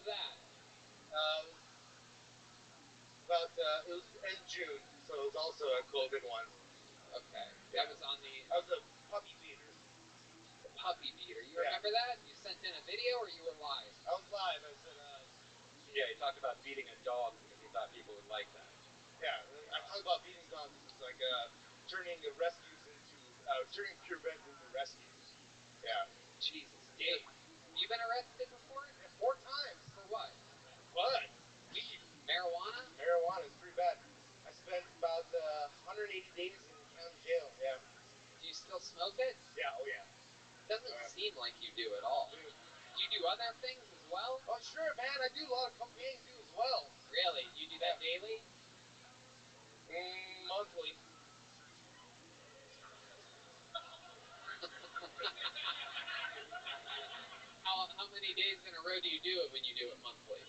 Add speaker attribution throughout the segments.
Speaker 1: that?
Speaker 2: Uh, it was in June, so it was also a COVID one.
Speaker 1: Okay.
Speaker 2: Yeah.
Speaker 1: That was on the
Speaker 2: That was a puppy beater.
Speaker 1: puppy beater. You remember that? You sent in a video or you were live?
Speaker 2: I was live. I said,
Speaker 3: yeah, he talked about beating a dog because he thought people would like that.
Speaker 2: yeah, I talked about beating dogs. It's like turning rescues into, turning purebreds into rescues. Yeah.
Speaker 1: Jesus, Dave. You been arrested before?
Speaker 2: Yeah, 4 times.
Speaker 1: For what?
Speaker 2: But weed.
Speaker 1: Marijuana?
Speaker 2: Marijuana is pretty bad. I spent about 180 days in county jail. Yeah.
Speaker 1: Do you still smoke it?
Speaker 2: Yeah. Oh yeah.
Speaker 1: Doesn't seem like you do at all.
Speaker 2: Dude.
Speaker 1: Do you do other things as well?
Speaker 2: Oh sure, man. I do a lot of cocaine too as well.
Speaker 1: Really? You do that daily?
Speaker 2: Monthly.
Speaker 1: How many days in a row do you do it when you do it monthly?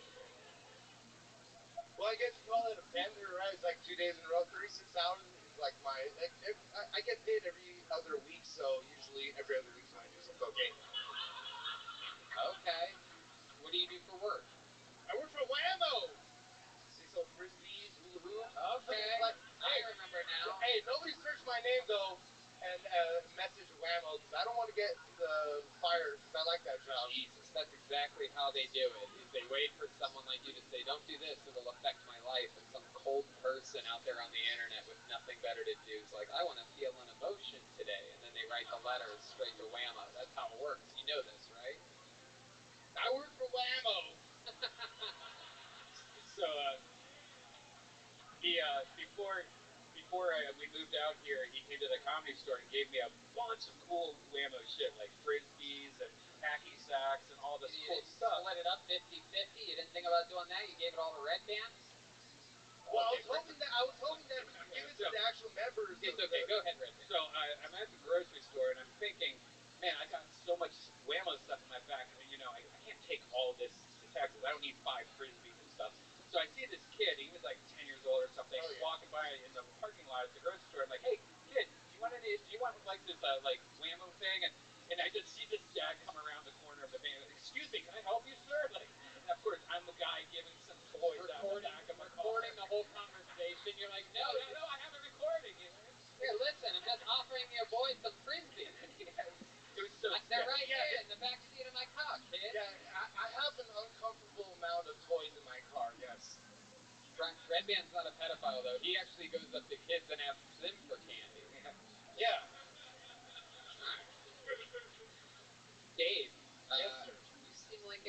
Speaker 2: Well, I guess you call it a bender, right? It's like 2 days in a row, 36 hours is like my. I get paid every other week, so usually every other week when I do some cocaine.
Speaker 1: Okay. What do you do for work?
Speaker 2: I work for Whammo. They sell frisbees, hula hoops.
Speaker 1: Okay.
Speaker 2: Like,
Speaker 1: I remember now.
Speaker 2: Hey, nobody search my name though, and message Whammo because I don't want to get fired because I like that job.
Speaker 1: Jesus, that's exactly how they do it. Is they wait for someone like you to say, "Don't do this; it will affect my life." And some cold person out there on the internet with nothing better to do is like, "I want to feel an emotion today," and then they write the letters straight to Whammo. That's how it works. You know this, right?
Speaker 2: I work for Whammo.
Speaker 3: So before we moved out here, he came to the comedy store and gave me a bunch of cool whammo shit like frisbees and hacky sacks and all this cool stuff.
Speaker 1: Split it up 50-50. You didn't think about doing that. You gave it all to Red Bands.
Speaker 2: Well, I was hoping that we could give it to the actual members.
Speaker 1: It's okay. Go ahead, Red Band.
Speaker 3: So I'm at the grocery store and I'm thinking, man, I got so much whammo stuff in my back. You know, I can't take all this to Texas. I don't need 5 frisbees and stuff. So I see this kid. He was like 10 years old or something, walking by in the parking lot at the grocery store. I'm like, hey, kid, do you want like this like whammo thing? And I just see this dad come around the corner of the van. Excuse me, can I help you, sir? Like, and of course, I'm the guy giving some toys out the back of my car.
Speaker 1: Recording the whole conversation. You're like, no,
Speaker 3: I have a recording.
Speaker 1: Here, listen, I'm just offering your boy some frisbees.
Speaker 3: It was so
Speaker 1: They're right here in the back seat of my car, kid.
Speaker 2: Yeah, I have an uncomfortable amount of toys in my car, yes.
Speaker 1: Red Band's not a pedophile, though. He actually goes up to kids and asks them for candy.
Speaker 2: Yeah.
Speaker 1: Dave,
Speaker 2: yes, sir.
Speaker 1: you seem like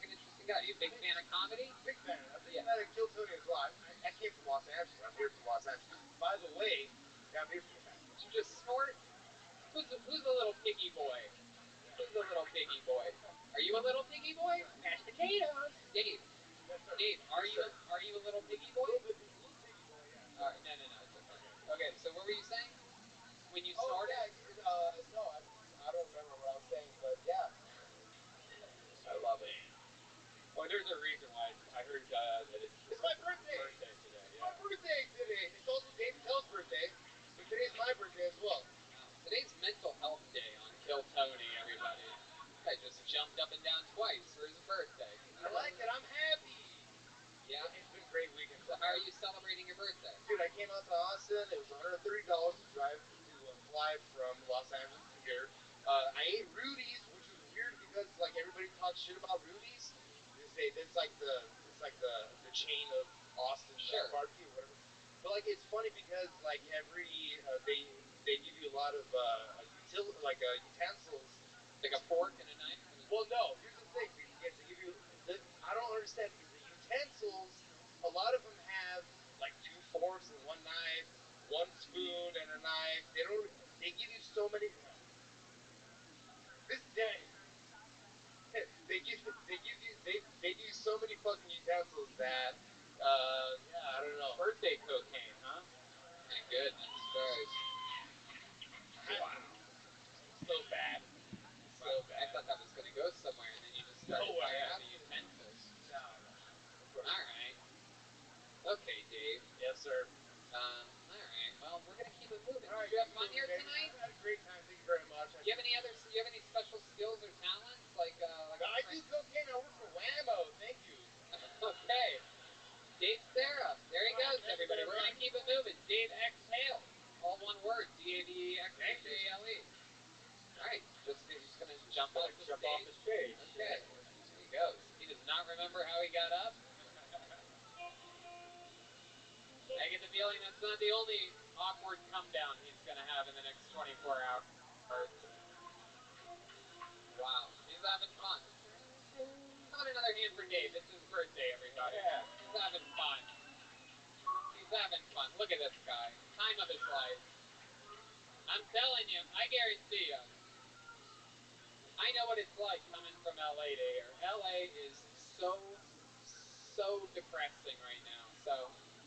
Speaker 1: an interesting guy. You a big fan of comedy?
Speaker 2: Big fan. I'm a big fan of Kill Tony as well. I came from Los Angeles. I'm here from Los Angeles. By the way, I'm here from
Speaker 1: Did you just snort? Who's the little piggy boy? Who's the little piggy boy? Are you a little piggy boy?
Speaker 3: Mashed potatoes.
Speaker 1: Dave.
Speaker 2: Yes, sir.
Speaker 1: Dave, are you a little piggy boy?
Speaker 2: Little piggy boy, yeah.
Speaker 1: All right, no, it's okay. Okay, so what were you saying? When you snorted?
Speaker 2: No, I don't remember what I was saying, but yeah.
Speaker 1: I love it.
Speaker 3: Well, there's a reason why I heard that
Speaker 2: It's my birthday.
Speaker 3: Today.
Speaker 2: It's my birthday today. It's also Dave Tell's birthday, but today's my birthday as well.
Speaker 1: Today's Mental Health Day on Kill Tony, everybody. I just jumped up and down twice for his birthday.
Speaker 2: I like it. I'm happy.
Speaker 1: Yeah?
Speaker 2: It's been a great weekend.
Speaker 1: So how are you celebrating your birthday?
Speaker 2: Dude, I came out to Austin. It was $130 to drive to fly from Los Angeles to here. I ate Rudy's, which was weird because like everybody talks shit about Rudy's. They say it's like the chain of Austin barbecue or whatever. But like it's funny because like every they give you a lot of utensils.
Speaker 1: Like a fork and a knife?
Speaker 2: Well, no. Here's the thing. They give you. I don't understand because the utensils, a lot of them have like 2 forks and 1 knife, 1 spoon and a knife. They give you so many. This day, they give you so many fucking utensils that I don't know.
Speaker 1: Birthday cocaine, huh? My goodness, Christ.
Speaker 2: Wow. So bad. So bad.
Speaker 1: I thought that was going to go somewhere, and then you just started talking about the utensils.
Speaker 2: No.
Speaker 1: Alright. Okay, Dave.
Speaker 2: Yes, sir.
Speaker 1: Alright. Well, we're going to keep it moving.
Speaker 2: All right,
Speaker 1: Did you have fun here tonight?
Speaker 2: I had a great time. Thank you very much.
Speaker 1: Do you have any special skills or talents? Like
Speaker 2: I do cocaine. I work for Whammo. Thank
Speaker 3: off the stage.
Speaker 1: Okay, there he goes. He does not remember how he got up. I get the feeling that's not the only awkward come down he's going to have in the next 24 hours. Wow, he's having fun. How about another hand for Dave? It's his birthday, everybody.
Speaker 3: Yeah.
Speaker 1: He's having fun. He's having fun. Look at this guy. Time of his life. I'm telling you, I guarantee you. I know what it's like coming from LA to here. LA is so depressing right now. So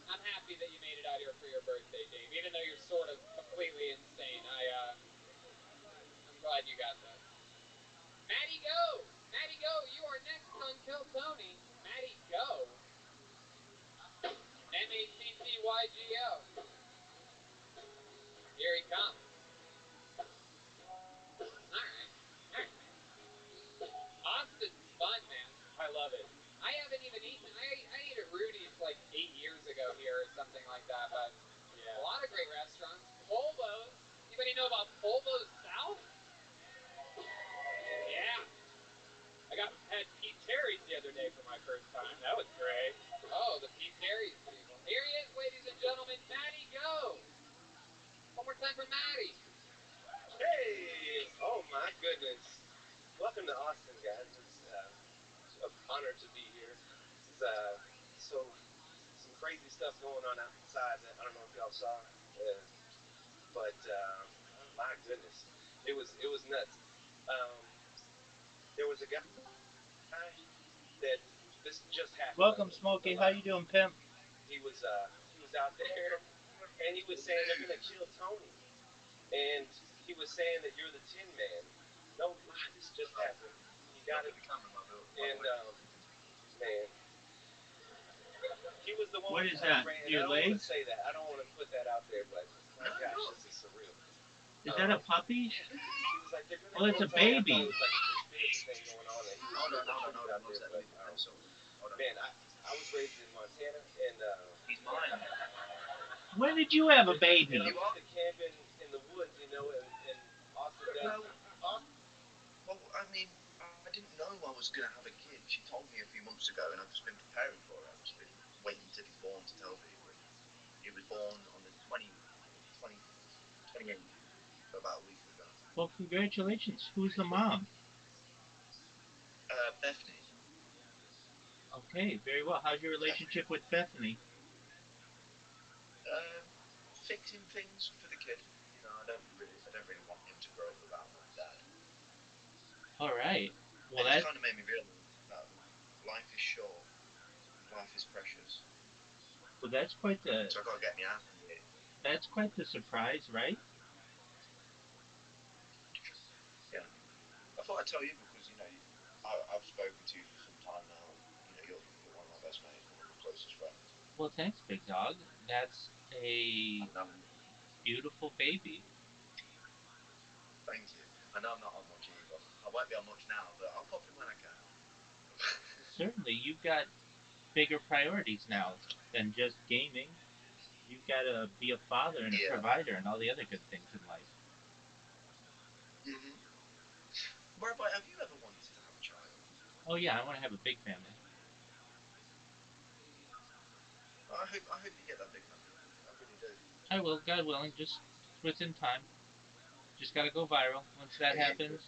Speaker 1: I'm happy that you made it out here for your birthday, Dave. Even though you're sort of completely insane, I'm glad you got this. Maddie, go! Maddie, go! You are next on Kill Tony. Maddie, go! MATTYGO. Here he comes. Alright. Alright. Austin's fun, man.
Speaker 3: I love it.
Speaker 1: I haven't even eaten. I ate at Rudy's like 8 years ago here or something like that, but
Speaker 3: Yeah.
Speaker 1: a lot of great restaurants. Polvo's. Anybody know about Polvo's South? Yeah.
Speaker 3: I had Pete Terry's the other day for my first time. That was great.
Speaker 1: Oh, the Pete Terry's people. Here he is, ladies and gentlemen. Maddie, go! One more time for Maddie.
Speaker 2: Hey! Oh my goodness! Welcome to Austin, guys. It's an honor to be here. It's some crazy stuff going on outside that I don't know if y'all saw, but my goodness, it was nuts. Um, there was a guy that this just happened.
Speaker 4: Welcome, Smokey. How you doing, pimp?
Speaker 2: He was out there, and he was saying they're gonna kill Tony, and he was saying that you're the Tin Man. No lie, this just happened. He got it, and man, he was the one
Speaker 4: What
Speaker 2: with
Speaker 4: is
Speaker 2: the
Speaker 4: that?
Speaker 2: ran.
Speaker 4: Your
Speaker 2: I don't want to
Speaker 4: legs?
Speaker 2: say that. I don't want to put that out there, but my gosh, this is surreal.
Speaker 4: Is that a puppy?
Speaker 2: Yeah, he was like, they're gonna
Speaker 4: Oh, it's
Speaker 2: kill
Speaker 4: a
Speaker 2: Tony. I
Speaker 4: baby.
Speaker 2: thought it was like a conspiracy thing going on. That he was out there, but man, I was raised in Montana, and
Speaker 4: When did you have a baby?
Speaker 2: we used to camp in the woods, and Austin does.
Speaker 5: Well, I mean, I didn't know I was going to have a kid. She told me a few months ago, and I've just been preparing for it. I've just been waiting till he's born to tell people. He was born on the 28th, so about a week ago.
Speaker 4: Well, congratulations. Who's the mom?
Speaker 5: Bethany.
Speaker 4: Okay, very well. How's your relationship with Bethany?
Speaker 5: Fixing things for the kid. You know, I don't really want him to grow up without mum and dad.
Speaker 4: All right. Well,
Speaker 5: And it's
Speaker 4: that
Speaker 5: kind of made me realize that life is short and life is precious.
Speaker 4: well, that's quite the
Speaker 5: So I got to get my ass in it.
Speaker 4: that's quite the surprise, right?
Speaker 5: Yeah. I thought I'd tell you because I've spoken to you for some time now, and you're one of my best mates, one of my closest friends.
Speaker 4: Well, thanks, big dog. That's a
Speaker 5: I know.
Speaker 4: beautiful baby.
Speaker 5: Thank you. I know I'm not on much either. I won't be on much now, but I'll pop in when I can.
Speaker 4: Certainly, you've got bigger priorities now than just gaming. You've got to be a father and a
Speaker 5: Yeah.
Speaker 4: provider and all the other good things in life.
Speaker 5: Mhm. Rabbi, have you ever wanted to have a child?
Speaker 4: Oh yeah, I want to have a big family.
Speaker 5: I hope you get that big family. I really do.
Speaker 4: I will, God willing, just within time. Just gotta go viral. Once that
Speaker 5: Yeah,
Speaker 4: happens,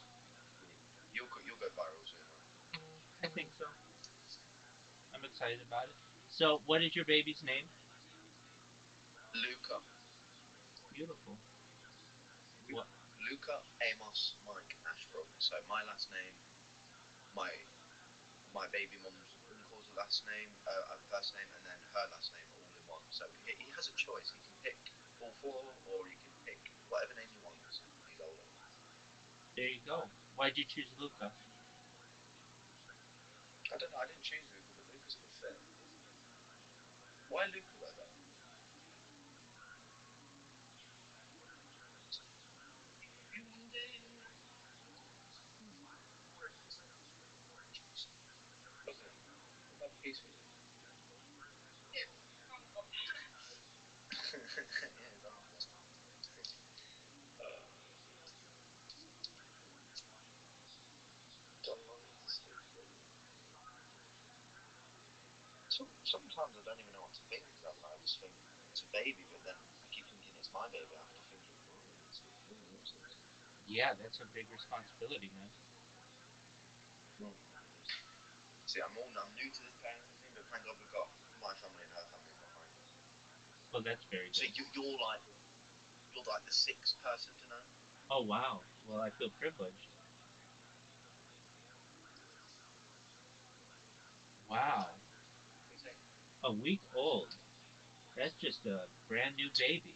Speaker 5: you'll go viral soon, man.
Speaker 4: I think so. I'm excited about it. So, what is your baby's name?
Speaker 5: Luca.
Speaker 4: Beautiful. What?
Speaker 5: Luca Amos Mike Ashbrook. So my last name, my my baby mum's uncle's last name, first name, and then her last name all in one. So he has a choice. He can pick all four, or he can pick whatever name he wants when he's older.
Speaker 4: There you go. Why'd you choose Luca?
Speaker 5: I don't know. I didn't choose Luca, but Luca's a good fit. Why Luca though, though? Doesn't it? What about peaceful? Yeah, his arms are. sometimes I don't even know what to think because I just think it's a baby, but then I keep thinking it's my baby after thinking, oh, it's.
Speaker 4: Yeah, that's a big responsibility, man.
Speaker 5: Mm. See, I'm new to this parenting thing, but thank God we've got my family and her family behind us.
Speaker 4: Well, that's very
Speaker 5: So
Speaker 4: good.
Speaker 5: you're like the sixth person to know.
Speaker 4: Oh, wow. Well, I feel privileged. Wow.
Speaker 5: What do you think?
Speaker 4: A week old. That's just a brand new baby.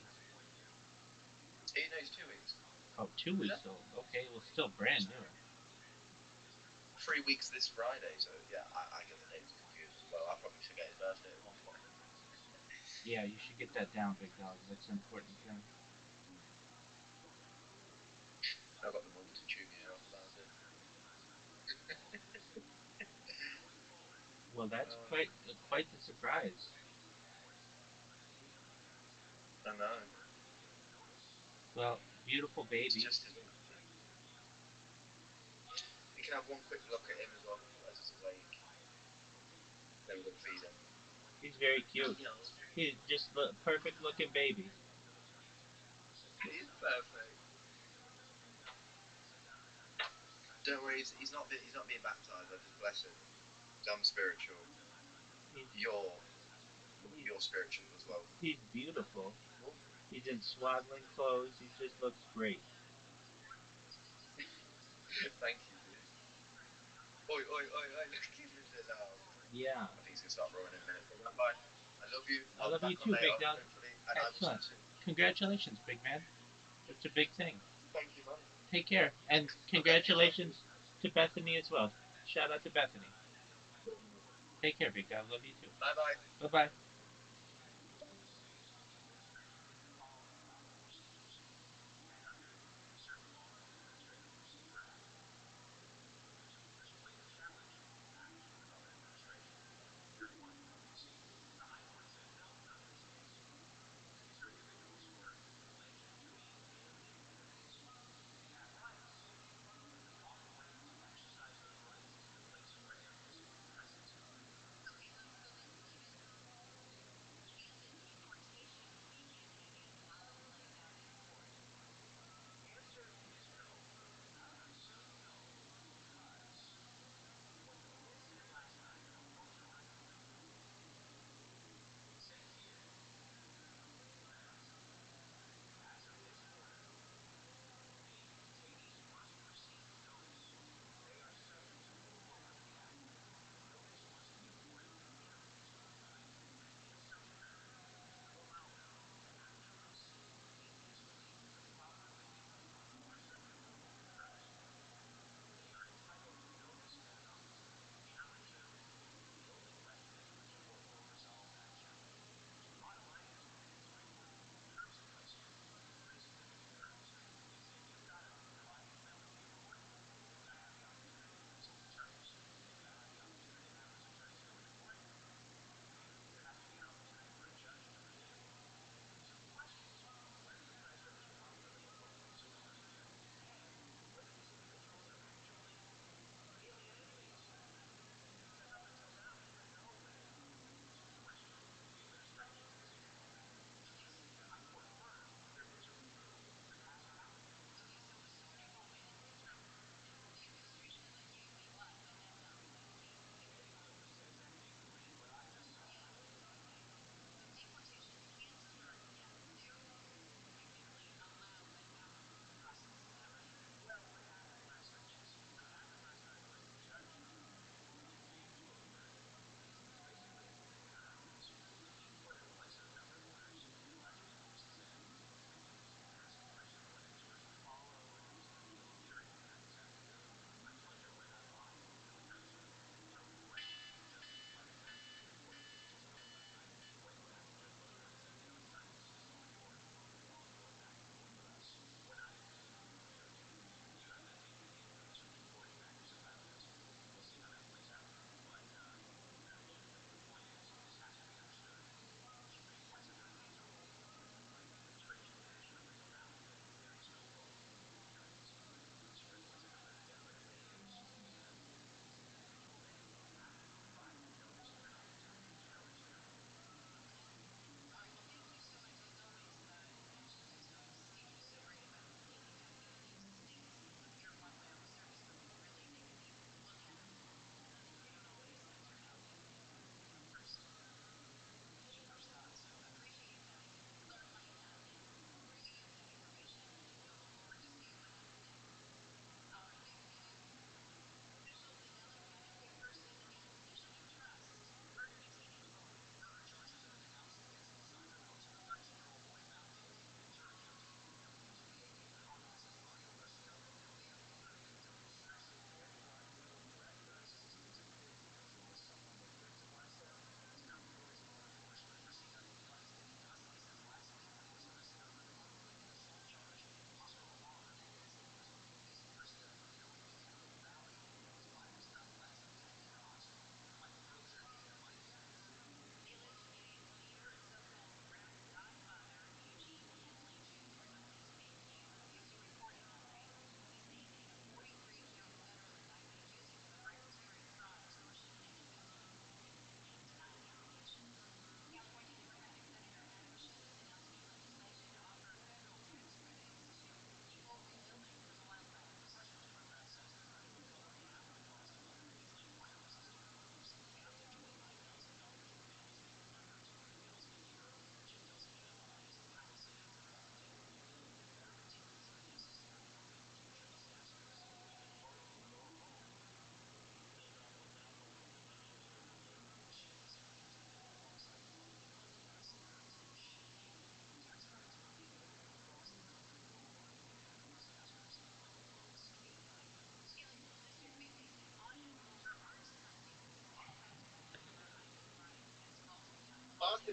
Speaker 5: No, he's 2 weeks.
Speaker 4: Oh, 2 weeks
Speaker 5: Is it?
Speaker 4: old. Okay, well, still brand new.
Speaker 5: 3 weeks this Friday, so yeah, I get the dates confused as well. I'll probably forget his birthday at one point.
Speaker 4: Yeah, you should get that down, big dog. That's an important thing.
Speaker 5: I got the mum to chew me ear off about it.
Speaker 4: Well, that's
Speaker 5: Oh,
Speaker 4: quite the surprise.
Speaker 5: I know.
Speaker 4: Well, beautiful
Speaker 5: It's
Speaker 4: baby.
Speaker 5: just you can have one quick look at him as well as he's awake. Then we'll feed him.
Speaker 4: He's very cute.
Speaker 5: You know,
Speaker 4: He's just the perfect looking baby.
Speaker 5: he's perfect. Don't worry, he's not being baptized. I just bless him. I'm spiritual.
Speaker 4: He's
Speaker 5: You're
Speaker 4: he,
Speaker 5: you're spiritual as well.
Speaker 4: he's beautiful.
Speaker 5: Oh,
Speaker 4: He's in swaddling clothes. He just looks great.
Speaker 5: thank you, dude. Oi, oi, oi, oi! Look at him now.
Speaker 4: Yeah.
Speaker 5: I think he's gonna start roaring in a minute. But bye. I love you.
Speaker 4: I
Speaker 5: I'll be
Speaker 4: love you
Speaker 5: back on
Speaker 4: too,
Speaker 5: later,
Speaker 4: big dog.
Speaker 5: hopefully, and I will see
Speaker 4: Excellent.
Speaker 5: you soon.
Speaker 4: Congratulations, big man. That's a big thing.
Speaker 5: Thank you, man.
Speaker 4: Take care. And
Speaker 5: Okay, you too.
Speaker 4: congratulations to Bethany as well. Shout out to Bethany. Take care, big dog. Love you too.
Speaker 5: Bye bye.
Speaker 4: Bye bye.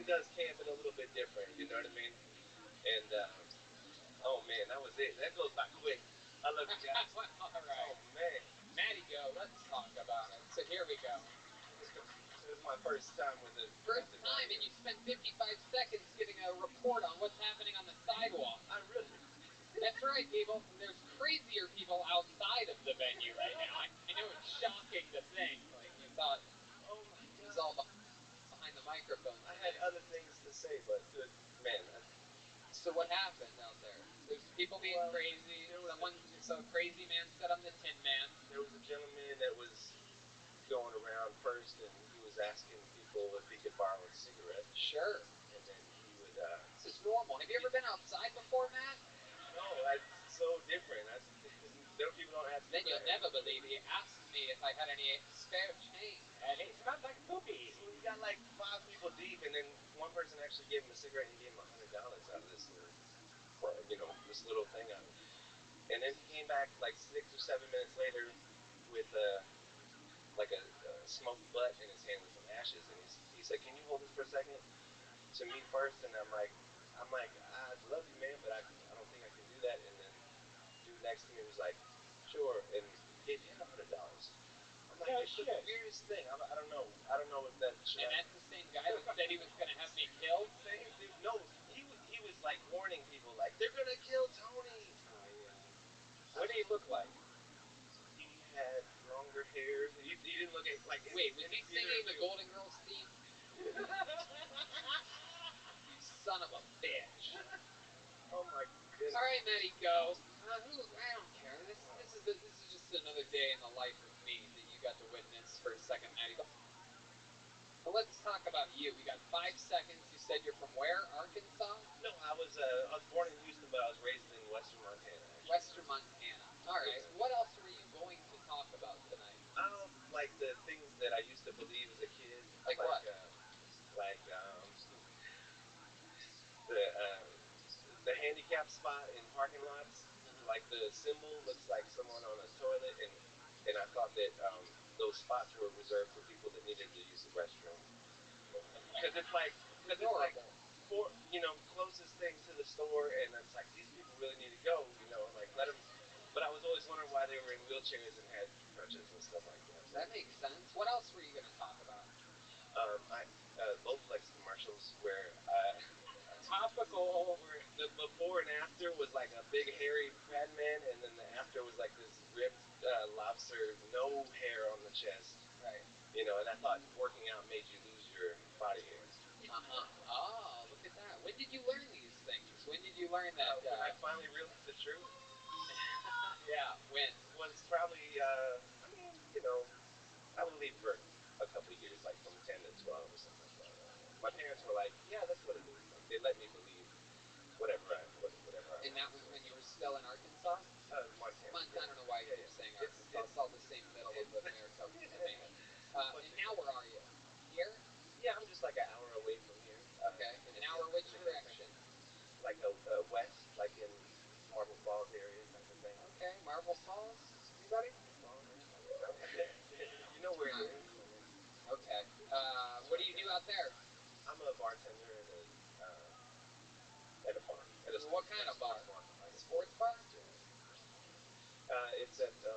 Speaker 6: Austin does camping a little bit different. You know what I mean? And oh man, that was it. That goes by quick. I love you guys.
Speaker 1: All right.
Speaker 6: Oh man,
Speaker 1: Matty, go. Let's talk about it. So here we go.
Speaker 6: this is my first time with a
Speaker 1: First time, and you spent 55 seconds getting a report on what's happening on the sidewalk.
Speaker 6: I really.
Speaker 1: That's right, people. There's crazier people outside of the venue right now. I know it's shocking to think. Like, you thought
Speaker 6: Oh my
Speaker 1: he was
Speaker 6: god.
Speaker 1: all behind the microphone
Speaker 6: I had
Speaker 1: tonight.
Speaker 6: other things to say, but man,
Speaker 1: So what happened out there? There's people being
Speaker 6: Well,
Speaker 1: crazy.
Speaker 6: there was
Speaker 1: So a crazy man said, "I'm the Tin Man."
Speaker 6: there was a gentleman that was going around first, and he was asking people if he could borrow a cigarette,
Speaker 1: Sure.
Speaker 6: and then he would.
Speaker 1: This is normal. Have you ever been outside before, Matt?
Speaker 6: No, it's so different. Because people don't ask.
Speaker 1: Then you'll never believe he asked me if I had any spare change.
Speaker 3: And it smells like poopy.
Speaker 6: So he got like 5 people deep, and then one person actually gave him a cigarette and gave him $100 out of this this little thing out of it. And then he came back like 6 or 7 minutes later with like a smoked butt in his hand with some ashes, and he said, "Can you hold this for a second to me first?" And I'm like, "I love you, man, but I don't think I can do that." And then dude next to me was like, "Sure," and gave him $100. I'm like,
Speaker 3: No
Speaker 6: it's
Speaker 3: shit.
Speaker 6: the weirdest thing. I don't know. I don't know if that should.
Speaker 1: And that's the same guy that said he was going to have me killed?
Speaker 6: Same dude. No, he was like warning people, like they're gonna kill Tony.
Speaker 1: Oh, yeah.
Speaker 3: What did he look like?
Speaker 6: He had longer hair. He didn't look at like.
Speaker 1: Wait, was he singing the Golden Girls theme? You son of a bitch.
Speaker 6: Oh my goodness.
Speaker 1: All right, Matty, go. I don't care. This is just another day in the life of me that you got to witness for a second, Matty. But let's talk about you. We got 5 seconds. You said you're from where? Arkansas?
Speaker 6: No, I was born in Houston, but I was raised in Western Montana. Actually.
Speaker 1: Western Montana. All right. What else were you going to talk about tonight?
Speaker 6: Like the things that I used to believe as a kid.
Speaker 1: Like what?
Speaker 6: The handicap spot in parking lots. Like the symbol looks like someone on a toilet, and I thought that those spots were reserved for people that needed to use the restroom. Because it's like closest thing to the store, and it's like these people really need to go, like let them. But I was always wondering why they were in wheelchairs and had crutches and stuff like that.
Speaker 1: That makes sense. What else were you going to talk about?
Speaker 6: I Bowflex commercials where
Speaker 3: Topical.
Speaker 6: where the before and after was like a big hairy fat man, and then the after was like this ripped lobster, no hair on the chest.
Speaker 1: Right.
Speaker 6: And I thought working out made you lose your body hair.
Speaker 1: Oh, look at that. When did you learn these things? When did you learn that?
Speaker 6: When I finally realized the truth.
Speaker 1: Yeah, when?
Speaker 6: Was probably, I believed for a couple of years, like from 10 to 12 or something like that. My parents were like, yeah, that's what it is. Like, they let me believe whatever I
Speaker 1: And that was when you were still in Arkansas?
Speaker 6: Montana.
Speaker 1: I don't know why you keep saying Arkansas. It's all the same middle of America to me. And now where are you? Here?
Speaker 6: Yeah, I'm just like an hour away from here.
Speaker 1: Okay. An hour which direction?
Speaker 6: Like a west, like in Marble Falls area type of thing.
Speaker 1: Okay. Marble Falls? Anybody?
Speaker 6: You know where it is.
Speaker 1: Okay. What do you do out there?
Speaker 6: I'm a bartender at a bar.
Speaker 1: What kind of bar?
Speaker 6: Like a
Speaker 1: Sports bar?
Speaker 6: It's at the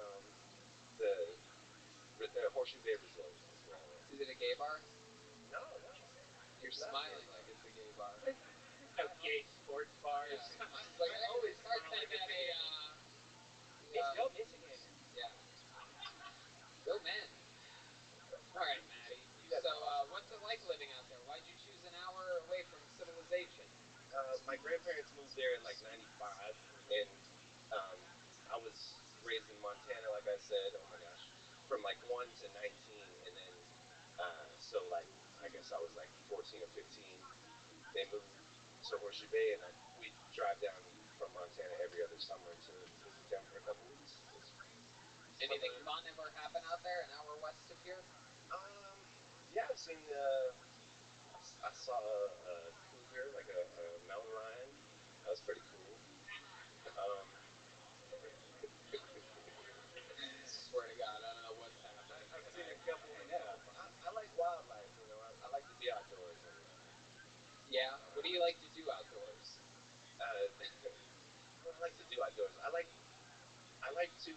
Speaker 6: Horseshoe Bay Resort. Is where I'm at.
Speaker 1: Is it a gay bar?
Speaker 6: No.
Speaker 1: You're smiling like it's a gay bar.
Speaker 3: No gay sports bars.
Speaker 1: Yeah. Like I always bartend at a.
Speaker 3: It's still Michigan.
Speaker 1: Yeah. Go men. All right, Maddie. So, what's it like living out there? Why'd you choose an hour away from civilization?
Speaker 6: My grandparents moved there in like '95, and I was raised in Montana, like I said. Oh my gosh, from like 1 to 19, and then so like I guess I was like 14 or 15. They moved to Horseshoe Bay, and we drive down from Montana every other summer to visit them for a couple weeks.
Speaker 1: Anything fun ever happen out there? An hour west of here?
Speaker 6: Yeah, I've seen. I saw a cougar, like a mountain lion. That was pretty cool.
Speaker 1: Swear to God, I don't know what's happening.
Speaker 6: I've seen a couple. Yeah, I like wildlife. I like to be outdoors, and to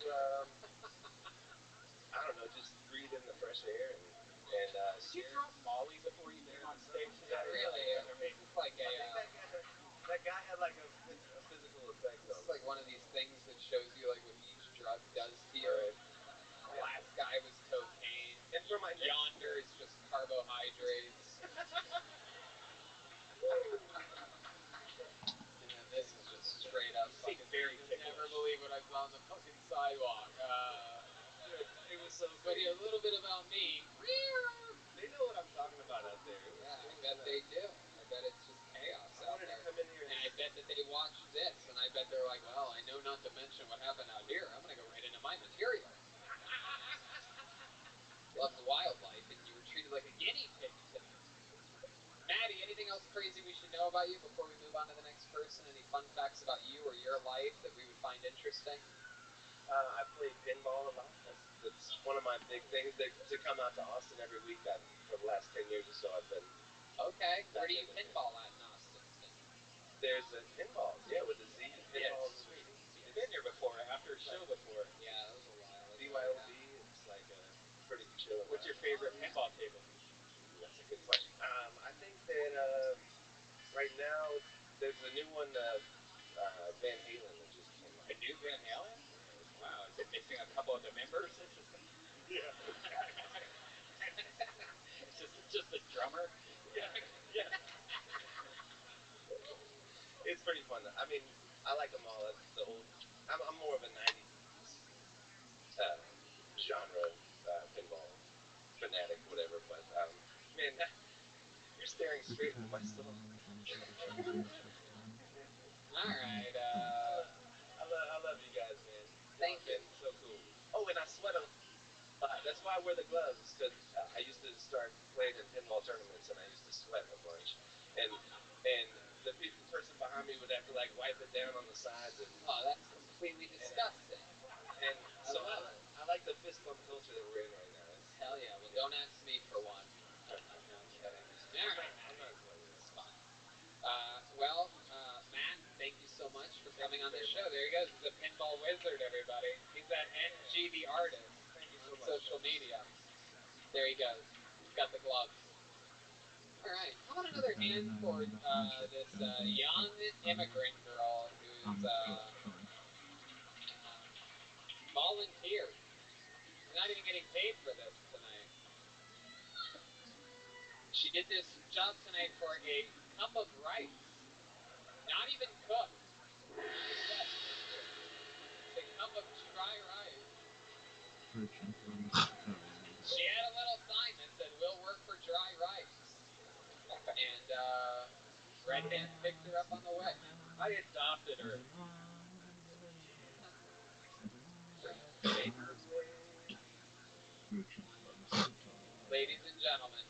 Speaker 6: I don't know, just breathe in the fresh air and
Speaker 3: Did you drop Molly before you came on stage today?
Speaker 1: Really,
Speaker 3: I mean,
Speaker 1: it's like
Speaker 6: I think that guy had like a physical effect on
Speaker 1: it's
Speaker 6: me.
Speaker 1: like one of these things that shows you like what each drug does to you.
Speaker 6: Right.
Speaker 1: The last guy was cocaine.
Speaker 6: And for my next
Speaker 1: Yonder is just carbohydrates. And then this is just straight up.
Speaker 3: You seem very
Speaker 1: You'll never
Speaker 3: ticklish.
Speaker 1: believe what I saw on the fucking sidewalk.
Speaker 6: it was so
Speaker 1: But
Speaker 6: great.
Speaker 1: a little bit about me.
Speaker 6: They know what I'm talking about out there.
Speaker 1: Yeah, I bet they do. I bet it's just chaos
Speaker 6: I
Speaker 1: out
Speaker 6: wanted
Speaker 1: there.
Speaker 6: to come in here
Speaker 1: And I bet that they watched this, and I bet they're like, well, I know not to mention what happened out here. I'm going to go right into my material. Loves wildlife, and you were treated like a guinea pig tonight. Maddie, anything else crazy we should know about you before we move on to the next person? Any fun facts about you or your life that we would find interesting?
Speaker 6: I play pinball a lot. That's one of my big things. To come out to Austin every week. For the last 10 years or so, I've been.
Speaker 1: Okay. Where do you pinball at in Austin?
Speaker 6: There's a pinballs, yeah, with the Z. Pinballs.
Speaker 3: Yeah, sweet. He's been here before, after a show before.
Speaker 1: Yeah, that was a while ago.
Speaker 6: BYOB. It's like a pretty chill.
Speaker 3: What's your favorite pinball table?
Speaker 6: That's a good question. I think that right now there's a new one, Van Halen, that just came out.
Speaker 3: A new Van Halen? Wow, is it missing a couple of the members?
Speaker 6: Yeah.
Speaker 3: It's just the drummer.
Speaker 6: Yeah. Yeah. It's pretty fun. I mean, I like them all. The old. I'm more of a '90s genre pinball fanatic, whatever. But man, you're staring straight into my soul.
Speaker 1: All right.
Speaker 6: I love you guys, man.
Speaker 1: Thank you.
Speaker 6: Been so cool. Oh, and I sweat a lot. That's why I wear the gloves, because I used to start playing in pinball tournaments, and I used to sweat a bunch. And the person behind me would have to like wipe it down on the sides, and
Speaker 1: Oh, that's completely disgusting.
Speaker 6: and
Speaker 1: I
Speaker 6: so
Speaker 1: love it.
Speaker 6: I like the fist bump culture that we're in right now.
Speaker 1: Hell yeah. Well, don't ask me for one. No, I'm kidding. All right,
Speaker 6: I'm not sweating.
Speaker 1: it's fun. Matt, thank you so much for coming on the
Speaker 6: very
Speaker 1: show. There he goes. He's a pinball wizard, everybody. He's that NG the artist
Speaker 6: Thank you
Speaker 1: on
Speaker 6: so much.
Speaker 1: social media. There he goes. He's got the gloves. All right. How about another hand for this young immigrant girl who's volunteered. She's not even getting paid for this tonight. She did this job tonight for a cup of rice. Not even cooked. It's a cup of dry rice. She had a little sign that said, "We'll work for dry rice." And Red Hand picked her up on the way.
Speaker 3: I adopted her.
Speaker 1: Ladies and gentlemen,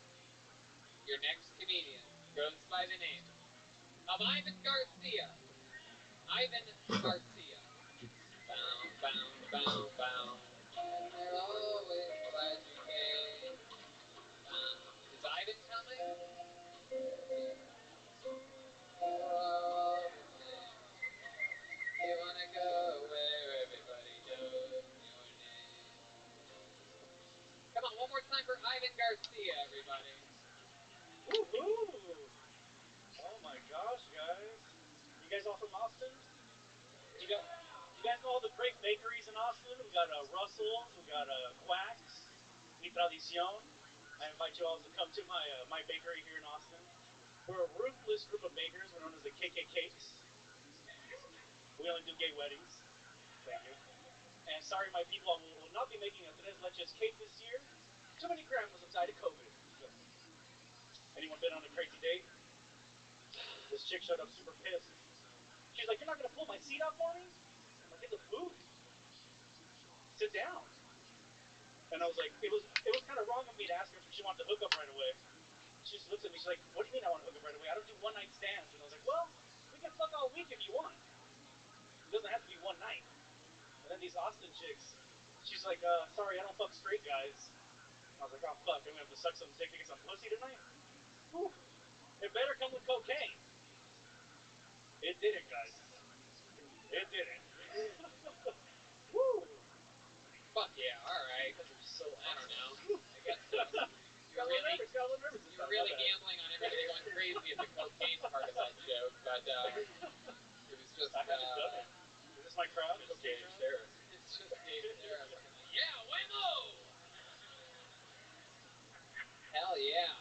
Speaker 1: your next comedian goes by the name of Ivan Garcia. Ivan Garcia. Bound, bound, bound, bound. And they're always glad you came. Bound. Is Ivan coming? Oh, you wanna go where everybody knows your name. Come on, one more time for Ivan Garcia, everybody.
Speaker 7: Woohoo! Oh my gosh, guys. You guys all from Austin? You guys know all the great bakeries in Austin? We got Russell's, we got Quack's, Mi Tradicion. I invite you all to come to my bakery here in Austin. We're a ruthless group of bakers. We're known as the KKKs. We only do gay weddings. Thank you. And sorry, my people, I will not be making a tres leches cake this year. Too many grandmas have died of COVID. Anyone been on a crazy date? This chick showed up super pissed. She's like, "You're not gonna pull my seat out for me?" I'm like, "It's a booth. Sit down." And I was like, it was kind of wrong of me to ask her if she wanted to hook up right away. She just looks at me. She's like, "What do you mean I want to hook up right away? I don't do one night stands." And I was like, "Well, we can fuck all week if you want. It doesn't have to be one night." And then these Austin chicks, she's like, "Sorry, I don't fuck straight guys." And I was like, "Oh fuck, I'm gonna have to suck some dick to get some pussy tonight." Whew. It better come with cocaine. It didn't, guys. It didn't. Woo! because they're so
Speaker 1: I don't
Speaker 7: awesome.
Speaker 1: know. I guess so.
Speaker 7: Got a little nervous. Got a little nervous.
Speaker 1: You were really gambling on everybody going crazy at the cocaine part of that joke, but it was just.
Speaker 7: I haven't done it. Is this my crowd?
Speaker 3: Just
Speaker 7: Cocaine
Speaker 3: Dave
Speaker 7: crowd?
Speaker 3: Sarah.
Speaker 1: It's just Dave Sarah looking like, yeah, whammo! Hell yeah.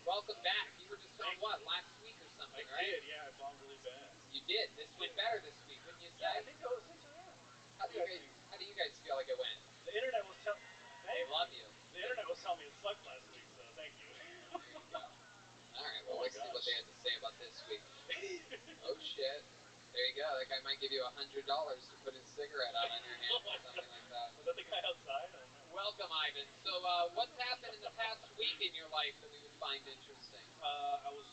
Speaker 1: Welcome back. You were just on what, last week or something,
Speaker 7: I
Speaker 1: right?
Speaker 7: did. Yeah, I bombed really bad.
Speaker 1: You did. This went better this week, wouldn't you say?
Speaker 7: Yeah, I think so. Yeah.
Speaker 1: How do you guys feel like it went?
Speaker 7: The internet was telling.
Speaker 1: They love you.
Speaker 7: The internet was telling me it sucked last week, so thank you.
Speaker 1: There you go. All right, well,
Speaker 7: Oh my
Speaker 1: we'll see what
Speaker 7: gosh.
Speaker 1: they had to say about this week. Oh, shit. There you go. That guy might give you $100 to put his cigarette out on your hand
Speaker 7: Oh
Speaker 1: or
Speaker 7: my
Speaker 1: something like that.
Speaker 7: Was that the guy outside? I don't know.
Speaker 1: Welcome, Ivan. So, what's happened in the past week in your life that we would find interesting?
Speaker 7: I was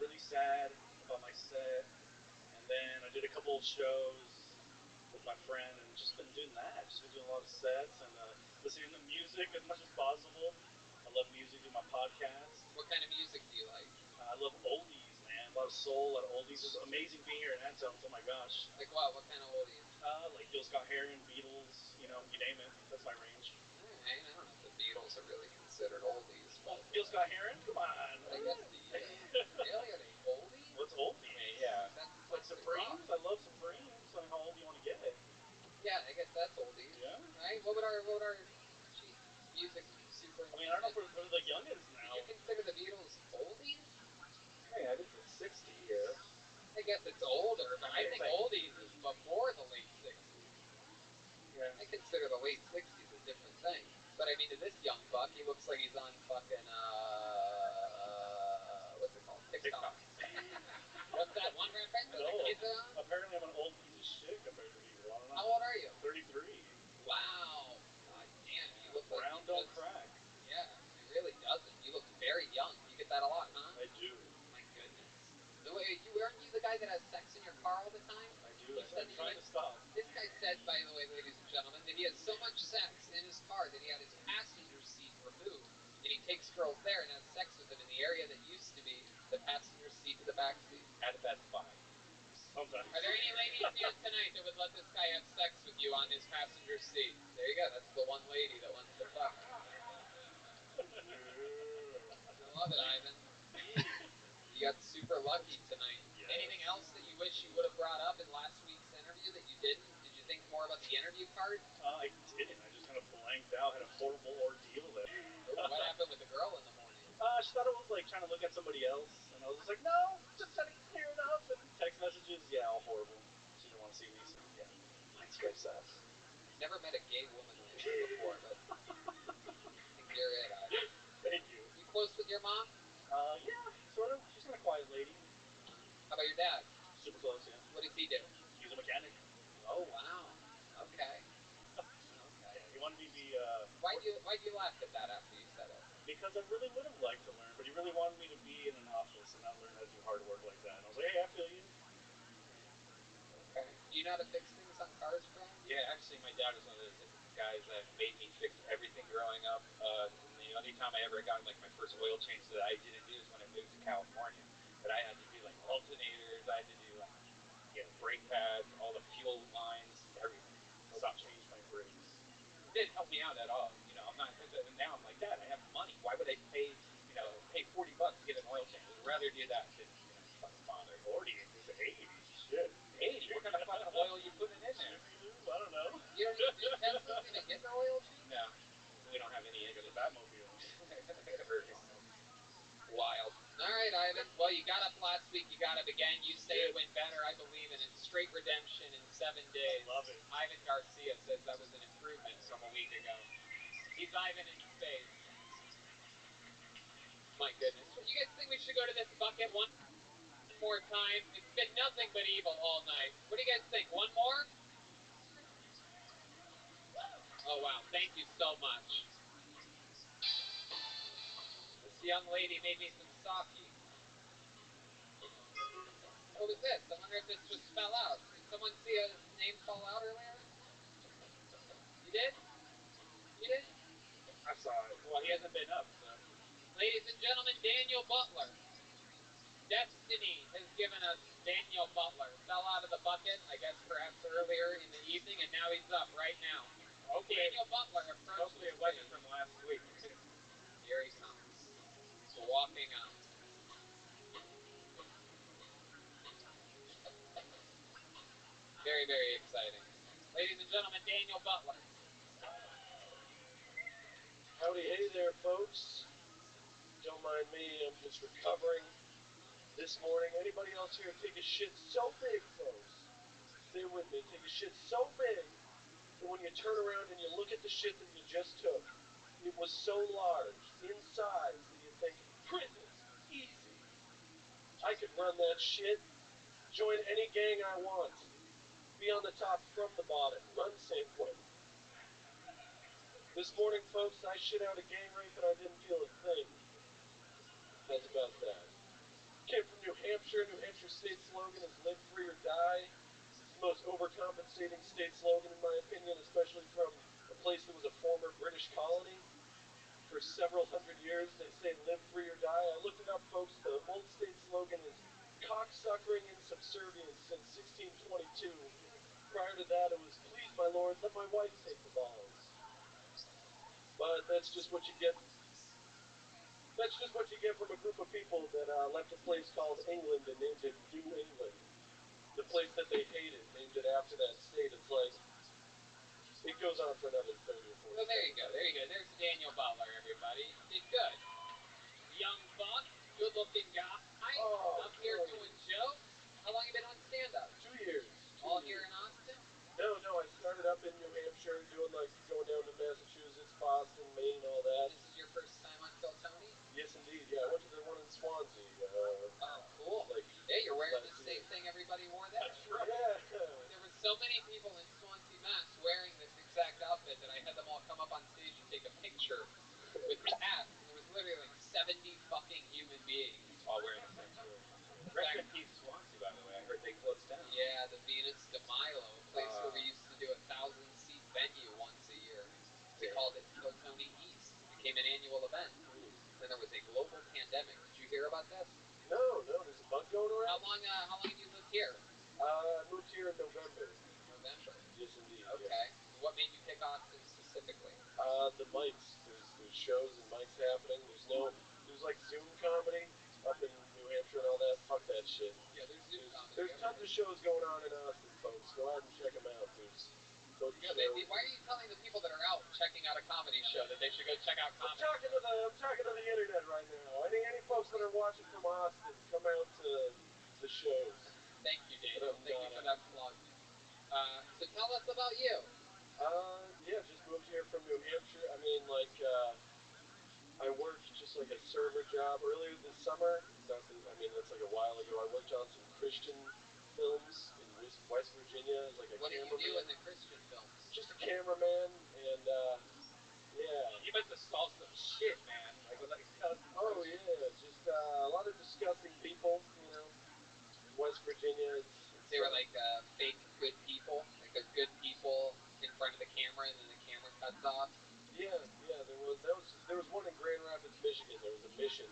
Speaker 7: really sad about my set, and then I did a couple of shows with my friend, and just been doing that. Just been doing a lot of sets and listening to music as much as possible. I love music, do my podcast.
Speaker 1: What kind of music do you like?
Speaker 7: I love oldies, man. A lot of soul, a lot of oldies. It's amazing being here in Anselms. Oh my gosh.
Speaker 1: Like what? What kind of oldies?
Speaker 7: Like Gil Scott-Heron, Beatles, you name it. That's my range.
Speaker 1: I don't know if the Beatles are really considered oldies, but
Speaker 7: Gil Scott-Heron? Come on.
Speaker 1: I guess really, are they oldies?
Speaker 7: What's oldies?
Speaker 1: Yeah, that's
Speaker 7: Like Supremes? I love Supremes. I mean, how old do you want to get?
Speaker 1: Yeah, I guess that's oldies.
Speaker 7: Yeah.
Speaker 1: Right? What would our Jesus, music super?
Speaker 7: I mean, I don't know for the youngins
Speaker 1: Would
Speaker 7: now.
Speaker 1: you consider the Beatles oldies?
Speaker 3: Hey, I think the 60 here.
Speaker 1: I guess it's older, but I think
Speaker 3: like,
Speaker 1: oldies is before the late 60s.
Speaker 3: Yeah.
Speaker 1: I consider the late 60s a different thing. But I mean, to this young buck, he looks like he's on fucking, what's it called? TikTok. What's that one reference that the kids are on?
Speaker 7: Apparently I'm an old piece of shit compared to people. I don't know.
Speaker 1: How old are you?
Speaker 7: 33.
Speaker 1: Wow. God damn, you look like
Speaker 7: Brown don't crack.
Speaker 1: Yeah, it really doesn't. You look very young. You get that a lot, huh?
Speaker 7: I do.
Speaker 1: My goodness. The way aren't you the guy that has sex in your car all the time?
Speaker 7: I do.
Speaker 1: He said
Speaker 7: I'm trying to stop.
Speaker 1: This guy said, by the way, ladies and gentlemen, that he has so much sex in his car that he had his passenger seat removed, and he takes girls there and has sex with them in the area that used to be the passenger seat to the back seat.
Speaker 3: That's fine.
Speaker 7: Sometimes.
Speaker 1: Are there any ladies here tonight that would let this guy have sex with you on his passenger seat? There you go. That's the one lady that wants to fuck. I love it, Ivan. You got super lucky tonight.
Speaker 7: Yes.
Speaker 1: Anything else that you wish you would have brought up in last week's interview that you didn't? Did you think more about the interview part?
Speaker 7: I didn't. I just kind of blanked out. Had a horrible ordeal there.
Speaker 1: What happened with the girl in the morning?
Speaker 7: She thought I was like trying to look at somebody else, and I was just like, no, just trying to clear it up. And text messages, yeah, all horrible. She didn't want to see me, so yeah, mind scratch that.
Speaker 1: Never met a gay woman like you before, but I think you're it, Ivan.
Speaker 7: Thank you.
Speaker 1: You close with your mom?
Speaker 7: Yeah, sort of. She's kind of quiet lady.
Speaker 1: How about your dad?
Speaker 7: Super close, yeah.
Speaker 1: What does he do?
Speaker 7: He's a mechanic.
Speaker 1: Oh, wow. Okay.
Speaker 7: Yeah, he wanted me to be.
Speaker 1: Why'd you laugh at that after you said it?
Speaker 7: Because I really would have liked to learn, but he really wanted me to be in an office and not learn how to do hard work like that. And I was like, hey, I feel you.
Speaker 1: Okay. Do you know how to fix things on cars, bro?
Speaker 3: Yeah, actually, my dad was one of those guys that made me fix everything growing up. And the only time I ever got like my first oil change that I didn't do is when I moved to California. But I had to do like alternators, I had to do like brake pads, all the fuel lines, everything.
Speaker 7: Stop change my brakes.
Speaker 3: It didn't help me out at all. I'm not. Now I'm like, Dad, I have money. Why would I pay $40 to get an oil change? I'd rather do that than fucking bother.
Speaker 7: 40, it's 80. Shit.
Speaker 3: 80. What kind of fucking oil are you putting in there?
Speaker 7: I don't know.
Speaker 1: You don't even, Tesla's even get the oil change?
Speaker 3: No, we don't have any
Speaker 7: Like
Speaker 3: engines.
Speaker 7: the Batmobile.
Speaker 1: Wild. All right, Ivan. Well, you got up last week. You got up again. You say it went better. I believe in it. Straight redemption in 7 days.
Speaker 7: Love it.
Speaker 1: Ivan Garcia says that was an improvement from a week ago. He's Ivan in space. My goodness. You guys think we should go to this bucket one more time? It's been nothing but evil all night. What do you guys think? One more? Oh, wow. Thank you so much. This young lady made me some sake. What was this? I wonder if this just fell out. Did someone see a name fall out earlier? You did? You did?
Speaker 3: I saw it. Well, he hasn't been up, so.
Speaker 1: Ladies and gentlemen, Daniel Butler. Destiny has given us Daniel Butler. Fell out of the bucket, I guess perhaps earlier in the evening, and now he's up right now. Daniel Butler approached
Speaker 6: Hopefully
Speaker 1: the
Speaker 6: it wasn't
Speaker 1: stage.
Speaker 6: from last week.
Speaker 1: Here he comes. He's walking up. Very, very exciting. Ladies and gentlemen, Daniel Butler.
Speaker 8: Howdy, hey there, folks. Don't mind me, I'm just recovering this morning. Anybody else here take a shit so big, folks? Say it with me. Take a shit so big that when you turn around and you look at the shit that you just took, it was so large in size that you think, prison, easy. I could run that shit, join any gang I want, be on the top from the bottom, run San Quentin. This morning, folks, I shit out a gang rape and I didn't feel a thing. How's about that? Came from New Hampshire. New Hampshire's state slogan is live free or die. It's the most overcompensating state slogan in my opinion, especially from a place that was a former British colony. For several hundred years, they say live free or die. I looked it up, folks. The old state slogan is cocksuckering and subservience since 1622. Prior to that, it was please, my lord, let my wife take the balls. But that's just what you get. That's just what you get from a group of people that left a place called England and named it New England. The place that they hated, named it after that state. It's like, it goes on for another 30 or 40
Speaker 1: So there you go, there you go. There's Daniel Butler, everybody. Did good. Young buck, good-looking guy.
Speaker 8: Oh,
Speaker 1: up here doing jokes. How long you been on stand-up?
Speaker 8: 2 years.
Speaker 1: All here in Austin?
Speaker 8: No, I started up in New Hampshire, doing like going down to Massachusetts, Boston, Maine, all that.
Speaker 1: This is your first time on Kill Tony?
Speaker 8: Yes, indeed. Yeah, I went to the one in Swansea.
Speaker 1: Oh, cool.
Speaker 8: Like,
Speaker 1: yeah, you're wearing the
Speaker 8: last
Speaker 1: same
Speaker 8: year.
Speaker 1: thing everybody wore there.
Speaker 8: That's right. Yeah.
Speaker 1: There were so many people in Swansea, Mass. wearing this exact outfit that I had them all come up on stage and take a picture with the hats. And there was literally like 70 fucking human beings all wearing the same shirt.
Speaker 6: Rest in peace, Swansea, by the way. I heard they closed down.
Speaker 1: Yeah, the Venus de Milo, a place where we used to do a 1,000-seat venue once a year. They called it Kill Tony East. It became an annual event. Then there was a global pandemic. Did you hear about this?
Speaker 8: No, there's a bug going
Speaker 1: How
Speaker 8: around.
Speaker 1: long have you lived here?
Speaker 8: I moved here in November.
Speaker 1: November.
Speaker 8: Yes, indeed.
Speaker 1: Okay.
Speaker 8: Yes.
Speaker 1: What made you pick Austin specifically?
Speaker 8: The mics. There's shows and mics happening. There's like Zoom comedy up in New Hampshire and all that. Fuck that shit.
Speaker 1: Yeah, there's Zoom comedy.
Speaker 8: There's tons of shows going on in Austin, folks. Go out and check them out. There's both
Speaker 1: Yeah,
Speaker 8: shows.
Speaker 1: why are you telling the people that are out checking out a comedy show that they should go check out
Speaker 8: I'm
Speaker 1: comedy?
Speaker 8: talking to the internet right now. Any folks that are watching from Austin, come out to the shows.
Speaker 1: Thank you, Daniel. Thank you for that plug. So tell us about you.
Speaker 8: Yeah, just moved here from New Hampshire. I mean, like, I worked just like a server job earlier this summer. That's like a while ago. I worked on some Christian films in West Virginia as like a
Speaker 1: What do
Speaker 8: cameraman.
Speaker 1: you do in the Christian films?
Speaker 8: Just a cameraman, and yeah.
Speaker 6: You must have saw some shit, man. Like,
Speaker 8: Oh yeah, just a lot of disgusting people. West Virginia.
Speaker 1: They were like fake good people. Like they're good people in front of the camera, and then the camera cuts off.
Speaker 8: Yeah. There was one in Grand Rapids, Michigan. There was a mission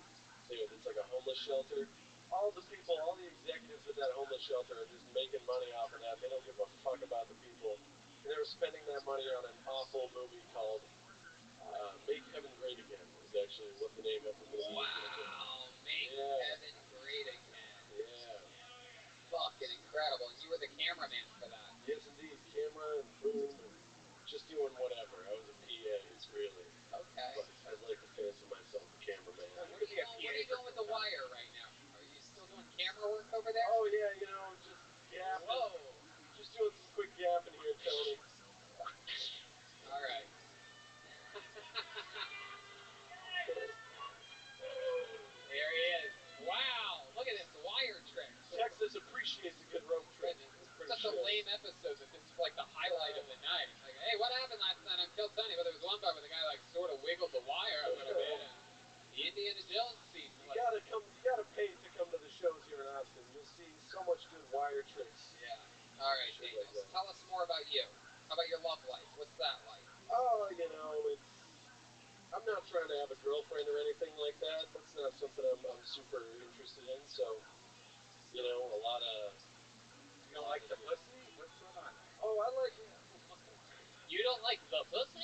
Speaker 8: there that's like a homeless shelter. All the executives at that homeless shelter are just making money off of that. They don't give a fuck about the people. And they were spending that money on an awful movie called Make Heaven Great Again is actually what the name of the movie is.
Speaker 1: Wow, Make Heaven Great Again.
Speaker 8: Yeah.
Speaker 1: Fucking incredible. And you were the cameraman for that.
Speaker 8: Yes, indeed. Camera and boom and just doing whatever. I was a PA, really.
Speaker 1: Okay.
Speaker 8: But I'd like to fancy myself a cameraman.
Speaker 1: What are you doing with The Wire right now? Are you still doing camera work over there?
Speaker 8: Oh, yeah, just gapping.
Speaker 1: Whoa.
Speaker 8: Just doing some quick gapping here, Tony.
Speaker 1: All right. There he is. Wow. Look at this wire trick.
Speaker 8: Texas appreciates a good rope trick.
Speaker 1: Such a lame episode that this is like the highlight of the night. Like, hey, what happened last night on Kill Tony? Well, there was one part where the guy like sort of wiggled the wire a little bit. The Indiana Jones scene.
Speaker 8: You gotta pay to come to the shows here in Austin. You'll see so much good wire tricks.
Speaker 1: Yeah. All right, Daniel. So tell us more about you. How about your love life? What's that like?
Speaker 8: Oh, I'm not trying to have a girlfriend or anything like that. That's not something I'm super interested in. So, a lot of.
Speaker 6: You don't like the pussy? What's going on there?
Speaker 8: Oh, I like.
Speaker 1: You don't like the pussy?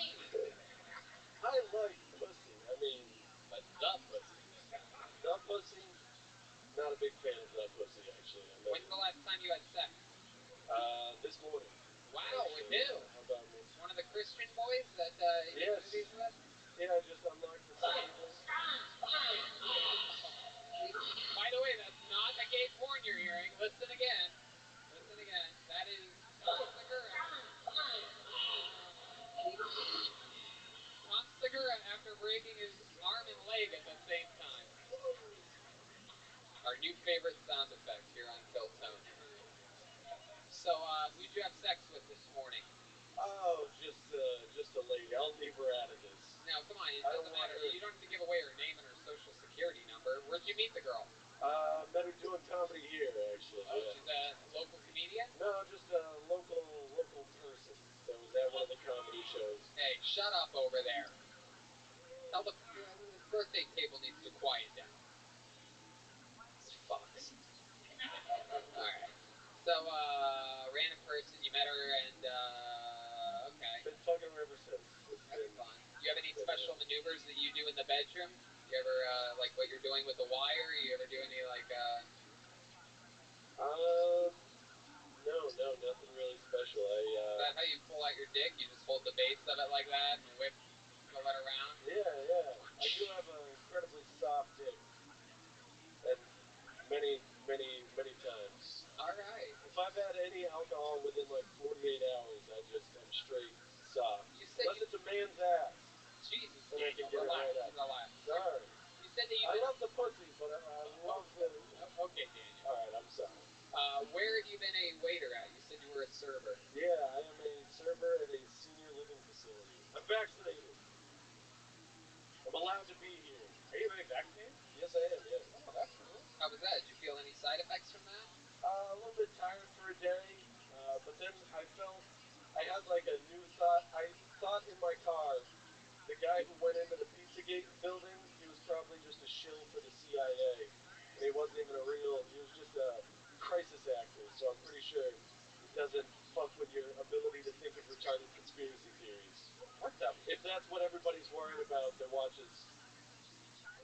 Speaker 6: Yes.
Speaker 1: One of these with?
Speaker 6: Yeah, I just unlocked the tables.
Speaker 1: By the way, that's not a gay porn you're hearing. Listen again. Listen again. That is Tom Segura. Tom Segura after breaking his arm and leg at the same time. Our new favorite sound effect here on Kill Tony. So, who'd you have sex with this morning?
Speaker 6: Oh, just a lady. I'll leave her out of this.
Speaker 1: Now, come on, it
Speaker 6: I don't
Speaker 1: doesn't
Speaker 6: want
Speaker 1: matter.
Speaker 6: her-
Speaker 1: You don't have to give away her name and her social security number. Where'd you meet the girl?
Speaker 6: Met her doing comedy here, actually.
Speaker 1: Oh,
Speaker 6: yeah.
Speaker 1: she's a local comedian?
Speaker 6: No, just a local person that was at one of the comedy shows.
Speaker 1: Hey, shut up over there. Tell this birthday table needs to quiet down. These fucks. Alright. So, random person, you met her and, okay.
Speaker 6: Been fucking her ever since. It's
Speaker 1: That's
Speaker 6: been
Speaker 1: fun. Do you have any special maneuvers that you do in the bedroom? You ever, like what you're doing with the wire? You ever do any, like,
Speaker 6: No, nothing really special.
Speaker 1: Is that how you pull out your dick? You just hold the base of it like that and wiggle it around?
Speaker 6: Yeah. I do have an incredibly soft dick. And many times.
Speaker 1: Alright.
Speaker 6: If I've had any alcohol within like 48 hours, I'm straight soft.
Speaker 1: You said
Speaker 6: Unless it's a man's ass.
Speaker 1: Jesus,
Speaker 6: Then I can
Speaker 1: Daniel,
Speaker 6: get it
Speaker 1: relax,
Speaker 6: right up.
Speaker 1: relax.
Speaker 6: Sorry.
Speaker 1: You said that you
Speaker 6: I
Speaker 1: did...
Speaker 6: love the pussy, but I love the...
Speaker 1: Okay, Daniel.
Speaker 6: Alright, I'm sorry.
Speaker 1: Where have you been a waiter at? You said you were a server.
Speaker 6: Yeah, I am a server at a senior living facility. I'm vaccinated. I'm allowed to be here.
Speaker 3: Are you really vaccinated?
Speaker 6: Yes, I am, yeah.
Speaker 3: Oh, that's cool.
Speaker 1: How was that? Did you feel any side effects from that?
Speaker 6: A little bit tired for a day, but then I had like a new thought. I thought in my car, the guy who went into the Pizzagate building, he was probably just a shill for the CIA, and he wasn't even he was just a crisis actor, so I'm pretty sure it doesn't fuck with your ability to think of retarded conspiracy theories.
Speaker 3: What the?
Speaker 6: If that's what everybody's worried about that watches.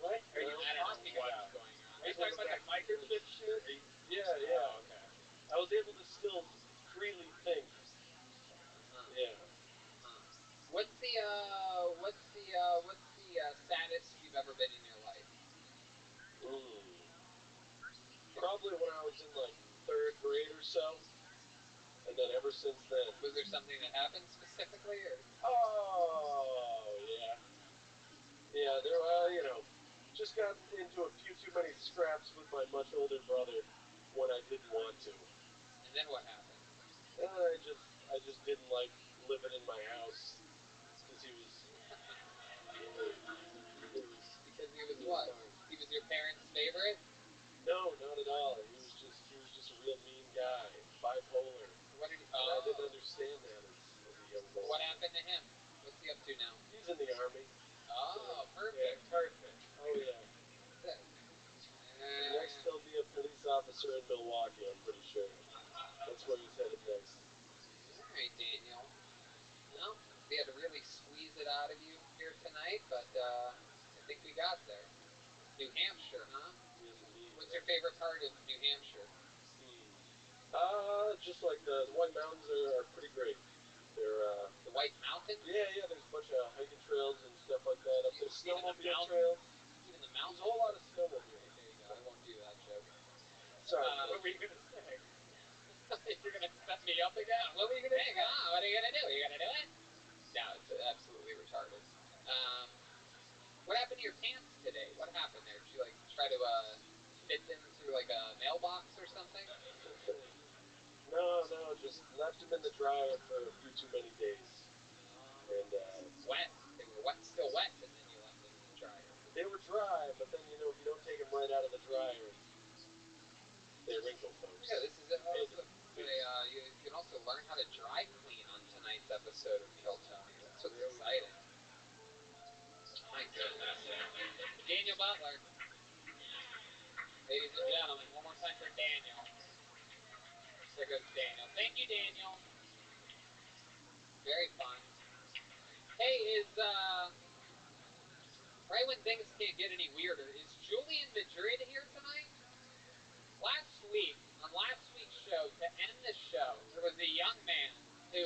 Speaker 3: What are you
Speaker 1: I don't know
Speaker 3: talking
Speaker 1: what's
Speaker 3: about?
Speaker 1: going on.
Speaker 3: Are you talking about the microchip shit? Are you...
Speaker 6: Yeah.
Speaker 3: Oh, okay.
Speaker 6: I was able to still freely think. Yeah.
Speaker 1: What's the saddest you've ever been in your life?
Speaker 6: Probably when I was in like 3rd grade or so, and then ever since then.
Speaker 1: Was there something that happened specifically, or?
Speaker 6: Oh yeah. There just got into a few too many scraps with my much older brother when I didn't want to.
Speaker 1: And then what happened?
Speaker 6: And I just didn't like living in my house because he was.
Speaker 1: Because he was what? He was your parents' favorite?
Speaker 6: No, not at all. He was just a real mean guy, bipolar.
Speaker 1: What did he?
Speaker 6: And I didn't understand that as a young boy.
Speaker 1: What happened to him? What's he up to now?
Speaker 6: He's in the army.
Speaker 1: Oh, perfect.
Speaker 6: Yeah, perfect. Oh yeah.
Speaker 1: Sick.
Speaker 6: Next he'll be a police officer in Milwaukee, I'm pretty sure. That's where he's headed next.
Speaker 1: Alright, Daniel. Well, we had to really squeeze it out of you here tonight, but I think we got there. New Hampshire, huh?
Speaker 6: Yes, indeed.
Speaker 1: What's your favorite part of New Hampshire?
Speaker 6: Just like the White Mountains are pretty great. They're
Speaker 1: The White Mountains?
Speaker 6: Yeah, there's a bunch of hiking trails and stuff like that up there.
Speaker 1: Even the
Speaker 6: Snowmobile
Speaker 1: mountains?
Speaker 6: trails.
Speaker 1: Even the
Speaker 6: There's
Speaker 1: mountains?
Speaker 6: a whole lot of snowmobiles.
Speaker 1: There you go. I won't do that joke.
Speaker 6: Sorry.
Speaker 3: What were you gonna say?
Speaker 1: You're gonna set me up again? What were you gonna say? What are you gonna do? Are you gonna do it? No, it's absolutely retarded. What happened to your pants today? What happened there? Did you like try to fit them through like a mailbox or something?
Speaker 6: No, just left them in the dryer for a few too many days. And
Speaker 1: Wet. They were wet, still wet, and then you left them in the dryer.
Speaker 6: they were dry, but then if you don't take them right out of the dryer, they wrinkle, folks.
Speaker 1: Yeah, this is you can also learn how to dry clean on tonight's episode of Kill Tony. That's what's exciting. My goodness. Daniel Butler. Ladies and gentlemen, one more time for Daniel. There goes Daniel. Thank you, Daniel. Very fun. Hey, right when things can't get any weirder, is Julian Madrid here tonight? On last week's show, to end the show, there was a young man who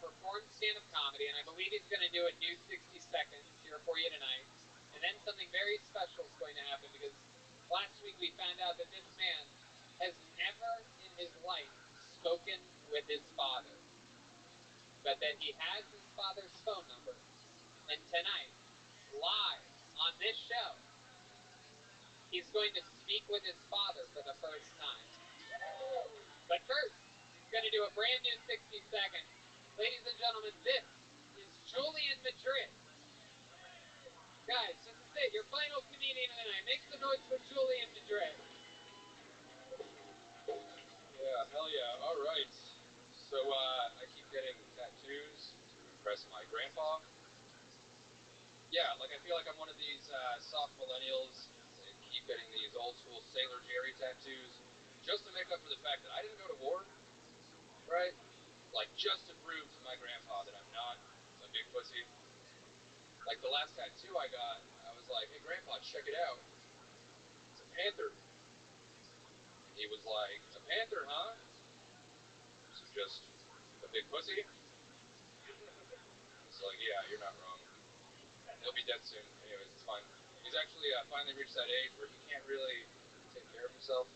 Speaker 1: performed stand-up comedy, and I believe he's going to do a new 16 father's phone number. And tonight, live on this show, he's going to speak with his father for the first time. But first, he's going to do a brand new 60 seconds. Ladies and gentlemen, this is Julian Madrid. Guys, this is it. Your final comedian of the night. Make some noise for Julian Madrid.
Speaker 6: Yeah, hell yeah. All right. So I keep getting tattoos to impress my grandpa. Yeah, like I feel like I'm one of these soft millennials that keep getting these old school Sailor Jerry tattoos just to make up for the fact that I didn't go to war, right? Like just to prove to my grandpa that I'm not a big pussy. Like the last tattoo I got, I was like, "Hey grandpa, check it out. It's a panther." And he was like, "A panther, huh? So just a big pussy?" It's like, yeah, you're not wrong. He'll be dead soon. Anyways, it's fine. He's actually finally reached that age where he can't really take care of himself.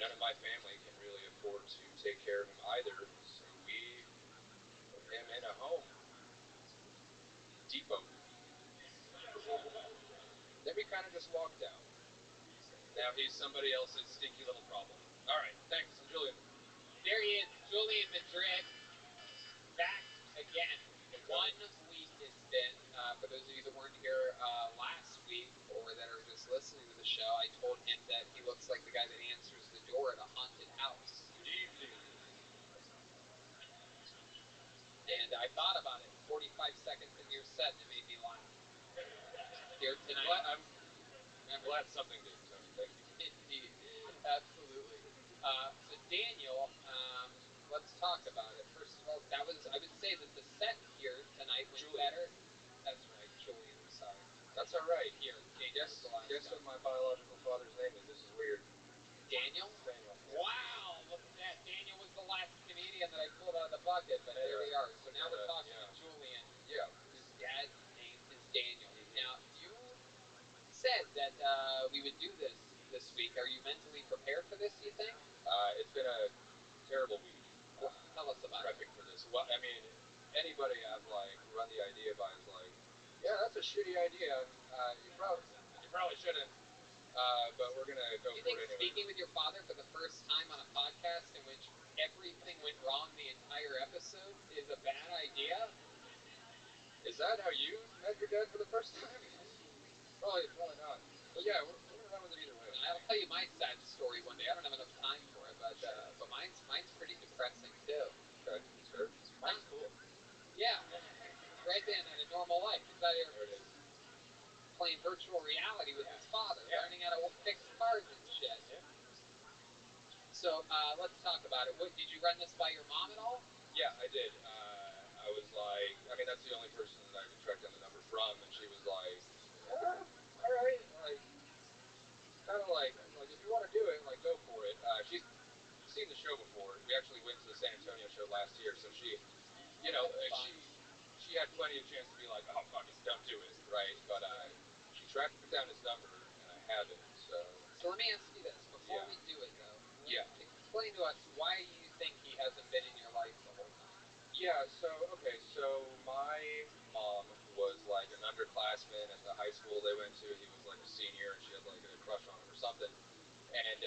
Speaker 6: None of my family can really afford to take care of him either, so we put him in a home. Depot. Then we kind of just walked out. Now he's somebody else's stinky little problem. All right, thanks. I'm Julian.
Speaker 1: There he is, Julian Madrid, back again. 1 week it's been. For those of you that weren't here last week or that are just listening to the show, I told him that he looks like the guy that answers the door at a haunted house.
Speaker 6: Good evening.
Speaker 1: And I thought about it 45 seconds into your set, and it made me laugh. Here tonight.
Speaker 6: I'm glad something did, Tony. Thank you.
Speaker 1: Indeed. Absolutely. So Daniel, let's talk about it. First of all, I would say that the set here tonight went better. That's right, Julian, I'm sorry.
Speaker 6: That's all right.
Speaker 1: Here, Daniel was the last
Speaker 6: Guess
Speaker 1: guy.
Speaker 6: what my biological father's name is? This is weird.
Speaker 1: Daniel?
Speaker 6: Daniel.
Speaker 1: Wow, look at that. Daniel was the last comedian that I pulled out of the bucket, but there we are. So now we're talking to Julian, whose dad's name is Daniel. Now, you said that we would do this week. Are you mentally prepared for this, you think?
Speaker 6: It's been a terrible week.
Speaker 1: Tell us about
Speaker 6: prepping for this. Well, I mean, anybody I've like run the idea by is like, yeah, that's a shitty idea. You probably shouldn't. But we're gonna go
Speaker 1: you
Speaker 6: for
Speaker 1: think
Speaker 6: it anyway.
Speaker 1: Speaking with your father for the first time on a podcast in which everything went wrong the entire episode is a bad idea?
Speaker 6: Is that how you met your dad for the first time? Probably not. But yeah, we're gonna run with it either way.
Speaker 1: I'll tell you my sad story one day. I don't have enough time for it, but mine's pretty depressing too.
Speaker 6: Okay, sure.
Speaker 1: Mine's cool. Yeah, right then at a normal life. He's out here
Speaker 6: There it is.
Speaker 1: playing virtual reality with his father, learning how to fix cars and shit.
Speaker 6: Yeah.
Speaker 1: So let's talk about it. Did you run this by your mom at all?
Speaker 6: Yeah, I did. I was like, I mean, that's the only person that I could track down the number from, and she was like, all right, like, kind of like if you want to do it, like, go for it. She's seen the show before. We actually went to the San Antonio show last year, so she, you know, she had plenty of chance to be like, oh, fuck it, don't do it, right? But she tracked down his number, and I have it, so.
Speaker 1: So let me ask you this, before we do it, though. Explain to us why you think he hasn't been in your life the whole time.
Speaker 6: Yeah, so my mom was like an underclassman at the high school they went to. He was like a senior, and she had like a crush on him or something. And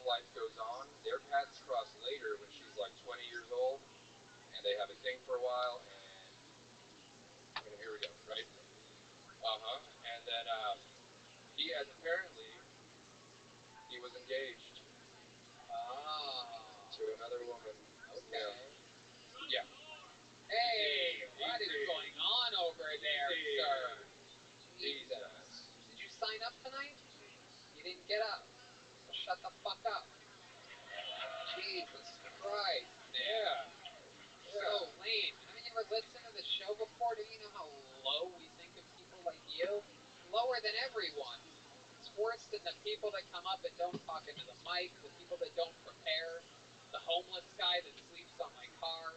Speaker 6: life goes on. Their paths cross later when she's like 20 years old, and they have a thing for a while, and here we go, right? And then he was engaged to another woman.
Speaker 1: Okay.
Speaker 6: Yeah.
Speaker 1: Hey, what is going on over there, sir?
Speaker 6: Jesus.
Speaker 1: Did you sign up tonight? You didn't get up. So shut the fuck up. Jesus Christ, man.
Speaker 6: Yeah.
Speaker 1: So lame. Haven't you ever listened to the show before? Do you know how low we think of people like you? Lower than everyone. It's worse than the people that come up and don't talk into the mic, the people that don't prepare, the homeless guy that sleeps on my car.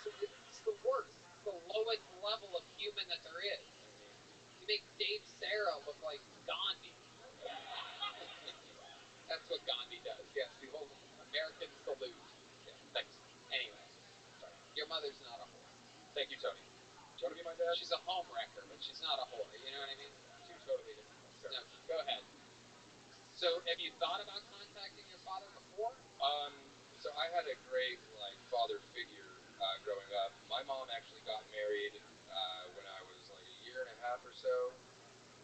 Speaker 1: It's the worst. It's the lowest level of human that there is. You make Dave Sarah look like Gandhi. That's what Gandhi does. Yes, the old American salute. Yeah, thanks. Anyway, sorry. Your mother's not a whore.
Speaker 6: Thank you, Tony. Do you want to be my dad?
Speaker 1: She's a home wrecker, but she's not a whore. You know what I mean?
Speaker 6: Two totally different things.
Speaker 1: No, go ahead. So, have you thought about contacting your father before?
Speaker 6: So I had a great father figure growing up. My mom actually got married when I was like a year and a half or so.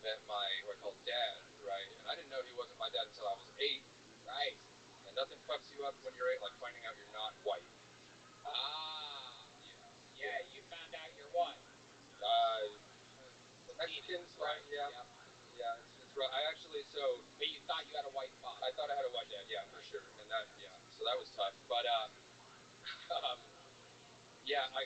Speaker 6: Met my what I call dad, right? And I didn't know he wasn't my dad until I was 8.
Speaker 1: Right.
Speaker 6: And nothing fucks you up when you're 8 like finding out you're not white.
Speaker 1: Yeah. You found out you're what?
Speaker 6: Mexicans,
Speaker 1: right?
Speaker 6: Yeah.
Speaker 1: Yep.
Speaker 6: Yeah, it's rough. I actually
Speaker 1: But you thought you had a white father.
Speaker 6: I thought I had a white dad, yeah, for sure. And that so that was tough. But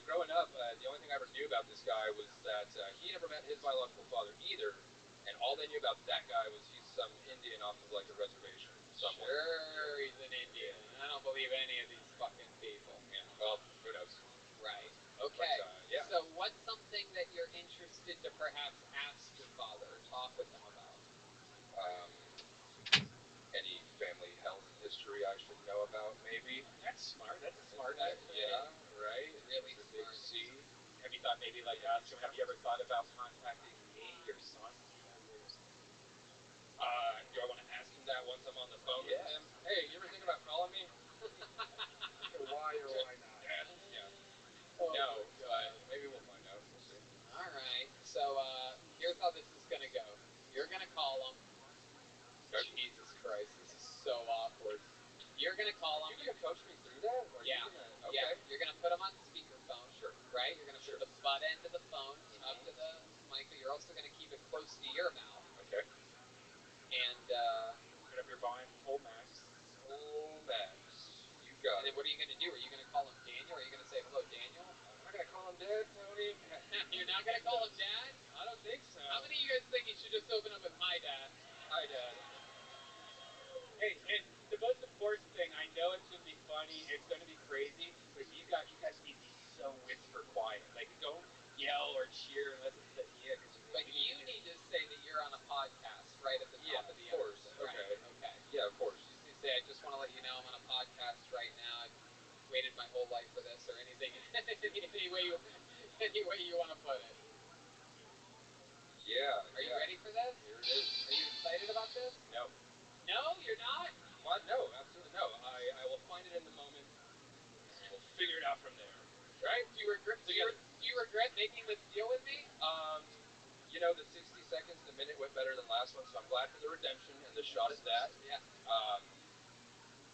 Speaker 6: growing up, the only thing I ever knew about this guy was that he never met his biological father either, and all they knew about that guy was he's some Indian off of like a reservation somewhere.
Speaker 1: Sure, he's an Indian. I don't believe any of these fucking people.
Speaker 6: Yeah, well, who knows?
Speaker 1: Right. Okay.
Speaker 6: But,
Speaker 1: So, what's something that you're interested to perhaps ask your father or talk with him about?
Speaker 6: Any family health history I should know about, maybe?
Speaker 3: That's smart. That's a smart.
Speaker 6: Yeah, right.
Speaker 1: Really
Speaker 6: it's a
Speaker 1: smart.
Speaker 6: big C.
Speaker 3: Have you thought maybe ask him? Have you ever thought about contacting me, your son?
Speaker 6: Do I want to ask him that once I'm on the phone with him? Hey, you ever think about calling me?
Speaker 2: Why or why not?
Speaker 6: Yeah. No, but maybe we'll find out. We'll see.
Speaker 1: All right. So, here's how this is gonna go. You're gonna call him.
Speaker 6: Okay.
Speaker 1: Jesus Christ, this is so awkward. You're gonna call him.
Speaker 6: You're gonna coach me through that?
Speaker 1: Yeah.
Speaker 6: Okay.
Speaker 1: Yeah. You're gonna put him on speakerphone.
Speaker 6: Sure.
Speaker 1: Right. You're gonna put the butt end of the phone up to the mic. You're also gonna keep it close to your mouth.
Speaker 6: Okay.
Speaker 1: And
Speaker 3: Put up your volume full max.
Speaker 6: Full max. You got
Speaker 1: and then what are you gonna do? Are you gonna call him Daniel? Or are you gonna say hello, Daniel?
Speaker 6: I'm not gonna call him Dad, Tony.
Speaker 1: You're not gonna call him Dad?
Speaker 6: I don't think so.
Speaker 1: How many of you guys think he should just open up with Hi, Dad?
Speaker 6: Hi, Dad.
Speaker 3: Hey, and the most important thing, I know it's gonna be funny, it's gonna be crazy, but you guys need to be so whisper quiet. Don't yell or cheer unless it's the
Speaker 1: But you need to say that you're on a podcast right at the top of the
Speaker 6: course.
Speaker 1: episode.
Speaker 6: Okay.
Speaker 1: Right? Okay.
Speaker 6: Yeah, of course.
Speaker 1: You just need to say, I just want to let you know I'm on a podcast right now. I've waited my whole life for this, or anything, any way you want to put it.
Speaker 6: Yeah.
Speaker 1: Are you ready for this?
Speaker 6: Here it is.
Speaker 1: Are you excited about this?
Speaker 6: No.
Speaker 1: No, you're not?
Speaker 6: What? No, absolutely no. I will find it in the moment, and we'll figure it out from there. Right?
Speaker 1: Do you regret making this deal with me?
Speaker 6: The 60 seconds, the minute went better than last one, so I'm glad for the redemption and the shot at that.
Speaker 1: Yeah.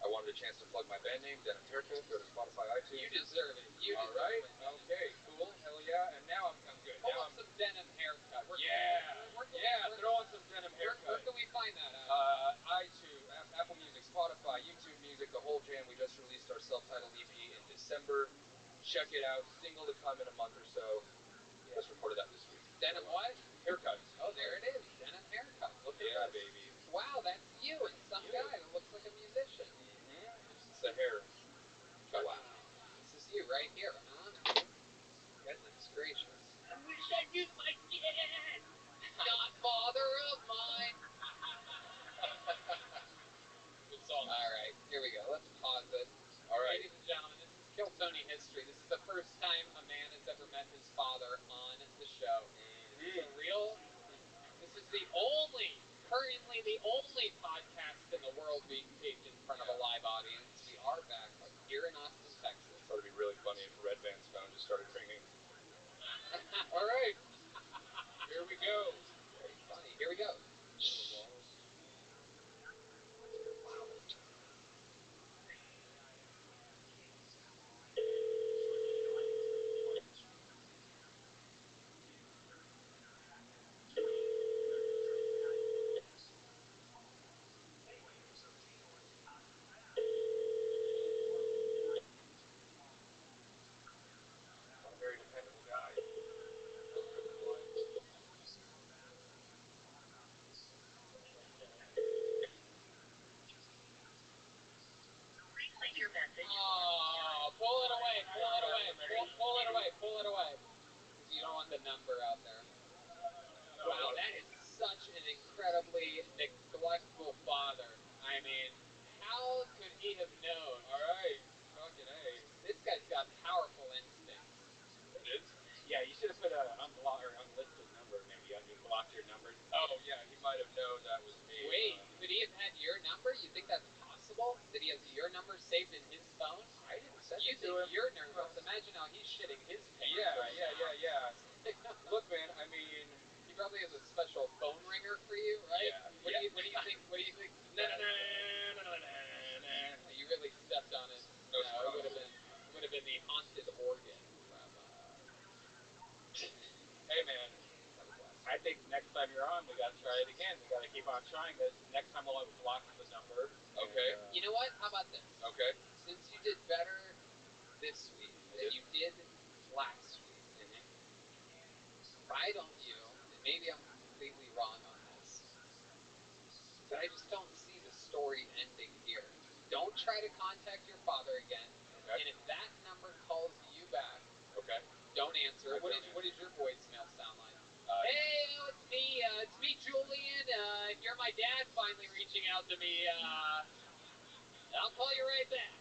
Speaker 6: I wanted a chance to plug my band name, Denim Haircut. Go to Spotify, iTunes.
Speaker 1: You deserve it.
Speaker 6: All right. Okay. Cool. Hell yeah. And now I'm good.
Speaker 1: Pull up some Denim Haircut.
Speaker 6: Throw on some Denim Haircut.
Speaker 1: Where can we find that at?
Speaker 6: iTunes, Apple Music, Spotify, YouTube Music, the whole jam. We just released our self-titled EP in December. Check it out. Single to come in a month or so. Just recorded that this week.
Speaker 1: Denim what?
Speaker 6: Haircut.
Speaker 1: Oh, there it is. Denim Haircut. Look at
Speaker 6: Yeah,
Speaker 1: this.
Speaker 6: baby.
Speaker 1: Wow, that's you and some guy that looks like a musician.
Speaker 6: It's the hair. Cut.
Speaker 1: Wow. This is you right here, huh? Goodness gracious.
Speaker 3: I wish I knew my dad!
Speaker 1: Not father of mine.
Speaker 6: Good song.
Speaker 1: All right, here we go. Let's pause it.
Speaker 6: All right.
Speaker 1: Ladies and gentlemen, this is Kill Tony history. This is the first time a man has ever met his father on the show. It's a real. This is currently the only podcast in the world being taped in front of a live audience. We are back here in Austin, Texas.
Speaker 6: Thought it'd be really funny if Red Van's phone just started ringing. All right. Here we go.
Speaker 1: Very funny. Here we go.
Speaker 6: Not a very dependable guy.
Speaker 1: Oh, pull it away. Pull it away. Because you don't want the number out there. Wow, that is such an incredibly neglectful father. I mean, how could he have known?
Speaker 6: All right. Fucking A.
Speaker 1: This guy's got powerful instincts.
Speaker 6: It is?
Speaker 1: imagine how he's shitting his pants
Speaker 3: Yeah,
Speaker 1: right now.
Speaker 3: yeah. Look, man, I mean,
Speaker 1: He probably has a special phone ringer for you, right?
Speaker 3: Yeah,
Speaker 1: What
Speaker 3: yeah.
Speaker 1: do you think? What do you think?
Speaker 3: na na na na na na na.
Speaker 1: You really stepped on it.
Speaker 3: That was
Speaker 1: No,
Speaker 3: rough.
Speaker 1: it would have been the haunted organ from.
Speaker 3: Hey, man,
Speaker 1: That was last.
Speaker 3: I think next time you're on, we got to try it again. We got to keep on trying this. Next time we'll have blocked the number.
Speaker 6: Okay.
Speaker 3: And,
Speaker 1: You know what? How about this?
Speaker 6: Okay.
Speaker 1: Since you did better this week than you did last week, why don't you? And maybe I'm completely wrong on this, but I just don't see the story ending here. Don't try to contact your father again.
Speaker 6: Okay.
Speaker 1: And if that number calls you back,
Speaker 6: Okay.
Speaker 1: don't answer.
Speaker 6: I
Speaker 1: What
Speaker 6: don't
Speaker 1: did your voicemail sound like?
Speaker 6: Hey.
Speaker 1: Hey, it's me, Julian. If you're my dad finally reaching out to me, I'll call you right back.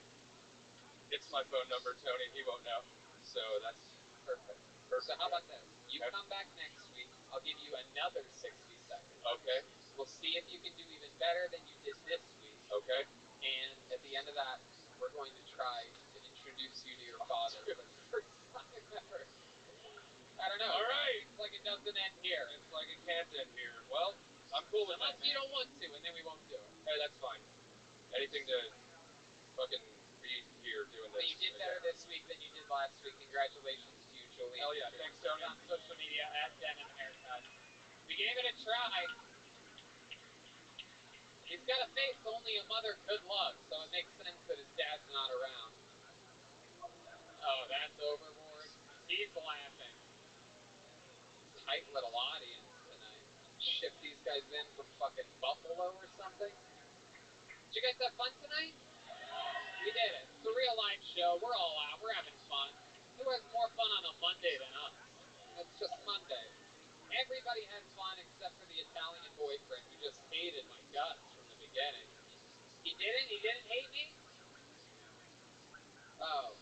Speaker 6: It's my phone number, Tony. He won't know. So that's
Speaker 1: Perfect.
Speaker 6: perfect.
Speaker 1: So how about this? You
Speaker 6: Okay.
Speaker 1: come back next week. I'll give you another 60 seconds.
Speaker 6: Okay.
Speaker 1: We'll see if you can do even better than you did this week.
Speaker 6: Okay.
Speaker 1: And at the end of that, we're going to try to introduce you to your father for the first time ever. I don't know.
Speaker 6: All right.
Speaker 1: It's like it doesn't end here.
Speaker 6: It's like it can't end here. Well, I'm cool with
Speaker 1: Unless
Speaker 6: that.
Speaker 1: you don't want to, and then we won't do it.
Speaker 6: Hey, that's fine. Anything to fucking be here doing
Speaker 1: But
Speaker 6: this.
Speaker 1: you did better this week than you did last week. Congratulations to you, Julian.
Speaker 3: Hell yeah, thanks, Tony.
Speaker 1: On social media at Denim Haircut. We gave it a try. He's got a face only a mother could love, so it makes sense that his dad's not around. Oh, that's overboard. He's laughing. Tight little audience tonight. Ship these guys in from fucking Buffalo or something. Did you guys have fun tonight? We did it. It's a real life show. We're all out. We're having fun. Who has more fun on a Monday than us? It's just Monday. Everybody had fun except for the Italian boyfriend who just hated my guts from the beginning. He didn't? He didn't hate me? Oh.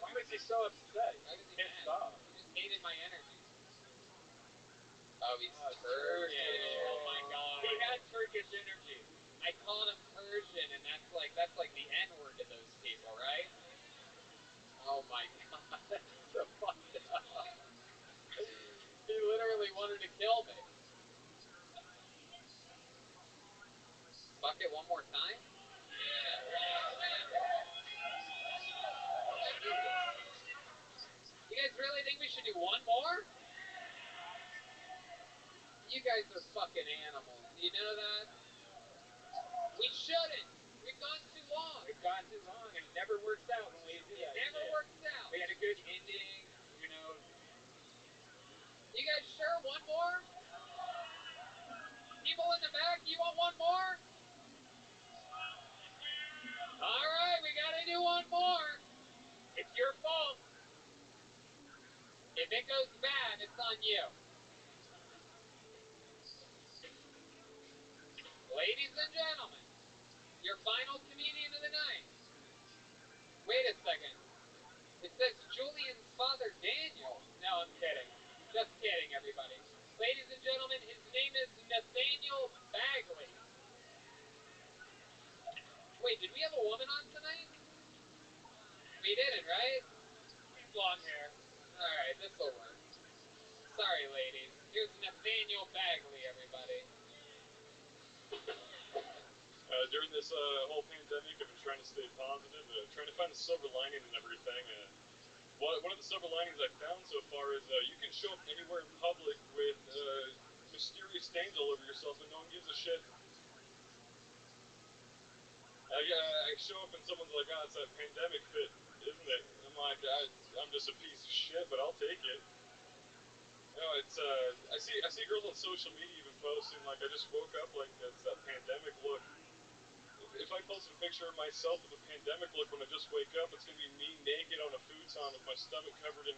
Speaker 3: Why was he so upset?
Speaker 1: Why was he
Speaker 3: Pissed
Speaker 1: mad?
Speaker 3: off.
Speaker 1: He just hated my energy. Oh, he's
Speaker 3: Oh,
Speaker 1: Turkish.
Speaker 3: Turkish.
Speaker 1: Oh my god.
Speaker 3: He had Turkish energy.
Speaker 1: I called him Persian, and that's like the N-word to those people, right? Oh my god, that's so fucked up. He literally wanted to kill me. Fuck it one more time? You guys really think we should do one more? You guys are fucking animals. Do you know that? We shouldn't. We've gone too long.
Speaker 3: We've gone too long, and it never works out when we do that.
Speaker 1: It never works out.
Speaker 3: We had a good ending, you know.
Speaker 1: You guys sure? One more? People in the back, you want one more? All right, we gotta do one more. It's your fault. If it goes bad, it's on you. Ladies and gentlemen, your final comedian of the night. Wait a second. It says Julian's father, Daniel. No, I'm kidding. Just kidding, everybody. Ladies and gentlemen, his name is Nathaniel Bagley. Wait, did we have a woman on tonight? We didn't, right?
Speaker 3: Long hair.
Speaker 1: All right, this will work. Sorry, ladies. Here's Nathaniel Bagley, everybody.
Speaker 9: During this whole pandemic, I've been trying to stay positive, trying to find the silver lining in everything. One of the silver linings I've found so far is you can show up anywhere in public with mysterious stains all over yourself and no one gives a shit. I show up and someone's like, oh, it's that pandemic fit, isn't it? And I'm like, I'm just a piece of shit, but I'll take it. You know, it's I see girls on social media even posting like, I just woke up like it's that pandemic look. If I post a picture of myself with a pandemic look when I just wake up, it's gonna be me naked on a futon with my stomach covered in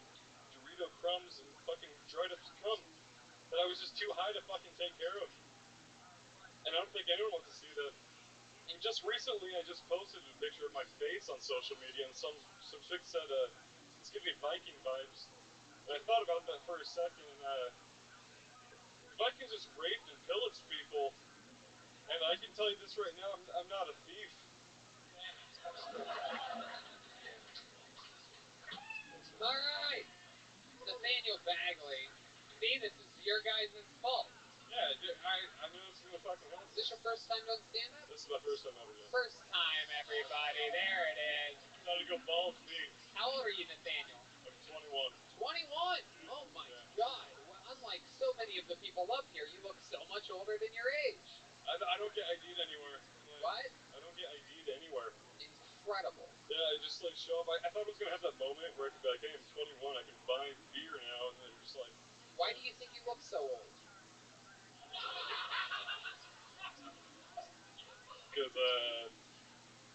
Speaker 9: Dorito crumbs and fucking dried up cum that I was just too high to fucking take care of. And I don't think anyone wants to see that. And just recently, I just posted a picture of my face on social media, and some chick said, it's giving me Viking vibes. And I thought about that for a second, and Vikings just raped and pillaged people. And I can tell you this right now, I'm not a thief.
Speaker 1: All right, Nathaniel Bagley. See, this is your guys' fault.
Speaker 9: Yeah, I knew this was gonna fucking happen.
Speaker 1: Is this your first time doing stand-up?
Speaker 9: This is my first time ever doing it.
Speaker 1: First time, everybody. There it is.
Speaker 9: Time to go balls deep.
Speaker 1: How old are you, Nathaniel?
Speaker 9: I'm 21.
Speaker 1: 21? Oh my God. Well, unlike so many of the people up here, you look so much older than your age.
Speaker 9: I don't get ID'd anywhere.
Speaker 1: What?
Speaker 9: I don't get ID'd anywhere.
Speaker 1: Incredible.
Speaker 9: Yeah, I just like show up. I thought I was gonna have that moment where I could be like, hey, I'm 21, I can buy beer now, and then just like.
Speaker 1: Why do you think you look so old?
Speaker 9: Because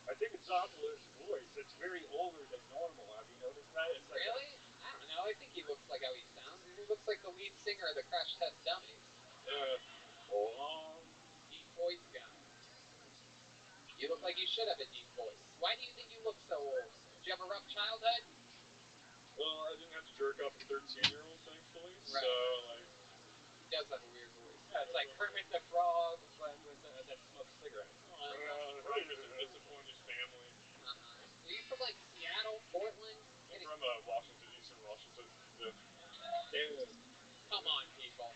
Speaker 7: I think it's also his voice. It's very older than normal. Have you noticed that? It's like
Speaker 1: Really? I don't know. I think he looks like how he sounds. He looks like the lead singer of the Crash Test Dummies. Deep voice guy. You look like you should have a deep voice. Why do you think you look so old? Did you have a rough childhood?
Speaker 9: Well, I didn't have to jerk off a 13-year-old, thankfully.
Speaker 1: Right.
Speaker 9: So like.
Speaker 1: He does have a weird voice.
Speaker 3: Yeah, it's like Kermit the Frog that smokes cigarettes.
Speaker 9: Right, disappointed family.
Speaker 1: Are you from like Seattle, Portland?
Speaker 9: I'm from Washington, Eastern Washington. Yeah.
Speaker 1: Come on, people.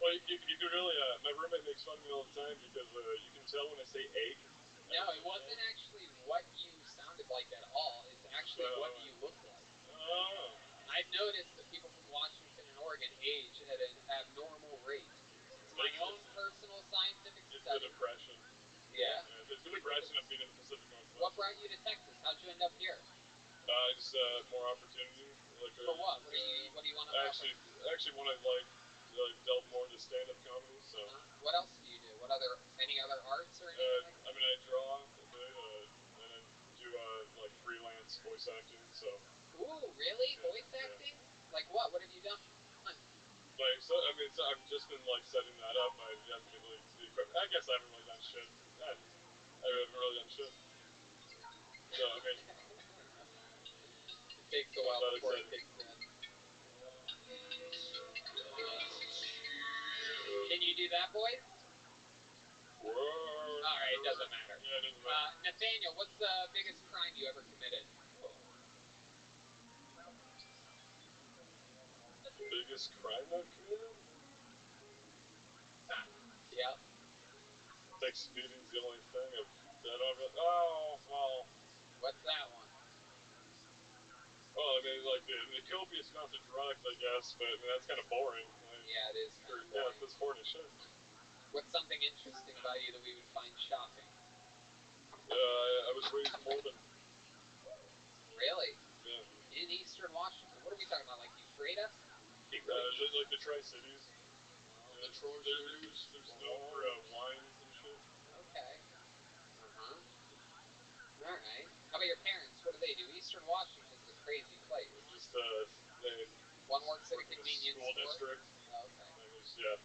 Speaker 9: Well, you could really. My roommate makes fun of me all the time because you can tell when I say egg.
Speaker 1: No, it wasn't actually what you sounded like at all. It's actually what you look like.
Speaker 9: Oh.
Speaker 1: I've noticed that people from Washington and Oregon age at an abnormal rate. It's my own personal scientific
Speaker 9: It's
Speaker 1: study.
Speaker 9: the depression.
Speaker 1: Yeah.
Speaker 9: It's the depression of being in the Pacific Northwest.
Speaker 1: What brought you to Texas? How'd you end up here?
Speaker 9: Just more opportunity. Like
Speaker 1: for what? What do you want to
Speaker 9: actually want to like delve more into stand-up comedy. So.
Speaker 1: What else do you do? Any other arts or anything?
Speaker 9: I mean, I draw a bit, and then do like freelance voice acting. So.
Speaker 1: Ooh, really? Yeah, voice acting? Yeah. Like what? What have you done?
Speaker 9: Like so, I mean, I've just been like setting that up. I haven't been really equipped. I guess I haven't really done shit. I haven't really done shit. So I mean,
Speaker 1: it takes a while before it kicks in. Can you do that voice?
Speaker 9: Whoa.
Speaker 1: All right, it doesn't matter.
Speaker 9: Yeah, it doesn't matter.
Speaker 1: Nathaniel, what's the biggest crime you ever committed?
Speaker 9: Biggest crime I've committed?
Speaker 1: Yeah.
Speaker 9: I think speeding's the only thing that I've. Oh well.
Speaker 1: What's that one?
Speaker 9: Well, I mean, like the copious amounts of drugs, I guess, but I mean that's kind of boring. Like,
Speaker 1: yeah, it is kind of boring.
Speaker 9: Yeah, it's boring as shit.
Speaker 1: What's something interesting about you that we would find shocking?
Speaker 9: I was raised Mormon.
Speaker 1: Really?
Speaker 9: Yeah.
Speaker 1: In Eastern Washington. What are we talking about? Like Ephrata?
Speaker 9: Like the Tri-Cities.
Speaker 2: The Troyers.
Speaker 9: There's known for wines and shit.
Speaker 1: Okay. All right. How about your parents? What do? Eastern Washington's a crazy place.
Speaker 9: Just
Speaker 1: one works at a convenience
Speaker 9: school
Speaker 1: store.
Speaker 9: District.
Speaker 1: Oh, okay.
Speaker 9: Yeah.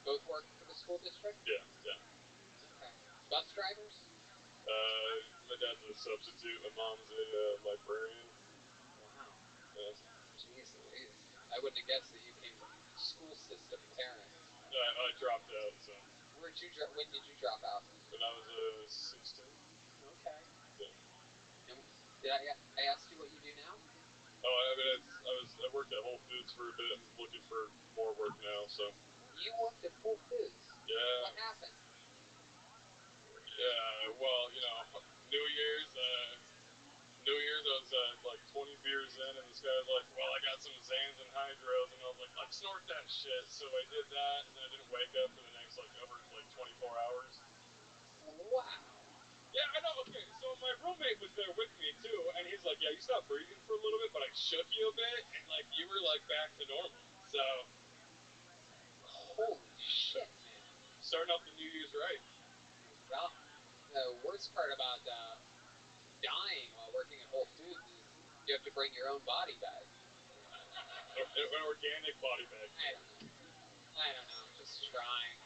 Speaker 1: Both work for the school district?
Speaker 9: Yeah.
Speaker 1: Okay. Bus drivers?
Speaker 9: My dad's a substitute. My mom's a librarian.
Speaker 1: Wow.
Speaker 9: Yeah.
Speaker 1: Jeez Louise. I wouldn't have guessed that you came from school system parents.
Speaker 9: I dropped out, so.
Speaker 1: When did you drop out?
Speaker 9: When I was 16.
Speaker 1: Okay.
Speaker 9: Yeah.
Speaker 1: And did I ask you what you do now?
Speaker 9: Oh, I mean, I worked at Whole Foods for a bit. I'm looking for more work now, so.
Speaker 1: You worked at Whole Foods?
Speaker 9: Yeah.
Speaker 1: What happened?
Speaker 9: Yeah, well, New Year's, I was like 20 beers in, and this guy was like, well, I got some Zans and Hydros, and I was like, let's snort that shit. So I did that, and then I didn't wake up for the next, over 24 hours.
Speaker 1: Wow.
Speaker 9: Yeah, I know, okay, so my roommate was there with me, too, and he's like, yeah, you stopped breathing for a little bit, but I shook you a bit, and, you were, back to normal, so.
Speaker 1: Holy shit, man.
Speaker 9: Starting off the New Year's right.
Speaker 1: Well, the worst part about dying while working at Whole Foods is you have to bring your own body bag.
Speaker 9: An organic body bag.
Speaker 1: I don't know. Just trying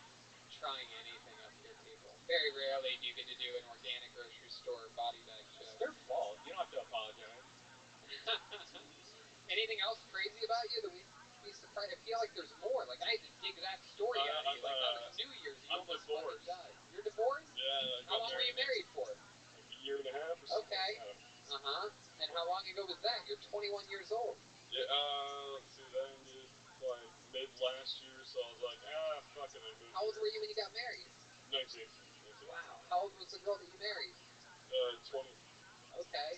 Speaker 1: anything up here, people. Very rarely do you get to do an organic grocery store body bag joke.
Speaker 3: It's their fault. You don't have to apologize.
Speaker 1: Anything else crazy about you that we'd be surprised? I feel like there's more. Like I had to dig that story out of you. That was New Year's. You almost fucking died. You're divorced?
Speaker 9: Yeah.
Speaker 1: How long were you married for?
Speaker 9: Like a year and a half or something.
Speaker 1: Okay. And how long ago was that? You're 21 years old.
Speaker 9: Yeah, Yeah, let's see, that ended like mid last year, so I was like, fuck it, I moved
Speaker 1: How old
Speaker 9: here.
Speaker 1: were you when you got married?
Speaker 9: 19.
Speaker 1: Wow. How old was the girl that you married?
Speaker 9: 20.
Speaker 1: Okay.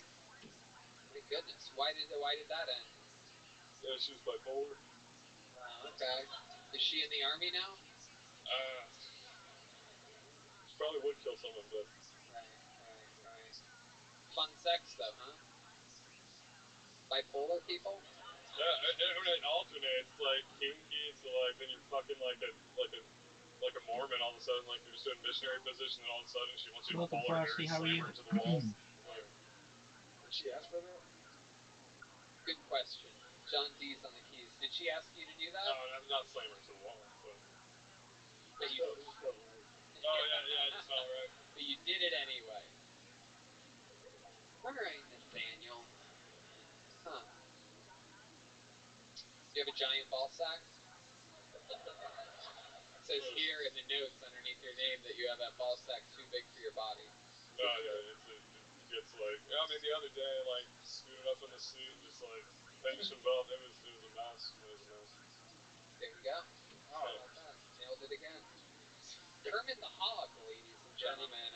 Speaker 1: My goodness. Why did that end?
Speaker 9: She was bipolar.
Speaker 1: Okay. Is she in the army now?
Speaker 9: She probably would kill someone, but.
Speaker 1: Right. Fun sex though, huh? Bipolar people?
Speaker 9: Yeah, it alternates, like kinky to like then you're fucking like a Mormon all of a sudden, like you're just doing missionary position, and all of a sudden she wants you to
Speaker 4: Welcome,
Speaker 9: pull her hair
Speaker 4: Frosty.
Speaker 9: and
Speaker 4: How are
Speaker 9: slam
Speaker 4: you?
Speaker 9: her into the wall. Like,
Speaker 6: Did she ask for that?
Speaker 1: Good question. John D's on the keys. Did she ask you to do that?
Speaker 9: no, not slam her into the wall, but.
Speaker 1: But you,
Speaker 6: It just felt right.
Speaker 9: Oh yeah, it just felt right.
Speaker 1: But you did it anyway. All right, Nathaniel. Huh. Do you have a giant ball sack? It says here in the notes underneath your name that you have that ball sack too big for your body.
Speaker 9: No, yeah, it gets like, I mean, the other day, like, scooted up in the seat, just like, tension belt, it was a mess.
Speaker 1: There you go.
Speaker 9: Oh.
Speaker 1: How about that? Nailed it again. Kermit the Hog, ladies and gentlemen.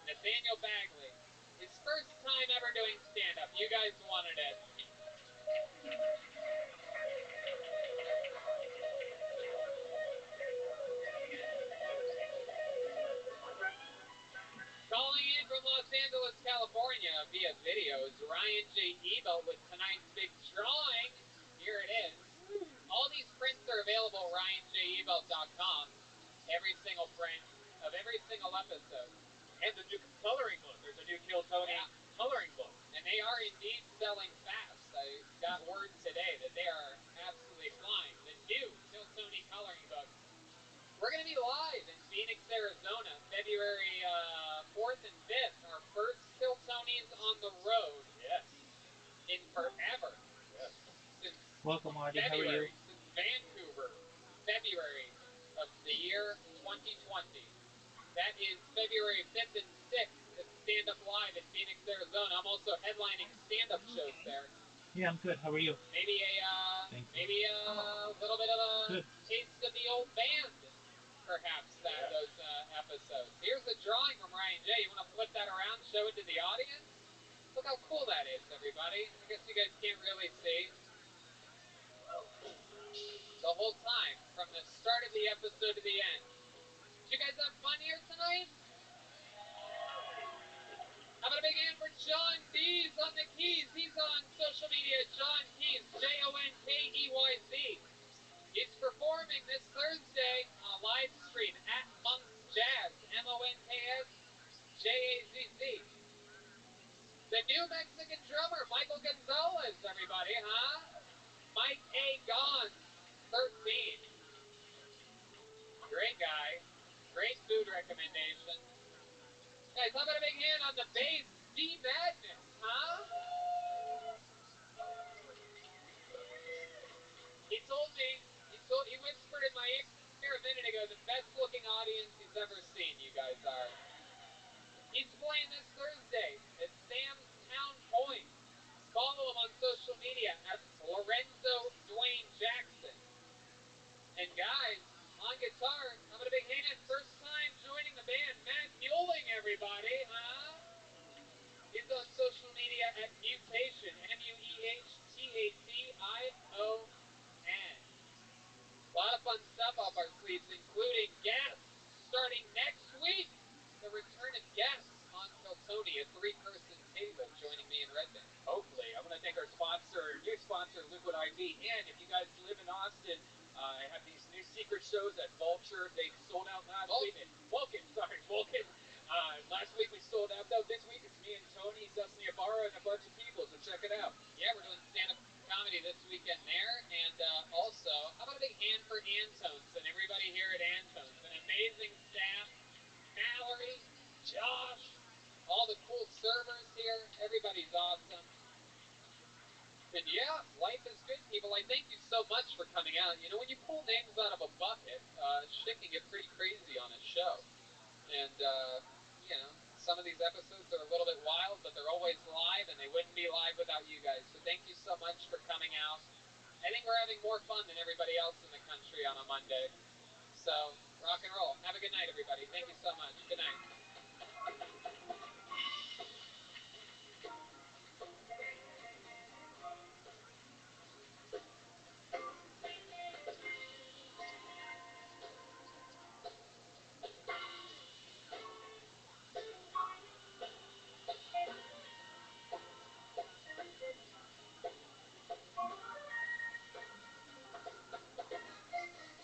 Speaker 1: Nathaniel Bagley. His first time ever doing stand-up. You guys wanted it. Calling in from Los Angeles, California via video is Ryan J. Ebel with tonight's big drawing. Here it is. All these prints are available at RyanJEbel.com. Every single print of every single episode.
Speaker 3: And the new coloring book. There's a new Kill Tony coloring book.
Speaker 1: And they are indeed selling fast. I got word today that they are absolutely flying. The new Kill Tony coloring book. We're going to be live in Phoenix, Arizona, February 4th and 5th. Our first Kill Tonys on the road.
Speaker 3: Yes.
Speaker 1: In forever.
Speaker 3: Yes.
Speaker 1: Since
Speaker 4: Welcome, Audie. How are you?
Speaker 1: February. Since Vancouver. February of the year 2020. That is February 5th and 6th at Stand Up Live in Phoenix, Arizona. I'm also headlining stand-up shows there.
Speaker 4: Yeah, I'm good. How are you?
Speaker 1: Maybe a little bit of a taste of the old band, perhaps, those episodes. Here's a drawing from Ryan J. You want to flip that around, show it to the audience? Look how cool that is, everybody. I guess you guys can't really see. The whole time, from the start of the episode to the end. Did you guys have fun here tonight? How about a big hand for John Dees on the keys? He's on social media, John Keys, Jonkeyz. He's performing this Thursday on a live stream at Monk's Jazz, MONKS JAZZ. The new Mexican drummer, Michael Gonzalez, everybody, huh? Mike A. Gons, 13. Great guy. Great food recommendation. Guys, how about a big hand on the bass, D Madness, huh? He whispered in my ear a minute ago, the best looking audience he's ever seen, you guys are. He's playing this Thursday at Sam's Town Point. Follow him on social media at Lorenzo Dwayne Jackson. And guys, on guitar, how about a big hand? First time joining the band, Matt Muehling, everybody, huh? He's on social media at Mutation, MUEHTATION. A lot of fun stuff up our sleeves, including guests starting next week. The return of guests on Kill Tony, a 3-person table joining me in Red Bank.
Speaker 3: Hopefully. I want to thank our sponsor, new sponsor, Liquid IV. And if you guys live in Austin, I have these new secret shows at Vulture. They sold out last week. Vulcan. Last week we sold out, though. This week it's me and Tony, Dustin Ibarra, and a bunch of people, so check it out.
Speaker 1: Yeah, we're doing stand-up comedy this weekend there. And also, how about a big hand for Antones and everybody here at Antones? An amazing staff. Mallory, Josh, all the cool servers here. Everybody's awesome. And yeah, life is good, people. I thank you so much for coming out. You know, when you pull names out of a bucket, shit can get pretty crazy on a show. And, you know, some of these episodes are a little bit wild, but they're always live, and they wouldn't be live without you guys. So thank you so much much for coming out. I think we're having more fun than everybody else in the country on a Monday. So, rock and roll. Have a good night, everybody. Thank you so much. Good night.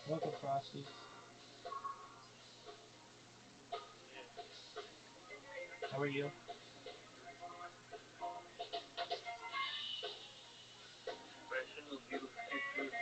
Speaker 4: Welcome, Frosty. How are you?
Speaker 7: Professional, beautiful pictures.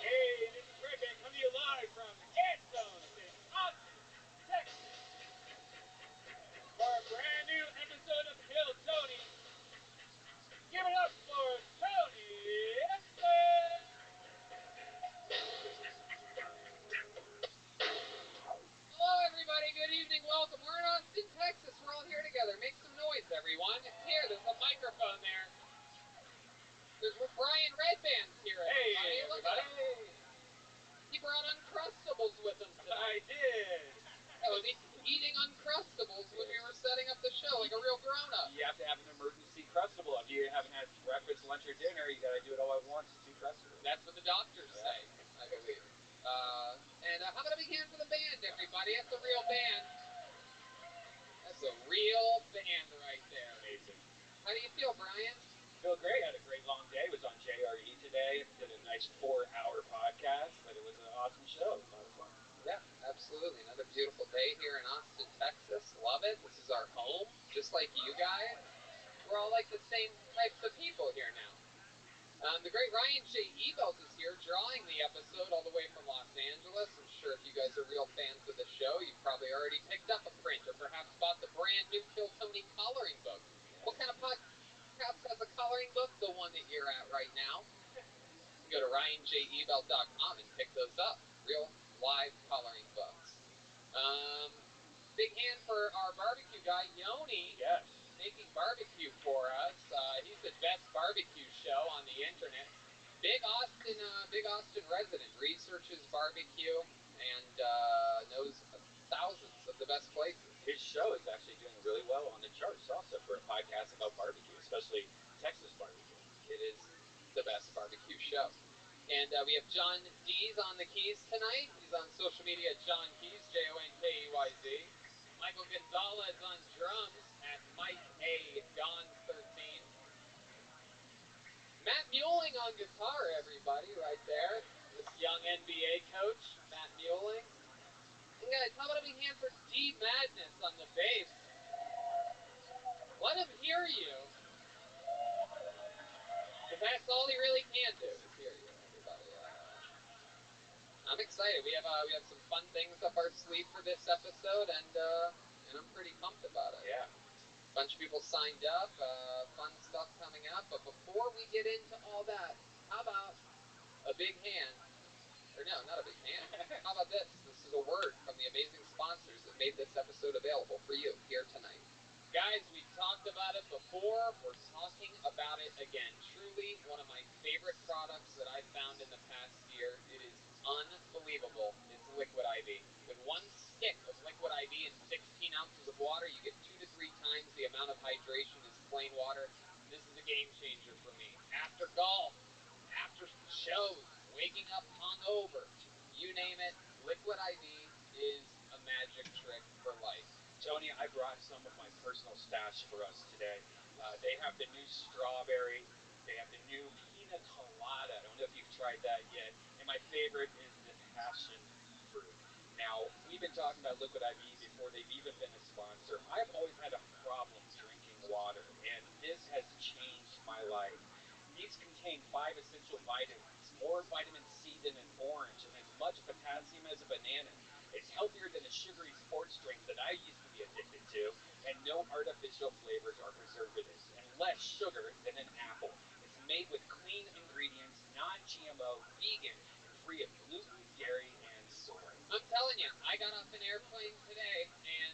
Speaker 7: Hey, this is Rick, and coming to you live from Ant Zones in Austin, Texas, for a brand new episode of Kill Tony. Give it up for Tony Estes!
Speaker 1: Hello, everybody. Good evening. Welcome. We're in Austin, Texas. We're all here together. Make some noise, everyone. It's here. There's a microphone there. There's Brian Redband's here.
Speaker 3: Hey,
Speaker 1: Look at
Speaker 3: everybody.
Speaker 1: him. He brought Uncrustables with him
Speaker 3: I
Speaker 1: tonight.
Speaker 3: did.
Speaker 1: Oh, he's eating Uncrustables when we were setting up the show like a real grown-up.
Speaker 3: You have to have an emergency crustable. If you haven't had breakfast, lunch, or dinner, you got to do it all at once. 2 crustables.
Speaker 1: That's what the doctors say, I believe. How about a big hand for the band, everybody? That's a real band. That's a real band right there.
Speaker 3: Amazing.
Speaker 1: How do you feel, Brian?
Speaker 3: Feel great. Had a great long day. Was on JRE today. Did a nice 4-hour podcast, but it was an awesome show. It was a lot of fun.
Speaker 1: Yeah, absolutely. Another beautiful day here in Austin, Texas. Love it. This is our home, just like you guys. We're all like the same types of people here now. The great Ryan J. Ebelt is here, drawing the episode all the way from Los Angeles. I'm sure if you guys are real fans of the show, you've probably already picked up a print or perhaps bought the brand new Kill Tony coloring book. What kind of podcast has a coloring book? The one that you're at right now. You can go to RyanJEbelt.com and pick those up. Real live coloring books. Big hand for our barbecue guy, Yoni.
Speaker 3: Yes.
Speaker 1: Making barbecue for us. He's the best barbecue show on the internet. Big Austin resident, researches barbecue and knows thousands of the best places.
Speaker 3: His show is actually doing really well on the charts also for a podcast about barbecue, especially Texas barbecue.
Speaker 1: It is the best barbecue show. And we have John Dees on the keys tonight. He's on social media at John Keys, Jonkeyz. Michael Gonzalez on drums at Mike A. Gons13. Matt Muelling on guitar, everybody, right there. This young NBA coach, Matt Muelling. And guys, how about a big hand for D Madness on the bass? Let him hear you. That's all he really can do is hear you, everybody. I'm excited. We have some fun things up our sleeve for this episode, and I'm pretty pumped about it.
Speaker 3: Yeah.
Speaker 1: A bunch of people signed up. Fun stuff coming up. But before we get into all that, how about a big hand? Or no, not a big hand. How about this? This is a word from the amazing sponsors that made this episode available for you here tonight. Guys, we've talked about it before. We're talking about it again. Truly one of my favorite products that I've found in the past year. It is unbelievable. It's Liquid IV. With one stick of Liquid IV and 16 ounces of water, you get 2 to 3 times the amount of hydration as plain water. This is a game changer for me. After golf, after shows, waking up hungover, you name it, Liquid IV is a magic trick for life.
Speaker 3: Tony, I brought some of my personal stash for us today. They have the new strawberry. They have the new pina colada. I don't know if you've tried that yet. And my favorite is the passion fruit. Now, we've been talking about Liquid IV before they've even been a sponsor. I've always had a problem drinking water, and this has changed my life. These contain 5 essential vitamins, more vitamin C than an orange, and as much potassium as a banana. It's healthier than the sugary sports drink that I used to be addicted to, and no artificial flavors or preservatives, and less sugar than an apple. It's made with clean ingredients, non-GMO, vegan, and free of gluten, dairy, and soy.
Speaker 1: I'm telling you, I got off an airplane today, and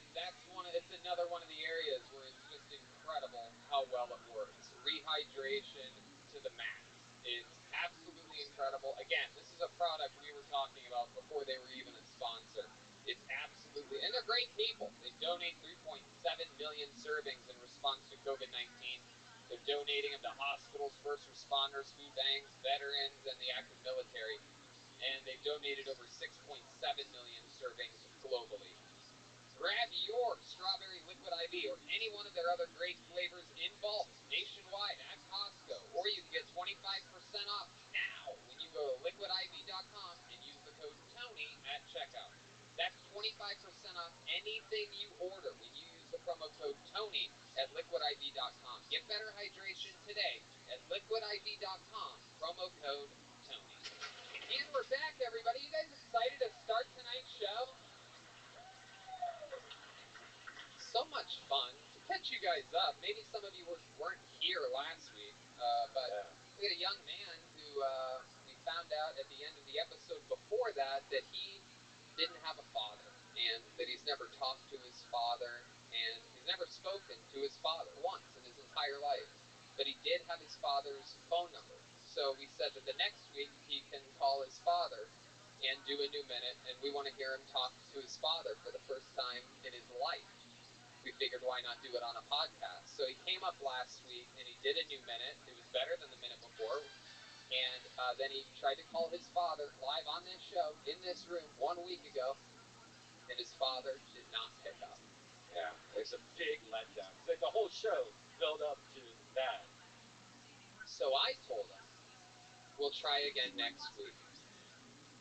Speaker 1: it's another one of the areas where it's just incredible how well it works. Rehydration to the max. It's absolutely incredible. Again, this is a product we were talking about before they were even a sponsor. It's absolutely, and they're great people. They donate 3.7 million servings in response to COVID-19. They're donating them to hospitals, first responders, food banks, veterans, and the active military. And they've donated over 6.7 million servings globally. Grab your strawberry Liquid IV or any one of their other great flavors in bulk nationwide at Costco, or you can get 25% off now when you go to liquidiv.com and use the code TONY at checkout. That's 25% off anything you order when you use the promo code TONY at liquidiv.com. Get better hydration today at liquidiv.com, promo code TONY. And we're back, everybody. You guys excited to start tonight's show? So much fun to catch you guys up. Maybe some of you weren't here last week, but we had a young man who we found out at the end of the episode before that he didn't have a father, and that he's never talked to his father, and he's never spoken to his father once in his entire life. But he did have his father's phone number. So we said that the next week he can call his father and do a new minute, and we want to hear him talk to his father for the first time in his life. We figured why not do it on a podcast. So he came up last week and he did a new minute. It was better than the minute before. And then he tried to call his father live on this show in this room 1 week ago, and his father did not pick up.
Speaker 3: Yeah, it's a big letdown. It's like the whole show built up to that.
Speaker 1: So I told him, we'll try again next week.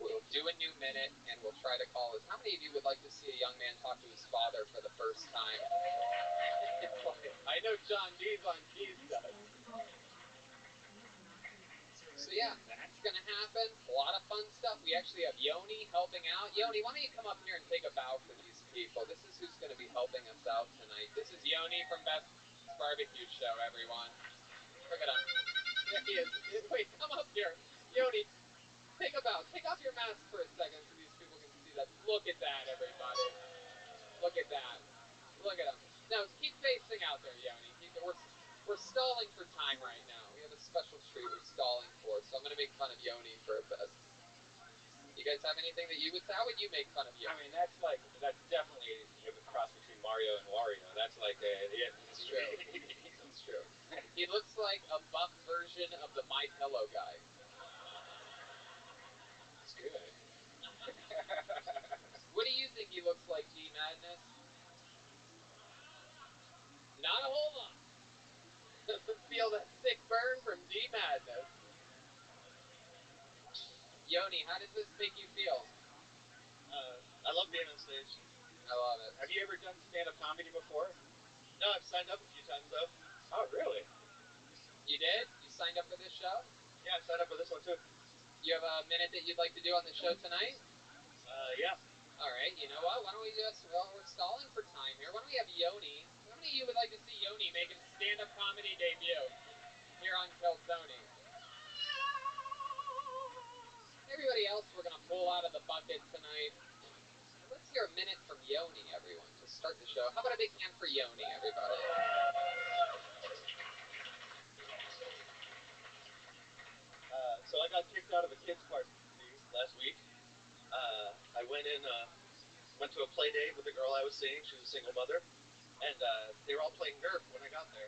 Speaker 1: We'll do a new minute, and we'll try to call his... How many of you would like to see a young man talk to his father for the first time? I know John D's on keys does. So yeah, that's going to happen. A lot of fun stuff. We actually have Yoni helping out. Yoni, why don't you come up here and take a bow for these people? This is who's going to be helping us out tonight. This is Yoni from Best Barbecue Show, everyone. Look at him. There he is. Wait, come up here. Yoni, take a bow. Take off your mask for a second so these people can see that. Look at that, everybody. Look at that. Look at him. Now, keep facing out there, Yoni. We're stalling for time right now. We have a special treat we're stalling for, so I'm going to make fun of Yoni for a bit. You guys have anything that you would say? How would you make fun of Yoni?
Speaker 3: I mean, that's definitely a cross between Mario and Wario. That's like
Speaker 1: It's true. It's true. He looks like a buff version of the My Pillow guy.
Speaker 3: It's good.
Speaker 1: What do you think he looks like, D Madness? Not a whole lot. Feel that sick burn from D Madness. Yoni, how does this make you feel?
Speaker 5: I love being on stage.
Speaker 1: I love it.
Speaker 3: Have you ever done stand-up comedy before?
Speaker 5: No, I've signed up a few times though.
Speaker 3: Oh, really?
Speaker 1: You did? You signed up for this show? show?
Speaker 6: Yeah, I signed up for this one too.
Speaker 1: You have a minute that you'd like to do on the show tonight?
Speaker 6: Yeah.
Speaker 1: All right, you know what? Why don't we just, well, we're stalling for time here. Why don't we have Yoni? How many of you would like to see Yoni make his stand-up comedy debut here on Kill Tony? Everybody else we're going to pull out of the bucket tonight. Let's hear a minute from Yoni, everyone, to start the show. How about a big hand for Yoni, everybody?
Speaker 6: So I got kicked out of a kids party last week. I went to a play date with the girl I was seeing. She's a single mother, and they were all playing Nerf when I got there.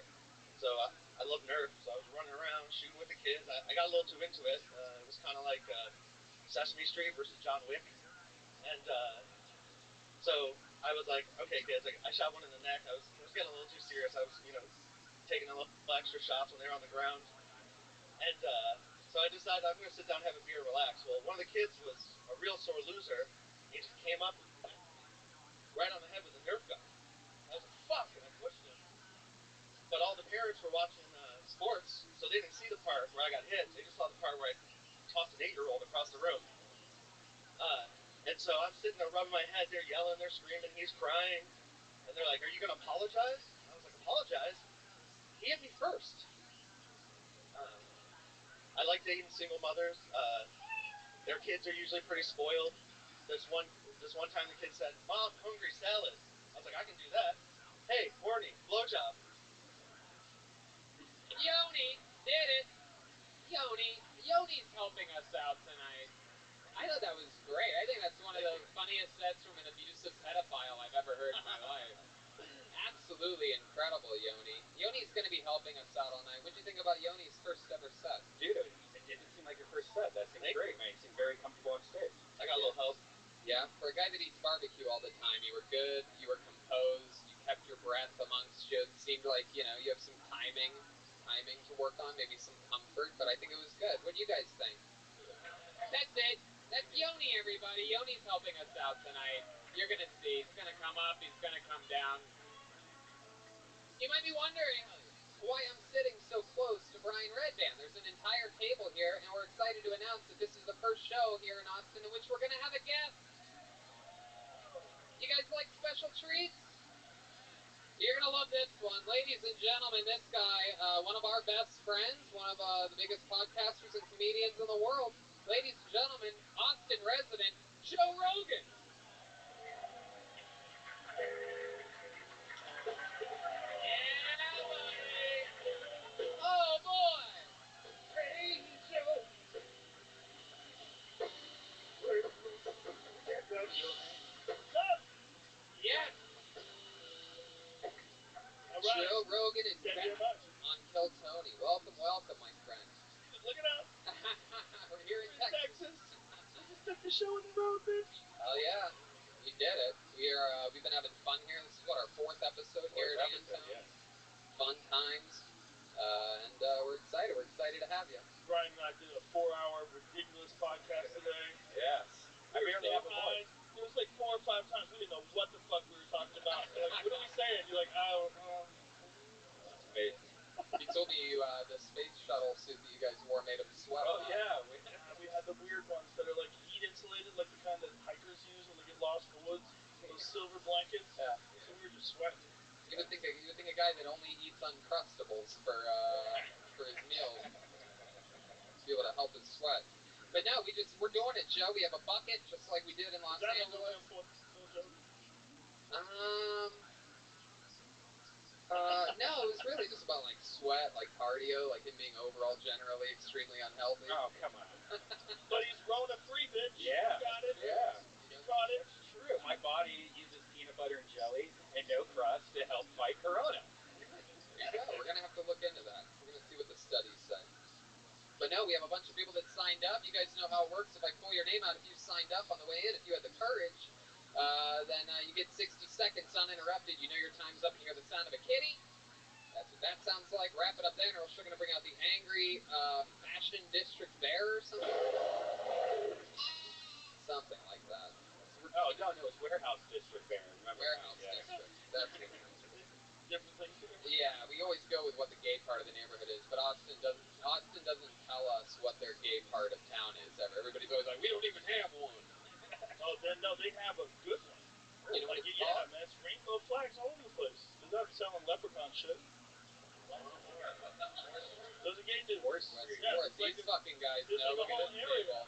Speaker 6: So I love Nerf, so I was running around shooting with the kids. I got a little too into it. It was kind of like Sesame Street versus John Wick, and so I was like, okay, kids, I shot one in the neck. I was getting a little too serious. I was, taking a little extra shots when they were on the ground, and so I decided I'm going to sit down, have a beer, relax. Well, one of the kids was a real sore loser. He just came up and right on the head with a Nerf gun. I was like, fuck, and I pushed him. But all the parents were watching sports, so they didn't see the part where I got hit. They just saw the part where I tossed an 8-year-old across the room. And so I'm sitting there rubbing my head. They're yelling, they're screaming, he's crying. And they're like, are you going to apologize? I was like, apologize? He hit me first. I like dating single mothers. Their kids are usually pretty spoiled. This one time the kid said, Mom, hungry, salad. I was like, I can do that. Hey, horny, blowjob.
Speaker 1: Yoni did it. Yoni's helping us out tonight. I thought that was great. I think that's one of the funniest sets from an abusive pedophile I've ever heard in my life. Absolutely incredible, Yoni. Yoni's going to be helping us out all night. What'd you think about Yoni's first ever set?
Speaker 3: Dude, it didn't seem like your first set. That seemed great, man. You seemed very comfortable on stage.
Speaker 6: I got a little help.
Speaker 1: Yeah, for a guy that eats barbecue all the time, you were good, you were composed, you kept your breath amongst you. It seemed like, you have some timing to work on, maybe some comfort, but I think it was good. What do you guys think? That's it. That's Yoni, everybody. Yoni's helping us out tonight. You're going to see. He's going to come up. He's going to come down. You might be wondering why I'm sitting so close to Brian Redband. There's an entire table here, and we're excited to announce that this is the first show here in Austin in which we're going to have a guest. You guys like special treats? You're going to love this one. Ladies and gentlemen, this guy, one of our best friends, one of the biggest podcasters and comedians in the world. Ladies and gentlemen, Austin resident, Joe Rogan. Yeah, buddy. Oh, boy.
Speaker 8: Hey, Joe.
Speaker 1: Yes.
Speaker 8: All right.
Speaker 1: Joe Rogan is
Speaker 8: Thank you
Speaker 1: back
Speaker 8: very much.
Speaker 1: on Kill Tony. Welcome, my friend.
Speaker 8: Look it up.
Speaker 1: We're here in
Speaker 8: We're
Speaker 1: Texas.
Speaker 8: We just took the show on the road, bitch.
Speaker 1: Hell yeah. We did it. We've been having fun here. This is our 4th episode here at Antown.
Speaker 3: Yeah.
Speaker 1: Fun times. And we're excited. We're excited to have you.
Speaker 8: Brian and I did a 4-hour ridiculous podcast today.
Speaker 3: Yes. I
Speaker 8: We were
Speaker 3: barely
Speaker 8: so
Speaker 3: have a
Speaker 8: high.
Speaker 3: voice.
Speaker 8: There was like 4 or 5 times we didn't know what the fuck we were talking about. We're like, what are we saying? You're like, I don't know.
Speaker 3: It's amazing.
Speaker 1: He told me the space shuttle suit that you guys wore made him sweat.
Speaker 3: Oh, yeah.
Speaker 8: We had the weird ones that are like heat insulated, like the kind that hikers use when they get lost in the woods. Those silver blankets.
Speaker 1: Yeah.
Speaker 8: So we were just sweating.
Speaker 1: You would think a guy that only eats Uncrustables for his meals to be able to help his sweat. But no, we're doing it, Joe. We have a bucket just like we did in Los
Speaker 8: Is that
Speaker 1: Angeles.
Speaker 8: no joke?
Speaker 1: No, it was really just about like sweat, like cardio, like him being overall generally extremely unhealthy.
Speaker 3: Oh, come on.
Speaker 8: But he's Rona free, bitch.
Speaker 3: Yeah.
Speaker 8: You got it.
Speaker 3: Yeah.
Speaker 8: You caught it.
Speaker 3: It's true. My body uses peanut butter and jelly and no crust to help fight Corona.
Speaker 1: There you go. We're gonna have to look into that. We're gonna see what the studies say. But no, we have a bunch of people that signed up. You guys know how it works. If I pull your name out, if you signed up on the way in, if you had the courage, then you get 60 seconds uninterrupted. You know your time's up and you hear the sound of a kitty. That's what that sounds like. Wrap it up then, or else we're going to bring out the angry fashion district bear or something. Something like that.
Speaker 3: Oh, no, it's Warehouse District Bear. Remember?
Speaker 1: Warehouse
Speaker 3: Yeah.
Speaker 1: district. That's what it is.
Speaker 8: Different things here.
Speaker 1: Yeah, we always go with what the gay part of the neighborhood is, but Austin doesn't tell us what their gay part of town is ever. Everybody's always like, we don't even have one.
Speaker 8: Oh, then no, they have a good one.
Speaker 1: You know what
Speaker 8: Like,
Speaker 1: it's
Speaker 8: yeah,
Speaker 1: called?
Speaker 8: man, it's rainbow flags all over the place. They're not selling leprechaun shit. Those are gay dudes.
Speaker 1: Worse.
Speaker 8: Yeah, it's
Speaker 1: These
Speaker 8: like
Speaker 1: fucking guys
Speaker 8: there's
Speaker 1: know.
Speaker 8: like a
Speaker 1: Look at
Speaker 8: whole
Speaker 1: this
Speaker 8: area.
Speaker 1: table.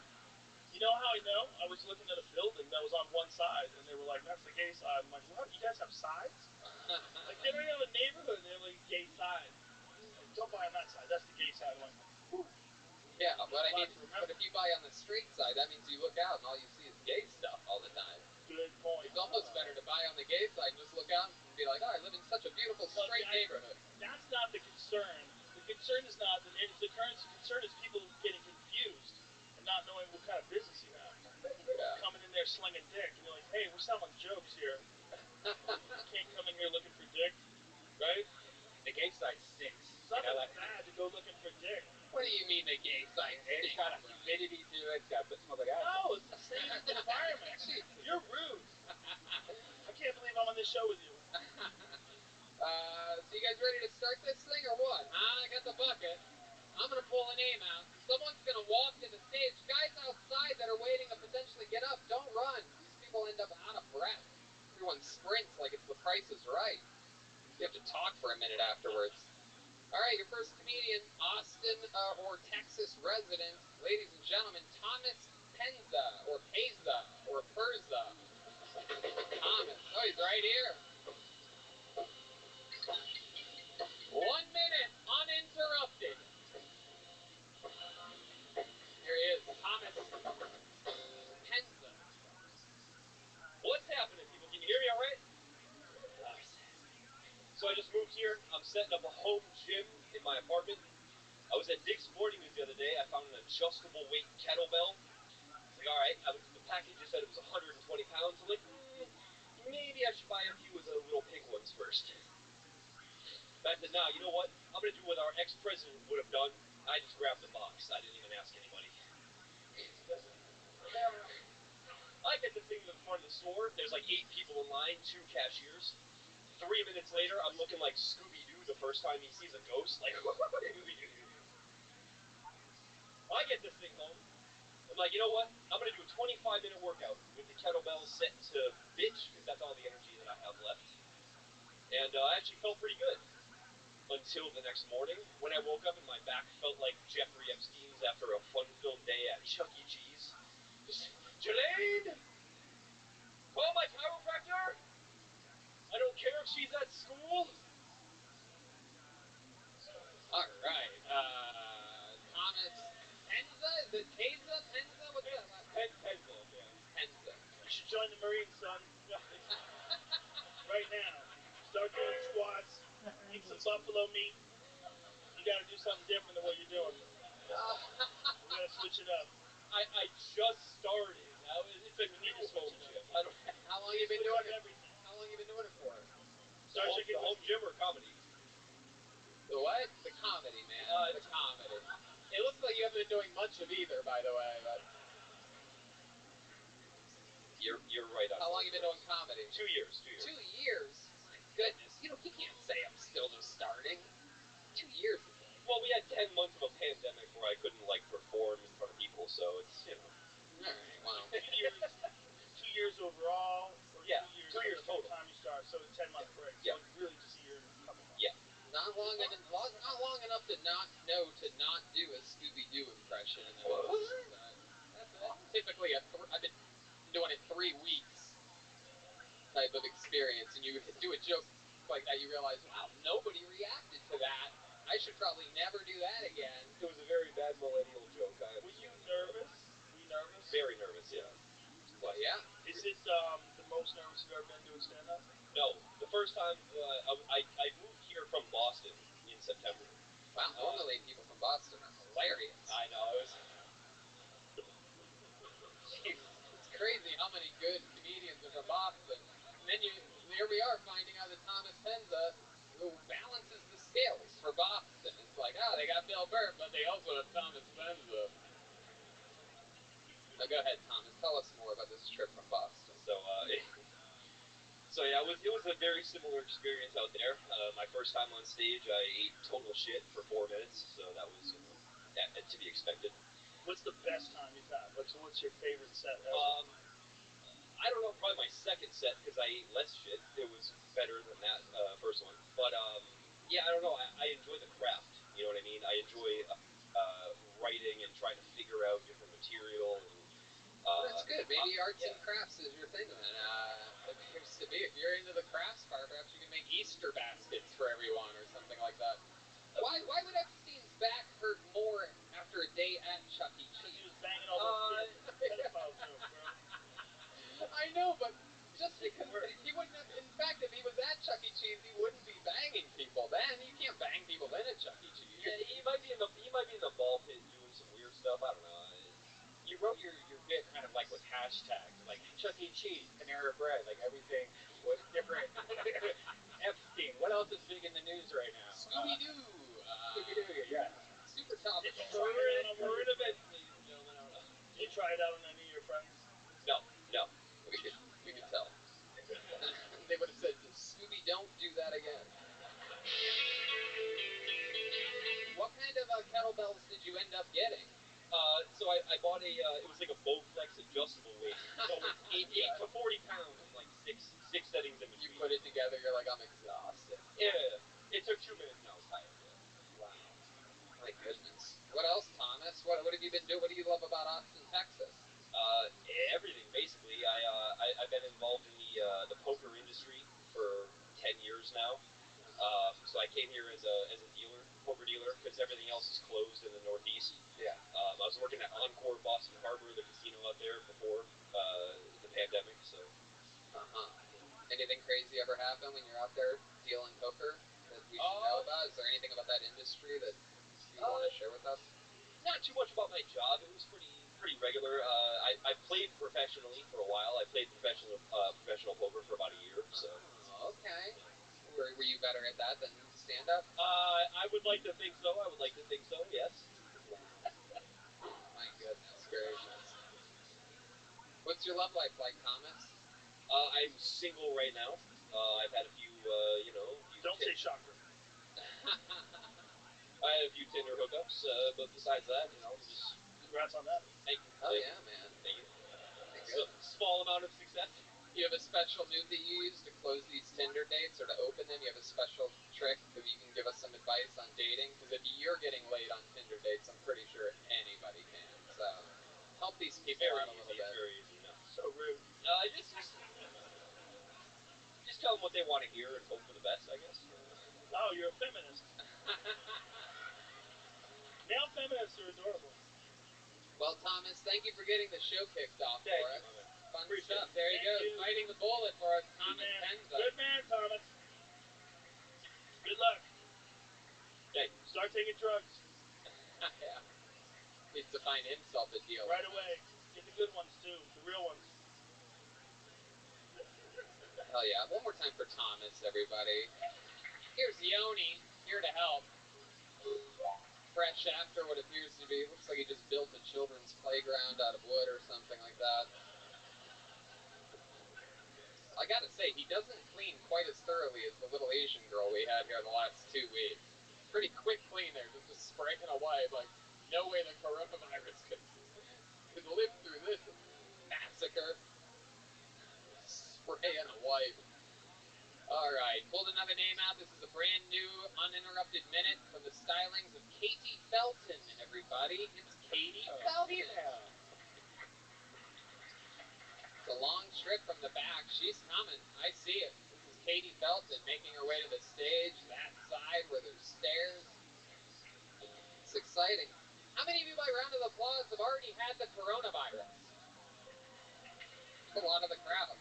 Speaker 8: You know how I know? I was looking at a building that was on one side, and they were like, that's the gay side. I'm like, what? You guys have sides? Like, they don't even have a neighborhood. They have like a gay side. Like, don't buy on that side. That's the gay side. I'm like, whew.
Speaker 1: Yeah, but I mean,
Speaker 8: Glad to
Speaker 1: but if you buy on the straight side, that means you look out and all you see is gay stuff all the time.
Speaker 8: Good point.
Speaker 1: It's almost better to buy on the gay side and just look out and be like, oh, I live in such a beautiful straight neighborhood.
Speaker 8: That's not the concern. The concern is not that it's the concern is people getting confused and not knowing what kind of business you have.
Speaker 1: Yeah.
Speaker 8: Coming in there slinging dick, and you're like, hey, we're selling jokes here. You can't come in here looking for dick, right?
Speaker 3: The gay side stinks.
Speaker 8: It's not that bad to go looking for dick.
Speaker 1: What do you mean the gay side
Speaker 3: It's
Speaker 1: stinks?
Speaker 3: got a humidity to it. It's got it smells like acid.
Speaker 8: No, it's the same environment. You're rude. I can't believe I'm on this show with you.
Speaker 1: So you guys ready to start this thing or what? I got the bucket. I'm gonna pull a name out. Someone's gonna walk to the stage. Guys outside that are waiting to potentially get up, don't run. These people end up out of breath. Everyone sprints like it's The Price is Right. You have to talk for a minute afterwards. All right, your first comedian, Austin or Texas resident, ladies and gentlemen, Thomas Penza or Peza or Perza. Thomas, oh, he's right here. 1 minute, uninterrupted. Here he is, Thomas Penza.
Speaker 6: What's happening, people? Can you hear me all right? So I just moved here. I'm setting up a home gym in my apartment. I was at Dick's Sporting Goods the other day. I found an adjustable weight kettlebell. It's like, all right. I looked at the package. It said it was 120 pounds. I'm like, maybe I should buy a few of the little pink ones first. But I said, nah, you know what? I'm going to do what our ex-president would have done. I just grabbed the box. I didn't even ask anybody. I get the thing to the front of the store. There's like 8 people in line, 2 cashiers. 3 minutes later, I'm looking like Scooby-Doo the first time he sees a ghost. Like, I get this thing home. I'm like, you know what? I'm going to do a 25-minute workout with the kettlebell set to bitch, because that's all the energy that I have left. And I actually felt pretty good. Until the next morning, when I woke up and my back felt like Jeffrey Epstein's after a fun-filled day at Chuck E. Cheese. Just, Jelaine! Call my chiropractor! I don't care if she's at school.
Speaker 1: All right, Thomas Penza? Is it Peza? Penza? What's that?
Speaker 6: Penza, yeah.
Speaker 1: Penza.
Speaker 8: You should join the Marines, son. Right now. Start doing squats. Eat some buffalo meat. You got to do something different than what you're doing. We got to switch it up.
Speaker 6: I just started. It's a
Speaker 8: We need
Speaker 6: new
Speaker 8: to switch
Speaker 6: home
Speaker 8: it
Speaker 6: gym.
Speaker 8: up.
Speaker 1: How long you been doing it?
Speaker 8: Everything.
Speaker 1: How long you been doing it for?
Speaker 8: Start
Speaker 6: The
Speaker 8: drinking
Speaker 6: home
Speaker 8: whiskey.
Speaker 6: gym or comedy?
Speaker 1: The what? The comedy, man. The comedy. It looks like you haven't been doing much of either, by the way. But
Speaker 6: You're right on.
Speaker 1: how long you been doing comedy?
Speaker 6: 2 years. 2 years.
Speaker 1: 2 years. My goodness. You know, he can't say I'm still just starting. 2 years is like.
Speaker 6: Well, we had 10 months of a pandemic where I couldn't like perform in front of people, so it's
Speaker 1: All right. Well.
Speaker 8: 2 years. 2 years overall. Or
Speaker 6: Yeah,
Speaker 8: 2 years.
Speaker 6: 2 years
Speaker 8: from
Speaker 6: total.
Speaker 8: the time you start. So 10-month break.
Speaker 6: Yeah.
Speaker 8: So really just a year and a couple months.
Speaker 6: Yeah.
Speaker 1: Not long enough to not know to not do a Scooby-Doo impression. And then that's typically I've been doing it 3 weeks type of experience, and you do a joke like that, you realize, wow, nobody reacted to that. I should probably never do that again.
Speaker 6: It was a very bad millennial joke.
Speaker 8: Were you nervous? Were you nervous?
Speaker 6: Very nervous, yeah.
Speaker 1: Well, yeah.
Speaker 8: Is it the most nervous you've ever been doing stand-up?
Speaker 6: No, the first time I moved here from Boston in September.
Speaker 1: Wow, normally people from Boston are hilarious.
Speaker 6: I know.
Speaker 1: Jeez, it's crazy how many good comedians are from Boston. And then here we are finding out that Thomas Penza, who balances the scales for Boston. It's like, they got Bill Burr, but they also have Thomas Penza. Now go ahead, Thomas. Tell us more about this trip from Boston.
Speaker 6: So So yeah, it was a very similar experience out there. My first time on stage, I ate total shit for 4 minutes, so that was to be expected.
Speaker 7: What's the best time you've had? What's your favorite set ever?
Speaker 6: I don't know, probably my second set because I ate less shit. It was better than that first one, but yeah, I don't know. I enjoy the craft. You know what I mean? I enjoy writing and trying to figure out different material and.
Speaker 1: That's good. Maybe arts and crafts is your thing then. It appears to be. If you're into the crafts part, perhaps you can make Easter baskets for everyone or something like that. Why would Epstein's back hurt more after a day at Chuck E.
Speaker 7: Because he
Speaker 1: Cheese?
Speaker 7: was banging all those kids. Pedophile joke, bro.
Speaker 1: I know, but just because he wouldn't have. In fact, if he was at Chuck E. Cheese, he wouldn't be banging people. Then you can't bang people in at Chuck E. Cheese.
Speaker 6: Yeah, he might be in the ball pit doing some weird stuff. I don't know.
Speaker 3: You wrote your bit kind of like with hashtags, like Chuck E. Cheese, Panera Bread, like everything was different. Epstein. What else is big in the news right now?
Speaker 1: Scooby Doo.
Speaker 3: Scooby-Doo, yeah.
Speaker 1: Super topical.
Speaker 6: Current events, ladies and gentlemen. I don't know.
Speaker 7: Did you try it out on any of your friends?
Speaker 6: No.
Speaker 1: We could tell. They would have said, Scooby, don't do that again. What kind of kettlebells did you end up getting?
Speaker 6: So I bought it was like a Bowflex adjustable weight. So it's 8 to 40 pounds and like six settings in between.
Speaker 1: You put it together, you're like, I'm exhausted.
Speaker 6: Yeah. It took 2 minutes and I was tired. Yeah.
Speaker 1: Wow. My goodness. What else, Thomas? What have you been doing? What do you love about Austin, Texas?
Speaker 6: Everything basically. I've been involved in the poker industry for 10 years now. So I came here as a poker dealer, because everything else is closed in the Northeast.
Speaker 1: Yeah.
Speaker 6: I was working at Encore Boston Harbor, the casino out there, before the pandemic. So.
Speaker 1: Anything crazy ever happen when you're out there dealing poker that we should know about? Is there anything about that industry that you want to share with us?
Speaker 6: Not too much about my job. It was pretty regular. I played professionally for a while. I played professional poker for about a year. So.
Speaker 1: Oh, okay. Were you better at that than stand-up?
Speaker 6: I would like to think so. Yes.
Speaker 1: My goodness gracious. What's your love life like, Thomas?
Speaker 6: I'm single right now. I've had a few,
Speaker 7: Don't say shocker.
Speaker 6: I had a few Tinder hookups, but besides that, just.
Speaker 7: Congrats on that.
Speaker 6: Thank you.
Speaker 1: Oh yeah, man.
Speaker 6: Thank you. Small amount of success.
Speaker 1: You have a special move that you use to close these Tinder dates or to open them? You have a special trick that you can give us some advice on dating? Because if you're getting laid on Tinder dates, I'm pretty sure anybody can. So help these people out a little bit.
Speaker 6: It's very easy. No.
Speaker 7: So rude.
Speaker 6: Just tell them what they want to hear and hope for the best, I guess.
Speaker 7: Oh, you're a feminist. Male feminists are adorable.
Speaker 1: Well, Thomas, thank you for getting the show kicked off for us. Fun
Speaker 6: Appreciate
Speaker 1: stuff. There he goes, biting the bullet for us, Thomas Penza.
Speaker 7: Good man, Thomas. Good luck.
Speaker 6: Hey.
Speaker 7: Start taking drugs.
Speaker 1: Yeah. Needs to find himself a deal.
Speaker 7: Right away. Get the good ones, too. The real ones.
Speaker 1: Hell yeah. One more time for Thomas, everybody. Here's Yoni, here to help. Fresh after what appears to be, looks like he just built a children's playground out of wood or something like that. I gotta say, he doesn't clean quite as thoroughly as the little Asian girl we had here the last 2 weeks. Pretty quick clean there, just spraying a wipe, like, no way the coronavirus could live through this massacre. Spraying a wipe. Alright, pulled another name out. This is a brand new, uninterrupted minute from the stylings of Katie Felton, everybody. It's Katie Felton. It's a long strip from the back. She's coming. I see it. This is Katie Felton making her way to the stage, that side where there's stairs. It's exciting. How many of you, by round of applause, have already had the coronavirus? A lot of the crowd.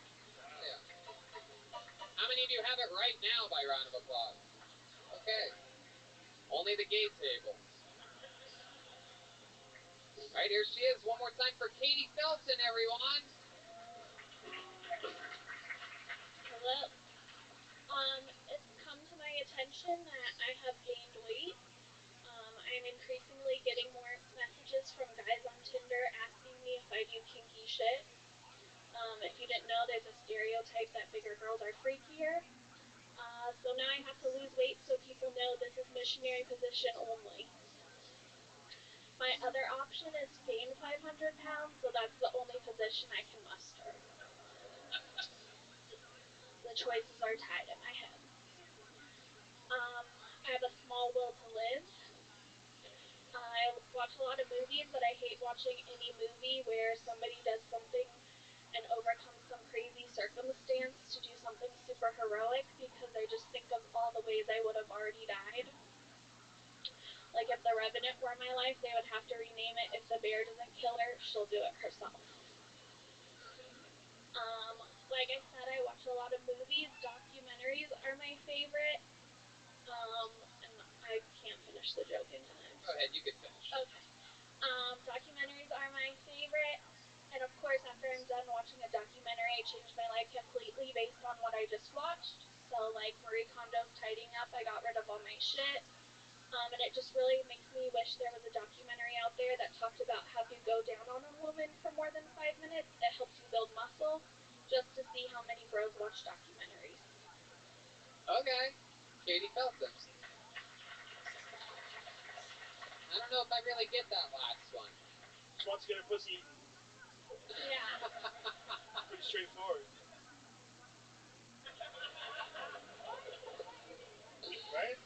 Speaker 1: Yeah. How many of you have it right now, by round of applause? Okay. Only the gay tables. Right, here she is. One more time for Katie Felton, everyone.
Speaker 10: Hello. It's come to my attention that I have gained weight. I'm increasingly getting more messages from guys on Tinder asking me if I do kinky shit. If you didn't know, there's a stereotype that bigger girls are freakier. So now I have to lose weight so people know this is missionary position only. My other option is to gain 500 pounds, so that's the only position I can muster. The choices are tied in my head. I have a small will to live. I watch a lot of movies, but I hate watching any movie where somebody does something and overcomes some crazy circumstance to do something super heroic, because I just think of all the ways I would have already died. Like, if the Revenant were my life, they would have to rename it, "If the bear doesn't kill her, she'll do it herself." Like I said, I watch a lot of movies. Documentaries are my favorite. And I can't finish the joke in time.
Speaker 1: Go ahead, you can finish.
Speaker 10: Okay. Documentaries are my favorite. And of course, after I'm done watching a documentary, I change my life completely based on what I just watched. So, like Marie Kondo's Tidying Up, I got rid of all my shit. And it just really makes me wish there was a documentary out there that talked about how you go down on a woman for more than 5 minutes. It helps you build muscle, just to see how many bros watch documentaries.
Speaker 1: Okay. Katie Felthams. I don't know if I really get that last one.
Speaker 7: She wants to get her pussy eaten.
Speaker 10: Yeah.
Speaker 7: Pretty straightforward. Right?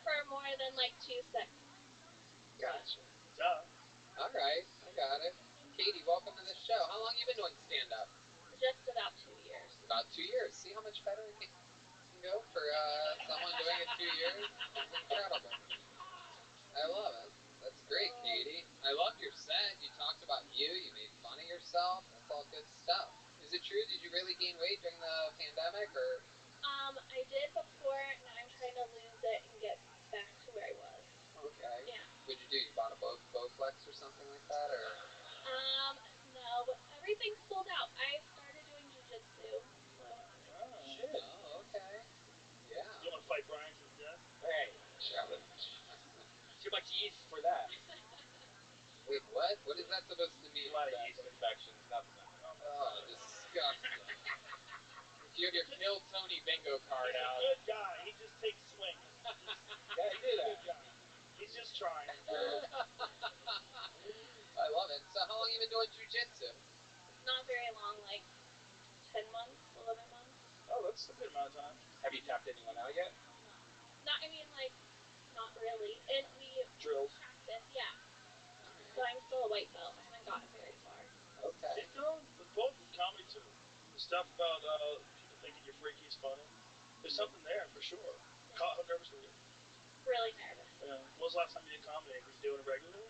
Speaker 10: For more than like 2 seconds.
Speaker 1: Gotcha.
Speaker 7: Duh.
Speaker 1: All right, I got it. Katie, welcome to the show. How long you been doing stand-up?
Speaker 10: Just about 2 years.
Speaker 1: About 2 years. See how much better it can go for someone doing it 2 years? It's incredible. I love it. That's great, Katie. I loved your set. You talked about you. You made fun of yourself. That's all good stuff. Is it true? Did you really gain weight during the pandemic, or?
Speaker 10: I did before. Now I'm trying to lose it and get back to where I was.
Speaker 1: Okay.
Speaker 10: Yeah.
Speaker 1: What'd you do? You bought a Bowflex or something like that, or?
Speaker 10: No. Everything's sold out. I started doing jiu-jitsu, so.
Speaker 7: Oh.
Speaker 1: Shit. Oh, okay. Yeah.
Speaker 7: You want to fight Brian to the death?
Speaker 6: Hey, challenge. Too much yeast for that.
Speaker 1: Wait, what? What is that supposed to mean?
Speaker 6: A lot of
Speaker 1: exactly?
Speaker 6: yeast infections. Nothing.
Speaker 1: Oh, disgusting. If you have your Kill Tony bingo card
Speaker 7: He's
Speaker 1: out.
Speaker 7: a good guy. He just takes swings.
Speaker 6: Gotta do
Speaker 7: He's a
Speaker 6: that.
Speaker 7: good guy. He's just trying.
Speaker 1: I love it. So how long you been doing jiu-jitsu?
Speaker 10: Not very long, like 10 months, 11 months.
Speaker 7: Oh, that's a good amount of time.
Speaker 6: Have you tapped anyone out yet?
Speaker 10: No. Not really. And we
Speaker 7: Drills.
Speaker 10: practice, yeah. So I'm still a white belt. I haven't gotten very far.
Speaker 1: Okay.
Speaker 7: You know, both comedy too. The stuff about people thinking you're freaky is funny. There's something there for sure. How nervous were you?
Speaker 10: Really nervous.
Speaker 7: When was the last time you did comedy? Were you doing it regularly?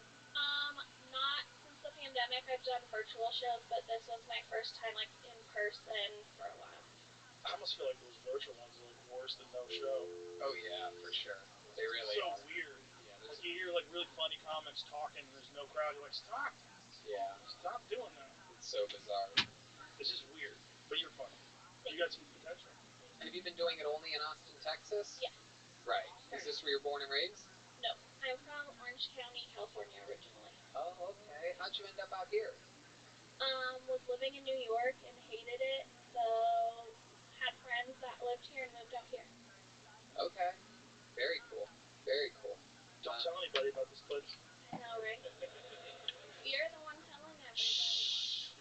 Speaker 10: Not since the pandemic. I've done virtual shows, but this was my first time like in person for a while.
Speaker 7: I almost feel like those virtual ones are like worse than no show.
Speaker 1: Oh yeah, for sure. They really
Speaker 7: so
Speaker 1: are.
Speaker 7: Weird.
Speaker 1: Yeah,
Speaker 7: like you hear like really funny comics talking and there's no crowd. You're like, stop.
Speaker 1: Yeah.
Speaker 7: Stop doing that.
Speaker 1: It's so bizarre.
Speaker 7: It's just weird. But you're funny. You got some potential.
Speaker 1: Have you been doing it only in Austin, Texas?
Speaker 10: Yes.
Speaker 1: Right. Is this where you're born and raised?
Speaker 10: No. I'm from Orange County, California originally.
Speaker 1: Oh, okay. How'd you end up out here?
Speaker 10: Was living in New York and hated it, so had friends that lived here and moved out here.
Speaker 1: Okay. Very cool. Very cool.
Speaker 7: Don't tell anybody about this place.
Speaker 10: I know, right? You're the one telling everybody.
Speaker 1: Shh.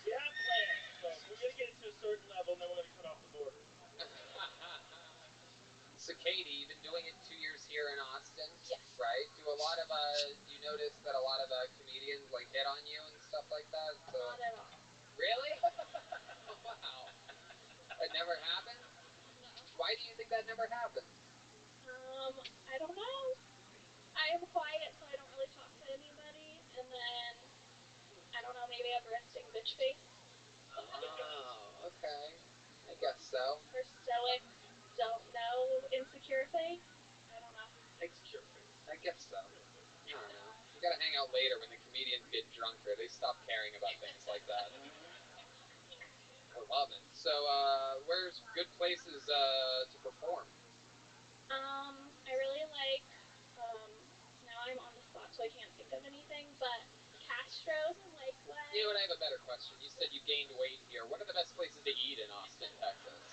Speaker 7: We have plans, but we're going to get it to a certain level and then we're going to cut off the border.
Speaker 1: So Katie, you've been doing it 2 years here in Austin,
Speaker 10: yes.
Speaker 1: Right? Do you notice that a lot of comedians like hit on you and stuff like that? So...
Speaker 10: Not at all.
Speaker 1: Really? Wow. That never happened?
Speaker 10: No.
Speaker 1: Why do you think that never happened?
Speaker 10: I don't know. I am quiet, so I don't really talk to anybody, and then I don't know, maybe I have resting bitch face.
Speaker 1: Oh, okay. I guess so.
Speaker 10: Or stoic, don't know, insecure face. I don't know.
Speaker 6: Insecure face.
Speaker 1: I guess so. I don't know. You gotta hang out later when the comedians get drunker. They stop caring about things like that. I love it. So, where's good places to perform?
Speaker 10: I really like. Now I'm on the spot, so I can't think of anything. But Castro's in Lakewood.
Speaker 1: You know what? I have a better question. You said you gained weight here. What are the best places to eat in Austin, Texas?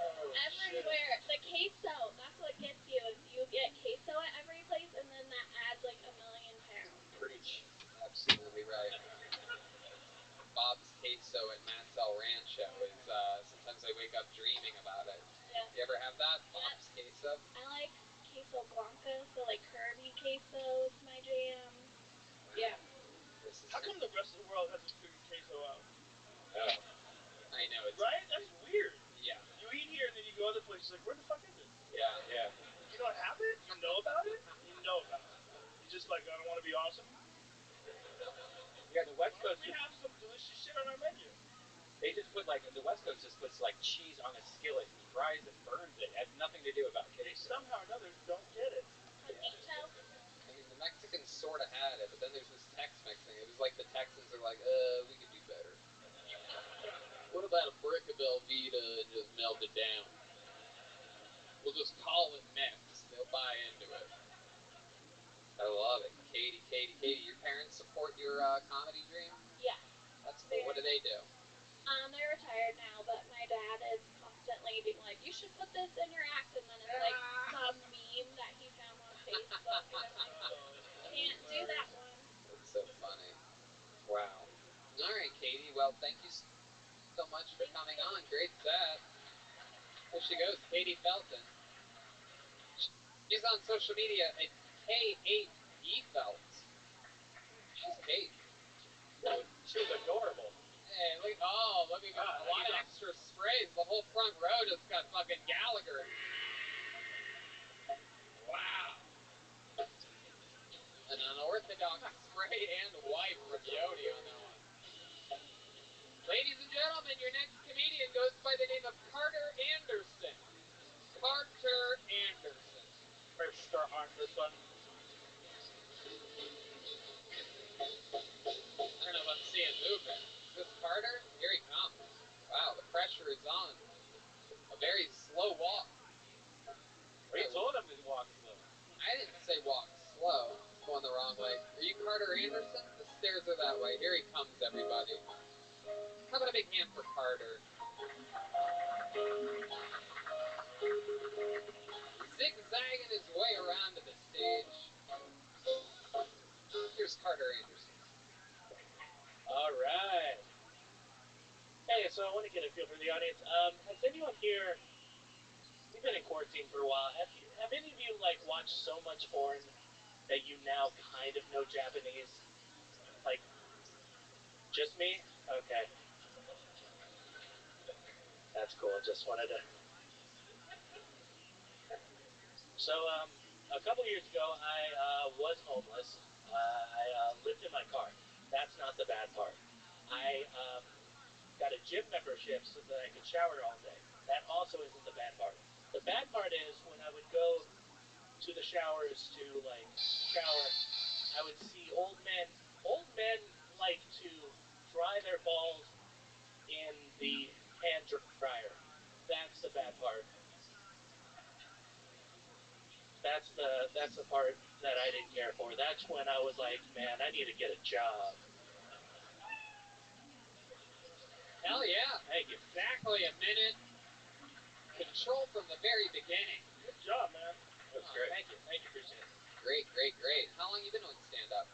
Speaker 6: Oh,
Speaker 10: Everywhere. The queso. That's what gets you. Is you get queso at every place, and then that adds like a million pounds.
Speaker 6: Preach.
Speaker 1: Absolutely right. Bob's queso at Matt's El Rancho is sometimes I wake up dreaming about it.
Speaker 10: Yeah.
Speaker 1: You ever have that? Bob's queso?
Speaker 10: I like queso blanca, so like Kirby queso is my jam.
Speaker 1: Wow.
Speaker 10: Yeah.
Speaker 8: How come the rest of the world hasn't figured queso out?
Speaker 6: Oh.
Speaker 1: I know it's
Speaker 8: Right? That's weird.
Speaker 1: Yeah.
Speaker 8: You eat here and then you go other places like, where the fuck is it?
Speaker 1: Yeah.
Speaker 6: Yeah.
Speaker 8: You don't have it? You know about it? You know about it. You just like, I don't want to be awesome.
Speaker 6: Yeah, the West Coast.
Speaker 8: We have some delicious shit on our menu.
Speaker 6: They just put like the West Coast just puts like cheese on a skillet, fries and burns it. It has nothing to do about
Speaker 8: They
Speaker 6: queso.
Speaker 8: somehow or another don't get it.
Speaker 10: Cojito.
Speaker 1: I mean, the Mexicans sort of had it, but then there's this Tex-Mex thing. It was like the Texans are like, we could do better. What about a brick of Velveeta and just melt it down? We'll just call it Mex. They'll buy into it. I love it. Katie, your parents support your comedy dream?
Speaker 10: Yeah.
Speaker 1: That's cool. What do they do?
Speaker 10: They're retired now, but my dad is constantly being like, you should put this in your act, and then it's like some meme that he found on Facebook, and I'm like, can't do that one.
Speaker 1: That's so funny. Wow. All right, Katie. Well, thank you so much for coming on. Great set. There she goes, Katie Felton. She's on social media at K8BFelt. She's Kate.
Speaker 6: She was adorable.
Speaker 1: Hey, look at a lot of extra sprays. The whole front row just got fucking Gallagher. Wow. An unorthodox spray and wipe from Yodi on that one. Ladies and gentlemen, your next comedian goes by the name of Carter Anderson. Carter Anderson.
Speaker 7: Mr. Anderson.
Speaker 1: I don't know if I'm seeing movement. Is this Carter? Here he comes. Wow, the pressure is on. A very slow walk.
Speaker 6: We told him to walk slow.
Speaker 1: I didn't say walk slow. It's going the wrong way. Are you Carter Anderson? The stairs are that way. Here he comes, everybody. How about a big hand for Carter? Zigzagging his way around to the stage. Here's Carter Anderson.
Speaker 7: All right. Hey, so I want to get a feel for the audience. Has anyone here? We've been in quarantine for a while. Have any of you like watched so much porn that you now kind of know Japanese? Like, just me? Okay. That's cool. Just wanted to. So, a couple years ago, I was homeless. I lived in my car. That's not the bad part. I got a gym membership so that I could shower all day. That also isn't the bad part. The bad part is when I would go to the showers to like shower, I would see old men. Old men like to dry their balls in the hand dryer. That's the bad part. That's the part that I didn't care for. That's when I was like, man, I need to get a job.
Speaker 1: Hell yeah.
Speaker 7: Thank you.
Speaker 1: Exactly a minute. Control from the very beginning.
Speaker 8: Good job, man.
Speaker 6: That's great.
Speaker 7: Thank you. Appreciate it.
Speaker 1: Great. How long you been doing stand-up?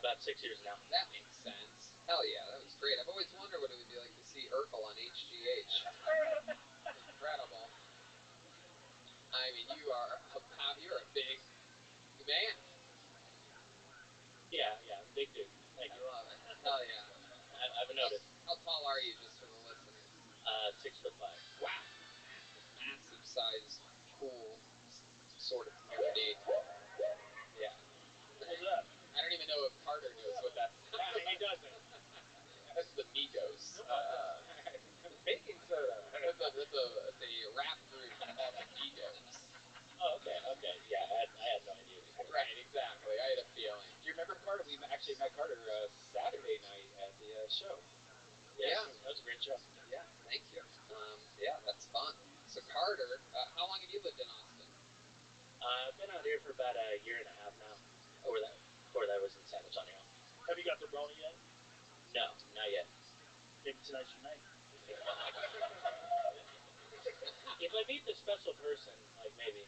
Speaker 7: About 6 years now.
Speaker 1: That makes sense. Hell yeah, that was great. I've always wondered what it would be like to see Urkel on HGH. Incredible. I mean, you're a big man.
Speaker 7: Yeah, big dude. Thank
Speaker 1: I
Speaker 7: you.
Speaker 1: love it. Hell yeah.
Speaker 7: I've noticed.
Speaker 1: How tall are you, just for the listeners?
Speaker 7: 6'5".
Speaker 1: Wow. Massive size, cool sort of community. Yeah.
Speaker 8: What's that?
Speaker 1: I don't even know if Carter knows what that's.
Speaker 7: He doesn't.
Speaker 1: That's the Migos.
Speaker 6: Baking soda.
Speaker 1: That's a rap group called the Migos.
Speaker 7: Oh, okay. Yeah, I had no idea before.
Speaker 1: Right, exactly. I had a feeling.
Speaker 6: Do you remember Carter? We actually met Carter Saturday night at the show.
Speaker 1: Yeah.
Speaker 7: That was a great show.
Speaker 1: Yeah, thank you. Yeah, that's fun. So Carter, how long
Speaker 11: out here for about a year and a half now. Before that was in San Antonio.
Speaker 7: Have you got the Rona yet?
Speaker 11: No, not yet.
Speaker 7: Maybe tonight's your night.
Speaker 11: If I meet the special person, like maybe,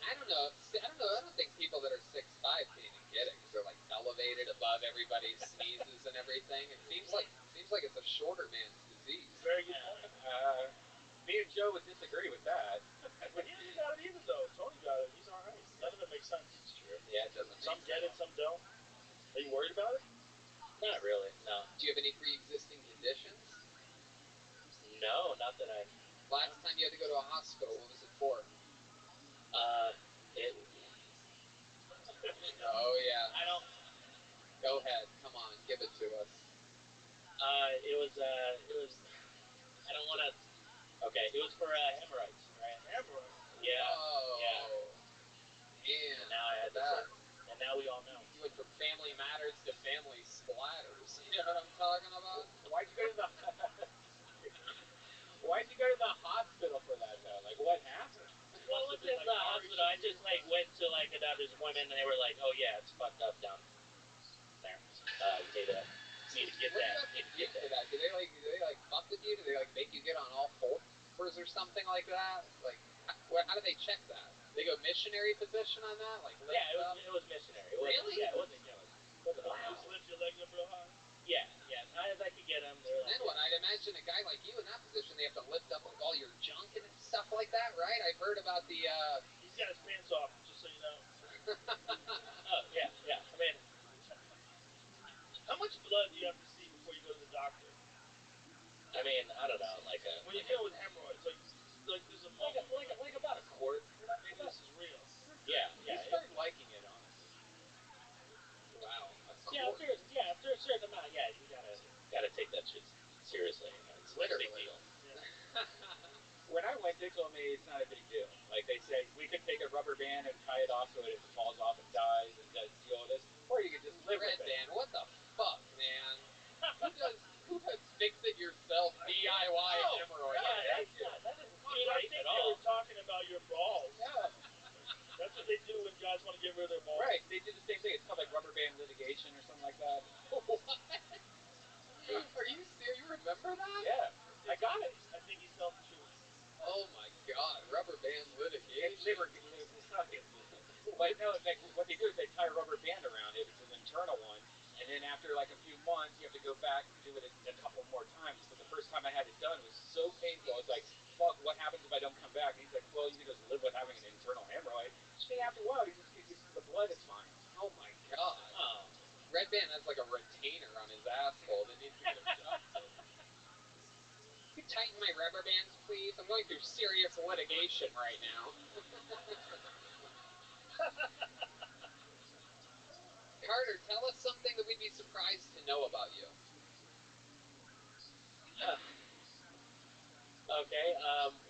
Speaker 1: I don't know. See, I don't think people that are 6'5" can even get it because they're like elevated above everybody's sneezes and everything. It seems like it's a shorter man's disease.
Speaker 7: Very good point.
Speaker 3: Me and Joe would disagree with that.
Speaker 7: But he hasn't got it either, though. Tony got it. He's all right. None of it makes sense.
Speaker 11: it's true.
Speaker 1: Yeah, it doesn't.
Speaker 7: Some get it, some don't. Are you worried about it?
Speaker 11: Not really. No.
Speaker 1: Do you have any pre-existing conditions?
Speaker 11: No, not that I.
Speaker 1: Last time you had to go to a hospital, what was it for?
Speaker 11: It.
Speaker 1: Oh yeah.
Speaker 11: I don't.
Speaker 1: Go ahead. Come on, give it to us.
Speaker 11: It was. I don't want to. Okay, it was for hemorrhoids, right?
Speaker 7: Hemorrhoids.
Speaker 11: Yeah.
Speaker 1: Oh.
Speaker 11: Yeah.
Speaker 1: Man.
Speaker 11: And now I had
Speaker 1: that.
Speaker 11: And now we all know.
Speaker 1: You went from Family Matters to Family Splatters. You know what I'm talking about?
Speaker 3: Why'd you go to the Why'd you go to the hospital for that though? Like, what happened?
Speaker 11: Well, I went to the hospital. I just went to there's women, and they were like, "Oh yeah, it's fucked up down there. Need to get
Speaker 1: What
Speaker 11: that."
Speaker 1: do you have to do for that? Do they fuck with you? Do they make you get on all fours or something like that? Like, how do they check that? They go missionary position on that? Like,
Speaker 11: yeah, it was missionary. It wasn't,
Speaker 1: really?
Speaker 11: Yeah, it wasn't.
Speaker 7: Wow. Just lift your legs up real high.
Speaker 11: Yeah, as high as I could get them. They're like,
Speaker 1: then what? I'd imagine a guy like you in that position, they have to lift up all your junk and stuff like that, right? I've heard about the.
Speaker 7: He's got his pants off, just so you know.
Speaker 11: Oh yeah. I mean,
Speaker 7: how much blood do you have to see before you go to the doctor?
Speaker 11: I don't know,
Speaker 7: when you're dealing with hemorrhoids, like there's a
Speaker 11: like about a quart.
Speaker 7: Maybe this is real.
Speaker 11: Yeah.
Speaker 3: You start liking it, honestly.
Speaker 1: Wow.
Speaker 11: After a certain amount, yeah, you gotta take that shit seriously. It's
Speaker 1: literally
Speaker 11: a big deal.
Speaker 7: Yeah.
Speaker 3: When I went, they told me it's not a big deal. Like, they say, we could take a rubber band and tie it off so it falls off and dies and does deal with this, or you could just live
Speaker 1: Red
Speaker 3: with it.
Speaker 1: band, what the fuck, man? Who does fix it yourself DIY hemorrhoid?
Speaker 11: Yeah, that isn't
Speaker 7: Dude, I think they were talking about your balls.
Speaker 3: Yeah.
Speaker 7: That's what they do when guys want to get rid of their balls.
Speaker 3: Right, they do the same thing. It's called like rubber band litigation or something like that.
Speaker 1: What? Are you serious? You remember that?
Speaker 3: Yeah, I got it.
Speaker 7: I think he's telling the truth.
Speaker 1: Oh my god, rubber band litigation.
Speaker 3: But no, like what they do is they tie a rubber band around it. It's an internal one, and then after like a few months, you have to go back and do it a couple more times. But the first time I had it done, it was so painful. I was like, "Fuck, what happens if I don't come back?" And he's like, "Well, you can just live with having an internal hemorrhoid." So after a while, you just get used to the blood. It's fine.
Speaker 1: Oh my god.
Speaker 11: Oh.
Speaker 1: Red band has like a retainer on his asshole that needs to get adjusted. Can you tighten my rubber bands, please? I'm going through serious litigation right now. Carter, tell us something that we'd be surprised to know about you.
Speaker 11: Okay,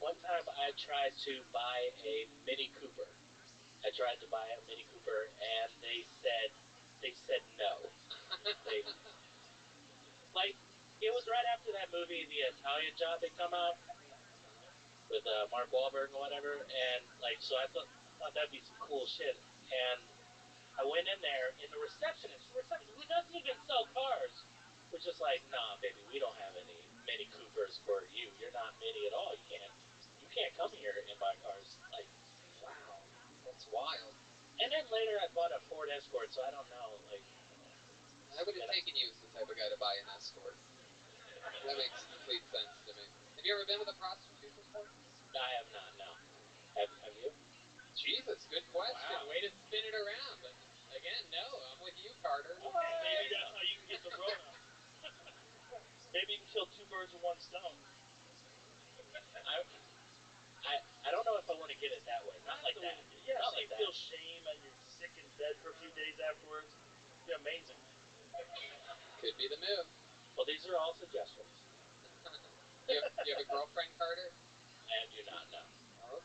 Speaker 11: one time I tried to buy a Mini Cooper. And they said no. It was right after that movie, The Italian Job, had come out with Mark Wahlberg or whatever, and so I thought that'd be some cool shit. And I went in there, and the receptionist, who doesn't even sell cars, was just like, "Nah, baby, we don't have any Mini Coopers for you. You're not Mini at all. You can't come here and buy cars." Like,
Speaker 1: wow, that's wild.
Speaker 11: And then later I bought a Ford Escort, so I don't know,
Speaker 1: I would have taken you as the type of guy to buy an Escort. That makes complete sense to me. Have you ever been with a prostitute before?
Speaker 11: I have not, no. Have you?
Speaker 1: Jesus, good question.
Speaker 11: Wow.
Speaker 1: Way to spin it around. But again, no, I'm with you, Carter.
Speaker 7: Maybe that's how you can get the Rona. Maybe you can kill two birds with one stone.
Speaker 11: I don't know if I want to get it that way. Not like that.
Speaker 7: Yeah,
Speaker 11: not
Speaker 7: so
Speaker 11: like
Speaker 7: you feel shame and you're sick in bed for a few days afterwards. It'd be amazing.
Speaker 1: Could be the move.
Speaker 11: Well, these are all suggestions.
Speaker 1: you have a girlfriend, Carter?
Speaker 11: I do not know.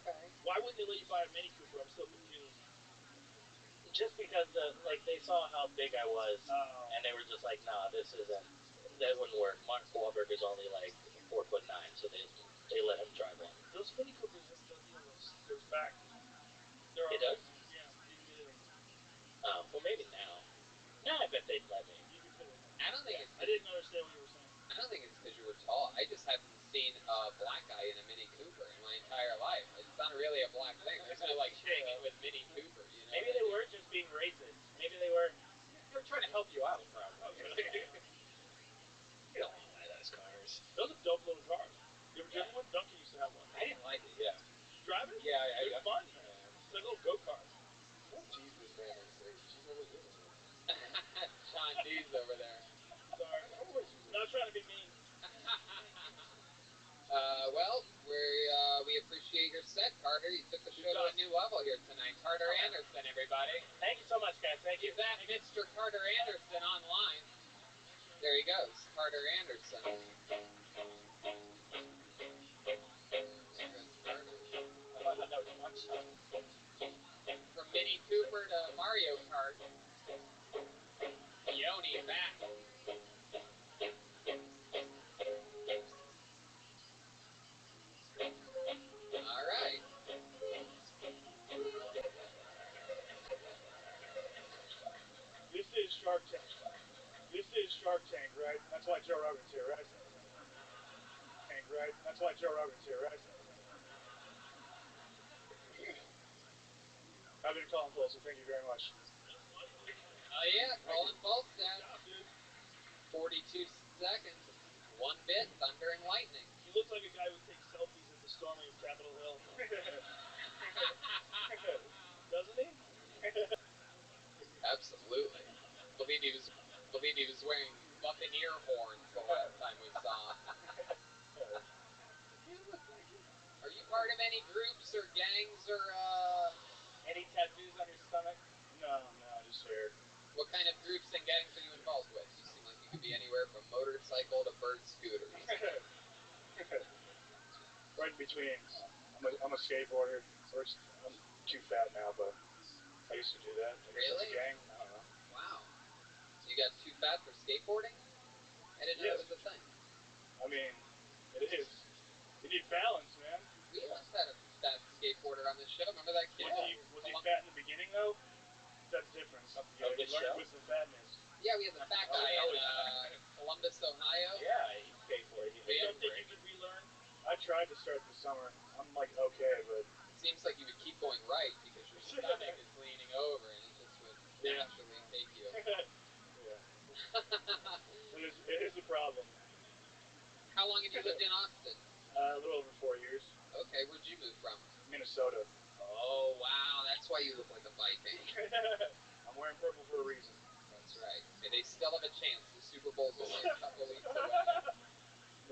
Speaker 1: Okay.
Speaker 7: Why wouldn't they let you buy a Mini Cooper? I'm still confused.
Speaker 11: Just because they saw how big I was, and they were just like, "Nah, that wouldn't work." Mark Wahlberg is only like 4'9", so they let him drive one.
Speaker 7: Those Mini Coopers, those back.
Speaker 11: It does? they let me.
Speaker 7: You can fiddle.
Speaker 1: I don't think
Speaker 11: Yeah.
Speaker 1: it's.
Speaker 7: I didn't understand what you were saying.
Speaker 1: I don't think it's because you were tall. I just haven't seen a black guy in a Mini Cooper in my entire life. It's not really a black thing. There's no like hanging with Mini Cooper, you know.
Speaker 11: Maybe they weren't just being racist. Maybe they were.
Speaker 3: They were trying to help you out, probably.
Speaker 6: You don't want one of those cars.
Speaker 7: Those are dope little cars. You ever driven one? Duncan used to have one.
Speaker 3: I didn't like it. Yeah.
Speaker 7: Driving?
Speaker 3: Yeah.
Speaker 7: They're fun, man. It's like a little go-kart.
Speaker 6: Don't tease this man on stage. He's never driven one.
Speaker 1: John D's over there.
Speaker 7: Sorry.
Speaker 6: I'm always using
Speaker 7: Not trying to be mean.
Speaker 1: Well, we appreciate your set, Carter. You took the show to a new level here tonight. Carter Anderson, everybody.
Speaker 11: Thank you so much, guys. Thank you.
Speaker 1: Give that Mr. Carter Anderson online. There he goes, Carter Anderson. From Mini Cooper to Mario Kart. Yoni back. All right.
Speaker 7: This is Shark Tank. This is Shark Tank, right? That's why Joe Rogan's here, right? Tank, right? That's why Joe Rogan's here, right? I've been calling Paul, so thank you very much.
Speaker 1: Oh yeah, Colin Falstad.
Speaker 7: Good job, dude.
Speaker 1: 42 seconds. One bit, thunder and lightning.
Speaker 7: He looks like a guy who would take selfies at the storming of Capitol Hill. Doesn't he?
Speaker 1: Absolutely. Believe he was wearing buccaneer horns the last time we saw him. Are you part of any groups or gangs or
Speaker 11: Any tattoos on your stomach?
Speaker 7: No, just hair.
Speaker 1: what kind of groups and gangs are you involved with? You seem like you could be anywhere from motorcycle to bird scooters.
Speaker 7: Right in between. I'm a skateboarder. I'm too fat now, but I used to do that. I guess that's a
Speaker 1: Really?
Speaker 7: gang? I don't know.
Speaker 1: Wow. So you got too fat for skateboarding? I didn't know
Speaker 7: Yes.
Speaker 1: that was a thing.
Speaker 7: I mean, it is. You need balance, man.
Speaker 1: We just had a fat skateboarder on this show. Remember that kid?
Speaker 7: Was he fat in the beginning, though? That's different. You
Speaker 6: this
Speaker 7: learn
Speaker 6: show?
Speaker 7: with the fatness.
Speaker 1: Yeah, we had the fat guy in Columbus, Ohio.
Speaker 3: Yeah, he paid for it.
Speaker 7: You don't think you could relearn? I tried to start this summer. I'm like, okay, but
Speaker 1: It seems like you would keep going right because your stomach is leaning over and it just would naturally take you.
Speaker 7: it is a problem.
Speaker 1: How long have you lived in Austin?
Speaker 7: A little over 4 years.
Speaker 1: Okay, where'd you move from?
Speaker 7: Minnesota.
Speaker 1: Oh, wow, that's why you look like a Viking.
Speaker 7: I'm wearing purple for a reason.
Speaker 1: That's right. Hey, they still have a chance. The Super Bowl's only a couple weeks away.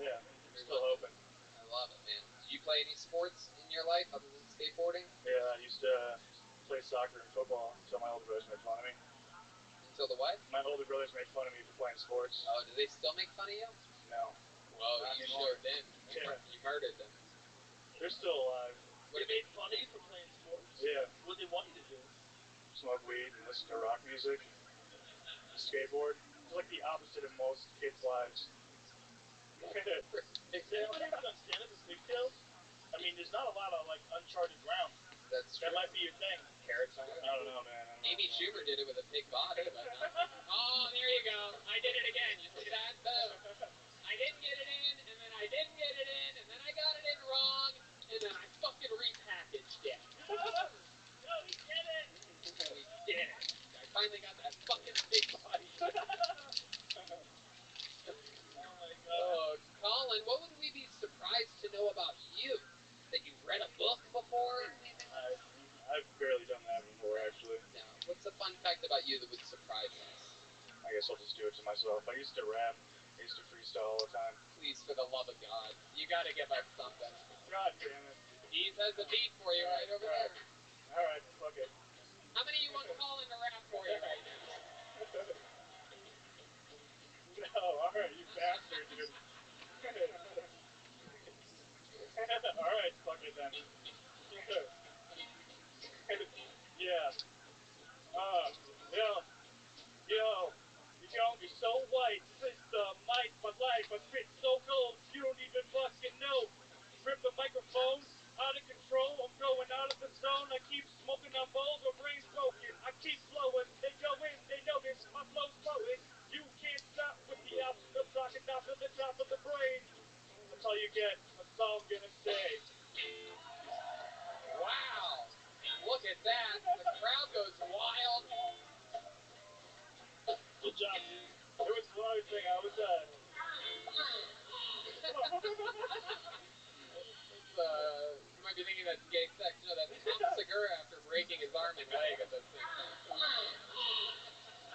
Speaker 7: Yeah, still hoping.
Speaker 1: I love it, man. Do you play any sports in your life other than skateboarding?
Speaker 7: Yeah, I used to play soccer and football until my older brothers made fun of me.
Speaker 1: Until the what?
Speaker 7: My older brothers made fun of me for playing sports.
Speaker 1: Oh, do they still make fun of you?
Speaker 7: No.
Speaker 1: Whoa,
Speaker 7: Not
Speaker 1: you
Speaker 7: anymore.
Speaker 1: sure did.
Speaker 7: Yeah.
Speaker 1: You murdered them.
Speaker 7: They're still alive.
Speaker 1: What
Speaker 7: They made fun of you for playing sports? Yeah. What they want you to do? Smoke weed and listen to rock music. Skateboard. It's like the opposite of most kids' lives. Anybody ever done stand-up with pigtails? I mean, there's not a lot of, like, uncharted ground.
Speaker 1: That's true.
Speaker 7: That might be your thing.
Speaker 3: Carrots on
Speaker 7: I don't know, man.
Speaker 1: Amy Schumer did it with a pig body, but no. Oh, there you go. I did it again. You see that? Boom. I didn't get it in, and then I didn't get it in, and then I got it in wrong, and then I fucking repackaged it.
Speaker 7: No, he did it!
Speaker 1: We did it. I finally got that fucking pig body.
Speaker 7: Oh my god.
Speaker 1: Oh, Colin, what would we be surprised to know about you? That you've read a book before? Anything like that?
Speaker 7: I've barely done that before, actually.
Speaker 1: No. What's a fun fact about you that would surprise us?
Speaker 7: I guess I'll just do it to myself. I used to rap. I used to freestyle all the time.
Speaker 1: Please, for the love of God, you gotta give us something.
Speaker 7: God damn it.
Speaker 1: He has the beat for you right over there.
Speaker 7: Alright, fuck it.
Speaker 1: How many you want Colin to rap for you right now?
Speaker 7: No, alright, you bastard, dude. Alright, fuck it then. Yeah. Yo. You're so white. Sister, Mike, my life, I spit so cold. You don't even fucking know. Rip the microphone, out of control. I'm going out of the zone. I keep smoking on bowls, my brain's broken. I keep flowing. They go in, they notice my flow's flowing. all I'm gonna say.
Speaker 1: Wow. Look at that. The crowd goes wild.
Speaker 7: Good job, dude. There was one other thing. I was
Speaker 1: You might be thinking that's gay sex. No, that's Tom Segura after breaking his arm and leg at this thing.
Speaker 7: Is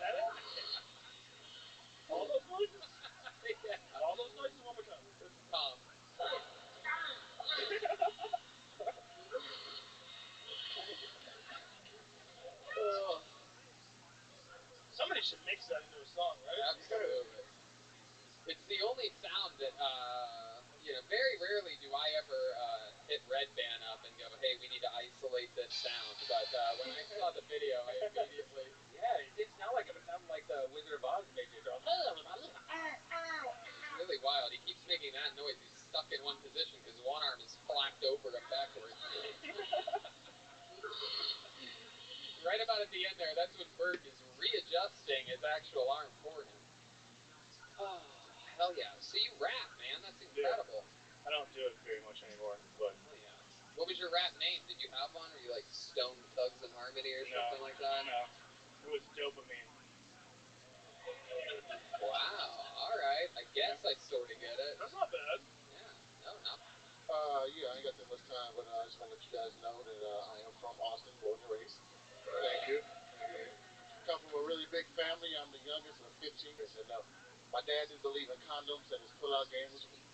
Speaker 7: that it? All those noises?
Speaker 1: Yeah.
Speaker 7: All those noises one more time.
Speaker 1: This is Tom.
Speaker 7: Somebody should mix that into a song, right?
Speaker 1: Absolutely. It's the only sound that, very rarely do I ever hit Red Band up and go, hey, we need to isolate this sound. But when I saw the video, I immediately...
Speaker 7: Yeah, it did sound like him. It sounded like the Wizard of Oz made you drop.
Speaker 1: It's really wild. He keeps making that noise. He's stuck in one position because one arm is flapped over and backwards. Right about at the end there, that's when Bert is readjusting his actual arm for him. Oh, hell yeah. So you rap, man. That's incredible.
Speaker 7: I don't do it very much anymore, but...
Speaker 1: Oh, yeah. What was your rap name? Did you have one? Were you like Stone Thugs and Harmony or something like that?
Speaker 7: No. It was Dopamine.
Speaker 1: Wow. All right. I guess I sort of get it.
Speaker 7: That's not bad.
Speaker 1: Yeah. No, not.
Speaker 2: Yeah, I ain't got that much time, but I just want to let you guys know that I am from Austin, born and raised. Thank you. Come from a really big family. I'm the youngest of 15. I said no. My dad didn't believe in condoms, and his pull-out game was weak.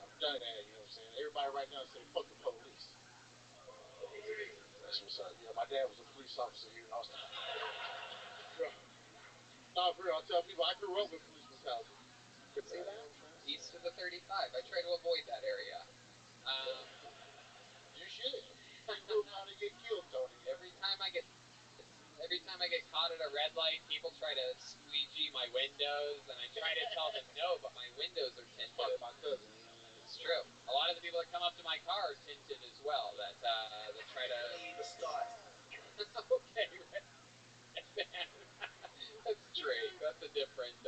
Speaker 2: I'm done that, you know what I'm saying? Everybody right now say, fuck the police. That's what's up. Yeah, my dad was a police officer here in Austin. Yeah. No, for real, I tell people I grew up with police brutality.
Speaker 1: See that? East of the 35. I try to avoid that area.
Speaker 2: You should. People know how to get killed, Tony.
Speaker 1: Every time I get caught at a red light, people try to squeegee my windows, and I try to tell them no, but my windows are tinted.
Speaker 2: Fuck my cousin.
Speaker 1: It's true. A lot of the people that come up to my car are tinted as well. That try to. Okay, red man. That's Drake. That's a different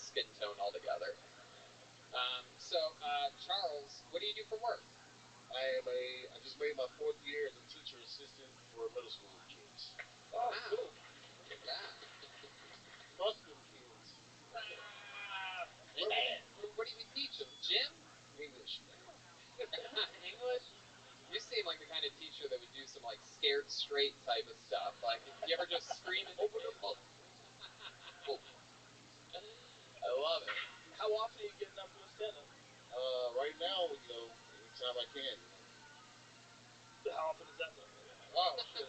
Speaker 1: skin tone altogether. Charles, what do you do for work?
Speaker 2: I just made my 4th year as a teacher assistant for middle school kids.
Speaker 1: Oh, wow. Cool. Look at that.
Speaker 2: Bust them kids.
Speaker 1: What do you teach them? Gym?
Speaker 2: English.
Speaker 1: English? You seem like the kind of teacher that would do some like scared straight type of stuff. Like, you ever just scream at
Speaker 2: Open the book.
Speaker 1: I love it.
Speaker 7: How often are you getting up to a stand-up?
Speaker 2: Right now, anytime I can.
Speaker 7: How often is that though?
Speaker 2: Oh shit.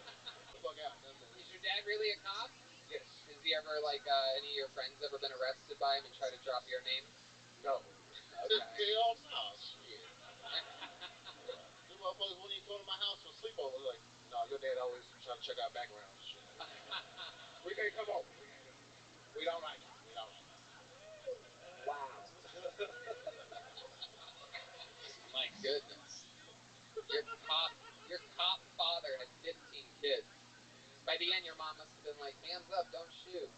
Speaker 2: Fuck out.
Speaker 1: Is your dad really a cop?
Speaker 2: Yes.
Speaker 1: Has he ever any of your friends ever been arrested by him and tried to drop your name?
Speaker 2: No.
Speaker 1: Okay.
Speaker 2: Hell no. Shit. The motherfuckers wouldn't even come to my house for sleepover. Like, no, your dad always trying to check our backgrounds and shit. We can't come over. We don't like it.
Speaker 1: Wow. My goodness. Your cop father had 15 kids. By the end, your mom must have been like, hands up, don't shoot.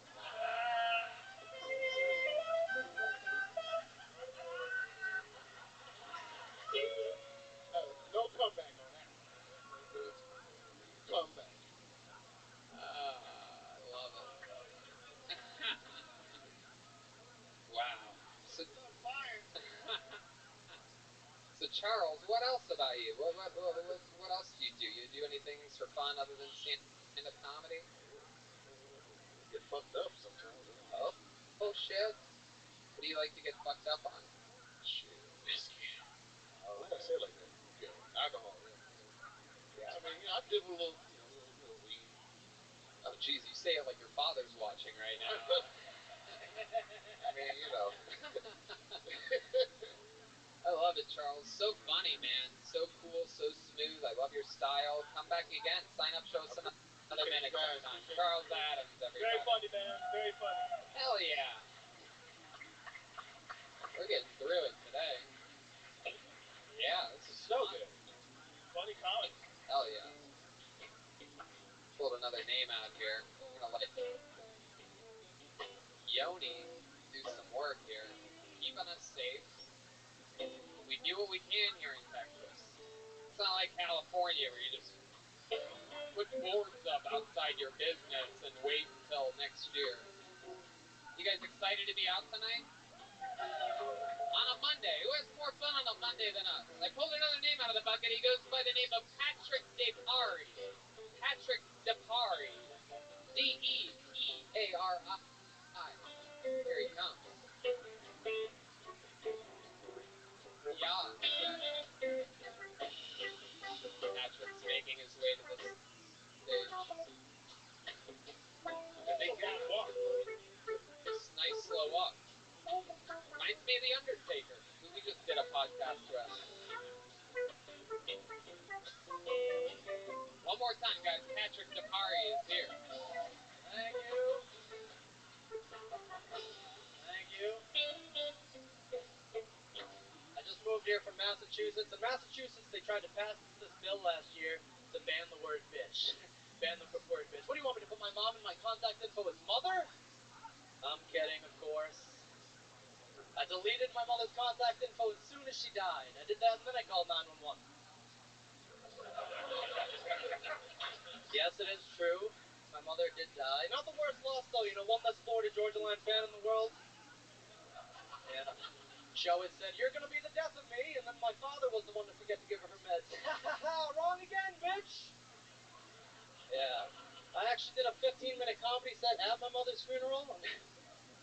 Speaker 2: No comeback on that one. Comeback.
Speaker 1: I love it. Wow. So Charles, what else about you? What else do you do? You do anything for fun other than stand-up comedy?
Speaker 2: Get fucked up sometimes.
Speaker 1: Oh shit. What do you like to get fucked up on?
Speaker 2: Shit. Whiskey. Why did I say it like that? Yeah. Alcohol, yeah. I mean, I did a little weed.
Speaker 1: Oh jeez, you say it like your father's watching right now.
Speaker 2: I mean,
Speaker 1: I love it, Charles. So funny, man. So cool, so smooth. I love your style. Come back again. Sign up, show us another minute sometime. Charles Adams, everybody.
Speaker 7: Very funny, man. Very funny.
Speaker 1: Hell yeah. We're getting through it today. Yeah, this is
Speaker 7: So
Speaker 1: fun.
Speaker 7: good. Funny comedy.
Speaker 1: Hell yeah. Pulled another name out here. I'm gonna let Yoni do some work here. Keeping us safe. We do what we can here in Texas. It's not like California where you just put boards up outside your business and wait until next year. You guys excited to be out tonight? On a Monday. Who has more fun on a Monday than us? I pulled another name out of the bucket. He goes by the name of Patrick DePari. Patrick DePari. D-E-P-A-R-I. Here he comes. Yeah. Patrick's making his way to the stage.
Speaker 3: The big catwalk.
Speaker 1: This nice slow walk. Reminds me of The Undertaker, who we just did a podcast with. One more time, guys. Patrick DePari is here.
Speaker 12: Thank you. Thank you. I just moved here from Massachusetts. In Massachusetts, they tried to pass this bill last year to ban the word bitch. Ban the word bitch. What do you want me to put my mom and my contact info as mother? I'm kidding, of course. I deleted my mother's contact info as soon as she died. I did that and then I called 911. Yes, it is true. My mother did die. Not the worst loss, though. You know, one less Florida Georgia Line fan in the world. Yeah. She always said, "You're gonna be the death of me," and then my father was the one to forget to give her her meds. Wrong again, bitch! Yeah. I actually did a 15-minute comedy set at my mother's funeral.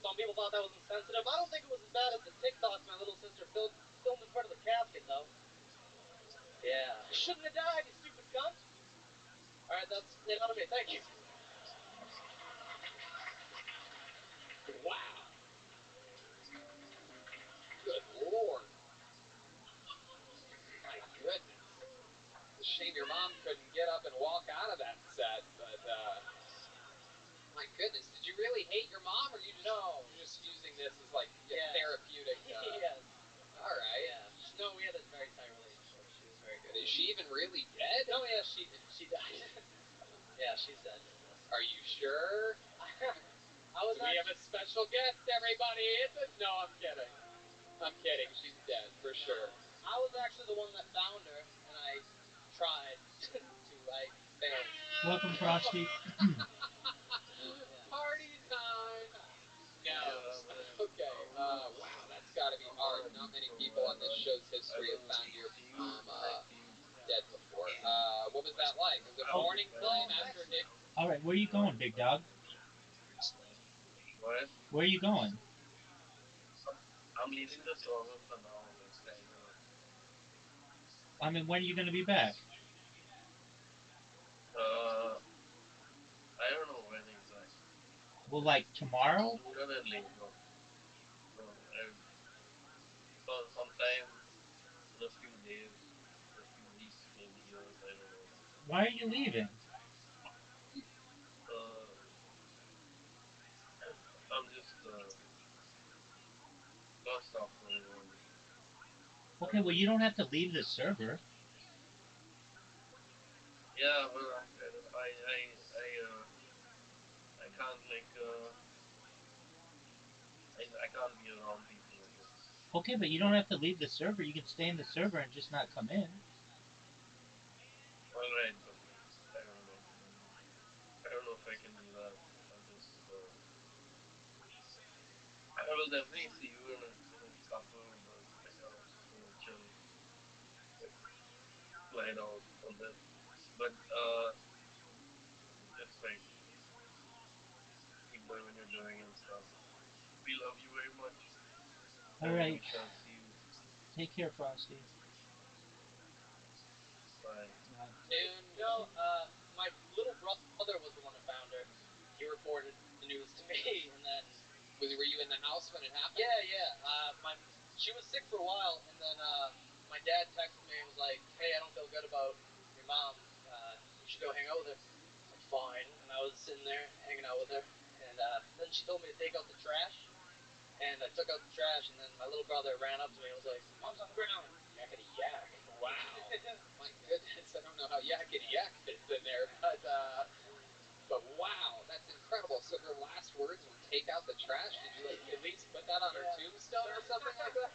Speaker 12: Some people thought that was insensitive. I don't think it was as bad as the TikToks my little sister filmed in front of the casket, though. Yeah. Shouldn't have died, you stupid cunt. Alright, that's it out of me. Thank you.
Speaker 1: Wow. Good Lord. My goodness. It's a shame your mom couldn't get up and walk out of that set, but, my goodness. Did you really hate your mom, or you're just using this as, like, therapeutic?
Speaker 12: Yes.
Speaker 1: All right.
Speaker 12: Yeah. No, we had a very tight relationship. She was very good.
Speaker 1: Is she even really dead?
Speaker 12: No, yeah, she died. Yeah, she's dead.
Speaker 1: Are you sure? We have a special guest, everybody. No, I'm kidding. I'm kidding. She's dead, for sure.
Speaker 12: I was actually the one that found her, and I tried to. I failed.
Speaker 4: Welcome, Frosty.
Speaker 1: Party time. No. Okay. Wow, that's got to be hard. Not many people on this show's history have found your mom dead before. What was that like? Was it morning time, afternoon?
Speaker 4: All right, where are you going, big dog?
Speaker 8: What?
Speaker 4: Where are you going?
Speaker 8: I'm leaving the server for now. It's like,
Speaker 4: I mean, when are you going to be back?
Speaker 8: I don't know when exactly.
Speaker 4: Well, like tomorrow?
Speaker 8: Sooner than later. For some time, in a few days, a few weeks, maybe years, I don't know.
Speaker 4: Why are you leaving?
Speaker 8: I'm just got stuff going on.
Speaker 4: Okay, well, you don't have to leave the server.
Speaker 8: Yeah, but I can't I can't be around people like this.
Speaker 4: Okay, but you don't have to leave the server. You can stay in the server and just not come in.
Speaker 8: All right, but I don't know. I don't know if I can do that. I'll just I will definitely see you in a couple, but I gotta chill, like, lie down a bit. But just like keep doing what you're doing and stuff. We love you very much.
Speaker 4: All right.
Speaker 8: We shall see you.
Speaker 4: Take care, Frosty.
Speaker 8: Bye.
Speaker 1: Noon.
Speaker 12: No, my little brother was the one that found her. He reported the news to me, and then.
Speaker 1: Were you in the house when it happened?
Speaker 12: Yeah. She was sick for a while, and then my dad texted me and was like, "Hey, I don't feel good about your mom. You should go hang out with her." I'm like, "Fine." And I was sitting there hanging out with her, and then she told me to take out the trash, and I took out the trash, and then my little brother ran up to me and was like, "Mom's on the ground." Yakety yak.
Speaker 1: Wow. My goodness, I don't know how yakety yak fits in there, but wow, that's incredible. So her last words were "take out the trash." Did you at least put that on her tombstone or something like that?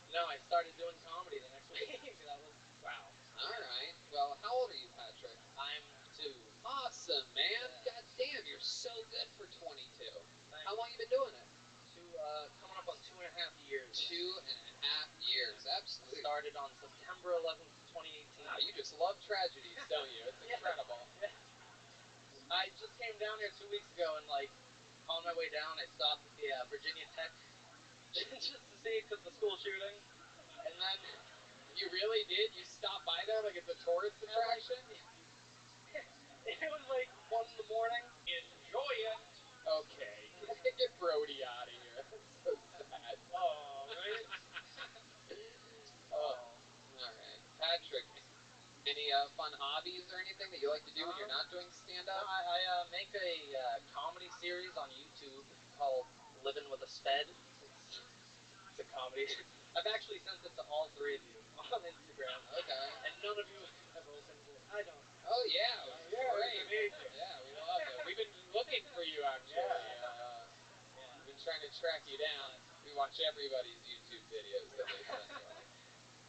Speaker 12: No, I I started doing comedy the next week. That was
Speaker 1: Wow. All right. Well, how old are you, Patrick?
Speaker 12: I'm 2.
Speaker 1: Awesome, man.
Speaker 12: Yeah.
Speaker 1: God damn, you're so good for 22.
Speaker 12: Thanks.
Speaker 1: How long you been doing it?
Speaker 12: Coming up on 2.5 years.
Speaker 1: 2.5 years.
Speaker 12: Yeah.
Speaker 1: Absolutely.
Speaker 12: Started on September 11th, 2018.
Speaker 1: Wow, you just love tragedies, don't you? It's
Speaker 12: Yeah.
Speaker 1: incredible.
Speaker 12: Yeah. I just came down here 2 weeks ago, and like on my way down, I stopped at the Virginia Tech just to see because the school shooting, and then
Speaker 1: You really did? You stopped by there like it's a tourist attraction?
Speaker 12: it was like 1 in the morning.
Speaker 3: Enjoy it.
Speaker 1: Okay, get Brody out of here. That's so sad.
Speaker 3: Oh, right?
Speaker 1: Oh, all right. Patrick, any fun hobbies or anything that you like to do when you're not doing
Speaker 12: No,
Speaker 1: stand-up?
Speaker 12: I make a comedy series on YouTube called Living with a Sped. It's a comedy. I've actually sent it to all 3 of you on Instagram.
Speaker 1: Okay.
Speaker 12: And none of you have opened it. I don't.
Speaker 1: Oh, yeah. It was
Speaker 3: Yeah,
Speaker 1: great.
Speaker 3: it's amazing.
Speaker 1: Yeah, we loved it. We've been looking for you, actually.
Speaker 3: Yeah.
Speaker 1: We've been trying to track you down. We watch everybody's YouTube videos that they send us.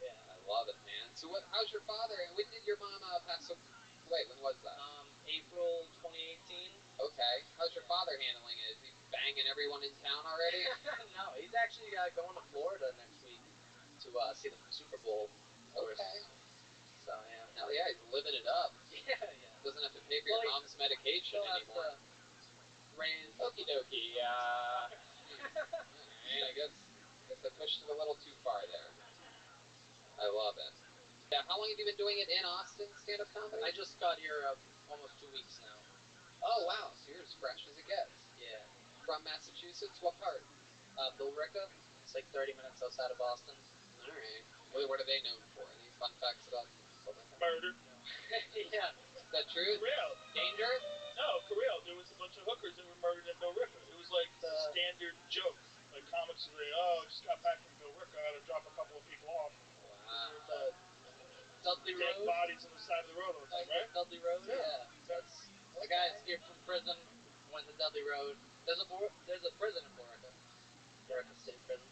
Speaker 12: Yeah.
Speaker 1: I love it, man. So how's your father? When did your mom pass away? When was that?
Speaker 12: April 2018.
Speaker 1: Okay. How's your father handling it? Is he banging everyone in town already?
Speaker 12: No, he's actually going to Florida next week to see the Super Bowl. Of course.
Speaker 1: Okay.
Speaker 12: So yeah.
Speaker 1: Hell yeah, he's living it up.
Speaker 12: Yeah.
Speaker 1: Doesn't have to pay for your mom's medication
Speaker 12: Still has
Speaker 1: anymore.
Speaker 12: to raise.
Speaker 1: Okie dokie. Alright, I guess I pushed it a little too far there. I love it. Yeah, how long have you been doing it in Austin, stand-up comedy?
Speaker 12: I just got here almost 2 weeks now.
Speaker 1: Oh, wow, so you're as fresh as it gets.
Speaker 12: Yeah.
Speaker 1: From Massachusetts? What part?
Speaker 12: Billerica. It's like 30 minutes outside of Boston.
Speaker 1: Alright. What are they known for? Any fun facts about Billerica?
Speaker 3: Murder.
Speaker 12: Yeah.
Speaker 1: Is that true?
Speaker 3: For real.
Speaker 1: Dangerous?
Speaker 3: No, for real. There was a bunch of hookers that were murdered in Billerica. It was like a standard joke. Like comics would say, oh, just got back from Billerica, I had to drop a couple of people off.
Speaker 1: Wow.
Speaker 12: The Dudley
Speaker 3: Dead
Speaker 12: Road.
Speaker 3: bodies on the side of the road all the time, right?
Speaker 12: Dudley Road.
Speaker 3: Yeah.
Speaker 12: That's the guy escaped from prison, went to Dudley Road. There's a prison in Billerica. Billerica State Prison.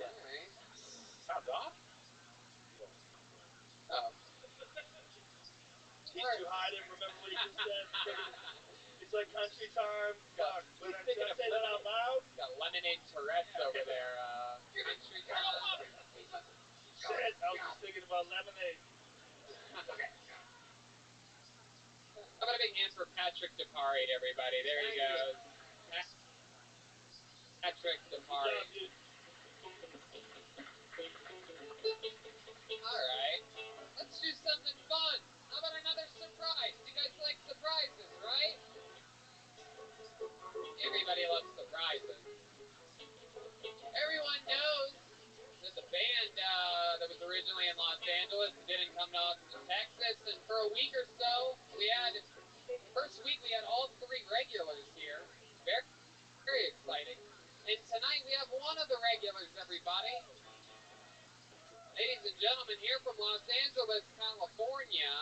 Speaker 12: Yeah.
Speaker 1: Alright.
Speaker 3: Sound off?
Speaker 1: Oh.
Speaker 3: He's too high to remember what he just said. It's like country time. Fuck. But I
Speaker 1: thinking of
Speaker 3: say that out loud?
Speaker 1: Got lemonade Tourette's over there. Country time.
Speaker 3: Shit, I was just thinking about lemonade.
Speaker 1: How about a big hand for Patrick Depari, everybody? There he goes. Patrick Depari.
Speaker 3: Good job, dude.
Speaker 1: Alright. Let's do something fun. How about another surprise? You guys like surprises, right? Everybody loves surprises. Everyone knows that the band that was originally in Los Angeles didn't come to Austin, Texas, and for a week or so, first week we had all 3 regulars here. Very, very exciting. And tonight we have one of the regulars, everybody. Ladies and gentlemen, here from Los Angeles, California,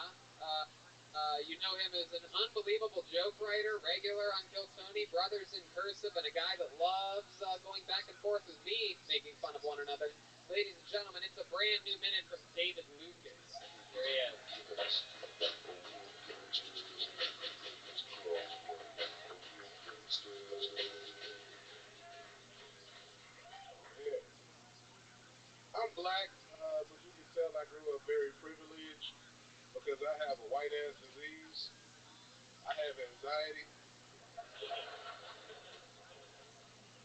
Speaker 1: you know him as an unbelievable joke writer, regular on Kill Tony, Brothers in Cursive, and a guy that loves going back and forth with me, making fun of one another. Ladies and gentlemen, it's a brand new minute from David Lucas. Here he is.
Speaker 13: I'm black, but you can tell I grew up very privileged because I have a white ass disease. I have anxiety.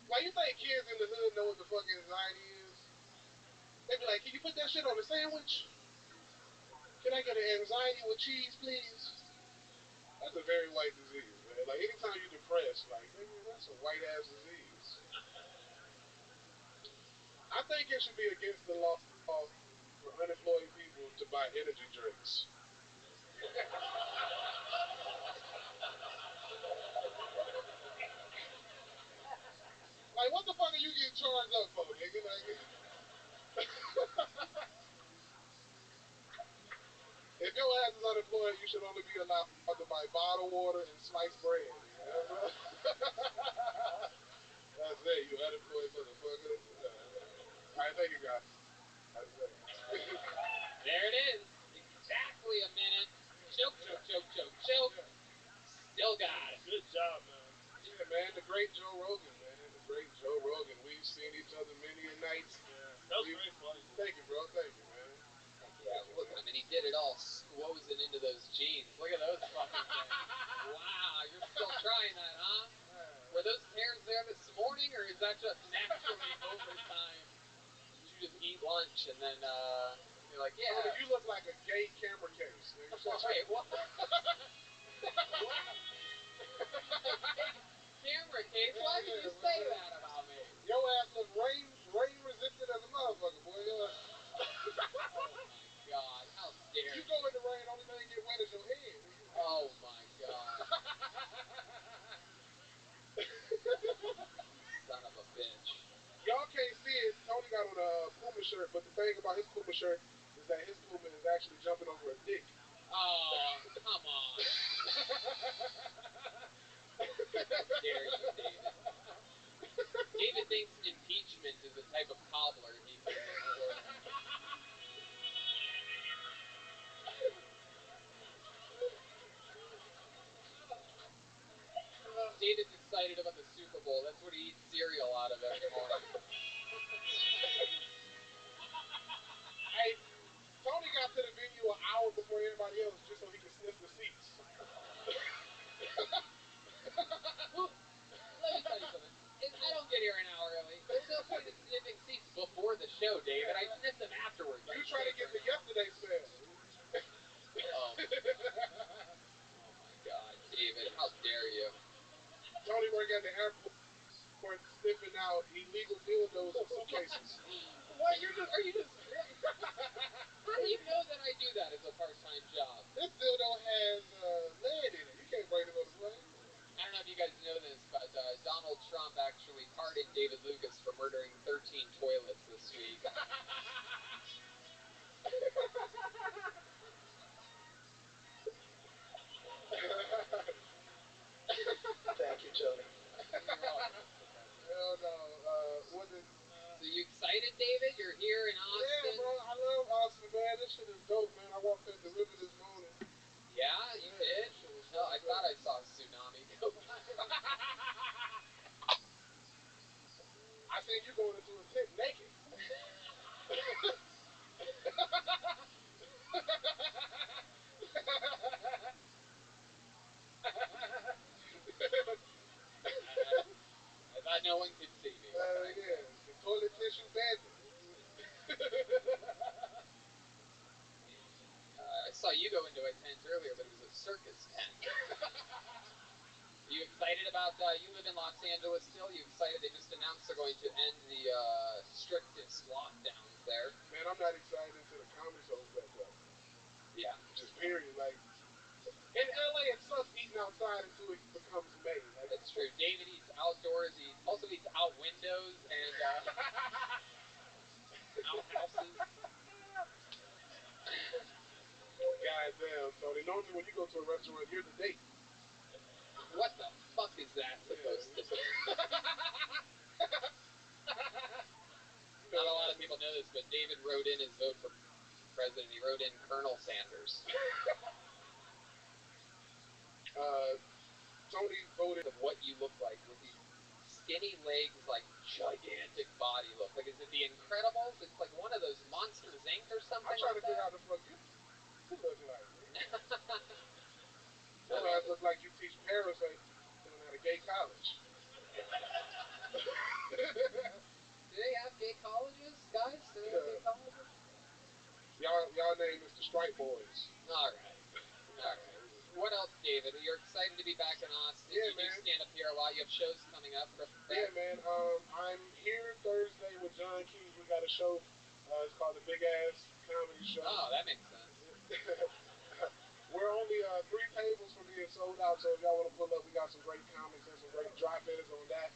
Speaker 13: Like, you think kids in the hood know what the fuck anxiety is? They be like, can you put that shit on a sandwich? Can I get an anxiety with cheese, please? That's a very white disease, man. Like, anytime you're depressed, like, nigga, that's a white ass disease. I think it should be against the law for unemployed people to buy energy drinks. Like, what the fuck are you getting charged up for, nigga? Like, if your ass is unemployed, you should only be allowed to buy bottled water and sliced bread. You know what I'm saying? That's it, you unemployed motherfucker. All right, thank you, guys.
Speaker 1: joke.
Speaker 2: Yeah.
Speaker 1: Still got it.
Speaker 8: Good job, man.
Speaker 13: Yeah, man, the great Joe Rogan, man. The great Joe Rogan. We've seen each other many a nights.
Speaker 8: Yeah, that was very funny.
Speaker 13: Thank you, bro. Thank you, man.
Speaker 1: Yeah, look at him, and he did it all squozing into those jeans. Look at those fucking things. Wow, you're still trying that, huh? Were those tears there this morning, or is that just naturally over time? Did you just eat lunch and then you're like, yeah?
Speaker 13: Tony, you look like a gay camera case. Nigga.
Speaker 1: Wait, what? Camera case? Why did you say that about me?
Speaker 13: Your ass look rain resistant as a motherfucker, boy.
Speaker 1: Oh my god, how dare
Speaker 13: you go in the rain, only thing get wet is your head.
Speaker 1: Oh my god. Son of a bitch.
Speaker 13: Y'all can't see it. Tony got on a Puma shirt, but the thing about his Puma shirt is that his Puma is actually jumping over a dick.
Speaker 1: Oh, come on. How dare you, David? David thinks impeachment is a type of cobbler he can order. David's excited about the Super Bowl. That's what he eats cereal out of every morning.
Speaker 13: Hey, Tony got to the venue an hour before everybody else just so he could sniff the seats.
Speaker 1: Let me tell you something. I don't get here an hour early. There's no point in sniffing seats before the show, David. I sniff them afterwards.
Speaker 13: You try to get the yesterday smell.
Speaker 1: Oh my god, David, how dare you?
Speaker 13: Tony work at the airport sniffing out illegal dildos in suitcases.
Speaker 1: What? Are you just... How do you know that I do that as a part-time job?
Speaker 13: This dildo has lead in it. You can't bring it on the plane.
Speaker 1: I don't know if you guys know this, but Donald Trump actually pardoned David Lucas for murdering 13 toilets this week.
Speaker 12: Thank you, Tony.
Speaker 13: Hell no.
Speaker 1: So you excited, David? You're here in Austin?
Speaker 13: Yeah, bro. I love Austin, man. This shit is dope, man. I walked at the river this morning.
Speaker 1: Yeah, you did? No, I thought I saw a tsunami go by.
Speaker 13: I seen you going into a tent naked.
Speaker 1: I thought no one could see me. What can I say?
Speaker 13: The toilet tissue bandit.
Speaker 1: I saw you go into a tent earlier, but it was a circus tent. Are you excited about, you live in Los Angeles still? You excited? They just announced they're going to end the strictest lockdowns there.
Speaker 13: Man, I'm not excited until the comedy show's back up.
Speaker 1: Yeah.
Speaker 13: Just period. Like, in LA, it sucks eating outside until it becomes May. Like,
Speaker 1: that's true. David eats outdoors. He also eats out windows and outhouses.
Speaker 13: Goddamn, Tony. Normally, when you go to a restaurant, you're the date.
Speaker 1: What the fuck is that supposed to be? Not a lot of people know this, but David wrote in his vote for president. He wrote in Colonel Sanders.
Speaker 13: Tony voted
Speaker 1: of what you look like with these skinny legs, like gigantic body look. Like, is it The Incredibles? It's like one of those Monsters Inc. or something.
Speaker 13: I'm trying to figure out the fuck you look like. Your ass look like you teach parasite at a gay college.
Speaker 1: Do they have gay colleges, guys? Do they have gay colleges?
Speaker 13: Y'all name is the Stripe Boys.
Speaker 1: All right. What else, David? You're excited to be back in Austin.
Speaker 13: Yeah,
Speaker 1: you
Speaker 13: man.
Speaker 1: do stand up here a lot. You have shows coming up.
Speaker 13: Yeah, man. I'm here Thursday with John Keys. We got a show. It's called the Big Ass Comedy Show.
Speaker 1: Oh, that makes sense.
Speaker 13: We're only 3 tables from being sold out, so if y'all want to pull up, we got some great comics and some great drop-ins on that.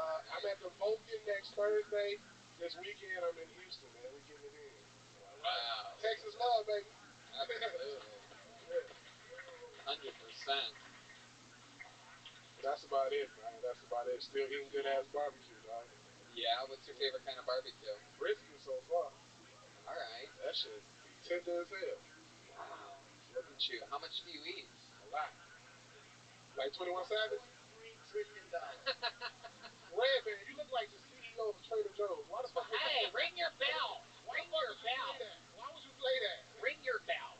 Speaker 13: I'm at the Vulcan next Thursday. This weekend, I'm in Houston, man. We getting it in.
Speaker 1: Wow.
Speaker 13: Texas love, baby.
Speaker 1: Absolutely. 100%.
Speaker 13: That's about it, man. That's about it. Still eating good ass barbecue, dog.
Speaker 1: Yeah, what's your favorite kind of barbecue?
Speaker 13: Brisket so far.
Speaker 1: Alright.
Speaker 13: That shit be tender as hell.
Speaker 1: Wow. Look at you. How much do you eat?
Speaker 13: A lot. Like 21 Savage?
Speaker 12: $3 trillion.
Speaker 13: Redman, you look like the CEO of Trader Joe's. Why the fuck would
Speaker 3: Hey,
Speaker 13: you
Speaker 3: ring your bell.
Speaker 13: Why
Speaker 3: Ring
Speaker 13: the fuck
Speaker 3: your
Speaker 13: would you
Speaker 3: bell.
Speaker 13: play that? Why would you play that?
Speaker 3: Ring your bell.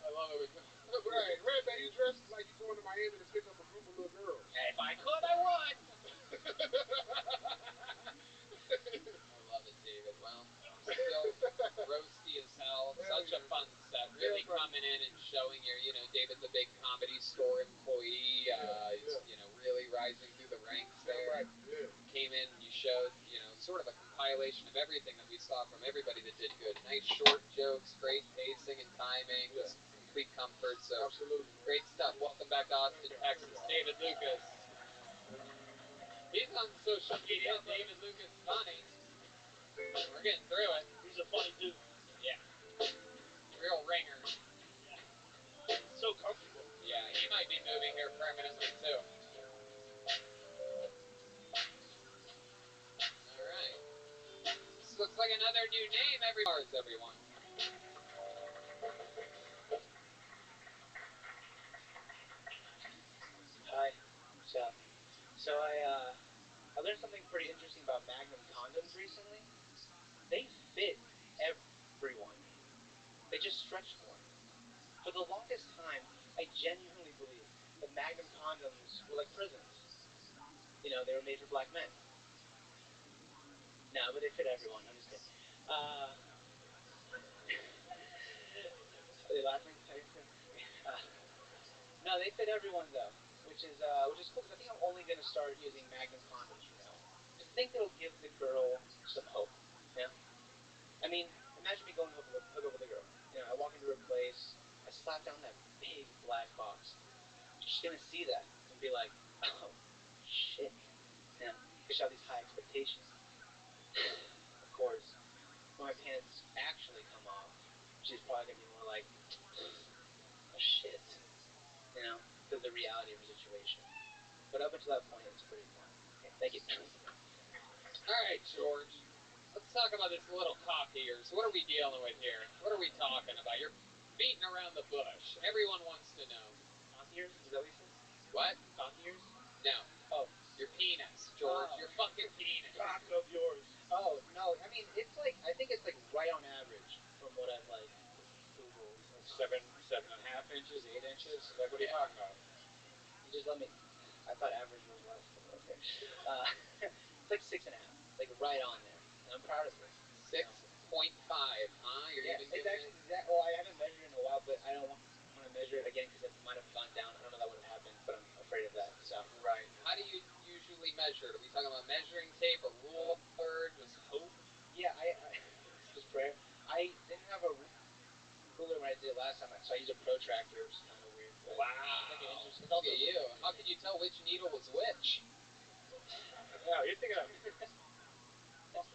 Speaker 1: I love it.
Speaker 13: Right, Redman, you dress like you're going to Miami to pick up a group of little girls.
Speaker 3: If I could, I would.
Speaker 1: I love it, David. Well, still roasty as hell. Such a fun set. Really coming in and showing David's a big Comedy Store employee. He's, really rising through the ranks there. Came in and you showed, sort of a compilation of everything that we saw from everybody that did good. Nice short jokes, great pacing and timing, just complete comfort. So
Speaker 13: Absolutely.
Speaker 1: great stuff. Welcome back to Austin, Texas, David Lucas. He's on social media, David Lucas Funny. We're getting through it.
Speaker 7: He's a funny dude.
Speaker 1: Yeah. Real ringer.
Speaker 7: Yeah. So comfortable.
Speaker 1: Yeah, he might be moving here permanently too. Alright. This looks like another new name everyone.
Speaker 12: Hi. So I learned something pretty interesting about Magnum condoms recently. They fit everyone. They just stretch more. For the longest time, I genuinely believed that Magnum condoms were like prisons. They were made for black men. No, but they fit everyone. I'm just kidding. Are they laughing? No, they fit everyone though, which is cool because I think I'm only gonna start using Magnum condoms from now on. I think it'll give the girl some hope. Yeah. I mean, imagine me going to hook up with a girl. I walk into her place, I slap down that big black box. She's gonna see that and be like, oh, shit. Yeah. Because she have these high expectations. Of course, when my pants actually come off, she's probably gonna be more like, oh, shit. Because the reality of her situation. But up until that point, it's pretty fun. Okay, thank you.
Speaker 1: Alright, George. Let's talk about this little cock of yours. What are we dealing with here? What are we talking about? You're beating around the bush. Everyone wants to know.
Speaker 12: Cock ears? Is that what you said?
Speaker 1: What?
Speaker 12: Cock ears?
Speaker 1: No.
Speaker 12: Oh.
Speaker 1: Your penis, George.
Speaker 12: Oh.
Speaker 1: Your fucking penis.
Speaker 7: Cock of yours.
Speaker 12: Oh, no. I mean, I think it's right on average from what I've Googled.
Speaker 3: Like 7.5 inches, 8 inches. Like, what are you talking about?
Speaker 12: You just let me. I thought average was less, but okay. It's 6.5. Right on there. And I'm proud of it.
Speaker 1: 6.5, huh? You're
Speaker 12: Yeah,
Speaker 1: even
Speaker 12: it's actually exact. Well, I haven't measured in a while, but I don't want to measure it again because it might have gone down. I don't know that would have happened, but I'm afraid of that. So.
Speaker 1: Right. How do you usually measure it? Are we talking about measuring tape, a rule of third, just hope?
Speaker 12: Yeah, I just prayer. I didn't have a ruler when I did it last time, so I used a protractor, which is kind of weird. But
Speaker 1: wow.
Speaker 12: It's
Speaker 1: Look at you. How could you tell which needle was which?
Speaker 3: Yeah, you're thinking of.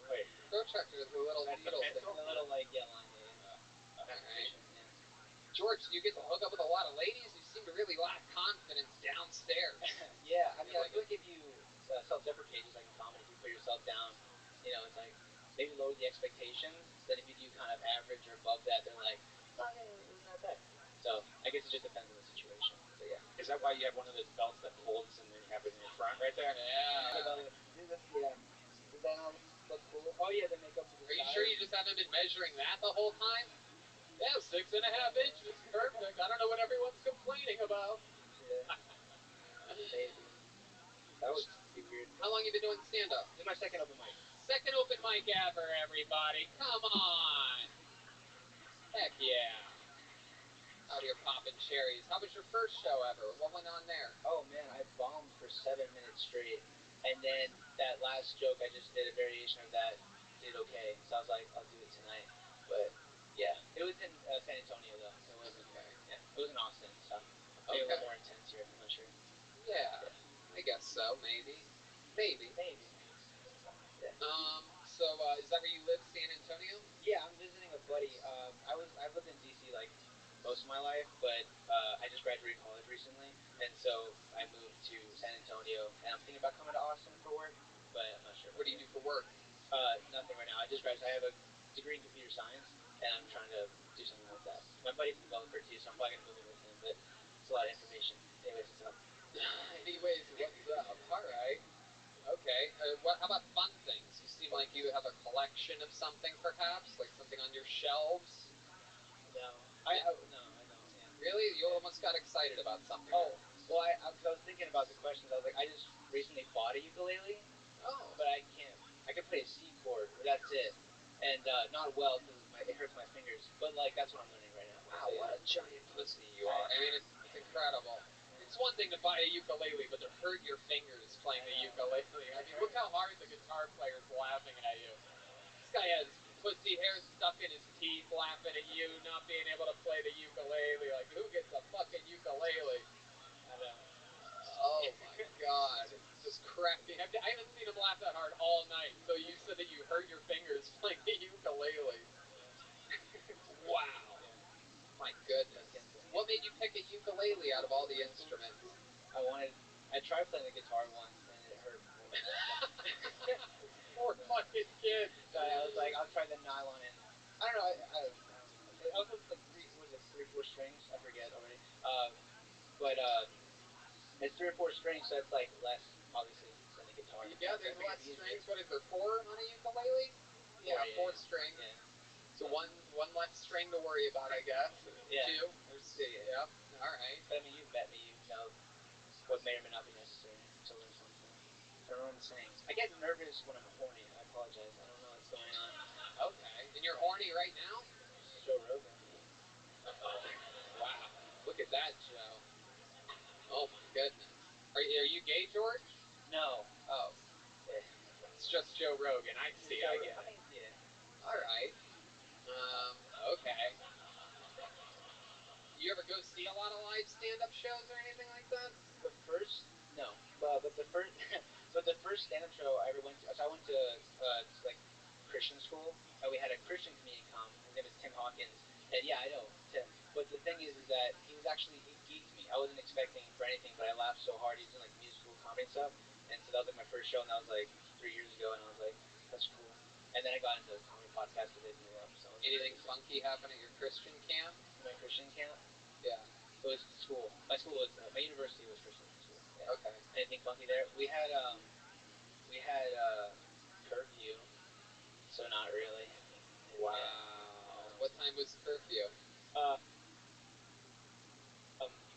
Speaker 3: Wait.
Speaker 1: Protractor is the little needle thing.
Speaker 12: The little line,
Speaker 1: Alright. Yeah. George, do you get to hook up with a lot of ladies? You seem to really lack confidence downstairs.
Speaker 12: Yeah, I mean, I feel like if you self-deprecate, just like in comedy, if you put yourself down, it's like maybe lower the expectations. Then if you do kind of average or above that, they're like, oh yeah, it wasn't that bad. So I guess it just depends on the situation. But yeah.
Speaker 3: Is that why you have one of those belts that folds and then you have it in your front right there?
Speaker 1: Yeah.
Speaker 12: Yeah. Does that not look cool? Oh yeah, they make up to the
Speaker 1: Are you
Speaker 12: side.
Speaker 1: sure you just haven't been measuring that the whole time? Yeah, 6.5 inches. Perfect. I don't know what everyone's complaining about.
Speaker 12: Yeah. Maybe. That would be weird.
Speaker 1: How long you been doing stand-up?
Speaker 12: This is my second open mic.
Speaker 1: Second open mic ever, everybody. Come on. Heck yeah. Out here popping cherries. How was your first show ever? What went on there?
Speaker 12: Oh man, I bombed for 7 minutes straight. And then that last joke, I just did a variation of that, did okay. So I was like, I'll do it tonight. But yeah, it was in San Antonio though. It wasn't.
Speaker 1: Okay.
Speaker 12: Yeah, it was in Austin. So maybe a little more intense here. I'm not sure.
Speaker 1: Yeah, I guess so. Maybe. Maybe.
Speaker 12: Yeah.
Speaker 1: So is that where you live, San Antonio?
Speaker 12: Yeah, I'm visiting a buddy. I've lived in DC most of my life, but I just graduated college recently, and so I moved to San Antonio, and I'm thinking about coming to Austin for work, but I'm not sure.
Speaker 1: What do you do for work?
Speaker 12: Nothing right now. I just graduated. I have a degree in computer science, and I'm trying to do something with that.
Speaker 11: My buddy's a developer too, so I'm probably gonna move in with him. But it's a lot of information. Anyways, what's up?
Speaker 1: Anyways, what's up? All right. Okay. How about fun things? You seem like you have a collection of something, perhaps, like something on your shelves.
Speaker 11: No, I don't. Yeah.
Speaker 1: Really? You almost got excited about something.
Speaker 11: Oh, well, because I was thinking about the questions. I was like, I just recently bought a ukulele.
Speaker 1: Oh.
Speaker 11: But I can't. I can play a C chord, but that's it, and not well because it hurts my fingers. But like that's what I'm learning right now.
Speaker 1: Wow, what a giant pussy you are! I mean, it's incredible. It's one thing to buy a ukulele, but to hurt your fingers playing the ukulele. I mean, look how hard the guitar player's laughing at you. This guy has pussy hair stuck in his teeth, laughing at you, not being able to play the ukulele. Like, who gets a fucking ukulele?
Speaker 11: I don't know.
Speaker 1: Oh my god. Just cracking. I haven't seen him laugh that hard all night. So you said that you hurt your fingers playing the ukulele. Wow.
Speaker 11: Yeah.
Speaker 1: My goodness. What made you pick a ukulele out of all the instruments?
Speaker 11: I tried playing the guitar once and it hurt more.
Speaker 1: Poor fucking kid.
Speaker 11: So I was like, I'll try the nylon and I don't know. I don't know. It also like 3 or 4 strings. I forget already. It's 3 or 4 strings, so it's like less obviously than the guitar.
Speaker 1: Yeah, there's less strings. What is there? 4 on a ukulele? Yeah, 4 strings.
Speaker 11: Yeah.
Speaker 1: So one less string to worry about, I guess.
Speaker 11: Yeah.
Speaker 1: 2. Yeah. All right.
Speaker 11: But I mean, you've met me. You know what may or may not be necessary to learn something. I don't know what I'm saying. I get nervous when I'm horny. I apologize. I don't know what's going on.
Speaker 1: Okay. And you're horny right now?
Speaker 11: Joe Rogan.
Speaker 1: Wow. Look at that, Joe. Oh my goodness. Are you gay, George?
Speaker 11: No.
Speaker 1: Oh. It's just Joe Rogan. I see. I get it.
Speaker 11: Yeah.
Speaker 1: All right. Okay. You ever go see a lot of live stand-up shows or anything like that?
Speaker 11: No. But the first stand-up show I ever went to, so I went to like Christian school, and we had a Christian comedian come. His name is Tim Hawkins, and yeah, I know Tim. But the thing is that he geeked me. I wasn't expecting for anything, but I laughed so hard. He's doing like musical comedy and stuff, and so that was like my first show, and that was like 3 years ago, and I was like, that's cool. And then I got into the comedy podcast as they blew up. So
Speaker 1: anything funky happen at your Christian camp?
Speaker 11: My Christian camp?
Speaker 1: Yeah.
Speaker 11: It was school. My university was Christian school.
Speaker 1: Yeah. Okay.
Speaker 11: Anything funky there? We had curfew, so not really.
Speaker 1: Wow.
Speaker 11: Yeah.
Speaker 1: What time was curfew?
Speaker 11: I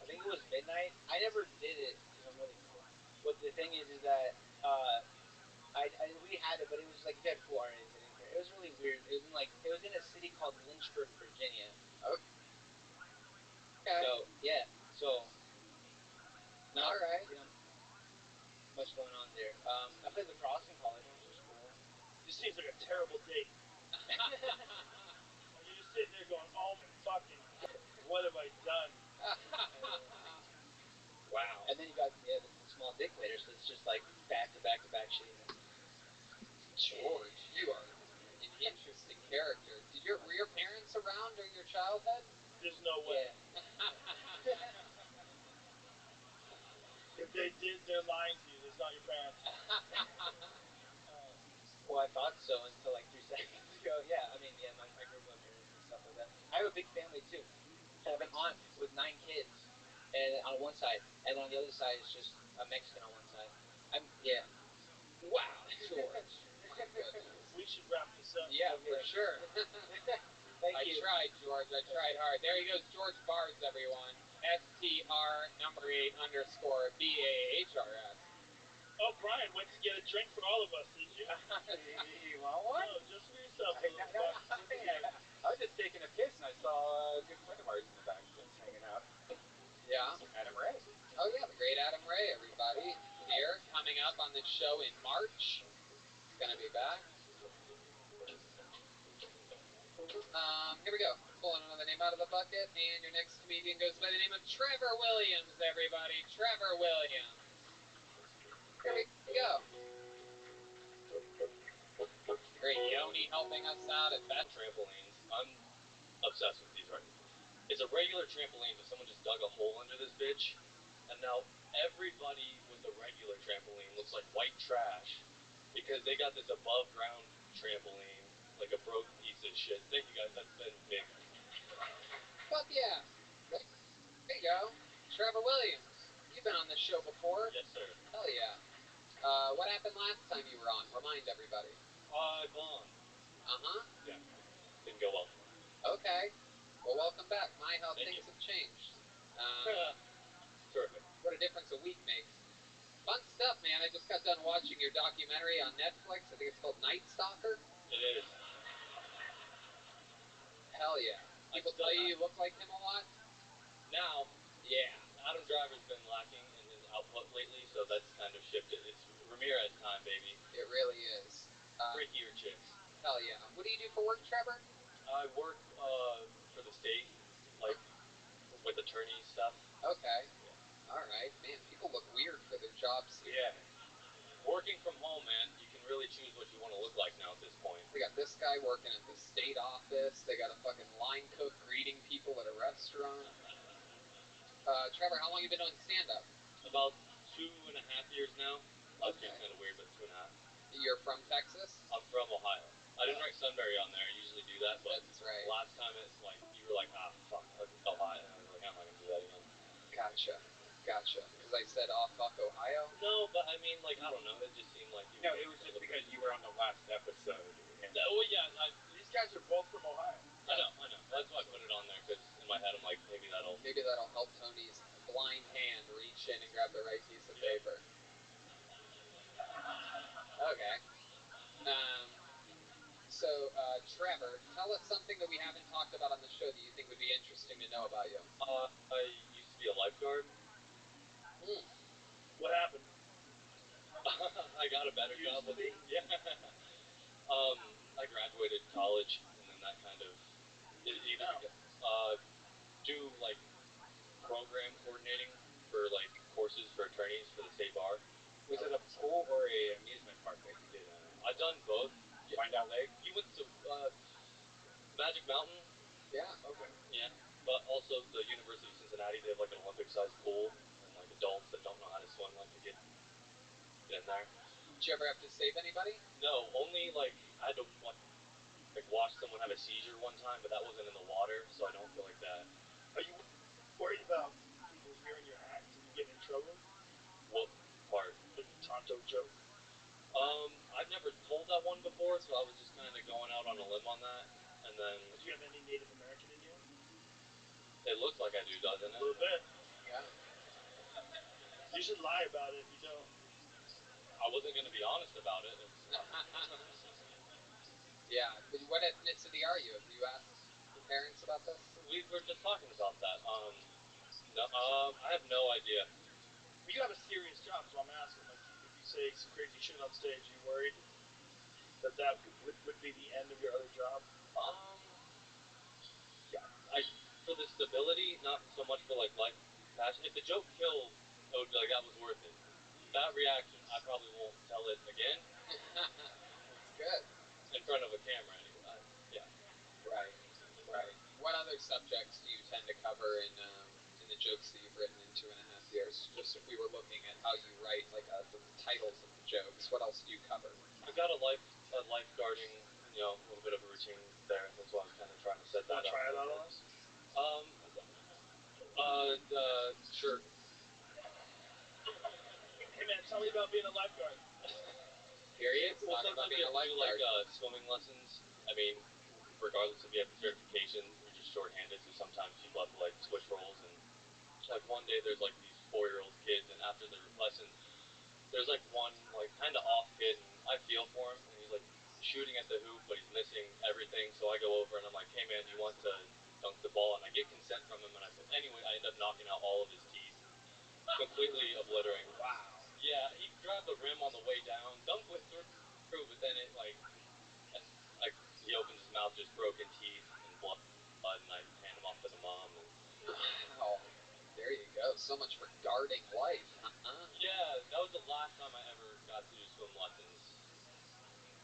Speaker 11: think it was midnight. I never did it because I'm really cool. But the thing is that we had it, but it was like if you had full RAs, they didn't care. It was really weird. It was in a city called Lynchburg, Virginia.
Speaker 1: Okay.
Speaker 11: So yeah.
Speaker 1: All right.
Speaker 11: You know, much going on there. I played lacrosse in college, which was cool.
Speaker 7: This seems like a terrible date. Like you're just sitting there going, oh my fucking God, what have I done?
Speaker 1: Wow.
Speaker 11: And then you got the small dick later, so it's just like back to back to back shit.
Speaker 1: George, you are an interesting character. Were your parents around during your childhood?
Speaker 7: There's no way.
Speaker 1: Yeah.
Speaker 7: If they did, they're lying to you. That's not your parents.
Speaker 11: Well, I thought so until like 3 seconds ago. Yeah, I mean, yeah, I grew up with my parents and stuff like that. I have a big family too. I have an aunt with 9 kids, and on one side, and on the other side is just a Mexican on one side. Yeah.
Speaker 1: Wow, George. My goodness.
Speaker 7: We should wrap this up.
Speaker 1: Yeah, for sure.
Speaker 11: Thank you.
Speaker 1: I tried, George. I tried hard. There he goes, George Bars, everyone. STR_BAHRS.
Speaker 7: Oh, Brian went to get a drink for all of us, did you?
Speaker 1: You want one?
Speaker 7: No, just for yourself.
Speaker 1: I was just taking a piss and I saw a good friend of ours in the back just hanging out. Yeah. Adam Ray. Oh, yeah, the great Adam Ray, everybody. Here, coming up on this show in March. He's going to be back. Here we go. Pulling another name out of the bucket, and your next comedian goes by the name of Trevor Williams, everybody. Trevor Williams. Here we go. Great Yoni helping us out at that.
Speaker 14: Trampolines. I'm obsessed with these right now. It's a regular trampoline, but someone just dug a hole under this bitch, and now everybody with a regular trampoline looks like white trash because they got this above ground trampoline, like a broke piece of shit. Thank you guys, that's been big.
Speaker 1: But Trevor Williams, you've been on this show before.
Speaker 14: Yes, sir.
Speaker 1: Hell yeah. What happened last time you were on? Remind everybody.
Speaker 14: I bombed.
Speaker 1: Uh-huh.
Speaker 14: Yeah. Didn't go well.
Speaker 1: Okay. Well, welcome back. My, how
Speaker 14: Thank
Speaker 1: things
Speaker 14: you.
Speaker 1: have changed.
Speaker 14: Terrific.
Speaker 1: What a difference a week makes. Fun stuff, man. I just got done watching your documentary on Netflix. I think it's called Night Stalker.
Speaker 14: It is.
Speaker 1: Hell yeah. People tell you look like him a lot?
Speaker 14: Now,
Speaker 1: Yeah.
Speaker 14: Adam Driver's been lacking in his output lately, so that's kind of shifted. It's Ramirez time, baby.
Speaker 1: It really is.
Speaker 14: Freakier chicks.
Speaker 1: Hell yeah. What do you do for work, Trevor?
Speaker 14: I work for the state, like with attorney stuff.
Speaker 1: Okay. All right. Man, people look weird for their jobs here.
Speaker 14: Yeah. Working from home, man, you can really choose what you want to look like now at this point.
Speaker 1: They got this guy working at the state office. They got a fucking line cook greeting people at a restaurant. Trevor, how long have you been doing stand-up?
Speaker 14: About 2.5 years now. Last
Speaker 1: Okay.
Speaker 14: year's kind of weird, but 2.5.
Speaker 1: You're from Texas?
Speaker 14: I'm from Ohio. I didn't write Sunbury on there. I usually do that, but
Speaker 1: that's right.
Speaker 14: Last time it's like, you were like, fuck, Ohio. And I was like, I'm not going to do that again.
Speaker 1: Gotcha. Because I said, fuck Ohio?
Speaker 14: No, but I mean, like, I don't know. It just seemed like you
Speaker 3: No, it was just because you were on the last episode. And
Speaker 14: well, yeah.
Speaker 6: These guys are both from Ohio.
Speaker 14: I know. That's why I put it on there, because in my head I'm like, maybe that'll
Speaker 1: help Tony's blind hand reach in and grab the right piece of paper. Okay. So, Trevor, tell us something that we haven't talked about on the show that you think would be interesting to know about you.
Speaker 14: I used to be a lifeguard.
Speaker 6: What happened?
Speaker 14: I got a better job with it. Yeah. I graduated college, and then that kind of do like program coordinating for like courses for attorneys for the state bar.
Speaker 3: Was it a pool or a amusement park that you did?
Speaker 14: I've done both.
Speaker 3: Find Out Lake?
Speaker 14: You went to Magic Mountain?
Speaker 1: Yeah.
Speaker 6: Okay.
Speaker 14: Yeah. But also the University of Cincinnati, they have like an Olympic-sized pool, and like adults that don't know how to swim like to get in there.
Speaker 1: Did you ever have to save anybody?
Speaker 14: No, only like I had to like watch someone have a seizure one time, but that wasn't in the water, so I don't feel like that.
Speaker 6: Are you worried about people hearing your act and you getting in trouble?
Speaker 14: What part?
Speaker 6: The Tonto joke.
Speaker 14: I've never told that one before, so I was just kind of going out on a limb on that, and then.
Speaker 6: Do you have any Native American in you?
Speaker 14: It looks like I do, doesn't it?
Speaker 6: A little bit.
Speaker 1: Yeah.
Speaker 6: You should lie about it if you don't.
Speaker 14: I wasn't going to be honest about it.
Speaker 1: Yeah. What ethnicity are you? Have you asked your parents about this?
Speaker 14: We were just talking about that. No, I have no idea.
Speaker 6: You have a serious job, so I'm asking. Like, if you say some crazy shit on stage, you worried that would be the end of your other job?
Speaker 14: Yeah. For the stability, not so much for like life passion. If the joke killed, I would be like, that was worth it. That reaction, I probably won't tell it again.
Speaker 1: That's good.
Speaker 14: In front of a camera, anyway. Yeah.
Speaker 1: Right. What other subjects do you tend to cover in the jokes that you've written in 2.5 years? Just if we were looking at how you write, like the titles of the jokes, what else do you cover?
Speaker 14: I've got a lifeguarding, a little bit of a routine there. That's why I was kind of trying to set that up.
Speaker 6: Try it out on us?
Speaker 14: Sure.
Speaker 6: Hey man, tell me about being a lifeguard.
Speaker 1: Here he is, talking about being a lifeguard.
Speaker 14: Like swimming lessons. I mean, regardless if you have the certification, you're just shorthanded, so sometimes people have to like switch roles. And like one day there's like these 4-year-old kids, and after their lesson, there's like one like kind of off kid, and I feel for him, and he's like shooting at the hoop, but he's missing everything. So I go over and I'm like, hey man, do you want to dunk the ball? And I get consent from him, and I said, anyway, I end up knocking out all of his teeth, completely obliterating.
Speaker 6: Wow.
Speaker 14: Yeah, he grabbed the rim on the way down, dunked it through, but then it like he opens his mouth, just broken teeth and blood, and I hand him off to the mom. And
Speaker 1: wow, there you go. So much for guarding life, huh?
Speaker 14: Yeah, that was the last time I ever got to do swim lessons.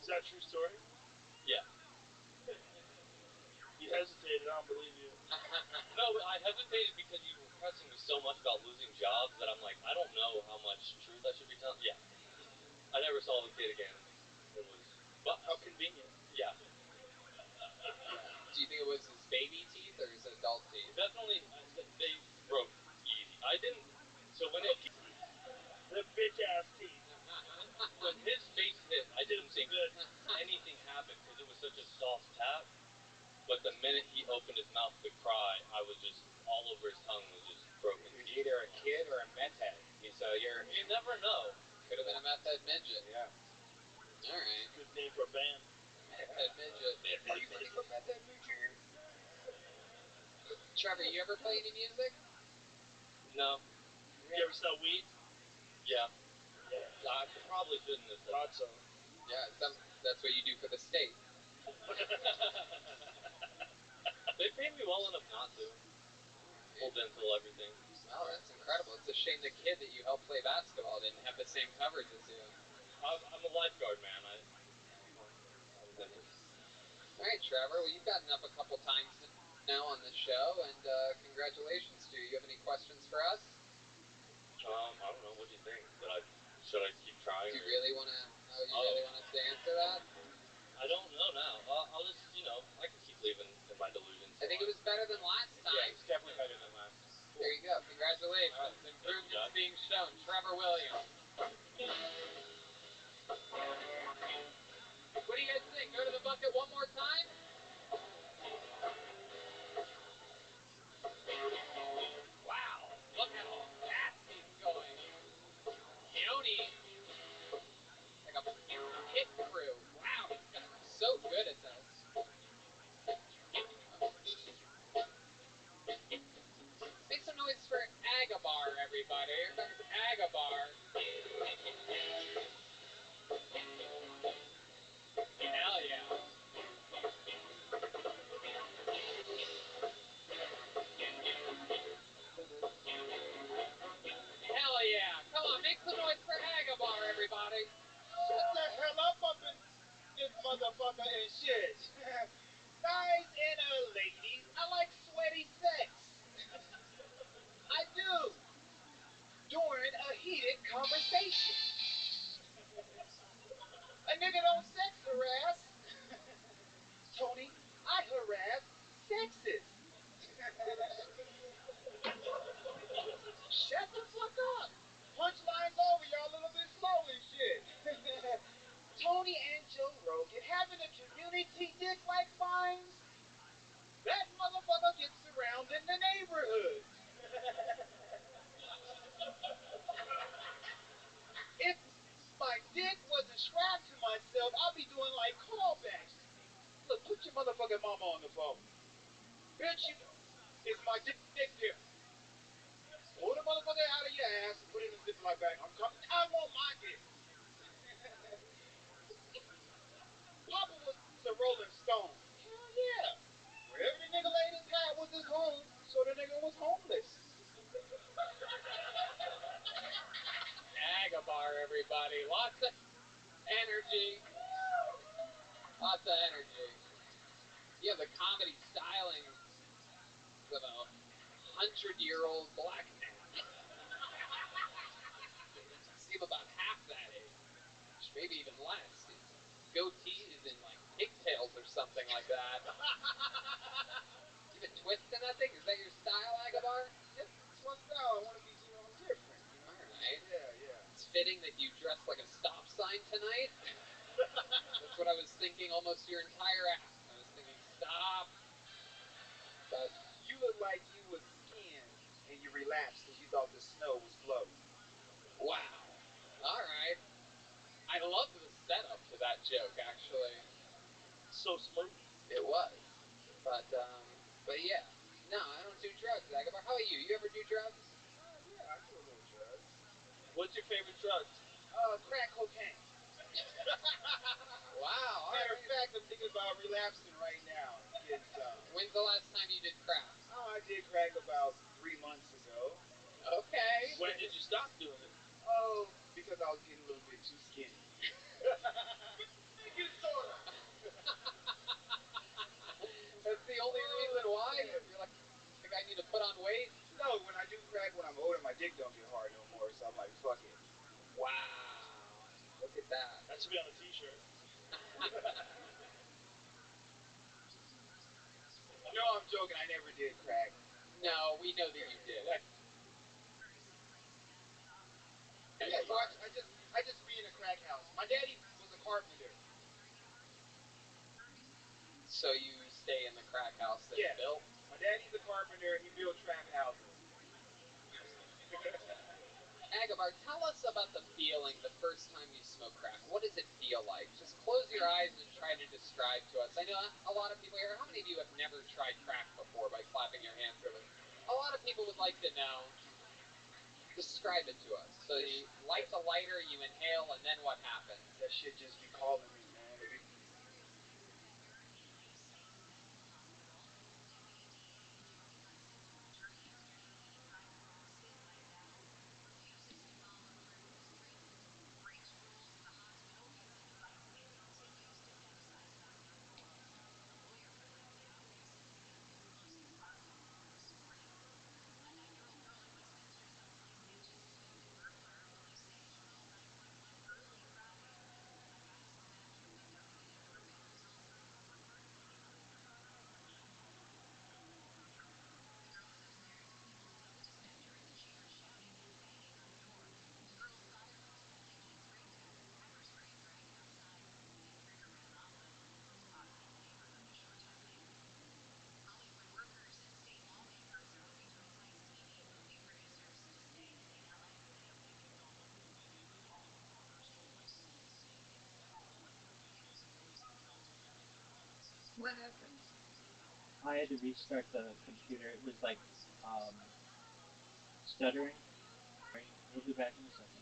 Speaker 6: Is that a true story?
Speaker 14: Yeah.
Speaker 6: You hesitated, I don't believe you.
Speaker 14: No, I hesitated because you were pressing me so much about losing jobs that I'm like, I don't know how much truth I should be telling. Yeah. I never saw the kid again. It was...
Speaker 6: Well, how convenient.
Speaker 14: Yeah.
Speaker 1: Do you think it was his baby teeth or his adult teeth?
Speaker 14: Definitely, they broke easy. I didn't
Speaker 7: gas teeth.
Speaker 14: When his face hit, I didn't think
Speaker 7: Good.
Speaker 14: anything happened because it was such a soft tap. But the minute he opened his mouth to cry, I was just all over his tongue was just broken.
Speaker 3: He's either a kid or a meth head. So
Speaker 14: You never know.
Speaker 1: Could have been a meth head midget.
Speaker 3: Yeah.
Speaker 1: All right.
Speaker 7: Good name for a band.
Speaker 1: Meth head midget.
Speaker 3: Are you ready for meth head midget?
Speaker 1: Trevor, you ever play any music?
Speaker 14: No.
Speaker 7: You ever sell weed?
Speaker 14: Yeah.
Speaker 7: Yeah.
Speaker 14: I probably shouldn't have said
Speaker 7: Thought so.
Speaker 1: Yeah, that's what you do for the state.
Speaker 14: They pay me well enough not to. Full dental, everything.
Speaker 1: Oh, that's incredible. It's a shame the kid that you helped play basketball didn't have the same coverage as you.
Speaker 14: I'm a lifeguard, man. I'm a dentist.
Speaker 1: All right, Trevor. Well, you've gotten up a couple times now on the show, and congratulations to you. You have any questions for us?
Speaker 14: I don't know. What do you think? Should I keep trying?
Speaker 1: Do you really want to? Oh, you really want us to answer that?
Speaker 14: I don't know now. I'll just, I can keep leaving in my delusions.
Speaker 1: I think it was better than last time.
Speaker 3: Yeah, it's definitely better than last.
Speaker 1: There you go. Congratulations. Improvements being shown. Trevor Williams. What do you guys think? Go to the bucket one more time? Wow. Look how fast he's going. Yoni. Like a pit crew. Wow, he's got so good at this. Make some noise for Agabar, everybody. Here comes Agabar. Hell yeah. Hell yeah. Come on, make some noise for Agabar, everybody.
Speaker 2: Shut the hell up in this motherfucker and shit. Guys and ladies, I like sweaty sex. I do. During a heated conversation. A nigga don't sex harass. Tony, I harass sexist. Shut the fuck up. Punchline's over, y'all a little bit slow and shit. Tony and Joe Rogan having a community dick like Vines? That motherfucker gets around in the neighborhood. If my dick wasn't strapped to myself, I'd be doing like callbacks. Look, put your motherfucking mama on the phone. Bitch, is my dick here? Pull the motherfucker out of your ass and put it in the Ziploc bag. I'm coming. I want my dick. Papa was a Rolling Stone. Hell yeah. Wherever the nigga laid his hat was his home, so the nigga was homeless.
Speaker 1: Agabar, everybody. Lots of energy. Lots of energy. You have the comedy stylings of a 100-year-old black man. Seem about half that age, maybe even less. His goatee is in like pigtails or something like that. You have a twist in that thing? Is that your style, Agabar?
Speaker 2: It's my style. I want to be, different.
Speaker 1: All right.
Speaker 2: Yeah.
Speaker 1: It's fitting that you dress like a stop sign tonight. That's what I was thinking almost your entire act. I was thinking stop. But
Speaker 2: you look like you was skiing and you relapsed because you thought the snow was floating.
Speaker 1: wow. All right. I love the setup to that joke, actually.
Speaker 7: So smooth.
Speaker 1: It was. But yeah. No, I don't do drugs, Agabar. How about you? You ever do drugs?
Speaker 2: Yeah, I do a little drugs.
Speaker 14: What's your favorite drug?
Speaker 2: Crack cocaine.
Speaker 1: Wow.
Speaker 2: Matter of fact, I'm thinking about relapsing right now.
Speaker 1: When's the last time you did crack?
Speaker 2: Oh, I did crack about 3 months ago.
Speaker 1: Okay.
Speaker 14: When did you stop doing it?
Speaker 2: Oh, because I was getting a little bit too skinny.
Speaker 1: That's the only reason why? You're like, I need to put on weight?
Speaker 2: No, when I do crack when I'm older, my dick don't get hard no more, so I'm like, fuck it.
Speaker 1: Wow. Look at that.
Speaker 7: That should be on a t-shirt.
Speaker 2: No, I'm joking. I never did crack.
Speaker 1: No, we know that you did.
Speaker 2: I
Speaker 1: So you stay in the crack house that
Speaker 6: Yeah.
Speaker 1: you built?
Speaker 6: My daddy's a carpenter. He built crack houses.
Speaker 1: Agabar, tell us about the feeling the first time you smoke crack. What does it feel like? Just close your eyes and try to describe to us. I know a lot of people here, how many of you have never tried crack before by clapping your hands over? A lot of people would like to know. Describe it to us. So you light the lighter, you inhale, and then what happens?
Speaker 2: That shit just be calling me, man. It be...
Speaker 4: What happened? I had to restart the computer. It was like stuttering. We'll be back in a second.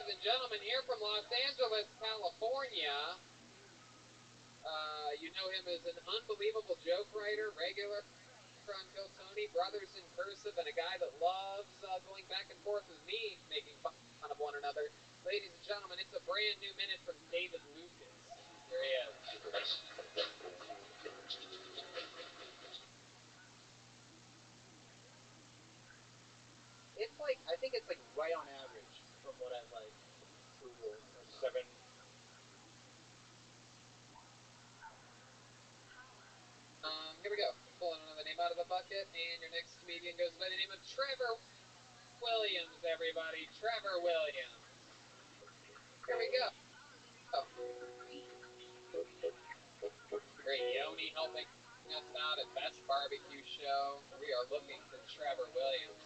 Speaker 1: Ladies and gentlemen, here from Los Angeles, California. You know him as an unbelievable joke writer, regular on Kill Tony, Brothers in Cursive, and a guy that loves going back forth with me making fun of one another. Ladies and gentlemen, it's a brand new minute from David Lucas. Here he is.
Speaker 12: It's like, I think it's like right on average from what I've like Googled.
Speaker 3: Or 7.
Speaker 1: Here we go. Pulling another name out of the bucket, and your next comedian goes by the name of Trevor Williams, everybody. Trevor Williams. Here we go. Great Yoni helping us out at Best Barbecue Show. We are looking for Trevor Williams.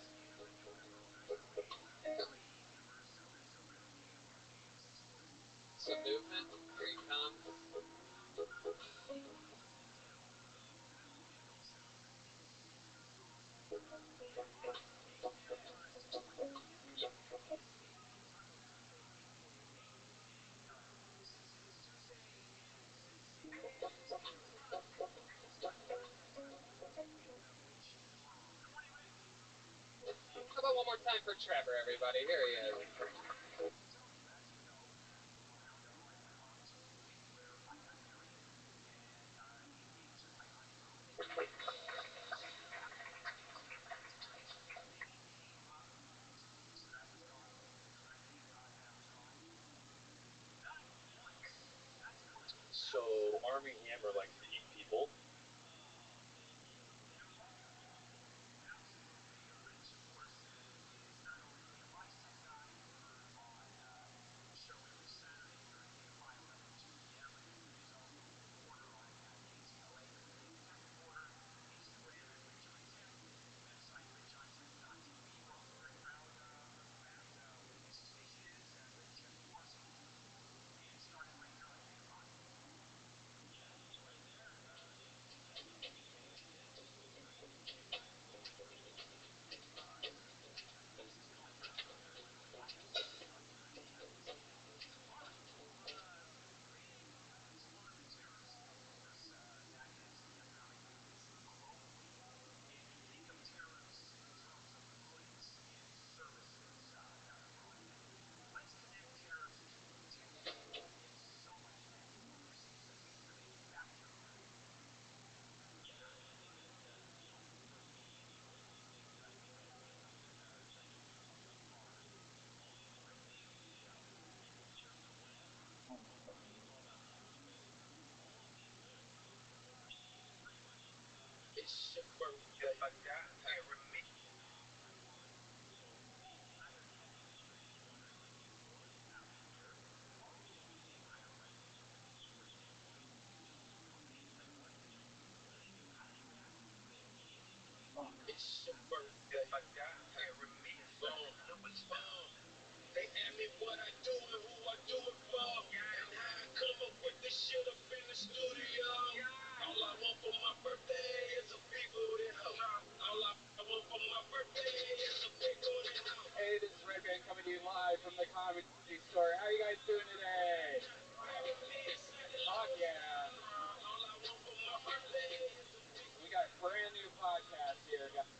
Speaker 1: Some movement. Here he comes. How about one more time for Trevor, everybody? Here he is.
Speaker 3: So Army Hammer likes to eat people.
Speaker 8: It's your birthday. I got here with me. It's your birthday. I got here with me. They ask me what I do and who I do it for, and how I come up with this shit up in the studio. All I want for my birthday is a big booty hoe. All I want for my birthday is a big booty hoe.
Speaker 3: Hey, this is Red Band coming to you live from the Comedy Store. How you guys doing today? Fuck yeah. We got a brand new podcast here, guys.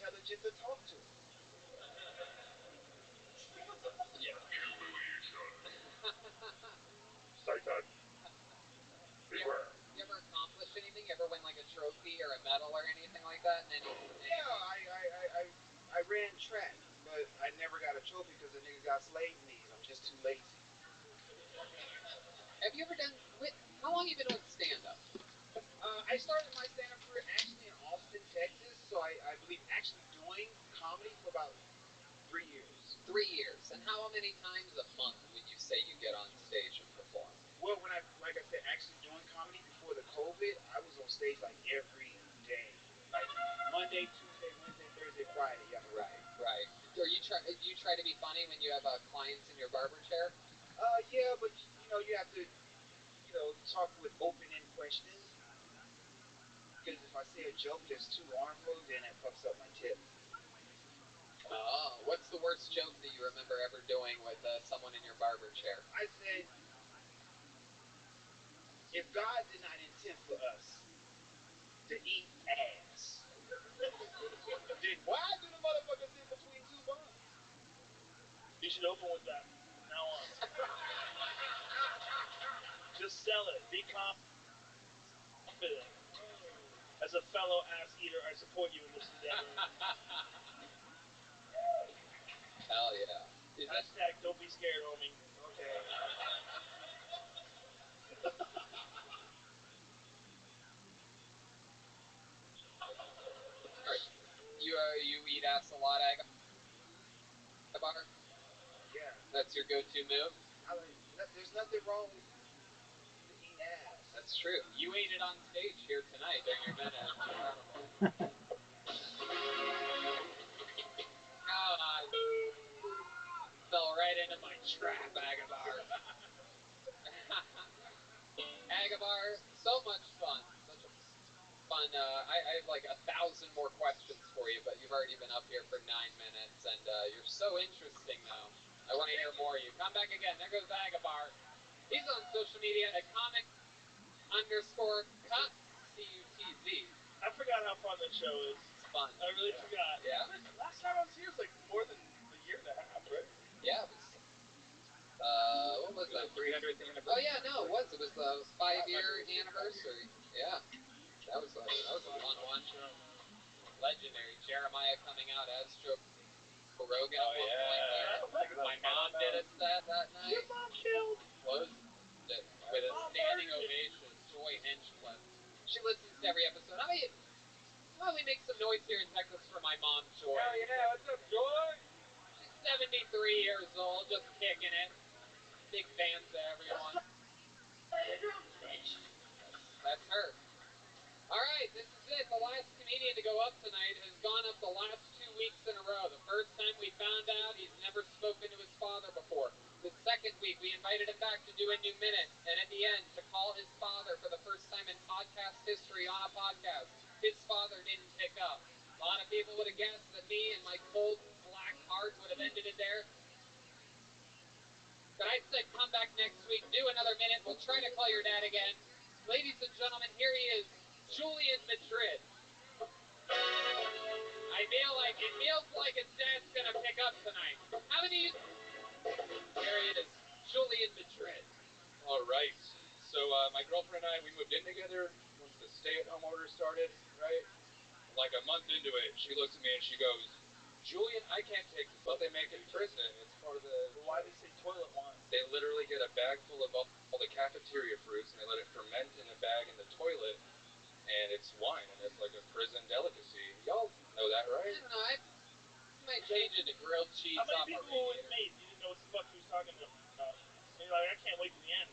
Speaker 2: intelligent to talk to.
Speaker 9: Yeah.
Speaker 8: Satan. Beware.
Speaker 1: You ever accomplish anything? You ever win like a trophy or a medal or anything like that?
Speaker 2: Yeah, I ran track, but I never got a trophy because the niggas got slave knees. I'm just too lazy.
Speaker 1: Have you ever done? How long have you been doing stand-up?
Speaker 2: I started my stand-up career actually in Austin, Texas, so I believe actually doing comedy for about 3 years.
Speaker 1: 3 years. And how many times a month would you say you get on stage and perform?
Speaker 2: Well, when like I said, actually doing comedy before the COVID, I was on stage like every day, like Monday, Tuesday, Wednesday, Thursday, Friday. Yeah.
Speaker 1: Right. Do you try to be funny when you have clients in your barber chair?
Speaker 2: Yeah, but you have to, talk with open-end questions. Because if I say a joke that's too harmful, then it fucks up my tip.
Speaker 1: Oh, what's the worst joke that you remember ever doing with someone in your barber chair?
Speaker 2: I said, if God did not intend for us to eat ass, then why do the motherfuckers sit between two buns?
Speaker 8: You should open with that from now on. Just sell it. Be confident. As a fellow ass eater, I support you in this endeavor.
Speaker 1: Hell yeah.
Speaker 8: Hashtag don't be scared, homie.
Speaker 2: Okay.
Speaker 1: You eat ass a lot, Agabar?
Speaker 2: Yeah.
Speaker 1: That's your go-to move?
Speaker 2: There's nothing wrong with eating ass.
Speaker 1: That's true. You ate it on stage here tonight during your minute. Incredible. God. Fell right into my trap, Agabar. Agabar, so much fun. Such a fun. I have like 1,000 more questions for you, but you've already been up here for 9 minutes, and you're so interesting, though. I want to hear more of you. Come back again. There goes Agabar. He's on social media at comic_cut, CUTZ.
Speaker 8: I forgot how fun that show is.
Speaker 1: It's fun.
Speaker 8: I really forgot.
Speaker 1: Yeah.
Speaker 8: Last time I was here was like more than a year and a half, right?
Speaker 1: Yeah, it was. What was that?
Speaker 9: 300th anniversary.
Speaker 1: Oh yeah, no, it was. It was the 5-year anniversary. Yeah, that was a fun one. Legendary. Jeremiah coming out as Joe Rogan at one point. My mom did a set that night.
Speaker 8: Your mom killed.
Speaker 1: Closed it with a standing ovation. Joy Hinchcliffe. She listens to every episode. How about we make some noise here in Texas for my mom, Joy?
Speaker 6: Hell yeah, what's up, Joy?
Speaker 1: She's 73 years old, just kicking it. Big fans of everyone. That's her. All right, this is it. The last comedian to go up tonight has gone up the last 2 weeks in a row. The first time we found out he's never spoken to his father before. The second week, we invited him back to do a new minute, and at the end, to call his father for the first time in podcast history on a podcast. His father didn't pick up. A lot of people would have guessed that me and my cold, black heart would have ended it there. But I said, come back next week, do another minute. We'll try to call your dad again. Ladies and gentlemen, here he is, Julian Madrid. It feels like his dad's going to pick up tonight. How many of you... There he is, Julian Madrid.
Speaker 9: All right. So my girlfriend and I, we moved in together once the stay-at-home order started, right? Like a month into it, she looks at me and she goes, Julian, I can't take this. What they make in prison, it's part of the...
Speaker 8: But why do they say toilet wine?
Speaker 9: They literally get a bag full of all the cafeteria fruits and they let it ferment in a bag in the toilet, and it's wine, and it's like a prison delicacy. Y'all know that, right?
Speaker 1: I don't know, I might change it to grilled cheese
Speaker 8: How many
Speaker 1: off a
Speaker 8: people
Speaker 1: radiator.
Speaker 8: with me didn't know what the fuck he was talking about? You're like, I can't wait to the end.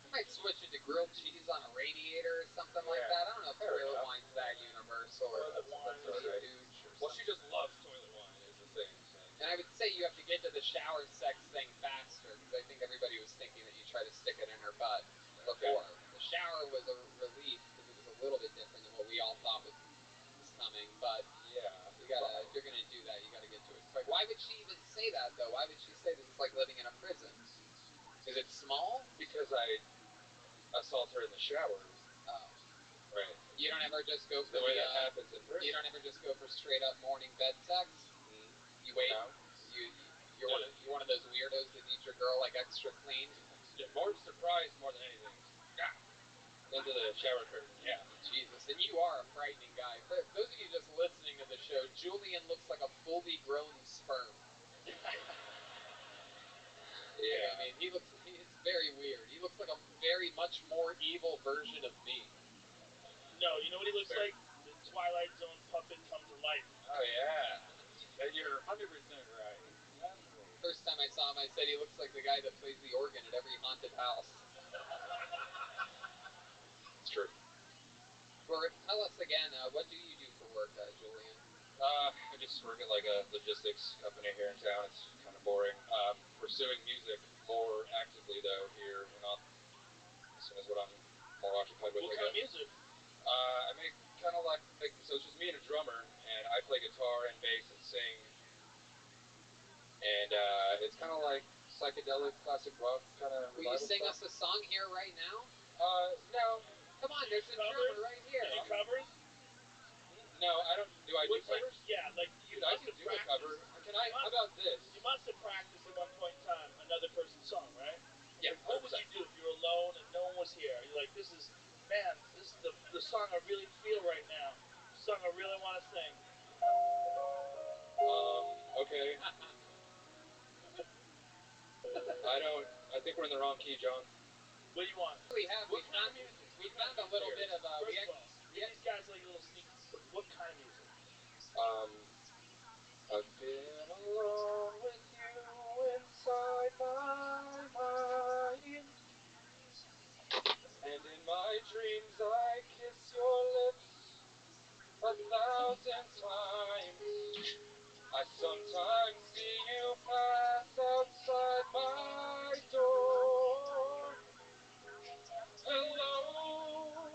Speaker 1: I might switch it to grilled cheese on a radiator or something like that. I don't know if toilet wine's that universal or
Speaker 8: Toilet wine
Speaker 1: that's
Speaker 8: is
Speaker 1: really huge or
Speaker 9: Well, she
Speaker 1: something.
Speaker 9: just loves toilet wine is the thing. So.
Speaker 1: And I would say you have to get to the shower sex thing faster, because I think everybody was thinking that you try to stick it in her butt before. The shower was a relief, because it was a little bit different than what we all thought was coming, but
Speaker 9: Yeah.
Speaker 1: if you're gonna do that, you gotta get to it quick. Why would she even say that, though? Why would she say this is like living in a prison? Is it small?
Speaker 9: Because I assault her in the shower.
Speaker 1: Oh.
Speaker 9: Right.
Speaker 1: You don't don't ever just go for
Speaker 9: the way that happens in prison.
Speaker 1: You don't ever just go for straight up morning bed sex. You wait.
Speaker 9: No.
Speaker 1: You're one of those weirdos that needs your girl like extra clean.
Speaker 9: Yeah, more surprised more than anything. Into the shower curtain. Yeah.
Speaker 1: Jesus, and you are a frightening guy. For those of you just listening to the show, Julian looks like a fully grown sperm.
Speaker 9: Yeah.
Speaker 1: I mean, it's very weird. He looks like a very much more evil version of me.
Speaker 7: No, you know what he looks like? The Twilight Zone puppet come to life.
Speaker 9: Oh, yeah. You're 100% right. Absolutely.
Speaker 1: First time I saw him, I said he looks like the guy that plays the organ at every haunted house.
Speaker 9: It's true.
Speaker 1: Tell us again, what do you do for work, Julian?
Speaker 9: I just work at like a logistics company here in town. It's kind of boring. Pursuing music more actively though here in Austin is what I'm more occupied with.
Speaker 7: What kind of music?
Speaker 9: I make kind of like so it's just me and a drummer, and I play guitar and bass and sing, and it's kind of like psychedelic classic rock kind of.
Speaker 1: Will you sing us a song here right now?
Speaker 9: No.
Speaker 1: Come on, there's a drummer right here.
Speaker 7: Do covers?
Speaker 9: No, I don't. Do I do covers?
Speaker 7: Yeah, like you
Speaker 9: Dude, I
Speaker 7: must
Speaker 9: can
Speaker 7: have
Speaker 9: do a
Speaker 7: practiced.
Speaker 9: cover. How about this?
Speaker 7: You must have practiced at one point in time another person's song, right?
Speaker 9: Yeah.
Speaker 7: Like, what would you do if you were alone and no one was here? You're like, this is the song I really feel right now. The song I really want to sing.
Speaker 9: Okay. I think we're in the wrong key, John.
Speaker 7: What do you want?
Speaker 1: We found a little bit of
Speaker 7: First of all, give these guys like a little sneak. What kind of music?
Speaker 9: I've been alone with you inside my mind, and in my dreams I kiss your lips 1,000 times. I sometimes see you pass outside my door. Hello,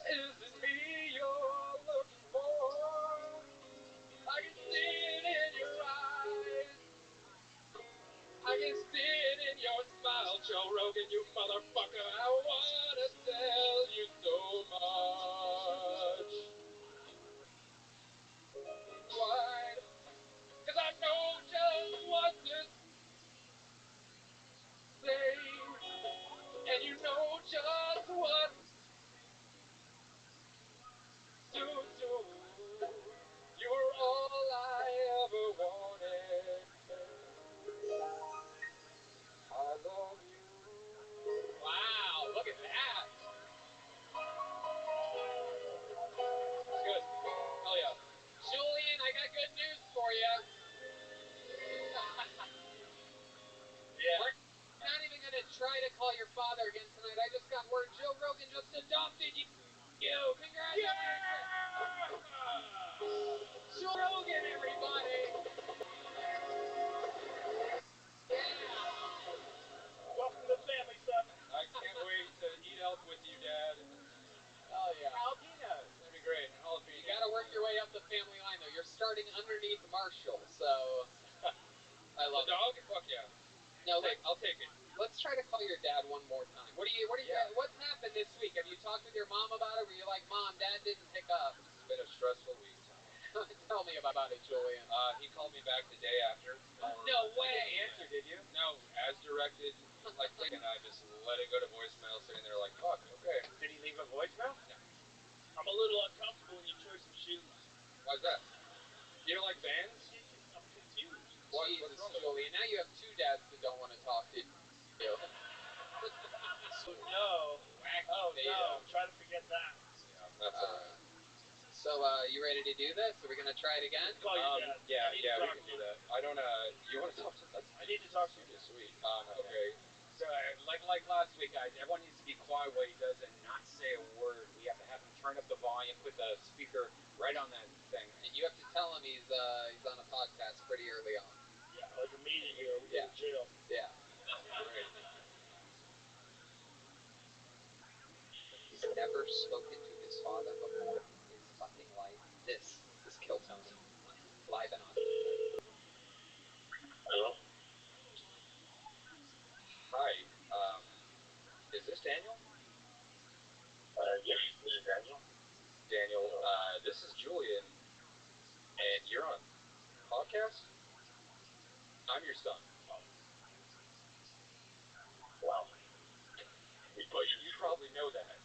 Speaker 9: is it me you're looking for? I can see it in your eyes. I can see it in your smile, Joe Rogan, you motherfucker. I wanna tell you so much. Why? 'Cause I know just what to say, and you know just what to do. You're all I ever wanted. I love you.
Speaker 1: Wow, look at that.
Speaker 9: Good. Hell yeah.
Speaker 1: Julian, I got good news for you.
Speaker 9: Yeah.
Speaker 1: We're not even going to try to call your father again tonight. I just got word Joe Rogan just adopted you. Congratulations.
Speaker 9: Yeah!
Speaker 1: Joe Rogan, everybody.
Speaker 7: Welcome to the family, son.
Speaker 9: I can't wait to eat elk with you, Dad.
Speaker 1: Oh, yeah.
Speaker 9: Jalapenos. It's gonna be great. Jalapenos.
Speaker 1: You got to work your way up the family line, though. You're starting underneath Marshall, so I love
Speaker 9: the dog? Fuck yeah.
Speaker 1: No,
Speaker 9: I'll take it.
Speaker 1: Let's try to call your dad one more time. What's happened this week? Have you talked with your mom about it? Were you like, Mom, Dad didn't pick up?
Speaker 9: It's been a stressful week, Tom.
Speaker 1: Tell me about it, Julian.
Speaker 9: He called me back the day after.
Speaker 1: No way.
Speaker 9: You didn't answer, did you? No, as directed. Like, and I just let it go to voicemail, sitting there like, fuck, okay.
Speaker 3: Did he leave a voicemail?
Speaker 9: No.
Speaker 7: I'm a little uncomfortable in your choice of shoes.
Speaker 9: Why's that? You don't like Vans?
Speaker 7: I'm confused.
Speaker 1: Jesus, Julian. Now you have two dads that don't want to talk to you.
Speaker 7: No. Oh, no.
Speaker 1: Yeah.
Speaker 7: Try to forget that.
Speaker 9: Yeah, that's alright.
Speaker 1: So, you ready to do this? Are we going to try it again?
Speaker 7: Call your dad.
Speaker 9: Yeah, we can do that. I don't, you want to talk to us?
Speaker 7: I need to talk to you.
Speaker 9: Sweet. Okay.
Speaker 3: So, like last week, guys, everyone needs to be quiet while he does and not say a word. We have to have him turn up the volume, put the speaker right on that thing.
Speaker 1: And you have to tell him he's on a podcast pretty early on.
Speaker 7: Yeah, like immediately or we go to jail.
Speaker 1: Yeah.
Speaker 9: Great.
Speaker 1: He's never spoken to his father before in his fucking life. This is Kill Tony. Live and on.
Speaker 7: Hello?
Speaker 9: Hi. Is this Daniel?
Speaker 7: Yes, this is
Speaker 14: I'm your son.
Speaker 8: Wow.
Speaker 14: But you probably know that,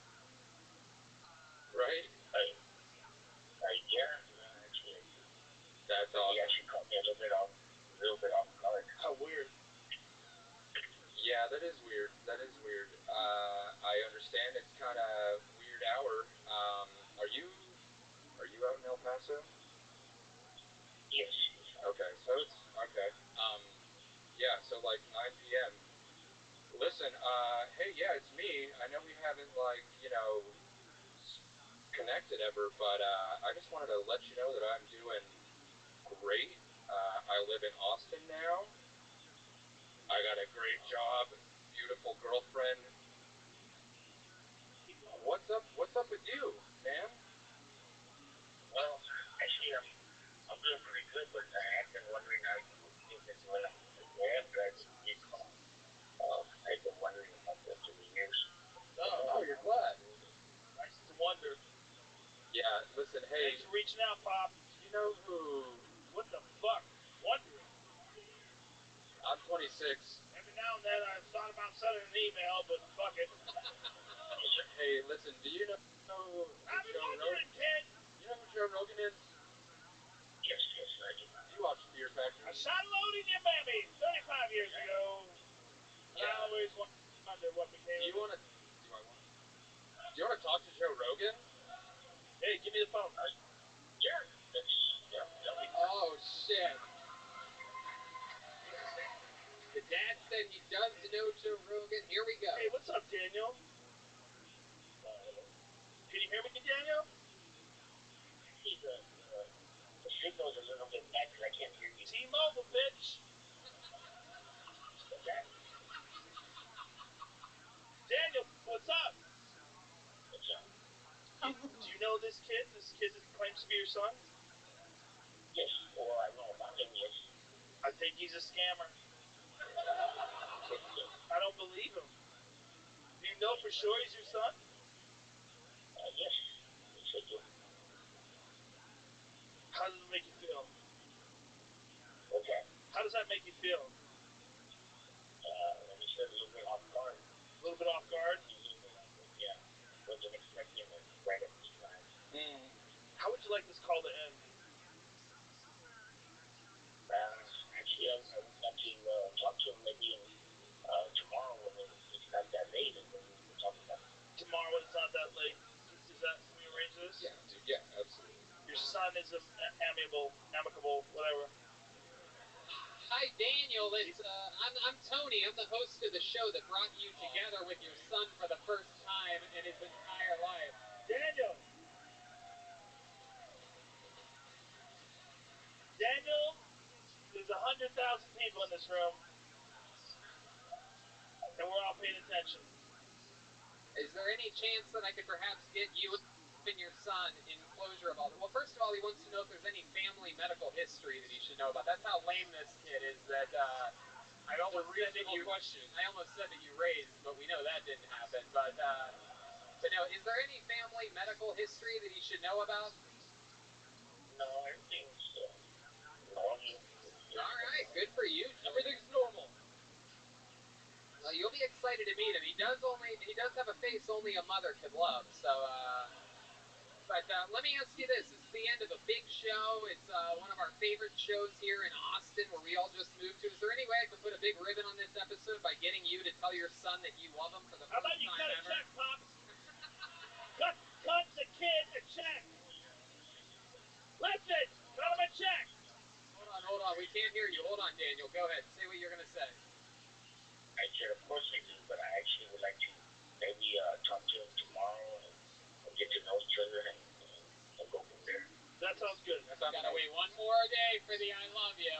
Speaker 14: right?
Speaker 8: Yeah, actually.
Speaker 14: That's
Speaker 8: He
Speaker 14: awesome.
Speaker 8: actually caught me a little bit off guard.
Speaker 7: How weird.
Speaker 14: Yeah, that is weird. That is weird. I understand it's kind of weird hour. Are you out in El Paso?
Speaker 8: Yes.
Speaker 14: Okay, so it's okay. Yeah, so like 9 p.m. Listen, hey, yeah, it's me. I know we haven't connected ever, but I just wanted to let you know that I'm doing great. I live in Austin now. I got a great job, beautiful girlfriend. What's up? What's up with you, man?
Speaker 8: Well, actually, I'm doing pretty good, but I have been wondering how you think this will after I took your call. I've been wondering about this for years.
Speaker 14: Oh, you're glad.
Speaker 7: Nice to wonder.
Speaker 14: Yeah, listen, hey.
Speaker 7: Thanks for reaching out, Pop.
Speaker 14: You know who?
Speaker 7: What the fuck? Wondering.
Speaker 14: I'm 26.
Speaker 7: Every now and then I've thought about sending an email, but fuck it.
Speaker 14: Hey, listen, do you know
Speaker 7: I've been wondering, kid.
Speaker 14: You know who Joe Rogan is?
Speaker 8: Yes, I do.
Speaker 14: You watched Fear Factory.
Speaker 7: I shot a load in your mammy 35 years ago.
Speaker 14: Yeah.
Speaker 7: I always wonder what became
Speaker 14: Do you want to talk to Joe Rogan?
Speaker 7: Hey, give me the phone.
Speaker 1: Oh, shit. The dad said he does know Joe Rogan. Here we go.
Speaker 7: Hey, what's up, Daniel? Can you hear me, Daniel?
Speaker 8: The signal's a little bit bad because I can't hear you.
Speaker 7: T-Mobile, bitch. Daniel, what's up?
Speaker 8: What's up?
Speaker 7: Do you know this kid? This kid that claims to be your son?
Speaker 8: Yes, well, I know about him, yes.
Speaker 7: I think he's a scammer. I don't believe him. Do you know for sure he's your son?
Speaker 8: Yes. Yes, I do.
Speaker 7: How does it make you feel?
Speaker 8: Okay.
Speaker 7: How does that make you feel?
Speaker 8: Let me say a little bit off guard.
Speaker 7: A little bit off guard?
Speaker 8: Yeah. Wasn't expecting it right at this time.
Speaker 7: How would you like this call to end?
Speaker 8: Actually, I would like to talk to him maybe tomorrow when it's not that late, and then we can talk about it.
Speaker 7: Tomorrow when it's not that late? Is that, can we arrange this?
Speaker 14: Yeah, dude, yeah, absolutely.
Speaker 7: Your son is amicable, whatever.
Speaker 1: Hi, Daniel. It's I'm Tony. I'm the host of the show that brought you together with your son for the first time in his entire life.
Speaker 7: Daniel! Daniel, there's 100,000 people in this room, and we're all paying attention.
Speaker 1: Is there any chance that I could perhaps get you and your son in closure of all that? Well, first of all, he wants to know if there's any family medical history that he should know about. That's how lame this kid is. That I almost said that you raised, but we know that didn't happen. But no, is there any family medical history that he should know about?
Speaker 8: No, everything's normal.
Speaker 1: All right, good for you.
Speaker 7: Everything's normal.
Speaker 1: Well, you'll be excited to meet him. He does have a face only a mother could love. So, but let me ask you this: it's the end of a big show. It's one of our favorite shows here in Austin, where we all just moved to. Is there any way I can put a big ribbon on this episode by getting you to tell your son that you love him for the
Speaker 7: How
Speaker 1: first
Speaker 7: about you
Speaker 1: time
Speaker 7: cut a
Speaker 1: ever?
Speaker 7: check, Pops? cut the kid a check. Listen, cut him a check.
Speaker 1: Hold on. We can't hear you. Hold on, Daniel. Go ahead. Say what you're gonna say.
Speaker 8: I said, of course I do, but I actually would like to maybe talk to him tomorrow and get to know each other and go from there.
Speaker 7: That sounds good.
Speaker 1: Gotta wait one more day for the I love you.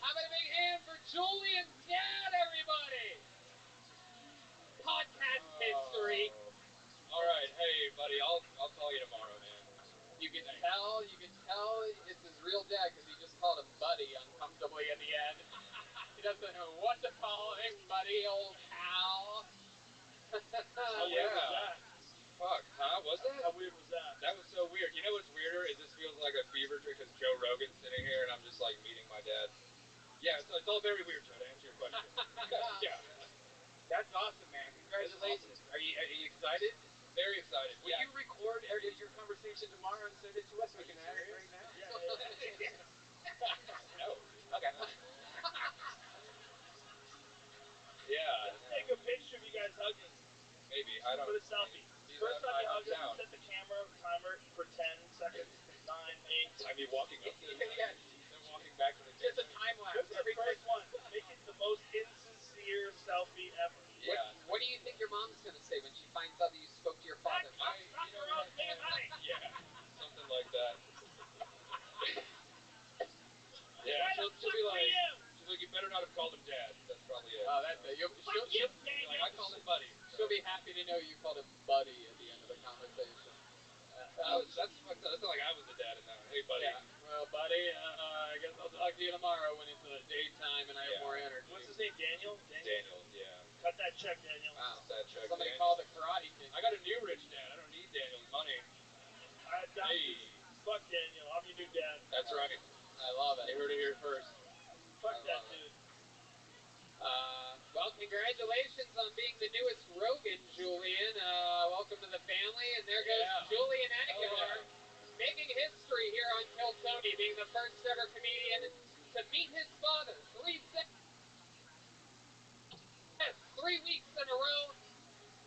Speaker 1: How about a big hand for Julian's dad, everybody? Podcast history.
Speaker 14: All right, hey, buddy, I'll call you tomorrow, man.
Speaker 1: You can tell it's his real dad because he just called him buddy uncomfortably at the end. He doesn't know what to call him, buddy, old pal.
Speaker 7: How weird was that?
Speaker 14: Fuck, huh? Was that?
Speaker 7: How weird was that?
Speaker 14: That was so weird. You know what's weirder is this feels like a fever dream because Joe Rogan's sitting here and I'm just like meeting my dad. Yeah, it's
Speaker 6: very weird, Joe, to answer your question. Yeah.
Speaker 3: That's awesome, man. Congratulations.
Speaker 6: Awesome.
Speaker 3: Are you excited?
Speaker 6: Very excited.
Speaker 3: Will you record your conversation tomorrow and send it to us? We can add it right now.
Speaker 6: No.
Speaker 3: Okay.
Speaker 6: Yeah.
Speaker 7: Let's take a picture of you guys hugging.
Speaker 6: Maybe. I don't
Speaker 7: For the selfie.
Speaker 6: He's
Speaker 7: First time you hug him,
Speaker 6: down.
Speaker 7: set the camera timer for 10 seconds. 9, 8.
Speaker 6: I mean, walking up to the
Speaker 3: Yeah.
Speaker 6: then walking back to the
Speaker 3: Just a time lapse.
Speaker 7: This is the first one. Make it the most insincere selfie ever.
Speaker 6: Yeah.
Speaker 3: What do you think your mom's gonna say when she finds out that you spoke to your father?
Speaker 6: Yeah. Something like that. Yeah, she'll be like, you better not have called him Dad. That's probably it.
Speaker 3: Oh, that's it. She'll
Speaker 6: be like, I called him Buddy.
Speaker 3: She'll be happy to know you called him Buddy at the end of the conversation.
Speaker 6: That's fucked up. That's not like I was the dad in that one. Hey, buddy.
Speaker 3: Yeah. Well, buddy, I guess I'll talk to you tomorrow when it's daytime and I have more energy.
Speaker 7: What's his name? Daniel?
Speaker 6: Daniel, yeah.
Speaker 7: Cut that check, Daniel.
Speaker 3: Wow.
Speaker 6: That check.
Speaker 3: Somebody
Speaker 6: Daniel.
Speaker 3: called the Karate Kid.
Speaker 6: I got a new rich dad. I don't need Daniel's money.
Speaker 7: Fuck Daniel. I'm your new dad.
Speaker 6: That's right.
Speaker 3: I love it.
Speaker 6: You heard it here first.
Speaker 7: Fuck that dude.
Speaker 3: Well, congratulations on being the newest Rogan, Julian. Welcome to the family. And there goes Julian Aguilar, making history here on Kill Tony, being the first ever comedian to meet his father. 3 weeks in a row.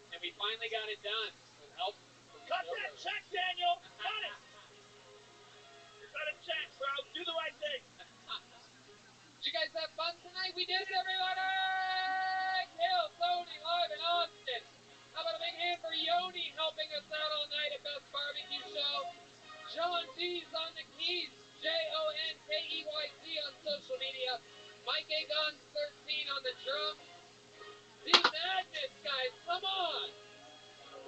Speaker 3: And we finally got it done with help from
Speaker 7: Cut that check, Daniel! Cut it! Cut a check, bro. Do the right thing.
Speaker 3: Did you guys have fun tonight? We did it, everybody! Kill Tony live in Austin. How about a big hand for Yoni helping us out all night at Best Barbecue Show? John D's on the keys. JONKEYT on social media. Mike A. Guns 13 on the drums. The Madness, guys, come on!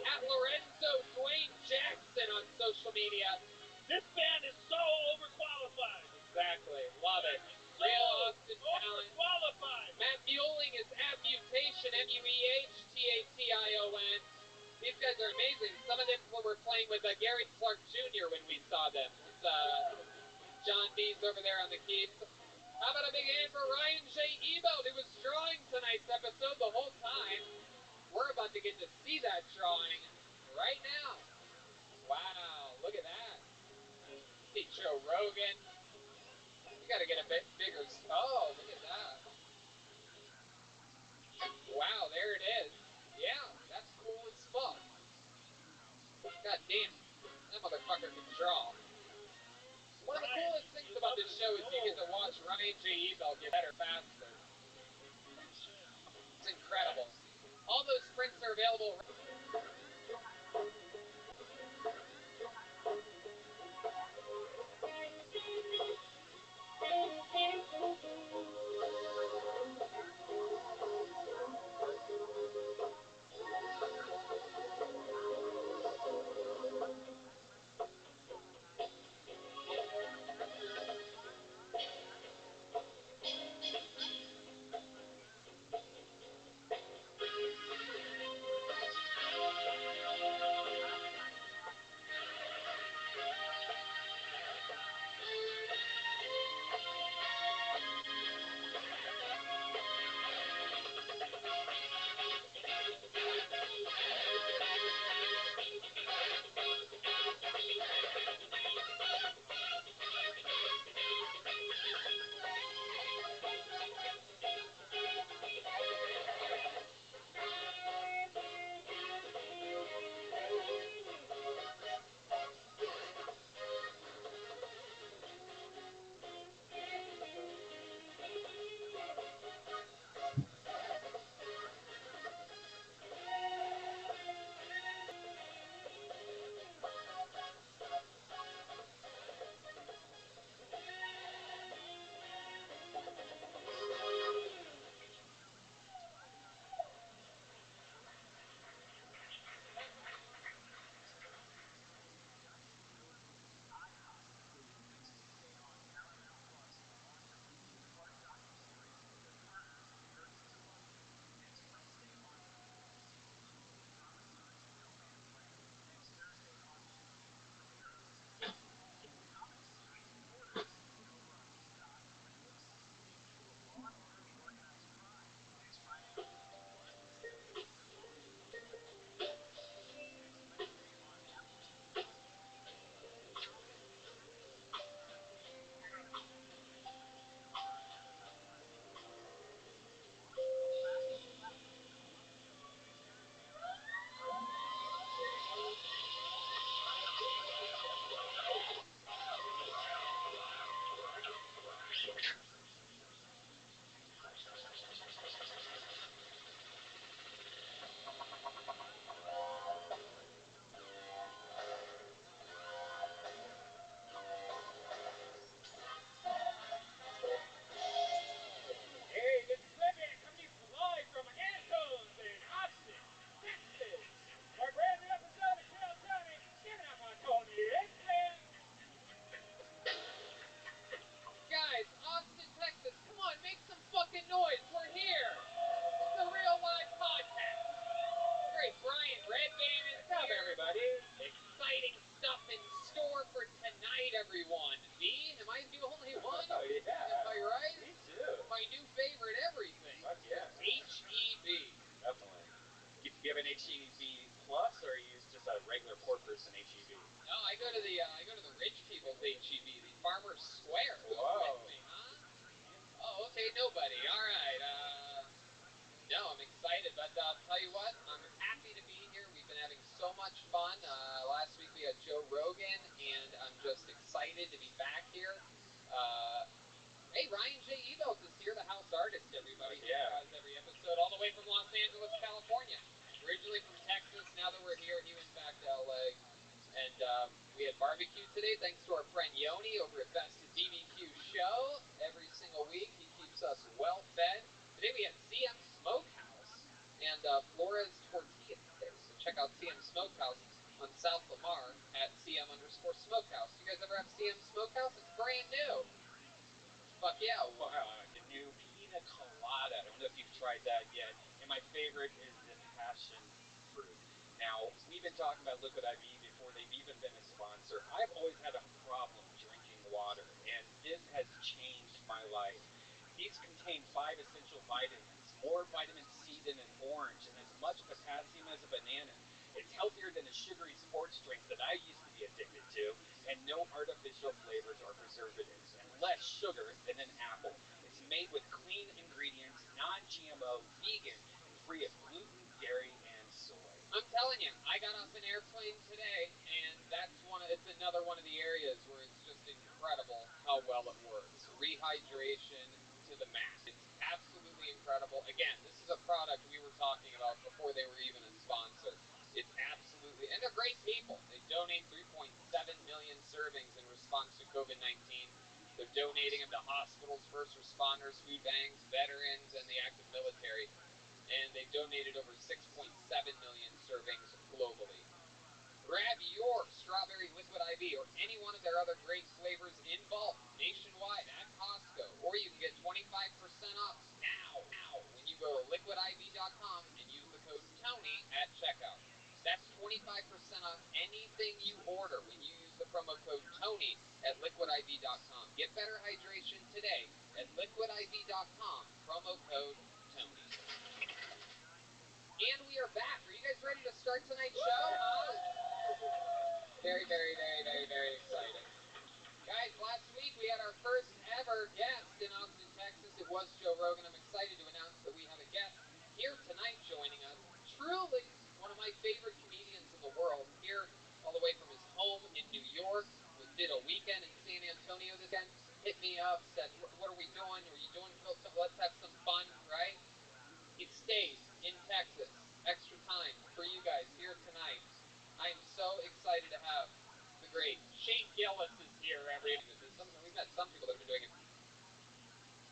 Speaker 3: At Lorenzo Dwayne Jackson on social media.
Speaker 7: This band is so overqualified.
Speaker 3: Exactly, love it.
Speaker 7: So
Speaker 3: Real Austin talent.
Speaker 7: overqualified.
Speaker 3: Matt Mueling is at Mutation, MUEHTATION. These guys are amazing. Some of them were playing with Gary Clark Jr. when we saw them. It's John D's over there on the keys. How about a big hand for Ryan J. Ebelt, who was drawing tonight's episode the whole time. We're about to get to see that drawing right now. Wow, look at that. See Joe Rogan. You gotta get a bit bigger. Oh, look at that. Wow, there it is. Yeah, that's cool as fuck. God damn, that motherfucker can draw. One of the coolest things about this show is you get to watch Ryan J. Ebelt get better faster. It's incredible. All those prints are available.
Speaker 1: everyone. Me? Am I the only one?
Speaker 3: Oh, yeah.
Speaker 1: Am I right?
Speaker 3: Me too.
Speaker 1: My new favorite everything.
Speaker 3: Fuck yeah.
Speaker 1: HEB.
Speaker 3: Definitely. Do you have an HEB Plus, or are you just a regular poor person HEB?
Speaker 1: No, I go to the rich people's HEB, the Farmer's Square. Who's
Speaker 3: Whoa.
Speaker 1: with me, huh? Oh, okay, nobody. All right. No, I'm excited, but I'll tell you what, I'm happy to be here. We've been having so much fun. Last week we had Joe Rogan, and I'm just excited to be back here. Hey, Ryan J. Ebelt is here, the house artist, everybody.
Speaker 3: Yeah.
Speaker 1: He does every episode, all the way from Los Angeles, California. Originally from Texas, now that we're here, he went back to LA. And we had barbecue today, thanks to our friend Yoni over at Best of BBQ Show. Every single week, he keeps us well fed. Today we had CM Smokehouse and Flores Tortillas today. So check out CM Smokehouse on South Lamar at CM_Smokehouse. You guys ever have CM Smokehouse? It's brand new. Fuck yeah.
Speaker 3: Wow, the new pina colada. I don't know if you've tried that yet. And my favorite is the passion fruit. Now, we've been talking about Liquid IV before they've even been a sponsor. I've always had a problem drinking water, and this has changed my life. These contain 5 essential vitamins, more vitamin C than an orange, and as much potassium as a banana. It's healthier than a sugary sports drink that I used to be addicted to, and no artificial flavors or preservatives, and less sugar than an apple. It's made with clean ingredients, non-GMO, vegan, and free of gluten, dairy, and soy.
Speaker 1: I'm telling you, I got off an airplane today, and it's another one of the areas where it's just incredible how well it works. Rehydration to the max. It's absolutely incredible. Again, this is a product we were talking about before they were even a sponsor. It's absolutely, and they're great people. They donate 3.7 million servings in response to COVID-19. They're donating them to hospitals, first responders, food banks, veterans, and the active military. And they've donated over 6.7 million servings globally. Grab your strawberry liquid IV or any one of their other great flavors in bulk nationwide at Costco, or you can get 25% off now when you go to liquidiv.com and use the code TONY at checkout. That's 25% off anything you order when you use the promo code TONY at liquidiv.com. Get better hydration today at liquidiv.com, promo code TONY. And we are back. Are you guys ready to start tonight's show? Very, very, very, very, very exciting. Guys, last week we had our first ever guest in Austin, Texas. It was Joe Rogan. I'm excited to announce that we have a guest here tonight joining us. Truly one of my favorite comedians in the world. Here all the way from his home in New York. Did a weekend in San Antonio this weekend. Hit me up, said, what are we doing? Are you doing? Let's have some fun, right? He stayed in Texas, extra time for you guys here tonight. I am so excited to have the great Shane Gillis is here. We've met some people that have been doing it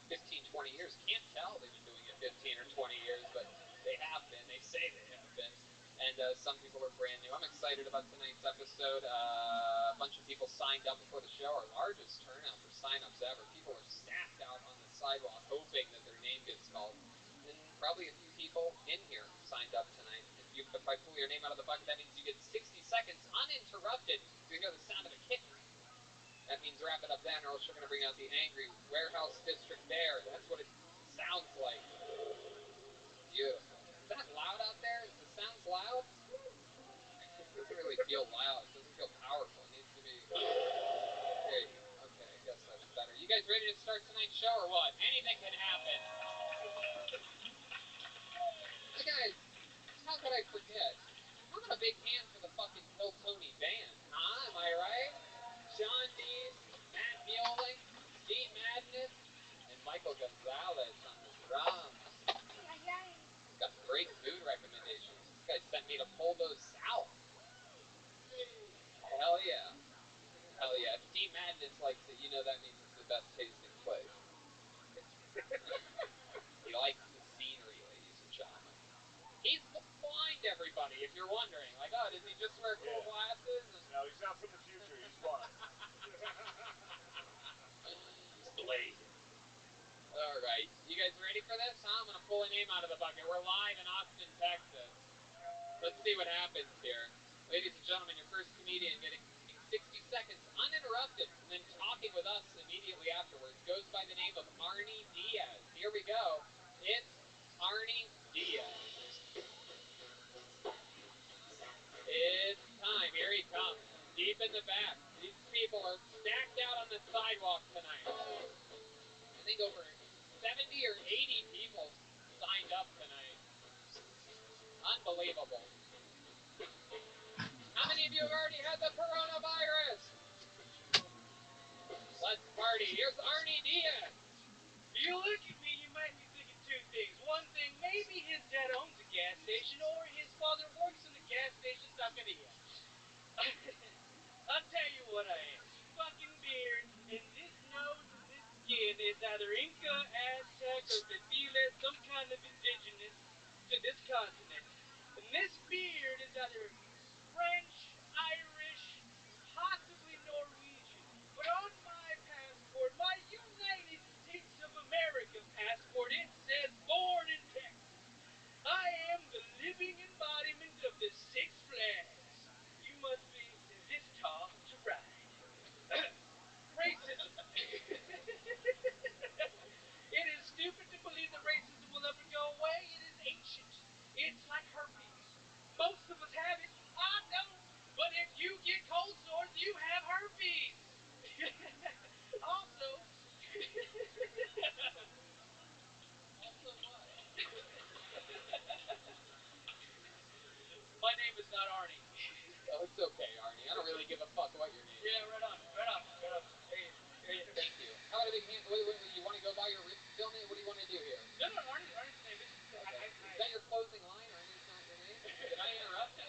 Speaker 1: 15, 20 years. Can't tell they've been doing it 15 or 20 years, but they have been. They say they have been. And some people are brand new. I'm excited about tonight's episode. A bunch of people signed up before the show, our largest turnout for sign-ups ever. People are stacked out on the sidewalk hoping that their name gets called. And probably a few people in here signed up tonight. If I pull your name out of the bucket, that means you get 60 seconds uninterrupted to hear the sound of a kitten. That means wrap it up then, or else you're going to bring out the angry warehouse district bear. That's what it sounds like. Beautiful. Is that loud out there? Is the sounds loud? It doesn't really feel loud. It doesn't feel powerful. It needs to be... There you go. Okay, I guess that's better. You guys ready to start tonight's show or what? Anything can happen. Hey guys, how could I forget? How about a big hand for the fucking Kill Tony band, huh? Am I right? Sean Dees, Matt Mueling, Steve Madness, and Michael Gonzalez on the drums. He's got great food recommendations. This guy sent me to Poldo's South. Hell yeah. Hell yeah. If Steve Madness likes it, you know that means it's the best tasting place. He likes the scenery, ladies and gentlemen. He's blind, everybody, if you're wondering. Like, oh, does he just wear cool glasses?
Speaker 8: No, he's not from the future. He's blind.
Speaker 3: He's Blade.
Speaker 1: All right. You guys ready for this? Huh? I'm going to pull a name out of the bucket. We're live in Austin, Texas. Let's see what happens here. Ladies and gentlemen, your first comedian getting 60 seconds uninterrupted, and then the sidewalk tonight. I think over 70 or 80 people signed up tonight. Unbelievable. How many of you have already had the coronavirus? Let's party. Here's Arnie Diaz.
Speaker 11: If you look at me, you might be thinking two things. One thing, maybe his dad owns a gas station, or his father works in a gas station taqueria. I'll tell you what I am. This fucking beard, and this nose, and this skin is either Inca, Aztec, or Mithila, some kind of indigenous to this continent. And this beard is either French, Irish, possibly Norwegian. But on my passport, my United States of America passport, it says born in Texas. I am the living embodiment of the Six Flags. You must be this tall to ride. Racism. It is stupid to believe that racism will ever go away. It is ancient. It's like herpes. Most of us have it. I don't. But if you get cold sores, you have herpes. Also, also what? My name is not Arnie.
Speaker 1: Oh, it's okay, Arnie. I don't really give a fuck what your name is.
Speaker 11: Yeah, right on. Hey,
Speaker 1: Thank you. How about a big hand? Wait, you want to go by your real name? What do you want to do here?
Speaker 11: No, Arnie's the name. It's just,
Speaker 1: okay. Is that your closing line? Arnie's not your name? Did I interrupt you?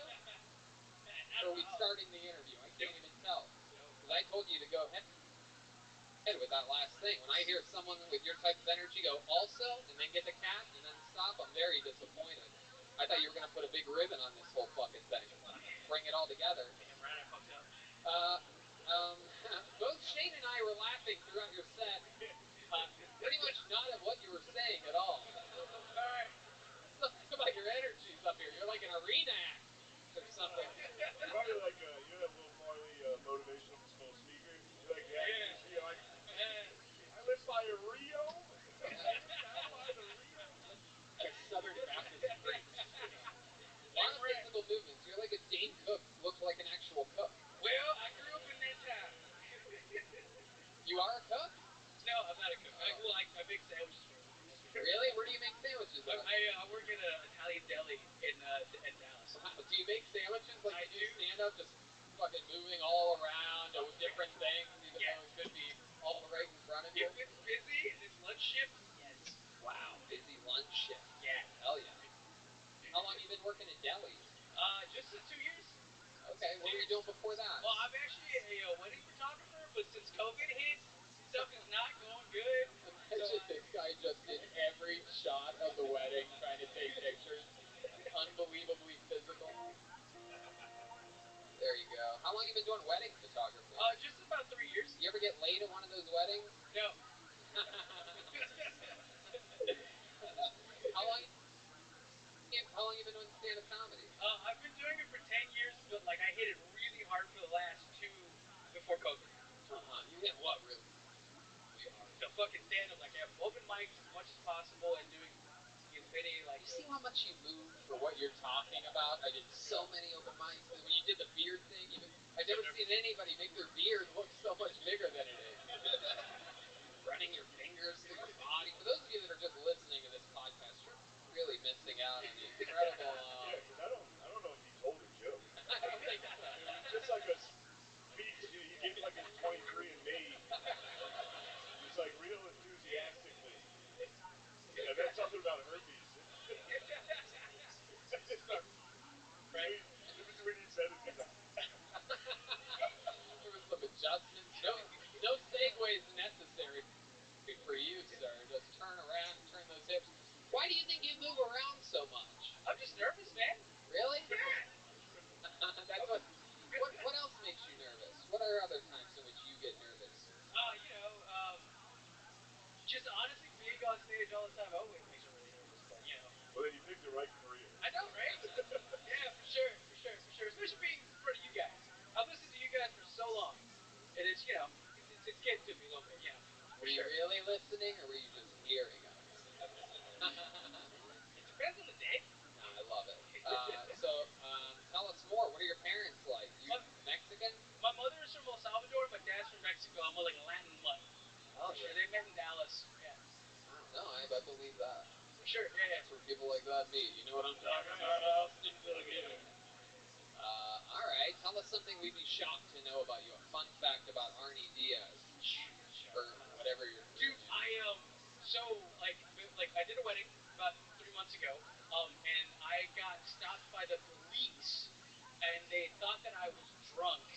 Speaker 1: Or are we starting the interview? I can't even tell. Because I told you to go ahead with that last thing. When I hear someone with your type of energy go also, and then get the cat, and then stop, I'm very disappointed. I thought you were going to put a big ribbon on this whole fucking thing. Bring it all together.
Speaker 11: Damn right, I fucked up.
Speaker 1: Both Shane and I were laughing throughout your set. Pretty much not at what you were saying at all.
Speaker 11: Alright.
Speaker 1: Something about your energies up here. You're like an arena act or something.
Speaker 9: You're probably like, you know that Will Farley motivational speaker? You're like, you're like, I live by a Rio? I live down by the Rio?
Speaker 1: Like a Southern Baptist priest. A lot of physical movements. You're like a Dane Cook who looks like an actual cook.
Speaker 11: Well, I grew up in that town.
Speaker 1: You are a cook?
Speaker 11: No, I'm not a cook.
Speaker 1: Oh.
Speaker 11: I make sandwiches for a living.
Speaker 1: Really? Where do you make sandwiches at?
Speaker 11: I work at an Italian deli in Dallas.
Speaker 1: Wow. Do you make sandwiches like you do stand-up, just fucking moving all around with different things, even though it could be all right in front of you?
Speaker 11: If it's busy and it's lunch shift, yes.
Speaker 1: Wow, busy lunch shift.
Speaker 11: Yeah.
Speaker 1: Hell yeah. How long have you been working in delis?
Speaker 11: Just 2 years.
Speaker 1: Okay, what were you doing before that?
Speaker 11: Well, I'm actually a wedding photographer, but since COVID hit, stuff is not going good.
Speaker 1: Imagine this guy just did every shot of the wedding, trying to take pictures. Unbelievably physical. There you go. How long have you been doing wedding photography?
Speaker 11: Just about 3 years.
Speaker 1: You ever get laid at one of those weddings?
Speaker 11: No.
Speaker 1: How long you been doing stand-up comedy?
Speaker 11: I've been doing it for 10 years, but like I hit it really hard for the last 2 before COVID.
Speaker 1: You hit what really hard?
Speaker 11: The fucking stand-up, like having open mics as much as possible and doing as many like.
Speaker 1: You see how much you moved for what you're talking about? I did so many open mics. When you did the beard thing, I've never seen anybody make their beard look so much bigger than it is. Running your fingers through your body. For those of you that are just listening to this podcast, you're really missing out on the incredible.
Speaker 9: Yeah, because I don't know if he told a joke.
Speaker 1: I don't think so.
Speaker 9: It was just like a speech he gave like his 23andMe. Just like real enthusiastically. And then something about herpes.
Speaker 11: Right.
Speaker 9: In between each sentences.
Speaker 1: There was some adjustments. No segues necessary for you, sir. Just turn around and turn those hips. Why do you think you move around so much?
Speaker 11: I'm just nervous, man.
Speaker 1: Really?
Speaker 11: Yeah.
Speaker 1: That's what else makes you nervous? What are other times in which you get nervous?
Speaker 11: Just honestly being on stage all the time always makes me really nervous, but
Speaker 9: Well, then you picked the right career.
Speaker 11: I know, right? Yeah, for sure. Especially being in front of you guys. I've listened to you guys for so long, and it's it's getting to me a little bit,
Speaker 1: Were you really listening, or were you just hearing us?
Speaker 11: It depends on the day.
Speaker 1: No, I love it. Tell us more. What are your parents like? You Mexican?
Speaker 11: My mother is from El Salvador. My dad's from Mexico. I'm like a Latin mutt.
Speaker 1: Oh,
Speaker 11: Sure, they met in Dallas. Yeah.
Speaker 1: No, I believe that.
Speaker 11: For sure. Yeah.
Speaker 1: That's where people like that meet. You know what I'm talking
Speaker 11: Yeah.
Speaker 1: about, Austin? All right. Tell us something we'd be shocked to know about you. A fun fact about Arnie Diaz, or whatever you're.
Speaker 11: Dude, so like I did a wedding about 3 months ago, and I got stopped by the police, and they thought that I was drunk,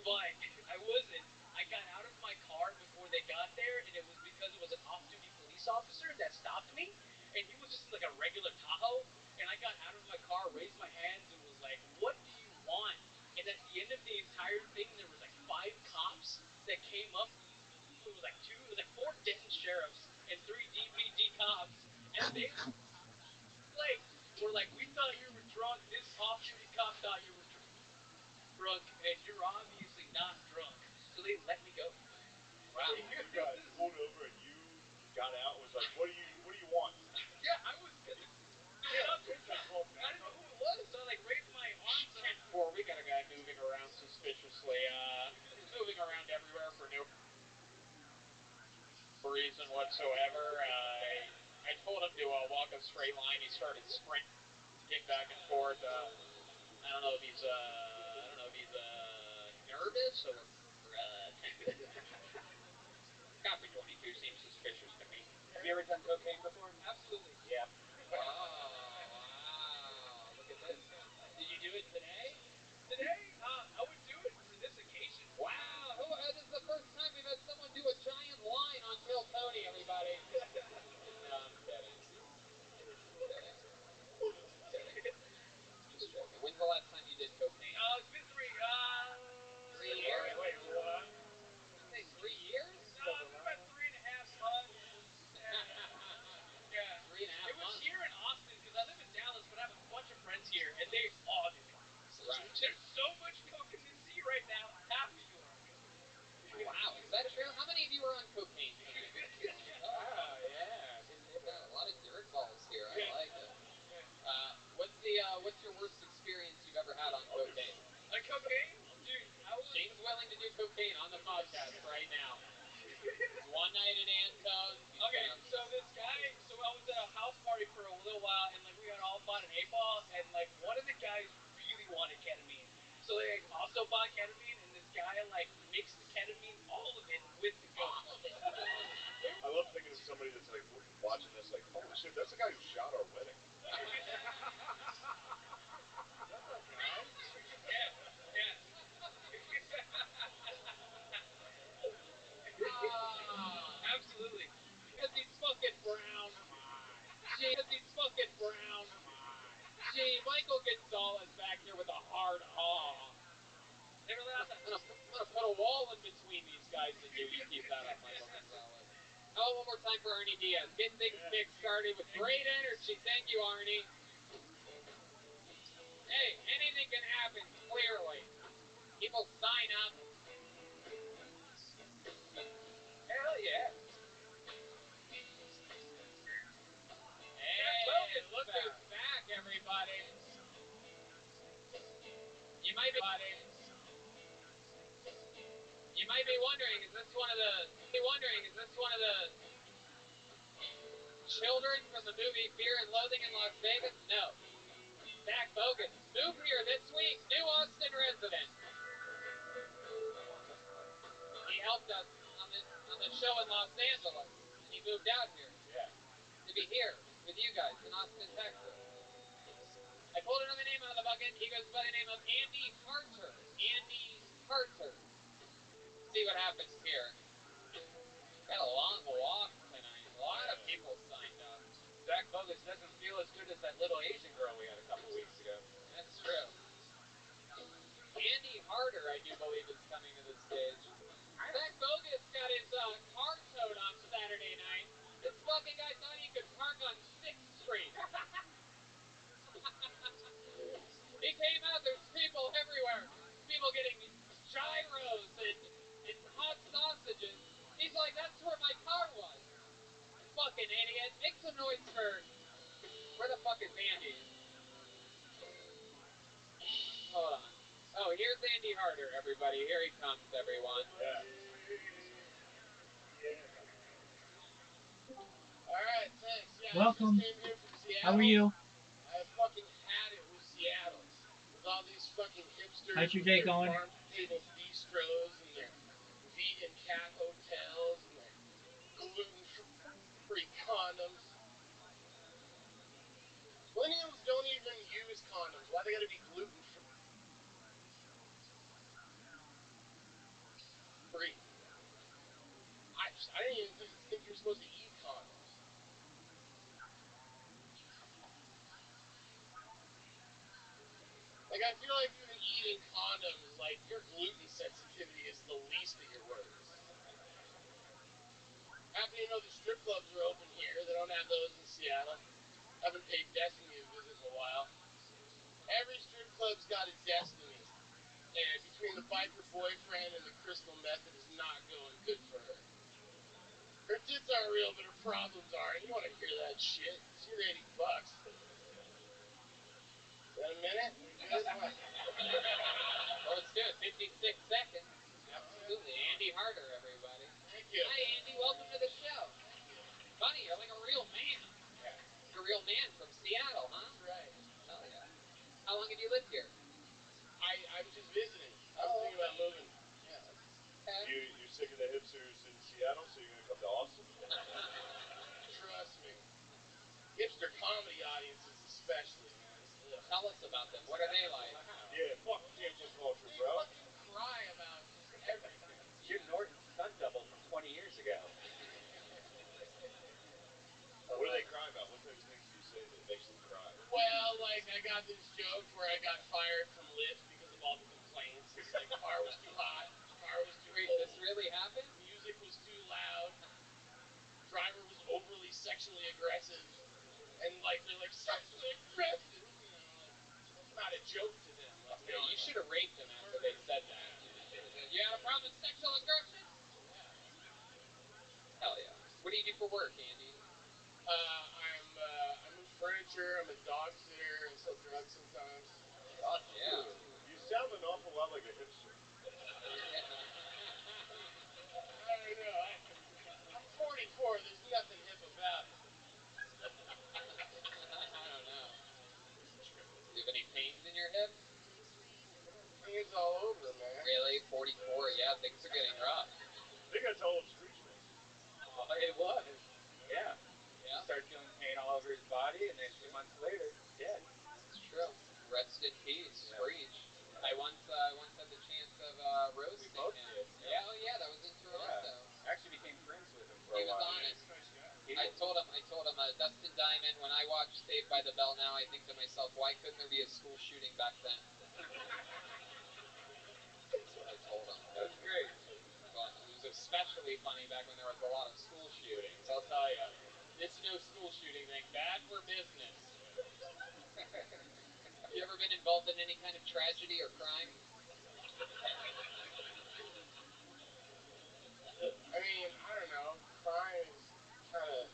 Speaker 11: but I wasn't. I got out of my car before they got there, and it was because it was an off-duty police officer that stopped me, and he was just in like a regular Tahoe, and I got out of my car, raised my hands, and was like, "What do you want?" And at the end of the entire thing, there was like 5 cops that came up. It was like 4 Denton sheriffs and 3 DPD cops, and they like were like, "We thought you were drunk. This off-duty cop thought you were drunk, and you're obviously not drunk." So they let me go.
Speaker 9: Wow. You got pulled over and you got out and was like, what do you want?
Speaker 11: Yeah, I was pissed. I didn't know who it was, so I like raised my arms up.
Speaker 1: We got a guy moving around suspiciously, moving around everywhere for no reason whatsoever. I told him to walk a straight line. He started sprinting back and forth. I don't know if he's nervous or Copy 22 seems suspicious to me.
Speaker 3: Have you ever done cocaine before?
Speaker 11: Absolutely.
Speaker 3: Yeah.
Speaker 1: Oh, wow. Look at this. Did you do it today?
Speaker 11: Today, I would do it for this occasion.
Speaker 1: Wow. This is the first time we've had someone do a giant line on Kill Tony, everybody. No, I'm kidding. Just joking. When's the last time you did cocaine?
Speaker 11: It's been 3
Speaker 1: 3 years?
Speaker 3: Wait, what?
Speaker 1: Say 3 years?
Speaker 11: No, it's been about 3.5 months. Yeah.
Speaker 1: 3.5
Speaker 11: It was
Speaker 1: months.
Speaker 11: here in Austin because I live in Dallas, but I have a bunch of friends here, and they all do it.
Speaker 1: Right.
Speaker 11: There's so much coke in the sea right now. Half of you are on coke.
Speaker 1: Wow, is that true? How many of you are on cocaine tonight?
Speaker 3: Ah, yeah. Good neighborhood.
Speaker 1: A lot of dirt balls here. I like it. What's your worst experience you've ever had on cocaine?
Speaker 11: On cocaine? Dude,
Speaker 1: Shane's willing to do cocaine on the podcast right now. It's one night at Antone's.
Speaker 11: Okay, so this guy, I was at a house party for a little while, and like we had all bought an 8-ball, and like one of the guys really wanted ketamine, so they like, also bought ketamine, and this guy like mixed the ketamine, all of it, with the coke.
Speaker 9: I love thinking of somebody that's like watching this like, holy shit, that's the guy who shot our wedding.
Speaker 11: Absolutely.
Speaker 1: Because he's fucking brown. Gee, Michael Gonzalez back here with a hard aw.
Speaker 11: Never let out that.
Speaker 1: I'm gonna put a wall in between these guys and you. You keep that up, Michael Gonzalez. How about one more time for Arnie Diaz? Get things kick-started with great energy. Thank you, Arnie. Hey, anything can happen, clearly. People sign up.
Speaker 11: Hell yeah.
Speaker 1: Hey, look who's back, everybody. You might be wondering, is this one of the children from the movie Fear and Loathing in Las Vegas? No. Zach Bogan moved here this week, new Austin resident. He helped us on the show in Los Angeles, and he moved out here.
Speaker 9: Yeah.
Speaker 1: To be here with you guys in Austin, Texas. I pulled another name out of the bucket. He goes by the name of Andy Harter. Andy Harter. See what happens here. Got a long walk tonight. A lot of people signed up.
Speaker 3: Zach Bogus doesn't feel as good as that little Asian girl we had a couple weeks ago.
Speaker 1: That's true. Andy Harter, I do believe, is coming to the stage. Zach Bogus got his car towed on Saturday night. This fucking guy thought he could park on 6th Street. He came out, there's people everywhere. People getting gyros and hot sausages. He's like, that's where my car was. Fucking idiot. Make some noise for... Where the fuck is Andy? Hold on. Oh, here's Andy Harter, everybody. Here he comes, everyone.
Speaker 9: Yeah.
Speaker 4: Welcome.
Speaker 2: Just came here from Seattle.
Speaker 4: How are you?
Speaker 2: I fucking had it with Seattle. With all these fucking hipsters.
Speaker 4: How's your
Speaker 2: with
Speaker 4: day
Speaker 2: their
Speaker 4: going?
Speaker 2: farm to table bistros and their vegan cat hotels and their gluten-free condoms. Millennials don't even use condoms. Why they gotta be gluten-free? I didn't even think you're supposed to eat condoms. Like, I feel like even eating condoms, like, your gluten sensitivity is the least of your worries. Happy to know the strip clubs are open here. They don't have those in Seattle. Haven't paid Destiny a visit in a while. Every strip club's got a Destiny. And between the biker boyfriend and the crystal method is not going good for her. Her tits aren't real, but her problems are. And you want to hear that shit. It's your $80. Is that a minute? Good? What?
Speaker 1: Let's do it. 56 seconds. Absolutely. Andy Harder, everybody.
Speaker 2: Thank you.
Speaker 1: Hi, Andy. Welcome to the show.
Speaker 2: Thank you.
Speaker 1: Funny, you're like a real man.
Speaker 2: Yeah.
Speaker 1: You're a real man from Seattle, huh?
Speaker 2: That's right.
Speaker 1: Hell yeah. How long have you lived here?
Speaker 2: I'm just visiting. I was thinking about moving.
Speaker 1: Yeah. Okay.
Speaker 8: You're sick of the hipsters in Seattle, so you're gonna come to Austin?
Speaker 2: Trust me. Hipster comedy audiences especially, man. Ugh.
Speaker 1: Tell us about them. What are they like?
Speaker 8: Yeah, fuck cancel culture,
Speaker 2: They
Speaker 8: bro.
Speaker 2: fucking cry about just everything.
Speaker 3: Jim Norton's stunt double from 20 years ago.
Speaker 8: What do they cry about? What type of things do you say that makes them cry?
Speaker 2: Well, like, I got this joke where I got fired from Lyft because of all the complaints. It's like, car was too hot, car was too
Speaker 1: Wait,
Speaker 2: cold,
Speaker 1: this really happened?
Speaker 2: music was too loud, driver was overly sexually aggressive, and, like, they're like, sexually aggressive? You know, like, that's not a joke to them. Let's be
Speaker 1: Yeah, you
Speaker 2: honest.
Speaker 1: should have raped them after they said that. You had a problem with sexual aggression?
Speaker 2: Yeah.
Speaker 1: Hell yeah. What do you do for work, Andy?
Speaker 2: I move furniture, I'm a dog sitter, I sell drugs sometimes.
Speaker 1: Fuck yeah.
Speaker 8: You sound an awful lot like a hipster.
Speaker 2: I don't know. I'm 44. There's nothing hip about it.
Speaker 1: I don't know. Do you have any pains in your hip?
Speaker 2: Pains all over, man.
Speaker 1: Really? 44? Yeah, things are getting rough.
Speaker 8: I think I told him Screech missed.
Speaker 3: Oh, it was. Yeah. He
Speaker 1: Yeah,
Speaker 3: started feeling pain all over his body, and then 2 months later, dead.
Speaker 1: that's true. Rest in peace,
Speaker 3: Yeah.
Speaker 1: Screech. I once had the chance of roasting
Speaker 3: We both
Speaker 1: him.
Speaker 3: did.
Speaker 1: Yeah, oh yeah, that was in Toronto.
Speaker 3: I actually became friends with him for
Speaker 1: He
Speaker 3: a
Speaker 1: was
Speaker 3: while.
Speaker 1: on it.
Speaker 2: He's a nice guy.
Speaker 1: I told him, Dustin Diamond, when I watch Saved by the Bell now, I think to myself, why couldn't there be a school shooting back then? That's what I told him.
Speaker 3: That's great.
Speaker 1: Well, it was especially funny back when there was a lot of school shootings. I'll tell you, this new school shooting thing, bad for business. Have you ever been involved in any kind of tragedy or crime?
Speaker 2: I mean, I don't know. Crime is kind of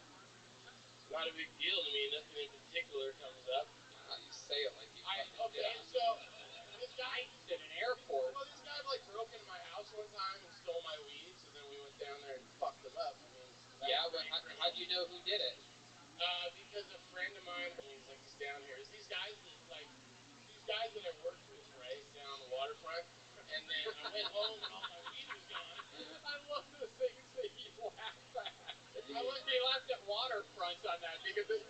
Speaker 2: not a big deal to me. Nothing in particular comes up.
Speaker 1: Wow, you say it like you fucking
Speaker 2: Okay,
Speaker 1: do.
Speaker 2: so this guy,
Speaker 1: Heights in an airport.
Speaker 2: well, this guy like broke into my house one time and stole my weed. So then we went down there and fucked him up. I mean,
Speaker 1: Yeah, but how'd you know who did it?
Speaker 2: because a friend of mine, he's down here. Is these guys that I worked with, right, down on the waterfront. And then I went home and all my weed was gone.
Speaker 1: I love the things that you laugh at.
Speaker 2: I went,
Speaker 1: He laughed at waterfront on that because it's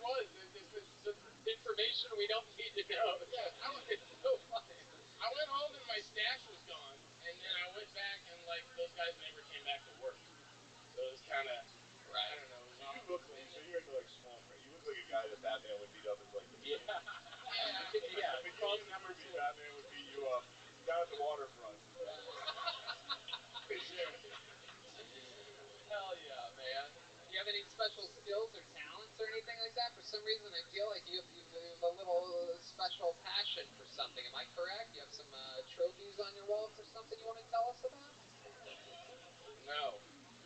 Speaker 1: information we don't need to know.
Speaker 2: yeah,
Speaker 1: It's so funny.
Speaker 2: I went home and my stash was gone, and then I went back and like those guys never came back to work. So it was kind of, I don't know. It was
Speaker 8: So you
Speaker 2: awkward.
Speaker 8: look like you're into like small print. You look like a guy that Batman would beat up in like the beginning.
Speaker 2: Yeah.
Speaker 8: The beginning of the movie, Batman would beat you up down at the waterfront.
Speaker 2: For sure.
Speaker 1: Hell yeah, man. Do you have any special skills or talents or anything like that? For some reason, I feel like you have a little special passion for something. Am I correct? You have some trophies on your walls or something you want to tell us about?
Speaker 2: No.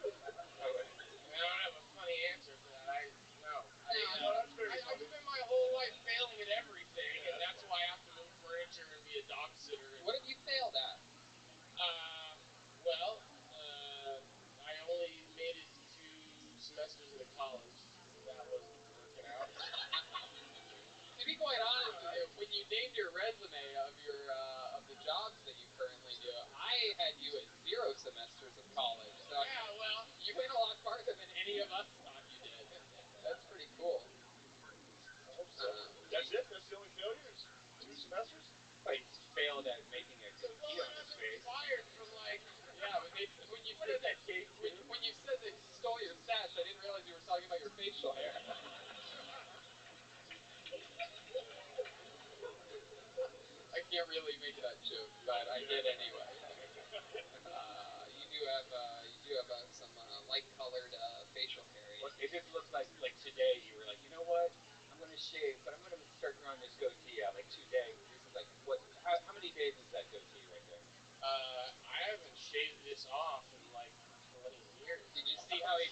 Speaker 2: I don't have a funny answer for that. No.
Speaker 8: That's very
Speaker 2: I've
Speaker 8: funny.
Speaker 2: spent my whole life failing at everything, and that's why I have to move furniture and be a dog sitter.
Speaker 1: What have you failed at?
Speaker 2: Well, I only made it 2 semesters into college. That wasn't working out.
Speaker 1: you named your resume of the jobs that you currently do, I had you at 0 semesters of college. So
Speaker 2: Yeah, well,
Speaker 1: you went a lot farther than any of us thought you did. That's pretty cool.
Speaker 8: I hope so. That's it? That's the only failures? 2 semesters?
Speaker 3: Well, he's failed at making a
Speaker 2: well,
Speaker 3: goatee
Speaker 2: then
Speaker 3: on
Speaker 2: I've
Speaker 3: his
Speaker 2: been
Speaker 3: face.
Speaker 2: fired from like.
Speaker 1: Yeah, when you said that
Speaker 3: cake too.
Speaker 1: when you said that you stole your stash, I didn't realize you were talking about your facial hair. I can't really make that joke, but I did anyway. You do have some light colored facial hair.
Speaker 3: Well, it just looks like today you were like, you know what? I'm gonna shave, but I'm gonna start growing this goatee out. Like today, this is like what? How many days is that goatee right there?
Speaker 2: I haven't shaved this off in like 20 years.
Speaker 1: Did you see how he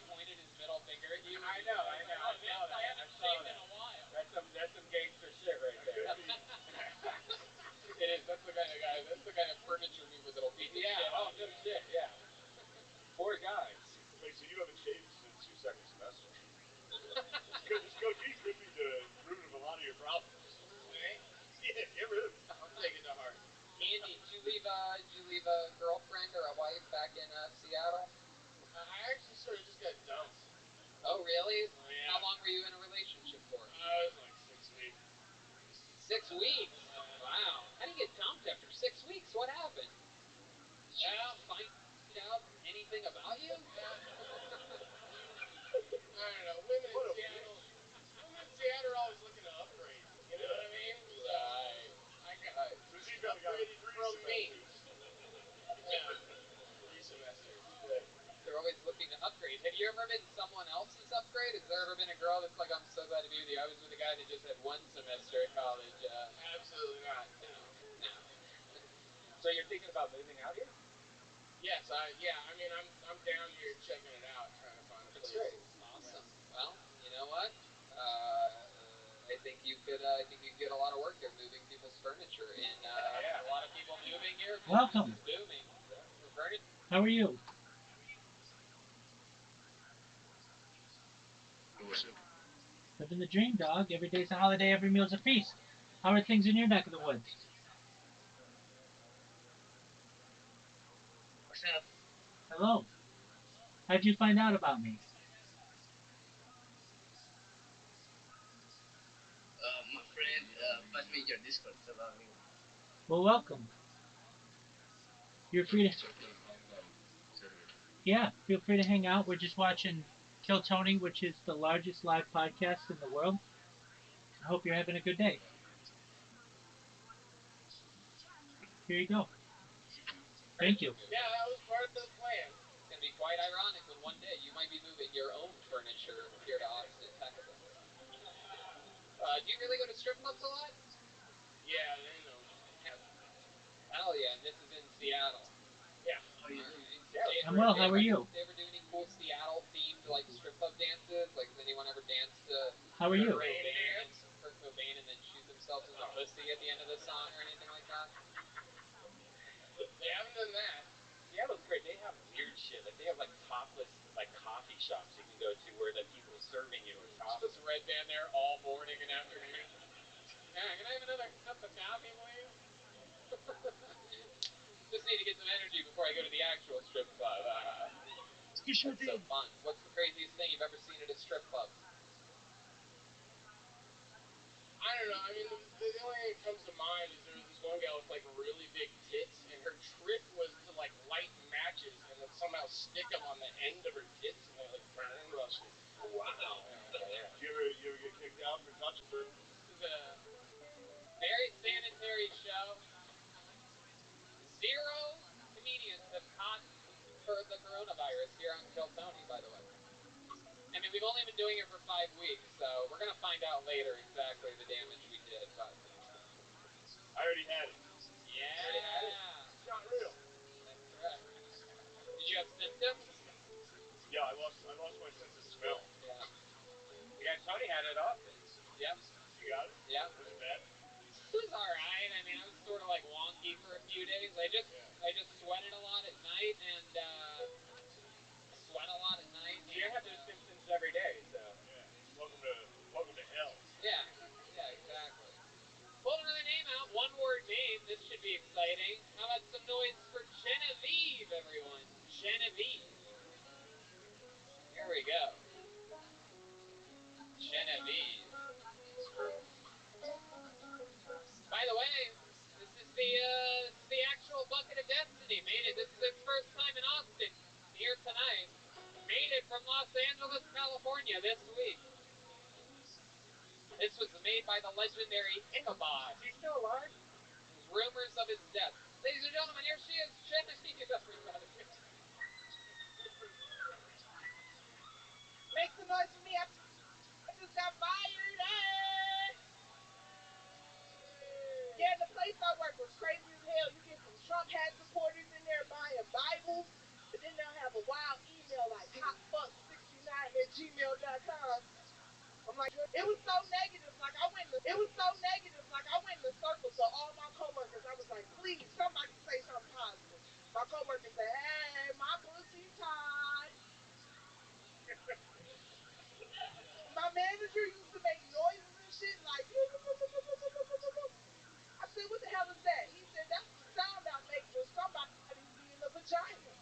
Speaker 1: pointed his middle finger at you?
Speaker 3: I know. I saw that.
Speaker 1: I haven't shaved in a while.
Speaker 3: That's some gangster shit right there.
Speaker 1: It is. That's the kind of guy. That's the kind of furniture mover that'll beat the shit.
Speaker 3: Oh no shit. Yeah. Poor guys.
Speaker 8: Wait, so you haven't shaved since your second semester? This goatee could be the root of a lot of your problems.
Speaker 2: Right?
Speaker 8: Yeah, get rid of it.
Speaker 2: I'll take it to heart.
Speaker 1: Andy, did you leave a girlfriend or a wife back in Seattle?
Speaker 2: I actually sort of just got dumped.
Speaker 1: Oh, really?
Speaker 2: Yeah.
Speaker 1: How long were you in a relationship for?
Speaker 2: It was like 6 weeks.
Speaker 1: 6 weeks? Wow. How do you get dumped after 6 weeks? What happened? Did she find out anything about you?
Speaker 2: I don't know. Women in Seattle are always looking to upgrade. You know what I mean? So I got
Speaker 8: So she got
Speaker 2: upgraded
Speaker 8: 3
Speaker 2: from me.
Speaker 8: semesters.
Speaker 2: Yeah. 3 semesters.
Speaker 1: They're always looking to upgrade. Have you ever been someone else's upgrade? Has there ever been a girl that's like, I'm so glad to be with you? I was with a guy that just had 1 semester at college.
Speaker 2: Absolutely not.
Speaker 1: No.
Speaker 3: So you're thinking about moving out here?
Speaker 2: Yes, I mean, I'm down here checking it out, trying to find a place.
Speaker 1: That's great. Awesome. Yeah. Well, you know what? I think you could get a lot of work here, moving people's furniture, and a lot of people moving here.
Speaker 4: Welcome.
Speaker 1: Business is booming. For furniture.
Speaker 4: How are you? Living the dream, dog. Every day's a holiday, every meal's a feast. How are things in your neck of the woods?
Speaker 11: What's up?
Speaker 4: Hello. How'd you find out about me?
Speaker 11: My friend passed me your Discord about me.
Speaker 4: Well, welcome. You're free to. Yeah, feel free to hang out. We're just watching Kill Tony, which is the largest live podcast in the world. I hope you're having a good day. Here you go. Thank you.
Speaker 2: Yeah, that was part of the plan.
Speaker 1: It's going to be quite ironic when one day you might be moving your own furniture here to Austin, Texas. Do you really go to strip clubs a lot?
Speaker 2: Yeah, they know.
Speaker 1: Hell yeah, and this is in Seattle.
Speaker 2: Yeah.
Speaker 1: All right.
Speaker 4: I'm well. How are you?
Speaker 1: Did they ever do any cool Seattle-themed like strip club dances? Like, has anyone ever danced to
Speaker 4: How are you?
Speaker 1: Kurt Cobain and then shoot themselves in the pussy at the end of the song or anything like that?
Speaker 2: They haven't done that.
Speaker 3: Seattle's great. They have weird shit. Like they have like topless like coffee shops you can go to where the people serving you are topless.
Speaker 1: Just Red Band there all morning and afternoon. Yeah, can I have another cup of coffee, please? Just need to get some energy before I go to the actual strip club. That's so fun. What's the craziest thing you've ever seen at a strip club?
Speaker 2: I don't know. I mean, the only thing that comes to mind is there was this one gal with like really big tits, and her trick was to like light matches and then somehow stick them on the end of her tits, and they like burn while she.
Speaker 3: Wow.
Speaker 8: You ever get kicked out for touching?
Speaker 1: This is a very sanitary show. 0 comedians have caught the coronavirus here on Kill Tony, by the way. I mean, we've only been doing it for 5 weeks, so we're going to find out later exactly the damage we did, but...
Speaker 8: I already had it.
Speaker 1: Yeah!
Speaker 8: Already had it. It's not real.
Speaker 1: That's correct. Did you have symptoms?
Speaker 8: Yeah, I lost my sense of smell.
Speaker 1: Yeah.
Speaker 3: Yeah, Tony had it often.
Speaker 1: Yep.
Speaker 8: You got it?
Speaker 1: Yeah.
Speaker 8: Was it bad?
Speaker 1: It was alright. I mean, I was sort of like wonky for a few days. I just sweated a lot at night and sweat a lot at night.
Speaker 3: So you have those symptoms every day, so
Speaker 8: yeah. Welcome to hell.
Speaker 1: Yeah. Yeah, exactly. Angeles, California this week. This was made by the legendary Ichabod.
Speaker 3: Is he still alive?
Speaker 1: There's rumors of his death. Ladies and gentlemen, here she is, Genevieve, everybody.
Speaker 15: Make some noise for me. I just got fired. Hey! Yeah, the place I work was crazy as hell. You get some Trump hat supporters in there buying Bibles, but then they'll have a wild email like hotfuck69@gmail.com. I'm like, it was so negative. Like I went in the circle to all my coworkers. I was like, please, somebody say something positive. My coworkers say, hey, my pussy tight. My manager used to make noises and shit like. I said, what the hell is that? He said, that's the sound I make when somebody's being a vagina.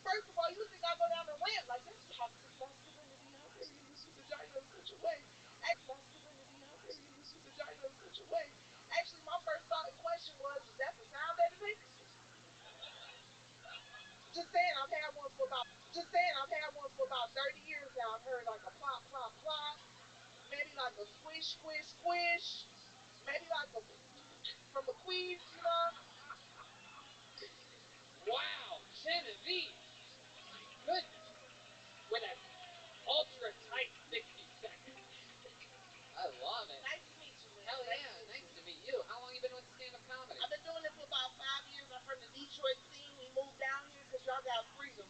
Speaker 15: First of all, you think I go down the rant like that's toxic masculinity. How dare you use the vagina in such a way? Masculinity. How dare you use the vagina in such a way? Actually, my first thought and question was, is that the sound that it makes? Just saying, I've had one for about 30 years now. I've heard like a plop, plop, plop. Maybe like a squish, squish, squish. Maybe like a from a queef, you know?
Speaker 1: Wow, Genevieve. My goodness. With an ultra tight 60 seconds. I love it.
Speaker 15: Nice to meet you, man.
Speaker 1: Hell yeah, nice to meet you. How long you been with stand-up comedy?
Speaker 15: I've been doing it for about 5 years. I'm from the Detroit scene. We moved down here because y'all got freedom.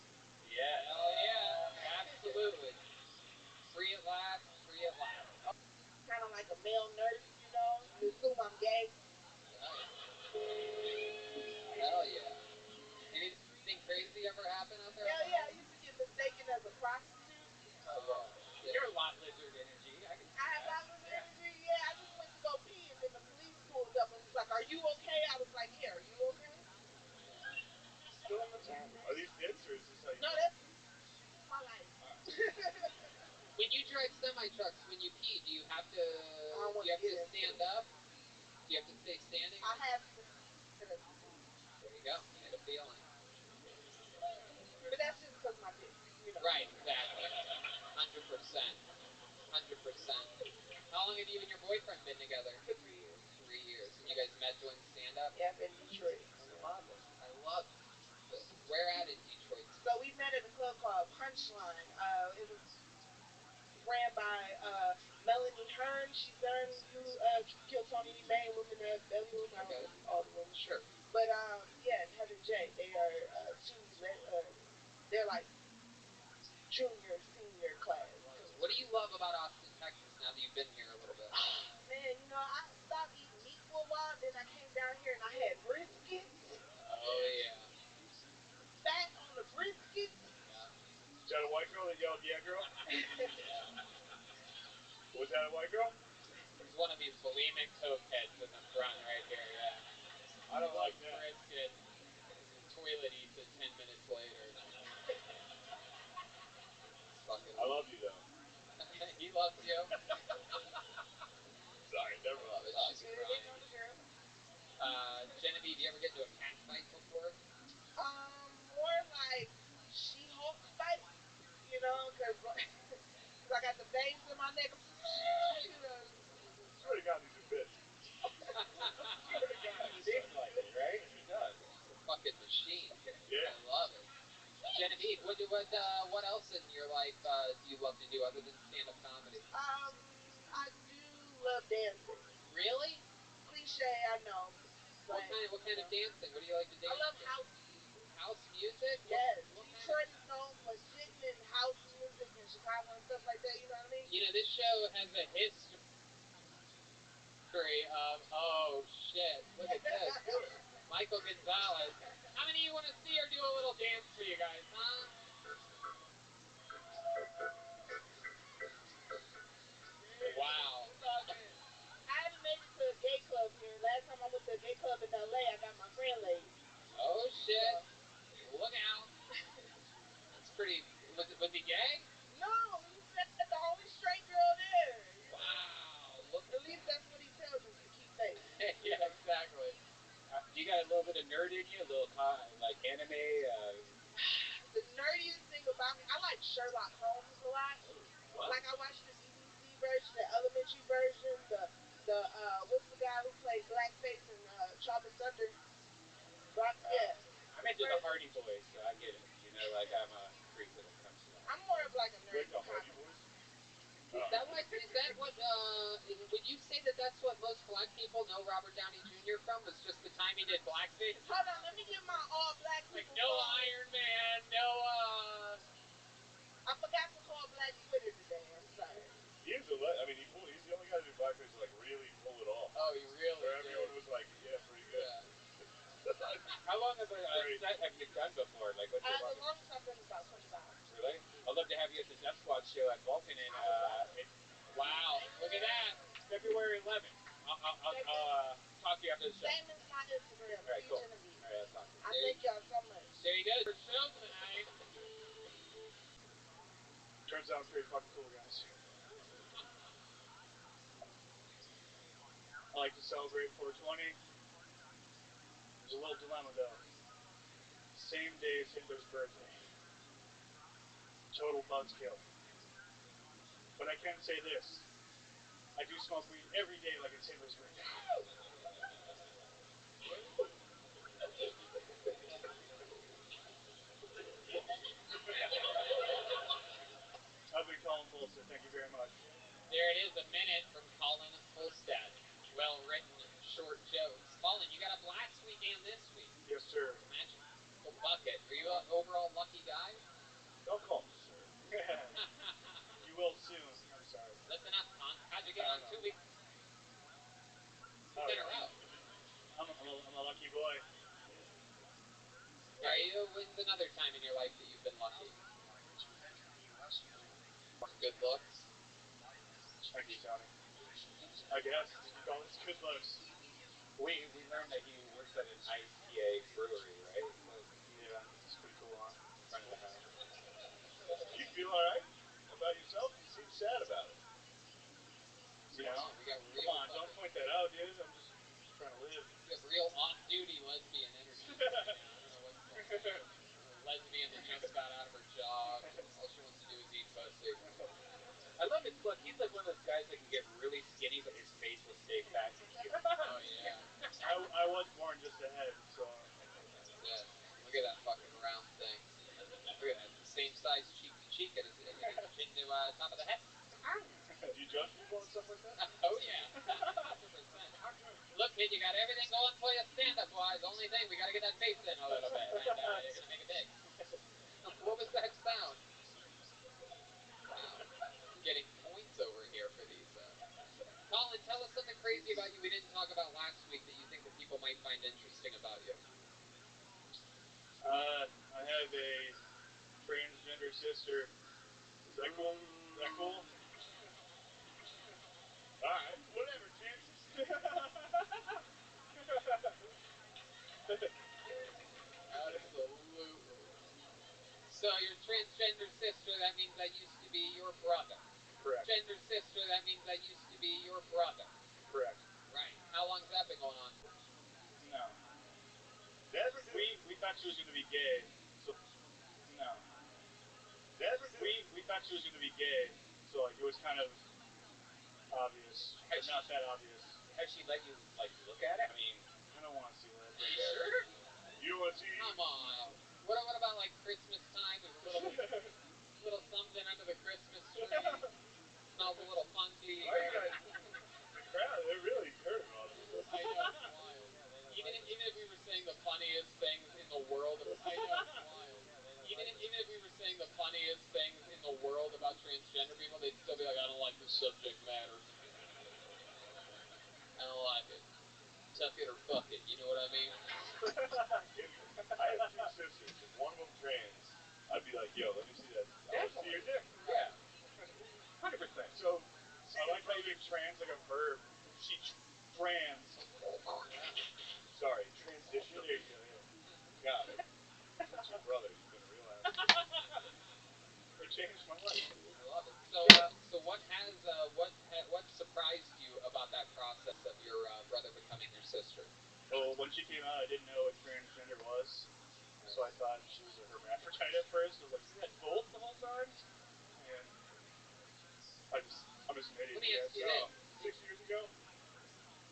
Speaker 1: Yeah. Hell yeah, absolutely. Free at last, free at last.
Speaker 15: Kind of like a male nurse, you know? You assume I'm gay.
Speaker 1: Hell yeah. Anything crazy ever happen out there?
Speaker 15: Hell yeah, I used to get mistaken as a prostitute.
Speaker 1: Oh, shit.
Speaker 3: You're lot lizard energy. I can see
Speaker 15: I have lot lizard energy. Yeah, I just went to go pee and then the police pulled up and was like, "Are you okay?" I was like, "Yeah, are you okay?"
Speaker 6: Still in the top. Are these bits or is this how you?
Speaker 15: No, that's my life.
Speaker 1: When you drive semi-trucks, when you pee, do you have to stand up? Do you have to stay standing?
Speaker 15: I have to.
Speaker 1: There you go. Made a feeling.
Speaker 15: But that's just because my dick, you know.
Speaker 1: Right, exactly. 100%. 100%. How long have you and your boyfriend been together?
Speaker 15: For 3 years.
Speaker 1: 3 years. And you guys met doing stand-up?
Speaker 15: Yeah, in Detroit.
Speaker 1: I love it. Where at in Detroit?
Speaker 15: So we met at a club called Punchline. It was ran by Melanie Hearn. She's done Kill Tony May, Women That Belly Room. I don't know all the women.
Speaker 1: Sure.
Speaker 15: But yeah, and Heather J. They are they're like junior, senior class.
Speaker 1: What do you love about Austin, Texas, now that you've been here a little bit?
Speaker 15: Man, you know, I stopped eating meat for a while, then I came down here and I had briskets.
Speaker 1: Oh, yeah.
Speaker 15: Fat on the briskets.
Speaker 1: Yeah.
Speaker 6: Is that a white girl that yelled, "Yeah, girl"? Was that a white girl?
Speaker 1: There's one of these bulimic cokeheads in the front right here, yeah. I don't like brisket. The toilet eats it 10 minutes later. Fucking.
Speaker 6: I love you though.
Speaker 1: He loves you.
Speaker 6: Sorry, never
Speaker 1: love it. She's crying. Genevieve, you ever get into a cat fight before?
Speaker 15: More like She-Hulk fight, you know, because I got the veins in my neck. You know.
Speaker 6: Swear to God, these are bits. Swear to God,
Speaker 3: it seems like it, right? He does.
Speaker 1: It's a fucking machine.
Speaker 6: Yeah.
Speaker 1: I love it. Genevieve, what else in your life do you love to do other than stand-up comedy?
Speaker 15: I do love dancing.
Speaker 1: Really?
Speaker 15: Cliche, I know. But,
Speaker 1: what kind of dancing? What do you like to dance?
Speaker 15: I love house music.
Speaker 1: House music?
Speaker 15: Yes. Detroit is known for getting in house music and Chicago and stuff like that. You know what I mean?
Speaker 1: You know, this show has a history of, oh shit, look at this. Michael Gonzalez. How many of you want to see her do a little dance for you guys, huh? Wow.
Speaker 15: I haven't made it to a gay club here. Last time I went to a gay club in LA, I got my friend laid.
Speaker 1: Oh shit. Look out. That's pretty. Was he gay?
Speaker 15: No, he said the only straight girl there.
Speaker 1: Wow. Look.
Speaker 15: At least that's what he tells us to keep faith.
Speaker 1: Yeah, exactly.
Speaker 3: You got a little bit of nerd in you, a little like anime.
Speaker 15: The nerdiest thing about me, I Sherlock Holmes a lot.
Speaker 3: What?
Speaker 15: Like I watched the BBC version, the elementary version, the what's the guy who played blackface in Tropic Thunder? Yeah.
Speaker 3: I'm into the Hardy Boys, so I get it. You know, like I'm a freak when it comes to that.
Speaker 15: I'm more of like a nerd.
Speaker 9: Like the
Speaker 15: for
Speaker 9: Hardy
Speaker 15: comics.
Speaker 9: Boys.
Speaker 1: Is that what? Is that what? Would you say that that's what most black people know Robert Downey Jr. from? Was just the time he did blackface?
Speaker 15: Hold on, let me get my all black
Speaker 3: Like
Speaker 15: people.
Speaker 3: no Iron Man, no
Speaker 15: I forgot to call Black Twitter today. I'm sorry.
Speaker 9: He's the only guy to do blackface to like really pull it off.
Speaker 1: Oh, he really
Speaker 9: Where
Speaker 1: did.
Speaker 9: everyone was like, yeah, pretty good.
Speaker 1: Yeah.
Speaker 3: How long of a set have you done before? Like what's your
Speaker 15: The
Speaker 3: longest?
Speaker 15: longest I've done is about 25.
Speaker 3: Really? I'd love to have you at the Death Squad show at Vulcan in
Speaker 1: Wow, look at that.
Speaker 3: February 11th. I'll talk to you after the show.
Speaker 15: Same as my Instagram.
Speaker 3: All right,
Speaker 15: Free
Speaker 3: cool.
Speaker 15: Genevieve.
Speaker 3: All right, I'll talk to you.
Speaker 15: I thank y'all so much.
Speaker 1: There you go. Your show tonight.
Speaker 7: Turns out I'm pretty fucking cool, guys. I like to celebrate 420. There's a little dilemma, though. Same day as Hitler's birthday. Total buzzkill. But I can say this. I do smoke weed every day like it's Hitler's birthday. I've been Colin Polster. Thank you very much.
Speaker 1: There it is, a minute from Colin Polstad. Well-written short jokes. Colin, you got a blast week and this week.
Speaker 7: Yes, sir.
Speaker 1: Magical bucket. Are you an overall lucky guy?
Speaker 9: Don't call me sir.
Speaker 7: You will soon. I'm sorry.
Speaker 1: Listen up, punk. How'd you get on 2 weeks in a row?
Speaker 7: I'm a lucky boy.
Speaker 1: Are you? When's another time in your life that you've been lucky? Good looks.
Speaker 7: Thank you, Tony. I guess you call this good looks.
Speaker 3: We learned that he works at an IPA brewery, right?
Speaker 7: Yeah, it's pretty cool, huh?
Speaker 3: In front of the house.
Speaker 9: You feel alright about yourself? You seem sad about it.
Speaker 7: You know?
Speaker 1: We got real
Speaker 7: Come on, don't point that out, dude. I'm just trying to live.
Speaker 1: We got real off-duty lesbian energy right now. I don't know what's going on. Lesbian that just got out of her job. All she wants to do is eat pussy.
Speaker 3: I love his look. He's like one of those guys that can get really skinny, but his face will stay fat and cute.
Speaker 1: Oh, yeah.
Speaker 7: I was born just ahead, so.
Speaker 1: That's it. Look at that fucking round thing. Look at that. Same size cheek to cheek and his chin to top of the head.
Speaker 9: Do you judge people and stuff like that?
Speaker 1: Oh, yeah. 100%. Look, kid, you got everything going for you stand-up wise. Only thing, we got to get that face in a little bit, and you're going to make it big. What was that sound? Wow. Getting points over here for these. Colin, tell us something crazy about you we didn't talk about last week that you think that people might find interesting about you.
Speaker 7: I have a transgender sister. Is that cool? Is that cool? Alright, whatever, chances.
Speaker 1: Absolutely. So your transgender sister, that means I used to be your brother.
Speaker 7: Correct.
Speaker 1: Gender sister, that means I used to be your brother.
Speaker 7: Correct.
Speaker 1: Right. How long's that been going on for?
Speaker 7: No.
Speaker 9: Never knew.
Speaker 7: We thought she was going to be gay, so no.
Speaker 9: Never knew.
Speaker 7: We thought she was going to be gay, so like it was kind of obvious, but not that obvious.
Speaker 3: Has she let you like look at it? I mean,
Speaker 7: I don't want to see that.
Speaker 1: Are you sure?
Speaker 9: You don't want to see?
Speaker 1: Come on. What about like Christmas time? There's a little something under the Christmas tree. Smells a little funky.
Speaker 9: Oh, you guys, the crowd, they're really heard about it.
Speaker 1: I know, it's wild. Even if we were saying the funniest things in the world, I know, it's wild. Even if we were saying the funniest things in the world about transgender people, they'd still be like, I don't like the subject matter. I don't like it. Tough it or fuck it, you know what I mean?
Speaker 9: I have two sisters. If one of them trans, I'd be like, yo, let me see that. I want to see your dick.
Speaker 3: yeah. 100%.
Speaker 7: So I like how you get trans like a verb. She trans.
Speaker 9: Sorry, transition.
Speaker 7: There you go. Yeah.
Speaker 9: Got it. Two brothers, you've been a real ass.
Speaker 7: It changed my life.
Speaker 1: I love it. So what surprised you about that process of your brother becoming your sister?
Speaker 7: Well, when she came out, I didn't know what transgender was, so I thought she was a hermaphrodite at first. I was like, you had both the whole time?
Speaker 3: chance
Speaker 7: guess.
Speaker 3: today.
Speaker 7: 6 years ago?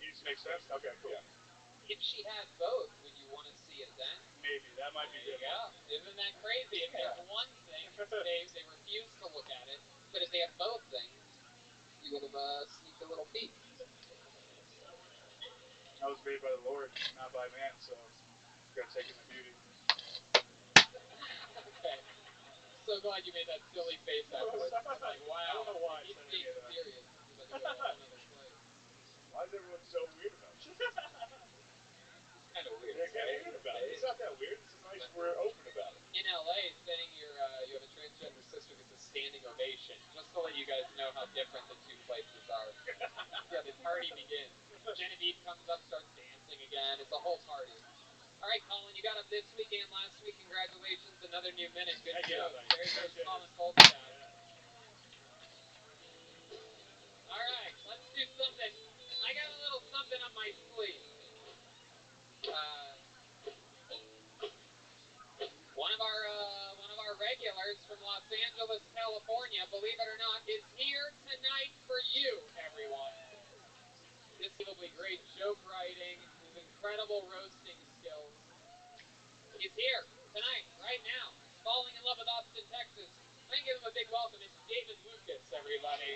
Speaker 7: These make sense? Okay, cool.
Speaker 3: Yeah. If she had both, would you want to see it then?
Speaker 7: Maybe. That might be
Speaker 3: There you
Speaker 7: different.
Speaker 3: go. Isn't that crazy? If there's one thing, they refuse to look at it. But if they have both things, you would have sneaked a little peek.
Speaker 7: I was made by the Lord, not by man, so gotta take in the beauty.
Speaker 3: Okay. So glad you made that silly face afterwards. I'm like, wow.
Speaker 7: I don't know why I
Speaker 3: He's
Speaker 7: said
Speaker 3: being
Speaker 7: any of that.
Speaker 3: serious. He's about to go to another place.
Speaker 7: Why is everyone so weird about this?
Speaker 3: It's kind of weird.
Speaker 7: They're kind of weird about it. It's not that weird. It's just nice we're open about it.
Speaker 3: In LA, saying you have a transgender sister gets a standing ovation. Just to let you guys know how different the two places are. Yeah, the party begins. Genevieve comes up, starts dancing again. It's a whole party. All right, Colin, you got up this week and last week. Congratulations, another new minute. Good job. There goes Colin Colstad. All right, let's do something. I got a little something up my sleeve. One of our regulars from Los Angeles, California, believe it or not, is here tonight for you, everyone. His unbelievably great joke writing, his incredible roasting skills. He's here tonight, right now, falling in love with Austin, Texas. I'm gonna give him a big welcome. It's David Lucas, everybody.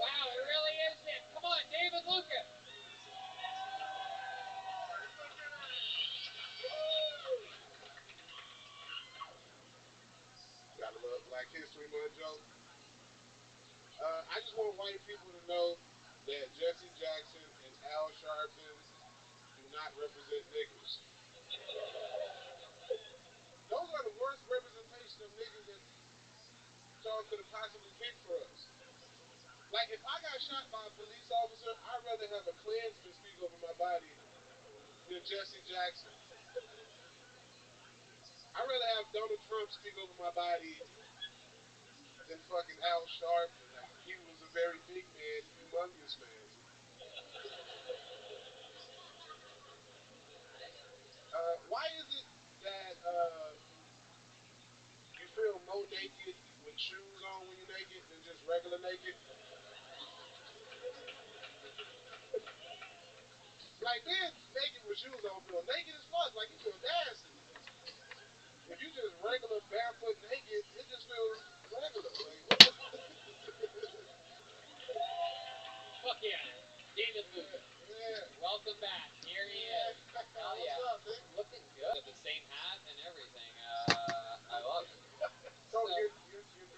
Speaker 3: Wow, it really is him. Come on, David Lucas.
Speaker 13: Gotta love Black History Month, Joe. I just want white people to know that Jesse Jackson and Al Sharpton do not represent niggers. Those are the worst representation of niggas that y'all could have possibly picked for us. Like, if I got shot by a police officer, I'd rather have a Klansman speak over my body than Jesse Jackson. I'd rather have Donald Trump speak over my body than fucking Al Sharpton. Like, he was a very big man, humongous man. Why is it that you feel more naked with shoes on when you're naked than just regular naked? Like, being naked with shoes on feel naked as fuck. Like, you feel nasty. If you just regular barefoot naked, it just feels regular. Like,
Speaker 3: Fuck yeah. David Lucas.
Speaker 13: Yeah.
Speaker 3: Welcome back. Here he is. Hell yeah.
Speaker 13: What's up, man?
Speaker 3: Looking good. Got the same hat and everything. I love it.
Speaker 13: So you're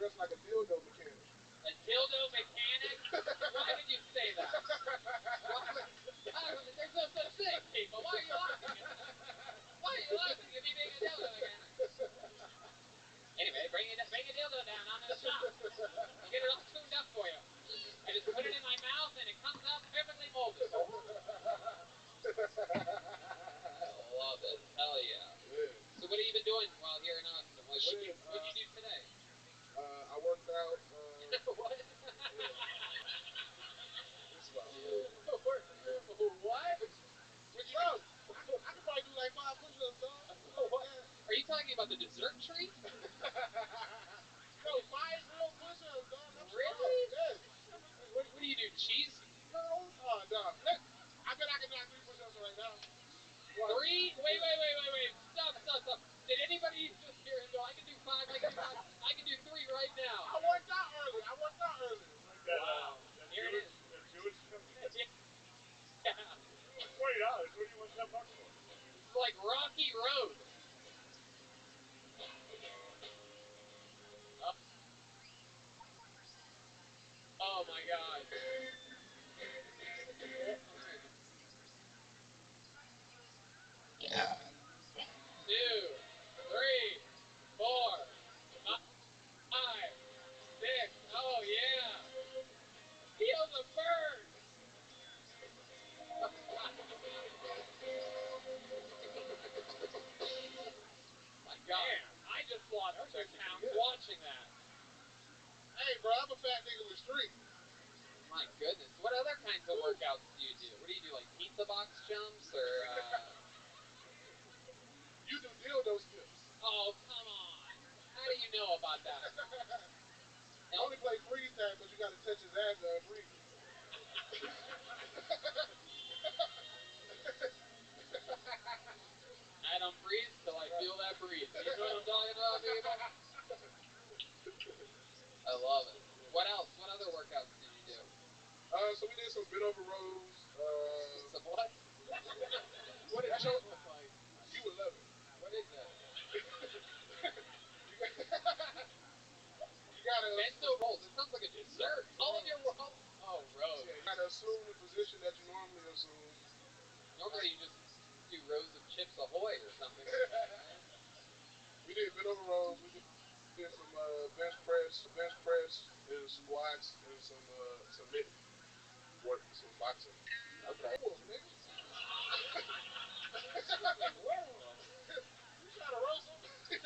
Speaker 13: dressed like a dildo mechanic.
Speaker 3: A dildo mechanic? Why would you say that? There's no such thing, people. Why are you laughing at that? Why are you laughing at me being a dildo mechanic? Anyway, bring a dildo down. I'm in the shop. I'll get it all tuned up for you. I just put it in my mouth and it comes out perfectly molded. I love it. Hell yeah. So what have you been doing while here in Austin? What'd you do today?
Speaker 13: I worked out.
Speaker 3: What?
Speaker 13: Yeah. This is about
Speaker 3: What?
Speaker 13: Bro, I could probably do like 5 push-ups, dog.
Speaker 3: What? Are you talking about the dessert tree?
Speaker 13: No, 5 real push-ups, dog. I'm
Speaker 3: Really?
Speaker 13: strong. Yes.
Speaker 3: What do you do? Cheese?
Speaker 13: No. Oh, dog. I bet I can knock 3 push-ups right now.
Speaker 3: What? 3? Wait. Stop. Did anybody just hear him go, I can do 5, I can do 3 right now.
Speaker 13: I worked out earlier.
Speaker 7: Like that,
Speaker 3: Wow.
Speaker 7: Here it is. That Jewish
Speaker 3: Yeah.
Speaker 7: $20. What do you want $10 for?
Speaker 3: It's like Rocky Road. Oh my god. 2, 3, 4, 5, 6. Oh yeah. Feel the burn. My god. Man, I just lost 2 pounds watching that.
Speaker 13: Hey, bro, I'm a fat nigga with street.
Speaker 3: My goodness. What other kinds of workouts do you do? What do you do, like pizza box jumps or
Speaker 13: You do dildo skips.
Speaker 3: Oh, come on.
Speaker 1: you know about that?
Speaker 13: I only play freeze tag, but you got to touch his ass to unfreeze him.
Speaker 1: I don't freeze till I feel that breeze. You know what I'm talking about, people? I love it. What else? What other workouts did you do?
Speaker 13: So we did some bent over rows.
Speaker 1: Some what? What does that look like?
Speaker 13: You would love it.
Speaker 1: What is that?
Speaker 13: You gotta
Speaker 1: bento rolls. It sounds like a dessert. All of your rolls. Oh, rows.
Speaker 13: Yeah, you gotta assume the position that you normally assume.
Speaker 1: Normally you just do rows of Chips Ahoy or something.
Speaker 13: We did bent over rows. We did some bench press, and squats, and some mitt work, some boxing.
Speaker 1: Okay.
Speaker 13: Werewolf, nigga. You try to roast him?
Speaker 1: I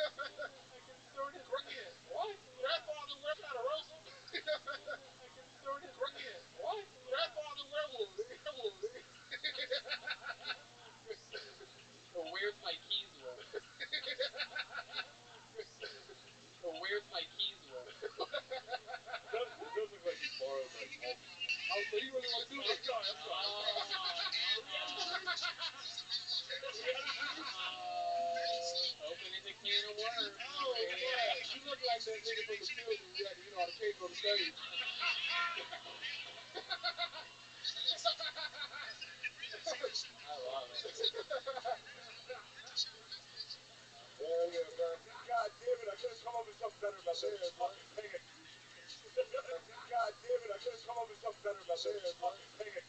Speaker 1: can sort of see it. What?
Speaker 13: Grandfather werewolf. Try to roast him?
Speaker 1: I can sort of see it. What?
Speaker 13: Grandfather werewolf, nigga.
Speaker 1: The Where's My Keys roll. The Where's My Keys roll.
Speaker 8: It does look like he borrowed my golf.
Speaker 13: Oh, so you really want to do this?
Speaker 8: I'm sorry.
Speaker 1: Opening the can of worms.
Speaker 13: Oh, yeah. You look like that nigga from the Pilgrim. We had, the cake on the stage.
Speaker 1: I love it.
Speaker 13: Hell yeah, bro.
Speaker 8: God damn it, I could have come up with something better about
Speaker 13: Say
Speaker 8: this
Speaker 13: it, bro.
Speaker 8: fucking pants. God damn it, I could have come up with something better about
Speaker 13: Say
Speaker 8: this
Speaker 13: it, bro.
Speaker 8: fucking pants.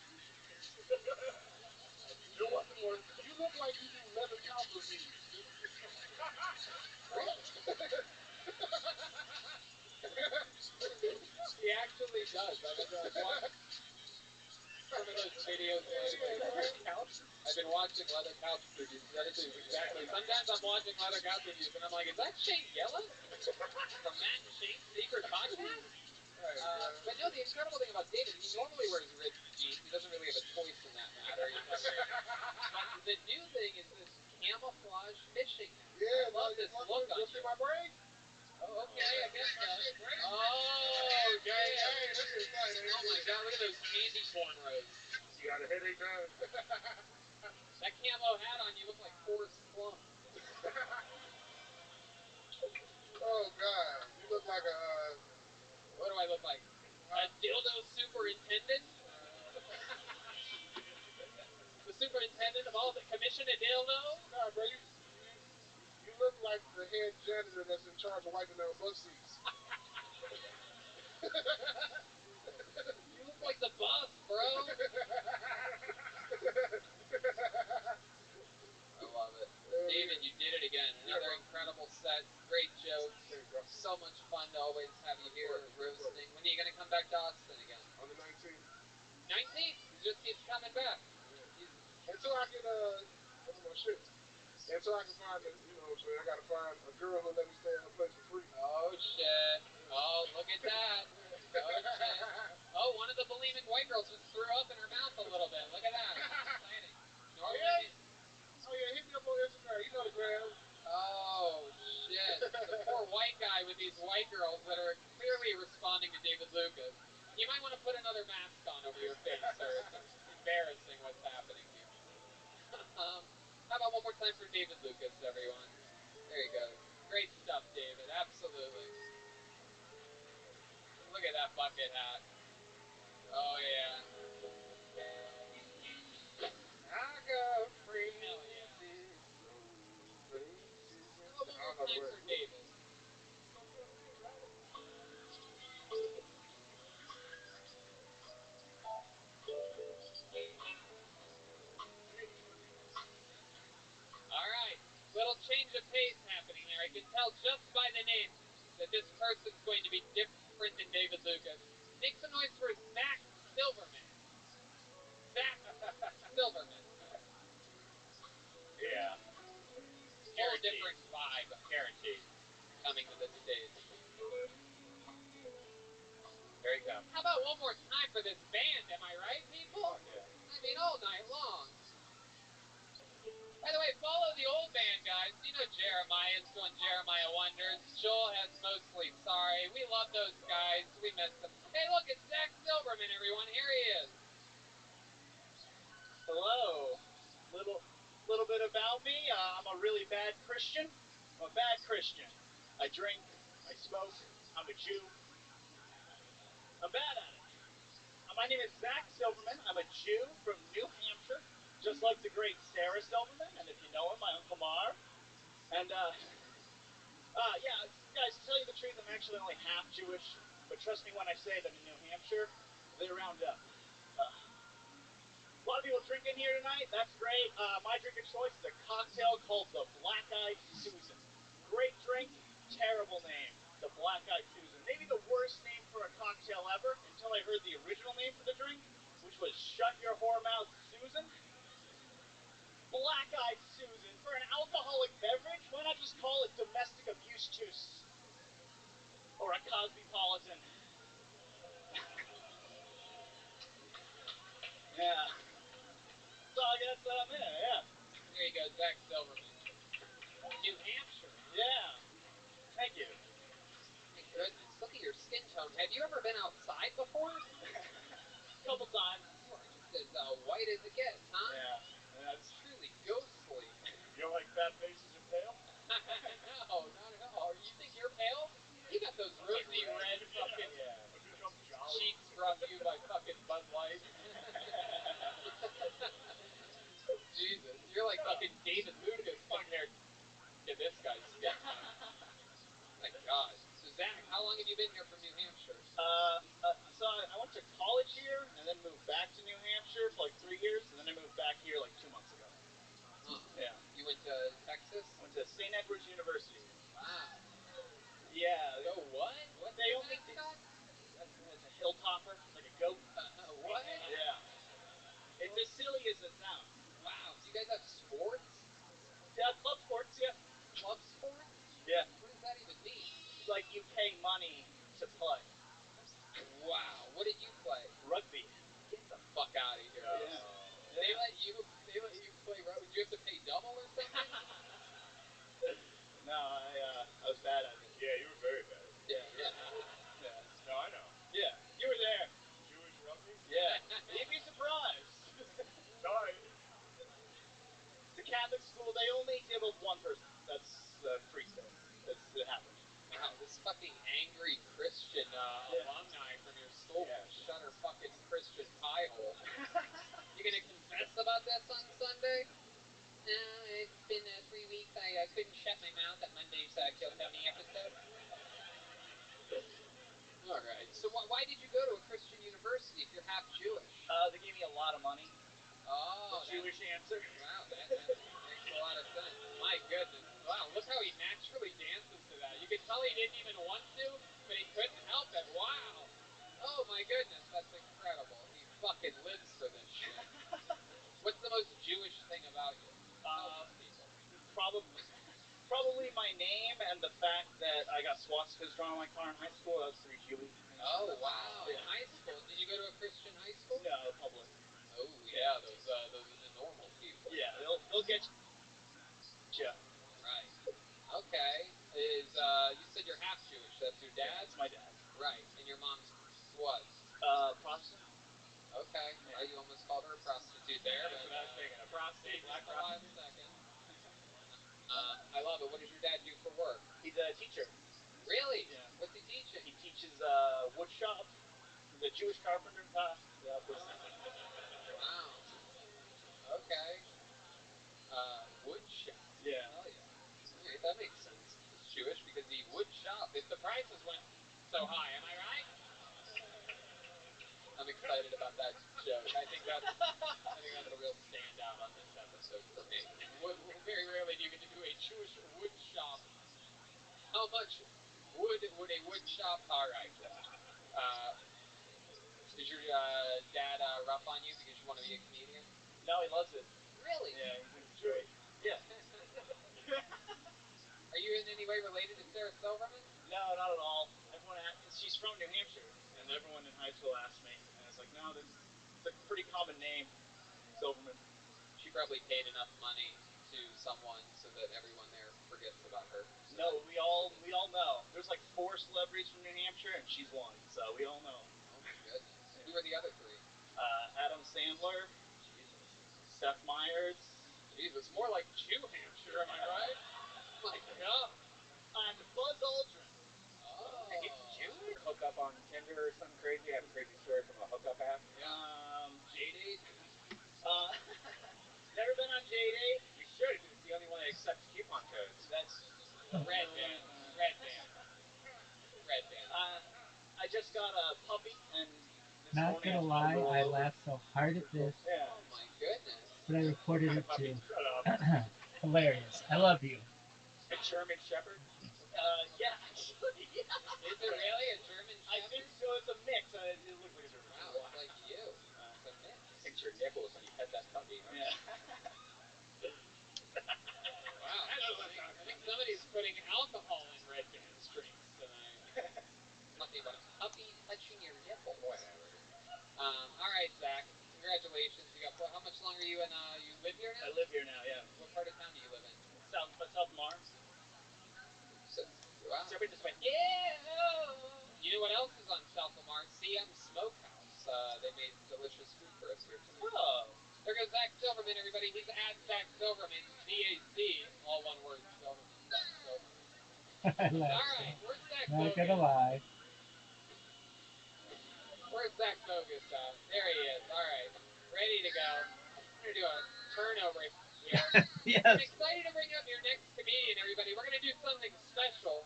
Speaker 8: It wasn't worth it.
Speaker 13: You look like you do leather couch reviews.
Speaker 1: He actually does. I've watched some of those videos lately. I've been watching leather couch reviews. That is exactly. Sometimes I'm watching leather couch reviews and I'm like, is that Shane Gillis from Matt and Shane's Secret Podcast? But no, the incredible thing about David, he normally wears ripped jeans. He doesn't really have a choice in that matter. But the new thing is this camouflage fishing hat.
Speaker 13: Yeah,
Speaker 1: I love this look on
Speaker 13: you. See my braid?
Speaker 1: Oh, okay, I guess so.
Speaker 13: Oh,
Speaker 1: Oh,
Speaker 13: hey, this is nice.
Speaker 1: Oh my God, look at those candy cornrows.
Speaker 13: You got a headache, man?
Speaker 1: That camo hat on you look like Forrest Plum.
Speaker 13: Oh, God. You look like a...
Speaker 1: What do I look like? A dildo superintendent? The superintendent of all the commission a dildo?
Speaker 13: Nah, bro, you look like the head janitor that's in charge of wiping down bus seats.
Speaker 1: You look like the bus, bro. I love it. David, you did it again. Another incredible set. Great jokes. So much fun to always have you here roasting. When are you going to come back to Austin again?
Speaker 13: On the 19th.
Speaker 1: 19th? He just keeps coming back.
Speaker 13: Until I can, what's my shit? Until I can find, I gotta find a girl who'll let me stay in her place for free.
Speaker 1: Oh, shit. Oh, look at that. Oh, shit. Oh, one of the bulimic white girls just threw up in her mouth a little bit. Look at that. Exciting.
Speaker 13: Oh, yeah? Oh, yeah, hit me up on Instagram. You know the gram.
Speaker 1: Oh, shit. The poor white guy with these white girls that are clearly responding to David Lucas. You might want to put another mask on over your face, sir. It's embarrassing what's happening here. How about one more time for David Lucas, everyone? There you go. Great stuff, David. Absolutely. Look at that bucket hat. Oh, yeah.
Speaker 13: I got friends.
Speaker 1: Hell yeah. How about one more time for David? Alright, little change of pace happening here. I can tell just by the name that this person's going to be different than David Lucas. Make some noise for Zach Silverman. Zach Silverman.
Speaker 3: Yeah.
Speaker 1: Whole different vibe.
Speaker 3: Guaranteed.
Speaker 1: Coming to the stage.
Speaker 3: Here he comes.
Speaker 1: How about one more time for this band, am I right, people?
Speaker 3: Yeah.
Speaker 1: I mean, all night long. By the way, follow the old band, guys. You know Jeremiah. Science one Jeremiah wonders. Joel has mostly sorry. We love those guys. We miss them. Hey, look, it's Zach Silverman, everyone. Here he is.
Speaker 7: Hello. Little bit about me. I'm a really bad Christian. I'm a bad Christian. I drink. I smoke. I'm a Jew. I'm bad at it. My name is Zach Silverman. I'm a Jew from New Hampshire, just like the great Sarah Silverman, and if you know him, my Uncle Marv. And, yeah, guys, to tell you the truth, I'm actually only half Jewish, but trust me when I say that in New Hampshire, they round up. A lot of people drinking here tonight. That's great. My drink of choice is a cocktail called the Black Eyed Susan. Great drink, terrible name. The Black Eyed Susan. Maybe the worst name for a cocktail ever until I heard the original name for the drink, which was Shut Your Whore Mouth Susan. Black Eyed Susan. For an alcoholic beverage, why not just call it domestic abuse juice? Or a Cosmopolitan. Yeah. So I guess I'm in, yeah.
Speaker 1: There you go, Zach Silverman. New Hampshire, huh?
Speaker 7: Yeah. Thank you.
Speaker 1: My goodness, look at your skin tone. Have you ever been outside before?
Speaker 7: Couple times.
Speaker 1: You are just as white as it gets, huh?
Speaker 7: Yeah.
Speaker 1: That's truly ghostly.
Speaker 7: You don't like fat faces or pale?
Speaker 1: No, not at all. You think you're pale? You got those rosy red fucking cheeks brought to you by fucking Bud Light. Jesus, you're like fucking David Lucas compared to this guy's skin tone. My God. So Zach, how long have you been here from New Hampshire?
Speaker 7: So I went to college here and then moved back to New Hampshire for like 3 years, and then I moved back here like 2 months ago.
Speaker 1: Huh.
Speaker 7: Yeah.
Speaker 1: You went to Texas?
Speaker 7: I went to St. Edward's University.
Speaker 1: Wow.
Speaker 7: Yeah.
Speaker 1: Go what? What's
Speaker 7: They
Speaker 1: the
Speaker 7: only
Speaker 1: mascot?
Speaker 7: It's a hilltopper, like a goat.
Speaker 1: What?
Speaker 7: Yeah. It's as silly as it sounds.
Speaker 1: Wow. Do you guys have sports?
Speaker 7: Yeah, club sports, yeah.
Speaker 1: Club sports?
Speaker 7: Yeah.
Speaker 1: What does that even mean?
Speaker 7: Like you pay money to play.
Speaker 1: Wow. What did you play?
Speaker 7: Rugby.
Speaker 1: Get the fuck out of here.
Speaker 7: Yeah.
Speaker 1: They let you play rugby? Did you have to pay double or something?
Speaker 7: No, I was bad at it.
Speaker 9: Yeah, you were very bad.
Speaker 1: Yeah.
Speaker 9: No, I know.
Speaker 7: Yeah. You were there.
Speaker 9: Jewish rugby?
Speaker 7: Yeah. You'd be surprised.
Speaker 9: Sorry.
Speaker 7: It's a Catholic school. They only dibbled one person. That's priest there. It happened.
Speaker 1: Wow, this fucking angry Christian alumni from your school can shut her fucking Christian pie hole. You gonna confess about this on Sunday? No, it's been 3 weeks. I couldn't shut my mouth at Monday's Kill Tony episode. All right. So why did you go to a Christian university if you're half Jewish?
Speaker 7: They gave me a lot of money.
Speaker 1: Oh,
Speaker 7: the Jewish answer.
Speaker 1: Wow, that makes a lot of sense. My goodness. Wow, look how he naturally dances to that. You can tell he didn't even want to, but he couldn't help it. Wow. Oh my goodness, that's incredible. He fucking lives for this shit. What's the most Jewish thing about you? Tell these people.
Speaker 7: Probably my name and the fact that I got swastikas drawn on my car in high school. That was pretty Jewy.
Speaker 1: Oh wow, in high school. Did you go to a Christian high school?
Speaker 7: No, public.
Speaker 1: Oh yeah, those the normal people.
Speaker 7: Yeah, they'll get you.
Speaker 1: Right. Okay. You said you're half Jewish? That's your dad?
Speaker 7: That's my dad.
Speaker 1: Right. And your mom's what?
Speaker 7: Protestant.
Speaker 1: Okay.
Speaker 7: Yeah.
Speaker 1: Well, you almost called her a prostitute there.
Speaker 7: That's what I was thinking. A prostitute, black prostitute.
Speaker 1: Second. I love it. What does your dad do for work?
Speaker 7: He's a teacher.
Speaker 1: Really?
Speaker 7: Yeah.
Speaker 1: What's he teaching?
Speaker 7: He teaches wood shop. He's a Jewish carpenter. Yeah.
Speaker 1: Wow. Okay. Wood shop.
Speaker 7: Yeah.
Speaker 1: Hell yeah. All right, that makes sense. He's Jewish because he would shop if the prices went so high. Am I right? I'm excited about that joke. I think that's a real standout on this episode for me. Very rarely do you get to do a Jewish wood shop. How much would a wood shop? All right. Is your dad rough on you because you want to be a comedian?
Speaker 7: No, he loves it.
Speaker 1: Really?
Speaker 7: Yeah, he thinks it's great. Yeah.
Speaker 1: Are you in any way related to Sarah Silverman?
Speaker 7: No, not at all. Everyone, because she's from New Hampshire, and everyone in high school asked me, and it's like, no, it's a pretty common name, Silverman.
Speaker 1: She probably paid enough money to someone so that everyone there forgets about her? So
Speaker 7: No, we all know. There's like 4 celebrities from New Hampshire, and she's one, so we all know.
Speaker 1: Oh my goodness. Who are the other 3?
Speaker 7: Adam Sandler,
Speaker 1: Jesus.
Speaker 7: Seth Meyers,
Speaker 1: Jesus, more like New Hampshire, am I right? Oh my God.
Speaker 7: and Buzz Aldrin.
Speaker 1: Oh.
Speaker 3: He's Jewish. Hook up on Tinder or something crazy. I have a crazy story from a hookup app.
Speaker 1: J-Date?
Speaker 7: Never been on J-Date.
Speaker 3: You should, because it's the only one that accepts coupon codes.
Speaker 7: That's
Speaker 1: Red band. Red band. Red band.
Speaker 7: I just got a puppy, and this
Speaker 16: Not
Speaker 7: morning
Speaker 16: gonna
Speaker 7: I
Speaker 16: lie,
Speaker 7: roll
Speaker 16: I
Speaker 7: over.
Speaker 16: laughed so hard at this,
Speaker 7: Yeah.
Speaker 1: Oh my goodness.
Speaker 16: but I reported it
Speaker 3: Puppy,
Speaker 16: too.
Speaker 3: shut up.
Speaker 16: Hilarious. I love you.
Speaker 3: A German Shepherd.
Speaker 7: Yeah, actually, yeah.
Speaker 1: Is it really a German
Speaker 7: I
Speaker 1: Shepherd?
Speaker 7: think so. It's a mix. It looks like a German.
Speaker 1: Wow, it's like you. It's a mix.
Speaker 3: Thinks you're Nicholas when you pet that puppy, huh?
Speaker 7: Yeah.
Speaker 1: Wow. I think somebody's putting alcohol in Red Band's drinks tonight. Nothing about a puppy touching your nipple.
Speaker 3: Whatever.
Speaker 1: All right, Zach. Congratulations. You got how much longer you you live here now?
Speaker 7: I live here now. Yeah.
Speaker 1: What part of town do you live in?
Speaker 7: South Lamar.
Speaker 1: Wow.
Speaker 7: Somebody just went, yeah.
Speaker 1: You know what else is on South Lamar? CM Smokehouse. They made delicious food for us here tonight.
Speaker 7: Oh.
Speaker 1: There goes Zach Silverman, everybody. He's at Zach Silverman, ZAC, all one word, Silverman, Zach Silverman.
Speaker 16: I laughed.
Speaker 1: All right, where's Zach
Speaker 16: Not
Speaker 1: Bogus?
Speaker 16: gonna lie.
Speaker 1: Where's Zach Bogus at? There he is. All right, ready to go. We're going to do a turnover here.
Speaker 16: Yes.
Speaker 1: I'm excited to bring up your next comedian, everybody. We're going to do something special.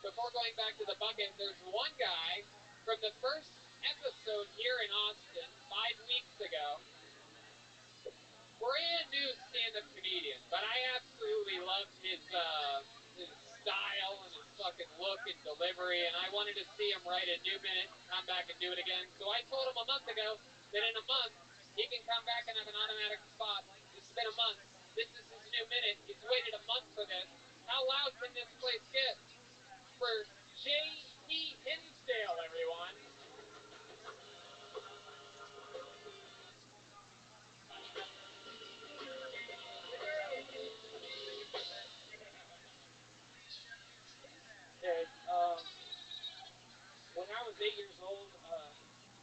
Speaker 1: Before going back to the bucket, there's one guy from the first episode here in Austin 5 weeks ago. Brand new stand-up comedian, but I absolutely loved his style and his fucking look and delivery, and I wanted to see him write a new minute and come back and do it again. So I told him a month ago that in a month he can come back and have an automatic spot. It's been a month. This is his new minute. He's waited a month for this. How loud can this place get? For J.T. Hinsdale, everyone.
Speaker 7: Okay. When I was 8 years old,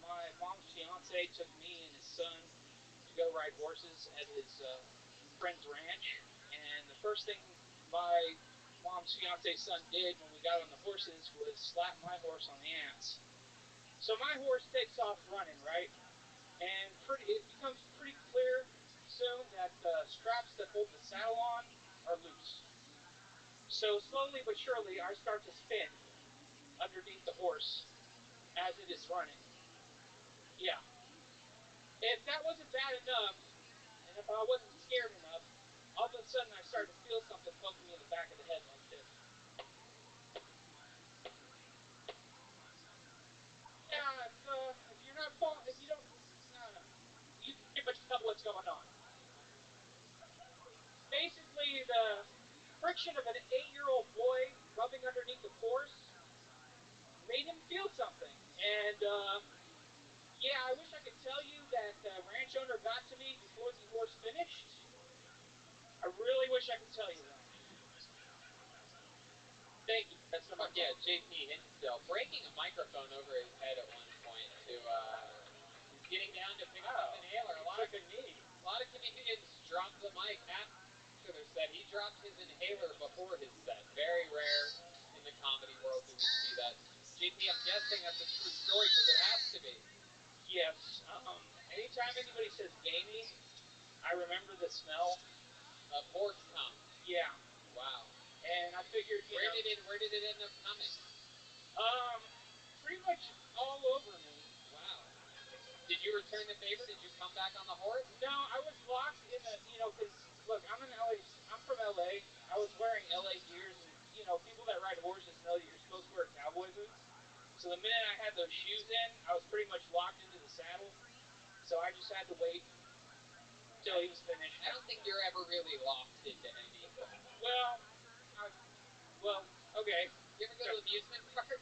Speaker 7: my mom's fiance took me and his son to go ride horses at his friend's ranch, and the first thing my mom's fiance's son did when we got on the horses was slap my horse on the ass. So my horse takes off running, right? And it becomes pretty clear soon that the straps that hold the saddle on are loose. So slowly but surely, I start to spin underneath the horse as it is running. Yeah. If that wasn't bad enough, and if I wasn't scared enough, all of a sudden I started to feel something poking me in the back of the head like this. Yeah, if you're not if you don't, you pretty much know what's going on. Basically, the friction of an 8-year-old boy rubbing underneath a horse made him feel something. And yeah, I wish I could tell you that the ranch owner got to me before the horse finished. I really wish I could tell you that.
Speaker 1: Thank you. That's so much. Yeah, J.T. Hinsdale breaking a microphone over his head at one point to he's getting down to pick up his inhaler. A lot of comedians drop the mic. Matt Schiller said he dropped his inhaler before his set. Very rare in the comedy world do we see that. J.T., I'm guessing that's a true story because it has to be.
Speaker 7: Yes. Anytime anybody says gamey, I remember the smell
Speaker 1: of horse cum.
Speaker 7: Yeah.
Speaker 1: Wow.
Speaker 7: And I figured,
Speaker 1: where did it end up coming?
Speaker 7: Pretty much all over me.
Speaker 1: Wow. Did you return the favor? Did you come back on the horse?
Speaker 7: No, I was locked in the, because look, I'm from LA. I was wearing LA gears, and people that ride horses know that you're supposed to wear cowboy boots. So the minute I had those shoes in, I was pretty much locked into the saddle. So I just had to wait until he was finished.
Speaker 1: I don't think you're ever really locked into anything.
Speaker 7: Okay.
Speaker 1: You ever go to amusement park?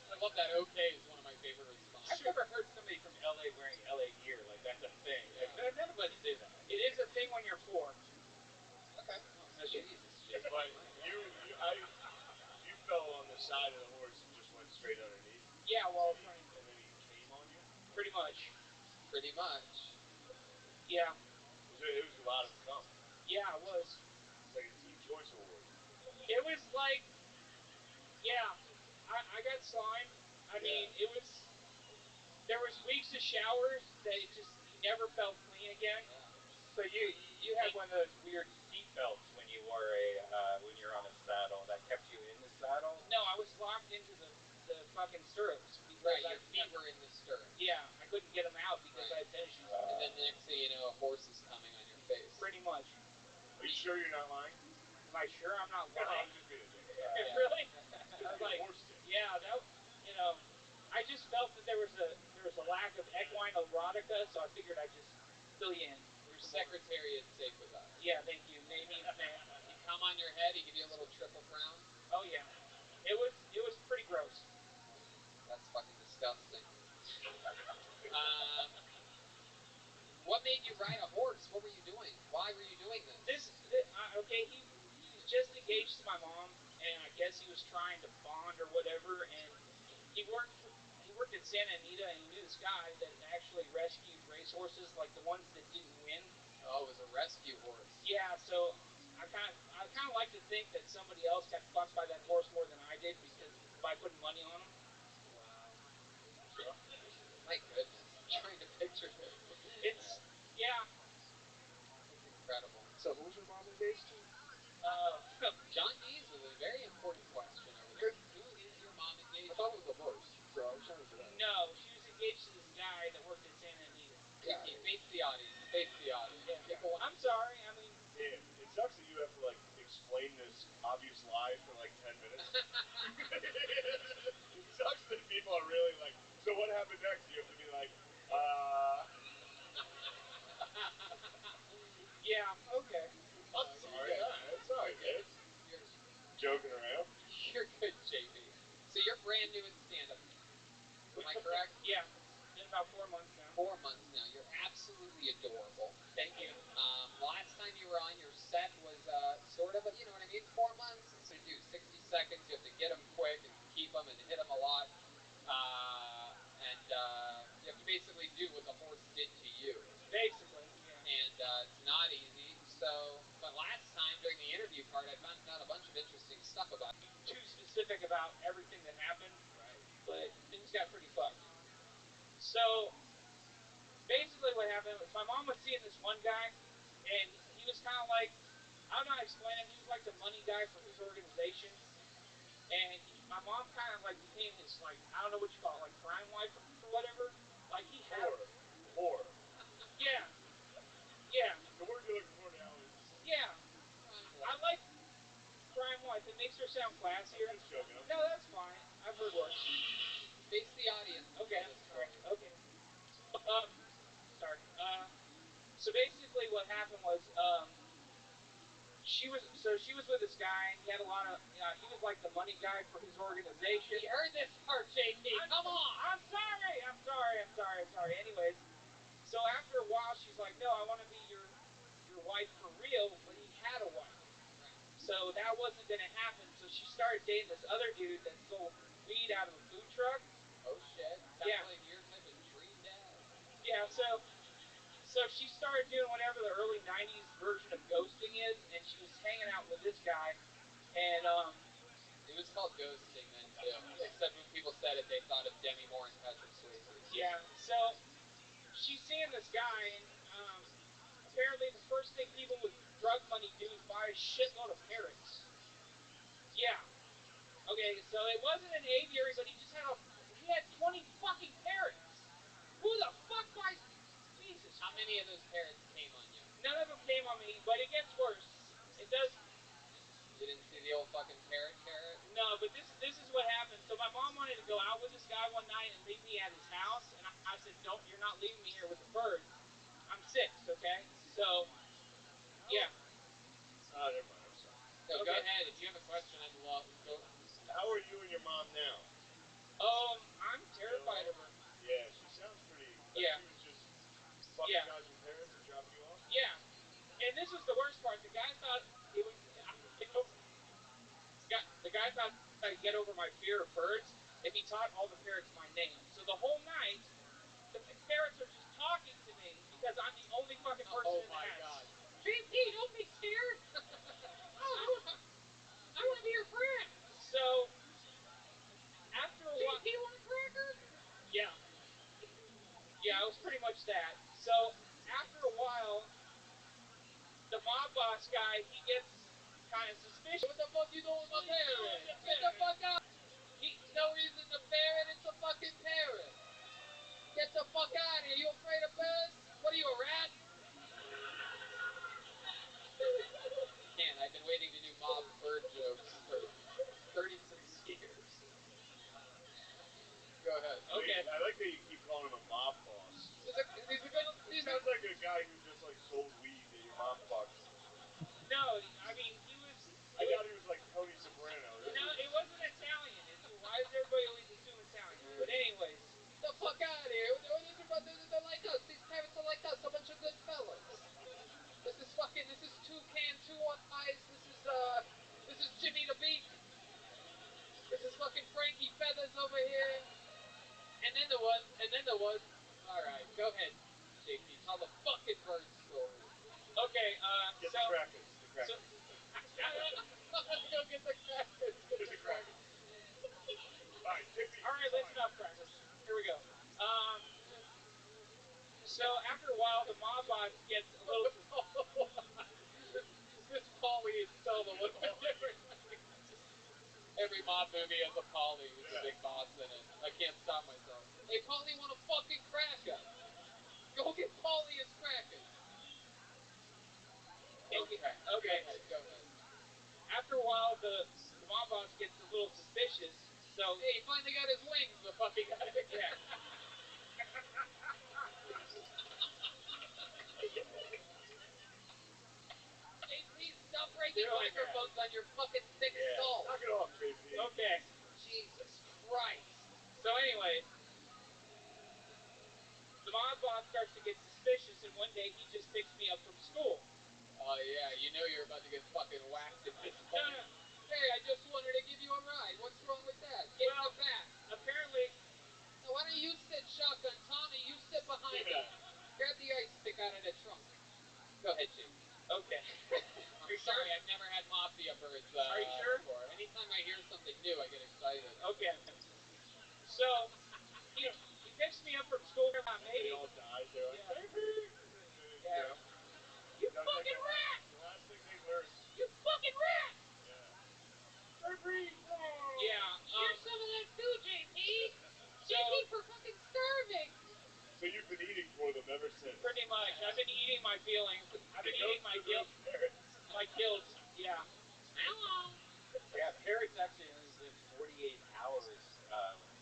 Speaker 1: I love that. Okay is one of my favorite responses.
Speaker 7: I've never heard somebody from LA wearing LA gear. Like, that's a thing. Like, none of us do that. It is a thing when you're 4.
Speaker 6: straight underneath.
Speaker 3: Yeah, while I was running.
Speaker 6: And then he came on you.
Speaker 3: Pretty much.
Speaker 1: Pretty much.
Speaker 3: Yeah.
Speaker 6: It was a lot of cum.
Speaker 3: Yeah, it was.
Speaker 6: It's like a Teen Choice Award.
Speaker 3: It was like, yeah, I got slime. I mean, it was. There was weeks of showers that it just you never felt clean again.
Speaker 14: So you had one of those weird seat belts when you were when you're on a saddle that kept you in the saddle?
Speaker 3: No, I was locked into the fucking stirrups because
Speaker 1: Right, your feet were in the stirrups.
Speaker 3: Yeah, I couldn't get them out because I had tennis shoes on.
Speaker 1: And then the next thing you know, a horse is coming on your face.
Speaker 3: Pretty much.
Speaker 6: Are you sure you're not lying?
Speaker 3: Am I sure I'm not
Speaker 6: No,
Speaker 3: lying?
Speaker 6: I'm just being a dick.
Speaker 3: Really?
Speaker 6: Just
Speaker 3: I was like,
Speaker 6: horse dick.
Speaker 3: yeah, that I just felt that there was a lack of equine erotica, so I figured I'd just fill you in.
Speaker 1: Your secretary is safe with us.
Speaker 3: Yeah, thank you. Name me.
Speaker 1: He come on your head, he give you a little triple crown.
Speaker 3: Oh yeah, it was pretty gross.
Speaker 1: That's fucking disgusting. What made you ride a horse? What were you doing? Why were you doing this?
Speaker 3: Okay, he was just engaged to my mom, and I guess he was trying to bond or whatever. And he worked at Santa Anita, and he knew this guy that actually rescued racehorses, like the ones that didn't win.
Speaker 1: Oh, it was a rescue horse.
Speaker 3: Yeah, so I kind of like to think that somebody else got fucked by that horse more than I did because by putting money on him.
Speaker 1: Wow. My goodness, I'm trying to picture this.
Speaker 3: Yeah.
Speaker 1: It's incredible.
Speaker 2: So who's your mom engaged to?
Speaker 1: John Dees was a very important question over there. Who is your mom engaged to?
Speaker 2: I thought it was a horse, so I was trying to figure out.
Speaker 3: No, she was engaged to this guy that worked at Santa Anita.
Speaker 1: Yeah, face the audience. Face the audience.
Speaker 3: Yeah.
Speaker 1: People,
Speaker 3: I'm sorry. I mean,
Speaker 6: it sucks that you have to like explain this obvious lie for like 10 minutes. It sucks that people are really like, so what happened next? You have to be like,
Speaker 3: yeah, okay.
Speaker 6: I'm sorry. It's sorry, man.
Speaker 1: You're
Speaker 6: Joking around.
Speaker 1: You're good, JB. So you're brand new in stand-up. Am I correct?
Speaker 3: Yeah. Been about 4 months now.
Speaker 1: 4 months now. You're absolutely adorable.
Speaker 3: Thank you.
Speaker 1: Last time you were on, your set was sort of, you know what I mean? 4 months. So you do 60 seconds. You have to get them quick and keep them and hit them a lot. You have to basically do what the horse did to you.
Speaker 3: Basically, yeah.
Speaker 1: And it's not easy. So, but last time during the interview part, I found out a bunch of interesting stuff about you.
Speaker 3: Too specific about everything that happened.
Speaker 1: Right.
Speaker 3: But things got pretty fucked. So basically what happened was my mom was seeing this one guy, and he was kind of like, I don't know how to explain him. He was like the money guy for his organization. And my mom kind of like became his, like, I don't know what you call it, like crime wife or whatever. Like he had
Speaker 6: Whore.
Speaker 3: Yeah. Yeah.
Speaker 6: The word you're looking for now is...
Speaker 3: Yeah. I like crime wife. It makes her sound classier.
Speaker 6: I'm just joking.
Speaker 3: No, that's fine. I've heard worse.
Speaker 1: Face the audience.
Speaker 3: Okay. Sorry. Okay. Sorry. So basically what happened was, she was with this guy, and he had a lot of, he was like the money guy for his organization.
Speaker 1: We heard this part, JP. Come on.
Speaker 3: I'm sorry. Anyways, so after a while, she's like, no, I want to be your wife for real, but he had a wife.
Speaker 1: Right.
Speaker 3: So that wasn't going to happen. So she started dating this other dude that sold weed out of a food truck.
Speaker 1: Oh, shit. Sounds like your type of dream dad.
Speaker 3: Yeah, so she started doing whatever the early 90s version of ghosting is, and she was hanging out with this guy, and
Speaker 1: it was called ghosting then too. Except when people said it, they thought of Demi Moore and Patrick Swayze.
Speaker 3: Yeah, so she's seeing this guy, and apparently the first thing people with drug money do is buy a shitload of parrots. Yeah. Okay, so it wasn't an aviary, but he had 20 fucking parrots. Who the fuck buys? Jesus.
Speaker 1: How many of those parrots came on you?
Speaker 3: None of them came on me, but it gets worse. It does.
Speaker 1: You didn't see the old fucking parrot carrot?
Speaker 3: No, but this is what happened. So my mom wanted to go out with this guy one night and leave me at his house, and I said, "Don't, you're not leaving me here with the birds. I'm 6, okay?" So, yeah.
Speaker 6: Oh, never mind. I'm sorry.
Speaker 1: No, okay. Go ahead. If you have a question, I'd love to go.
Speaker 6: How are you and your mom now?
Speaker 3: I'm terrified of her.
Speaker 6: Yeah, she sounds pretty. Like she was just fucking guys with parrots and dropping you off.
Speaker 3: Yeah, and this was the worst part. The guy thought it was. The guy thought I'd get over my fear of birds. and he taught all the parrots my name. So the whole night, the parrots are just talking to me because I'm the only fucking person in the house.
Speaker 1: God. JP, don't be scared. I want to be your friend.
Speaker 3: So after a while,
Speaker 1: JP, want a cracker?
Speaker 3: yeah, it was pretty much that. So after a while, the mob boss guy, he gets kind of suspicious.
Speaker 1: What the fuck you doing with my parrot? Get the fuck out. No reason to parrot, it's a fucking parrot. Get the fuck out of here. You afraid of birds? What are you, a rat? Man, I've been waiting to do mob bird jokes for 36 years. Go ahead.
Speaker 3: Okay.
Speaker 8: I like that you keep calling him a mob boss.
Speaker 1: He's a good.
Speaker 8: He sounds like a guy who just like sold weed that your mom fucked.
Speaker 3: No, I mean he was.
Speaker 8: I thought he was like Tony Soprano.
Speaker 3: No, it wasn't Italian. Why does everybody always assume Italian? But anyways,
Speaker 1: Get the fuck out of here. They're like us. These parrots are like us. A bunch of good fellas. This is Toucan, Two Eyes. This is Jimmy the Beak. This is fucking Frankie Feathers over here. And then there was. All right, go ahead, JP. Tell the fucking bird story.
Speaker 3: Okay,
Speaker 8: Get
Speaker 3: so.
Speaker 8: the crackers. The crackers.
Speaker 1: Let's go get the crackers.
Speaker 8: Get the crackers. All right, JP.
Speaker 3: All right, listen up, crackers. Here we go. So after a while, the mob boss gets a little.
Speaker 1: This Paulie is spelled a little bit different. Every mob movie has a Paulie who's a big boss in it. I can't stop myself. Hey, Paulie, want a fucking cracker? Go get Paulie his crackers.
Speaker 3: Okay.
Speaker 1: Go ahead.
Speaker 3: After a while, the mob boss gets a little suspicious. So
Speaker 1: hey, he finally got his wings. The fucking guy.
Speaker 3: Yeah.
Speaker 1: JP, stop breaking microphones on your fucking thick skull.
Speaker 8: Knock it off, JP.
Speaker 3: Okay.
Speaker 1: Jesus Christ.
Speaker 3: So anyways, the mob boss starts to get suspicious, and one day he just picks me up from school.
Speaker 1: Oh yeah, you know you're about to get fucking whacked at this point.
Speaker 3: No.
Speaker 1: Hey, I just wanted to give you a ride. What's wrong with that? Get in the back.
Speaker 3: Apparently.
Speaker 1: Now, why don't you sit shotgun, Tommy? You sit behind him. Grab the ice pick out of the trunk. Go ahead, Jake.
Speaker 3: Okay.
Speaker 1: I'm sorry, I've never had mafia birds
Speaker 3: Are you sure?
Speaker 1: before. Anytime I hear something new, I get excited.
Speaker 3: Okay. So he picks me up from school. Maybe.
Speaker 8: They all died. They're like, JP.
Speaker 3: Yeah. You fucking rat!
Speaker 8: The last thing they learned.
Speaker 3: You fucking rat!
Speaker 8: Yeah. JP.
Speaker 3: Yeah.
Speaker 1: Here's some of that too, JP.
Speaker 3: So,
Speaker 1: JP, for fucking starving.
Speaker 8: So you've been eating for them ever since.
Speaker 3: Pretty much. I've been eating my feelings. I've been eating my guilt. My guilt. Yeah.
Speaker 1: Hello.
Speaker 6: Yeah, parrots actually only live 48 hours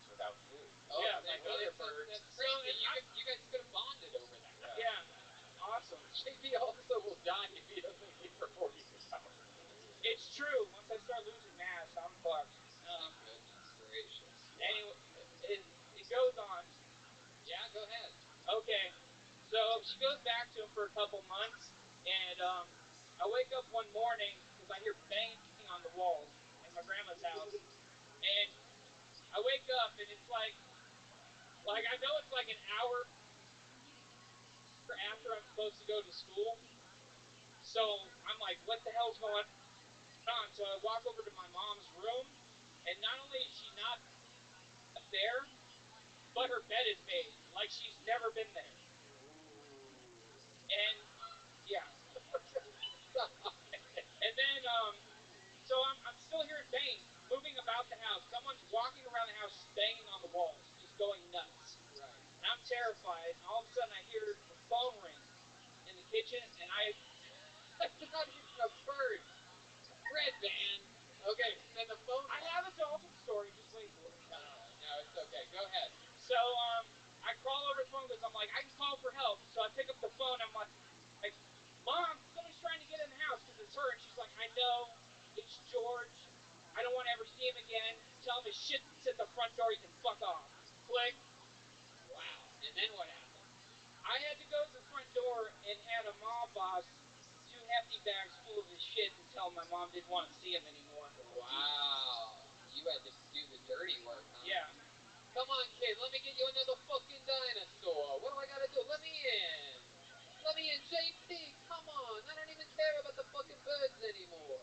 Speaker 6: without food.
Speaker 1: Oh,
Speaker 3: Yeah,
Speaker 1: like
Speaker 3: other
Speaker 1: birds. That's
Speaker 3: So,
Speaker 1: crazy. You guys could have bonded over that.
Speaker 3: Yeah. Awesome.
Speaker 1: JP also will die if he doesn't eat for 48 hours.
Speaker 3: It's true. Once I start losing mass, I'm fucked.
Speaker 1: Goodness gracious.
Speaker 3: Anyway, it goes on.
Speaker 1: Yeah, go ahead.
Speaker 3: Okay. So she goes back to him for a couple months, and I wake up one morning because I hear banging on the walls in my grandma's house, and I wake up and it's like I know it's like an hour after I'm supposed to go to school. So I'm like, what the hell's going on? So I walk over to my mom's room, and not only is she not there, but her bed is made like she's never been there. And yeah. And then so I'm still hearing banging, moving about the house. Someone's walking around the house, banging on the walls, just going nuts.
Speaker 1: Right.
Speaker 3: And I'm terrified. And all of a sudden, I hear the phone ring in the kitchen, and
Speaker 1: That's not even a bird. Red band. Okay, then the phone.
Speaker 3: I have a dolphin story. Just wait for it.
Speaker 1: No, it's okay. Go ahead.
Speaker 3: So I crawl over the phone because I'm like, I can call for help. So I pick up the phone. I'm like, Mom, somebody's trying to get in the house because it's her. And she's like, I know. It's George. I don't want to ever see him again. Tell him his shit's at the front door. He can fuck off. Click.
Speaker 1: Wow. And then what happened?
Speaker 3: I had to go to the front door and hand a mob boss 2 hefty bags full of his shit and tell him my mom didn't want to see him anymore.
Speaker 1: Wow. You you had to do the dirty work, huh?
Speaker 3: Yeah.
Speaker 1: Come on, kid, let me get you another fucking dinosaur. What do I gotta do? Let me in. Let me in, JP. Come on. I don't even care about the fucking birds anymore.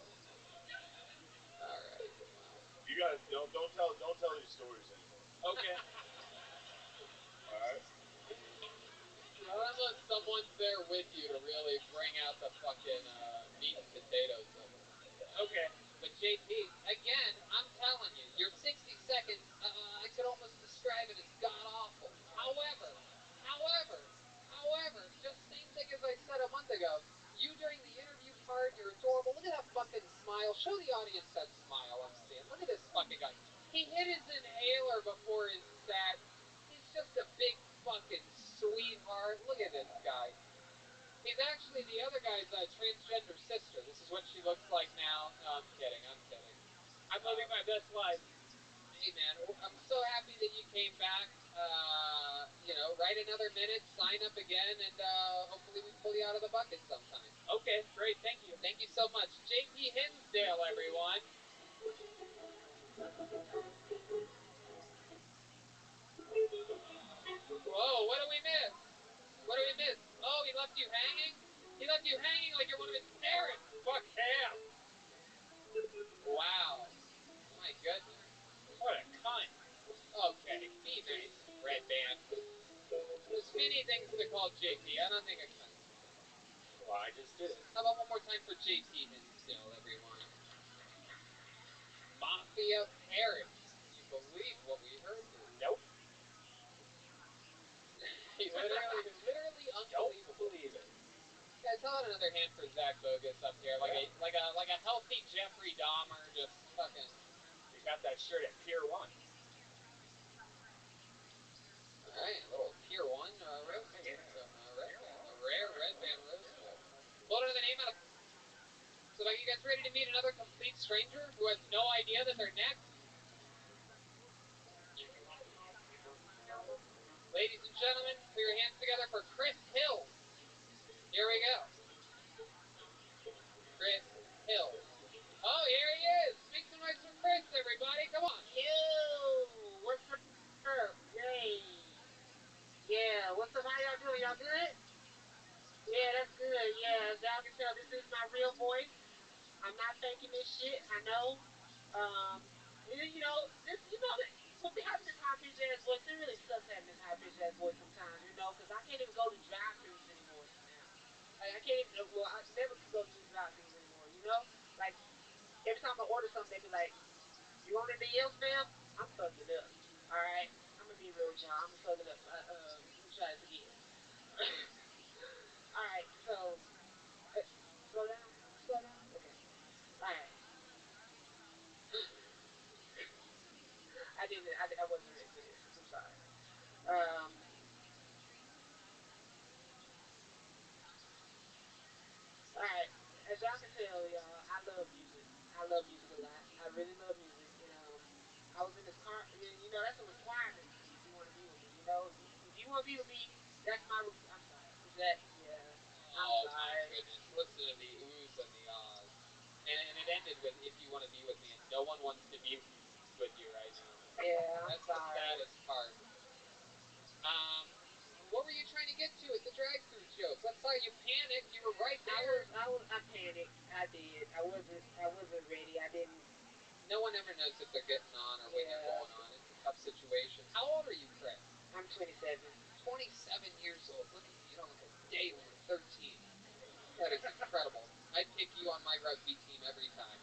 Speaker 1: All right. Wow.
Speaker 8: You guys don't tell these stories anymore.
Speaker 3: Okay.
Speaker 8: All right.
Speaker 1: Unless someone's there with you to really bring out the fucking meat and potatoes of it.
Speaker 3: Okay.
Speaker 1: But JP, again, I'm telling you, your 60 seconds, I could almost describe it as god-awful. However, just same thing as I said a month ago, you during the interview part, you're adorable. Look at that fucking smile. Show the audience that smile I'm seeing. Look at this fucking guy. He hit his inhaler before his set. He's just a big fucking sweetheart. Look at this guy. He's actually the other guy's transgender sister. This is what she looks like now. No, I'm kidding.
Speaker 3: I'm living my best life.
Speaker 1: Hey, man, I'm so happy that you came back. Write another minute, sign up again, and hopefully we pull you out of the bucket sometime.
Speaker 3: Okay, great. Thank you.
Speaker 1: Thank you so much. JP Hinsdale, everyone. Whoa, what do we miss? Oh, he left you hanging? He left you hanging like you're one of his parents.
Speaker 3: Fuck him.
Speaker 1: Wow. My goodness.
Speaker 3: What a cunt.
Speaker 1: Okay, be nice, Red Band. There's many things to call JP. I don't think I can.
Speaker 3: Well, I just did it.
Speaker 1: How about one more time for JP Hinsdale, everyone? Mafia Paris. Can you believe what we heard here?
Speaker 3: Nope.
Speaker 1: literally unbelievable.
Speaker 3: Don't believe it.
Speaker 1: Guys, how about another hand for Zach Bogus up here? Like a healthy Jeffrey Dahmer, just fucking.
Speaker 3: You got that shirt at Pier 1.
Speaker 1: Alright, a little Pier 1 roast.
Speaker 3: Yeah.
Speaker 1: A rare Red Band roast. Hold on to the name out of. So, like, you guys ready to meet another complete stranger who has no idea that they're next? Ladies and gentlemen, put your hands together for Chris Hill. Here we go. Chris Hill. Oh, here he is. Make some noise for Chris, everybody. Come on.
Speaker 17: Yo, what's up? Yay. Yeah, what's up? How y'all doing? Y'all good? Yeah, that's good. Yeah, as y'all can tell, this is my real voice. I'm not faking this shit. I know. For me having this high pitched ass voice, it really sucks having this high pitched ass voice sometimes, because I can't even go to drive-throughs anymore now. Like, I can't even, well, I never could go to the drive-throughs anymore. Like, every time I order something, they be like, "You want anything else, ma'am?" I'm fucking up. All right, I'm gonna be real with y'all. I'm fucking up. Let me try this again. All right, so slow down. Slow down. Okay. All right. I didn't. I wasn't ready for this. I'm sorry. Um. All right. As y'all can tell, y'all, I love music. I love music a lot. I really love music, and I was in this car. That's a requirement for me if you want to be with me. If you want to be with me, that's my. I'm sorry. Is that? Yeah. I'm
Speaker 1: Oh, my
Speaker 17: sorry.
Speaker 1: goodness. Listen to the oohs and the ahs. And it ended with, if you want to be with me, and no one wants to be with you right now.
Speaker 17: Yeah, I'm
Speaker 1: That's
Speaker 17: sorry.
Speaker 1: the saddest part. What were you trying to get to at the drive-through joke? Let's say you panicked. You were right there.
Speaker 17: I panicked. I did. I wasn't ready. I didn't.
Speaker 1: No one ever knows if they're getting on or when they're going on. It's a tough situation. How old are you, Chris?
Speaker 17: I'm 27.
Speaker 1: 27 years old. You don't look a day over 13. That is incredible. I'd pick you on my rugby team every time.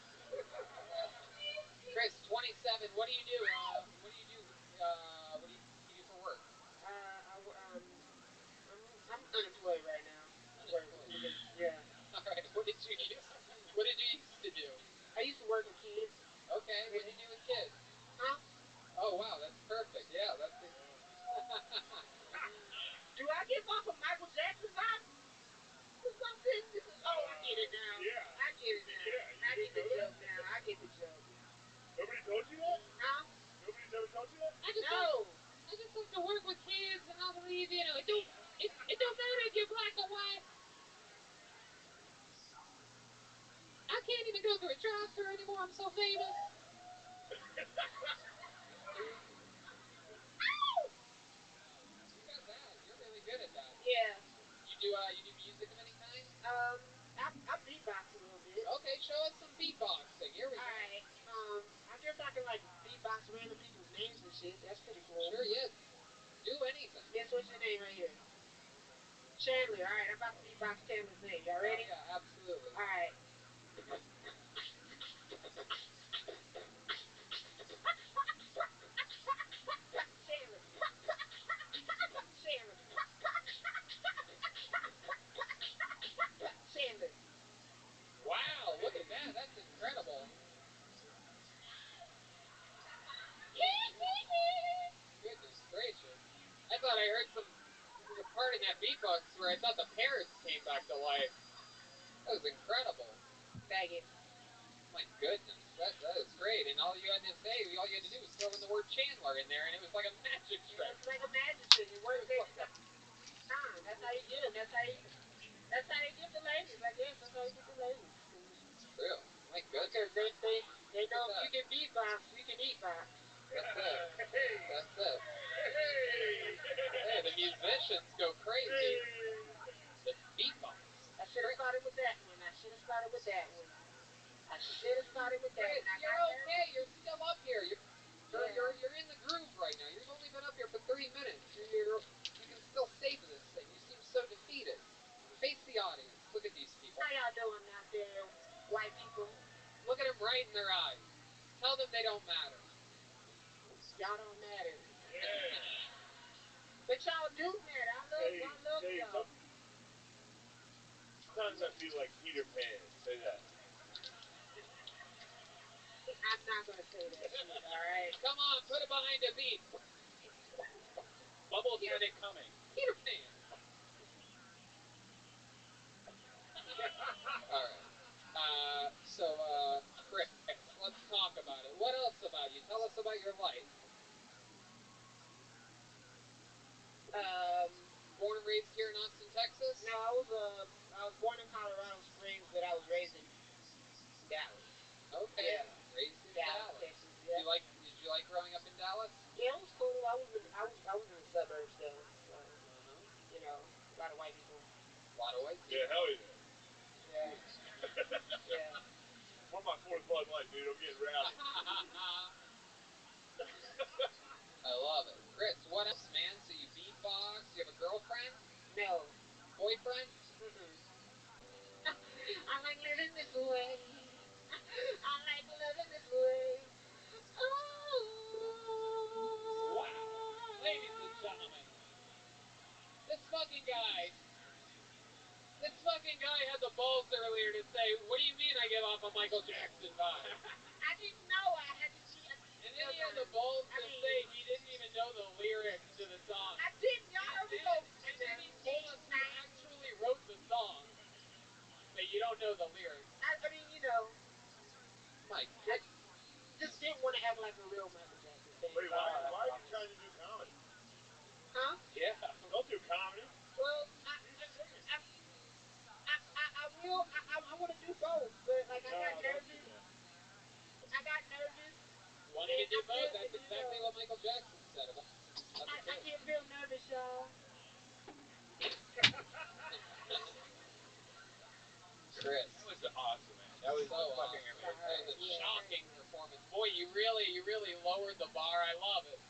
Speaker 1: Chris, 27. What do you do? What do you do? What do you do for work?
Speaker 17: I'm unemployed right now. Yeah.
Speaker 1: All right. What did you used to do?
Speaker 17: I used to work with kids.
Speaker 1: Okay. What did you do with kids?
Speaker 17: Huh?
Speaker 1: Oh wow, that's perfect. Yeah, that's it.
Speaker 17: Do I give off a Michael Jackson vibe or something? Oh, I get it now.
Speaker 8: Yeah.
Speaker 17: I get it now.
Speaker 8: Yeah,
Speaker 17: I get the joke now. I get the joke.
Speaker 8: Nobody told you that?
Speaker 17: Huh?
Speaker 8: Nobody's ever told you that?
Speaker 17: No.
Speaker 1: I just like to work with kids, and I believe it don't matter if you're black or white. I can't even go through a drive-through anymore. I'm so famous. You got that. You're really good at that.
Speaker 17: Yeah.
Speaker 1: You do music of any kind?
Speaker 17: I beatbox a little bit.
Speaker 1: Okay, show us some beatboxing. Here we go.
Speaker 17: Alright. I guess I can like beatbox random people's names and shit. That's pretty cool.
Speaker 1: Sure, yeah. Do anything.
Speaker 17: Guess what's your name right here? Chandler. Alright, I'm about to beatbox Chandler's name. Y'all ready?
Speaker 1: Yeah, absolutely.
Speaker 17: Alright. Chandler. Chandler. Chandler.
Speaker 1: Wow, look at that. That's incredible. Goodness gracious. I thought I heard a part in that beatbox where I thought the parrots came back to life. That was incredible.
Speaker 17: Faggot.
Speaker 1: My goodness, that is great. And all you had to do was throw in the word Chandler in there, and it was like a magic trick.
Speaker 17: Yeah, it's like a magic trick. It works every time. That's how you get them. That's how you get the ladies. I guess that's how you get the ladies.
Speaker 1: It's true. My goodness.
Speaker 17: Because they know if you can beatbox, you can eat box.
Speaker 1: That's it. That's it.
Speaker 8: Hey!
Speaker 1: Hey, the musicians go crazy. The beatbox.
Speaker 17: I should have started with that one. I should have started with that one.
Speaker 1: Chris, you're okay. You're still up here. You're in the groove right now. You've only been up here for 3 minutes. You can still save this thing. You seem so defeated. Face the audience. Look at these people.
Speaker 17: How y'all doing out there, white people?
Speaker 1: Look at them right in their eyes. Tell them they don't matter.
Speaker 17: Y'all don't matter.
Speaker 8: Yeah.
Speaker 17: But y'all do matter. I love y'all.
Speaker 8: Sometimes I feel like Peter Pan. Say that.
Speaker 17: I'm not gonna say that shit, alright?
Speaker 1: Come on, put it behind a beat.
Speaker 3: Bubbles had it coming.
Speaker 1: Peter Pan. Alright. Chris, let's talk about it. What else about you? Tell us about your life. Born and raised here in Austin, Texas?
Speaker 17: No, I was born in Colorado Springs, but I was raised in Dallas.
Speaker 1: Okay.
Speaker 17: Yeah.
Speaker 1: Raised in Dallas.
Speaker 17: Texas. Yeah.
Speaker 1: Did you like growing up in Dallas?
Speaker 17: Yeah, it was cool. I was in the suburbs though, so you know, a lot of white people.
Speaker 1: A lot of white people.
Speaker 8: Yeah, hell yeah.
Speaker 17: Yeah. Yeah.
Speaker 8: I'm on my 4th Bud Light, dude. I'm getting rowdy.
Speaker 1: I love it. Chris, what else, man? So you beatbox? You have a girlfriend?
Speaker 17: No.
Speaker 1: Boyfriend?
Speaker 17: I like living this way. I like living this way.
Speaker 1: Wow. Ladies and gentlemen, this fucking guy had the balls earlier to say, what do you mean I give off a Michael Jackson vibe?
Speaker 17: I didn't know I had to see.
Speaker 1: And then he had the balls to say he didn't even know the lyrics to the song.
Speaker 17: I didn't. Y'all heard me go.
Speaker 1: And then he told us he actually wrote the song. But you don't know the lyrics.
Speaker 17: I mean, you know.
Speaker 1: My goodness.
Speaker 17: Just didn't want to act like a real Michael Jackson fan.
Speaker 8: Wait, why are you trying to do comedy?
Speaker 17: Huh?
Speaker 1: Yeah.
Speaker 8: Don't do comedy.
Speaker 17: Well, I want to do both, but like I got nervous.
Speaker 1: You wanted to do both? That's exactly what Michael Jackson said about.
Speaker 17: I get real nervous, y'all.
Speaker 1: Chris.
Speaker 3: That was awesome, man.
Speaker 1: That was
Speaker 3: so fucking
Speaker 1: awesome.
Speaker 3: amazing.
Speaker 1: That was a shocking performance. Boy, you really lowered the bar. I love it.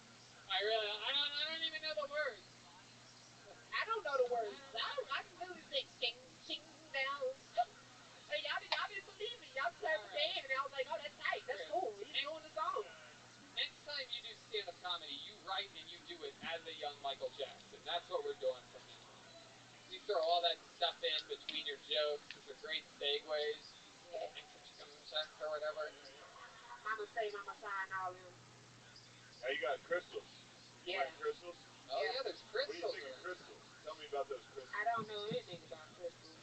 Speaker 1: I don't even know the words.
Speaker 17: I don't know the words. I can literally say sing bells. Hey, y'all didn't believe me. Y'all clapped with your hand, and I was like, oh, that's tight. That's cool. He's doing the song.
Speaker 1: Next time you do stand-up comedy, you write and you do it as a young Michael Jackson. That's what we're doing from now on. You throw all that stuff in between your jokes. Those are great segues.
Speaker 17: Yeah.
Speaker 1: Or whatever.
Speaker 17: Mama say, mama sign, all them.
Speaker 8: Now you got crystals.
Speaker 17: Yeah.
Speaker 8: Crystals?
Speaker 1: Oh yeah, there's crystals.
Speaker 8: What do you think of crystals? Tell me about those crystals.
Speaker 17: I don't know anything about crystals.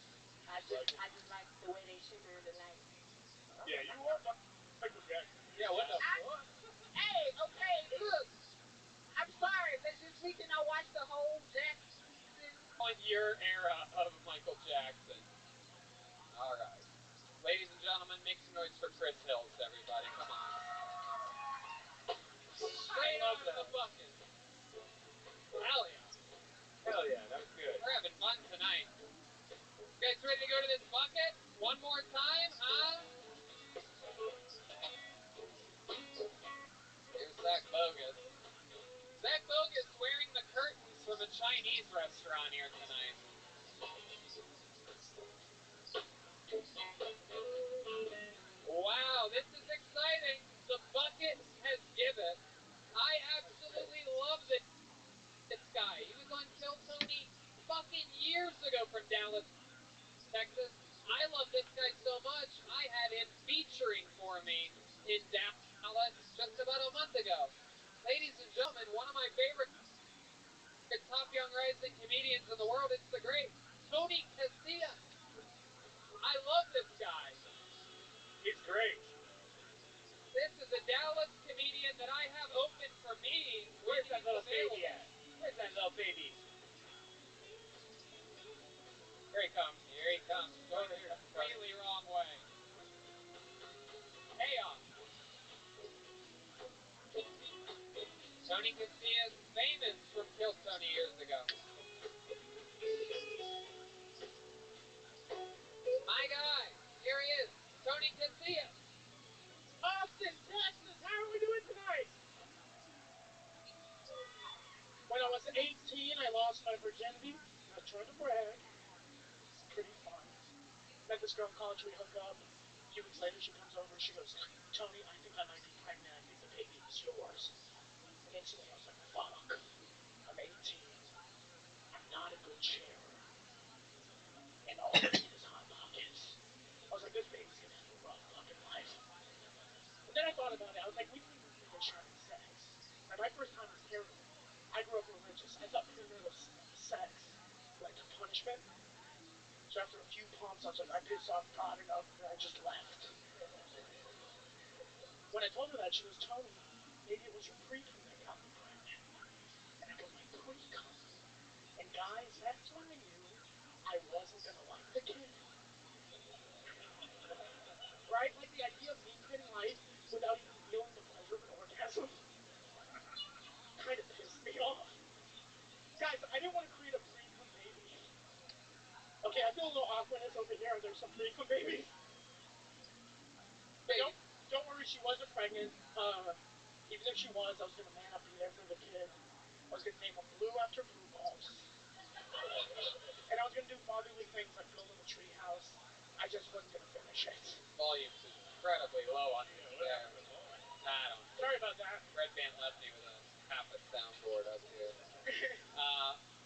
Speaker 17: I just like the way they shimmer in the light.
Speaker 8: Yeah, you are Michael Jackson.
Speaker 1: Yeah, what the fuck?
Speaker 17: Hey, okay, look. I'm sorry. This weekend I watched the whole Jackson season.
Speaker 1: On your era of Michael Jackson. All right. Ladies and gentlemen, make some noise for Chris Hills, everybody. Come on.
Speaker 7: this girl in college, we hook up. A few weeks later, she comes over. She goes, Tony, I think I might be pregnant. I think the baby is yours. And instantly, I was like, fuck. I'm 18. I'm not a good sharer. And all I need is hot pockets. I was like, this baby's gonna have a rough fucking life. But then I thought about it. I was like, we've never really shared sex. And my first time was terrible. I grew up religious. I thought premarital sex led to punishment. So after a few pumps, I was like, I pissed off God enough, and I just left. When I told her that, she goes, Tony, maybe it was your pre-cum that got me pregnant. And I go, my pre-cum? And guys, that's when I knew I wasn't going to like the kid. Right? Like the idea of me creating life without even feeling the pleasure of an orgasm kind of pissed me off. Guys, I didn't want to create a pre-cum baby. Okay, I feel a little awkwardness over here. Are there some pre-cum babies? But don't worry, she wasn't pregnant. Even if she was, I was going to man up, be there for the kid. I was going to name him Blue after blue balls. And I was going to do fatherly things like build him a tree house. I just wasn't going to finish it.
Speaker 1: Volume's incredibly low on this chair. I don't know.
Speaker 7: Sorry about that.
Speaker 1: Red Band left me with a half a soundboard up here.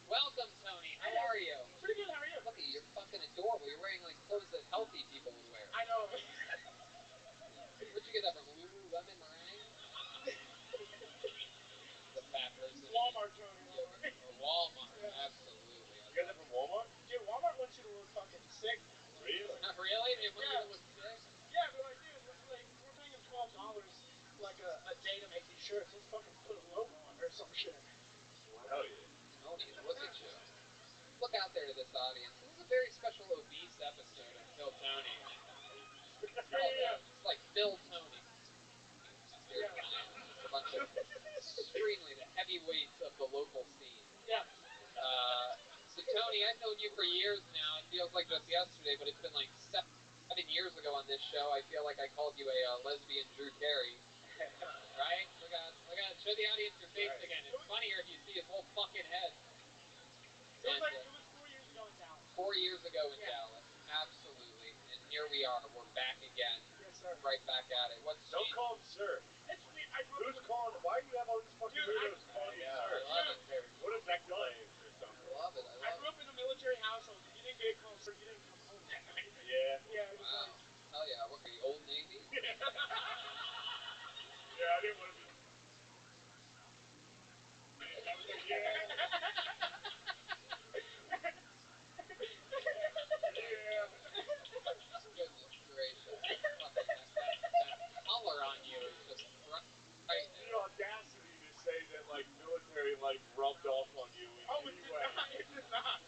Speaker 1: Welcome, Tony. How are you?
Speaker 7: Pretty good. How are you?
Speaker 1: Look at you. You're fucking adorable. You're wearing like clothes that healthy people would wear.
Speaker 7: I know.
Speaker 1: Where'd you get that from? Lululemon Meringue? The fat person.
Speaker 7: Walmart, Tony.
Speaker 1: Walmart.
Speaker 7: Yeah.
Speaker 1: Absolutely.
Speaker 6: You got that from Walmart?
Speaker 7: Dude, Walmart wants you to look fucking sick now.
Speaker 6: Really?
Speaker 1: Really? They want you to look sick?
Speaker 7: Yeah, they're like, dude, we're paying him $12 like a day to make these shirts. Let's fucking put a logo on or some shit.
Speaker 6: Hell yeah.
Speaker 1: Tony, look at you. Look out there to this audience. This is a very special obese episode of Phil Tony. It's like Phil Tony. Here tonight. Just a bunch of extremely the heavyweights of the local scene.
Speaker 7: Yeah.
Speaker 1: So Tony, I've known you for years now. It feels like just yesterday, but it's been like 7 years ago on this show. I feel like I called you a lesbian Drew Carey. Right? Look at, show the audience your face again. It's funnier if you see his whole fucking head.
Speaker 7: It was 4 years ago in Dallas.
Speaker 1: 4 years ago in Dallas. Absolutely. And here we are. We're back again.
Speaker 7: Yes, sir.
Speaker 1: Right back at it. What's
Speaker 6: Don't call him sir.
Speaker 7: It's weird.
Speaker 6: Who's calling? Why do you have all these fucking weirdos calling you sir?
Speaker 1: I love it.
Speaker 6: What have you done? Or something?
Speaker 1: I love it.
Speaker 7: I grew up in a military household. If you didn't get called sir, you didn't come home that night.
Speaker 6: Yeah.
Speaker 7: Yeah, it was
Speaker 1: Wow. Hell yeah. What are you, Old Navy?
Speaker 6: Yeah, I didn't want to be.
Speaker 1: Goodness gracious. That color on you is just frightening.
Speaker 6: The audacity to say that, like, military life rubbed off on you in any way.
Speaker 7: It did not.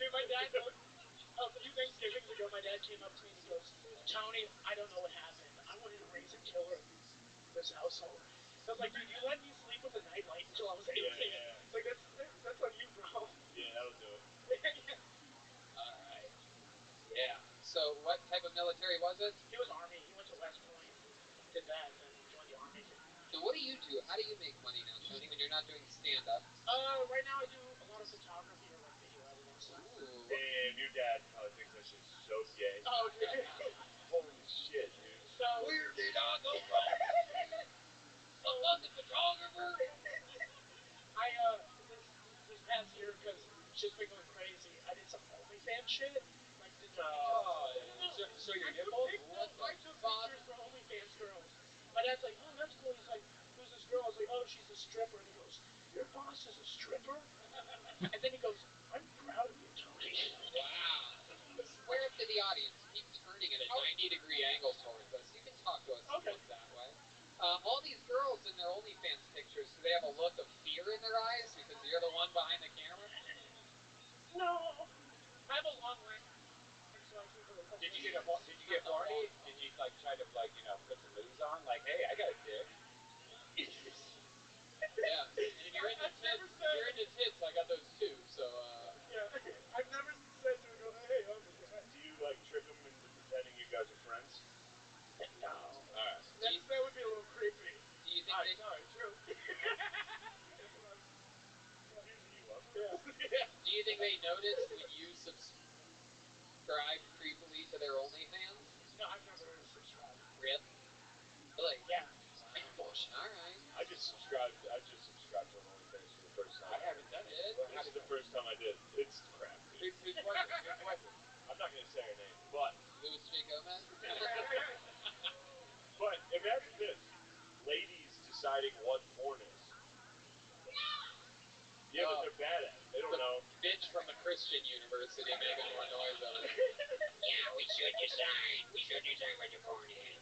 Speaker 7: Dude, my dad, a few Thanksgivings ago, my dad came up to me and he goes, Tony, I don't know what happened. I wanted to raise a killer in this household. I was like, dude, you let me sleep with a nightlight until I was 18.
Speaker 6: Yeah.
Speaker 7: Like, that's on you, bro.
Speaker 6: Yeah, that'll do it.
Speaker 1: All right. Yeah. So what type of military was it?
Speaker 7: He was Army. He went to West Point, did that, and then joined the Army.
Speaker 1: So what do you do? How do you make money now, Tony, when you're not doing stand-up?
Speaker 7: Right now I do a lot of photography or like video editing.
Speaker 1: Ooh.
Speaker 6: Damn, your dad probably thinks that shit's so gay.
Speaker 7: Oh, okay.
Speaker 6: Holy shit, dude.
Speaker 7: So
Speaker 1: where did I go wrong? I'm not the photographer.
Speaker 7: This past year, because shit's been going crazy, I did some OnlyFans shit. Like, did the
Speaker 1: So your nipples?
Speaker 7: I took pictures for OnlyFans girls. My dad's like, oh, that's cool. He's like, who's this girl? I was like, oh, she's a stripper. And he goes, your boss is a stripper? And then he goes, I'm proud of you, Tony.
Speaker 1: Wow. Square up to the audience. Keep turning at a 90-degree angle towards us. You can talk to us that way. All these girls in their OnlyFans pictures, do they have a look of fear in their eyes because you're the one behind the camera?
Speaker 7: No. I have a long leg, so I keep it.
Speaker 3: Did you get horny? Did you like try to put some moves on? Like, hey, I got a dick.
Speaker 1: Yeah. And if you're into tits, I got those too. So
Speaker 7: yeah. I've never said to a girl, hey, I'm a guy.
Speaker 6: Do you, like, trick them into pretending you guys are friends?
Speaker 7: No.
Speaker 6: Alright.
Speaker 7: That would be a little creepy.
Speaker 1: Do you think
Speaker 7: True.
Speaker 6: Accusing you of?
Speaker 7: Yeah.
Speaker 1: Do you think they notice when you subscribe creepily to their Mystery Gomez.
Speaker 9: But imagine this: ladies deciding what porn is. Yeah, but they're bad at it. They don't know.
Speaker 1: Bitch from the Christian university making more noise over it.
Speaker 12: Yeah, we should decide. We should decide what the porn is.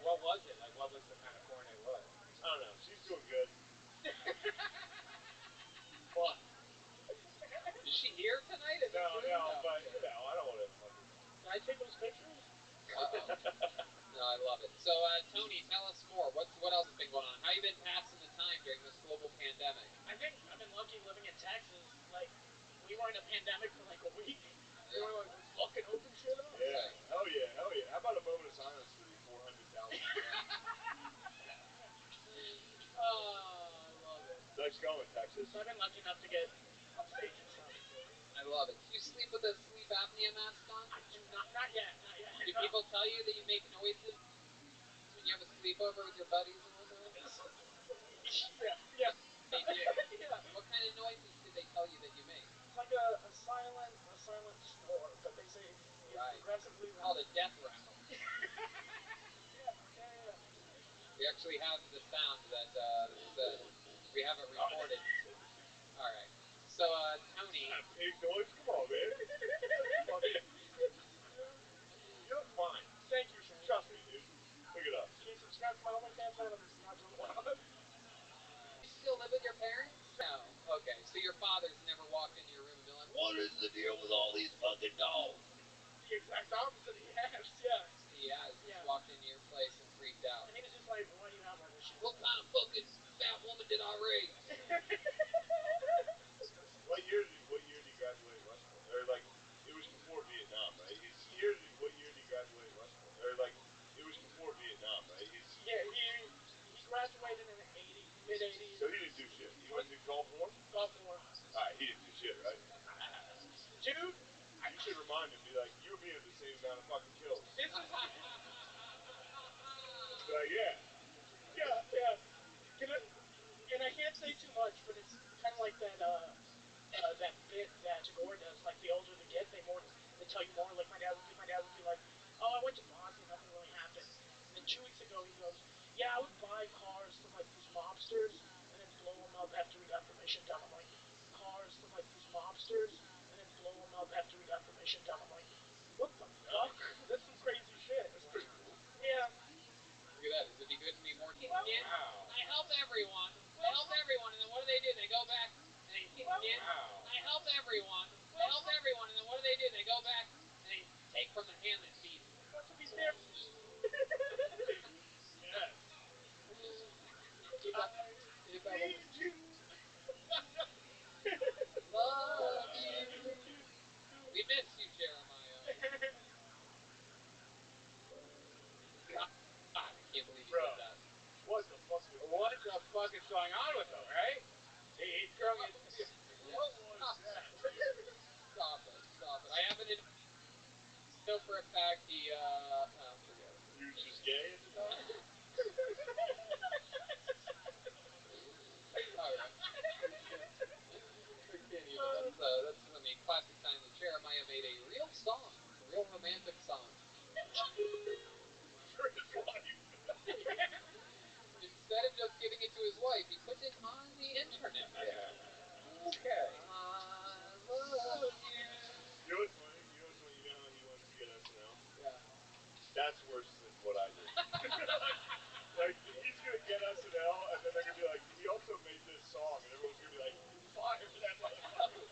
Speaker 3: What was it? Like, what was the kind of porn it was?
Speaker 9: I don't know. She's doing good.
Speaker 3: What?
Speaker 1: Is she here tonight? In
Speaker 9: No,
Speaker 1: this room?
Speaker 9: but you know, I don't want to fucking.
Speaker 3: Can I take those pictures?
Speaker 1: No, I love it. So, Tony, tell us more. What else has been going on? How you been passing the time during this global pandemic?
Speaker 7: I think I've been lucky living in Texas. Like, we were in a pandemic for like a week. We were like, let's fucking open shit up.
Speaker 9: Yeah, hell yeah, hell yeah. How about a moment of silence for the 400,000?
Speaker 1: Oh, I love it.
Speaker 9: Nice going, Texas.
Speaker 7: So I've been lucky enough to get upstage and stuff.
Speaker 1: I love it. Do you sleep with a sleep apnea mask on?
Speaker 7: Not yet.
Speaker 1: Do people tell you that you make noises when you have a sleepover with your buddies and whatnot?
Speaker 7: Yeah.
Speaker 1: They do.
Speaker 7: Yeah.
Speaker 1: What kind of noises did they tell you that you make?
Speaker 7: It's like a silent snore, but they say it's progressively
Speaker 1: It's called a death rattle.
Speaker 7: Yeah.
Speaker 1: We actually have the sound that we have it recorded. All right. So, Tony.
Speaker 9: Pig noise? Come on, man. You look fine.
Speaker 7: Thank you, Shane.
Speaker 9: Trust me, dude. Look it up.
Speaker 7: Can you subscribe to my OnlyFans, man? I'm not doing well.
Speaker 1: You still live with your parents? No. Okay, so your father's never walked into your room and been like, what is the deal with all these fucking dolls?
Speaker 7: The exact opposite, he has, yeah.
Speaker 1: He has. He's walked into your place and freaked out.
Speaker 7: And he was just like, why do you have all this shit?
Speaker 1: What kind of fucking fat woman did I raise?
Speaker 9: What year did he graduate Rushmore? Or like, it was before Vietnam, right? What year did he graduate Rushmore? Or like, it was before Vietnam, right?
Speaker 7: Yeah, he graduated in the mid 80s.
Speaker 9: So he didn't do shit. He went to Gulf War?
Speaker 7: Gulf War.
Speaker 9: Alright, he didn't do shit, right?
Speaker 7: Dude,
Speaker 9: you should remind him, be like, you and me have the same amount of fucking kills.
Speaker 7: This is
Speaker 9: like, yeah.
Speaker 7: And I can't say too much, but it's kind of like that that bit that Gore does. Like, the older they get, they tell you more. Like, my dad would be like, oh, I went to Bosnia, nothing really happened. And then 2 weeks ago, he goes, yeah, I would buy cars from like these mobsters and then blow them up after we got permission done. I'm like, cars from like these mobsters and then blow them up after we got permission done. I'm like, what the fuck? That's some crazy shit.
Speaker 9: That's pretty cool.
Speaker 7: Yeah.
Speaker 1: Look at that. Is it be good to be more kids?
Speaker 9: Wow.
Speaker 1: I help everyone. And then what do? They go back and they kids. I help everyone. And then what do? They go back and they take from the hand that feeds them.
Speaker 7: Well, to be fair.
Speaker 9: Yes.
Speaker 1: Keep up.
Speaker 7: Need you.
Speaker 1: Love you. We miss you, Jeremiah. God, I can't believe you did that.
Speaker 9: What the fuck
Speaker 3: is going on with him, right? He's throwing his...
Speaker 9: What was that, dude?
Speaker 1: Stop it. I happen to know for a fact he, forget it.
Speaker 9: He was just gay at the time?
Speaker 1: Alright. I can't even. That's classic time that Jeremiah made a real song. A real romantic song.
Speaker 9: For his wife.
Speaker 1: Instead of just giving it to his wife, he put it on the internet.
Speaker 3: Yeah. Okay.
Speaker 1: I love you.
Speaker 9: You know what's funny? You know how he wants to get SNL?
Speaker 1: Yeah.
Speaker 9: That's worse than what I did. like, he's gonna get SNL, and then they're gonna be like, he also made this song, and everyone's gonna be like, fire that motherfucker.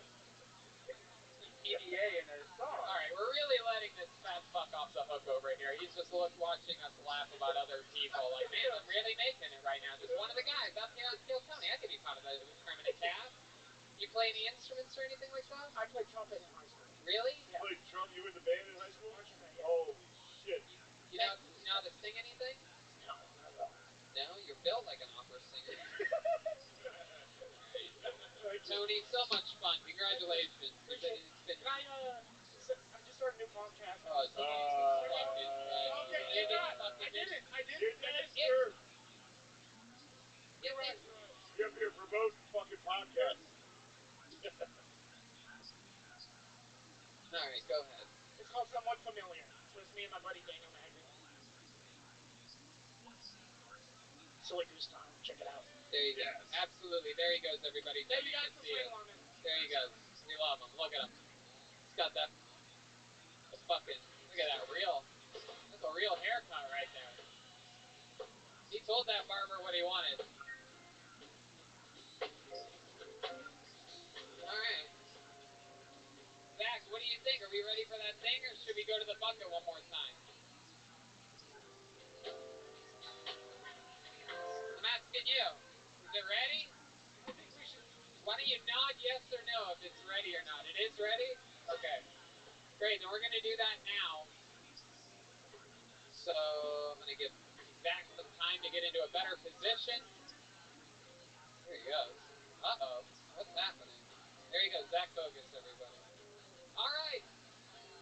Speaker 3: PDA in a song.
Speaker 1: Alright, we're really letting this fat fuck off the hook over here. He's just watching us laugh about other people. Like, man, I'm really making it right now. Just one of the guys up here on Kill Tony. I could be part of the permanent cast. You play any instruments or anything like that?
Speaker 7: I played trumpet in high school.
Speaker 1: Really?
Speaker 7: Yeah.
Speaker 9: Played drum, you were in the band in high school?
Speaker 7: Marching band, yeah.
Speaker 9: Holy shit.
Speaker 1: You know how to sing anything?
Speaker 7: No, not at all.
Speaker 1: No? You're built like an opera singer. Tony, so much fun. Congratulations.
Speaker 7: Appreciate it.
Speaker 1: It's been...
Speaker 7: I just started a new podcast.
Speaker 1: Oh, it's
Speaker 7: I did
Speaker 9: You're
Speaker 7: it.
Speaker 1: You're right.
Speaker 9: You're up here promoting fucking podcasts.
Speaker 1: Alright, go ahead.
Speaker 7: It's called sounds somewhat familiar. It was me and my buddy Daniel Magnin. Silly Goose Time. Check it out.
Speaker 1: There you go.
Speaker 6: Yes.
Speaker 1: Absolutely. There he goes, everybody. So
Speaker 7: Thank you
Speaker 1: you
Speaker 7: guys
Speaker 1: can
Speaker 7: for
Speaker 1: see
Speaker 7: playing
Speaker 1: him.
Speaker 7: along, man.
Speaker 1: There he goes. We love him. Look at him. He's got that. The fucking. Look at that real. That's a real haircut right there. He told that barber what he wanted. All right. Zach, what do you think? Are we ready for that thing, or should we go to the bucket one more time? I'm asking you. Is it ready?
Speaker 7: I think we should.
Speaker 1: Why don't you nod yes or no if it's ready or not? It is ready? Okay. Great. Then we're going to do that now. So I'm going to give Zach some time to get into a better position. There he goes. Uh-oh. What's happening? There he goes. Zach Bogus, everybody. All right.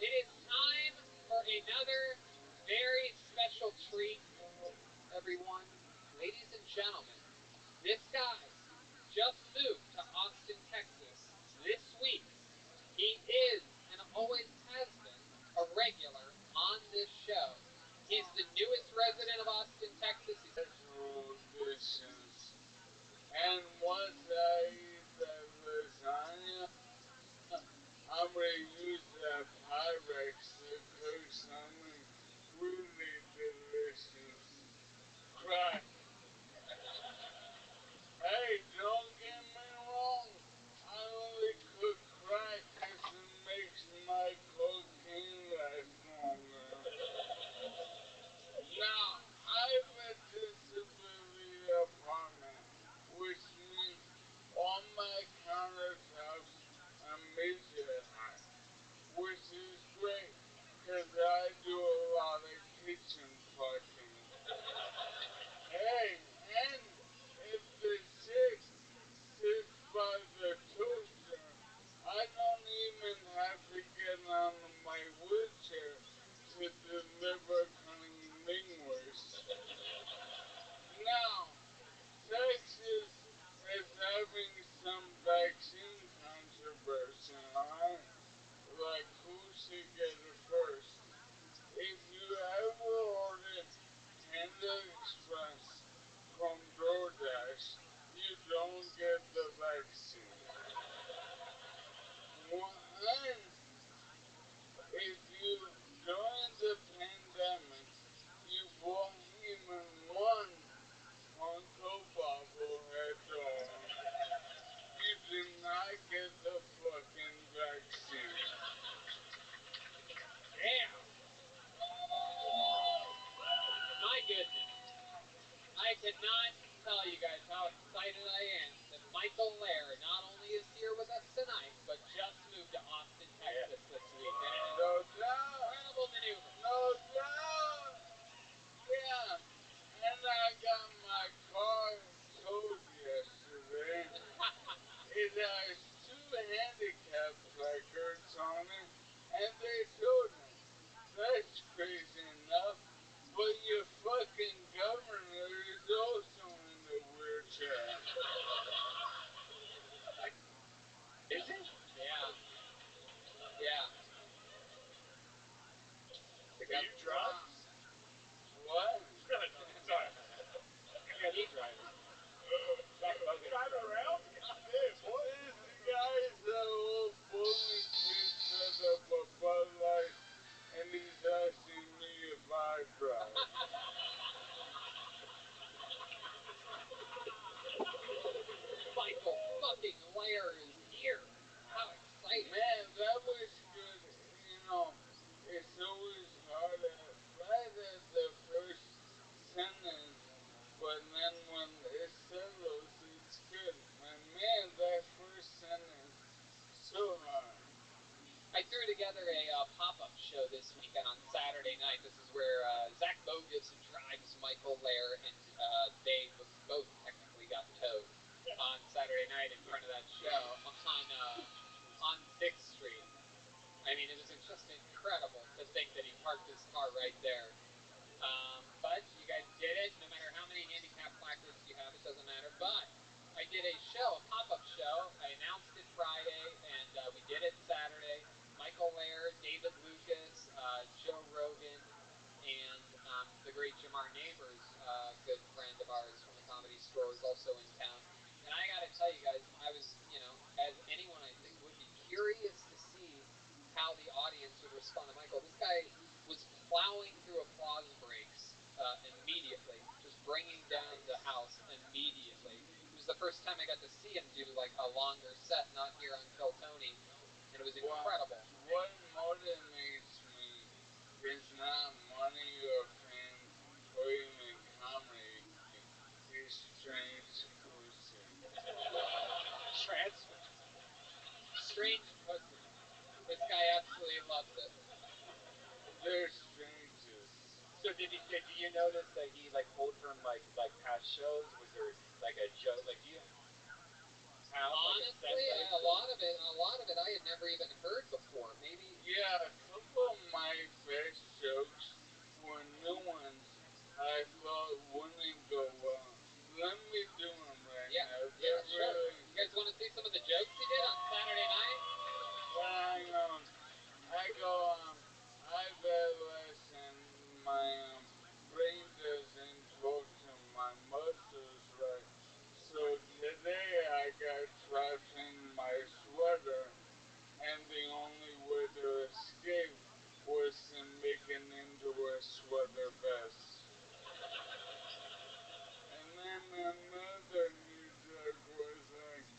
Speaker 1: It is time for another very special treat, everyone. Ladies and gentlemen, this guy just moved to Austin, Texas this week. He is, and always has been, a regular on this show. He's the newest resident of Austin, Texas. He's
Speaker 18: Dishes. And once I eat that lasagna, I'm gonna use that Pyrex to cook something really delicious. Crack. Hey, don't get me wrong. I only cook crack 'cause it makes my cocaine last longer. Now, I have a disability apartment, which means all my countertops are midget height, which is great, 'cause I do a lot of kitchen fucking. Hey, and if the chick sits by the toaster, I don't even have to get on my wheelchair to deliver cunnilingus. Now, Texas is having some vaccine controversy, alright? Like, who should get it first? If you ever order Panda Express from DoorDash, you don't get the vaccine. And if you, during the pandemic, you bought even one Funko bobblehead doll, you do not get the fucking vaccine.
Speaker 1: Damn. My goodness. I cannot tell you guys how excited I am that Michael Lair not only is here with us tonight, but just moved to Austin, Texas this week. And it is
Speaker 18: No
Speaker 1: an
Speaker 18: doubt.
Speaker 1: incredible maneuver.
Speaker 18: No doubt. Yeah. And I got my car towed yesterday. It has two handicap placards on it, and they told him, that's crazy enough, but your fucking governor is also in a wheelchair.
Speaker 6: Is he?
Speaker 1: Yeah. Yeah.
Speaker 6: Are you drunk?
Speaker 18: What?
Speaker 6: Sorry. You guys are driving. Zach Bogan
Speaker 18: Drive
Speaker 6: driving.
Speaker 18: around?
Speaker 6: Goddamn, boy.
Speaker 18: This guy's a little bully kid set up a Bud Light, and he's asking me if I drive.
Speaker 1: Michael fucking Lair is here. How exciting.
Speaker 18: Man, that was good. You know, it's always hard right at the first sentence, but then when it settles, it's good. And man, that first sentence, so hard.
Speaker 1: I threw together a pop-up show this weekend on Saturday night. This is where Zach Bogus drives Michael Lair, and they both technically got towed on Saturday night in front of that show on 6th Street. I mean, it was just incredible to think that he parked his car right there. But you guys did it. No matter how many handicap placards you have, it doesn't matter. But I did a show, a pop-up show. I announced it Friday, and we did it Saturday. Michael Lair, David Lucas, the great Jamar Neighbors, good friend of ours from the Comedy Store, is also in town. And I got to tell you guys, I was, as anyone I think would be curious to see how the audience would respond to Michael. This guy was plowing through applause breaks immediately, just bringing down the house immediately. It was the first time I got to see him do like a longer set, not here on Kill Tony, and it was incredible.
Speaker 18: What motivates me is not money or fame or even comedy. Is strange pussy.
Speaker 1: Strange pussy. This guy absolutely loves it.
Speaker 18: They're strangers.
Speaker 3: So did you notice that he like pulled from like past shows? Was there like a joke? Like do you have
Speaker 1: honestly a lot of it I had never even heard before. Maybe
Speaker 18: yeah, a couple of my best jokes were new ones I thought wouldn't go well. Let me do them right now.
Speaker 1: Yeah, sure. You guys want to see some of the jokes he did on Saturday night?
Speaker 18: I go, I've had lesson, my brain doesn't talk to my muscles right. So today I got trapped in my sweater, and the only way to escape was to make it into a sweater vest. And then another new joke was like,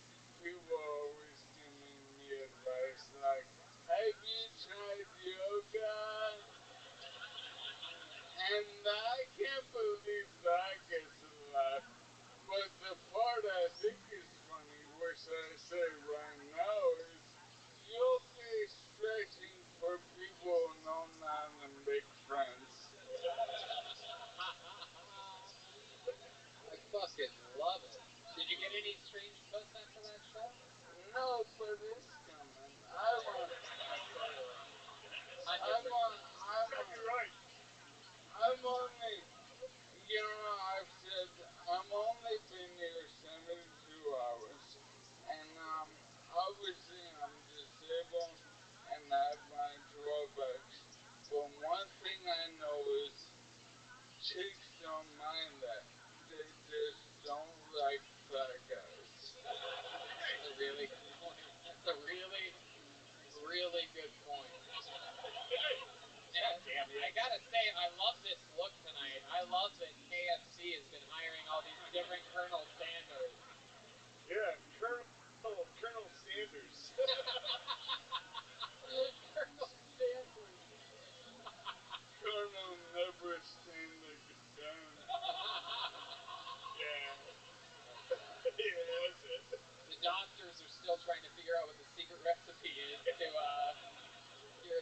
Speaker 18: people always giving me advice like, have you tried yoga? And I can't believe that gets a laugh. But the part I think is funny, which I say right now, is yoga is stretching for people who know how to make friends.
Speaker 1: I fucking love it. Did you get any strange puss after that show?
Speaker 18: No, but it's coming. I'm only, I've said I'm only been here 72 hours, and obviously I'm disabled and have my drawbacks. But one thing I know is chicks don't mind that. They just don't like fat guys.
Speaker 1: That's a really good point. That's a really, really good point. I gotta say, I love this look tonight. I love that KFC has been hiring all these different Colonel Sanders.
Speaker 18: Yeah, Colonel Sanders.
Speaker 1: Colonel Sanders.
Speaker 18: Colonel never stand again.
Speaker 3: Yeah. Yeah, that's it.
Speaker 1: The doctors are still trying to figure out what the secret recipe is to cure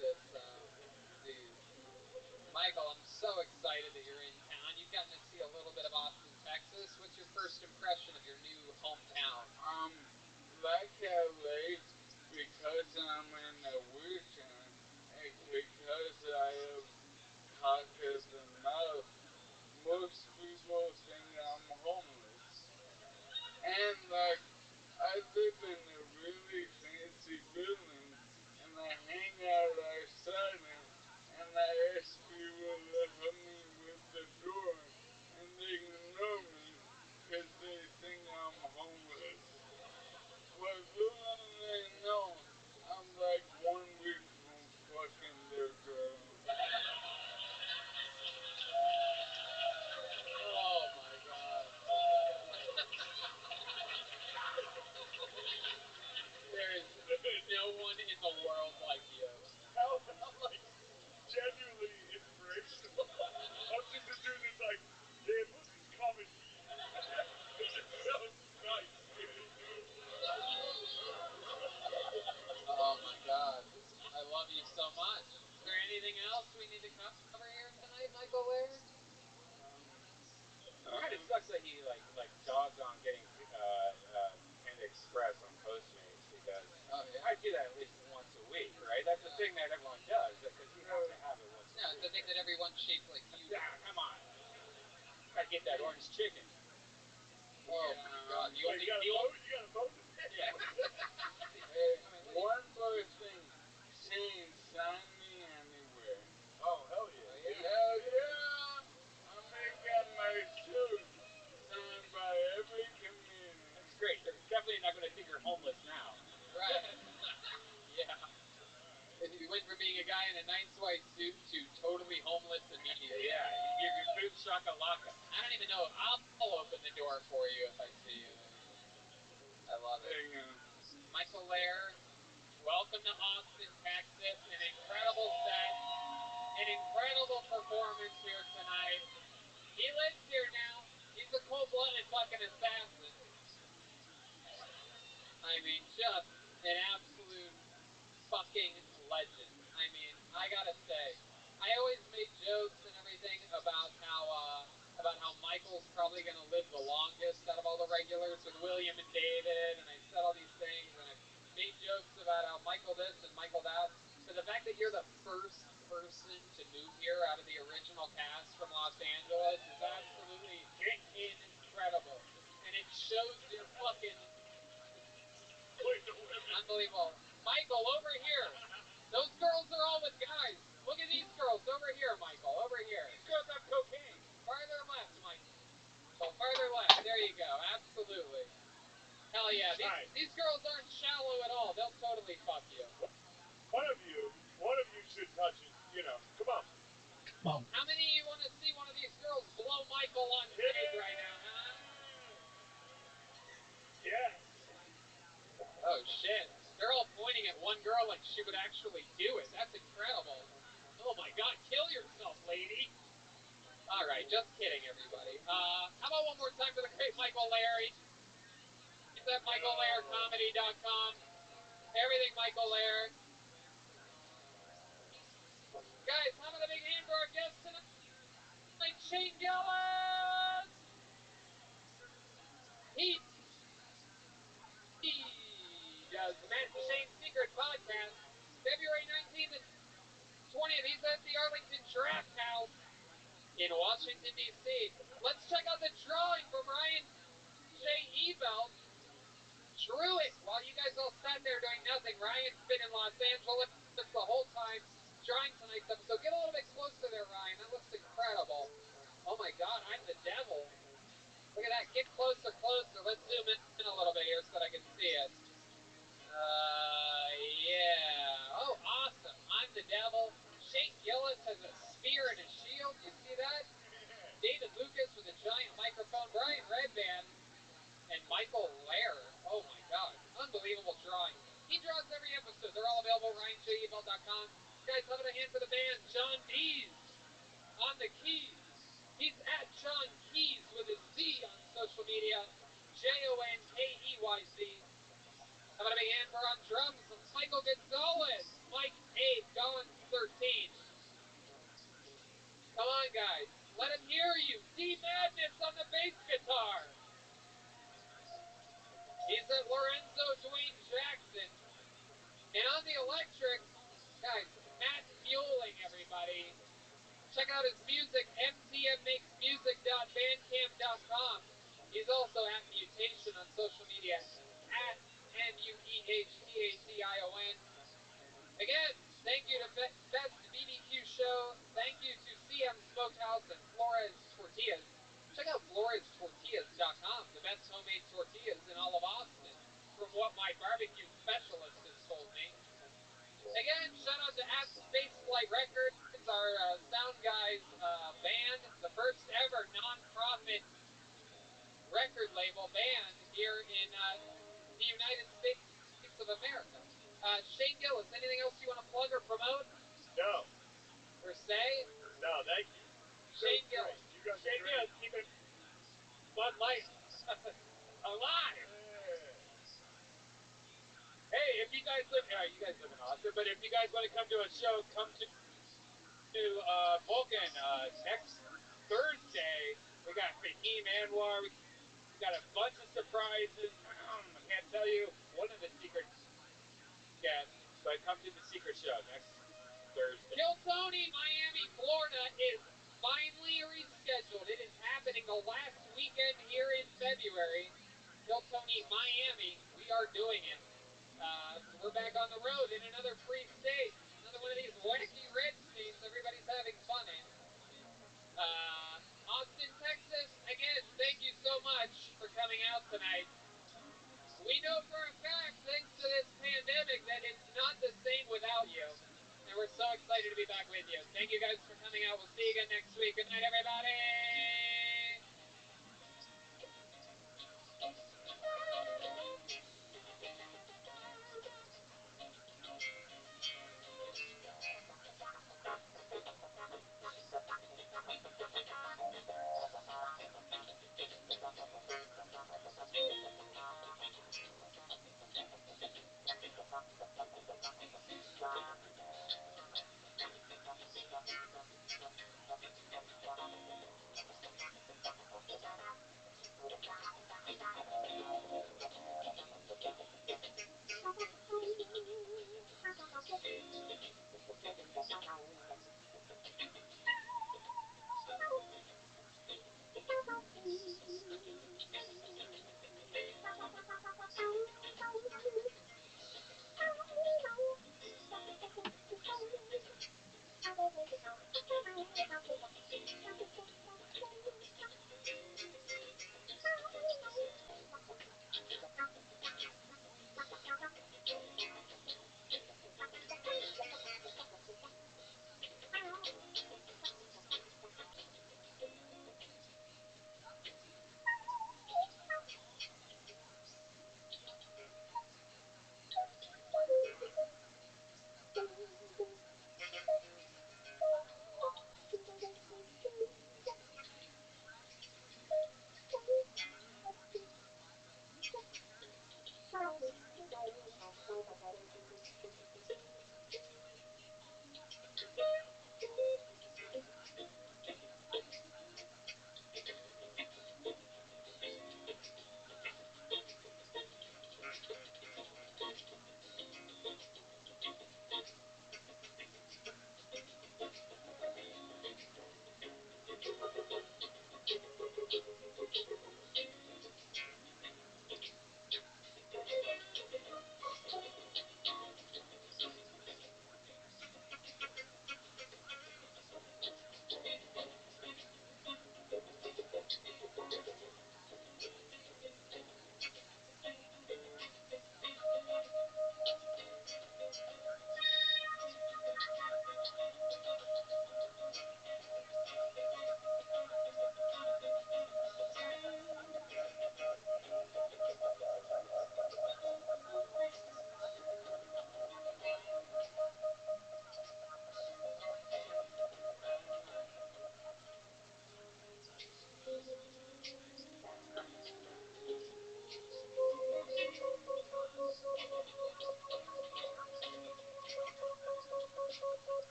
Speaker 1: this disease. Michael, I'm so excited that you're in town. You've gotten to see a little bit of Austin, Texas. What's your first impression of your new hometown?
Speaker 18: Like LA, because I'm in a wheelchair, and because I have cocked the mouth, most people think I'm homeless. And like, I live in a really fancy building, and I hang out outside it, and I ask people to help me with the door, and they ignore me because they think I'm homeless. But little they know, I'm like 1 week from fucking their girl.
Speaker 1: Oh my god. There is no one in the world like you.
Speaker 3: How like genuinely inspirational. I'm just a dude that's like, yeah, pussy's comedy. This is so nice, dude.
Speaker 1: Oh my god. I love you so much. Is there anything else we need to cover here tonight, Michael Laird?
Speaker 3: It kind of sucks that he like dogged on getting Panda Express on Postmates because I do that at least once a week, right? That's the thing that everyone does because you have to have it once a week.
Speaker 1: Yeah, it's the thing that everyone's shaped like you.
Speaker 3: Yeah, come on. Gotta get that orange chicken.
Speaker 1: Oh my god.
Speaker 3: You got a boat? Yeah.
Speaker 18: Hey, one more thing. Shane, sign me anywhere.
Speaker 3: Oh, hell yeah.
Speaker 18: Hell yeah!
Speaker 3: shakalaka.
Speaker 1: I don't even know. I'll open the door for you if I see you. I love it.
Speaker 8: There you go.
Speaker 1: Michael Lair, welcome to Austin, Texas. An incredible set. An incredible performance here tonight. He lives here now. He's a cold-blooded fucking assassin. I mean, just an absolute fucking legend. I mean, I gotta say, I always made jokes and everything about how Michael's probably gonna live the longest out of all the regulars with William and David, and I said all these things, and I made jokes about how Michael this and Michael that. But the fact that you're the first person to move here out of the original cast from Los Angeles is absolutely incredible, and it shows your fucking unbelievable. Michael, over here. Those girls are all with guys. Look at these girls over here, Michael. Over here.
Speaker 3: These girls have cocaine.
Speaker 1: Farther left, Michael. Farther left. There you go. Absolutely. Hell yeah. These girls aren't shallow at all. They'll totally fuck you.
Speaker 8: One of you should touch it. You know, come on.
Speaker 1: How many of you want to see one of these girls blow Michael on stage right now, huh?
Speaker 8: Yes.
Speaker 1: Oh, shit. They're all pointing at one girl like she would actually do it. That's incredible. Oh, my God. Kill yourself, lady. All right. Just kidding, everybody. How about one more time for the great Michael Lair? He's at MichaelLairComedy.com. Everything Michael Lair. Guys, how about a big hand for our guest tonight? Shane Gillis! He does the Matt and Shane Secret podcast February 19th and 20th. He's at the Arlington Draft House in Washington, D.C. Let's check out the drawing from Ryan J. Ebelt. Drew it while you guys all sat there doing nothing. Ryan's been in Los Angeles the whole time drawing tonight's episode. Get a little bit closer there, Ryan. That looks incredible. Oh my God, I'm the devil. Look at that. Get closer. Let's zoom in a little bit here so that I can see it. Yeah. Oh, awesome. I'm the devil. Shane Gillis has a spear and a shield. You see that? David Lucas with a giant microphone. Brian Redband and Michael Lair. Oh my God. Unbelievable drawing. He draws every episode. They're all available at RyanJEvil.com. Guys, how about a hand for the band? John Dees on the keys. He's at John Keys with a Z on social media. JONKEYZ. How about a big hand for on drums? Michael Gonzalez. Mike 8, Gone 13. Come on, guys. Let him hear you. D Madness on the bass guitar. He's at Lorenzo Dwayne Jackson. And on the electrics, guys, Matt Mueling, everybody. Check out his music, mtmmakesmusic.bandcamp.com. He's also at Mutation on social media, at MUEHTATION. Again, thank you to Best BBQ Show. Thank you to CM Smokehouse and Flores Tortillas. Check out FloresTortillas.com, the best homemade tortillas in all of Austin, from what my barbecue specialist has told me. Again, shout out to at Spaceflight Records, our sound guys band, the first ever non-profit record label band here in the United States of America. Shane Gillis, anything else you want to plug or promote?
Speaker 8: No.
Speaker 1: Per se?
Speaker 8: No, thank you.
Speaker 1: Shane Gillis.
Speaker 3: Shane Gillis, keep it Bud Light alive. Hey, if you guys live, you guys live in Austin, but if you guys want to come to a show, come to Vulcan next Thursday. We got Fahim Anwar. We got a bunch of surprises. I can't tell you one of the secret guests, but come to the secret show next Thursday.
Speaker 1: Kill Tony, Miami, Florida is finally rescheduled. It is happening the last weekend here in February. Kill Tony, Miami, we are doing it. So we're back on the road in another free state. Another one of these wacky red states everybody's having fun in. Austin, Texas, again, thank you so much for coming out tonight. We know for a fact, thanks to this pandemic, that it's not the same without you. And we're so excited to be back with you. Thank you guys for coming out. We'll see you again next week. Good night, everybody.
Speaker 3: Hey,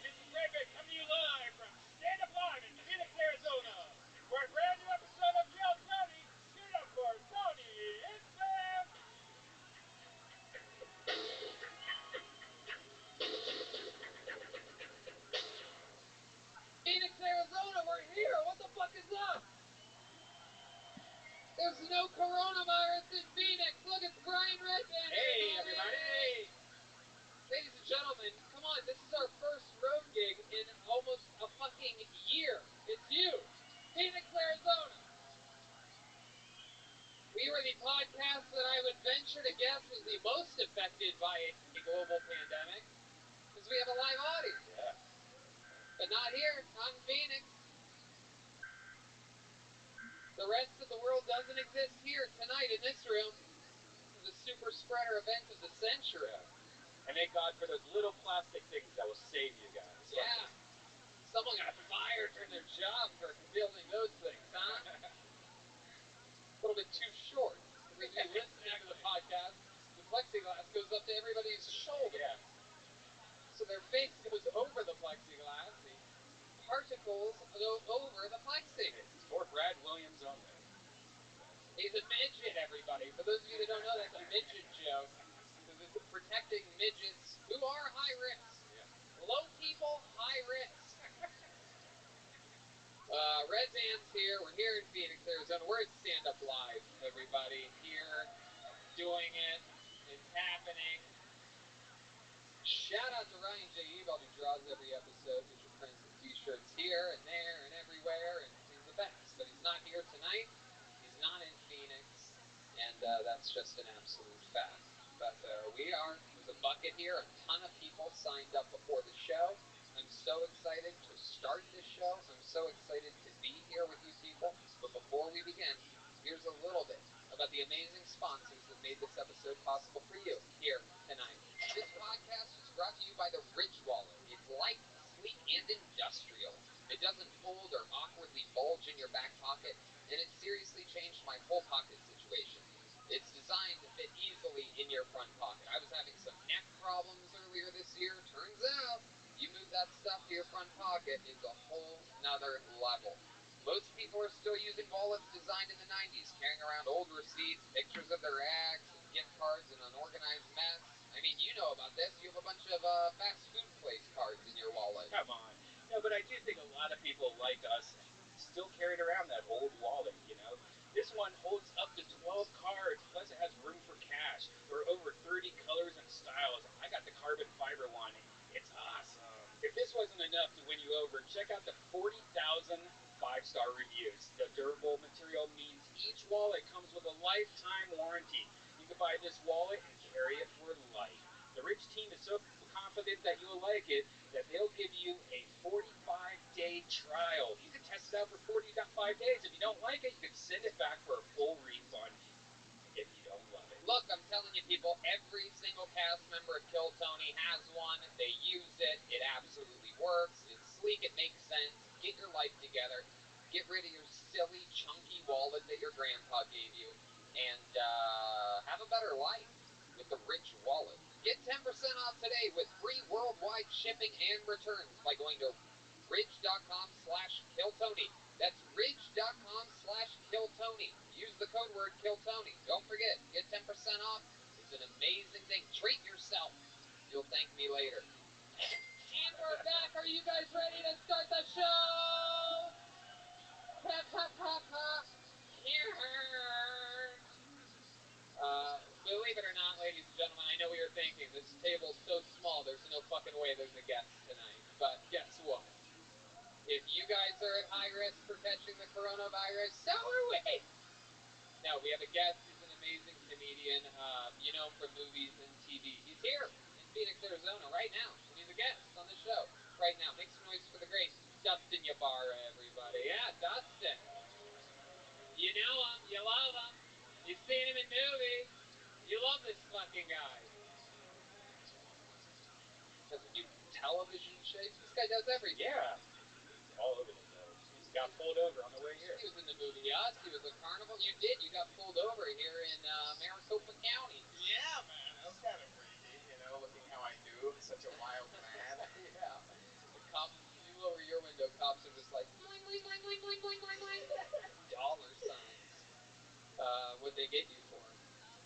Speaker 3: this is Redman coming to you live from Stand Up Live in Phoenix, Arizona, for a brand new episode of Yell Tony. Give it up for Tony and Sam.
Speaker 1: Phoenix, Arizona, we're here. What the fuck is up? There's no coronavirus in Phoenix. Look, it's Brian Redman.
Speaker 3: Hey, everybody.
Speaker 1: Ladies and gentlemen, come on. This is our first road gig in almost a fucking year. It's huge. Phoenix, Arizona. We were the podcast that I would venture to guess was the most affected by a global pandemic because we have a live audience.
Speaker 3: Yeah.
Speaker 1: But not here, not in Phoenix. The rest of the world doesn't exist here tonight in this room. This is the super spreader event of the century.
Speaker 3: Yeah. And thank God for those little plastic things that will save you guys.
Speaker 1: Yeah. Someone got fired from their job for over the plexi.
Speaker 3: It's for Brad Williams only.
Speaker 1: He's a midget, everybody. For those of you that don't know, that's a midget joke. Because it's protecting midgets who are high risk.
Speaker 3: Yeah.
Speaker 1: Low people, high risk. Red Band's here. We're here in Phoenix, Arizona. We're at Stand Up Live, everybody. Here, doing it. It's happening. Shout out to Ryan J. Ebald, who draws every episode. Get your prints and t-shirts here and there and everywhere, and he's the best. But he's not here tonight. He's not in Phoenix, and that's just an absolute fact. But there's a bucket here. A ton of people signed up before the show. I'm so excited to start this show. I'm so excited to be here with you people. But before we begin, here's a little bit about the amazing sponsors that made this episode possible for you here tonight. This podcast is brought to you by the Ridge Wallet. It's light, sleek, and industrial. It doesn't fold or awkwardly bulge in your back pocket, and it seriously changed my whole pocket situation. It's designed to fit easily in your front pocket. I was having some neck problems earlier this year. Turns out, you move that stuff to your front pocket, it's a whole nother level. Most people are still using wallets designed in the 90s, carrying around old receipts, pictures of their ex, and gift cards, and unorganized mess. I mean, you know about this. You have a bunch of fast food place cards in your wallet.
Speaker 3: Come on. No, but I do think a lot of people like us still carried around that old wallet, you know? This one holds up to 12 cards, plus it has room for cash. There are over 30 colors and styles. I got the carbon fiber one. It's awesome. If this wasn't enough to win you over, check out the 40,000 5-star reviews. The durable material means each wallet comes with a lifetime warranty. You can buy this wallet and carry it for life. The Ridge team is so confident that you'll like it that they'll give you a 45-day trial. You can test it out for 45 days. If you don't like it, you can send it back for a full refund if you don't love it.
Speaker 1: Look, I'm telling you people, every single cast member of Kill Tony has one. They use it. It absolutely works. It's sleek. It makes sense. Get your life together. Get rid of your silly, chunky wallet that your grandpa gave you. And have a better life with the Ridge Wallet. Get 10% off today with free worldwide shipping and returns by going to ridge.com/KillTony. That's ridge.com/KillTony. Use the code word KillTony. Don't forget, get 10% off. It's an amazing thing. Treat yourself. You'll thank me later. And we're back. Are you guys ready to start the show? Pep, pep, pep, pep. Here. Believe it or not, ladies and gentlemen, I know what you're thinking. This table's so small, there's no fucking way there's a guest tonight. But guess what? If you guys are at high risk for catching the coronavirus, so are we. No, we have a guest. He's an amazing comedian. You know him from movies and TV. He's here in Phoenix, Arizona right now. And he's a guest on the show right now. Make some noise for the great Dustin Ybarra, everybody. Yeah, Dustin. You know him. You love him. You've seen him in movies. You love this fucking guy. Has a new television show. This guy does everything.
Speaker 3: Yeah. All over the place. He's got pulled over on the way here.
Speaker 1: He was in the movie Us. He was at Carnival. You did. You got pulled over here in Maricopa County.
Speaker 2: Yeah, man, that was kind of freaky, you know, looking how I do, such a wild man.
Speaker 1: Yeah. The cops, you lower your window, cops are just like, boing, boing, boing, boing, boing, boing, boing, boing. Dollar signs. What'd they get you for?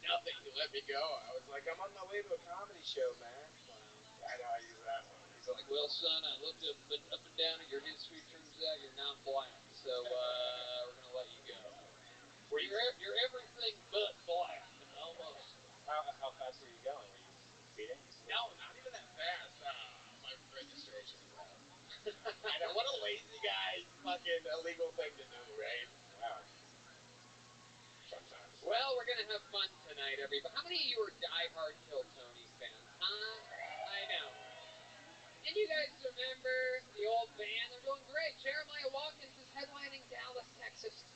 Speaker 2: Nothing, he let me go. I was like, I'm on my way to a comedy show, man.
Speaker 1: Wow.
Speaker 2: I know I use that one.
Speaker 1: He's like, well, son, I looked up and down at your history. Turns out you're not black, so we're gonna let you go. You're everything but black, almost.
Speaker 3: How fast were you going? Were you speeding?
Speaker 2: No, not even that fast. My registration was out. I know, what a lazy guy's fucking illegal thing to do, right?
Speaker 3: Wow. Fun times.
Speaker 1: Well, we're gonna have fun tonight, everybody. How many of you are diehard Kill Tony fans, huh? I know. And you guys remember the old band? They're doing great. Jeremiah Watkins is headlining Dallas, Texas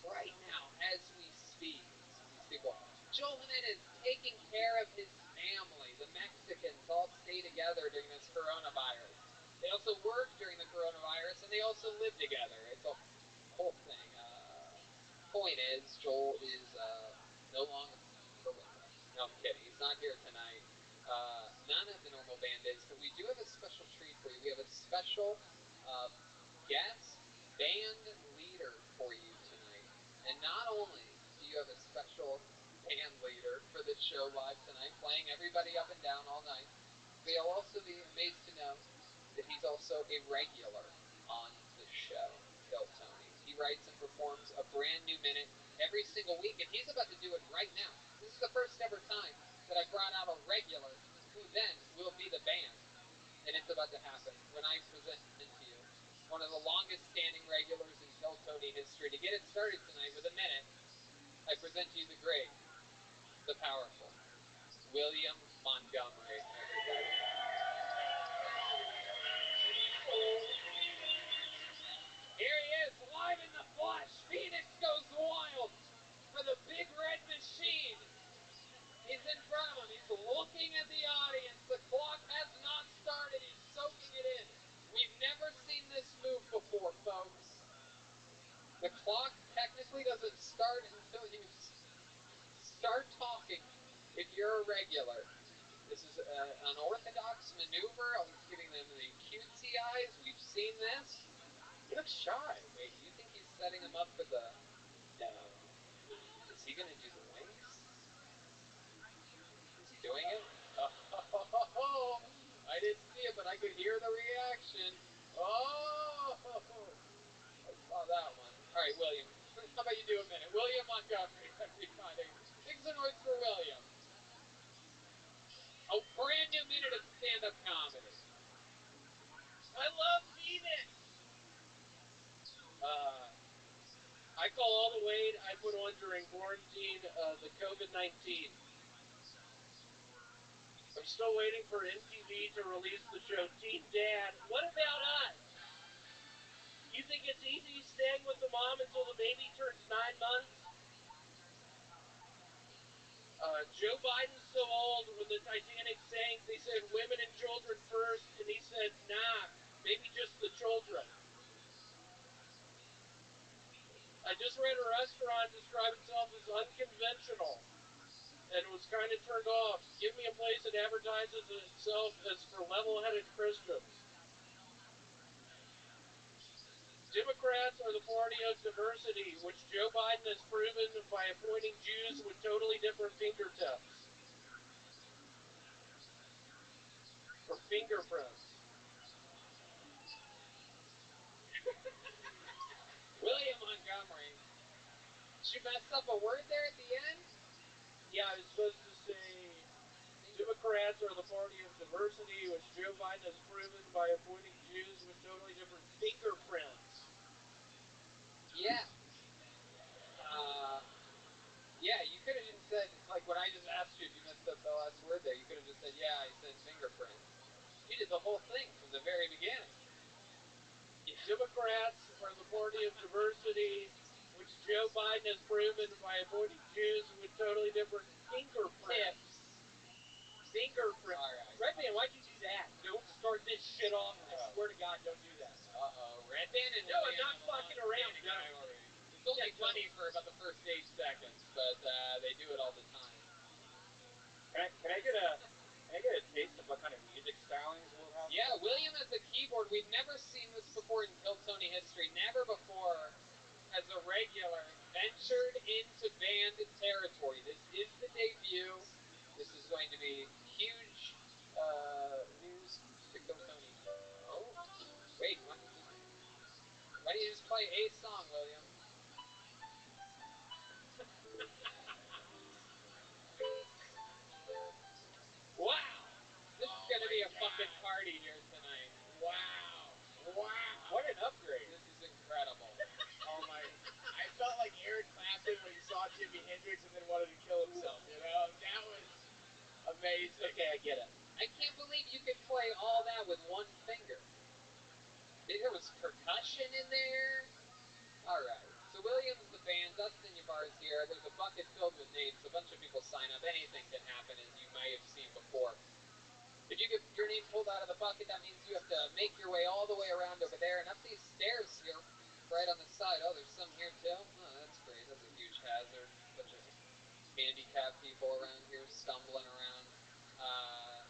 Speaker 1: right now as we speak. These people. Joel Jimenez taking care of his family. The Mexicans all stay together during this coronavirus. They also work during the coronavirus, and they also live together. It's a whole thing. Point is, Joel is no longer with us. No, I'm kidding. He's not here tonight. None of the normal band is, but we do have a special treat for you. We have a special guest band leader for you tonight. And not only do you have a special band leader for this show live tonight, playing everybody up and down all night, but you'll also be amazed to know that he's also a regular on the show, Kill Tony. He writes and performs a brand new minute every single week, and he's about to do it right now. This is the first ever time that I brought out a regular who then will be the band, and it's about to happen when I present to you one of the longest standing regulars in Kill Tony history. To get it started tonight with a minute, I present to you the great, the powerful, William Montgomery, everybody. Here he is, live in the flesh. Phoenix goes wild for the Big Red Machine. He's in front of him. He's looking at the audience. The clock has not started. He's soaking it in. We've never seen this move before, folks. The clock technically doesn't start until you start talking if you're a regular. This is an unorthodox maneuver. I was giving them the cutesy eyes. We've seen this. He looks shy. Wait, you think he's setting him up for the... No. Is he going to do the wings? Is he doing it? Oh, I didn't see it, but I could hear the reaction. Oh, I saw that one. All right, William. How about you do a minute? William Montgomery, everybody. Make some noise for William. A brand new minute of stand-up comedy.
Speaker 11: I love Phoenix. I call all the weight I put on during quarantine the COVID-19. I'm still waiting for MTV to release the show Teen Dad. What about us? You think it's easy staying with the mom until the baby turns 9 months? Joe Biden's so old, when the Titanic sank, they said women and children first, and he said, nah, maybe just the children. I just read a restaurant describe itself as unconventional and was kind of turned off. Give me a place that advertises itself as for level-headed Christians. Democrats are the party of diversity, which Joe Biden has proven by appointing Jews with totally different fingertips. Or fingerprints.
Speaker 1: William Montgomery. Did you mess up a word there at the end?
Speaker 11: Yeah, I was supposed to say Democrats are the party of diversity, which Joe Biden has proven by appointing Jews with totally different fingerprints.
Speaker 1: Yeah. Yeah, you could have just said, like when I just asked you if you messed up the last word there, you could have just said, yeah, I said fingerprints. You did the whole thing from the very beginning.
Speaker 11: Yeah. Democrats are the party of diversity, which Joe Biden has proven by appointing Jews with totally different fingerprints. Fingerprints.
Speaker 1: All right.
Speaker 11: Red Band, why'd you do that? Don't start this shit off. I swear to God, don't do that.
Speaker 1: Uh-oh. Red Band and
Speaker 11: No, I'm
Speaker 1: William
Speaker 11: not
Speaker 1: have a
Speaker 11: fucking around. No.
Speaker 1: rivalry. It's only funny for about the first 8 seconds, but they do it all the time.
Speaker 3: Can I get a taste of what kind of music stylings we'll have?
Speaker 1: Yeah, William has the keyboard. We've never seen this before in Kill Tony history. Never before has a regular ventured into band territory. This is the debut. This is going to be huge news to Kill Tony. Oh, wait, why don't you just play a song, William? Wow! This is going to be a fucking party here tonight. Wow! Wow!
Speaker 11: What an upgrade.
Speaker 1: This is incredible.
Speaker 12: Oh my! I felt like Eric Clapton when he saw Jimi Hendrix and then wanted to kill himself. You know, that was amazing.
Speaker 11: Okay, I get it.
Speaker 1: I can't believe you could play all that with one finger. There was percussion in there. All right. So William's the band. Dustin Yabar's here. There's a bucket filled with names. A bunch of people sign up. Anything can happen, as you may have seen before. If you get your name pulled out of the bucket, that means you have to make your way all the way around over there and up these stairs here, right on the side. Oh, there's some here too. Oh, that's great. That's a huge hazard. Bunch of handicapped people around here stumbling around.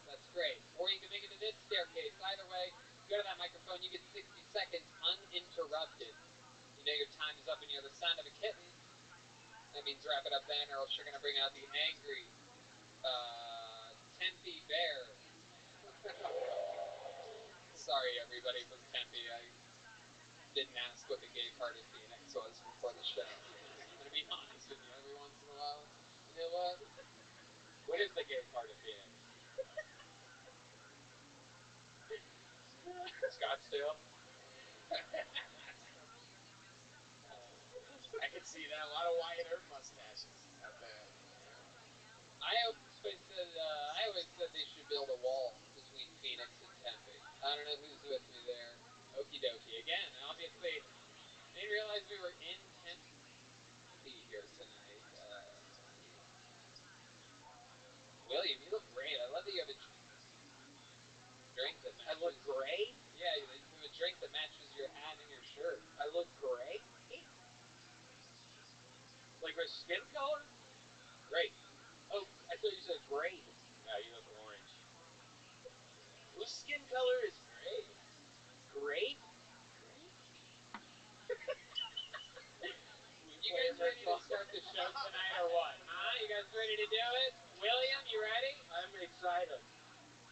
Speaker 1: That's great. Or you can make it to this staircase. Either way, go to that microphone. You get 60 seconds uninterrupted. your time is up and you're the son of a kitten, that means wrap it up then, or else you're going to bring out the angry Tempe bear. Sorry, everybody from Tempe. I didn't ask what the gay part of Phoenix was before the show. I'm going to be honest with you every once in a while. You know what?
Speaker 3: What is the gay part of Phoenix? Scottsdale?
Speaker 2: I can see that. A lot of Wyatt Earp mustaches out there.
Speaker 1: I always said they should build a wall between Phoenix and Tempe. I don't know who's with me there. Okie dokie. Again, obviously, I didn't realize we were in Tempe here tonight. William, you look great. I love that you have a drink that matches.
Speaker 3: I look great?
Speaker 1: Yeah, you have a drink that matches your hat and your shirt.
Speaker 3: I look great? Like my skin color?
Speaker 1: Great.
Speaker 3: Oh, I thought you said great.
Speaker 1: Yeah, you look orange.
Speaker 3: Whose skin color is gray? Great?
Speaker 1: You guys ready to start the show tonight or what? Huh? You guys ready to do it? William, you ready?
Speaker 3: I'm excited.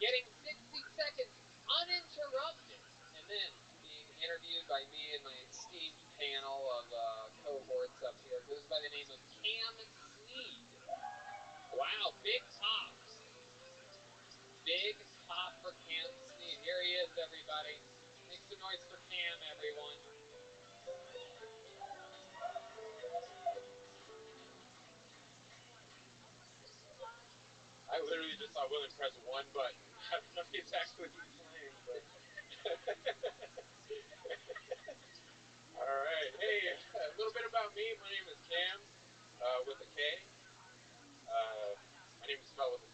Speaker 1: Getting 60 seconds uninterrupted, and then being interviewed by me and my esteemed panel of cohorts up here goes by the name of Cam Sneed. Wow, big pops. Big pop for Cam Sneed. Here he is, everybody. Make some noise for Cam, everyone.
Speaker 3: I literally just saw William press one button. I don't know exactly what he's playing, but... Alright, hey, a little bit about me. My name is Cam, with a K. My name is spelled with a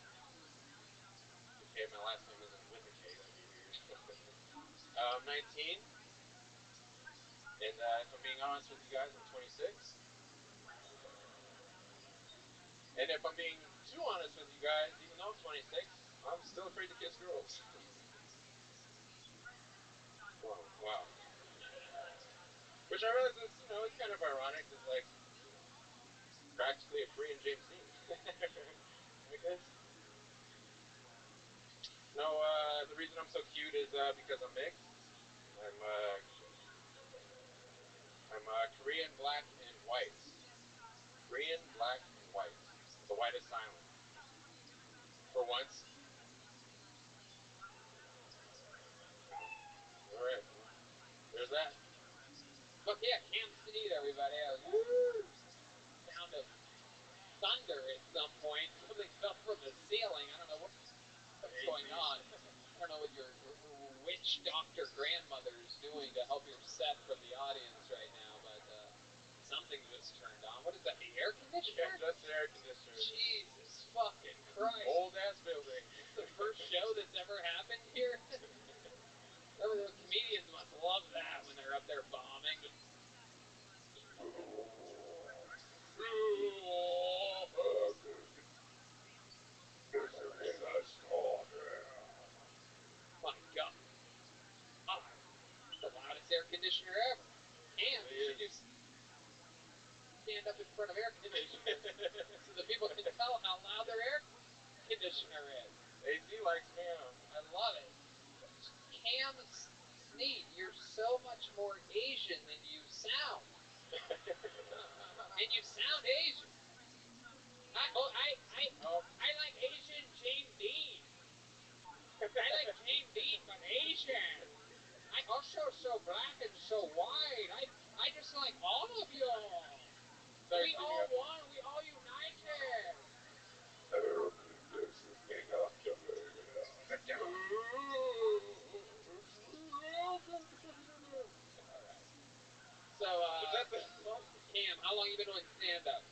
Speaker 3: K. My last name isn't with a K. That'd be weird. I'm 19. And if I'm being honest with you guys, I'm 26. And if I'm being too honest with you guys, even though I'm 26, I'm still afraid to kiss girls. Wow. Which I realize is, it's kind of ironic, because, like, practically a Korean James Dean. Right, guys? No, the reason I'm so cute is because I'm mixed. I'm Korean, black, and white. Korean, black, and white. The white is silent. For once. Alright, well, there's that.
Speaker 1: Fuck yeah, Cam Sneed, everybody. Woo! Sound of thunder at some point. Something fell from the ceiling. I don't know what's going on. I don't know what your witch doctor grandmother is doing to help your set from the audience right now, but something just turned on. What is that, the air conditioner?
Speaker 3: Yeah, just the air conditioner.
Speaker 1: Jesus fucking Christ.
Speaker 3: Old ass building.
Speaker 1: The first show that's ever happened here? The comedians must love that when they're up there bombing. My God. The loudest air conditioner ever. Cam, you should stand up in front of air conditioners so that people can tell how loud their air conditioner is.
Speaker 3: AC likes me.
Speaker 1: I love it. Cam Sneed, you're so much more Asian than you sound. And you sound Asian. I like Asian James Dean. I like James Dean, but Asian. I also so black and so white. I just like all of you. We all one. We all united. Alright. So, Cam, how long you been doing stand-up?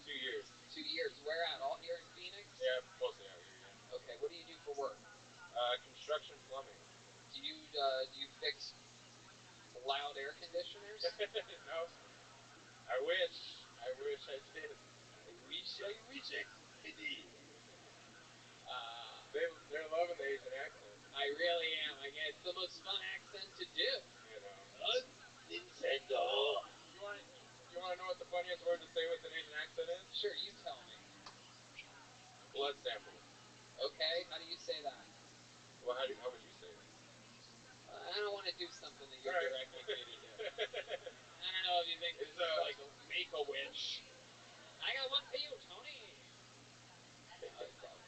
Speaker 3: 2 years.
Speaker 1: 2 years. Where at? All here in Phoenix?
Speaker 3: Yeah, mostly out here, yeah.
Speaker 1: Okay, what do you do for work?
Speaker 3: Construction plumbing.
Speaker 1: Do you fix loud air conditioners?
Speaker 3: No. I wish I did. I wish I did. They're loving the Asian accent.
Speaker 1: I really am. It's the most fun accent to do.
Speaker 3: You know. Nintendo.
Speaker 1: You
Speaker 9: know what the funniest word to say with an Asian accent is?
Speaker 1: Sure, you tell me.
Speaker 9: Blood sample.
Speaker 1: Okay, how do you say that?
Speaker 9: Well, how would you say it?
Speaker 1: I don't want to do something that you're
Speaker 9: All right.
Speaker 1: directing me to do. I don't know if you think
Speaker 9: It's
Speaker 1: this is like Make-A-Wish. I got one for you, Tony.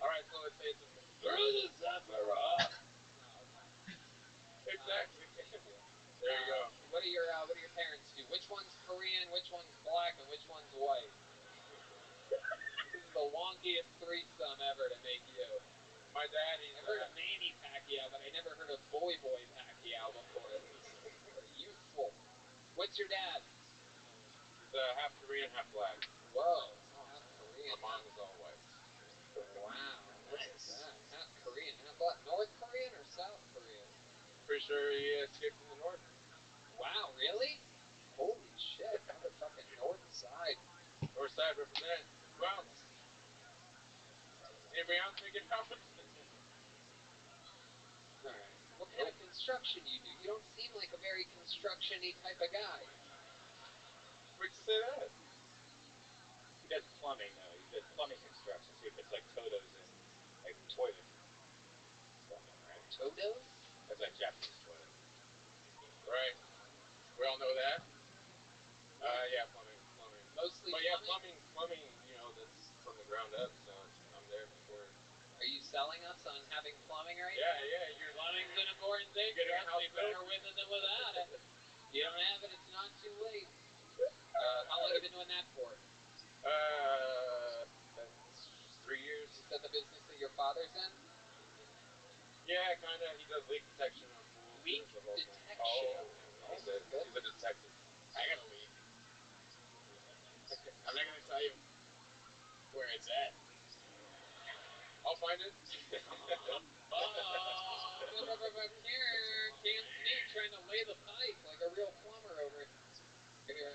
Speaker 9: All right, so let's say it's
Speaker 1: Through the Sephiroth.
Speaker 9: Exactly. There you go.
Speaker 1: What do your parents do? Which one's Korean, which one's black, and which one's white? This is the wonkiest threesome ever to make you.
Speaker 9: My daddy's.
Speaker 1: I've heard of Manny Pacquiao, but I never heard of Boy Pacquiao before. This is youthful. What's your dad?
Speaker 9: He's half Korean, half black.
Speaker 1: Whoa, half Korean.
Speaker 9: My mom is all white.
Speaker 1: Wow, nice. Half Korean, half black. North Korean or South Korean?
Speaker 9: Pretty sure he escaped from the north.
Speaker 1: Wow, really? Holy shit, motherfucking north side.
Speaker 9: North side represent. Well, anybody else make it out?
Speaker 1: Alright. What kind of construction you do? You don't seem like a very construction-y type of guy.
Speaker 9: What'd you say that?
Speaker 3: He does plumbing, though. He does plumbing construction, so he puts, like, Todos in, like, toilet plumbing, right?
Speaker 1: Todos?
Speaker 3: That's like Japanese toilet.
Speaker 9: Right. We all know that. Yeah, plumbing.
Speaker 1: Mostly
Speaker 9: but
Speaker 1: plumbing?
Speaker 9: Yeah, plumbing, you know, that's from the ground up, so I'm there before.
Speaker 1: Are you selling us on having plumbing right now?
Speaker 9: Yeah.
Speaker 1: Plumbing's an important thing.
Speaker 9: Getting a house
Speaker 1: better with it than without it. If you don't have it, it's not too late. How long have you been doing that for?
Speaker 9: That's 3 years.
Speaker 1: Is that the business that your father's in?
Speaker 9: Yeah, kind of. He does leak detection on pools.
Speaker 1: Leak detection?
Speaker 9: He's a detective.
Speaker 1: I got a leak. I'm not going to tell you where it's at.
Speaker 9: I'll find it.
Speaker 1: Can't sneak, trying to lay the pipe like a real plumber over here.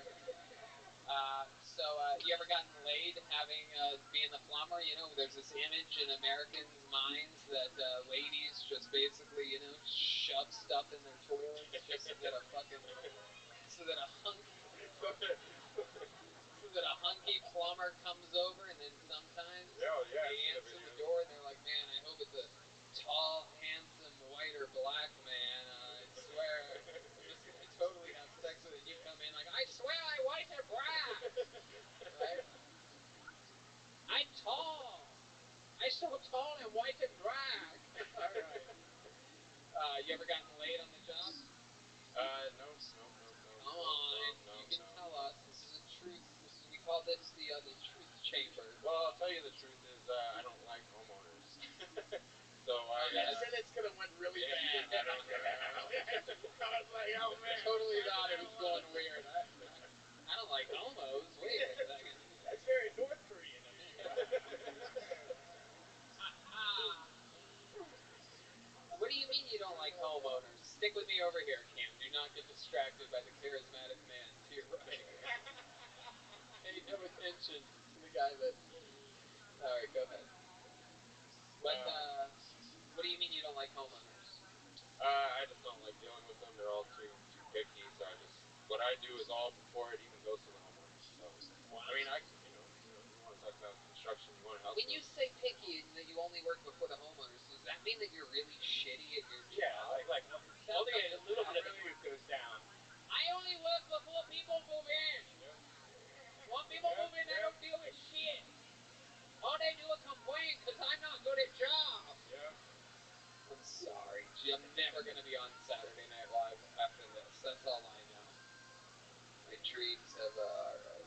Speaker 1: You ever gotten laid having being the plumber? You know, there's this image in Americans' minds that ladies just basically, you know, shove stuff in their toilets just so that a hunky plumber comes over, and then sometimes they answer the door and they're like, man, I hope it's a tall, handsome, white or black man. I swear, I'm just gonna totally have sex with it. You come in like, I swear I white or black. Right? I'm tall. I'm so tall and white and black. All right. You ever gotten laid on the job?
Speaker 9: No.
Speaker 1: Come on, you can tell us. This is a truth. We call this the truth chamber.
Speaker 9: Well, I'll tell you the truth is I don't like homeowners. So
Speaker 1: I said it's gonna went really bad. I don't know. I was like, oh man. Totally thought it was going weird. I don't like homos. Wait a second. That's very North Korean of you. What do you mean you don't like homeowners? Stick with me over here, Cam. Do not get distracted by the charismatic man to your right. Pay no attention to the guy that... Alright, go ahead. What do you mean you don't like homeowners?
Speaker 9: I just don't like dealing with them. They're all too picky. So what I do is all before it even goes to the homeowners. So I mean, you want to talk about construction, you want to help.
Speaker 1: When you say picky and that you only work before the homeowners, does that mean that you're really shitty at your job?
Speaker 3: Yeah, like only a little bit of the truth goes down.
Speaker 1: I only work before people move in.
Speaker 9: Yep.
Speaker 1: When people move in, I don't deal with shit. All they do is complain because I'm not good at jobs.
Speaker 9: Yeah.
Speaker 1: I'm sorry. I'm never going to be on Saturday Night Live after this. That's all I know. My dreams have, alright.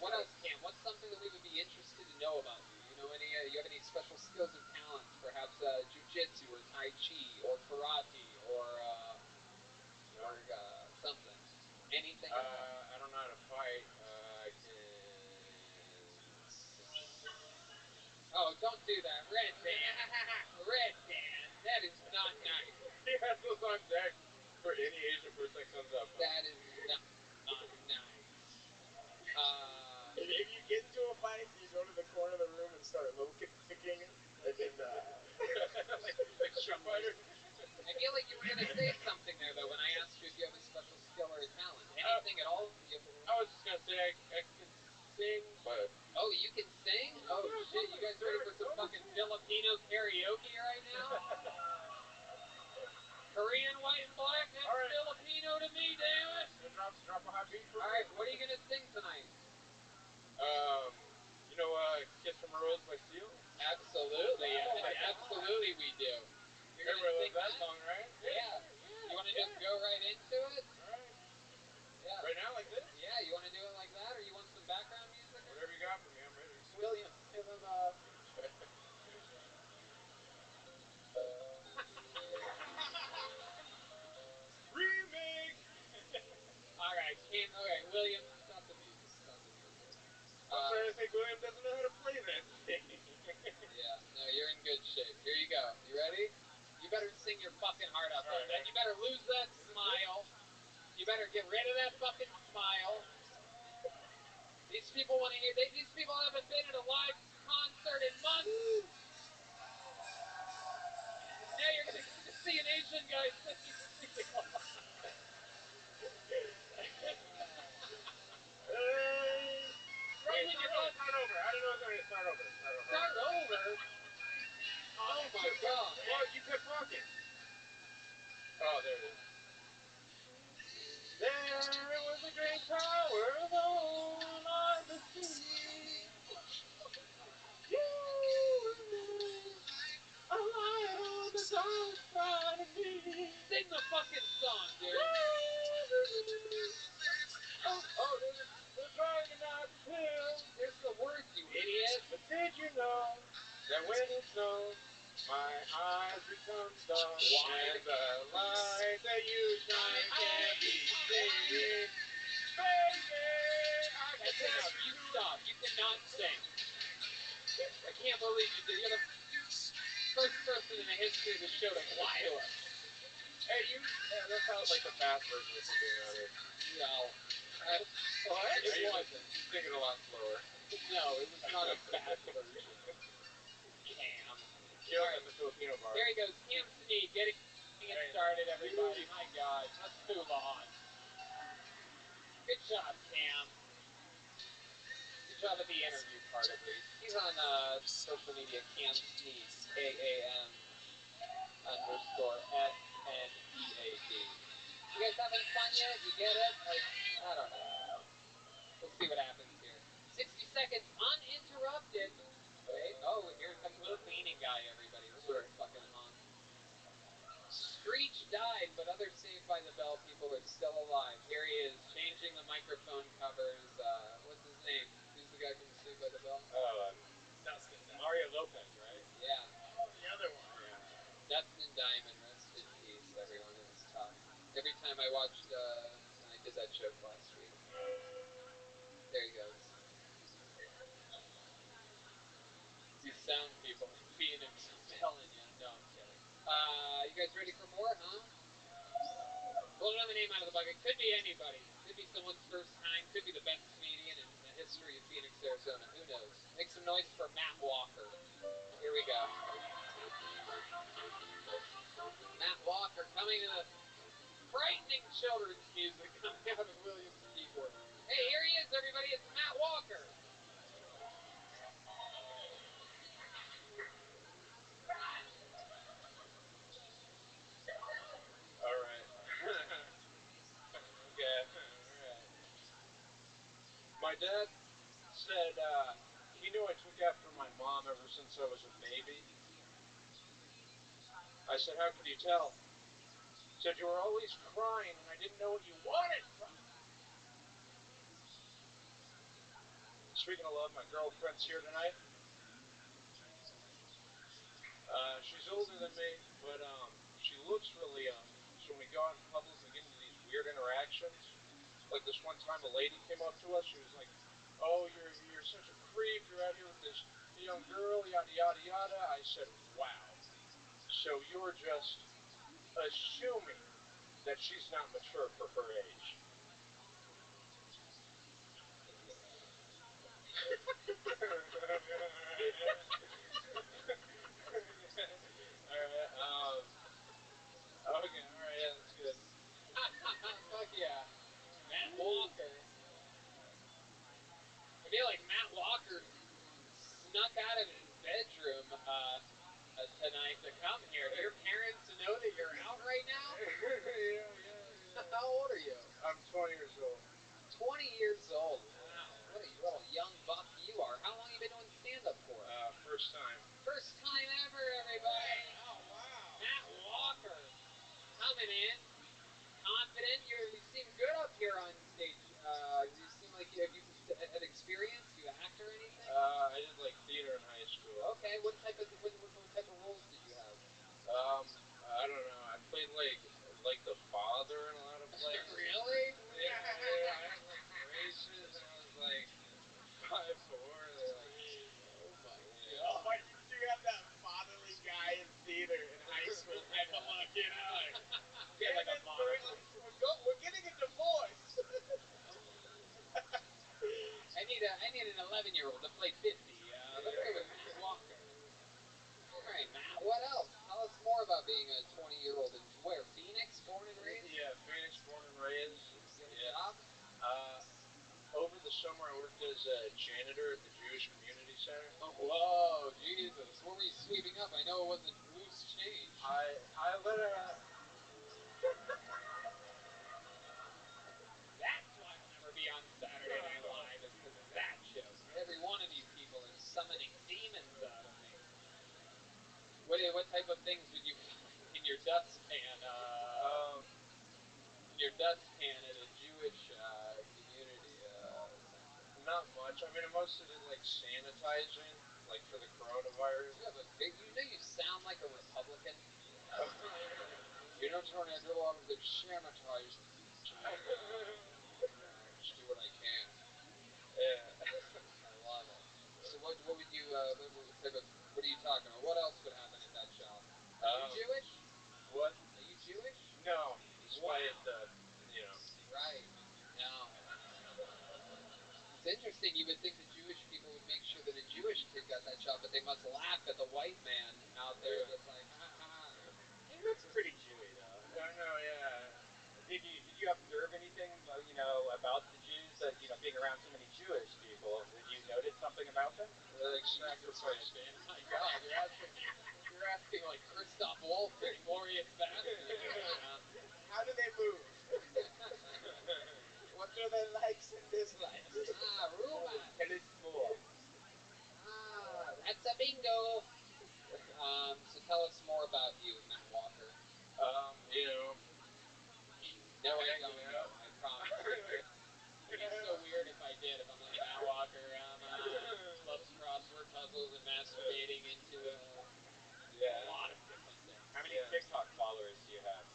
Speaker 1: What else, Cam? What's something that we would be interested to know about you? You have any special skills or talents? Perhaps jiu-jitsu or tai chi or karate or something. Anything?
Speaker 9: I don't know how to fight. I can.
Speaker 1: Oh, don't do that. Red band. Red band. That is not nice.
Speaker 9: He has those on deck for any Asian person that comes up.
Speaker 1: That is not nice.
Speaker 2: If you get into a fight, you go to the corner of the room and start low kicking, and then
Speaker 9: like Street Fighter.
Speaker 1: I feel like you were going to say something there, though, when I asked you if you have a special skill or a talent. Anything at all?
Speaker 9: I was just going to say
Speaker 6: I can sing, but
Speaker 1: Oh, you can sing? Oh shit! You guys ready for some fucking Filipino karaoke right now? Korean, white, and black. That's
Speaker 6: right.
Speaker 1: Filipino to me, damn it!
Speaker 6: Drop a high beat for
Speaker 1: All
Speaker 6: me.
Speaker 1: right, what are you gonna sing tonight?
Speaker 6: You know, Kiss from a Rose by Seal?
Speaker 1: Absolutely, absolutely we do. You're gonna
Speaker 6: Everybody
Speaker 1: sing
Speaker 6: loves that song, right?
Speaker 1: Yeah. You wanna just go right into it?
Speaker 6: Alright.
Speaker 1: Yeah.
Speaker 6: Right now, like this?
Speaker 1: Yeah, you wanna do it like that, or you want some background music?
Speaker 6: Whatever you got for me, I'm ready.
Speaker 1: William, still alive.
Speaker 6: Remix!
Speaker 1: Alright, William, stop the music. Stop the music.
Speaker 6: I'm sorry, I think William doesn't know how to play that thing.
Speaker 1: Yeah, no, you're in good shape. Here you go. You ready? You better sing your fucking heart out there. Then you better lose that smile. You better get rid of that fucking smile. These people want to hear. These people haven't been at a live concert in months. Now you're gonna get to see an Asian guy singing Seal. Right when you're about
Speaker 6: Start over. I don't know what's going to start over.
Speaker 1: Start over? Oh my god.
Speaker 6: Well, you kept talking. Oh, there it is. There was a great tower on the sea. You were a light on the dark side of me.
Speaker 1: Sing the fucking song, dude.
Speaker 6: Oh, they're trying not to tell.
Speaker 1: There's the words, you idiot.
Speaker 6: But did you know that when it snows, my eyes become dark?
Speaker 1: Why?
Speaker 6: And the light that you shine can't be seen. Baby,
Speaker 1: You stop. You cannot sing. I can't believe you did. You're the first person in the history of the show to lie to us.
Speaker 6: Hey, that sounds like the fast version of something honest.
Speaker 1: No.
Speaker 6: What?
Speaker 1: It wasn't.
Speaker 6: You're singing a lot slower.
Speaker 1: No, it was not a fast version. Cam.
Speaker 6: Kill at the Filipino bar.
Speaker 1: There he goes. Cam Sneed getting it started, everybody. My God. Let's move on. Good job, Cam. Good job at the interview part, at least. He's on social media, Cam Sneed. KAM _SNEAD. You guys having fun yet? You get it? Like, I don't know. We'll see what happens here. 60 seconds uninterrupted. Wait, oh, here comes the cleaning guy, everybody. This is fucking hung. Screech died, but other Saved by the Bell people are still alive. Here he is, changing the microphone covers. What's his name? Who's the guy from Saved by the Bell?
Speaker 6: Dustin Mario Lopez, right?
Speaker 1: Yeah.
Speaker 6: Oh, the other one. Yeah.
Speaker 1: Dustin Diamond, rest in peace, everyone. It was tough. Every time I watched, I did that joke last week. There he goes. These sound people in Phoenix, I'm telling you. No, I'm kidding. You guys ready for more, huh? Pull another name out of the bucket. Could be anybody. Could be someone's first time. Could be the best comedian in the history of Phoenix, Arizona. Who knows? Make some noise for Matt Walker. Here we go. Matt Walker coming to the frightening children's music coming out of Williams' keyboard. Hey, here he is, everybody. It's Matt Walker.
Speaker 6: All right. Okay. All right. My dad said he knew I took after my mom ever since I was a baby. I said, how could you tell? He said, you were always crying and I didn't know what you wanted from me. Speaking of love, my girlfriend's here tonight. She's older than me, but she looks really young. So when we go out in public, we get into these weird interactions. Like this one time, a lady came up to us. She was like, "Oh, you're such a creep. You're out here with this young girl, yada yada yada." I said, "Wow. So you're just assuming that she's not mature for her age." Okay, alright, yeah, that's good.
Speaker 1: Fuck yeah. Matt Walker. tonight to come here. Do your parents know that you're out right now?
Speaker 18: Yeah.
Speaker 1: How old are you?
Speaker 18: I'm 20 years old.
Speaker 1: 20 years old. Wow. What a little young buck you are. How long have you been doing stand-up for?
Speaker 18: First time.
Speaker 1: First time ever, everybody.
Speaker 18: Oh, wow.
Speaker 1: Matt Walker coming in. Confident. You seem good up here on stage. You seem like have you had experience? You act or anything?
Speaker 18: I did like theater in high school.
Speaker 1: Okay. What type of roles did you have?
Speaker 18: I don't know. I played like the father in a lot of plays.
Speaker 1: Really?
Speaker 18: Yeah. I had like braces and I was like 5'4". They're like,
Speaker 1: oh my
Speaker 2: god. Why did you have that fatherly guy in theater in high school type of look, you know?
Speaker 1: Get like a monocle.
Speaker 2: We're getting a divorce.
Speaker 1: I need an 11-year-old to play 50. Let's go with Matt Walker. All right, Matt. What else? Tell us more about being a 20-year-old in where? Phoenix, born and raised?
Speaker 18: Yeah, Phoenix, born and raised.
Speaker 1: You have a job?
Speaker 18: Over the summer, I worked as a janitor at the Jewish Community Center.
Speaker 1: Oh, whoa, Jesus! What were you sweeping up? I know it wasn't loose change.
Speaker 18: I let her.
Speaker 1: That's why I'll never be on Saturday Night Live, is because of that joke. Every one of these people are summoning demons out of me. What type of things would you find in your dustpan? In your dustpan at a Jewish community center?
Speaker 18: Not much. I mean, I mostly did like sanitizing, like for the coronavirus.
Speaker 1: You have a big. You know, you sound like a Republican. You know, Tony, I do a lot of the sanitizing. Just do what I can.
Speaker 18: Yeah.
Speaker 1: I love it. So what would you what are you talking about? What else would happen at that shop? Are you Jewish?
Speaker 18: What?
Speaker 1: Are you Jewish?
Speaker 18: No, despite the, you know.
Speaker 1: Right. No. It's interesting. You would think the Jewish people would make sure that a Jewish kid got that job, but they must laugh at the white man out there that's like, ha ha.
Speaker 3: He looks pretty Jewy, though.
Speaker 18: I know, yeah.
Speaker 3: Did you observe anything, about the Jews that, being around so many Jewish people, did you notice something about them?
Speaker 18: They like sacrifice.
Speaker 1: My God, you're asking like Christoph Waltz in Glorious Bastards right now.
Speaker 2: How do they move? What are their likes and dislikes?
Speaker 1: Ruben.
Speaker 3: Tell us more.
Speaker 1: That's a bingo. So tell us more about you, Matt Walker.
Speaker 18: You know.
Speaker 1: No, I don't know. I promise. It'd be so weird if I did. If I'm like Matt Walker, loves crossword puzzles and masturbating into a lot of different things.
Speaker 3: How many TikTok followers do you have?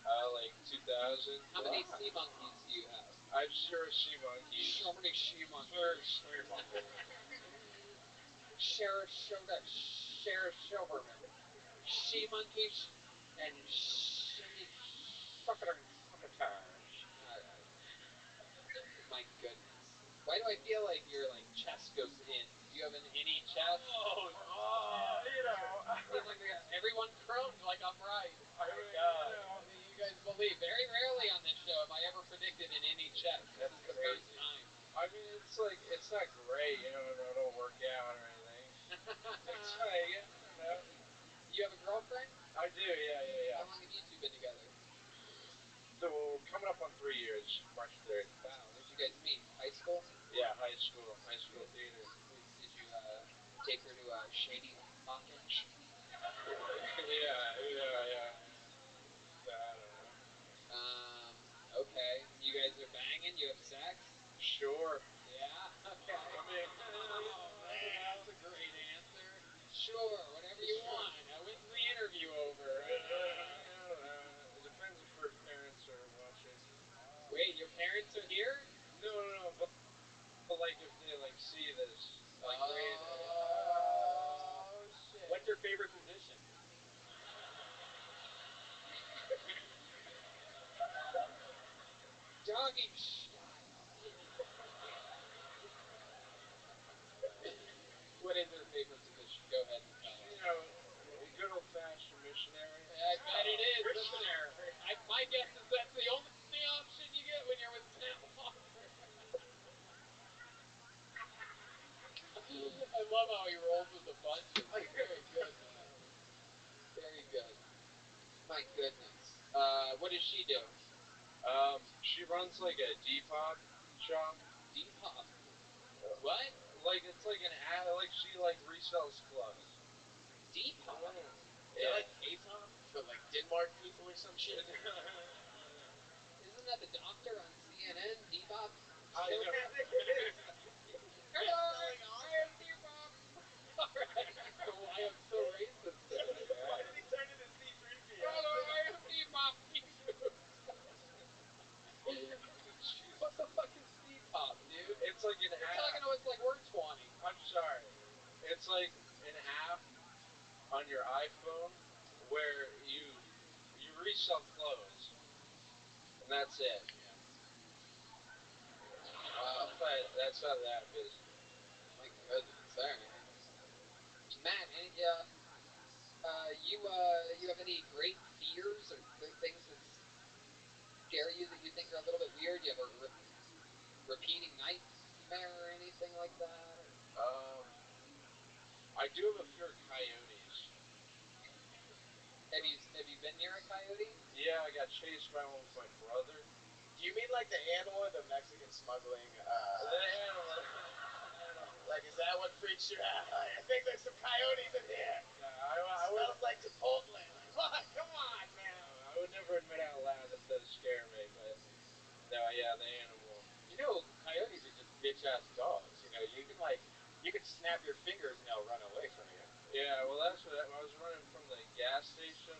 Speaker 18: Like 2,000.
Speaker 1: How many sea monkeys do you have?
Speaker 18: I have 0 sea monkeys.
Speaker 1: So many sea monkeys.
Speaker 18: Sea monkeys.
Speaker 1: Sheriff Silverman. Sea monkeys and succotash. My goodness. Why do I feel like your chest goes in? Do you have an innie chest?
Speaker 18: You know.
Speaker 1: Seems like everyone crooned like I'm right.
Speaker 18: I mean, you know.
Speaker 1: You guys believe. Very rarely on this show have I ever predicted an innie chest. This is the first time.
Speaker 18: I mean, it's not great, you know. I don't work out or anything. It's like, you know.
Speaker 1: You have a girlfriend?
Speaker 18: I do, yeah.
Speaker 1: How long have you two been together?
Speaker 18: So coming up on 3 years, March 3rd.
Speaker 1: Wow, where'd you guys meet? High school?
Speaker 18: Yeah, high school theater.
Speaker 1: Did you take her to a shady pocket?
Speaker 18: Yeah. I don't know.
Speaker 1: Okay. You guys are banging? You have sex?
Speaker 18: Sure.
Speaker 1: Yeah? Okay.
Speaker 18: I mean,
Speaker 1: That's a great answer. Sure, whatever you want. When's the interview over?
Speaker 18: It depends if her parents are watching.
Speaker 1: Wait, your parents are here?
Speaker 18: No, but like if they see this, great.
Speaker 1: Oh, shit.
Speaker 3: What's your favorite position?
Speaker 1: Doggy style. What is her favorite position? Go ahead and tell us.
Speaker 18: You know, a good old-fashioned missionary.
Speaker 1: I bet it is. Missionary. My guess is that's the only option you get when you're with Matt Walker. I love how he rolls with the punches. It's very good. my goodness. What does she do?
Speaker 6: She runs like a Depop shop.
Speaker 1: Depop. What?
Speaker 6: Like it's like an ad. Like she like resells clothes.
Speaker 1: Depop.
Speaker 6: Yeah.
Speaker 2: Like K-pop for like Denmark people or some shit.
Speaker 1: Isn't that the doctor on CNN? Depop.
Speaker 2: I know.
Speaker 1: Hello, I am Depop. All right. Why I'm so racist today, man?
Speaker 2: Why did he turn into C-3PO?
Speaker 1: Hello, I am Depop. What the fuck is Depop, dude?
Speaker 6: It's like an
Speaker 1: You're
Speaker 6: app.
Speaker 1: talking to us like we're 20.
Speaker 6: I'm sorry. It's like an app on your iPhone where you resell clothes, and that's it.
Speaker 1: Wow.
Speaker 6: That's how the app is.
Speaker 1: My goodness. All right. Matt, you have any great fears or things that scare you that you think are a little bit weird? You have a repeating nightmare or anything like that? Or?
Speaker 6: I do have a fear of coyotes.
Speaker 1: Have you been near a coyote?
Speaker 6: Yeah, I got chased by one with my brother.
Speaker 2: Do you mean like the animal or the Mexican smuggling?
Speaker 6: The animal.
Speaker 2: Like, is that what freaks you out? Like, I think there's some coyotes in here.
Speaker 6: I
Speaker 2: smells like Chipotle. Like, what? Come on, man.
Speaker 6: I would never admit out loud that does scare me, but no, yeah, the animal.
Speaker 3: You know, coyotes are just bitch ass dogs. You know, you can snap your fingers and they'll run away from you.
Speaker 6: Yeah, well, that's what I was running from the gas station,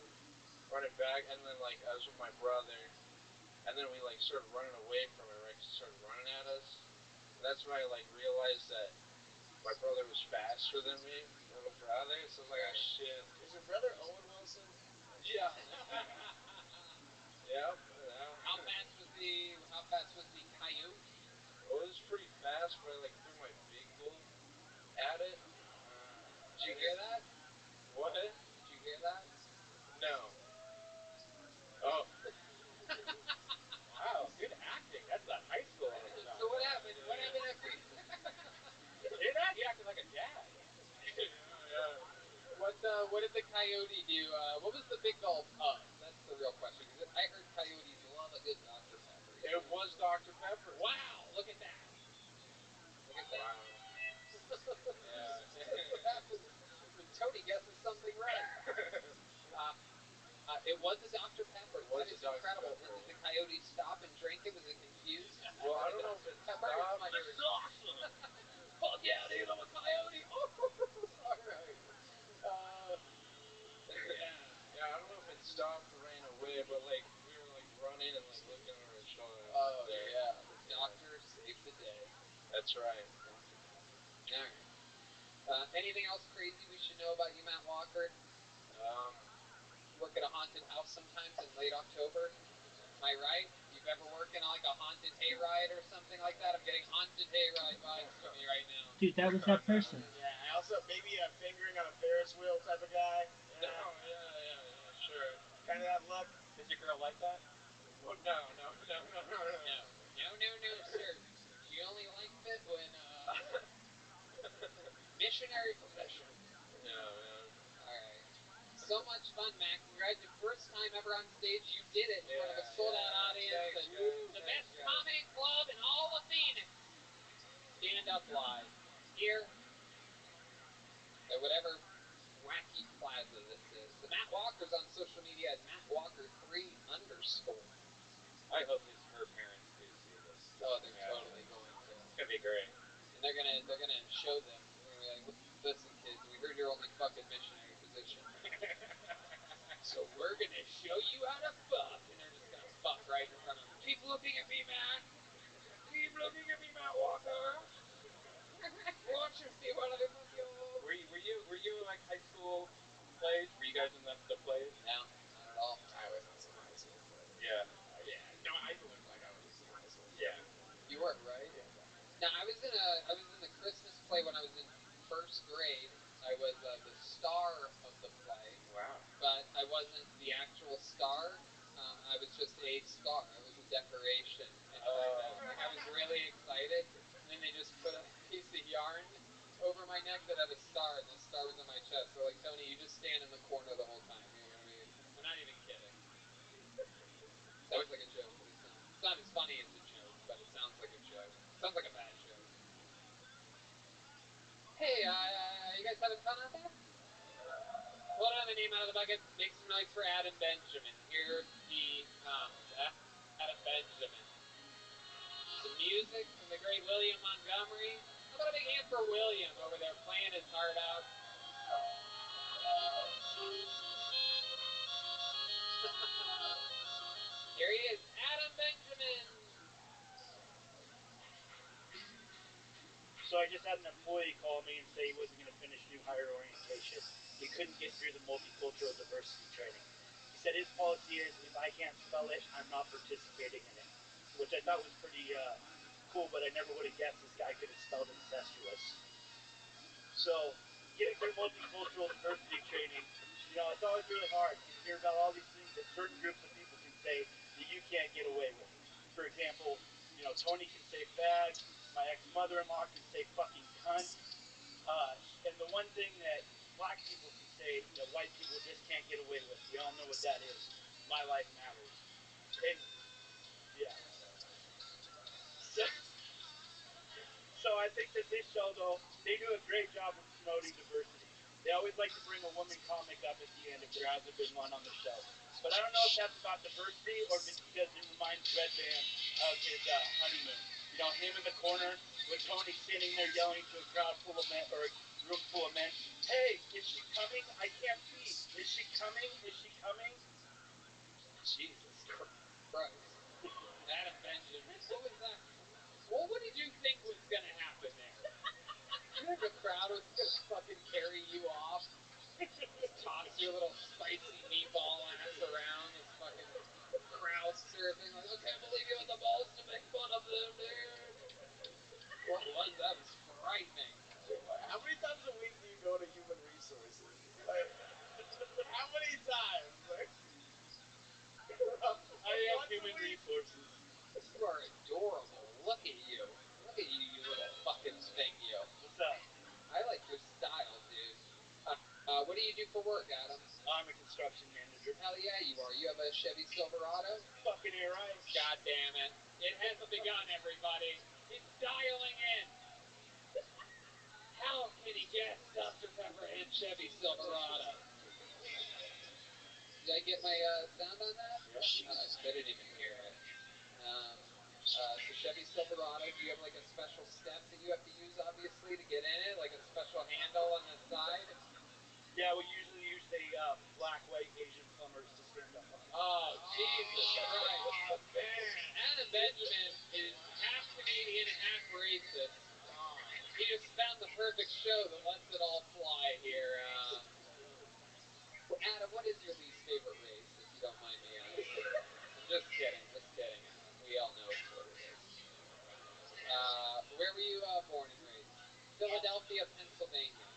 Speaker 6: running back, and then like I was with my brother, and then we like started running away from it, right? 'Cause he started running at us, and that's when I like realized that my brother was faster than me, little brother. So I was like, oh shit.
Speaker 2: Is your brother Owen Wilson?
Speaker 6: Yeah. Yep.
Speaker 1: How fast was the coyote?
Speaker 6: Well, it was pretty fast, but I like threw my big bull at it.
Speaker 1: Did you hear that?
Speaker 6: What?
Speaker 1: Did you hear that?
Speaker 6: No. Oh.
Speaker 3: Wow, good acting. That's a high school.
Speaker 1: So what happened? What happened after you?
Speaker 3: He acted like a dad.
Speaker 6: Yeah.
Speaker 1: What did the coyote do? What was the big gulp of? That's the real question. Because I heard coyotes love a good Dr. Pepper.
Speaker 6: It was Dr. Pepper.
Speaker 1: Wow! Look at that. Look at that.
Speaker 6: Wow. Yeah.
Speaker 1: That's what happens when Tony guesses something right. It was a Dr. Pepper.
Speaker 6: It was
Speaker 1: That is
Speaker 6: a Dr.
Speaker 1: incredible.
Speaker 6: Pepper.
Speaker 1: Did the coyote stop and drink it? Was it confused?
Speaker 6: Well, I don't know if it
Speaker 1: Pepper.
Speaker 6: stopped.
Speaker 1: This is awesome. Fuck yeah, dude! I'm a coyote. All right.
Speaker 6: Yeah, I don't know if it stopped or ran away, but like we were like running and like looking over our shoulder.
Speaker 1: Oh yeah, the doctor saved the day.
Speaker 6: That's right.
Speaker 1: Dr. Pepper. All right. Anything else crazy we should know about you, Matt Walker? Work at a haunted house sometimes in late October. Am I right? You've ever worked in like a haunted hayride or something like that? I'm getting haunted hayride vibes from you right now.
Speaker 16: Dude, that was that person.
Speaker 2: Yeah, I also maybe a fingering on a Ferris wheel type of guy.
Speaker 6: Yeah. Oh yeah, sure.
Speaker 2: Kind of that look.
Speaker 3: Does your girl like that?
Speaker 6: Well, no,
Speaker 1: sir. She only likes it when missionary profession.
Speaker 6: Yeah, man.
Speaker 1: All right. So much fun, Matt. Congratulations. First time ever on stage. You did it in front of a sold-out audience.
Speaker 6: Thanks,
Speaker 1: and
Speaker 6: guys.
Speaker 1: the best comedy club in all of Phoenix. Stand Up Live. Here at whatever wacky plaza this is. The Matt Walker's on social media at MattWalker3_.
Speaker 3: I hope her parents do see this.
Speaker 1: Oh, they're totally going to.
Speaker 3: It's gonna be great.
Speaker 1: And they're gonna show them. They're gonna be like, listen, kids, we heard you're only fucking missionary position. So we're gonna show you how to fuck, and they're just gonna fuck right in front of them. Keep looking at me, Matt. Keep looking at me, Matt Walker. Watch and see what I fuck you.
Speaker 3: Were you in like high school plays? Were you guys in the plays?
Speaker 1: No, not at all.
Speaker 2: I was in some high school plays.
Speaker 3: Yeah.
Speaker 2: No, I looked like I was in some high school plays.
Speaker 3: Yeah.
Speaker 1: You were, right?
Speaker 2: Yeah, definitely.
Speaker 1: No, I was in the Christmas play when I was in first grade. I was the star of the play.
Speaker 3: Wow.
Speaker 1: But I wasn't the actual star. I was just a star. I was a decoration. And I was really excited. And then they just put a piece of yarn over my neck that had a star, and the star was on my chest. They're like, Tony, you just stand in the corner the whole time. You know what I mean? I'm not even kidding. Hey, you guys having fun out there? Pull another name out of the bucket. Make some noise for Adam Benjamin. Here he comes. Adam Benjamin. The music from the great William Montgomery. How about a big hand for William over there playing his heart out? Here he is, Adam Benjamin.
Speaker 7: So I just had an employee call me and say he wasn't going to finish new hire orientation. He couldn't get through the multicultural diversity training. He said his policy is if I can't spell it, I'm not participating in it, which I thought was pretty cool, but I never would have guessed this guy could have spelled incestuous. So getting through multicultural diversity training, it's always really hard. You hear about all these things that certain groups of people can say that you can't get away with. For example, Tony can say fag, my ex-mother-in-law can say fucking cunt, and the one thing that black people can say that white people just can't get away with, we all know what that is. My life matters. And, yeah. So I think that this show, though, they do a great job of promoting diversity. They always like to bring a woman comic up at the end if there hasn't been one on the show. But I don't know if that's about diversity or if it's because it reminds Red Band of his honeymoon. Him in the corner with Tony sitting there yelling to a crowd full of men, or a room full of men, hey, is she coming? I can't see. Is she coming? Is she coming?
Speaker 1: Jesus Christ. Adam Benjamin. What was that? Well, what did you think was going to happen there? You think the crowd was going to fucking carry you off? Just toss your little spicy meatball ass around this fucking crowd surfing. Like, I can't believe you had the balls to make fun of them, dude. What was that? Was frightening.
Speaker 6: How many times a week do you go to human resources? Like, how many times? Like,
Speaker 3: I am human resources.
Speaker 1: You are adorable. Look at you. Look at you, you little fucking thing, you.
Speaker 7: What's up?
Speaker 1: I like your style, dude. What do you do for work, Adam?
Speaker 7: I'm a construction manager.
Speaker 1: Hell yeah, you are. You have a Chevy Silverado?
Speaker 7: Fucking A right.
Speaker 1: God damn it. It hasn't begun, everybody. It's dialing in. How can he guess Dr. Pepper and Chevy Silverado? Did I get my sound on that?
Speaker 7: Yeah.
Speaker 1: I didn't even hear it. So Chevy Silverado, do you have like a special step that you have to use, obviously, to get in it? Like a special handle on the side?
Speaker 7: Yeah, we usually use the black, white, Asian plumbers to stand up on.
Speaker 1: Oh, Jesus Christ. Oh, man. Adam Benjamin is half Canadian, half racist. He just found the perfect show that lets it all fly here. Adam, what is your least favorite race, if you don't mind me asking? I'm just kidding, Adam. We all know what it is. Where were you born and raised? Philadelphia, Pennsylvania.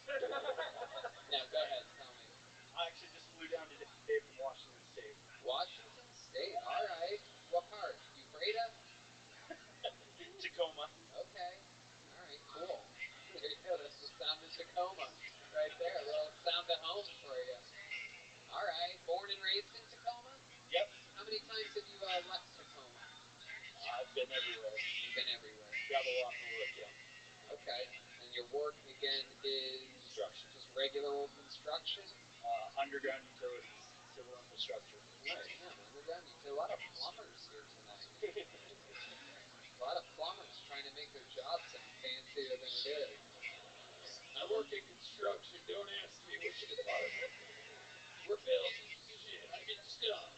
Speaker 1: No, go ahead, tell me.
Speaker 7: I actually just flew down today from Washington State.
Speaker 1: Washington State, all right. What part? Euphrates?
Speaker 7: Tacoma.
Speaker 1: Okay. All right, cool. There you go. That's the sound of Tacoma right there. A little sound of home for you. All right. Born and raised in Tacoma?
Speaker 7: Yep.
Speaker 1: How many times have you left Tacoma?
Speaker 7: I've been everywhere.
Speaker 1: You've been everywhere.
Speaker 7: Travel a lot for work, yeah.
Speaker 1: Okay. And your work, again, is?
Speaker 7: Construction.
Speaker 1: Just regular old construction?
Speaker 7: Underground utilities, civil infrastructure.
Speaker 1: Right, yeah, underground utilities. A lot of plumbers here tonight. A lot of plumbers trying to make their job sound fancier than it is.
Speaker 3: I work in construction. Don't ask me which department. We're building shit. I get stuff.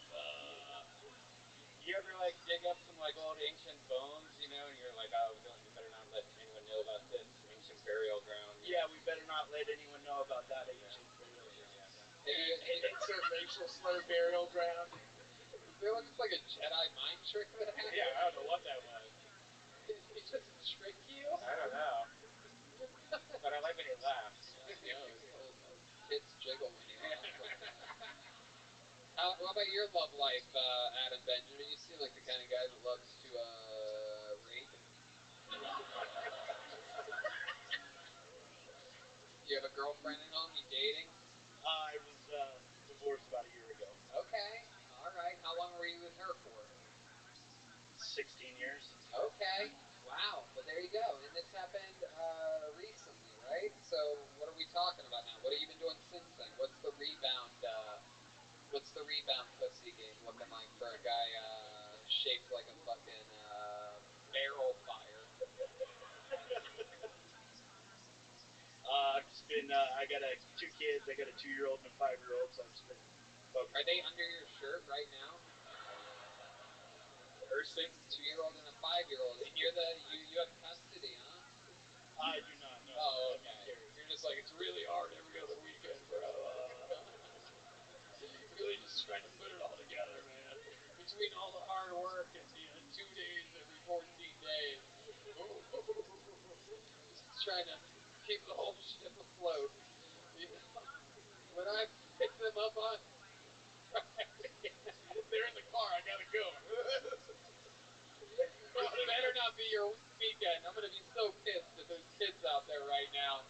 Speaker 7: You ever dig up some old ancient bones, and you're like, oh, we better not let anyone know about this
Speaker 3: Ancient burial ground.
Speaker 7: Yeah, we better not let anyone know about that ancient burial ground.
Speaker 6: It's a racial slur burial ground.
Speaker 1: There looks like a Jedi mind trick that happened.
Speaker 3: Yeah, I don't know what that was.
Speaker 1: Did he just trick you?
Speaker 3: I don't know. But I like when he laughs.
Speaker 1: Yeah, those tits jiggle when he laughs like that. What about your love life, Adam Benjamin? You seem like the kind of guy that loves to rape. You have a girlfriend at home? You dating?
Speaker 7: I was divorced about a year ago.
Speaker 1: Okay. All right. How long were you with her for?
Speaker 7: 16 years.
Speaker 1: Okay. Wow. Well, there you we go. And this happened recently, right? So what are we talking about now? What have you been doing since then? What's the rebound? What's the rebound pussy game looking like for a guy shaped like a fucking barrel fire?
Speaker 7: I've just been. I got two kids. I got a 2-year-old and a 5-year-old. So I've just been focused.
Speaker 1: Are they under your shirt right now?
Speaker 3: Nursing?
Speaker 1: 2-year-old and a 5-year-old, and you have custody, huh?
Speaker 7: I do not know.
Speaker 1: Oh, okay.
Speaker 3: You're just like, it's really hard every other weekend, bro. Really just trying to put it all together, man. Between all the hard work and 2 days every 14 days.
Speaker 1: Just trying to keep the whole ship afloat. You know? When I pick them up on Friday,
Speaker 3: they're in the car. I gotta go.
Speaker 1: This better not be your weekend. I'm gonna be so pissed if there's kids out there right now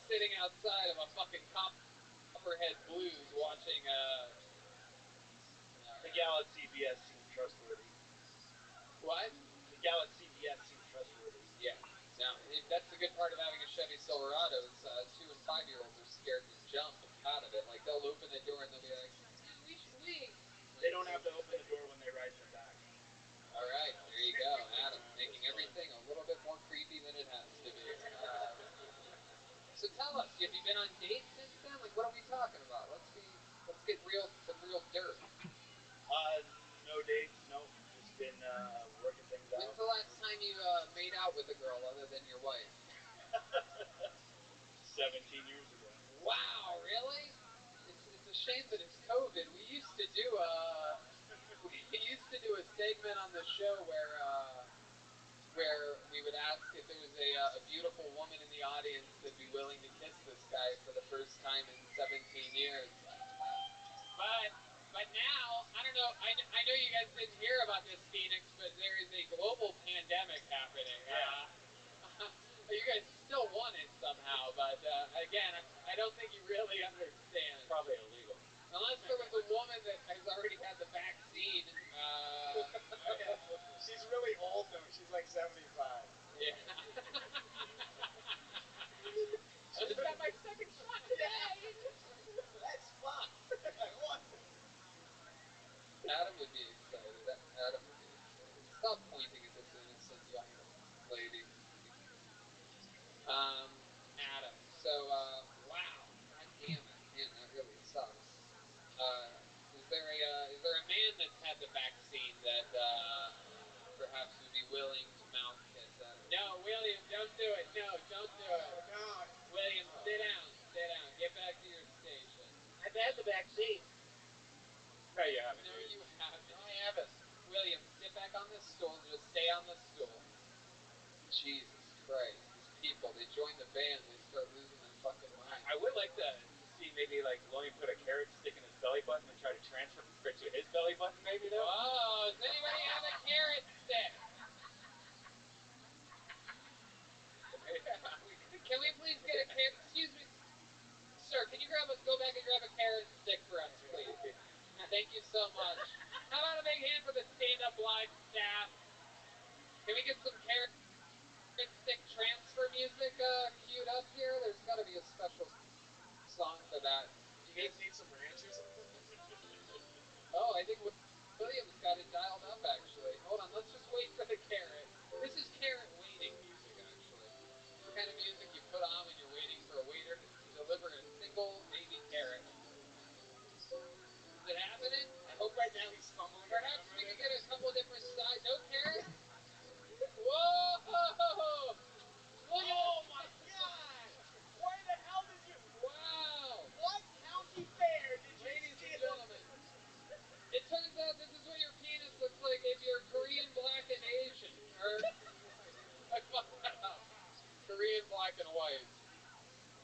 Speaker 1: sitting outside of a fucking Copperhead Blues watching
Speaker 7: The gal at CBS seemed trustworthy.
Speaker 1: What?
Speaker 7: The gal at CBS seemed trustworthy.
Speaker 1: Yeah. No, that's the good part of having a Chevy Silverado is 2 and 5-year-olds are scared to jump out of it. Like they'll open the door and they'll be like, we.
Speaker 7: They don't have to open the door when they ride in the back.
Speaker 1: All right, there you go, Adam, making everything a little bit more creepy than it has to be. So tell us, have you been on dates since then? Like, what are we talking about? Let's get some real dirt.
Speaker 7: No dates, no. Just been working things out.
Speaker 1: When's the last time you made out with a girl other than your wife?
Speaker 7: 17 years ago.
Speaker 1: Wow, really? It's a shame that it's COVID. We used to do a segment on the show where we would ask if there was a beautiful woman in the audience that'd be willing to kiss this guy for the first time in 17 years. But now, I don't know, I know you guys didn't hear about this, Phoenix, but there is a global pandemic happening.
Speaker 7: Yeah.
Speaker 1: You guys still won it somehow, but again, I don't think you really understand.
Speaker 3: It's probably illegal.
Speaker 1: Unless there was a woman that has already had the vaccine.
Speaker 2: She's really old, though. She's like 75.
Speaker 1: Yeah.
Speaker 15: I just got my second shot today.
Speaker 2: Let's fuck. I want it.
Speaker 1: Adam would be excited. Adam would be excited. Stop pointing at this innocent young lady. Adam. So, wow. God damn it. Man, that really sucks. Is there a man that's had the vaccine that perhaps would be willing to mouth kiss Adam? No, William, don't do it. No, don't do it.
Speaker 2: Oh, God.
Speaker 1: William, sit down. Sit down. Get back to your station.
Speaker 15: I've had the vaccine.
Speaker 3: No, you haven't.
Speaker 1: No, you haven't.
Speaker 2: No, I haven't.
Speaker 1: William, sit back on this stool. Just stay on the stool. Jesus Christ. These people, they join the band, they start losing their fucking minds.
Speaker 3: I would like to see maybe like William put a carrot stick in his belly button and try to transfer it to his belly button, maybe though.
Speaker 1: Oh, does anybody have a carrot stick? Can we please get a carrot? Excuse me, sir. Can you go back and grab a carrot stick for us, please? Thank you so much. How about a big hand for the stand-up live staff? Can we get some carrot stick transfer music queued up here? There's got to be a special song for that.
Speaker 2: Do you guys need some ranch or something?
Speaker 1: Oh, I think William's got it dialed up, actually. Hold on, let's just wait for the carrot. This is carrot waiting music, actually. It's the kind of music you put on when you're waiting for a waiter to deliver a single baby carrot. Is it happening?
Speaker 2: I hope right now he's fumbling.
Speaker 1: Perhaps we could get a couple different sides. No carrots? Whoa! Look at
Speaker 15: Oh my God! Where the hell did you?
Speaker 1: Wow!
Speaker 15: What county fair did you
Speaker 1: Ladies and
Speaker 15: steal?
Speaker 1: gentlemen, it turns out this is what your penis looks like if you're Korean, Black, and Asian. Or I fucked that up. Korean, Black, and White.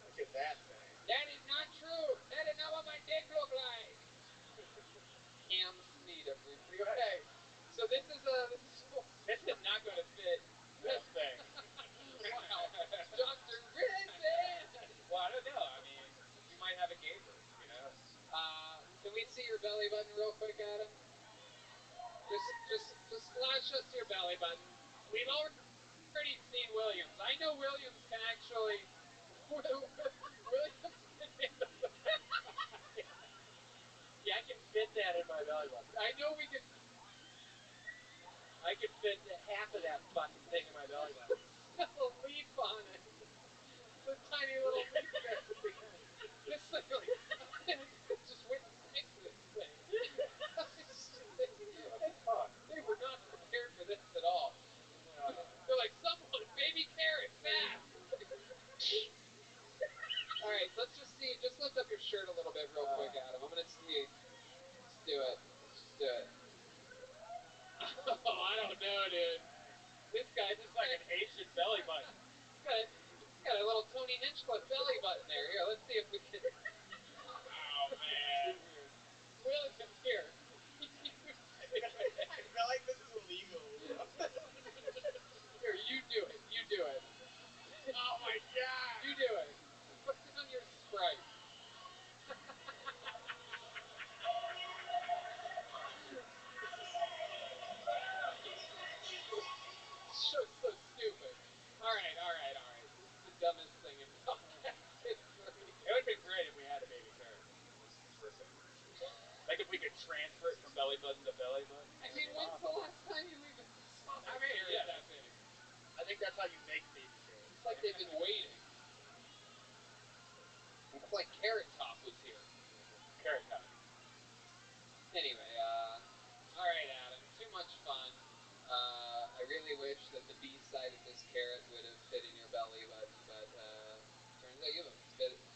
Speaker 2: Look at that thing.
Speaker 1: That is not true. That is not what my dick look like. Ham Sneed, everybody. Okay, so this is
Speaker 3: This is not going to fit this thing.
Speaker 1: wow, Dr. Risen.
Speaker 3: Well, I don't know. I mean, we might have a gaper, you know.
Speaker 1: Can we see your belly button real quick, Adam? Just flash us your belly button. We've already tiny Hinchcliffe belly button there. Here, let's see if we can.
Speaker 3: Oh man.
Speaker 1: William, here.
Speaker 2: I feel like this is illegal.
Speaker 1: Here, you do it. You do it.
Speaker 2: Oh my god.
Speaker 1: You do it. Put down your Sprite. This show's so stupid. All right. This is the dumbest thing in podcast history.
Speaker 3: It would have been great if we had a baby carrot. Like if we could transfer it from belly button to belly button.
Speaker 1: I mean, when's the last time you even saw a carrot
Speaker 3: yeah.
Speaker 1: that big?
Speaker 2: I think that's how you make baby carrots.
Speaker 1: It's like they've been waiting. It's like Carrot Top was here.
Speaker 3: Carrot Top.
Speaker 1: Anyway, all right, Adam. Too much fun. I really wish that the B side of this carrot would have fit in your belly button, but turns out you have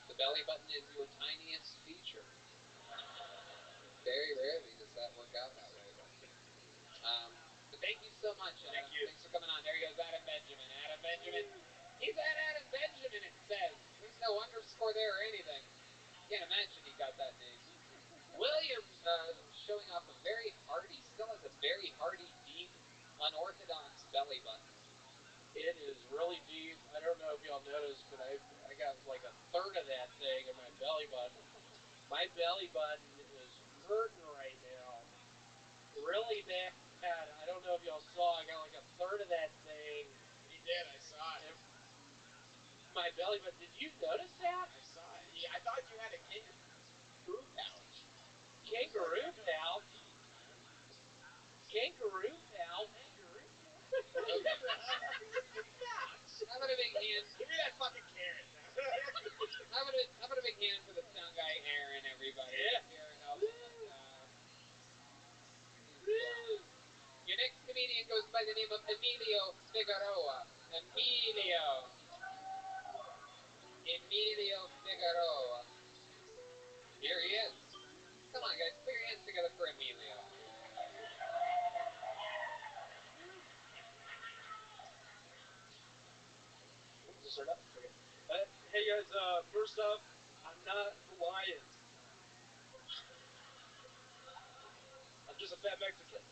Speaker 1: the belly button is your tiniest feature. Very rarely does that work out that way. But thank you so much, Adam.
Speaker 3: Thank you.
Speaker 1: Thanks for coming on. There goes Adam Benjamin. Adam Benjamin. He's at Adam Benjamin, it says. There's no underscore there or anything. Can't imagine he got that name. William showing off a very hearty, still has a very hearty, deep, unorthodox belly button.
Speaker 11: It is really deep. I don't know if y'all noticed, but I got like a third of that thing in my belly button. My belly button is hurting right now. Really bad. I don't know if y'all saw. I got like a third of that thing.
Speaker 2: He did. I saw it.
Speaker 11: My belly button. Did you notice that?
Speaker 2: I saw it. I thought you had a kangaroo pouch.
Speaker 11: Kangaroo pouch. Kangaroo pouch.
Speaker 1: How about a big hand?
Speaker 2: Give me that fucking carrot.
Speaker 1: How about a big hand for the sound guy Aaron, everybody?
Speaker 11: Yeah.
Speaker 1: Here, help. Your next comedian goes by the name of Emilio Figueroa. Emilio Figueroa. Here he is. Come on, guys, put your hands together for Emilio.
Speaker 3: Hey guys, first off, I'm not Hawaiian. I'm just a fat Mexican.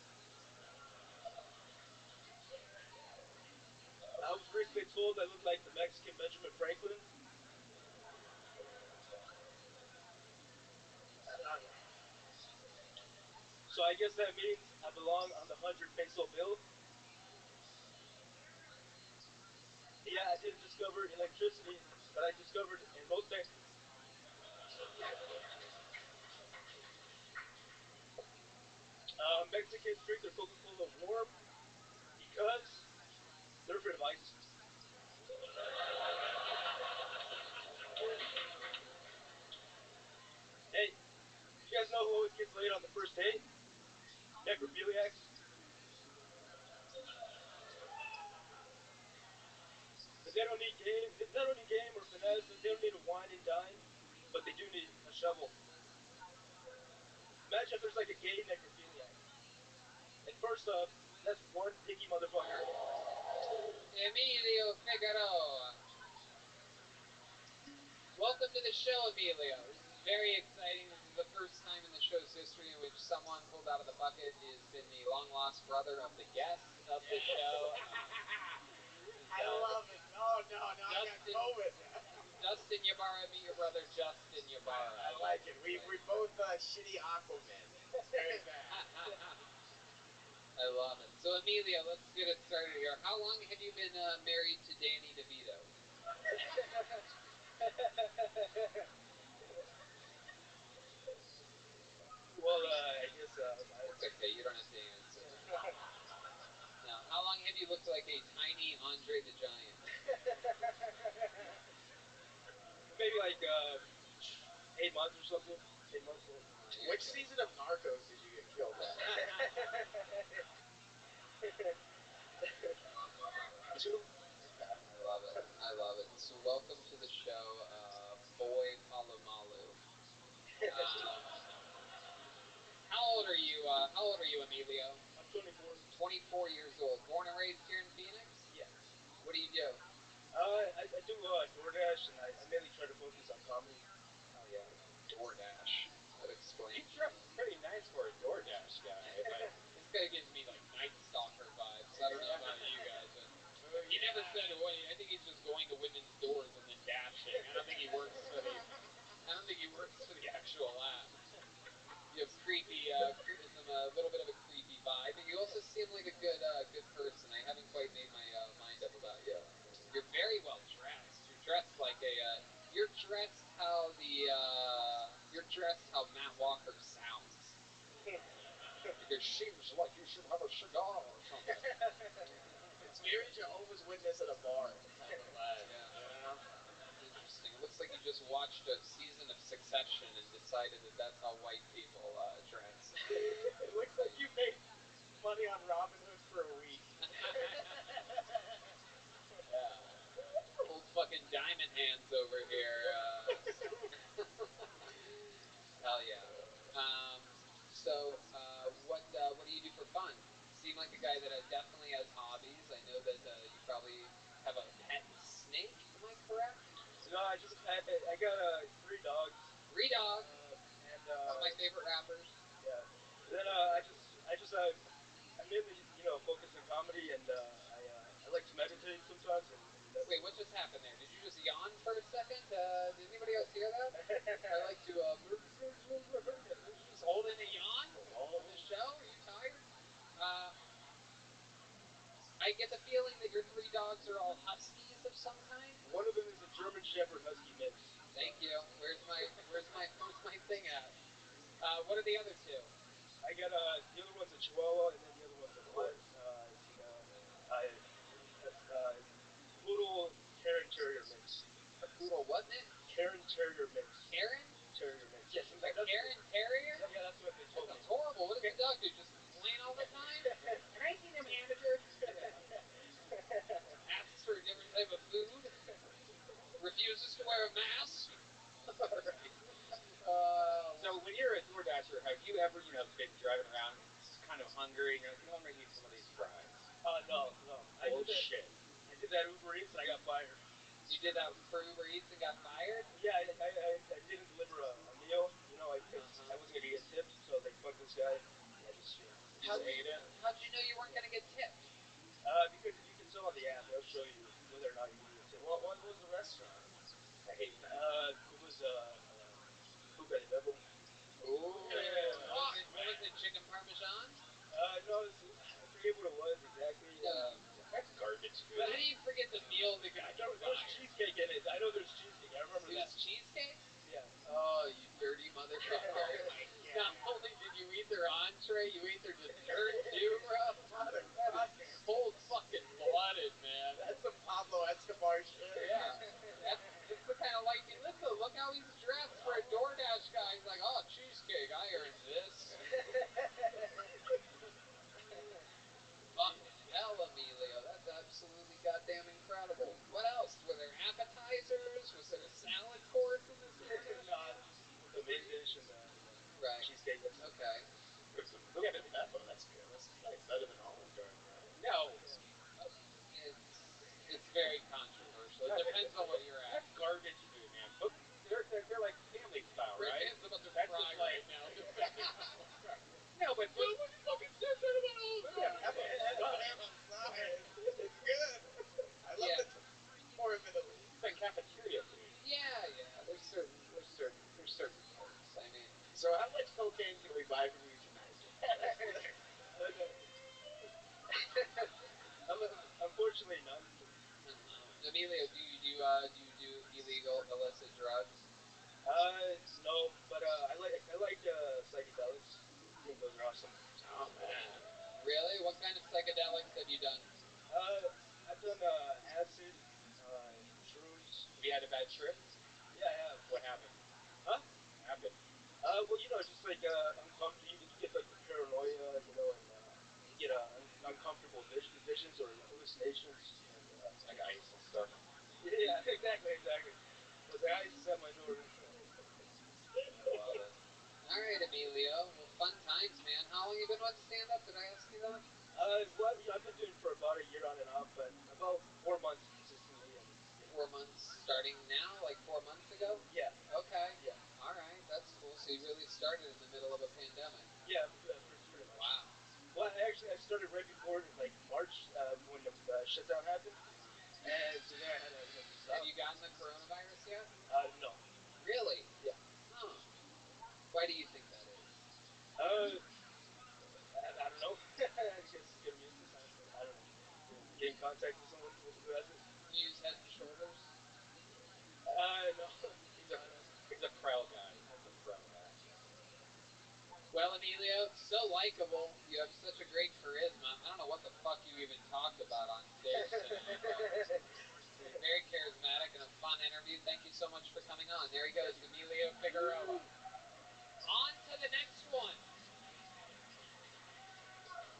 Speaker 3: I was recently told I look like the Mexican Benjamin Franklin. So I guess that means I belong on the 100 peso bill. Yeah, I didn't discover electricity, but I discovered in most Mexicans. Mexicans drink their Coca-Cola warm because they're afraid of ice. Hey, you guys know who always gets laid on the first date? Necrophiliacs. They don't need game or finesse. They don't need a wine and dine, but they do need a shovel. Imagine if there's like a gay necrophiliac. And first off, that's one picky motherfucker.
Speaker 1: Emilio Figueroa. Welcome to the show, Emilio. This is very exciting. This is the first time in the show's history in which someone pulled out of the bucket has been the long-lost brother of the guest of the show.
Speaker 2: I love it. Oh, no, I got COVID.
Speaker 1: Dustin Ybarra, meet your brother Justin Ybarra.
Speaker 2: I like it. We both shitty Aquaman. It's very bad.
Speaker 1: I love it. So, Emilio, let's get it started here. How long have you been married to Danny DeVito?
Speaker 3: Well, I guess
Speaker 1: It's okay. You don't have to answer. Now, how long have you looked like a tiny Andre the Giant?
Speaker 3: maybe like 8 months or something. 8 months.
Speaker 2: Which season of Narcos did you get killed at?
Speaker 3: Two.
Speaker 1: I love it. So, welcome to the show, Boy Palomalu. How old are you? Emilio?
Speaker 3: I'm 24.
Speaker 1: 24 years old. Born and raised here in Phoenix?
Speaker 3: Yeah.
Speaker 1: What do you do?
Speaker 3: I do DoorDash and
Speaker 1: okay, you're dressed how you're dressed how Matt Walker sounds. It seems like you should have a cigar or something.
Speaker 6: It's very Jehovah's Witness at a bar type of vibe.
Speaker 1: Yeah.
Speaker 6: You know?
Speaker 1: Interesting. It looks like you just watched a season of Succession and decided that that's how white people dress.
Speaker 6: It looks like you made money on Robinhood for a week.
Speaker 1: Yeah. Old fucking diamond hands over here. Hell yeah. So, what do you do for fun? Seem like a guy that definitely has hobbies. I know that you probably have a pet snake. Am I correct?
Speaker 6: No, I just I got 3 dogs.
Speaker 1: 3 dogs.
Speaker 6: And
Speaker 1: One of my favorite rappers.
Speaker 6: Yeah. Then I mainly focus on comedy, and I like to meditate sometimes. And that's
Speaker 1: Wait, what just happened there? Did you just yawn for a second? Did anybody else hear that? I like to just hold in a yawn all the show. Are you tired? I get the feeling that your 3 dogs are all huskies of some kind.
Speaker 6: One of them is a German Shepherd Husky mix.
Speaker 1: Thank you. Where's my thing at? What are the other 2?
Speaker 6: I got the other one's a Chihuahua, and then the other one's a mutt. Poodle Karen Terrier mix.
Speaker 1: A poodle what mix?
Speaker 6: Karen Terrier mix.
Speaker 1: Karen?
Speaker 6: Terrier mix. Yes,
Speaker 1: a Karen Terrier?
Speaker 6: Yeah, that's what they told me.
Speaker 1: That's horrible. What does the dog do? Just complain all the time? Can I see the manager? Asks for a different type of food? Refuses to wear a mask? Alright.
Speaker 3: So when you're a DoorDasher, have you ever, been driving around kind of hungry and you're like, I'm gonna eat some of these fries?
Speaker 6: No.
Speaker 3: Bullshit.
Speaker 6: I did that Uber Eats and I got fired.
Speaker 1: You did that for Uber Eats and got fired?
Speaker 6: Yeah, I didn't deliver a meal. I wasn't gonna get tipped, so they fucked this guy. I just ate it.
Speaker 1: How did you know you weren't gonna get tipped?
Speaker 6: Because you can tell on the app, they'll show you whether or not you're gonna get tipped. What was the restaurant?
Speaker 3: I hate that.
Speaker 6: It was Fuga de Bebo.
Speaker 1: Ooh.
Speaker 6: Yeah.
Speaker 1: What was it? Chicken Parmesan?
Speaker 6: No, I forget what it was exactly.
Speaker 3: That's garbage food.
Speaker 1: But how do you forget the meal that got
Speaker 6: There was cheesecake in it. I know there's cheesecake. I remember that.
Speaker 1: It was cheesecake?
Speaker 6: Yeah.
Speaker 1: Oh, you dirty motherfucker.
Speaker 6: Oh my God.
Speaker 1: Not only did you eat their entree, you ate their dessert too, bro. That is cold fucking blooded, man.
Speaker 6: That's some Pablo Escobar shit.
Speaker 1: Yeah. That's the kind of lightning. Listen, look how he's dressed for a DoorDash guy. He's like, oh, cheesecake, I earned this. Fucking hell, Emilio. That's absolutely goddamn incredible. What else? Were there appetizers? Was there a salad course in this order?
Speaker 6: No, just the main dish and the
Speaker 1: Right.
Speaker 6: cheesecake. Yes.
Speaker 1: Okay.
Speaker 3: There's some Fuga de Beppo. That's good. That's like better than Olive Garden, right?
Speaker 1: No. It's very controversial. It depends on what you're at.
Speaker 3: That's garbage food, man. But they're like family style, right?
Speaker 1: Rick is about to
Speaker 3: That's
Speaker 1: cry
Speaker 3: just like
Speaker 1: right now. Defending Olive Garden.
Speaker 3: no, but
Speaker 1: Nobody fucking says that about Olive Garden.
Speaker 6: I'm sorry. It's good. I love
Speaker 1: Yeah.
Speaker 6: it. More of it at least.
Speaker 3: it's like cafeteria food.
Speaker 1: Yeah. There's certain perks. I mean,
Speaker 6: So how much cocaine can we buy from you tonight? Unfortunately, none.
Speaker 1: Emilio, do you do illegal illicit drugs?
Speaker 6: No, but I like psychedelics. I think those are awesome.
Speaker 3: Oh man.
Speaker 1: Really? What kind of psychedelics have you done?
Speaker 6: I've done acid, shrooms.
Speaker 3: Have you had a bad trip?
Speaker 6: Yeah, I have.
Speaker 3: What happened?
Speaker 6: Huh?
Speaker 3: What happened?
Speaker 6: Well, just like uncomfortable. You get like the paranoia, and you get uncomfortable visions or hallucinations. And,
Speaker 3: Like ice and stuff.
Speaker 6: yeah, exactly. But the ice is at my door.
Speaker 1: I love it. All right, Emilio. Well, fun times, man. How long you been with stand up? Did I ask you that?
Speaker 6: Well, I've been doing it for about a year on and off, but about 4 months consistently. And
Speaker 1: 4 months starting now, like 4 months ago?
Speaker 6: yeah,
Speaker 1: Okay.
Speaker 6: yeah,
Speaker 1: All right, that's cool. So you really started in the middle of a pandemic.
Speaker 6: yeah, pretty much.
Speaker 1: Wow.
Speaker 6: Well, actually, I started right before like March when the shutdown happened, and so then I had to just stop.
Speaker 1: Have you gotten the coronavirus yet?
Speaker 6: No.
Speaker 1: Really?
Speaker 6: Yeah.
Speaker 1: Huh. Why do you think that is?
Speaker 6: I don't know. I guess get immune system. I don't know. Get in contact with someone who has it.
Speaker 1: You use Head and Shoulders? Emilio, so likable. You have such a great charisma. I don't know what the fuck you even talked about on stage tonight. You're very charismatic and a fun interview. Thank you so much for coming on. There he goes, Emilio Figueroa. On to the next one.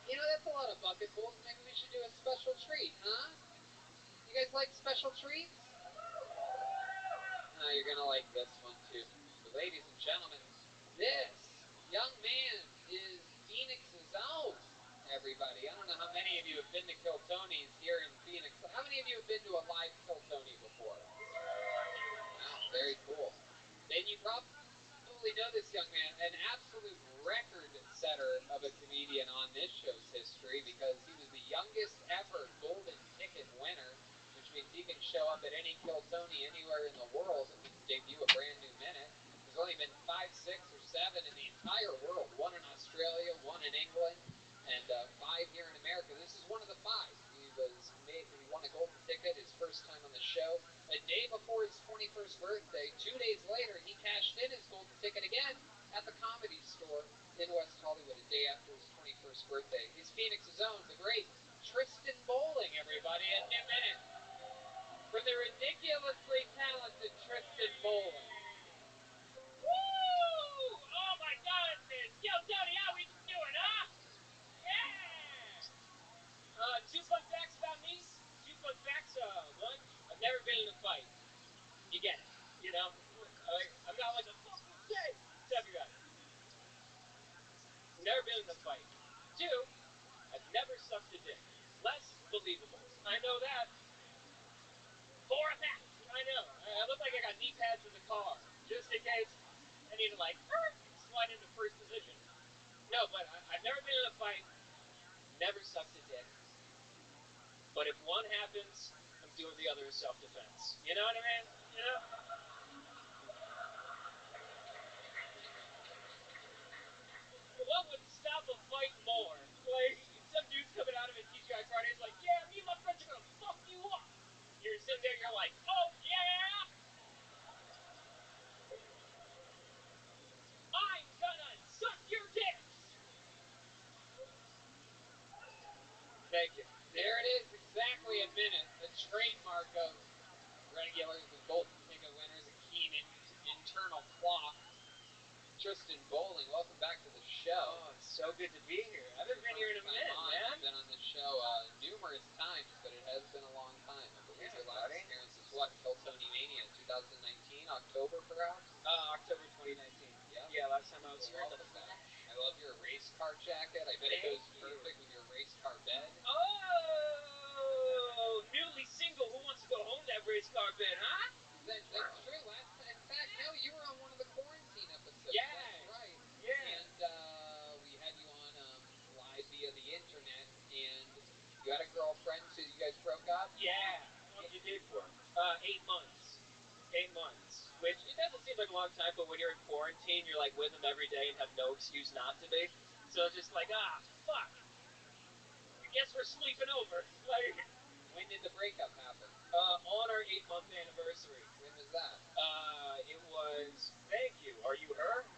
Speaker 1: You know, that's a lot of bucketfuls. Maybe we should do a special treat, huh? You guys like special treats? Oh, you're gonna like this one too. Ladies and gentlemen, this young man is Phoenix's own. Everybody, I don't know how many of you have been to Kiltony's here in Phoenix. How many of you have been to a live Kiltony before? Wow, very cool. Then you probably know this young man, an absolute record setter of a comedian on this show's history, because he was the youngest ever golden ticket winner, which means he can show up at any Kiltony anywhere in the world and debut a brand new minute. There's only been 5, 6, or 7 in the entire world. 1 in Australia, 1 in England, and 5 here in America. This is one of the 5. He won a golden ticket his first time on the show. A day before his 21st birthday, 2 days later, he cashed in his golden ticket again at the Comedy Store in West Hollywood, a day after his 21st birthday. He's Phoenix's own, the great Tristan Bowling, everybody, at New Minute. For the ridiculously talented Tristan Bowling.
Speaker 19: Woo! Oh my goodness! Yo, Tony, how we doing, huh? Yeah! 2 fun facts about me. 2 fun facts. 1, I've never been in a fight. You get it, you know? I'm not like a fucking gay type of guy. Never been in a fight. 2, I've never sucked a dick. Less believable. I know that. 4th fact. I know. I look like I got knee pads in the car, just in case I need to, like, slide into first position. No, but I've never been in a fight. Never sucked a dick. But if one happens, I'm doing the other as self-defense. You know what I mean? You know? What would stop a fight more? Like, some dude's coming out of a TGI Fridays like, yeah, me and my friends are gonna fuck you up. You're sitting there, you're like, oh, yeah? I'm gonna suck your dicks!
Speaker 1: Thank you. There it is, exactly a minute. The trademark of regulars and golden ticket winners, a keen internal clock. Tristan Bowling, welcome back to the show.
Speaker 19: Oh, it's so good to be here. I haven't been here in a minute, man.
Speaker 1: You've been on this show numerous times, but it has been a long time. I believe your last appearance was what? Kiltony Mania 2019, October perhaps?
Speaker 19: October 2019.
Speaker 1: Yep.
Speaker 19: Yeah, last time I was here in the
Speaker 1: Welcome back. I love your race car jacket. I bet it goes perfect with your race car bed.
Speaker 19: Oh, newly single. Who wants to go home that race car bed, huh?
Speaker 1: That's true. In fact, no, you were on one of the quarantine episodes.
Speaker 19: Yeah.
Speaker 1: That's right.
Speaker 19: Yeah.
Speaker 1: And we had you on live via the internet, and you had a girlfriend, so you guys broke up?
Speaker 19: Yeah. How long did you date for? 8 months. 8 months. Which, it doesn't seem like a long time, but when you're in quarantine, you're like with them every day and have no excuse not to be. So it's just like, fuck. I guess we're sleeping over. Like,
Speaker 1: when did the breakup happen?
Speaker 19: On our 8-month anniversary.
Speaker 1: When was that?
Speaker 19: It was, thank you. Are you her?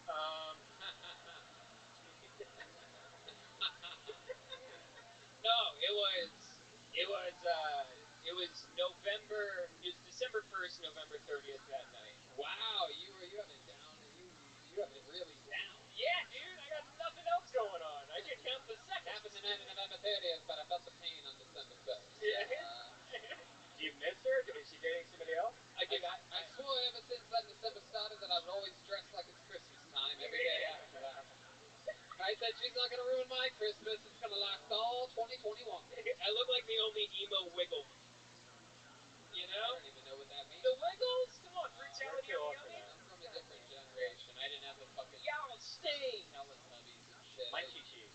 Speaker 19: No, it was November. It was December 1st, November 30th that night.
Speaker 1: Wow, you have it down. You have it really down.
Speaker 19: Yeah, dude, I got nothing else going on. I can count the seconds.
Speaker 1: Happened the night of November 30th, but I felt the pain on December 1st.
Speaker 19: Yeah. Do you miss her? Is she dating somebody else?
Speaker 1: I swore ever since that December started that I would always dress like it's Christmas time every day after that. I said, she's not going to ruin my Christmas. It's going to last all 2021.
Speaker 19: I look like the only emo wiggle. You know?
Speaker 1: I don't even know what that means.
Speaker 19: The Wiggles? Come on, Fruit Salad Yummy Yummy.
Speaker 1: I'm from a different generation. I didn't have the fucking
Speaker 19: Y'all stink.
Speaker 1: Teletubbies and shit.
Speaker 19: My Chi-Chi.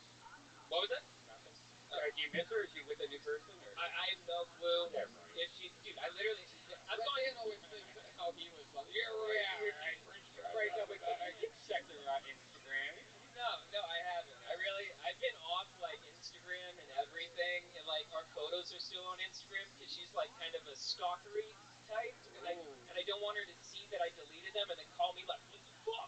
Speaker 19: What was that? Nothing. Do you miss her? Is she with a new person? Or? I have no clue. Never mind. If she, dude, I literally, I'm going
Speaker 1: to always think how he was like, yeah, right.
Speaker 19: Break up with her. You checked her on Instagram. No, I haven't. I've been off like Instagram and everything, and like our photos are still on Instagram because she's like kind of a stalkery type, and I don't want her to see that I deleted them and then call me like, what the fuck?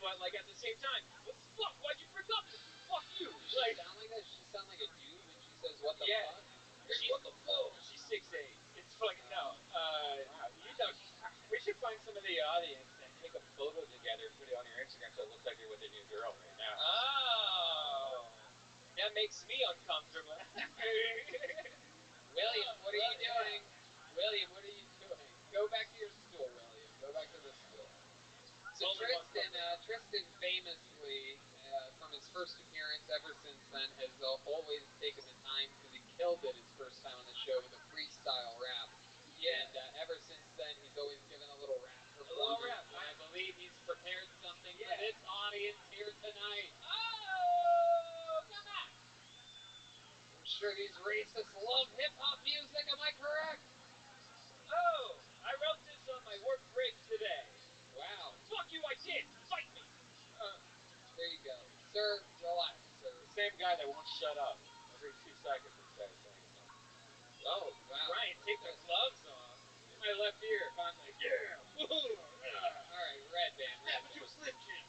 Speaker 19: but like at the same time, what the fuck? Why'd you break up with me? Fuck you.
Speaker 1: Does she sound like that? Does she sound like a dude when she says what the fuck?
Speaker 19: What the fuck? She's 6'8". It's fucking no.
Speaker 1: Wow.
Speaker 19: You know, we should find some of the audience and take a photo together and put it on your Instagram so it looks like you're with a new girl right now.
Speaker 1: Oh.
Speaker 19: That makes me uncomfortable.
Speaker 1: William, what are you doing? William, what are you doing? Go back to your stool, William. Go back to the stool. So Tristan famously, from his first appearance ever since then, has always taken the time, because he killed it his first time on the show with a freestyle rap.
Speaker 19: Yeah.
Speaker 1: And ever since then, he's always given a little rap performance.
Speaker 19: A little rap.
Speaker 1: And I believe he's prepared something for this audience here tonight.
Speaker 19: Oh, come on.
Speaker 1: I'm sure these racists love hip-hop music, am I correct?
Speaker 19: Oh, I wrote this on my work break today.
Speaker 1: Wow.
Speaker 19: Fuck you, I did. Fight me.
Speaker 1: There you go. Sir, relax, sir.
Speaker 19: The same guy that won't shut up. Every 2 seconds this guy's saying something.
Speaker 1: Oh, wow.
Speaker 19: Ryan, take the gloves off. In my left ear. Finally, yeah.
Speaker 1: All right, Red Band.
Speaker 19: Snap into a Slim Jim.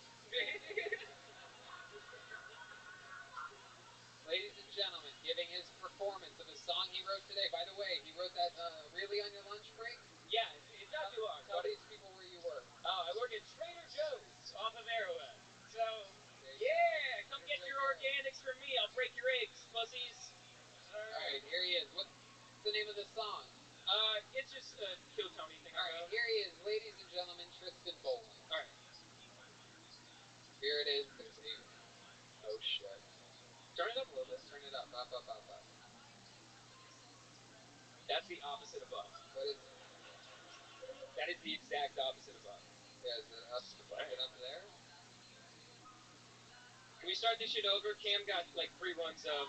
Speaker 1: Ladies and gentlemen, giving his performance of a song he wrote today. By the way, he wrote that really on your lunch break?
Speaker 19: Yeah, it's not too long.
Speaker 1: Tell these people where you work.
Speaker 19: Oh, I work at Trader Joe's off of Arrowhead. So, yeah, come get your organics from me. I'll break your eggs, pussies.
Speaker 1: All right, here he is. What's the name of the song?
Speaker 19: It's just a Kill Tony thing.
Speaker 1: All right, here he is, ladies and gentlemen, Tristan Bowling.
Speaker 19: All right.
Speaker 1: Here it is. There's a... Oh, shit.
Speaker 19: Turn it up a little bit.
Speaker 1: Turn it up. Up.
Speaker 19: That's the opposite of up.
Speaker 1: What is it?
Speaker 19: That is the exact opposite of up.
Speaker 1: Yeah, is it up? Is it up there?
Speaker 19: Can we start this shit over? Cam got like 3 runs of...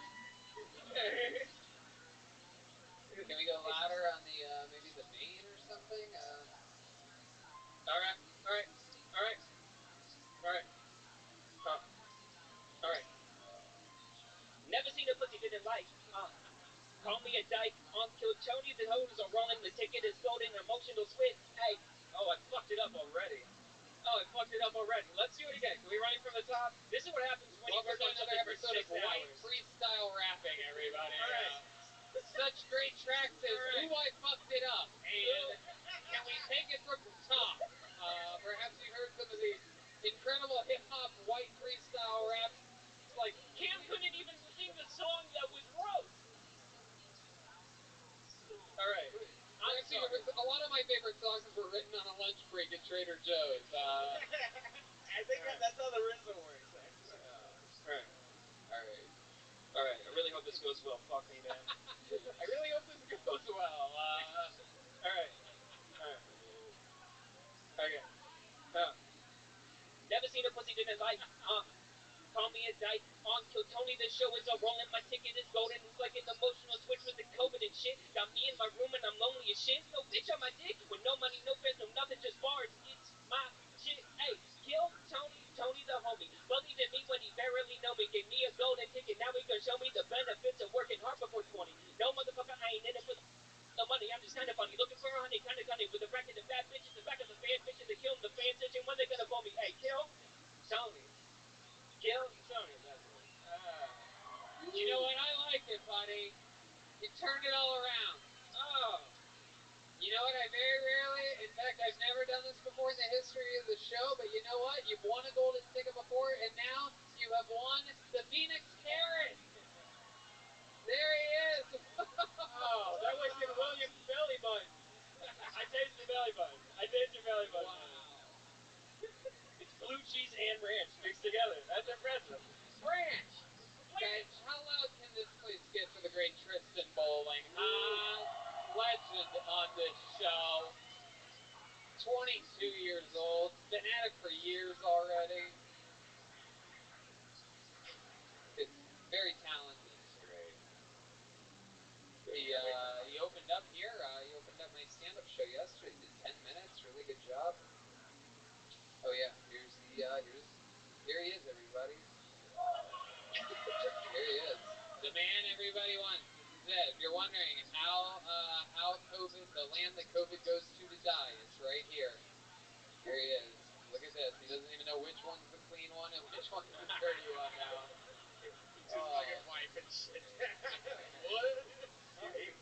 Speaker 1: Can we go louder on the, maybe the main or something?
Speaker 19: All right. Never seen a pussy didn't like. Call me a dyke. Kill Tony. The hoes are rolling. The ticket is golden. Emotional switch. Hey. Oh, I fucked it up already. Let's do it again. Can we run it from the top? This is what happens when you work on
Speaker 1: another
Speaker 19: something for
Speaker 1: episode
Speaker 19: 6
Speaker 1: of White
Speaker 19: hours.
Speaker 1: Freestyle Rapping, everybody.
Speaker 19: All right.
Speaker 1: Such great tracks as Ooh, I Fucked It Up. And can we take it from the top? Perhaps you heard some of the incredible hip-hop white freestyle raps.
Speaker 19: Like, Cam couldn't even sing the song that was wrote. All right.
Speaker 1: A lot of my favorite songs were written on a lunch break at Trader Joe's.
Speaker 19: I think that's how the rhythm works, actually. All right. I really hope this goes well. Fuck me, man.
Speaker 1: I really hope this goes well.
Speaker 19: All right. Okay. Never seen a pussy didn't like. Call me a dyke. Kill Tony. The show is a rolling. My ticket is golden. It's like an emotional switch with the COVID and shit. Got me in my room and I'm lonely as shit. No bitch on my dick. With no money, no fans, no nothing, just bars. It's my shit. Hey, kill Tony. Tony the homie. Believe in me when he barely know me. Gave me a golden ticket. Now he can show me the benefits of working hard before 20. No motherfucker, I ain't in it for the money. I'm just kind of funny. Looking for a honey, kind of gunny. With a bracket of bad bitches. The back of the fan fiction. To kill the fan searching. When they gonna phone me? Hey, kill Tony. Kill Tony. That's it.
Speaker 1: You know what? I like it, buddy. You turned it all around.
Speaker 19: Oh.
Speaker 1: You know what? I very rarely, in fact, I've never done this before in the history of the show, but you know what? You've won a golden ticket before, and now you have won the Phoenix Carrot. There he is.
Speaker 19: Oh, that was in William's belly button. I tasted the belly button.
Speaker 1: Wow.
Speaker 19: It's blue cheese and ranch mixed together. That's impressive.
Speaker 1: Ranch. Guys, how loud can this place get for the great Tristan Bowling? Legend on this show. 22 years old. Been at it for years already. It's very talented.
Speaker 19: Great.
Speaker 1: He opened up here. He opened up my stand-up show yesterday. Did 10 minutes. Really good job. Oh yeah, here he is, everybody. Here he is. The man everybody wants. This is it. If you're wondering how COVID, the land that COVID goes to die, it's right here. Here he is. Look at this. He doesn't even know which one's the Which one are you on now?
Speaker 3: He's just fucking wiping shit down. What? No, he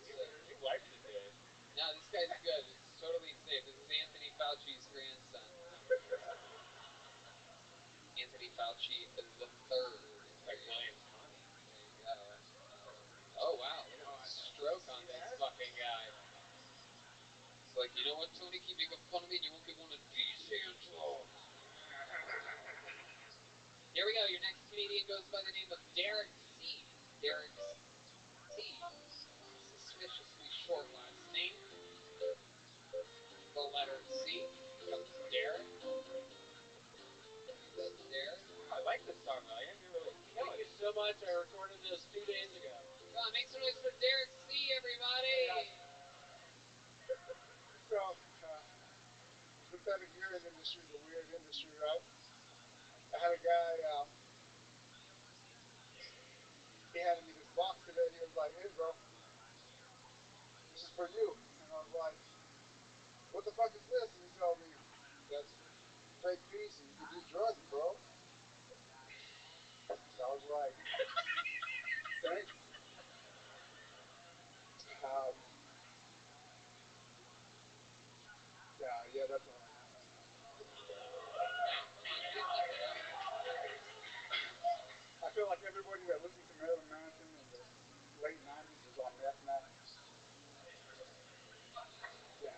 Speaker 3: wiped it today.
Speaker 1: No, this guy's good. It's totally safe. This is Anthony Fauci's grandson. Anthony Fauci the third.
Speaker 3: Like William's Connie.
Speaker 1: There you go. Oh wow, look at the stroke on this fucking guy. It's like, you know what, Tony? Keep making fun of me and you won't get one of these hand jobs. Here we go. Your next comedian goes by the name of Derek C. Derek C. Suspiciously short last name. The letter C. Comes Derek. That's Derek.
Speaker 3: I like this song though. I am really
Speaker 12: Thank you so much. I recorded this 2 days ago.
Speaker 1: Come on, make some noise for Derek C, everybody.
Speaker 13: So, synthetic urine industry is a weird industry, right? I had a guy, he handed me this box today. He was like, hey, bro, this is for you. And I was like, what the fuck is this? And he told me, that's fake peas and you can do drugs, bro. So I was like, thanks. Yeah, that's all I got right now. I feel like everybody that listened to Marilyn Manson in the late 90s is on meth now. Yeah.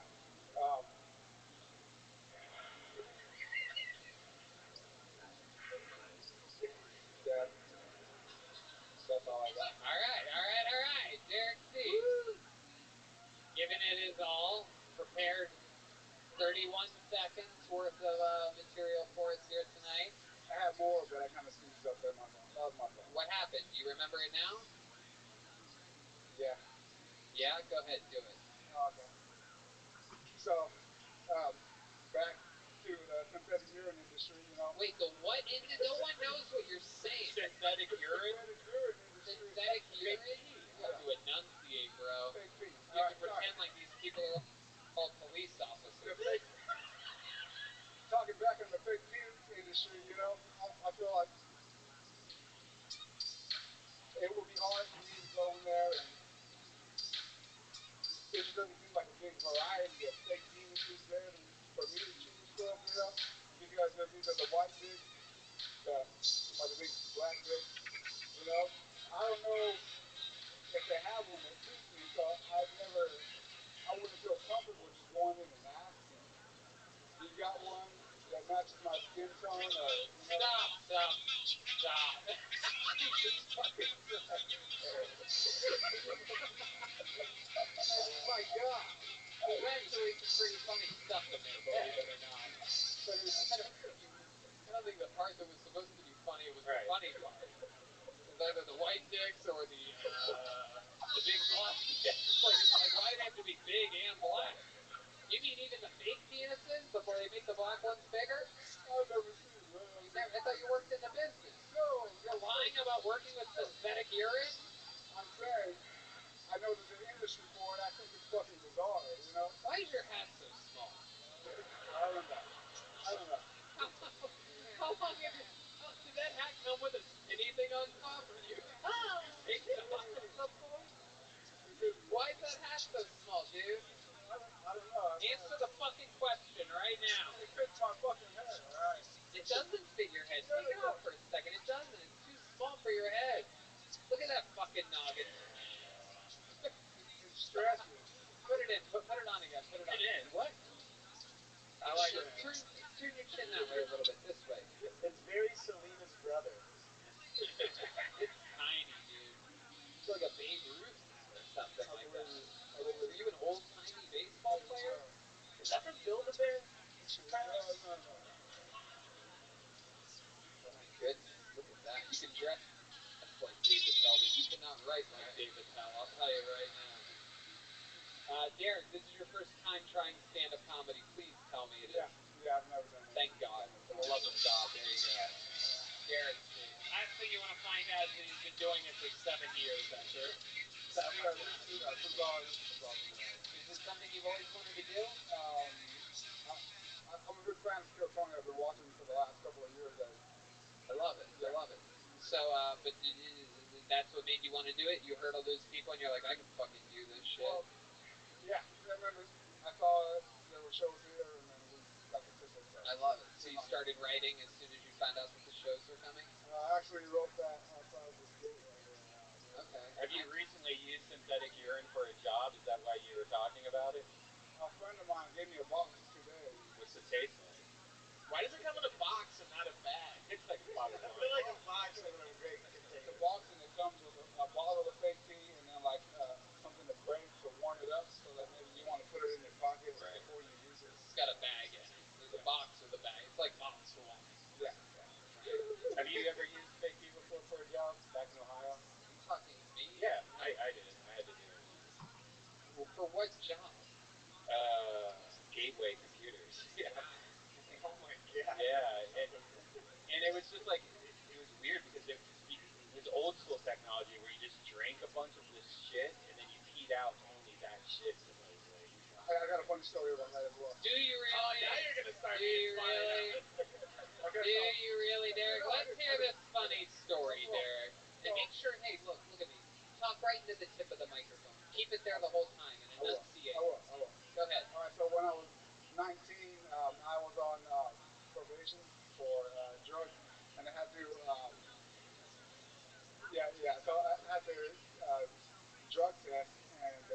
Speaker 13: Yeah. That's all I got.
Speaker 1: All right. Derek C. Giving it his all. Prepared 31 seconds worth of material for us here tonight.
Speaker 13: I have more, but I kind of seized up there. That was my fault.
Speaker 1: What happened? Do you remember it now?
Speaker 13: Yeah.
Speaker 1: Yeah? Go ahead. Do it.
Speaker 13: Okay. So, back to the synthetic urine industry, you know.
Speaker 1: Wait, the what industry? No one knows what you're saying.
Speaker 3: Synthetic urine?
Speaker 13: Synthetic urine industry.
Speaker 1: Synthetic urine? You have to enunciate, bro.
Speaker 13: Fake peas.
Speaker 1: You have to pretend like these people are all police officers.
Speaker 13: Talking back on the fake pea industry, you know, I feel like it would be hard for me to go in there and it just doesn't seem like a big variety of fake penises there for me to choose from, you know, because there's either the white dick or the big black dick, you know. I don't know if they have one that suits me, so I wouldn't feel comfortable just going in and asking. Do you got one that matches my skin tone or, you know?
Speaker 1: Stop.
Speaker 13: Jesus fucking Christ. I mean, my God.
Speaker 1: There's actually some pretty funny stuff in there, believe it or not. But I don't think the part that was supposed to be funny was the funny part. It was either the white dicks or the big black dicks. Like, why do they have to be big and black? You mean even the fake penises before they make the black ones bigger?
Speaker 13: I've never seen that.
Speaker 1: I thought you worked in the business.
Speaker 13: No.
Speaker 1: You're lying about working with synthetic urine?
Speaker 13: I'm saying, I know there's an industry for it. I think it's fucking bizarre, you know?
Speaker 1: Why is your hat so small?
Speaker 13: I don't know.
Speaker 1: How long have you... did that hat come with a skinny thing on top? Or you take it off at some point? Why is that hat so small, dude?
Speaker 13: I don't know.
Speaker 1: Answer the fucking question right now.
Speaker 13: It fits my fucking head, alright?
Speaker 1: It doesn't fit your head. Take it off for a second. It doesn't. It's too small for your head. Look at that fucking noggin.
Speaker 13: It stretches.
Speaker 1: Put it in. Put it on again. Put it on.
Speaker 3: What?
Speaker 1: I like it. Turn your chin that way a little bit. This way.
Speaker 6: It's very Selena's brother.
Speaker 1: It's tiny, dude. It's like a Babe Ruth or something like that. Are you an old-timey baseball player?
Speaker 6: Is that from Build-A-Bear?
Speaker 13: No.
Speaker 1: Oh my goodness, look at that. You can dress like David Tell, but you cannot write like David Tell, I'll tell you right now. Derek, this is your first time trying stand-up comedy. Please tell me it is.
Speaker 13: Yeah, I've never done it.
Speaker 1: Thank God. For the love of God, there you go. Derek C. Last thing you want to find out is that he's been doing it for 7 years after.
Speaker 13: This is
Speaker 1: something you've always wanted to do?
Speaker 13: I'm a big fan of Kill Tony. I've been watching him for the last couple of years as
Speaker 1: So, but that's what made you want to do it? You heard all those people and you're like, I can fucking do this shit.
Speaker 2: Well, yeah, and then I saw there were shows here, and then we got the tickets. So.
Speaker 1: I love it. So you started writing as soon as you found out that the shows were coming?
Speaker 2: I actually wrote that outside this gate right here.
Speaker 1: Okay.
Speaker 3: Have you recently used synthetic urine for a job? Is that why you were talking about it?
Speaker 2: A friend of mine gave me a box today.
Speaker 3: What's it taste like? Why does it come in a box and not a bag? It's like a box.
Speaker 6: I feel like a box in a big container.
Speaker 2: It's a box, and it comes with a bottle of fake pee, and then like something to break to warm it up, so that maybe you want to put it in your pocket before you use it.
Speaker 1: It's got a bag in it. There's a box with a bag. It's like bottles for wine.
Speaker 2: Yeah.
Speaker 3: Have you ever used fake pee before for a job back in Ohio?
Speaker 1: Are you talking to me?
Speaker 3: Yeah, I did. I had to do it once.
Speaker 1: Well, for what job?
Speaker 3: Gateway Computers. Yeah.
Speaker 2: Oh my god.
Speaker 3: Yeah, and it was just like it was weird because it was old school technology where you just drank a bunch of this shit and then you peed out only that shit supposedly.
Speaker 2: I got a funny story about that as well.
Speaker 1: Do you really?
Speaker 3: Oh, now you're gonna start.
Speaker 1: Do you really? Do you really, Derek? Let's hear this funny story, Derek. And make sure, hey, look at me. Talk right into the tip of the microphone. Keep it there the whole time and enunciate.
Speaker 2: I will.
Speaker 1: Go ahead.
Speaker 2: All right, so when I was 19, I was on probation for drugs, and I had to, so I had to drug test and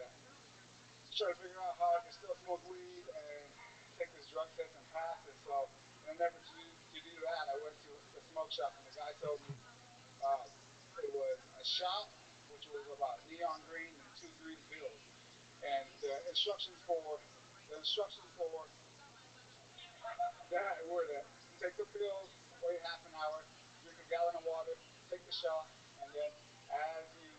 Speaker 2: try to figure out how I could still smoke weed and take this drug test and pass it. So in an effort to do that, I went to the smoke shop, and the guy told me it was a shot, which was about neon green, and 2 green pills. And the instructions for that were to take the pills, wait half an hour, drink a gallon of water, take the shot, and then as you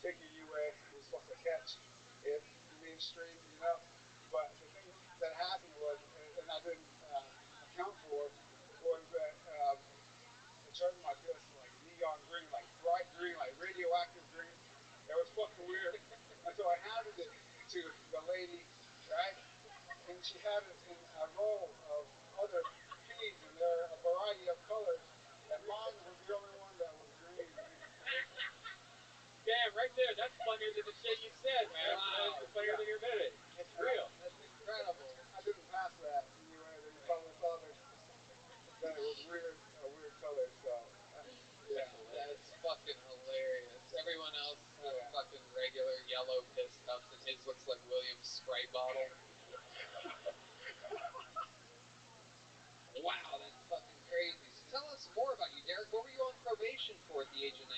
Speaker 2: take your UA, you're supposed to catch it midstream, But the thing that happened was, and I didn't account for, was that it turned my piss like neon green, like bright green, like radioactive green. It was fucking weird. And so I handed it to the lady, right? And she had it in a row of other peas, and there are a variety of colors. And mine was the only one that was green.
Speaker 3: Damn, right there. That's funnier than the shit you said, man.
Speaker 1: Wow.
Speaker 3: That's funnier than you admitted. It's real.
Speaker 1: That's incredible.
Speaker 2: I didn't pass that anyway. They probably thought that it was a weird color. So yeah,
Speaker 1: that's fucking hilarious. Everyone else with fucking regular yellow piss cups, and his looks like William's Sprite bottle. Wow, that's fucking crazy. So tell us more about you, Derek. What were you on probation for at the age of 19?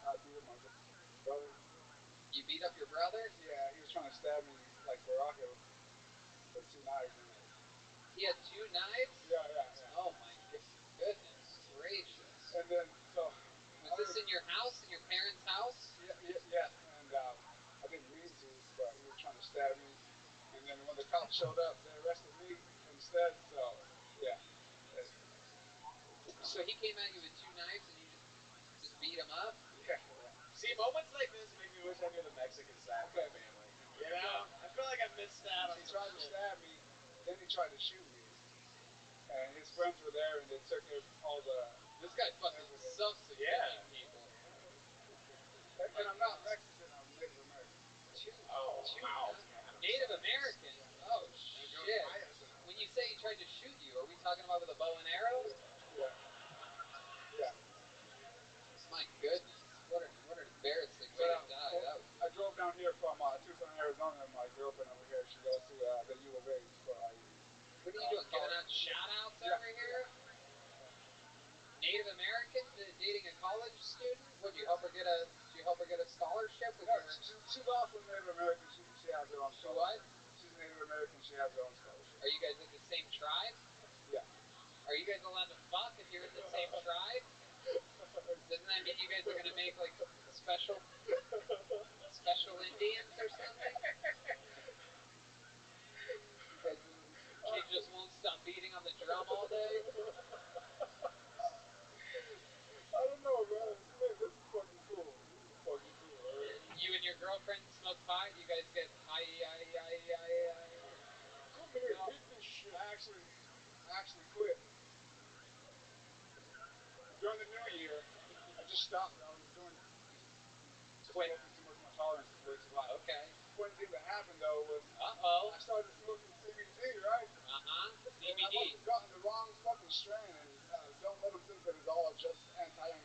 Speaker 2: I beat up my brother.
Speaker 1: You beat up your brother?
Speaker 2: Yeah, he was trying to stab me like Barack with 2 knives in it.
Speaker 1: He had 2 knives?
Speaker 2: Yeah.
Speaker 1: Oh my goodness gracious.
Speaker 2: And then, so...
Speaker 1: Was this in your house, in your parents' house?
Speaker 2: Yes, and I didn't mean to, but he was trying to stab me. And then when the cops showed up, they arrested me instead, so, yeah.
Speaker 1: So he came at you with 2 knives and you just beat him up?
Speaker 2: Yeah.
Speaker 3: See, moments like this make me wish I knew the Mexican side of my family. You know? I feel like I missed out on
Speaker 2: He tried to stab me, then he tried to shoot me. And his friends were there, and they took all the...
Speaker 1: This guy fucking sucks at killing people.
Speaker 2: And I'm not Mexican, I'm Native American.
Speaker 3: Wow.
Speaker 1: Native American? Oh, shit. When you say he tried to shoot you, are we talking about with a bow and arrow?
Speaker 2: Yeah.
Speaker 1: My goodness. What an embarrassing way to die.
Speaker 2: I drove down here from Tucson, Arizona, and my girlfriend over here, she goes to the U of A for IU.
Speaker 1: What are you doing, giving out shout-outs over here? Native American dating a college student? Would you help her get a scholarship with your...
Speaker 2: She's also Native American. She has her own scholarship.
Speaker 1: What?
Speaker 2: She's Native American. She has her own scholarship.
Speaker 1: Are you guys in the same tribe?
Speaker 2: Yeah.
Speaker 1: Are you guys allowed to fuck if you're in the same tribe? Doesn't that mean you guys are gonna make like special Indians or something? Kid just won't stop beating on the drum all day.
Speaker 2: I don't know, man. This is fucking cool.
Speaker 1: You and your girlfriend smoke pot? You guys get high.
Speaker 2: Come here, hit this shit. I actually quit. During
Speaker 13: stopped. I was doing
Speaker 3: Quit.
Speaker 13: smoking too much. My tolerance is way too high.
Speaker 3: Okay.
Speaker 13: Funny thing that happened though was
Speaker 3: Uh-oh.
Speaker 13: I started smoking CBD, right?
Speaker 3: Uh-huh.
Speaker 13: And I must
Speaker 3: CBD.
Speaker 13: have gotten the wrong fucking strain, and don't let them think that it's all just anxiety,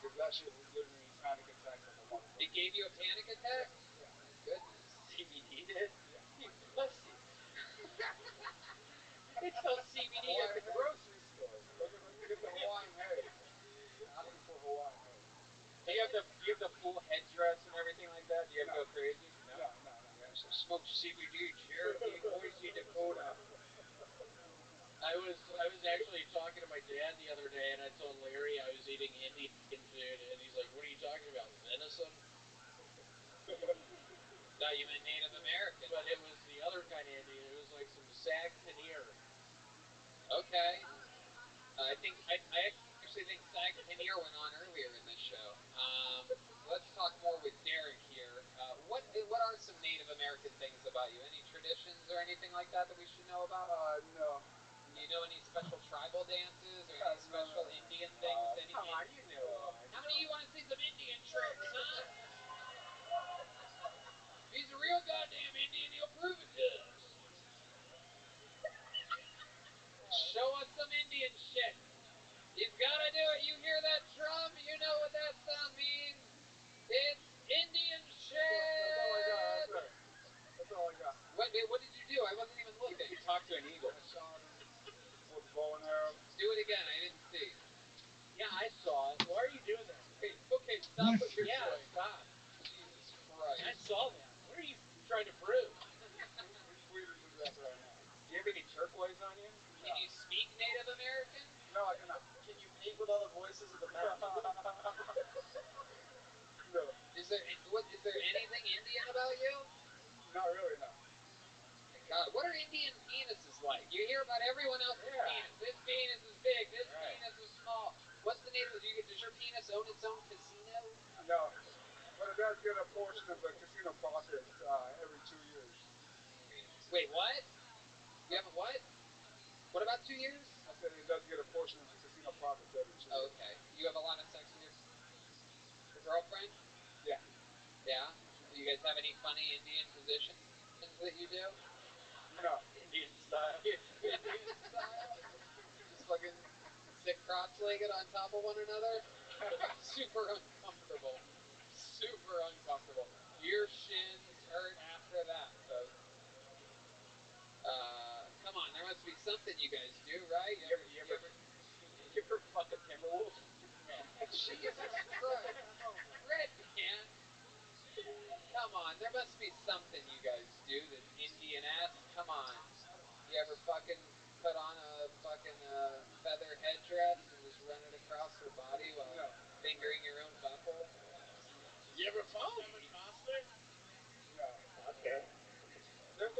Speaker 13: because that shit was giving me panic attacks like a motherfucker.
Speaker 3: It gave you a panic attack?
Speaker 13: Yeah.
Speaker 3: My goodness.
Speaker 19: CBD did?
Speaker 13: Yeah.
Speaker 19: You pussy. They sell CBD at the grocery store.
Speaker 13: Looking to get the Hawaiian haze. Asking for Hawaiian haze.
Speaker 3: Do you have the full headdress and everything like that? Do you ever go crazy?
Speaker 13: No.
Speaker 3: Yeah, so smoke CBD, Cherokee, Boise, Dakota.
Speaker 19: I was actually talking to my dad the other day, and I told Larry I was eating Indian food, and he's like, "What are you talking about? Venison?"
Speaker 3: Thought you meant Native American.
Speaker 19: But it was the other kind of Indian. It was like some sag paneer.
Speaker 3: Okay. I actually think Sag Paneer went on earlier in this show. Let's talk more with Derek here. What are some Native American things about you? Any traditions or anything like that we should know about?
Speaker 13: No.
Speaker 3: Do you know any special tribal dances or any special Indian things?
Speaker 19: Come on, you know.
Speaker 3: How many of you want to see some Indian tricks, huh? If he's a real goddamn Indian, he'll prove it to us. Show us some Indian shit. He's gotta do it. You hear that drum? You know what that sound means. It's Indian shit.
Speaker 13: That's all I got.
Speaker 3: What did you do? I wasn't even looking.
Speaker 19: You talked to an eagle.
Speaker 13: I shot him with a bow and arrow.
Speaker 3: Do it again. I didn't see.
Speaker 19: Yeah, I saw it. Why are you doing that?
Speaker 3: Okay, stop what you're
Speaker 19: Yeah,
Speaker 3: doing.
Speaker 19: stop.
Speaker 3: Jesus Christ.
Speaker 19: I saw that. What are you trying to prove?
Speaker 13: He's tweeting to death right now.
Speaker 19: Do you have any turquoise on you?
Speaker 3: Can you speak Native American?
Speaker 13: No, I cannot.
Speaker 19: Can you paint with all the voices of the mountain?
Speaker 13: No.
Speaker 3: Is there anything Indian about you?
Speaker 13: Not really, no.
Speaker 3: My God, what are Indian penises like? You hear about everyone else's penis. This penis is big. This penis is small. What's the Native? Does your penis own its own casino?
Speaker 13: No. But it does get a portion of the casino profits every 2 years.
Speaker 3: Wait, what? You haven't what? What about 2 years?
Speaker 13: I said it does get a portion of the casino profits every 2 years.
Speaker 3: Okay. You have a lot of sex with your girlfriend?
Speaker 13: Yeah.
Speaker 3: Yeah? Do you guys have any funny Indian positions that you do?
Speaker 13: No.
Speaker 19: Indian style.
Speaker 3: Indian style? Just fucking sit cross-legged on top of one another? Super uncomfortable. Super uncomfortable. Your shins hurt after that, folks. Come on, there must be something you guys do, right?
Speaker 19: You ever fuck a Timberwolf?
Speaker 3: Jesus Christ. Red man. Come on, there must be something you guys do that's Indian-esque. Come on. You ever fucking put on a fucking feather headdress and just run it across your body while fingering your own butthole?
Speaker 19: You ever fuck
Speaker 13: Kevin Costner? No.
Speaker 19: Okay.
Speaker 13: There's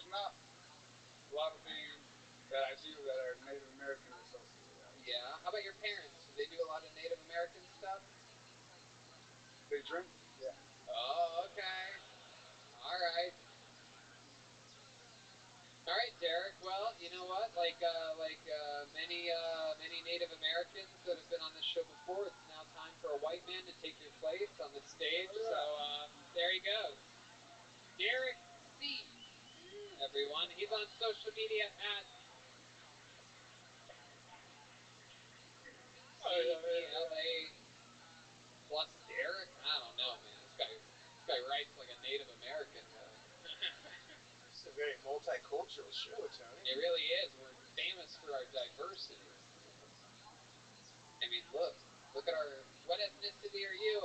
Speaker 13: not a lot of things that I do that are Native American associated.
Speaker 3: Yeah. How about your parents? Do they do a lot of Native American stuff?
Speaker 13: They drink? Yeah.
Speaker 3: Oh, okay. All right. All right, Derek. Well, you know what? Like many Native Americans that have been on this show before, it's now time for a white man to take your place on the stage.
Speaker 13: Oh, yeah.
Speaker 3: So there he goes, Derek C. Everyone, he's on social media at CELA plus Derek. I don't know, man. This guy writes like a Native American guy.
Speaker 6: It's a very multicultural show, Tony.
Speaker 3: It really is. We're famous for our diversity. I mean, look at our. What ethnicity are you,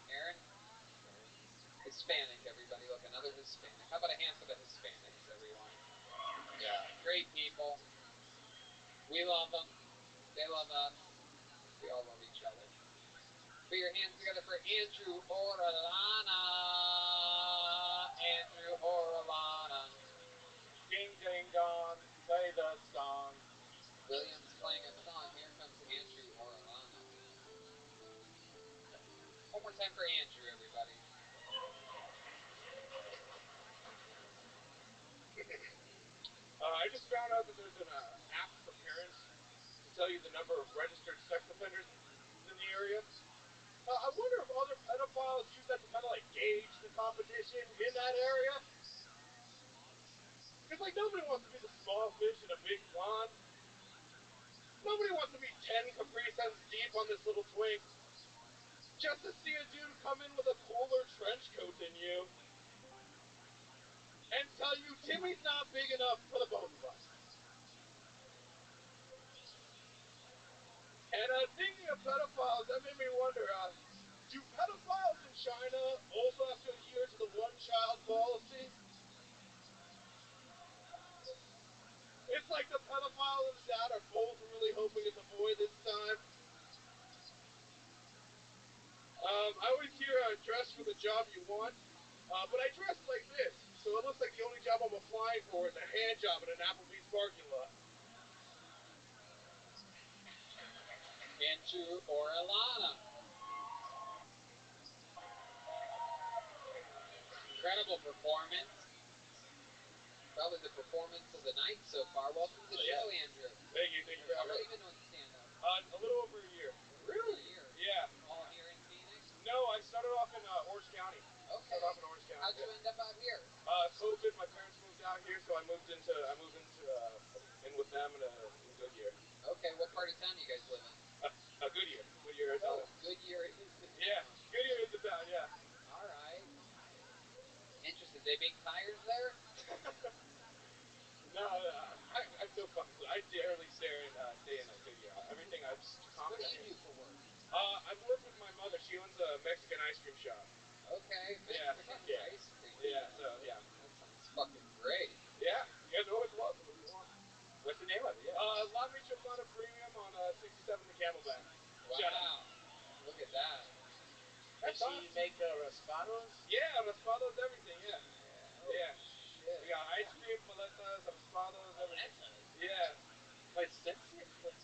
Speaker 3: Aaron? Hispanic, everybody. Look, another Hispanic. How about a hand for the Hispanics, everyone? Yeah, great people. We love them. They love us. We all love each other. Put your hands together for Andrew Orellana. Andrew Orellana.
Speaker 19: Ding ding dong, play the song.
Speaker 3: Williams playing a song. Here comes Andrew Orellana. One more time for Andrew, everybody.
Speaker 19: I just found out that there's an app for parents to
Speaker 6: tell you the number of registered sex offenders in the area. I wonder if other pedophiles use that to kind of like gauge the competition in that area. Because like nobody wants to be the small fish in a big pond. Nobody wants to be 10 Capri Suns deep on this little twink. Just to see a dude come in with a cooler trench coat than you and tell you Timmy's not big enough for the both of us. And thinking of pedophiles, that made me wonder, do pedophiles in China also have to adhere to the one-child policy? It's like the pedophile and the dad are both really hoping it's a boy this time. I always hear dress for the job you want, but I dress like this, so it looks like the only job I'm applying for is a hand job in an Applebee's parking lot.
Speaker 1: Andrew or Alana. Incredible performance. Probably the performance of the night so far. Welcome to the show, Andrew.
Speaker 6: Thank you for
Speaker 1: How
Speaker 6: having
Speaker 1: long
Speaker 6: me.
Speaker 1: have you been doing stand-up?
Speaker 6: A little over a year.
Speaker 1: Really? A year?
Speaker 6: Yeah.
Speaker 1: All here in Phoenix?
Speaker 6: No, I started off in Orange County.
Speaker 1: Okay. How'd you end up out here?
Speaker 6: COVID. My parents moved out here, so I moved in with them in Goodyear.
Speaker 1: Okay. What part of town do you guys live in?
Speaker 6: Goodyear, Arizona.
Speaker 1: Oh, Goodyear is the town.
Speaker 6: Yeah, Goodyear is the town. Yeah.
Speaker 1: All right. Interesting. They make tires there?
Speaker 6: No, I'm so fucking. I barely stay in Goodyear. Everything I just.
Speaker 1: What do you do for work?
Speaker 6: I work with my mother. She owns a Mexican ice cream shop.
Speaker 1: Okay, Mexican ice cream.
Speaker 6: Yeah, so yeah.
Speaker 1: That sounds fucking great.
Speaker 6: Yeah, you guys always welcome if you want.
Speaker 1: What's the name of it? Yeah.
Speaker 6: La Michoacana Premium on 67 the Camelback.
Speaker 1: Wow. Look at that.
Speaker 11: Does she make raspados?
Speaker 6: Yeah, raspados, everything. Yeah.
Speaker 1: Oh,
Speaker 6: yeah.
Speaker 1: Shit.
Speaker 6: We got ice cream, paletas, raspados, everything. Yeah.
Speaker 1: Wait,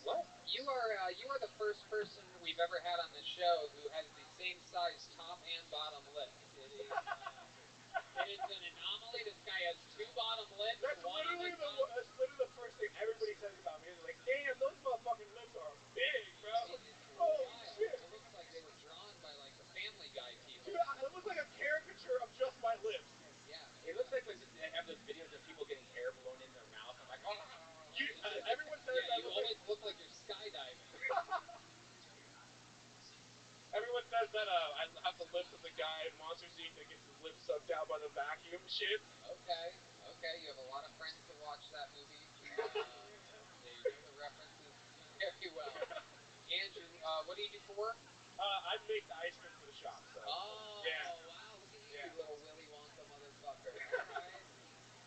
Speaker 1: what? You are the first person we've ever had on the show who has the same size top and bottom lip. It is an anomaly. This guy has two bottom lips.
Speaker 6: That's literally the first thing everybody says about me. They're like, damn, those motherfucking lips are big, bro. Holy shit.
Speaker 1: It looks like they were drawn by like the Family Guy people.
Speaker 6: Dude, it looks like a caricature of just my lips.
Speaker 1: Yeah.
Speaker 3: It looks like when they have those videos of people getting hair blown in their mouth. I'm like, oh.
Speaker 6: Everyone says
Speaker 1: yeah, you always look like you're skydiving.
Speaker 6: Everyone says that I have the lips of the guy in Monsters Inc. that gets his lips sucked out by the vacuum shit.
Speaker 1: Okay. You have a lot of friends that watch that movie. They know the references very well. Andrew, what do you do for work?
Speaker 6: I make the ice cream for the shop. So.
Speaker 1: Oh,
Speaker 6: yeah.
Speaker 1: Wow, look at you, you little Willy Wonka motherfucker. All right.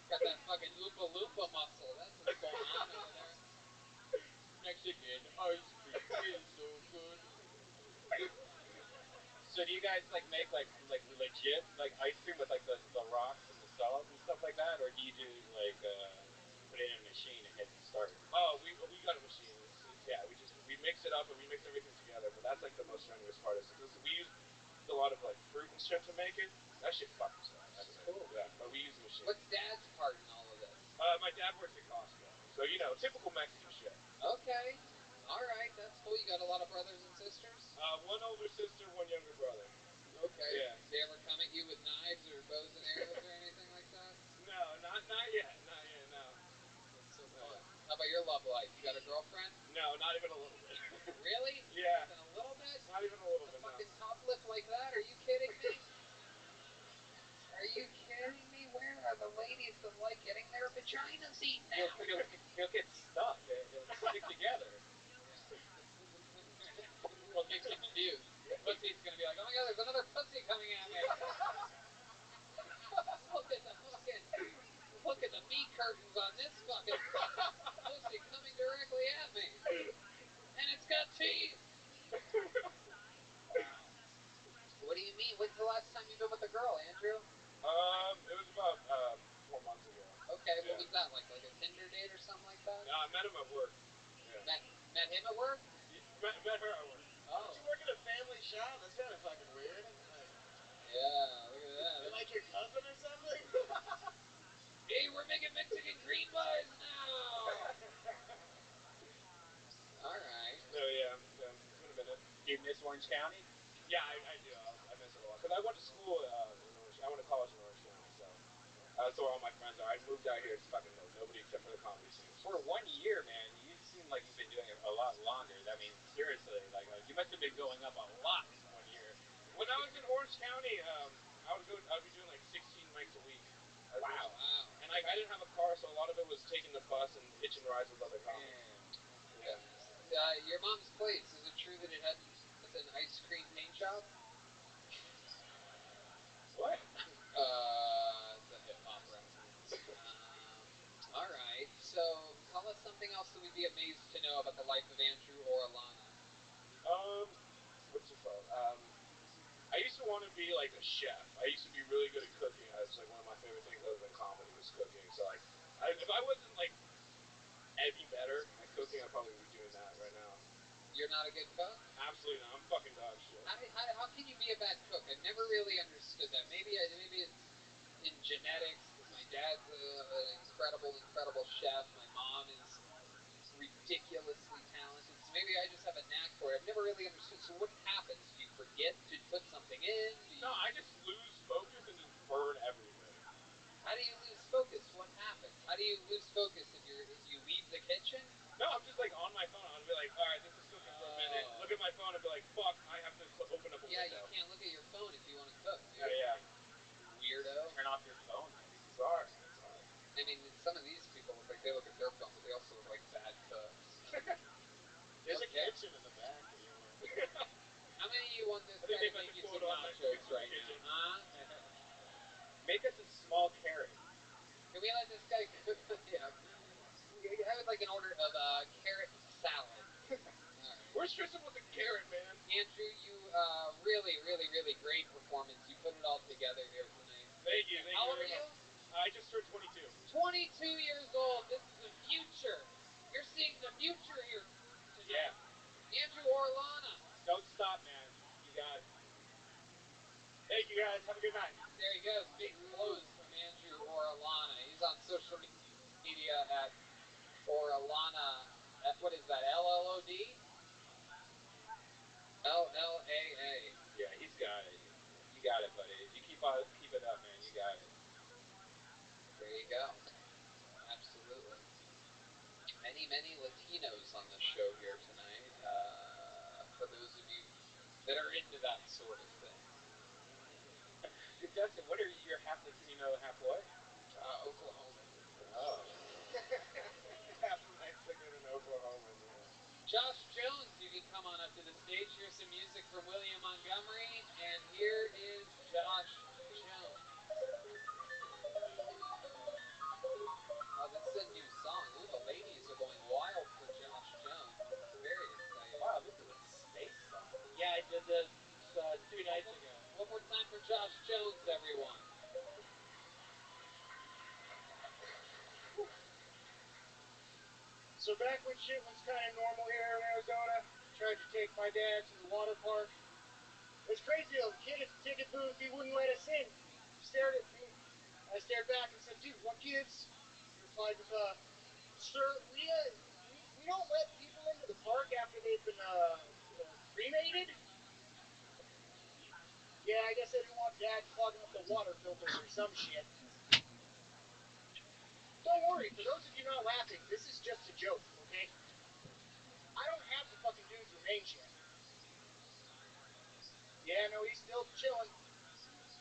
Speaker 1: Got that fucking Oompa Loompa muscle. That's what's going on over there. Mexican ice cream is so good.
Speaker 3: So do you guys like make like legit like ice cream with like the rocks and the salt and stuff like that, or do you do like put it in a machine and hit start?
Speaker 6: Oh, we got a machine. We mix it up and we mix everything together. But that's like the most strenuous part. Is we use a lot of like fruit and shit to make it. That shit fucking sucks.
Speaker 1: That's cool.
Speaker 6: Yeah, but we use a machine.
Speaker 1: What's Dad's part in all of this?
Speaker 6: My dad works at Costco, so typical Mexican shit.
Speaker 1: Okay. All right, that's cool. You got a lot of brothers and sisters?
Speaker 6: One older sister, one younger brother.
Speaker 1: Okay.
Speaker 6: Yeah.
Speaker 1: They ever come at you with knives or bows and arrows or anything like that?
Speaker 6: No, not yet. No.
Speaker 1: That's so fun. How about your love life? You got a girlfriend?
Speaker 6: No, not even a little bit.
Speaker 1: Really?
Speaker 6: Yeah.
Speaker 1: Not even a little bit?
Speaker 6: Not even a little bit.
Speaker 1: Fucking top lip like that? Are you kidding me? Are you kidding me? Where are the ladies that like getting their vaginas eaten out?
Speaker 3: You'll get stuck. It'll stick together.
Speaker 1: We'll get confused. Pussy's gonna be like, oh my god, there's another pussy coming at me. Look at the meat curtains on this fucking pussy coming directly at me. And it's got teeth. What do you mean? When's the last time you've been with a girl, Andrew?
Speaker 6: It was about 4 months ago.
Speaker 1: Okay, yeah. What was that like a Tinder date or something like that?
Speaker 6: No, I met him at work.
Speaker 1: Yeah. Met him at work?
Speaker 6: Met her at work.
Speaker 11: Oh. Don't you work at a family shop? That's kind of fucking weird. Like,
Speaker 1: yeah, look at that.
Speaker 11: You're like your cousin or something?
Speaker 1: Hey, we're making Mexican green pies now! Alright.
Speaker 3: Do you miss Orange County?
Speaker 6: Yeah, I do. I miss it a lot because I went to school in Orange. I went to college in Orange County, so that's where all my friends are. I moved out here. It's fucking nobody except for the comedy scene.
Speaker 3: For 1 year, man, you seem like you've been doing it a lot longer. I mean, seriously, like you must have been going up a lot in 1 year.
Speaker 6: When I was in Orange County, I'd be doing like 16 nights a week.
Speaker 3: Wow.
Speaker 6: And I didn't have a car, so a lot of it was taking the bus and hitching rides with other comics.
Speaker 1: Yeah. Your mom's place, is it true that it had an ice cream paint job?
Speaker 6: What?
Speaker 1: It's a hip-hop reference. All right, so tell us something else that we'd be amazed to know about the life of Andrew or Alana.
Speaker 6: What's it called? I used to want to be like a chef. I used to be really good at cooking. It's like one of my favorite things other than comedy was cooking. So like, if I wasn't like any better at cooking, I'd probably be doing that right now.
Speaker 1: You're not a good cook?
Speaker 6: Absolutely not. I'm fucking dog shit.
Speaker 1: How can you be a bad cook? I've never really understood that. Maybe it's in genetics, because my dad's an incredible chef. My mom is ridiculously talented, so maybe I just have a knack for it. I've never really understood. So what happens? Do you forget to put something in?
Speaker 6: No, I just lose focus and just burn everything.
Speaker 1: How do you lose focus? What happens? How do you lose focus if you leave the kitchen?
Speaker 6: No, I'm just like on my phone. I'll be like, all right, this is cooking for a minute. Look at my phone and be like, fuck, I have to open up a window.
Speaker 1: Yeah, you can't look at your phone if you want to cook, dude.
Speaker 6: Yeah.
Speaker 1: Weirdo.
Speaker 3: Turn off your phone, maybe.
Speaker 6: Sorry.
Speaker 1: I mean, some of these people look like they look at their phone, but they also look like bad cooks.
Speaker 6: There's a kitchen in the back.
Speaker 1: How many of you want this guy to make you some nachos right now, huh?
Speaker 3: Make us a small carrot.
Speaker 1: Can we let this guy cook? Yeah. I would like an order of carrot salad. All right.
Speaker 6: Where's Tristan with the carrot, man?
Speaker 1: Andrew, you really great performance. You put it all together here tonight.
Speaker 6: Thank you.
Speaker 1: How old are you?
Speaker 6: I just turned 22.
Speaker 1: 22 years old. This is the future. You're seeing the future here tonight.
Speaker 3: Yeah.
Speaker 1: Andrew Orlana.
Speaker 3: Don't stop, man. You got it.
Speaker 6: Thank you, guys. Have a good night.
Speaker 1: There he goes. Big close from Andrew Orlana. He's on social media at Orlana. What is that? LLOD? LLAA.
Speaker 3: Yeah, he's got it. You got it, buddy. You keep it up, man. You got it.
Speaker 1: There you go. Absolutely. Many Latinos on the show here tonight. For those of you that are into that sort of thing.
Speaker 3: Dustin, what are you? You're half Latino, half what?
Speaker 2: Oklahoman.
Speaker 3: Oh.
Speaker 6: Half Mexican and Oklahoman, yeah.
Speaker 1: Josh Jones, you can come on up to the stage. Here's some music from William Montgomery, and here is Josh Jones. Oh, this is a new song. Ooh, the ladies are going wild for Josh Jones. This is very exciting.
Speaker 3: Wow, this is a space song.
Speaker 11: Yeah, I did this 2 nights ago.
Speaker 1: One more time for Josh Jones, everyone.
Speaker 20: So back when shit was kind of normal here in Arizona, tried to take my dad to the water park. It's crazy though, the kid at the ticket booth, he wouldn't let us in. He stared at me. I stared back and said, dude, what kids? He replied with, sir, we don't let people into the park after they've been cremated. Yeah, I guess they didn't want dad clogging up the water filters or some shit. Don't worry, for those of you not laughing, this is just a joke, okay? I don't have the fucking dude's remains yet. Yeah, no, he's still chilling.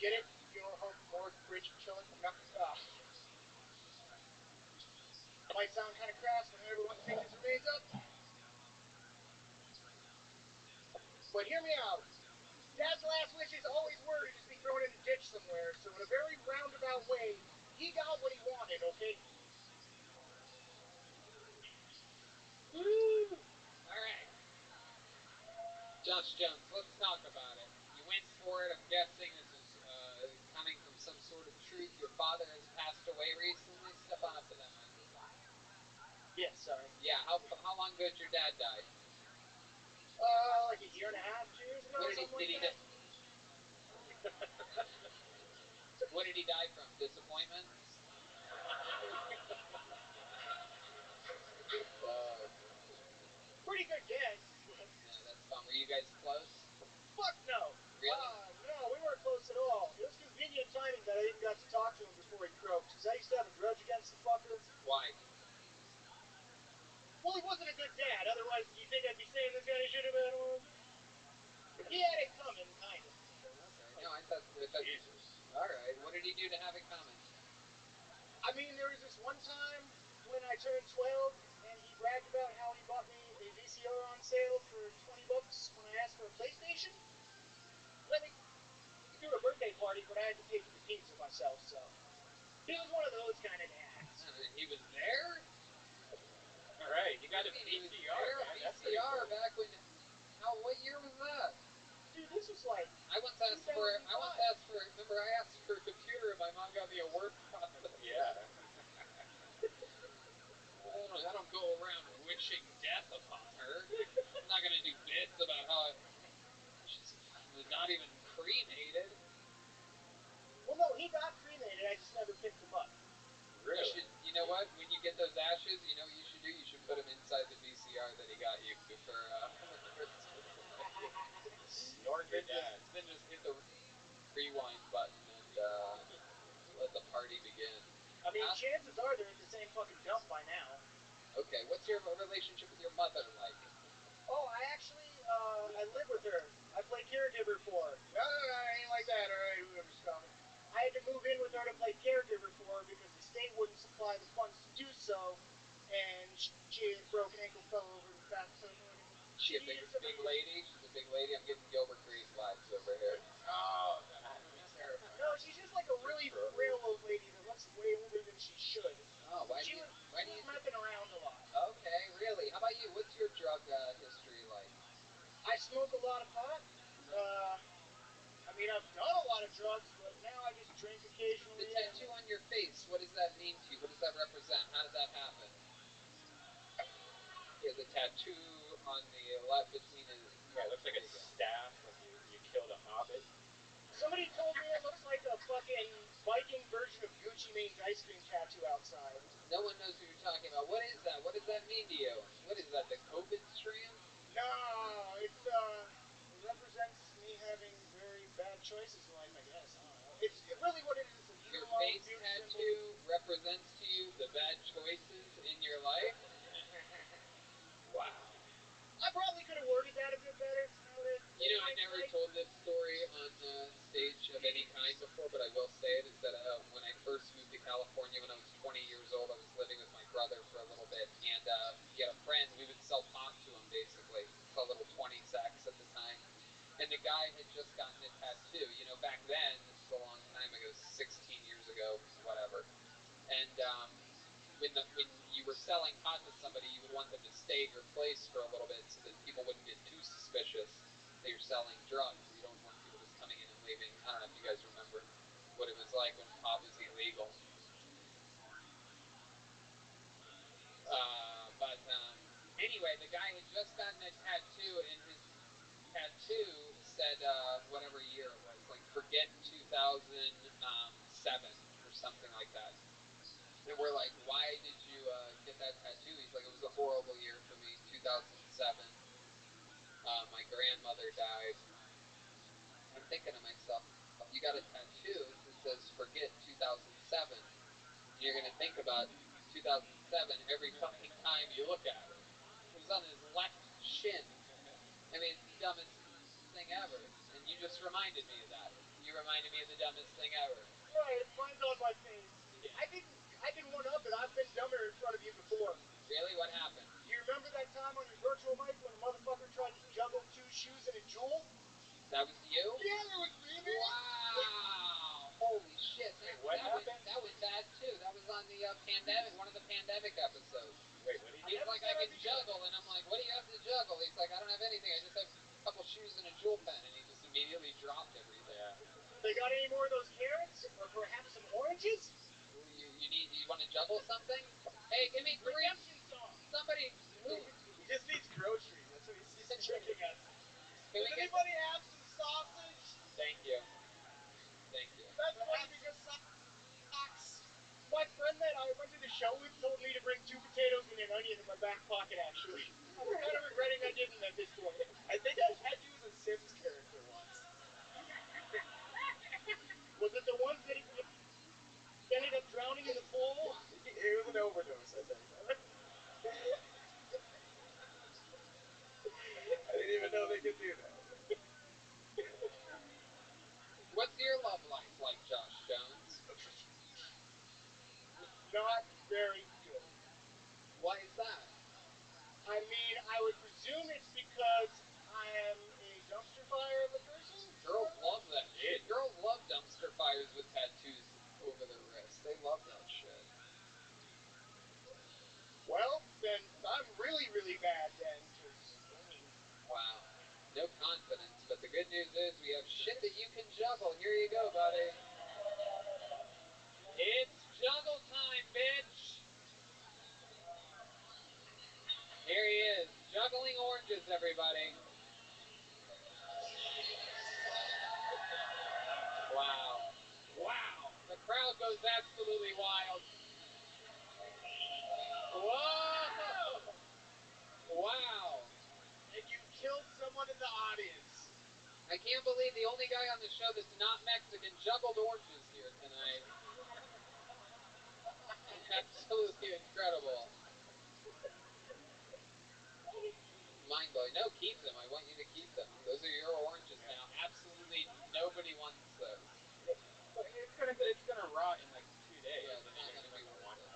Speaker 20: Get it? Funeral home, morgue, bridge, chilling. Might sound kind of crass when everyone's picking his remains up. But hear me out. Dad's last wishes always were to just be thrown in a ditch somewhere, so in a very roundabout way, he got what he wanted, okay?
Speaker 1: Woo! All right. Josh Jones, let's talk about it. You went for it. I'm guessing this is coming from some sort of truth. Your father has passed away recently. Step on up to that microphone.
Speaker 20: Yeah, sorry.
Speaker 1: Yeah, how long ago did your dad die?
Speaker 20: Like a year and a half, 2 years ago, something like that.
Speaker 1: What did he die from? Disappointment?
Speaker 20: Pretty good guess.
Speaker 1: Yeah, that's fun. Were you guys close?
Speaker 20: Fuck no.
Speaker 1: Really?
Speaker 20: No, we weren't close at all. It was convenient timing that I even got to talk to him before he croaked, because I used to have a grudge against the fucker.
Speaker 1: Why?
Speaker 20: Well, he wasn't a good dad. Otherwise, do you think I'd be saying this kind of shit about him? He had it coming, kind of.
Speaker 1: Okay. No, I thought.
Speaker 6: Jesus.
Speaker 1: All right. What did he do to have it coming?
Speaker 20: I mean, there was this one time when I turned 12, and he bragged about how he bought me a VCR on sale for $20 when I asked for a PlayStation. Let me threw a birthday party, but I had to pay for the pizza myself, so he was one of those kind of dads.
Speaker 1: He was there?
Speaker 19: All right, you got a VCR, man. That's pretty
Speaker 1: VCR
Speaker 19: cool.
Speaker 1: back when. What year was that?
Speaker 20: Dude, this was like.
Speaker 1: I once asked for. Remember, I asked for a computer, and my mom got me a word processor.
Speaker 19: Yeah.
Speaker 1: I don't go around wishing death upon her. I'm not gonna do bits about how she's not even cremated.
Speaker 20: Well, no, he got cremated. I just never picked him up.
Speaker 19: Really?
Speaker 1: You know what? When you get those ashes, you know what you should do? You should put them inside the VCR that he got you for
Speaker 19: Snort your dad.
Speaker 1: Then just hit the rewind button and let the party begin.
Speaker 20: I mean, chances are they're in the same fucking dump by now.
Speaker 1: Okay, what's your relationship with your mother like?
Speaker 20: Oh, I live with her. I play caregiver for her.
Speaker 2: No, I ain't like that, alright, whoever's talking.
Speaker 20: I had to move in with her to play caregiver for her because the state wouldn't supply the funds to do so, and she had a broken ankle, fell over the bathtub.
Speaker 1: She a big lady? She's a big lady? I'm getting Gilbert Grape vibes over here.
Speaker 2: Oh, that would be terrifying.
Speaker 20: No, she's just like a really frail old lady that looks way older than she should.
Speaker 1: Oh, why do you
Speaker 20: messing around a lot.
Speaker 1: Okay, really? How about you? What's your drug history like?
Speaker 20: I smoke a lot of pot. I mean, I've done a lot of drugs, but now I just drink occasionally.
Speaker 1: The tattoo on your face, what does that mean to you? What does that represent? How did that happen? He has a tattoo on the left between his...
Speaker 19: Yeah, it looks like a staff, like you killed a hobbit.
Speaker 20: Somebody told me it looks like a fucking Viking version of Gucci Mane's ice cream tattoo outside.
Speaker 1: No one knows who you're talking about. What is that? What does that mean to you? What is that, the COVID strand?
Speaker 20: No, it represents me having very bad choices in life, I guess. I don't know. It's really what it is.
Speaker 1: Your face tattoo represents to you the bad choices in your life?
Speaker 19: Wow.
Speaker 20: I probably could have worded that a bit better.
Speaker 1: You know, I never told this story on stage of any kind before, but I will say it, is that when I first moved to California when I was 20 years old, I was living with my brother for a little bit, and he had a friend, we would sell pot to him, basically. Sell little 20 sacks at the time. And the guy had just gotten a tattoo. You know, back then, this is a long time ago, 16 years ago, whatever. And when you were selling pot to somebody, you would want them to stay at your place for a little bit so that people wouldn't get too suspicious that you're selling drugs. You don't want people just coming in and leaving. I don't know if you guys remember what it was like when pot was illegal. But anyway, the guy had just gotten a tattoo, and his tattoo said whatever year it was, like forget 2007 or something like that. And we're like, why did you get that tattoo? He's like, it was a horrible year for me, 2007. My grandmother died. I'm thinking to myself, you got a tattoo that says forget 2007. And you're going to think about 2007 every fucking time you look at it. It was on his left shin. I mean, it's the dumbest thing ever. And you just reminded me of that. You reminded me of the dumbest thing ever.
Speaker 20: Right, mine's on my face. Yeah. I can one up it. I've been dumber in front of you before.
Speaker 1: Really? What happened?
Speaker 20: Do you remember that time on your virtual mic when a motherfucker tried to juggle 2 shoes and a jewel?
Speaker 1: That was you?
Speaker 20: Yeah, that was me, man.
Speaker 1: Wow! Holy shit!
Speaker 19: What happened?
Speaker 1: That was bad too. That was on the pandemic, one of the pandemic episodes.
Speaker 19: Wait, what did he do?
Speaker 1: He's like, I can juggle, and I'm like, what do you have to juggle? He's like, I don't have anything. I just have a couple shoes and a jewel pen, and he just immediately dropped everything.
Speaker 19: Yeah.
Speaker 20: They got any more of those carrots, or perhaps some oranges?
Speaker 1: You want to juggle something? Hey, give me 3. Somebody move.
Speaker 20: He just needs groceries. That's what he's tricking us.
Speaker 1: Does
Speaker 20: anybody have some sausage?
Speaker 1: Thank you. Thank you.
Speaker 20: That's funny because my friend that I went to the show with told me to bring 2 potatoes and an onion in my back pocket, actually. I'm kind of regretting I didn't at this point.
Speaker 6: I think I
Speaker 20: very few.
Speaker 1: Why is that?
Speaker 20: I mean, I would presume it's because I am a dumpster fire of a person.
Speaker 1: Girls love that shit. Girls love dumpster fires with tattoos over their wrists. They love that shit.
Speaker 20: Well, then I'm really, really bad then, because, I mean...
Speaker 1: Wow. No confidence, but the good news is we have shit that you can juggle. Here you go, buddy. It's juggle time, bitch! Here he is, juggling oranges, everybody. Wow. Wow. The crowd goes absolutely wild. Whoa! Wow.
Speaker 20: And you killed someone in the audience.
Speaker 1: I can't believe the only guy on the show that's not Mexican juggled oranges here tonight. Absolutely incredible. Mind-blowing. No, keep them. I want you to keep them. Those are your oranges now. Absolutely nobody wants those.
Speaker 3: It's gonna rot in like 2 days.
Speaker 1: Yeah, it's not gonna be worth it.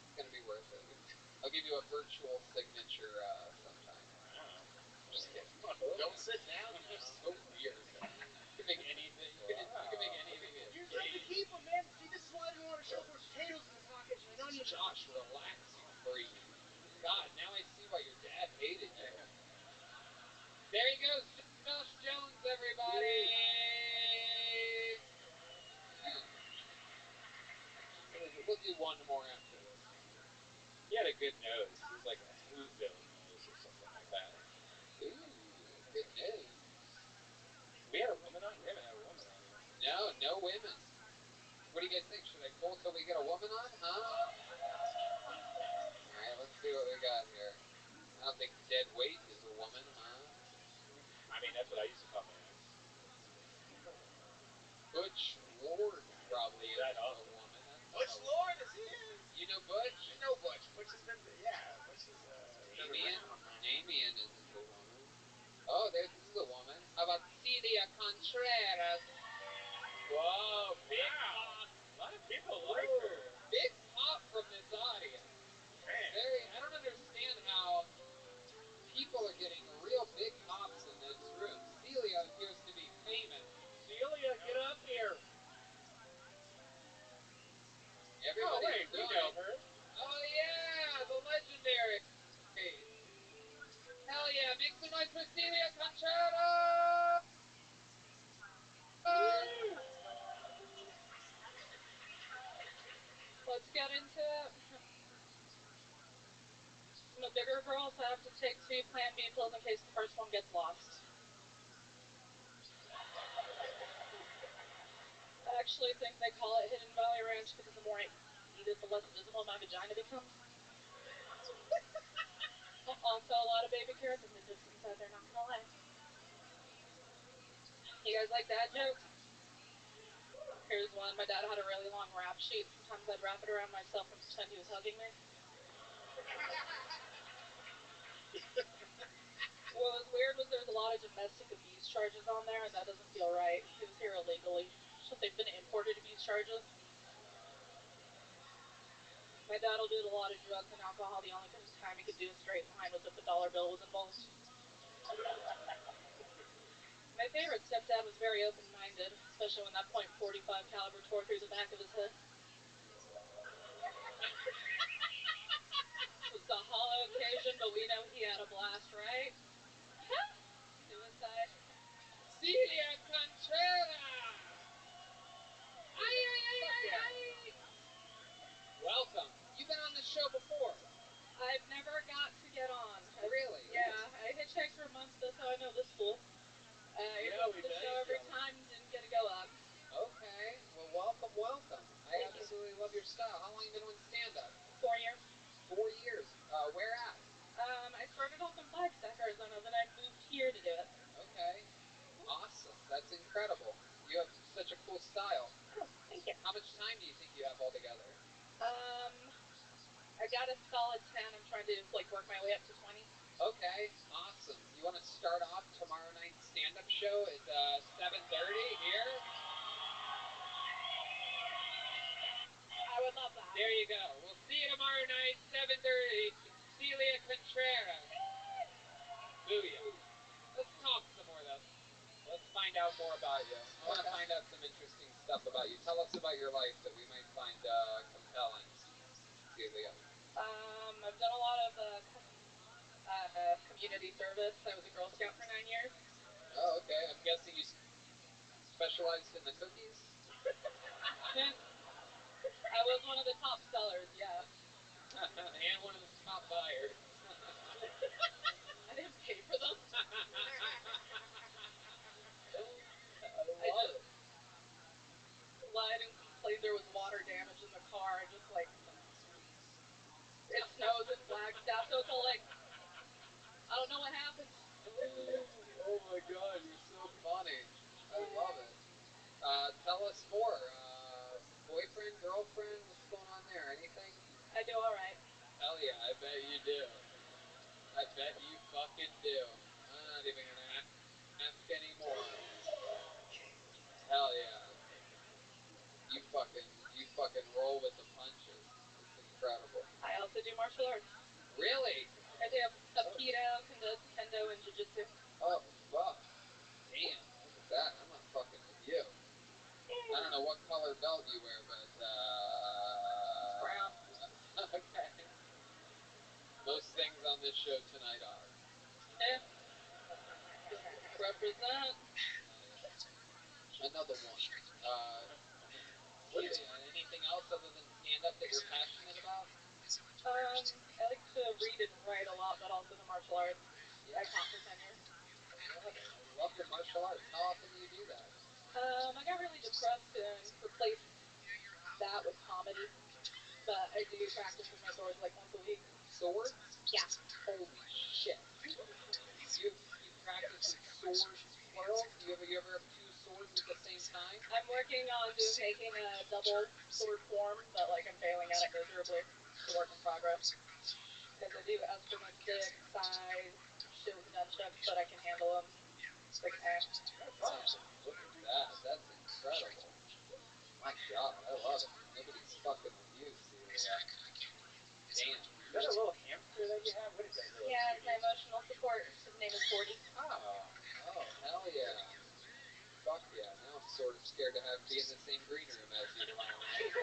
Speaker 1: It's gonna be worth it. I'll give you a virtual signature sometime.
Speaker 3: Just kidding.
Speaker 20: Don't sit down now.
Speaker 1: So weird. You can make anything. You can make anything.
Speaker 20: You're supposed to keep them, man. See, this is why I didn't want to show more potatoes in the pockets and an onion.
Speaker 1: Josh, relax, you freak. God, now I see why your dad hated you. There he goes, Josh Jones, everybody. We'll do one more after this.
Speaker 3: He had a good nose. He was like a Whoville nose or something like that.
Speaker 1: Ooh, good news.
Speaker 3: We had a woman on? We haven't had a woman on yet.
Speaker 1: No women. What do you guys think? Should I pull till we get a woman on, huh? Alright, let's see what we got here. I don't think dead weight is a woman, huh?
Speaker 3: I mean, that's what I used to call my ex.
Speaker 1: Butch Lord probably is a woman.
Speaker 20: Butch Lord is here.
Speaker 1: You know Butch?
Speaker 20: I know Butch. Butch has been, Butch has been around, man.
Speaker 1: Damien isn't a woman. Oh, this is a woman. How about Celia Contreras? Whoa, big pop.
Speaker 3: A lot of people like her.
Speaker 1: Big pop from this audience. I don't understand how people are getting real big pops in this room. Celia appears to be famous.
Speaker 3: Celia, get up here.
Speaker 1: Everybody's
Speaker 3: we know her.
Speaker 1: Oh yeah, the legendary. Hell yeah, make some noise for Celia Contreras!
Speaker 21: Let's get into it. I'm a bigger girl, so I have to take 2 Plan B pills in case the first one gets lost. I actually think they call it Hidden Valley Ranch because the more I eat it, the less visible my vagina becomes. Also, a lot of baby carrots and midgets inside there, not gonna lie. You guys like dad jokes? Here's one. My dad had a really long rap sheet. Sometimes I'd wrap it around myself and pretend he was hugging me. What was weird was there's a lot of domestic abuse charges on there, and that doesn't feel right. He was here illegally. Should they've been imported abuse charges? My dad will do a lot of drugs and alcohol. The only time he could do a straight line was if a dollar bill was involved. My favorite stepdad was very open-minded, especially when that .45 caliber tore through the back of his head. It was a hollow occasion, but we know he had a blast, right? Suicide.
Speaker 1: Celia Contreras! Ay. Welcome. You've been on this show before.
Speaker 21: I've never got to get on.
Speaker 1: Really?
Speaker 21: Yeah, I hitchhiked for a month. That's how I know this fool. I go to the show every time, didn't get to go up.
Speaker 1: Okay. Well, welcome. I absolutely love your style. How long have you been doing stand-up?
Speaker 21: 4 years.
Speaker 1: 4 years. Where at?
Speaker 21: I started off in Flagstaff, Arizona, then I moved here to do it.
Speaker 1: Okay. Awesome. That's incredible. You have such a cool style.
Speaker 21: Oh, thank you.
Speaker 1: How much time do you think you have altogether?
Speaker 21: I got a solid 10. I'm trying to work my way up to 20.
Speaker 1: Okay, awesome. You want to start off tomorrow night's stand-up show at 7:30 here?
Speaker 21: I would love that.
Speaker 1: There you go. We'll see you tomorrow night, 7:30. Celia Contreras. Booyah. Let's talk some more, though. Let's find out more about you. I want to find out some interesting stuff about you. Tell us about your life that we might find compelling, Celia.
Speaker 21: I've done a lot of community service. I was a Girl Scout for 9 years.
Speaker 1: Oh, okay. I'm guessing you specialized in the cookies?
Speaker 21: I was one of the top sellers, yeah.
Speaker 1: And one of the top buyers.
Speaker 21: I didn't pay for them.
Speaker 1: I love it.
Speaker 21: Lied and complained there was water damage in the car. Just like, it snows in Flagstaff, so it's all like, I don't know what happened.
Speaker 1: Oh my God, you're so funny. I love it. Tell us more. Boyfriend, girlfriend, what's going on there? Anything?
Speaker 21: I do all right.
Speaker 1: Hell yeah, I bet you do. I bet you fucking do. I'm not even gonna ask anymore. Hell yeah. You fucking roll with the punches. It's incredible.
Speaker 21: I also do martial arts.
Speaker 1: Really?
Speaker 21: I do. Aikido, kendo, and jiu-jitsu.
Speaker 1: Oh, fuck. Damn, look at that. I'm not fucking with you. I don't know what color belt you wear, but,
Speaker 21: brown.
Speaker 1: Okay. Most things on this show tonight are.
Speaker 21: Represent.
Speaker 1: Another one. Anything else other than stand-up that you're passionate about?
Speaker 21: I like to read and write a lot, but also the martial arts. Yeah. I taught for 10 years.
Speaker 1: I love the martial arts. How often do you do that?
Speaker 21: I got really depressed and replaced that with comedy. But I do practice with my swords like once a week.
Speaker 1: Swords?
Speaker 21: Yeah.
Speaker 1: Holy shit. You practice with swords, plural? You ever have two swords at the same time?
Speaker 21: I'm working on making a double sword form, but like I'm failing at it miserably. It's a work in progress. Because I do instrument stick, scythe, shields, nunchucks, but I can handle them. Like,
Speaker 1: That's awesome. Look at that. That's incredible. My God, I love it. Nobody's fucking with you, Celia. Damn.
Speaker 3: Is that a little hamster that you have? What is that little
Speaker 21: Yeah,
Speaker 3: cutie?
Speaker 21: it's my emotional support. His name is 40.
Speaker 1: Oh, hell yeah. Fuck yeah. Now I'm sort of scared to be in the same green room as you tomorrow night.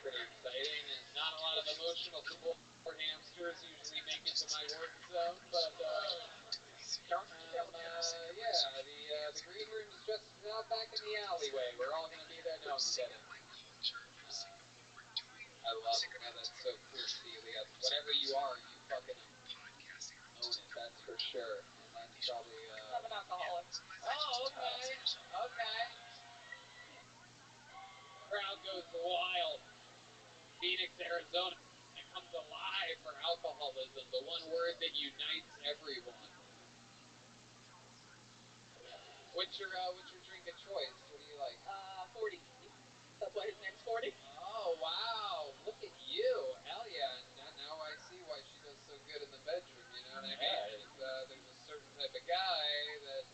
Speaker 1: Pretty exciting. And not a lot of emotional support hamsters usually make it to my work zone, but yeah, the green room's just out back in the alleyway. We're all gonna be there. No, I'm kidding. I love it. No, that's so cool, Celia. Whatever you are, you fucking own it. That's for sure. And that's probably
Speaker 21: I'm an alcoholic.
Speaker 1: Oh, okay. Okay. Crowd goes wild. Phoenix, Arizona comes alive for alcoholism, the one word that unites everyone. What's your drink of choice? What do you like?
Speaker 21: 40. That's why his name's 40.
Speaker 1: Oh, wow. Look at you. Hell yeah. And now I see why she does so good in the bedroom, you know what I mean? There's a certain type of guy that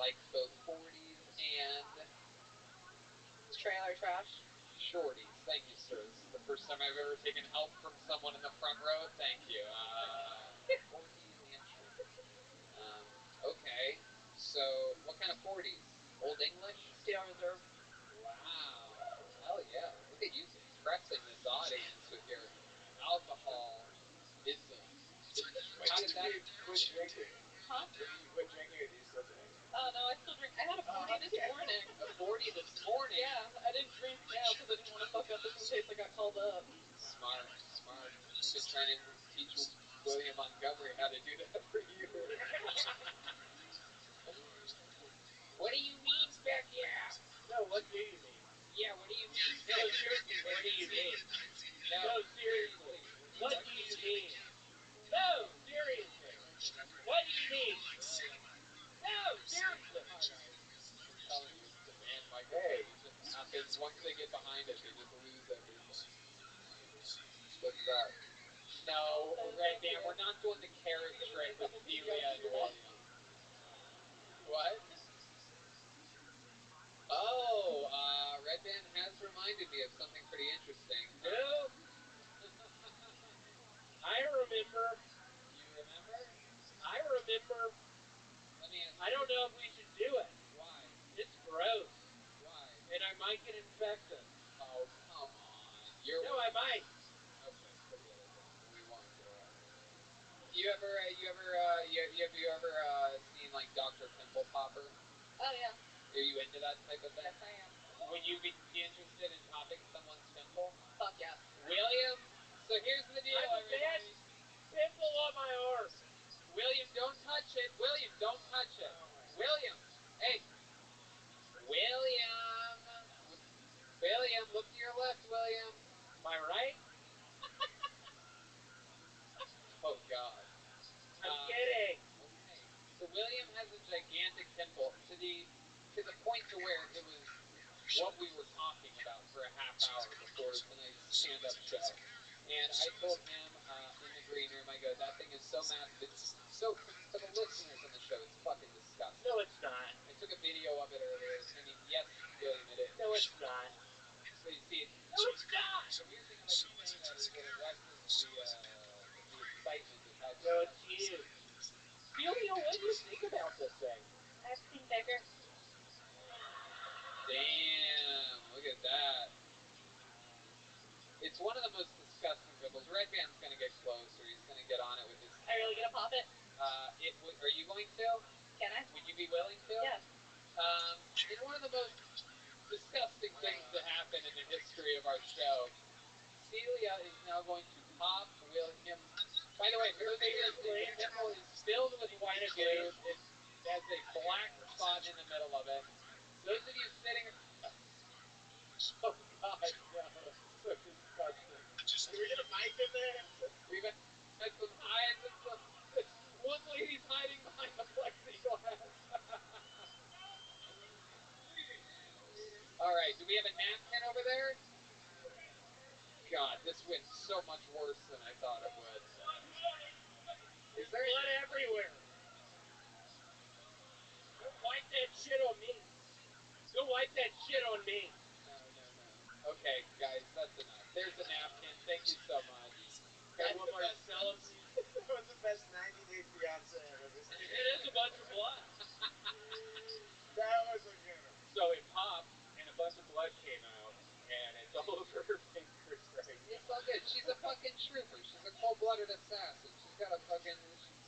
Speaker 1: likes both 40s and
Speaker 21: trailer trash.
Speaker 1: Shorties. Thank you, sir. This is the first time I've ever taken help from someone in the front row. Thank you. 40s and shorties. Okay. So, what kind of 40s? Old English?
Speaker 21: Steel Reserve.
Speaker 1: Wow. Hell yeah. Look at you depressing this audience with your alcoholism. How did that
Speaker 3: quit drinking?
Speaker 21: Huh?
Speaker 3: When did you quit drinking, or do you still drink?
Speaker 21: Oh, no, I still drink. I had a 40 this morning.
Speaker 1: A 40 this morning?
Speaker 21: Yeah, I didn't drink now because I didn't want to fuck up just in case I got called up.
Speaker 1: Smart. We've been trying to teach William Montgomery how to do that for years. What do you mean, Beck? Yeah.
Speaker 3: No, what do you mean?
Speaker 1: Yeah, what do you mean?
Speaker 3: No, seriously, what do you mean? No, seriously, what do you mean? No, seriously, what do you mean? No, seriously.
Speaker 1: I'm telling you, it's the band microphone. It just happens. Once they get behind it, they just lose everything. What's that? No, Red Band, we're not doing the carrot trick with Celia and William. What? Oh, Red Band has reminded me of something pretty interesting.
Speaker 3: No, remember.
Speaker 1: You remember?
Speaker 3: I remember.
Speaker 1: Let me ask you.
Speaker 3: I don't know if we should do it.
Speaker 1: Why?
Speaker 3: It's gross.
Speaker 1: Why?
Speaker 3: And I might get infected.
Speaker 1: Oh, come on.
Speaker 3: No, I might.
Speaker 1: Okay, forget it then. We won't do it. You ever seen like Dr. Pimple Popper?
Speaker 21: Oh yeah.
Speaker 1: Are you into that type of thing?
Speaker 21: Yes, I am.
Speaker 1: Would you be interested in popping someone's pimple?
Speaker 21: Fuck yes.
Speaker 1: William? So here's the deal,
Speaker 3: I have a bad
Speaker 1: everybody.
Speaker 3: pimple on my arm.
Speaker 1: William, don't touch it. William, don't touch it. William, hey. William. William, look to your left, William.
Speaker 3: My right?
Speaker 1: Oh, God.
Speaker 3: I'm kidding.
Speaker 1: Okay. So William has a gigantic pimple to the point to where it was what we were talking about for a half hour before tonight's stand-up show. And I told him in the green room, I go, that thing is so massive. It's so, for the listeners on the show, it's fucking disgusting.
Speaker 3: No, it's not.
Speaker 1: I took a video of it earlier. I mean, yes, William, it is.
Speaker 3: No, it's not.
Speaker 1: So you see it.
Speaker 3: No, it's not.
Speaker 1: The weird thing about you saying that is that it lessens the excitement of how
Speaker 3: No, it's huge. Celia, what do you think about this thing?
Speaker 21: I've seen bigger.
Speaker 1: Damn, look at that. It's one of the most disgusting pimples. Red Band's gonna get closer. He's gonna get on it with his
Speaker 21: Are you really gonna pop it?
Speaker 1: Are you going to?
Speaker 21: Can I?
Speaker 1: Would you be willing to?
Speaker 21: Yes.
Speaker 1: In one of the most disgusting things to happen in the history of our show, Celia is now going to pop William's. By the way, for those of you listening, the pimple is filled with white glue. It has a black spot in the middle of it. Those of you sitting. Oh God, no! So disgusting.
Speaker 2: Can we get a mic in there?
Speaker 1: We've had some hides and some. One lady's hiding behind the plexiglass. All right, do we have a napkin over there? God, this went so much worse than I thought it would. Is there
Speaker 3: blood everywhere? Don't wipe that shit on me. Don't wipe that shit on me.
Speaker 1: No. Okay, guys, that's enough. There's a napkin. Thank you so much.
Speaker 3: Got one Marcellus.
Speaker 2: That was the best 90 Day Fiance I've ever seen.
Speaker 3: It is a bunch of blood.
Speaker 2: That was a good one.
Speaker 3: So it popped, and a bunch of blood came out, and it's all over her fingers right now.
Speaker 1: It's all good. She's a fucking trooper. She's a cold-blooded assassin. She's got a fucking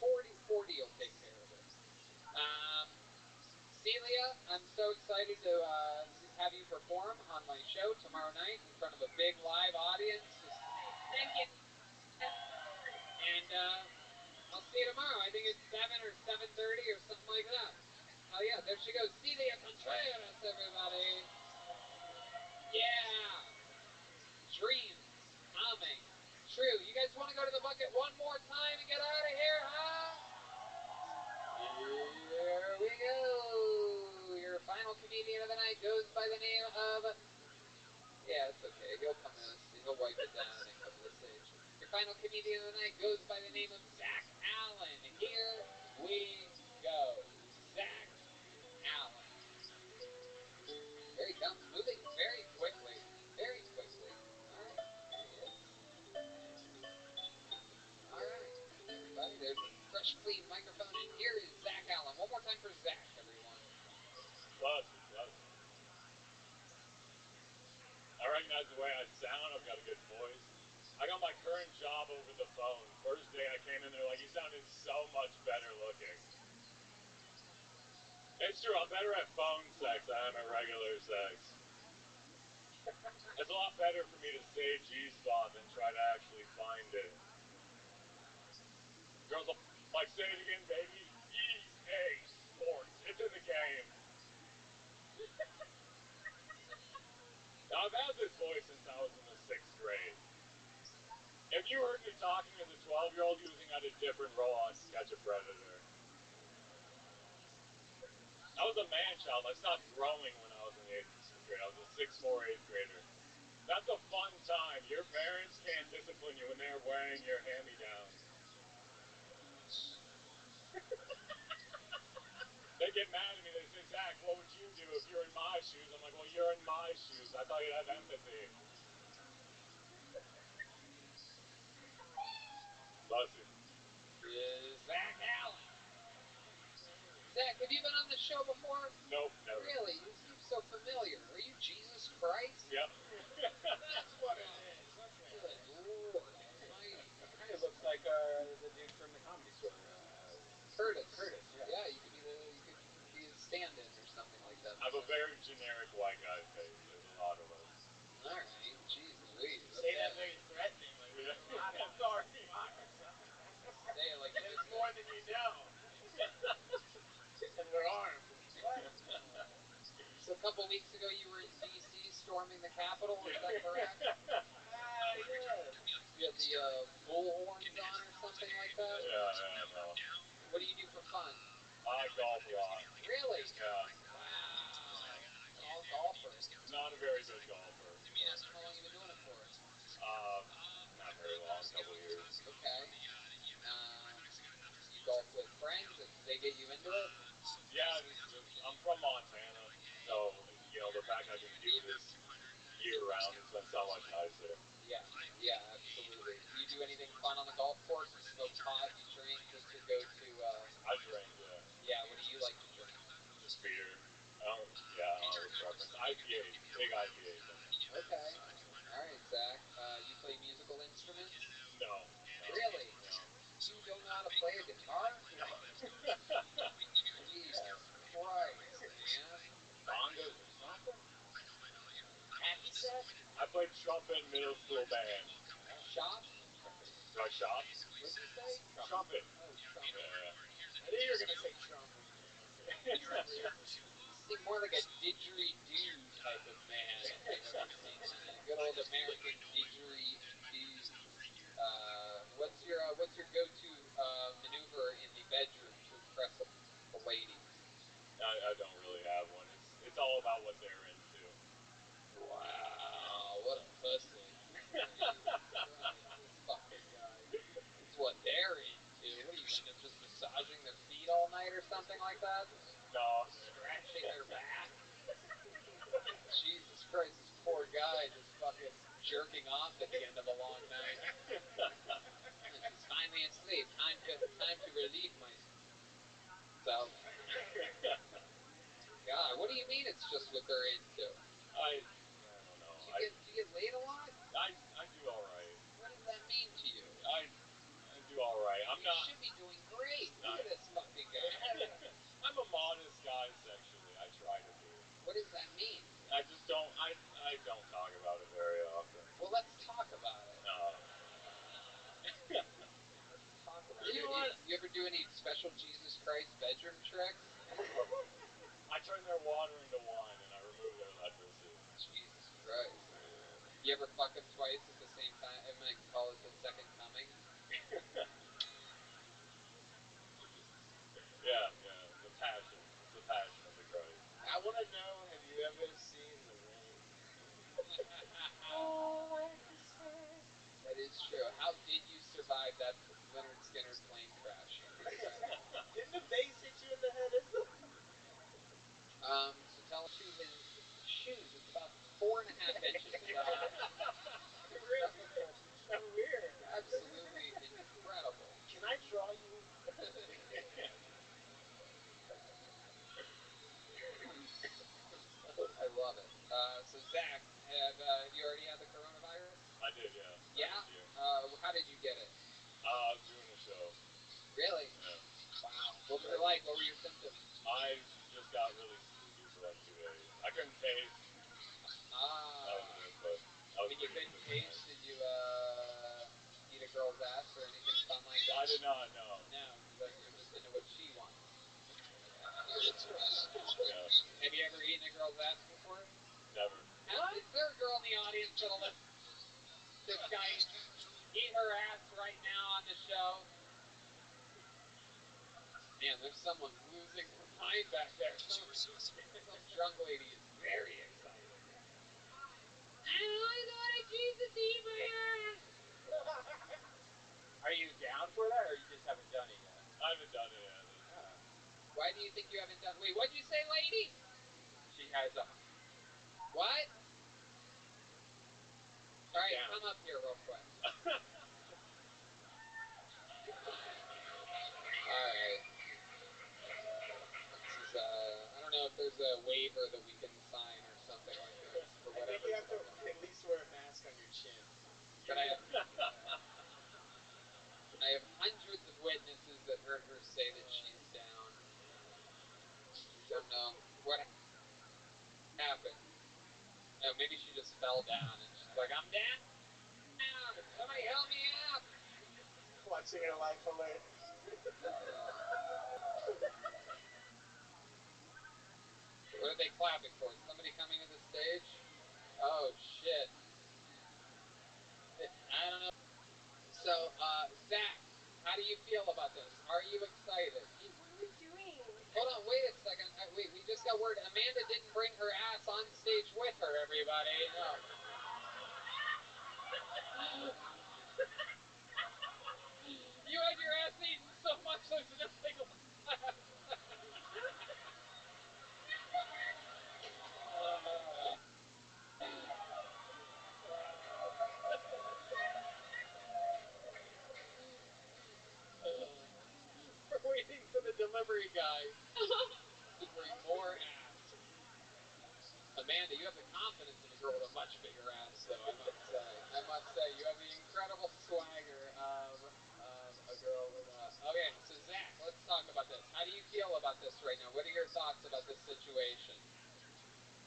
Speaker 1: 40 will take care of it. Celia, I'm so excited to have you perform on my show tomorrow night in front of a big live audience.
Speaker 21: Thank you.
Speaker 1: And I'll see you tomorrow. I think it's 7 or 7:30 or something like that. Oh yeah, there she goes. Celia Contreras, everybody. Yeah. Dreams coming true. You guys want to go to the bucket one more time and get out of here, huh? Here we go. Your final comedian of the night goes by the name of. Yeah, it's okay. He'll come in. He'll wipe it down and come to the stage. Your final comedian of the night goes by the name of Zach Allen. Here we go. Zach Allen. Here he comes, moving very quickly. Very quickly. Alright, here he is. Alright, everybody, there's a fresh, clean microphone, and here is Zach Allen. One more time for Zach, everyone.
Speaker 9: Buzz. I recognize the way I sound. I've got a good voice. I got my current job over the phone. First day I came in, they're like, you sounded so much better looking. It's true, I'm better at phone sex than I am at regular sex. It's a lot better for me to say G-spot than try to actually find it. Girls are like, say it again, baby. EA Sports. It's in the game. Now, I've had this voice since I was in the 6th grade. If you heard me talking as a 12-year-old using out a different role on Catch a Predator. I was a man-child. I stopped growing when I was in the 8th grade. I was a 6'4", 8th grader. That's a fun time. Your parents can't discipline you when they're wearing your hand-me-downs. They get mad at me. They say, Zach, what would you do if you're in my shoes? I'm like, well, you're in my shoes. I thought you'd have empathy. Bussy.
Speaker 1: model. Is that correct?
Speaker 6: Yes.
Speaker 1: You have the bull horns on or something like that?
Speaker 9: Yeah, no.
Speaker 1: What do you do for fun?
Speaker 9: I golf a lot.
Speaker 1: Really?
Speaker 9: Yeah.
Speaker 1: Wow. Tall golfer.
Speaker 9: Not a very good golfer.
Speaker 1: How long you been doing it for?
Speaker 9: Not very long, a couple years.
Speaker 1: Okay. You golf with friends? Did they get you into it?
Speaker 9: Yeah, I'm from Montana, so, the fact I can do this year-round has been so much nicer.
Speaker 1: Yeah, absolutely. Do you do anything fun on the golf course? You smoke pot, you drink? What's your go-to?
Speaker 9: I drink, yeah.
Speaker 1: Yeah, what do you like to drink?
Speaker 9: Just beer. I don't have a preference. IPAs, big IPAs.
Speaker 1: Okay. All right, Zach. You play musical instruments?
Speaker 9: No.
Speaker 1: Really?
Speaker 9: No.
Speaker 1: You don't know how to play a guitar?
Speaker 9: No.
Speaker 1: Jesus Christ, man.
Speaker 9: Bongos or something?
Speaker 6: Hacky sack?
Speaker 9: I played trumpet in middle school band.
Speaker 1: Shop?
Speaker 9: Do I shop?
Speaker 1: What'd you say?
Speaker 9: Trumpet.
Speaker 1: Oh, trumpet.
Speaker 9: Yeah.
Speaker 6: I knew you were gonna say trumpet, man.
Speaker 1: You seem more like a didgeridoo type of man, if I've ever seen one. A good old American didgeridoo. What's your go-to maneuver in the bedroom to impress the ladies?
Speaker 9: I don't really have one. It's all about what they're into.
Speaker 1: Wow, what a pussy. Jesus Christ, this fucking guy. It's what they're into. What are you into? Just massaging their feet all night or something like that?
Speaker 9: No.
Speaker 1: Scratching their back? Jesus Christ, this poor guy just fucking jerking off at the end of a long night. She's finally asleep. Time to relieve myself. God, what do you mean it's just what they're into?
Speaker 9: I don't know.
Speaker 1: Do you get laid a lot?
Speaker 9: I do all right.
Speaker 1: What does that mean to you?
Speaker 9: I do all right.
Speaker 1: You should be doing great. Look at this fucking guy.
Speaker 9: I'm a modest guy sexually. I try to be.
Speaker 1: What does that mean?
Speaker 9: I just don't. I don't talk about it very often.
Speaker 1: Well, let's talk about it. Let's talk about it. You ever do any special Jesus Christ bedroom tricks?
Speaker 9: I turn their water into wine and I remove their leprosy.
Speaker 1: Jesus Christ. You ever fuck them twice at the same time? I'm gonna call it the second coming.
Speaker 9: Yeah. The passion. It's the passion of the Christ.
Speaker 6: I want to know, have you ever seen The Rain?
Speaker 1: That is true. How did you survive that Leonard Skinner plane crash?
Speaker 6: Didn't the bass hit you in the head?
Speaker 1: So tell to his shoes, it's about 4.5 inches.
Speaker 6: Really? So weird.
Speaker 1: Absolutely incredible.
Speaker 6: Can I draw you?
Speaker 1: I love it. So Zach, have you already had the coronavirus?
Speaker 9: I did, yeah.
Speaker 1: Yeah? How did you get it?
Speaker 9: Doing a show.
Speaker 1: Really?
Speaker 9: Yeah.
Speaker 1: Wow. What was it like? What were your symptoms?
Speaker 9: I just got really sleepy for like 2 days. I couldn't taste. That was it, but I was
Speaker 1: When you couldn't taste, did you eat a girl's ass or anything fun like that?
Speaker 9: I did not, no.
Speaker 1: No, because you're just into what she wants.
Speaker 9: Yeah.
Speaker 1: Have you ever eaten a girl's ass before?
Speaker 9: Never.
Speaker 1: Is there a girl in the audience that'll let this guy eat her ass right now on the show? Man, there's someone losing her mind back there. Some drunk lady is very excited. I want to go to Jesus eat my ass.
Speaker 3: Are you down for that, or you just haven't done it yet?
Speaker 9: I haven't done it yet.
Speaker 1: Why do you think you haven't done? Wait, what'd you say, lady?
Speaker 3: She has a.
Speaker 1: What? All right,
Speaker 3: down.
Speaker 1: come up here real quick. All right. This is I don't know if there's a waiver that we can sign or something like this for
Speaker 6: I think
Speaker 1: whatever.
Speaker 6: you have to at least wear a mask on your chin.
Speaker 1: But I have hundreds of witnesses that heard her say that she's down. Don't know what happened. No, maybe she just fell down and she's like, I'm down. Somebody help me out.
Speaker 6: Watching her life alert.
Speaker 1: What are they clapping for? Somebody coming to the stage? Oh shit. I don't know. So, Zach, how do you feel about this? Are you excited?
Speaker 10: What are we doing?
Speaker 1: Hold on, wait a second. Wait, we just got word. Amanda didn't bring her ass on stage with her, everybody. No. You had your ass eaten so much there's nothing left. We're waiting for the delivery guy to bring more ass. Amanda, you have the confidence of a girl with a much bigger ass, though, I must say. You have the incredible swagger of a girl with a... Okay, so Zach, let's talk about this. How do you feel about this right now? What are your thoughts about this situation?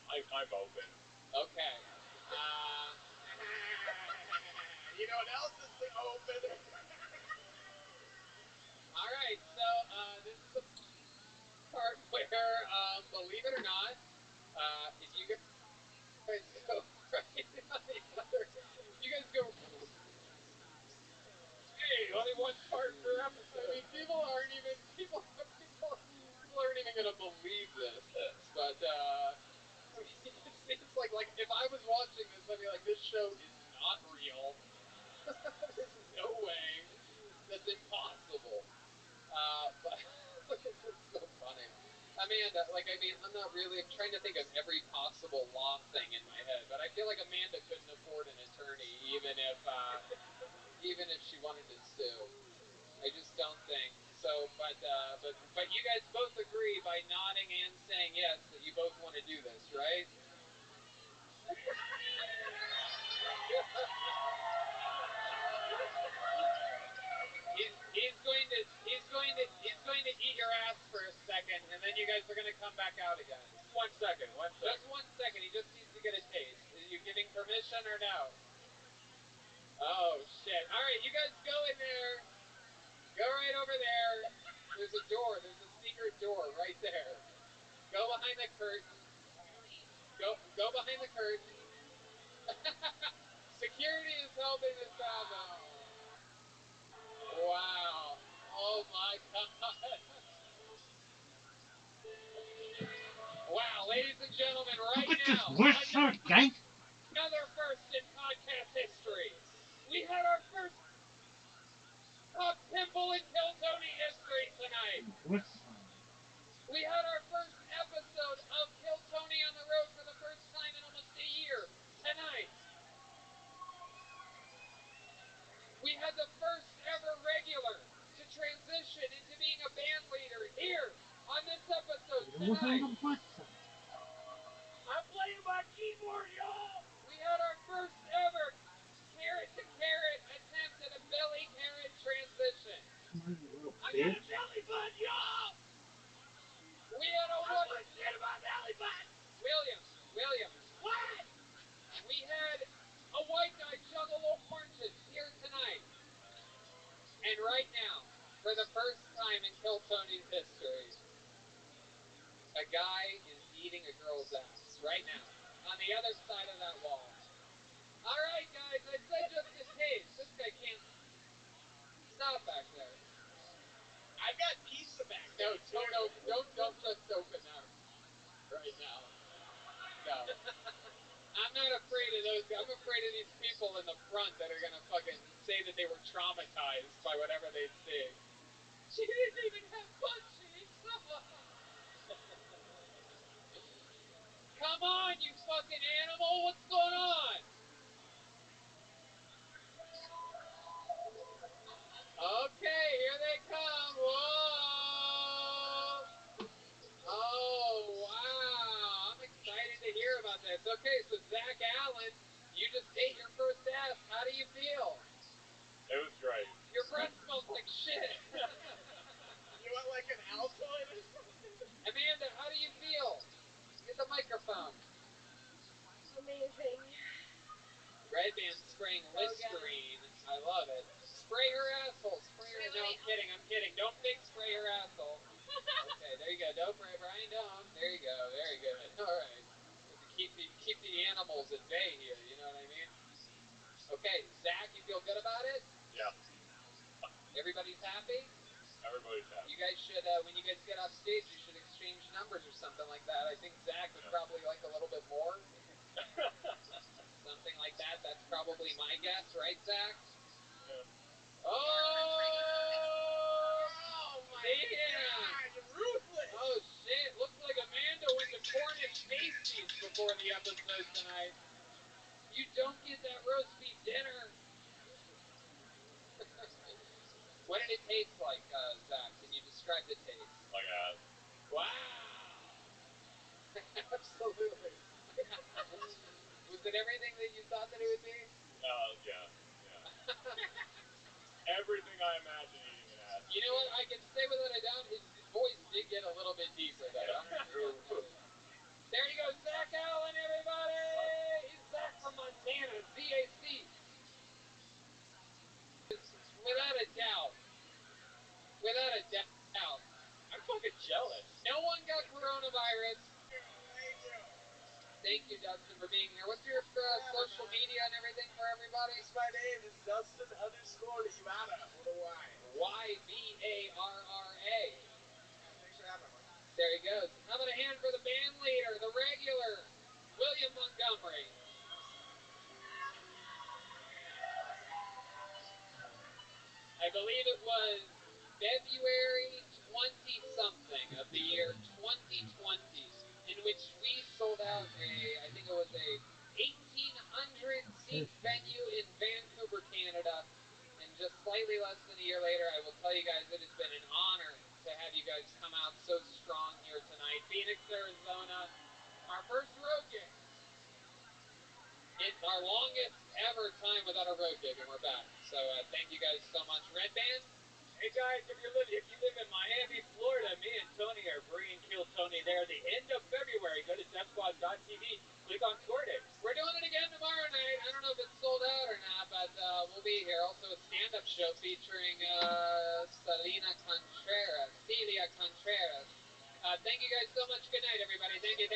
Speaker 9: I'm open.
Speaker 1: Okay. You know what else is open? All right, so this is the part where, believe it or not, if you guys go right on the other, if you guys go... Hey, only one part per episode. I mean, people aren't even gonna believe this. But it's like if I was watching this, I'd be like, this show is not real. There's no way. That's impossible. But this is so funny. Amanda, I'm not really. I'm trying to think of every possible law thing in my head, but I feel like Amanda couldn't afford an attorney, even if she wanted to sue. I just don't think so. But you guys both agree by nodding and saying yes that you both want to do this, right? He's going to eat your ass for a second, and then you guys are going to come back out again.
Speaker 9: Just 1 second.
Speaker 1: Just 1 second. He just needs to get a taste. Are you giving permission or no? Oh shit! All right, you guys go in there. Go right over there. There's a door. There's a secret door right there. Go behind the curtain. Go behind the curtain. Security is helping this happen. Wow. Oh my god. Wow, ladies and gentlemen, right now. Another first in podcast history. We had our first Cup Pimple in Kill Tony history tonight. We had our first episode of Kill Tony on the road for the first time in almost a year tonight. We had the first ever regular to transition into being a band leader here on this episode tonight.
Speaker 7: I'm playing my keyboard, y'all.
Speaker 1: We had our first ever carrot to carrot attempt at a belly carrot transition.
Speaker 7: I got a belly button, y'all.
Speaker 1: We had a
Speaker 7: I put shit in my belly button.
Speaker 1: William.
Speaker 7: What?
Speaker 1: We had a white guy juggle oranges here tonight. And right now, for the first time in Kill Tony's history, a guy is eating a girl's ass. Right now. On the other side of that wall. Alright, guys, I said just a taste. This guy can't stop back there.
Speaker 2: I've got pizza back there.
Speaker 1: No, don't just open that right now. No. I'm not afraid of those guys. I'm afraid of these people in the front that are gonna fucking say that they were traumatized by whatever they see. She didn't even have butt cheeks. Come on, you fucking animal! What's going on? Okay, here they come. Whoa! Oh, wow. I'm excited to hear about this. Okay, so Zach Allen, you just ate your first ass. How do you feel?
Speaker 9: It was great.
Speaker 1: Your breath smells like shit.
Speaker 2: You want like an Altoid or something?
Speaker 1: Amanda, how do you feel? Get the microphone.
Speaker 10: Amazing.
Speaker 1: Red Band spraying Listerine. I love it. Spray her asshole. Spray her. No, I'm kidding. Don't fake spray her asshole. Okay, there you go. Don't, Brian, don't. There you go. Very good. All right. keep the animals at bay here. You know what I mean? Okay, Zach, you feel good about it?
Speaker 9: Yeah.
Speaker 1: Everybody's happy?
Speaker 9: Everybody's happy.
Speaker 1: You guys should, when you guys get off stage, you should exchange numbers or something like that. I think Zach would probably like a little bit more. Something like that. That's probably my guess, right, Zach?
Speaker 9: Yeah.
Speaker 1: Oh my God,
Speaker 15: ruthless.
Speaker 1: Oh shit, looks like Amanda went to Cornish pasties before the episode tonight. You don't get that roast beef dinner. What did it taste like, Zach? Can you describe the taste?
Speaker 9: Like that.
Speaker 1: Wow.
Speaker 15: Absolutely.
Speaker 1: Was it everything that you thought that it would be?
Speaker 9: Yeah. Everything I imagine eating an ass.
Speaker 1: You know what? I can say without a doubt, his voice did get a little bit deeper there. There you go, Zach Allen, everybody! He's Zach from Montana, ZAC. Without a doubt. Without a doubt.
Speaker 14: I'm fucking jealous.
Speaker 1: No one got coronavirus. Thank you, Dustin, for being here. What's your social media and everything for everybody?
Speaker 2: My name is Dustin_Ibarra with a Y.
Speaker 1: Y-B-A-R-R-A.
Speaker 2: Thanks for having me.
Speaker 1: There he goes. How about a hand for the band leader, the regular, William Montgomery? I believe it was February 20-something of the year 2020, in which we sold out I think it was a 1,800-seat venue in Vancouver, Canada. And just slightly less than a year later, I will tell you guys it has been an honor to have you guys come out so strong here tonight. Phoenix, Arizona, our first road gig. It's our longest ever time without a road gig, and we're back. So thank you guys so much. Red Band?
Speaker 19: Hey guys, if you live in Miami, Florida, me and Tony are bringing Kill Tony there the end of February. Go to DeathSquad.tv, click on tour dates.
Speaker 1: We're doing it again tomorrow night. I don't know if it's sold out or not, but we'll be here. Also a stand-up show featuring Celia Contreras. Thank you guys so much. Good night, everybody. Thank you.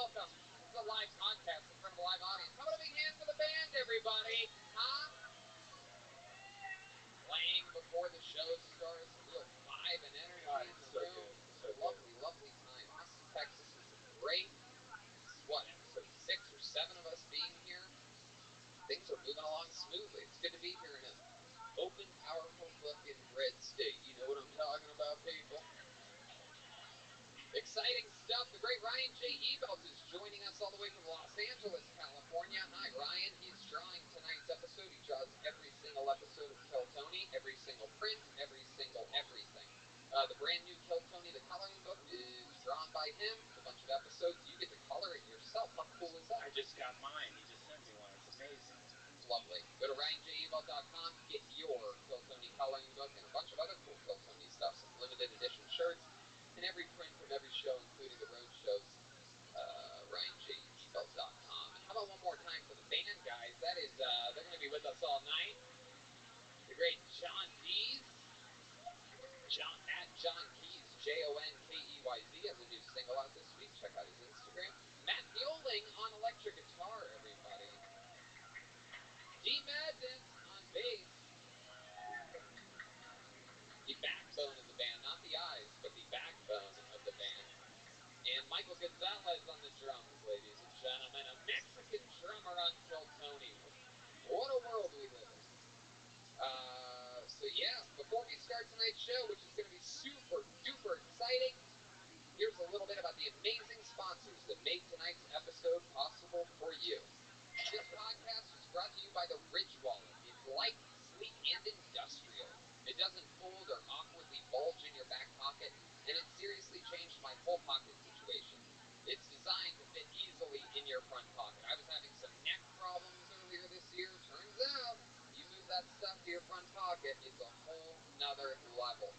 Speaker 1: welcome. This is a live podcast in front of a live audience. How about a big hand for the band, everybody? Huh? Playing before the show starts, a real vibe and energy
Speaker 3: God,
Speaker 1: in
Speaker 3: it's
Speaker 1: the
Speaker 3: so
Speaker 1: room.
Speaker 3: good.
Speaker 1: It's
Speaker 3: So
Speaker 1: a
Speaker 3: good.
Speaker 1: lovely, lovely time. Austin, Texas has been great. This is what, episode 6 or 7 of us being here? Things are moving along smoothly. It's good to be here in an open, powerful fucking red state. You know what I'm talking about, people? Exciting stuff. The great Ryan J. Ebelt is joining us all the way from Los Angeles, California. Hi, Ryan. He's drawing tonight's episode. He draws every single episode of Kill Tony, every single print, every single everything. The brand new Kill Tony, the coloring book, is drawn by him. A bunch of episodes. You get to color it yourself. How cool is that?
Speaker 3: I just got mine. He just sent me one. It's amazing.
Speaker 1: It's lovely. Go to RyanJEbelt.com, get your Kill Tony coloring book and a bunch of other cool Kill Tony stuff. Some limited edition shirts and every print from every show, including the road shows. RyanJEbelt.com. And how about one more time for the band guys? That is, they're going to be with us all night. The great John Dees. John Keys, JONKEYZ, has a new single out this week. Check out his Instagram. Matt Fielding on electric guitar, everybody. D Madness on bass. The backbone of the band, not the eyes, but the backbone of the band. And Michael Gonzalez on the drums, ladies and gentlemen. A Mexican drummer on Kill Tony. What a world we live in. So yeah, before we start tonight's show, which is going to be super duper exciting, here's a little bit about the amazing sponsors that make tonight's episode possible for you. This podcast is brought to you by the Ridge Wallet. It's light, sleek, and industrial. It doesn't fold or awkwardly bulge in your back pocket, and it seriously changed my whole pocket situation. It's designed to fit easily in your front pocket. I was having some neck problems earlier this year. Turns out, you move that stuff to your front pocket, it's a whole nother level.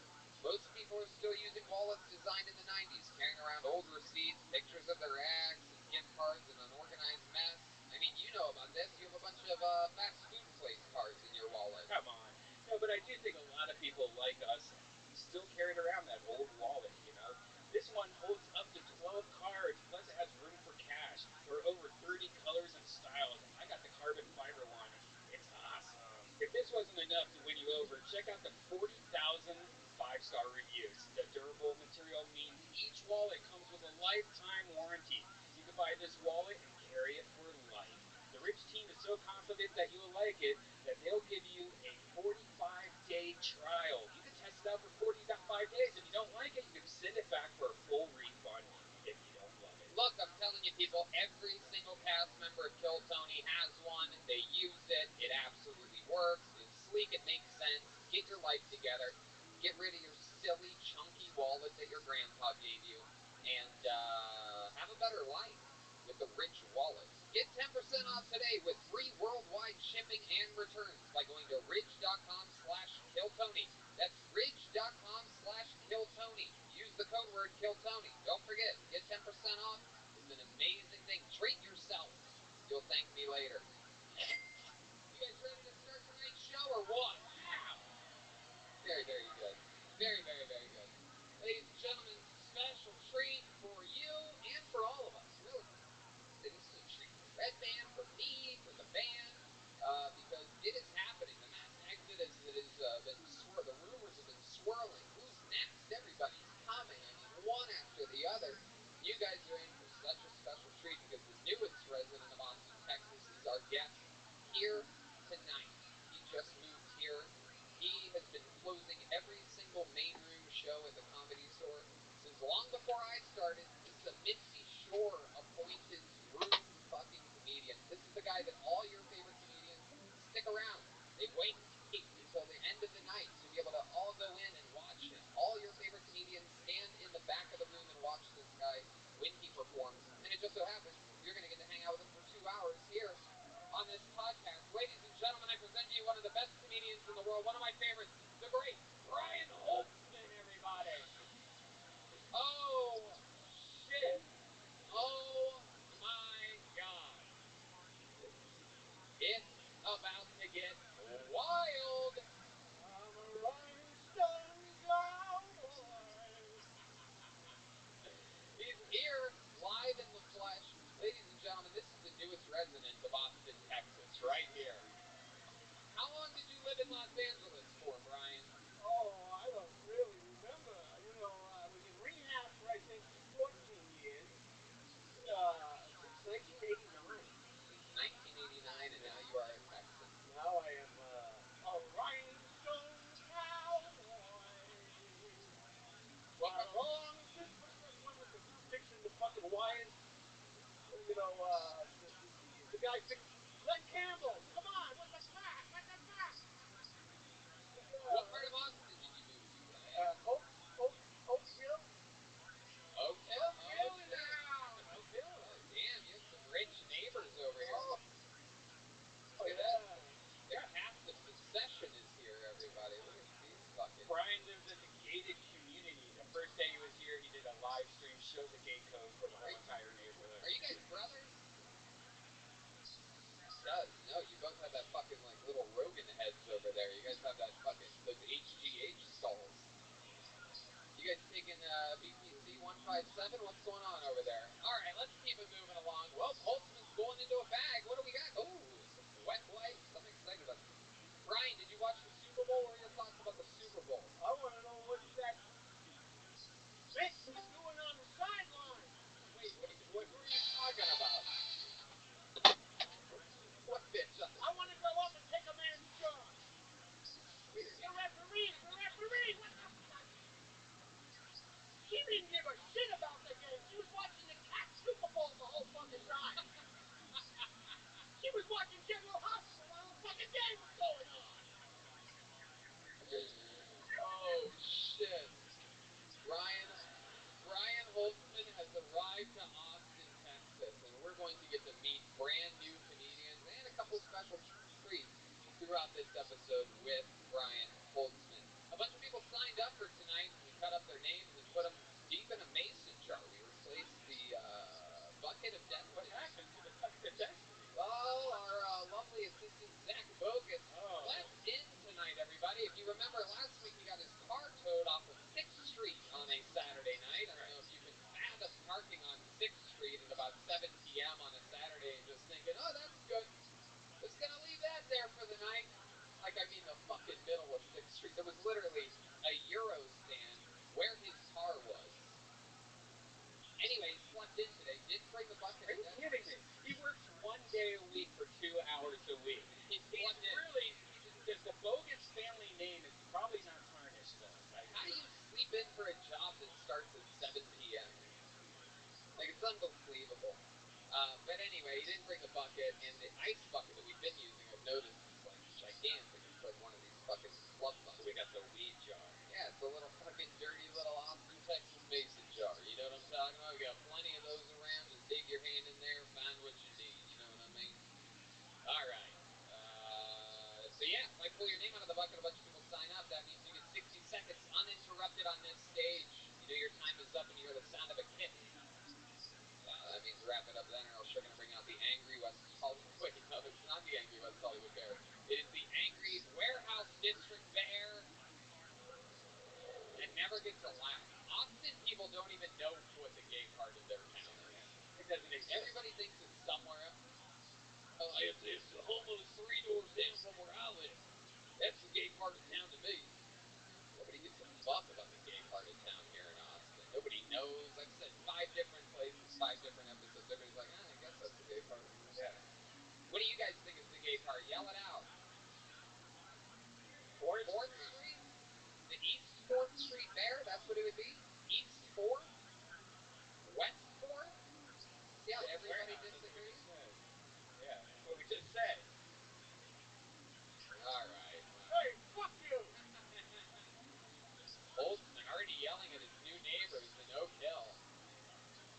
Speaker 1: Most people are still using wallets designed in the 90s, carrying around old receipts, pictures of their ex, and gift cards in an organized mess. I mean, you know about this. You have a bunch of fast food place cards in your wallet.
Speaker 3: Come on. No, but I do think a lot of people like us still carried around that old wallet, you know? This one holds up to 12 cards, plus it has room for cash. There are over 30 colors and styles. I got the carbon fiber one. It's awesome. If this wasn't enough to win you over, check out the 40,000 five-star reviews. The durable material means each wallet comes with a lifetime warranty. You can buy this wallet and carry it for life. The Ridge team is so confident that you'll like it that they'll give you a 45-day trial. You can test it out for 45 days. If you don't like it, you can send it back for a full refund if you don't love it.
Speaker 1: Look, I'm telling you people, every single cast member of Kill Tony has one. They use it. It absolutely works. It's sleek. It makes sense. Get your life together. Get rid of your silly, chunky wallet that your grandpa gave you. And have a better life with the Ridge Wallet. Get 10% off today with free worldwide shipping and returns by going to ridge.com/KillTony. That's ridge.com/KillTony. Use the code word KillTony. Don't forget, get 10% off. It's an amazing thing. Treat yourself. You'll thank me later. You guys ready to start tonight's show or what? Wow. Very, very good. Very, very, very good. Ladies and gentlemen, special treat for you and for all of us, really. This is a treat for Red Band, for me, for the band, because it is happening. The mass exodus that has been the rumors have been swirling. Who's next? Everybody's coming. I mean, one after the other. You guys are in for such a special treat because the newest resident of Austin, Texas is our guest here tonight. He just moved here. He has been closing every single main room show at the Comedy Store since long before I started. This is a Mitzi Shore appointed room fucking comedian. This is the guy that all your favorite comedians stick around. They wait until the end of the night to be able to all go in and watch him. All your favorite comedians stand in the back of the room and watch this guy when he performs. And it just so happens you're going to get to hang out with him for 2 hours here on this podcast. Ladies and gentlemen, I present to you one of the best comedians in the world, one of my favorites, the great Brian Holtzman, everybody. Oh, shit. Oh, my God. It's about to get wild.
Speaker 18: I'm a rhinestone cowboy.
Speaker 1: He's here live in the flesh newest resident of Austin, Texas, right here. How long did you live in Los Angeles for, Brian?
Speaker 17: Oh, I don't really remember. You know, I was in rehab for I think 14 years since 1989.
Speaker 1: Since 1989, and now you are a Texan.
Speaker 17: Now I am a rhinestone cowboy. Along this, what's that one with the fixing the fucking wires? You know, the guy fixed Glenn Campbell. Come on, what's the crack? What's the crack?
Speaker 1: What part of Austin did you move to, Brian?
Speaker 17: Oakville.
Speaker 1: Oakville?
Speaker 17: Oakville in the house. Oakville.
Speaker 1: Oh, damn, you have some rich neighbors over here.
Speaker 17: Oh,
Speaker 1: Look at that. The cast of Succession is here, everybody. Look at these fucking...
Speaker 3: Brian lives in the gated community. The first day he was here, he did a live stream, showed the gate code for the whole entire neighborhood.
Speaker 1: Are you guys brothers? Does. No, you both have that fucking, like, little Rogan heads over there. You guys have that fucking, those HGH skulls. You guys taking BPC 157? What's going on over there? All right, let's keep it moving along. Well, Holtzman's going into a bag. What do we got? Oh, some wet wipes. I'm excited about this. Brian, did you watch the Super Bowl? What are your thoughts about the Super Bowl?
Speaker 17: I want to know what that bitch was doing on the sideline.
Speaker 1: Wait, who are you talking about? What bitch?
Speaker 17: I want to go up and take a man's job. The referee, what the fuck? She didn't give a shit about the game. She was watching the cat Super Bowl the whole fucking time. She was watching General Hospital while the fucking game was going on.
Speaker 1: Oh, shit. Brian Holtzman has arrived to Austin, Texas, and we're going to get to meet brand new comedians and a couple special treats throughout this episode with Brian Holtzman. A bunch of people signed up for tonight, and we cut up their names and put them deep in a mason jar. We replaced the bucket of destiny.
Speaker 3: What happened to the bucket of destiny?
Speaker 1: Well, our lovely assistant, Zach Bogus, slept in tonight, everybody. If you remember, last week he got his car towed off of 6th Street on a Saturday night. I don't know if you can fathom parking on 6th Street at about 7 p.m. on a Saturday and just thinking, oh, that's good. Just going to leave that there for the night. Like, I mean, the fucking middle of 6th Street. There was literally a Euro stand where his car was. Anyway, he slept in today. Didn't bring the bucket.
Speaker 3: Are you kidding me? He works 1 day a week for 2 hours a week. He's the Bogus family name is probably not tarnished, though. Right?
Speaker 1: How do you sleep in for a job that starts at 7 p.m.? Like, it's unbelievable. But anyway, he didn't bring the bucket, and the ice bucket that we've been using, I've noticed, is, like, gigantic. It's like one of these fucking club buckets.
Speaker 3: So we got the weed jar.
Speaker 1: Yeah, it's a little fucking dirty little Austin, Texas mason jar. You know what I'm talking about? We got plenty of those around. Just dig your hand in there, find what you need. You know what I mean? All right. So yeah, if I pull your name out of the bucket, a bunch of people sign up. That means you get 60 seconds uninterrupted on this stage. You know your time is up and you hear the sound of a kick. That means wrap it up then, or else you're going to bring out the angry West Hollywood. Wait, no, it's not the angry West Hollywood Bear. It is the angry Warehouse District Bear. It never gets a laugh. Austin people don't even know what the gay part of their town is.
Speaker 3: It doesn't exist.
Speaker 1: Everybody thinks it's somewhere else. Oh, it's almost 3 doors down from where I live. That's the gay part of town to me. Nobody gives a fuck about the gay part of town here in Austin. Nobody knows. I've said 5 different places, 5 different episodes. Everybody's like, I guess that's the gay part.
Speaker 3: Yeah.
Speaker 1: What do you guys think is the gay part? Yell it out. 4th Street? The East 4th Street Bear? That's what it would be? East 4th? West 4th? See how everybody disagrees?
Speaker 3: Yeah, that's what we just said.
Speaker 1: All right. Well.
Speaker 17: Hey, fuck you!
Speaker 1: Holtzman already yelling at his new neighbors in Oak Hill.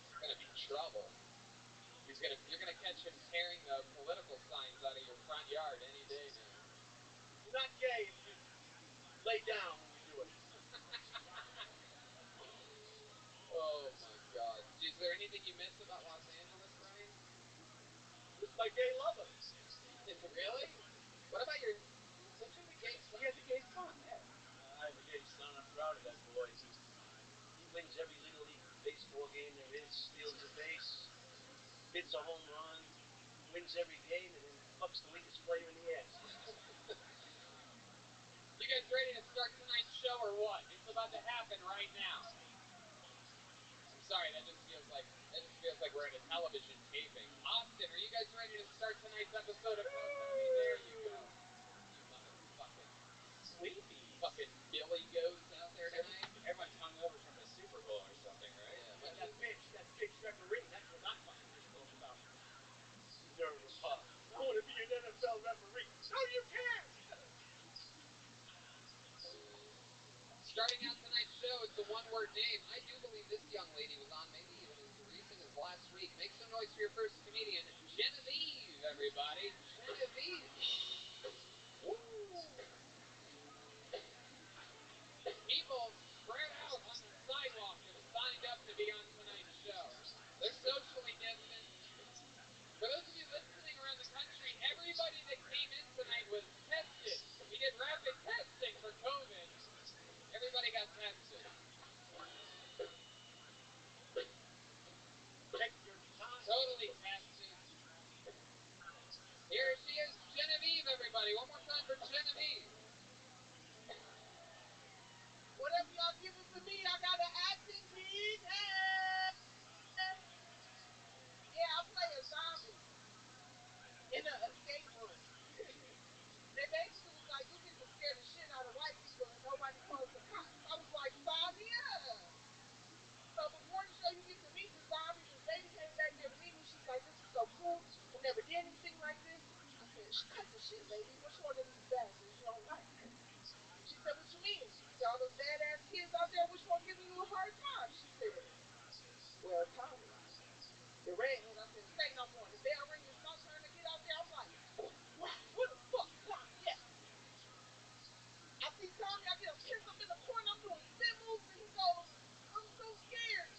Speaker 1: It's gonna be trouble. You're gonna catch him tearing the political signs out of your front yard any day now.
Speaker 17: You're not gay if you lay down when you do it.
Speaker 1: Oh my God! Is there anything you miss about Los Angeles, Brian?
Speaker 17: It's my gay lover.
Speaker 1: Really? What about your? Don't you have a gay son?
Speaker 3: He has a gay son. Yeah.
Speaker 8: I have a gay son. I'm proud of that boy. He wins every Little League baseball game there is, steals a base, hits a home run. wins every game and then fucks the weakest player in the ass.
Speaker 1: You guys ready to start tonight's show or what? It's about to happen right now. I'm sorry, that just feels like we're at a television taping. Austin, are you guys ready to start tonight's episode of Pro Comedy? There you go. You motherfucking
Speaker 3: Sleepy.
Speaker 1: fucking Billy Goats out there tonight.
Speaker 3: Everyone's hungover from the Super Bowl or something, right?
Speaker 1: Yeah,
Speaker 8: That bitch referee, that's what I'm fucking pissed off about. Nerva. I want to be an NFL referee. No, you can't!
Speaker 1: Starting out tonight's show, it's a one-word name. I do believe this young lady was on maybe even as recent as last week. Make some noise for your first comedian, Genevieve, everybody. Genevieve. Woo! People spread out on the sidewalk have signed up to be on tonight's show. They're socially distanced. For those of you listening around the country, everybody that came in tonight was tested. We did rapid testing for COVID. Everybody got tested.
Speaker 8: Take your time.
Speaker 1: Totally tested. Here she is, Genevieve, everybody. One more time for Genevieve.
Speaker 15: Whatever y'all giving to me, I got an acting gig. Hey! Yeah, I play a zombie in an escape room. They basically was like, you get to scare the shit out of white people and nobody calls the cops. I was like, sign me up. So before the show, you get to meet the zombies. This lady came back there to meet me. She's like, this is so cool. I never did anything like this. I said, cut the shit, lady. Which one of these bastards you don't like? She said, what you mean? I said, all those badass kids out there, which one giving you a hard time? She said, well, Tommy, the redhead. I said, say no more. The bell ring, it's my turn to get out there. I'm like, wow, where the fuck Tommy at? I see Tommy, I get him pissed up in the corner. I'm doing spin moves, and he goes, I'm so scared.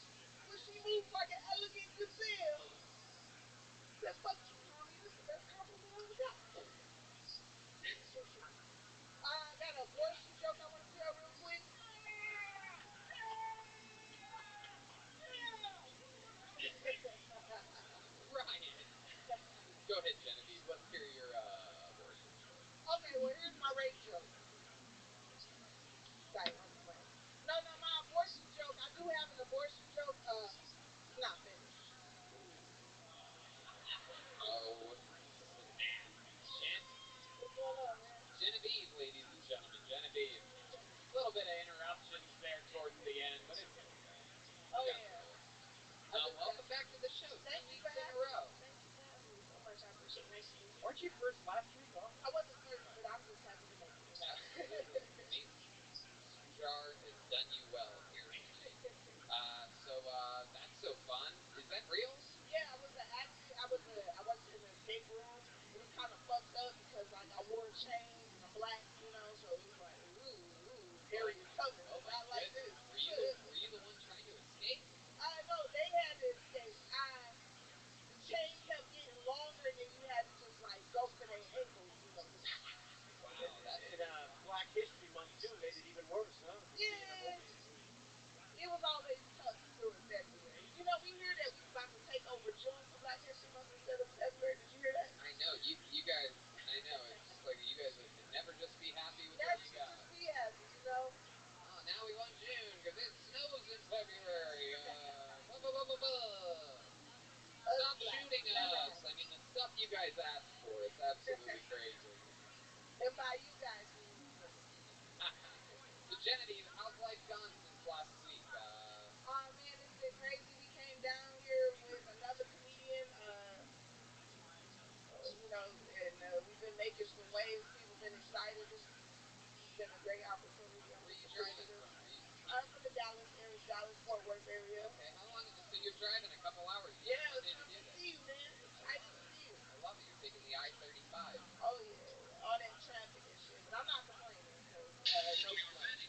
Speaker 15: But she moves like an elegant gazelle. I said, fuck you, Tommy. This is the best compliment I ever got. I got an abortion joke I want to tell real quick.
Speaker 1: Ryan. Go ahead, Genevieve. Let's hear your abortion joke.
Speaker 15: Okay, well, here's my rape joke. Sorry, I'm just playing. No, my abortion joke. I do have an abortion joke. It's not finished.
Speaker 1: Oh, snap.
Speaker 15: What's going on, man?
Speaker 1: Genevieve, ladies and gentlemen. Genevieve. A little bit of interruptions there towards the end, but it's okay.
Speaker 15: Oh, yeah.
Speaker 1: Welcome back to the show.
Speaker 15: Thank
Speaker 1: 2
Speaker 15: you
Speaker 1: weeks
Speaker 15: for
Speaker 1: in a
Speaker 15: having
Speaker 1: row.
Speaker 15: me. Thank you for having me so much. I appreciate it. Nice to meet you.
Speaker 3: Weren't you first last week? Oh.
Speaker 15: I wasn't first, but I'm just happy to make it.
Speaker 1: Absolutely. Mason Jar has done you well here tonight. That's so fun. Is that real?
Speaker 15: Yeah, I was an acting. I was in the escape room. It was kind of fucked up because like I wore chains and I'm black, so it was like Harriet Tubman, but not like this.
Speaker 1: Were you the one trying to escape?
Speaker 15: No, they had to escape. The chain kept getting longer, and then you had to just like go for their ankles, just.
Speaker 1: Wow, that's
Speaker 8: in Black History Month too. Made it even worse, huh?
Speaker 15: Yeah. It was always tough during February. We hear that we about to take over June for Black History Month instead of February. Did you hear that?
Speaker 1: I know. You guys, I know. It's just like you guys can never just be happy with what you got.
Speaker 15: Never just be happy,
Speaker 1: Oh, now we want June because it snows in February. Stop shooting us. I mean, the stuff you guys asked for, it's absolutely crazy.
Speaker 15: And by you guys, meaning me.
Speaker 1: So, Genevieve, how's life gone since last week?
Speaker 15: Oh, man, it's been crazy. We came down here with another comedian, and we've been making some waves. People have been excited. It's been a great opportunity. I'm just appreciative. I'm from the Dallas-Fort Worth area.
Speaker 1: Okay, how long? So you're driving a couple hours?
Speaker 15: Yeah, it's good to see you, man. Excited to see you.
Speaker 1: I love it. You're taking the I-35.
Speaker 15: Oh yeah, all that traffic and shit. But I'm not complaining because no snow.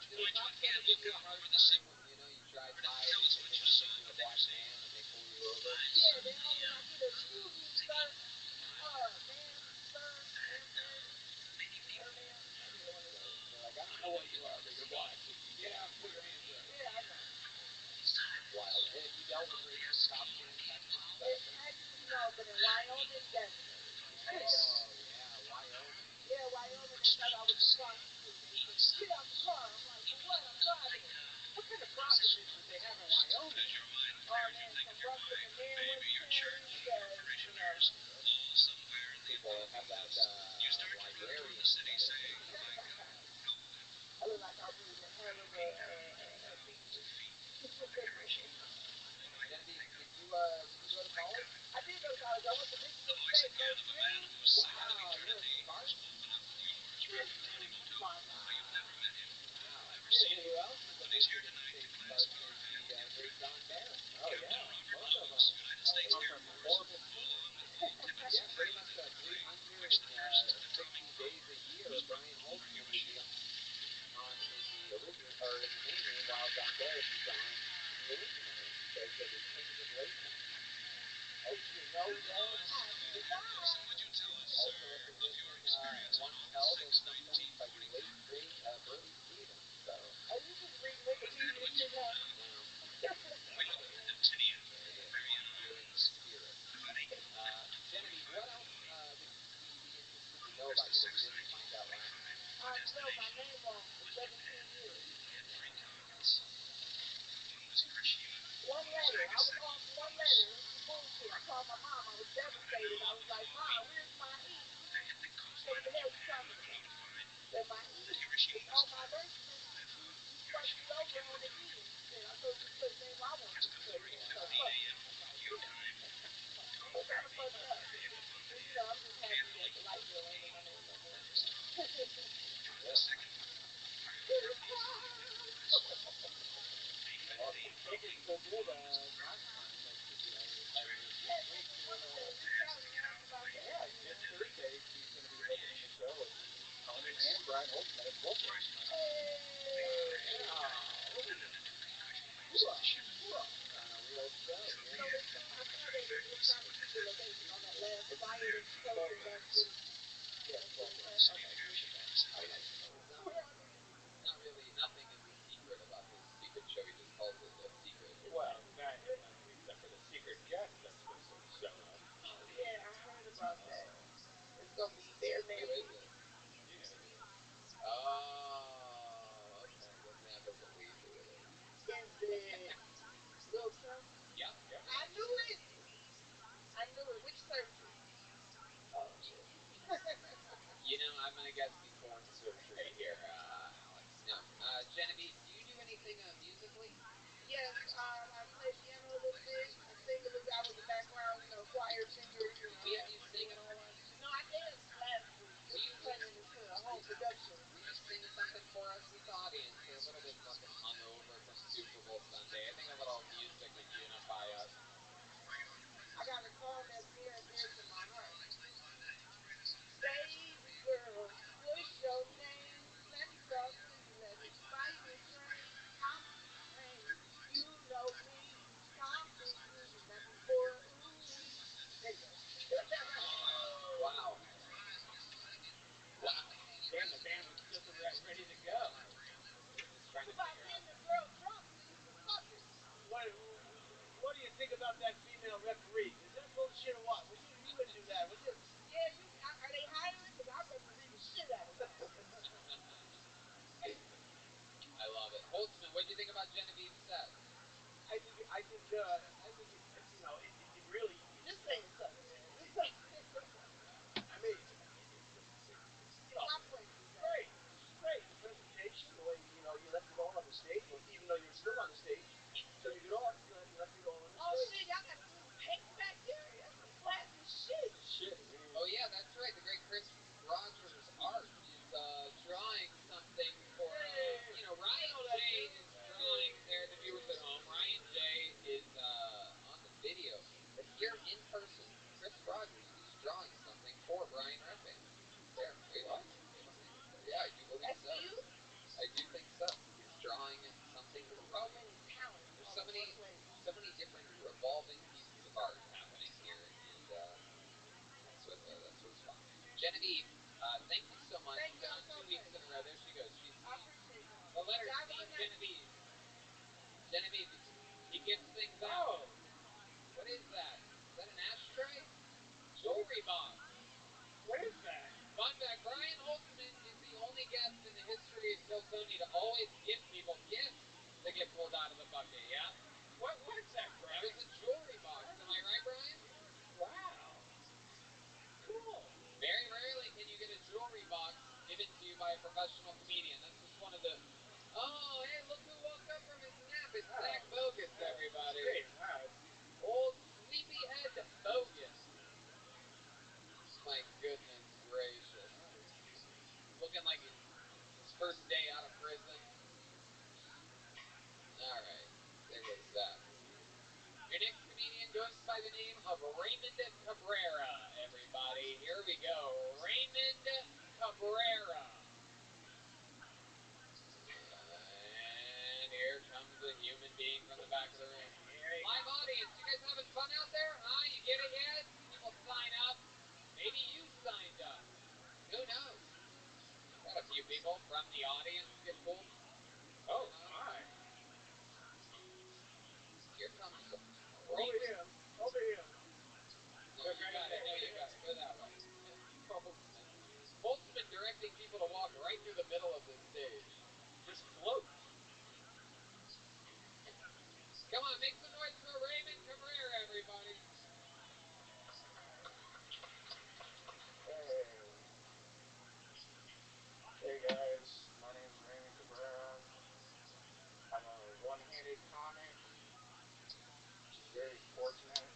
Speaker 1: Do the cops ever give you a hard time when you drive by and they think you're a black man and they pull you over?
Speaker 15: Yeah, they always like, excuse me, sir. Ma'am, sir, ma'am, sir. Sir, ma'am. I get one of those.
Speaker 1: They're like, I don't know what you are, but you're black. So you get out and put your hands up.
Speaker 15: Yeah, I know.
Speaker 1: Wild. Have you dealt with racist cops here in Texas?
Speaker 15: In Texas, no, but in Wyoming, definitely.
Speaker 1: yeah, Wyoming.
Speaker 15: Yeah, Wyoming. They thought I was a prostitute. They said, "Get out the car." I'm like, "For what? I'm driving it."
Speaker 3: What kind of prostitutes would they have in Wyoming?
Speaker 15: Oh man, some rough-looking men wouldn't tell me because
Speaker 1: People have that librarian credit.
Speaker 15: I look like I was a hell of a thesis.
Speaker 1: Genevieve, did you go to college?
Speaker 15: I did go to college. I went to Michigan State. Go Green.
Speaker 1: Wow, you're a Spartan.
Speaker 15: My God.
Speaker 1: Wow. And who else is a Michigan State Spartan is the great Don Barrett.
Speaker 3: Oh yeah, both of them. Come from horrible schools.
Speaker 1: Yeah, pretty much 360 days a year. Brian Holtzman would be on in the original or in the main room while Don Barrett was on in the original room because of his change of late night.
Speaker 15: Holtzman, no less. I did not.
Speaker 1: Also a position once held at some point by the late great Brody Stevens. So.
Speaker 15: Are you just reading Wikipedia shit now?
Speaker 1: No. You're in spirit. Genevieve, what else would we be interested to know about you that we didn't find out last time?
Speaker 15: I spelled my name wrong for 17 years. One letter. I was off one letter. It was some bullshit. I called my mom. I was devastated. I was like, "Mom, where's my E?" She said, "What the hell are you talking about?" I said, "My E is on my birth certificate. You fucked me over on the E." And she said, "I told you to put the name I want you to put in. So fuck it." I'm like, "Shit." It was kind of fucked up. But, you know, I'm just happy that the light bill ain't in my name no more.
Speaker 3: Well, take it so good last time that you know I was just way too. Yeah, this Thursday she's going to be opening the show with me, Conan, and Brian Holtzman at both.
Speaker 1: On a real show here.
Speaker 15: So I saw that it was trying to keep the location on that last flyer that you posted. That's what.
Speaker 1: Yes,
Speaker 15: Okay, good to know. I would like to know where are these?
Speaker 1: Not really. Nothing is a secret about his secret show. He just calls it a secret.
Speaker 3: Well, that except for the secret guest that's supposed to show up.
Speaker 15: Oh yeah, I heard about that. It's gonna be their
Speaker 1: Who
Speaker 15: name.
Speaker 1: is it?
Speaker 3: You know who it is.
Speaker 1: Oh, okay. You'll never believe who it is.
Speaker 15: Is it Lil Trump?
Speaker 1: Yep.
Speaker 15: I knew it. I knew it. Which surgery? Oh shit.
Speaker 1: You know, I'm gonna guess before surgery here, Alex. No. Genevieve, do you do anything musically?
Speaker 15: Yes, I play piano a little bit. I sing a little bit. I was a background, choir singer.
Speaker 1: We have you sing at all last week?
Speaker 15: No, I danced last week. This is turning into a home production.
Speaker 1: Will you sing something for us, this audience? We're a little bit fucking hungover from Super Bowl Sunday. I think a little music would unify us.
Speaker 15: I got a song that's near and dear to my heart. Baby girl, what's your name? Let me talk to you. Let me buy you a drink. I'm rain. You know me. Compton Union. That before ooh wee. There you go.
Speaker 1: Wow.
Speaker 3: Damn, the band was just ready to go.
Speaker 1: Just trying to
Speaker 15: About
Speaker 1: figure out.
Speaker 15: getting the girl drunk. Fuck it.
Speaker 3: What do you think about that female referee? Is that bullshit or what? Well, you wouldn't do that, would you?
Speaker 15: Yeah, are they hiring? Because I referee the shit out of them.
Speaker 1: I love it. Holtzman, what do you think about Genevieve's set?
Speaker 3: I think it really.
Speaker 15: Just say it sucks, man. Just say it.
Speaker 3: I mean,
Speaker 15: My point is that
Speaker 3: great. The presentation, the way you left it all on the stage, even though you're still on the stage, so you left it all on the
Speaker 15: oh
Speaker 3: stage.
Speaker 15: shit, y'all got some new paint back there. That's some classy shit.
Speaker 1: Oh yeah, that's right. The great Chris Rogers Art is drawing something for Ryan J is drawing there. The viewers at home, Ryan J is on the video, but here in person, Chris Rogers is drawing something for Brian Redband. There, wait on. Yeah, I do believe
Speaker 15: That's
Speaker 1: so.
Speaker 15: you?
Speaker 1: I do think so. He's drawing something.
Speaker 15: So many talents.
Speaker 1: There's so many different revolving pieces of art happening here, and that's what's fun. Genevieve, thank you so much.
Speaker 15: Thank
Speaker 1: You've been
Speaker 15: y'all
Speaker 1: on
Speaker 15: so
Speaker 1: 2 weeks
Speaker 15: much.
Speaker 1: in a row. There she goes.
Speaker 15: I appreciate y'all.
Speaker 1: Well, let her
Speaker 15: Y'all
Speaker 1: see
Speaker 15: have a nice
Speaker 1: Genevieve. he gets things out. What is that? Is that an ashtray? Jewelry box. professional comedian. That's just one of the. Oh, hey, look who woke up from his nap. It's Zach Bogus, everybody.
Speaker 3: Great. Wow.
Speaker 1: Old sleepyhead Bogus. My goodness gracious. Looking like his first day out of prison. Alright, there goes that. Your next comedian goes by the name of Raymond Cabrera, everybody. Here we go. Raymond Cabrera. And here comes a human being from the back of the room. Live audience, you guys having fun out there? Huh? You get it yet? People sign up. Maybe you signed up. Who knows? Got a few people from the audience get pulled.
Speaker 3: Oh, my.
Speaker 1: Here comes
Speaker 3: Over here. Over here.
Speaker 1: No, you got it. No, you got it. Go that way. Boltzmann. Boltzmann directing people to walk right through the middle of the stage.
Speaker 3: Just float.
Speaker 1: Come on, make some noise for Raymond Cabrera, everybody.
Speaker 20: Hey guys, my name is Raymond Cabrera. I'm a one-handed comic, which is very fortunate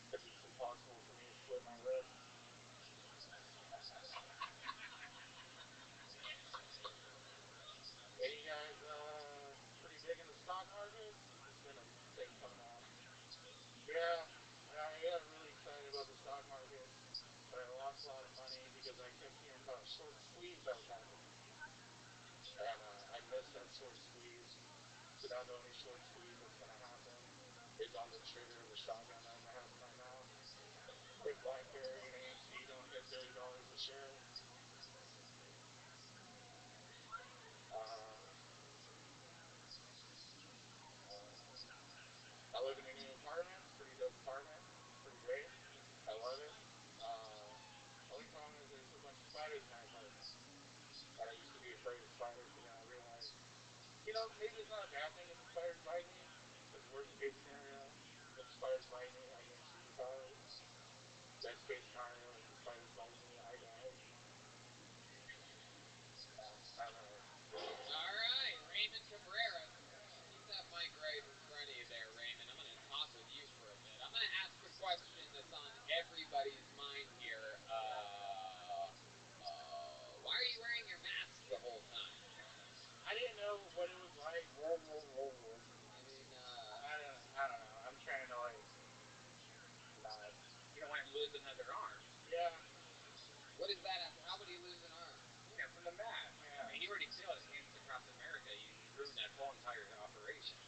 Speaker 20: because it's impossible for me to split my wrist. And you guys pretty big in the stock market? It's been a thing coming up. Yeah, I got really excited about the stock market, but I lost a lot of money because I kept hearing about a short squeeze that was happening. And I missed that short squeeze. So now the only short squeeze that's going to happen is on the trigger of the shotgun that I have in my mouth. If BlackBerry and AMC don't hit $30 a share. I live in a new apartment, pretty dope apartment, pretty great. I love it. Only problem is there's a bunch of spiders in my apartment. And I used to be afraid of spiders, but then I realized, maybe it's not a bad thing if the spiders bite me. Because worst case scenario, if the spiders bite me, I gain superpowers. Best case scenario, if the spiders bite me, I die. I don't know.
Speaker 1: All right, Raymond Cabrera. Keep that mic right in front of you there, Raymond. I'm going to talk with you for a bit. I'm going to ask a question that's on everybody's mind here. Why are you wearing your mask the whole time?
Speaker 20: I didn't know what it was like. I mean, I don't know. I'm trying to, not.
Speaker 3: You don't want him to lose another arm.
Speaker 20: Yeah.
Speaker 1: What is that? How would he lose an arm?
Speaker 3: Yeah, from the mask.
Speaker 20: Yeah.
Speaker 3: I mean, he already failed at Hands Across America. You ruined that whole entire operation.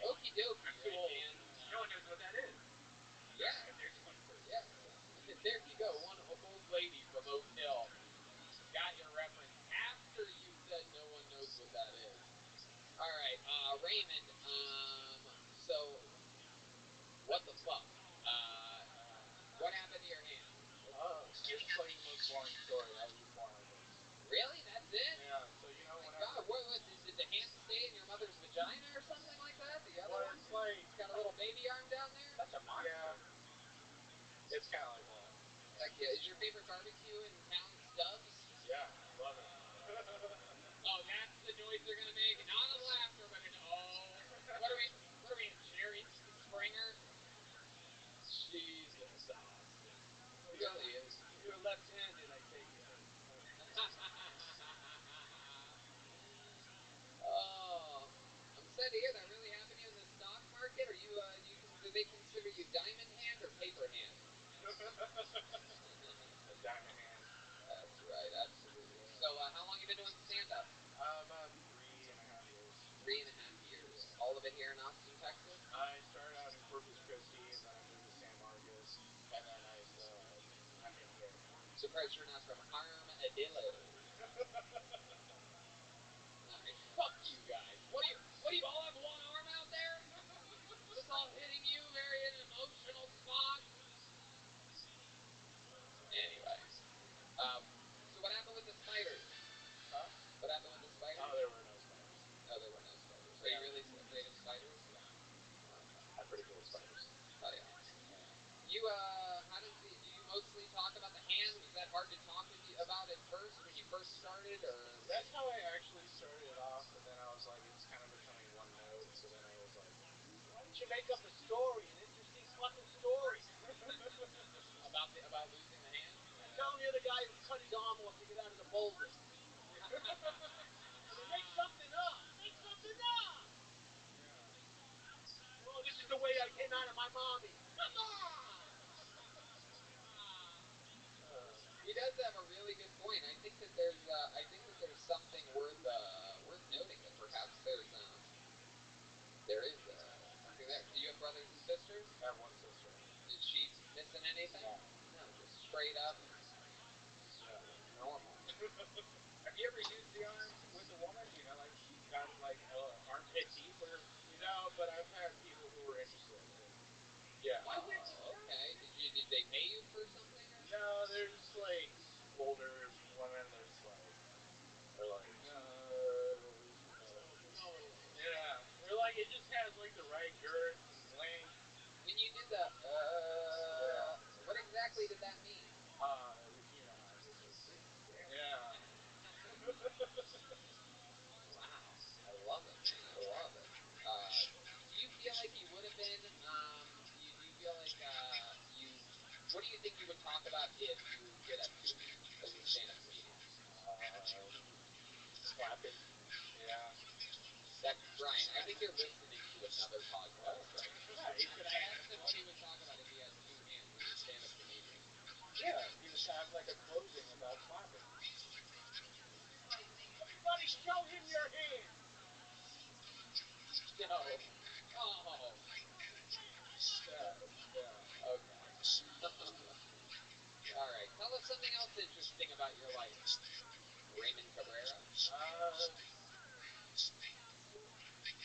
Speaker 1: Okie dokie.
Speaker 3: I'm too old.
Speaker 1: And,
Speaker 3: no one knows what that is.
Speaker 1: Yeah.
Speaker 3: Right, there's one person.
Speaker 1: Yeah. There you go. One old lady from Oak Hill got your reference after you said no one knows what that is. All right, Raymond. So, what the fuck? What happened to your hand?
Speaker 20: It's like the most boring story. I was born like this.
Speaker 1: Really? That's it?
Speaker 20: Yeah. So
Speaker 1: God, what did the hand stay in your mother's vagina or something like that? The other one?
Speaker 20: It's like
Speaker 1: It's got a little baby arm down there.
Speaker 3: That's a monster.
Speaker 20: Yeah. It's kind of like that.
Speaker 1: Heck yeah! Is your favorite barbecue in town Stubbs?
Speaker 20: Yeah, love it.
Speaker 1: Oh, that's the noise they're gonna make. Not a laughter, but an oh. What are we at Jerry Springer? Jesus, Austin. It really is.
Speaker 3: You're left-handed, I take it.
Speaker 1: Oh, I'm sad to hear that really happened to you in the stock market. Are you, do they consider you diamond hand or paper hand?
Speaker 20: A diamond hand.
Speaker 1: That's right, absolutely. So, how long you been doing stand-up?
Speaker 20: About 3.5 years.
Speaker 1: 3.5 years. All of it here in Austin, Texas?
Speaker 20: I started out in Corpus Christi, and then I moved to San Marcos, and then I'm in here.
Speaker 1: Surprised you're not from Armadillo. Alright, fuck you guys. What do you all have one arm out there? It's all hitting you very in an emotional spot. Anyway. So what happened with the spiders?
Speaker 20: Huh?
Speaker 1: What happened with the spiders?
Speaker 20: Oh, there were no spiders.
Speaker 1: Oh, there were no spiders. Are you really afraid of spiders?
Speaker 20: Yeah. I'm pretty cool with spiders.
Speaker 1: Oh, yeah. You, do you mostly talk about the hand? Was that hard to talk with you about started, or
Speaker 6: That's how I actually started off, and then I was like, it's kind of becoming one note. So then I was like,
Speaker 3: why don't you make up a story, an interesting fucking story?
Speaker 1: about losing the hand?
Speaker 3: Yeah. Telling the other guy who cut his arm off to get out of the boulder. I mean, make something up. Make something up.
Speaker 6: Yeah.
Speaker 3: Oh, this is the way I came out of my mommy. Come on.
Speaker 1: He does have a really good point. I think that there's something worth noting, that perhaps there is something there. Do you have brothers and sisters?
Speaker 6: I have one sister.
Speaker 1: Is she missing anything?
Speaker 6: No.
Speaker 1: No, just straight up normal.
Speaker 3: Have you ever used the arm with a woman? You know, like got like armpit deep, or
Speaker 6: no, but I've had people who were interested.
Speaker 3: Yeah.
Speaker 1: Oh, okay. Did they pay you for something? Or
Speaker 6: no, there's like older women. They're like, yeah. They're like, it just has like the right girth and length.
Speaker 1: When you did the what exactly did that mean?
Speaker 6: You know, yeah.
Speaker 1: Wow, I love it, man. I love it. Do you feel like you would have been? Do you feel like you? What do you think you would talk about if you did have two hands as a stand-up comedian?
Speaker 6: Clapping. Yeah.
Speaker 1: That Brian, I think you're listening to another podcast right now. I asked him what he would talk about if he had two hands as a stand-up comedian.
Speaker 3: Yeah, he would have like a closing about clapping. Everybody, show him your hands.
Speaker 1: No. Oh.
Speaker 6: Yeah.
Speaker 1: Okay. All right. Tell us something else interesting about your life, Raymond Cabrera.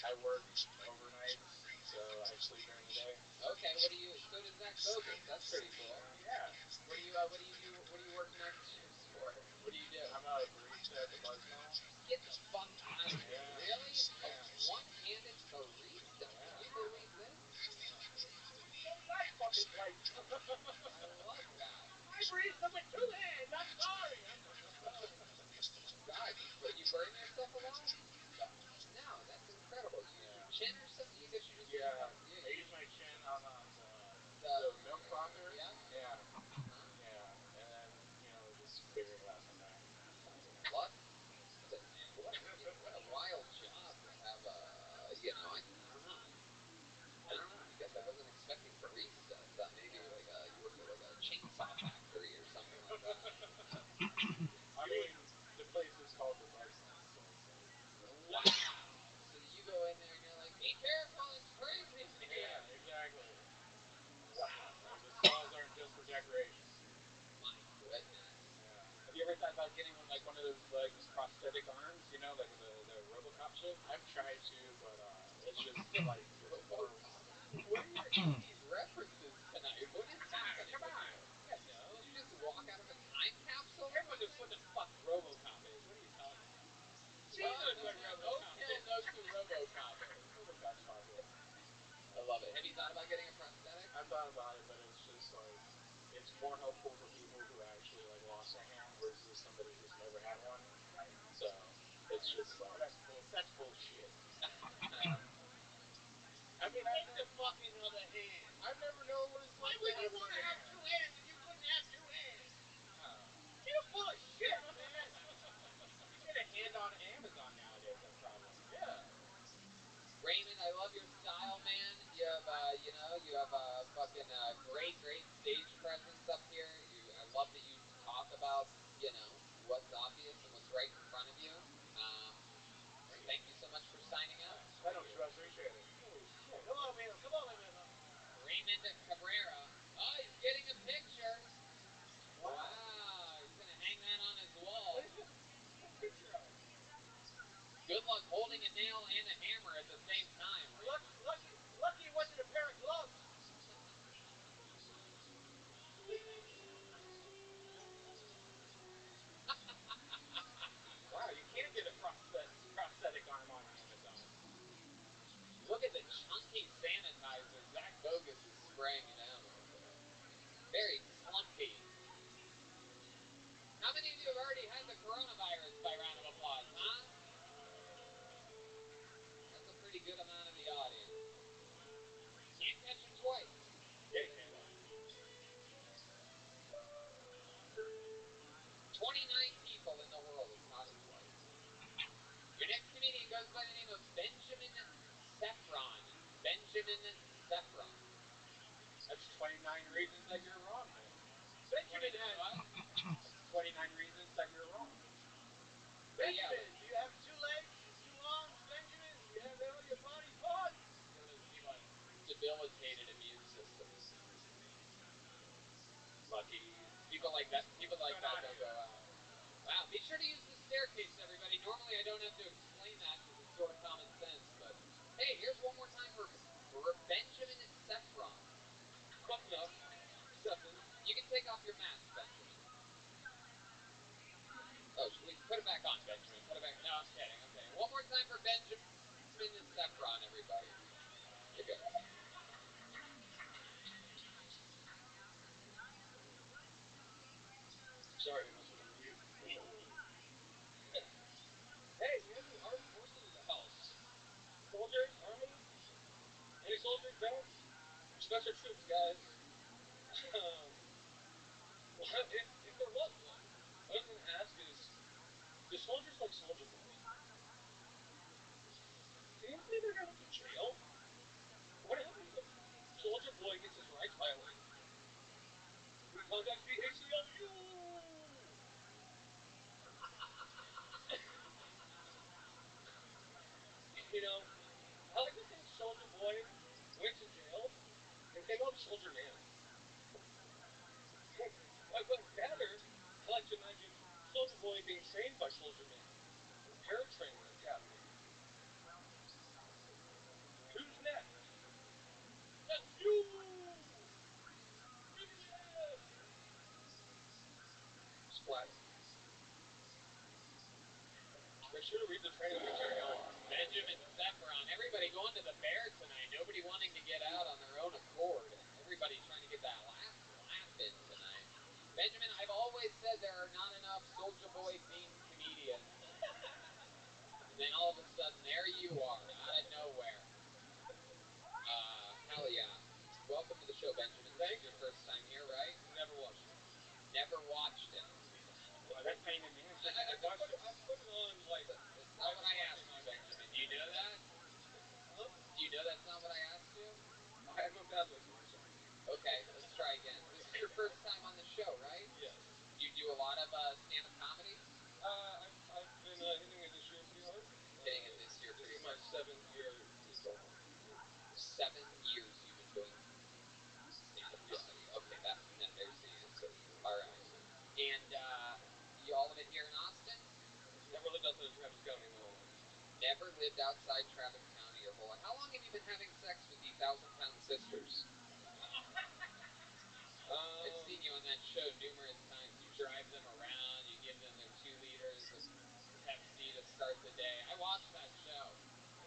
Speaker 6: I work overnights, so I sleep during the day.
Speaker 1: Okay. What do you? So does Zach Bogus. That's pretty cool.
Speaker 6: Yeah.
Speaker 1: What do you do? What are you working night shifts for? What do you do?
Speaker 6: I'm a barista at the Buzz Mall.
Speaker 1: Get the fuck out of here!
Speaker 6: Yeah.
Speaker 1: Really?
Speaker 6: Yeah.
Speaker 1: A one-handed barista?
Speaker 6: Yeah.
Speaker 1: Can you believe this?
Speaker 3: I fucking place.
Speaker 1: I love that.
Speaker 3: My barista with two hands. I'm sorry.
Speaker 1: God, you burn yourself a lot? No, that's incredible. You use your chin or something? You guess you just
Speaker 6: I use my chin on the milk frother.
Speaker 1: Yeah.
Speaker 6: Yeah. Yeah. And then just figure it out from there.
Speaker 1: Love it, man. What a wild job to have. I don't know. I guess I wasn't expecting barista. I thought maybe you worked at like a chainsaw factory or something like that.
Speaker 6: I mean, the place is called the Buzz Mall, so it's like.
Speaker 1: Wow. So you go in there and you're like, be careful, it's crazy in here.
Speaker 6: Yeah, exactly. Wow. Like, the stalls aren't just for decoration.
Speaker 1: My goodness.
Speaker 6: Yeah.
Speaker 3: Have you ever thought about getting one of those like prosthetic arms? You know, like the RoboCop shit.
Speaker 6: I've tried to, but it's just like more.
Speaker 1: What are your 80s references tonight? What is happening?
Speaker 3: Come on. You guys know.
Speaker 1: Did you just walk out of a time capsule?
Speaker 3: Everyone knows what the fuck RoboCop is. What are you talking about? She knows what RoboCop
Speaker 1: Ken
Speaker 3: is.
Speaker 1: knows who RoboCop is.
Speaker 6: RoboCop's popular.
Speaker 1: I love it. Have you thought about getting a prosthetic?
Speaker 6: I've thought about it, but it's just like it's more helpful for people who actually like lost a hand versus somebody who's never had one.
Speaker 3: Right.
Speaker 6: So it's just like
Speaker 3: that's bullshit.
Speaker 6: I mean,
Speaker 3: Take the fucking other hand.
Speaker 6: I've never known what it's
Speaker 3: Why
Speaker 6: like.
Speaker 3: would you want to have two hands if you couldn't have two hands? You're full of shit, man. You get a hand on Amazon nowadays, no problem.
Speaker 6: Yeah.
Speaker 1: Raymond, I love your style, man. You have, you have a fucking great stage presence up here. I love that you talk about, what's obvious and what's right in front of you. Thank you so much for signing up.
Speaker 3: I don't trust. Appreciate it. Holy shit. Come on, man. Come on, man.
Speaker 1: Raymond Cabrera. Oh, he's getting a picture.
Speaker 3: Wow.
Speaker 1: He's gonna hang that on his wall.
Speaker 3: What is this? A picture of?
Speaker 1: Good luck holding a nail and a hammer at the same time.
Speaker 3: Lucky it wasn't a pair of gloves. Wow, you can get a prosthetic arm on Amazon.
Speaker 1: Look at the chunky sanitizer Zach Bogus is spraying it down with there. Very clumpy. How many of you have already had the coronavirus by
Speaker 3: 29 reasons that you're wrong, then.
Speaker 8: Benjamin has
Speaker 3: 29 reasons that you're wrong.
Speaker 8: Benjamin, do you have 2 legs, 2 arms, Benjamin? Do you have all your body parts?
Speaker 1: One of those people with debilitated immune systems.
Speaker 3: Lucky.
Speaker 1: People like that don't go out. Wow, be sure to use the staircase, everybody. Normally I don't have to explain that because it's sort of common sense, but hey, here's one more time for Benjamin Saffron.
Speaker 9: Close enough. Accepted.
Speaker 1: You can take off your mask, Benjamin. Oh, put it back on, Benjamin. Put it back. No, I'm kidding. Okay, one more time for Benjamin Saffron, everybody. Here you go.
Speaker 9: Sorry, I must have been mute. Hey, we have any armed forces in the house? Soldiers? Army? Any soldiers, vets? Special troops, guys. Well, if there was one, what I was going to ask is, do soldiers like Soldier Boy? Did anybody ever get into jail? What happens if Soldier Boy gets his rights violated? We contact the ACLU! You know, I like to think Soldier Boy went to jail and came out Soldier Man. But better, I like to imagine Soldier Boy being trained by Soldier Man in paratraining academy. Who's next? That's you! Idiot! Splat. Make sure to read the training material.
Speaker 1: Benjamin Saffron. Everybody going to the Bear tonight. Nobody wanting to get out on their own accord. Everybody trying to get that last laugh in tonight. Benjamin, I've always said there are not enough Soldier Boy themed comedians. And then all of a sudden, there you are, out of nowhere. Hell yeah. Welcome to the show, Benjamin. This is your first time here, right?
Speaker 9: Never watched it.
Speaker 1: Never watched it.
Speaker 3: That's paying an answer.
Speaker 9: I put it on, like...
Speaker 1: That's not what I asked you, Benjamin. Do you know that?
Speaker 9: Huh?
Speaker 1: Do you know that's not what I asked you?
Speaker 9: I'm a bad listener, sorry.
Speaker 1: Okay, let's try again. This is your first time on the show, right?
Speaker 9: Yes.
Speaker 1: You do a lot of stand-up comedy?
Speaker 9: I've been hitting it this year pretty hard.
Speaker 1: Hitting it this year
Speaker 9: This
Speaker 1: pretty
Speaker 9: is my
Speaker 1: hard.
Speaker 9: 7th year in Toronto.
Speaker 1: 7 years you've been doing stand-up comedy. Okay, there's the answer. All right. And you all of it here in Austin?
Speaker 9: Never lived outside of Travis County in my whole life.
Speaker 1: Never lived outside Travis County your whole life. How long have you been having sex with the 1,000-pound sisters? I've seen you on that show numerous times. You drive them around, you give them their 2 liters of Pepsi to start the day. I watched that show.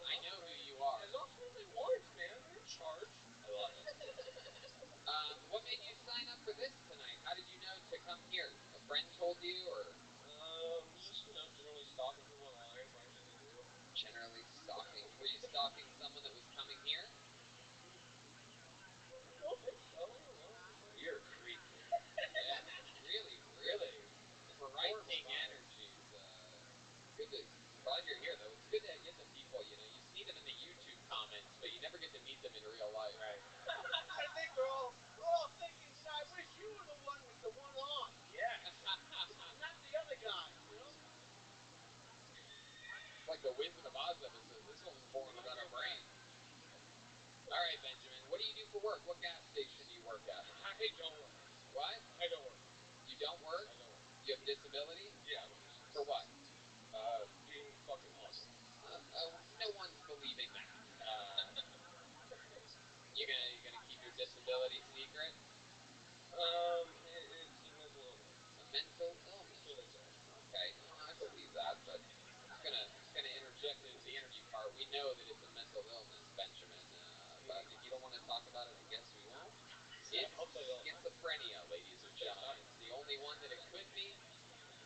Speaker 1: I know who you are.
Speaker 9: As often as they want, man. They're in charge.
Speaker 1: I love it. What made you sign up for this tonight? How did you know to come here? A friend told you, or?
Speaker 9: Just, generally stalking people online, finding shit to do.
Speaker 1: Generally stalking. Were you stalking someone that was coming here?
Speaker 9: I don't think so. I don't know.
Speaker 1: You're a creep. Yeah, really frightening energies. Good to, glad you're here, though. It's good to get the people, you see them in the YouTube comments, but you never get to meet them in real life.
Speaker 3: Right.
Speaker 8: I think we're all thinking, I wish you were the one with the one arm.
Speaker 3: Yeah.
Speaker 8: Not the other guy,
Speaker 1: It's like the Wizard of Oz episode. This one's born without a brain. All right, Benjamin. What do you do for work? What gas station do you work at?
Speaker 9: I don't work.
Speaker 1: What?
Speaker 9: I don't work.
Speaker 1: You don't work?
Speaker 9: I don't work.
Speaker 1: You have disability?
Speaker 9: Yeah.
Speaker 1: For what?
Speaker 9: Being fucking awesome.
Speaker 1: No one's believing that. You're gonna keep your disability secret?
Speaker 9: It's a mental illness.
Speaker 1: A mental illness.
Speaker 9: So they say.
Speaker 1: Okay, I believe that, but just gonna interject into the interview part. We know that it's a mental illness, Benjamin. But if you don't want to talk about it, I guess we won't. It's
Speaker 9: I'll tell you all.
Speaker 1: schizophrenia, ladies and gentlemen. It's the only one that it could be.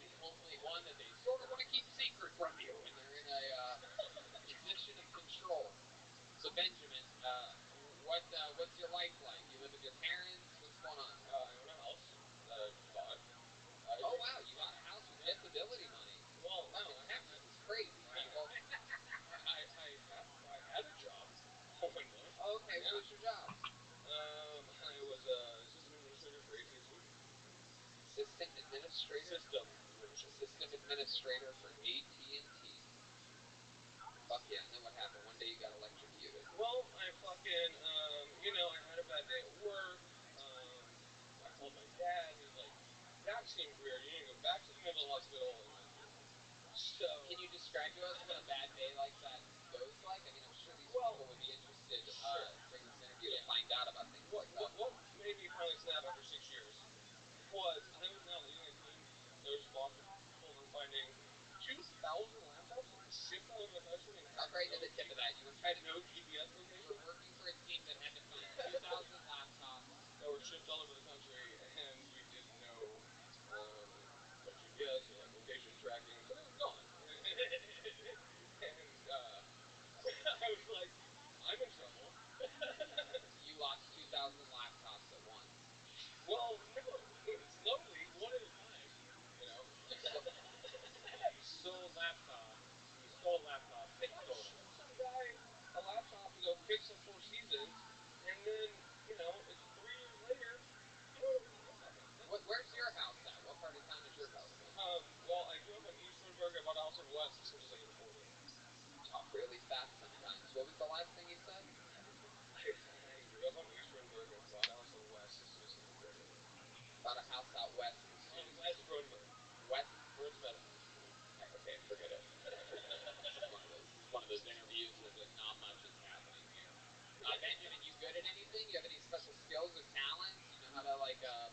Speaker 1: The only one that they sort of want to keep secret from you when they're in a position of control. So Benjamin, what's your life like? You live with your parents? What's going on?
Speaker 9: I own a house that I bought.
Speaker 1: Oh wow, you bought a house with disability money.
Speaker 9: Well, no,
Speaker 1: Texas is crazy, people.
Speaker 9: I had a job. Oh, no.
Speaker 1: Oh, okay, what was your job?
Speaker 2: administrator.
Speaker 1: System administrator for AT&T. Fuck yeah! And then what happened? One day you got electrocuted.
Speaker 9: Well, I fucking, I had a bad day at work. I called my dad. He's like, that seems weird. You need to go back to the mental hospital. And then, so.
Speaker 1: Can you describe to us what a bad day like that goes like? I mean, I'm sure these people would be interested during this interview to find out about things like that.
Speaker 9: What made me finally snap after 6 years was I was now leading a team that was responsible for finding 2,000 laptops that were shipped all over the country and had
Speaker 1: right to the tip of that. You were trying to
Speaker 9: no GPS location.
Speaker 1: You were working for a team that had to find 2,000 laptops
Speaker 9: that were shipped all over the country, and we didn't know no GPS, no location tracking, so they were gone. And I was like, I'm in trouble.
Speaker 1: You lost 2,000 laptops at once.
Speaker 9: Well, no, slowly, one at a time,
Speaker 3: Sold laptops. You stole laptops.
Speaker 9: I shipped some guy a laptop to go fix a Four Seasons, and then, it's 3 years later, I don't know where the laptop went.
Speaker 1: Where's your house at? What part of town is your house in?
Speaker 9: Well, I grew up on East Windsburg. I bought a house in West as soon as I could afford it.
Speaker 1: You talk really fast sometimes. What was the last thing you said?
Speaker 9: I grew up on East Windsburg and bought a house in West as soon as I could afford it.
Speaker 1: Bought a house out west as soon as
Speaker 9: West Broadmeadow.
Speaker 1: West
Speaker 9: Broadmeadow.
Speaker 1: Okay, forget it. One of those interviews where just not much is happening here. Benjamin, you good at anything? You have any special skills or talents? You know how to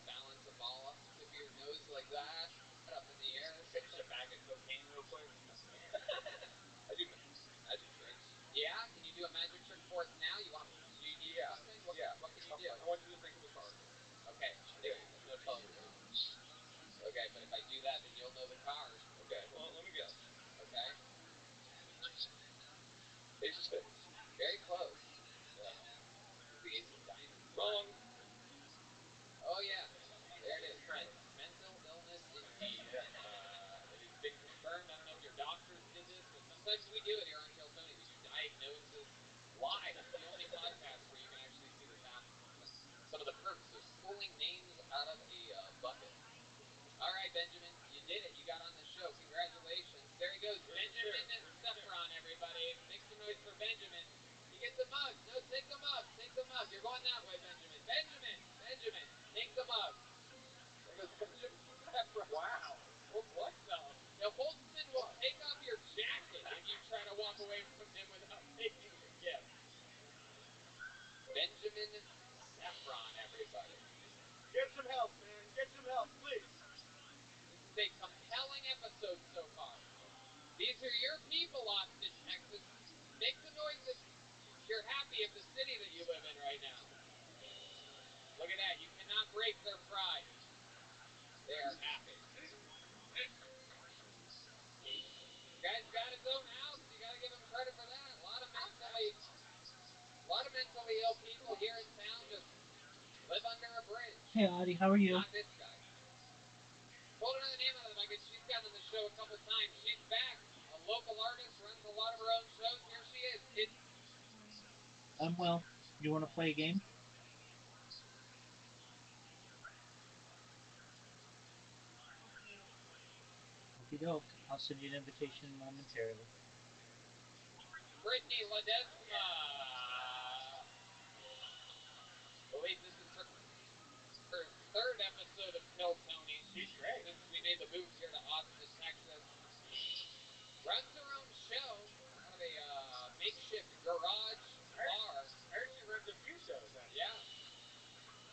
Speaker 1: balance a ball up the tip of your nose like that, up in the air?
Speaker 3: Finish a bag of cocaine real quick.
Speaker 9: I do magic tricks.
Speaker 1: Yeah? Can you do a magic trick for us now? You want to do something? What can you do?
Speaker 9: I want you to think of a card.
Speaker 1: Okay. I'm going to tell everybody. Okay, but if I do that, then you'll know the card.
Speaker 9: Okay, well, let me guess.
Speaker 1: Okay.
Speaker 9: Ace of Spades.
Speaker 1: Very close.
Speaker 9: Yeah.
Speaker 1: The Ace of Diamonds.
Speaker 9: Wrong.
Speaker 1: Oh, yeah. There it is. Mental illness indeed. It has been confirmed. I don't know if your doctors did this, but sometimes we do it here on Kill Tony. We do diagnosis live. It's the only podcast where you can actually see this happen. Some of the perks of pulling names out of a bucket. All right, Benjamin, you did it. You got on the show. Congratulations. There he goes. Benjamin Sefron, everybody. Make some noise for Benjamin. You get the mug. No, take the mug. Take the mug. You're going that way, Benjamin. Benjamin, take the mug. There goes Benjamin Sefron.
Speaker 3: Wow.
Speaker 1: What the? Now, Holtzman will take off your jacket if you try to walk away from him without taking your gift. Benjamin Sefron, everybody.
Speaker 20: Get some help, man. Get some help, please.
Speaker 1: This is a compelling episode so far. These are your people, Austin, Texas. Make some noise if you're happy of the city that you live in right now. Look at that. You cannot break their pride. They are happy. The guy's got his own house. You got to give him credit for that. A lot of mentally ill people here in town just live under a bridge.
Speaker 16: Hey, Audie, how are you?
Speaker 1: Not this guy. Told her the name of the bucket. She's gotten on the show a couple times. She's back. A local artist, runs a lot of her own shows. Here she is.
Speaker 16: Well, you want to play a game? Okie doke. I'll send you an invitation momentarily.
Speaker 1: Brittany Ledesma. I believe this is her third episode of Kill Tony.
Speaker 3: She's great.
Speaker 1: Since we made the move here to Austin, Texas. Runs her own show out of a makeshift garage bar.
Speaker 3: I heard she runs a few shows, actually.
Speaker 1: Yeah.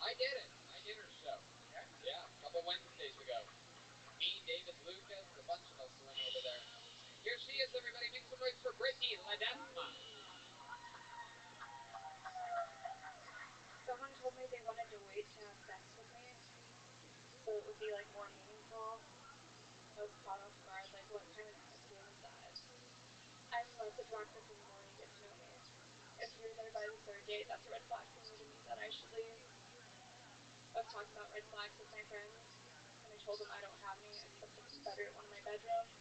Speaker 1: I did it. I did her show. Yeah, a couple Wednesdays ago. Me, David Lucas, a bunch of us went over there. Here she is, everybody. Make some noise for Brittany Ledesma.
Speaker 10: Someone told me they wanted to wait to have sex with me, so it would be like more meaningful. I was caught off guard, like what kind of attitude is that? I'm less attractive the more you get to know me. If you're there by the third date, that's a red flag for me to me that I should leave. I've talked about red flags with my friends, and I told them I don't have any except the bedroom, one of my bedrooms.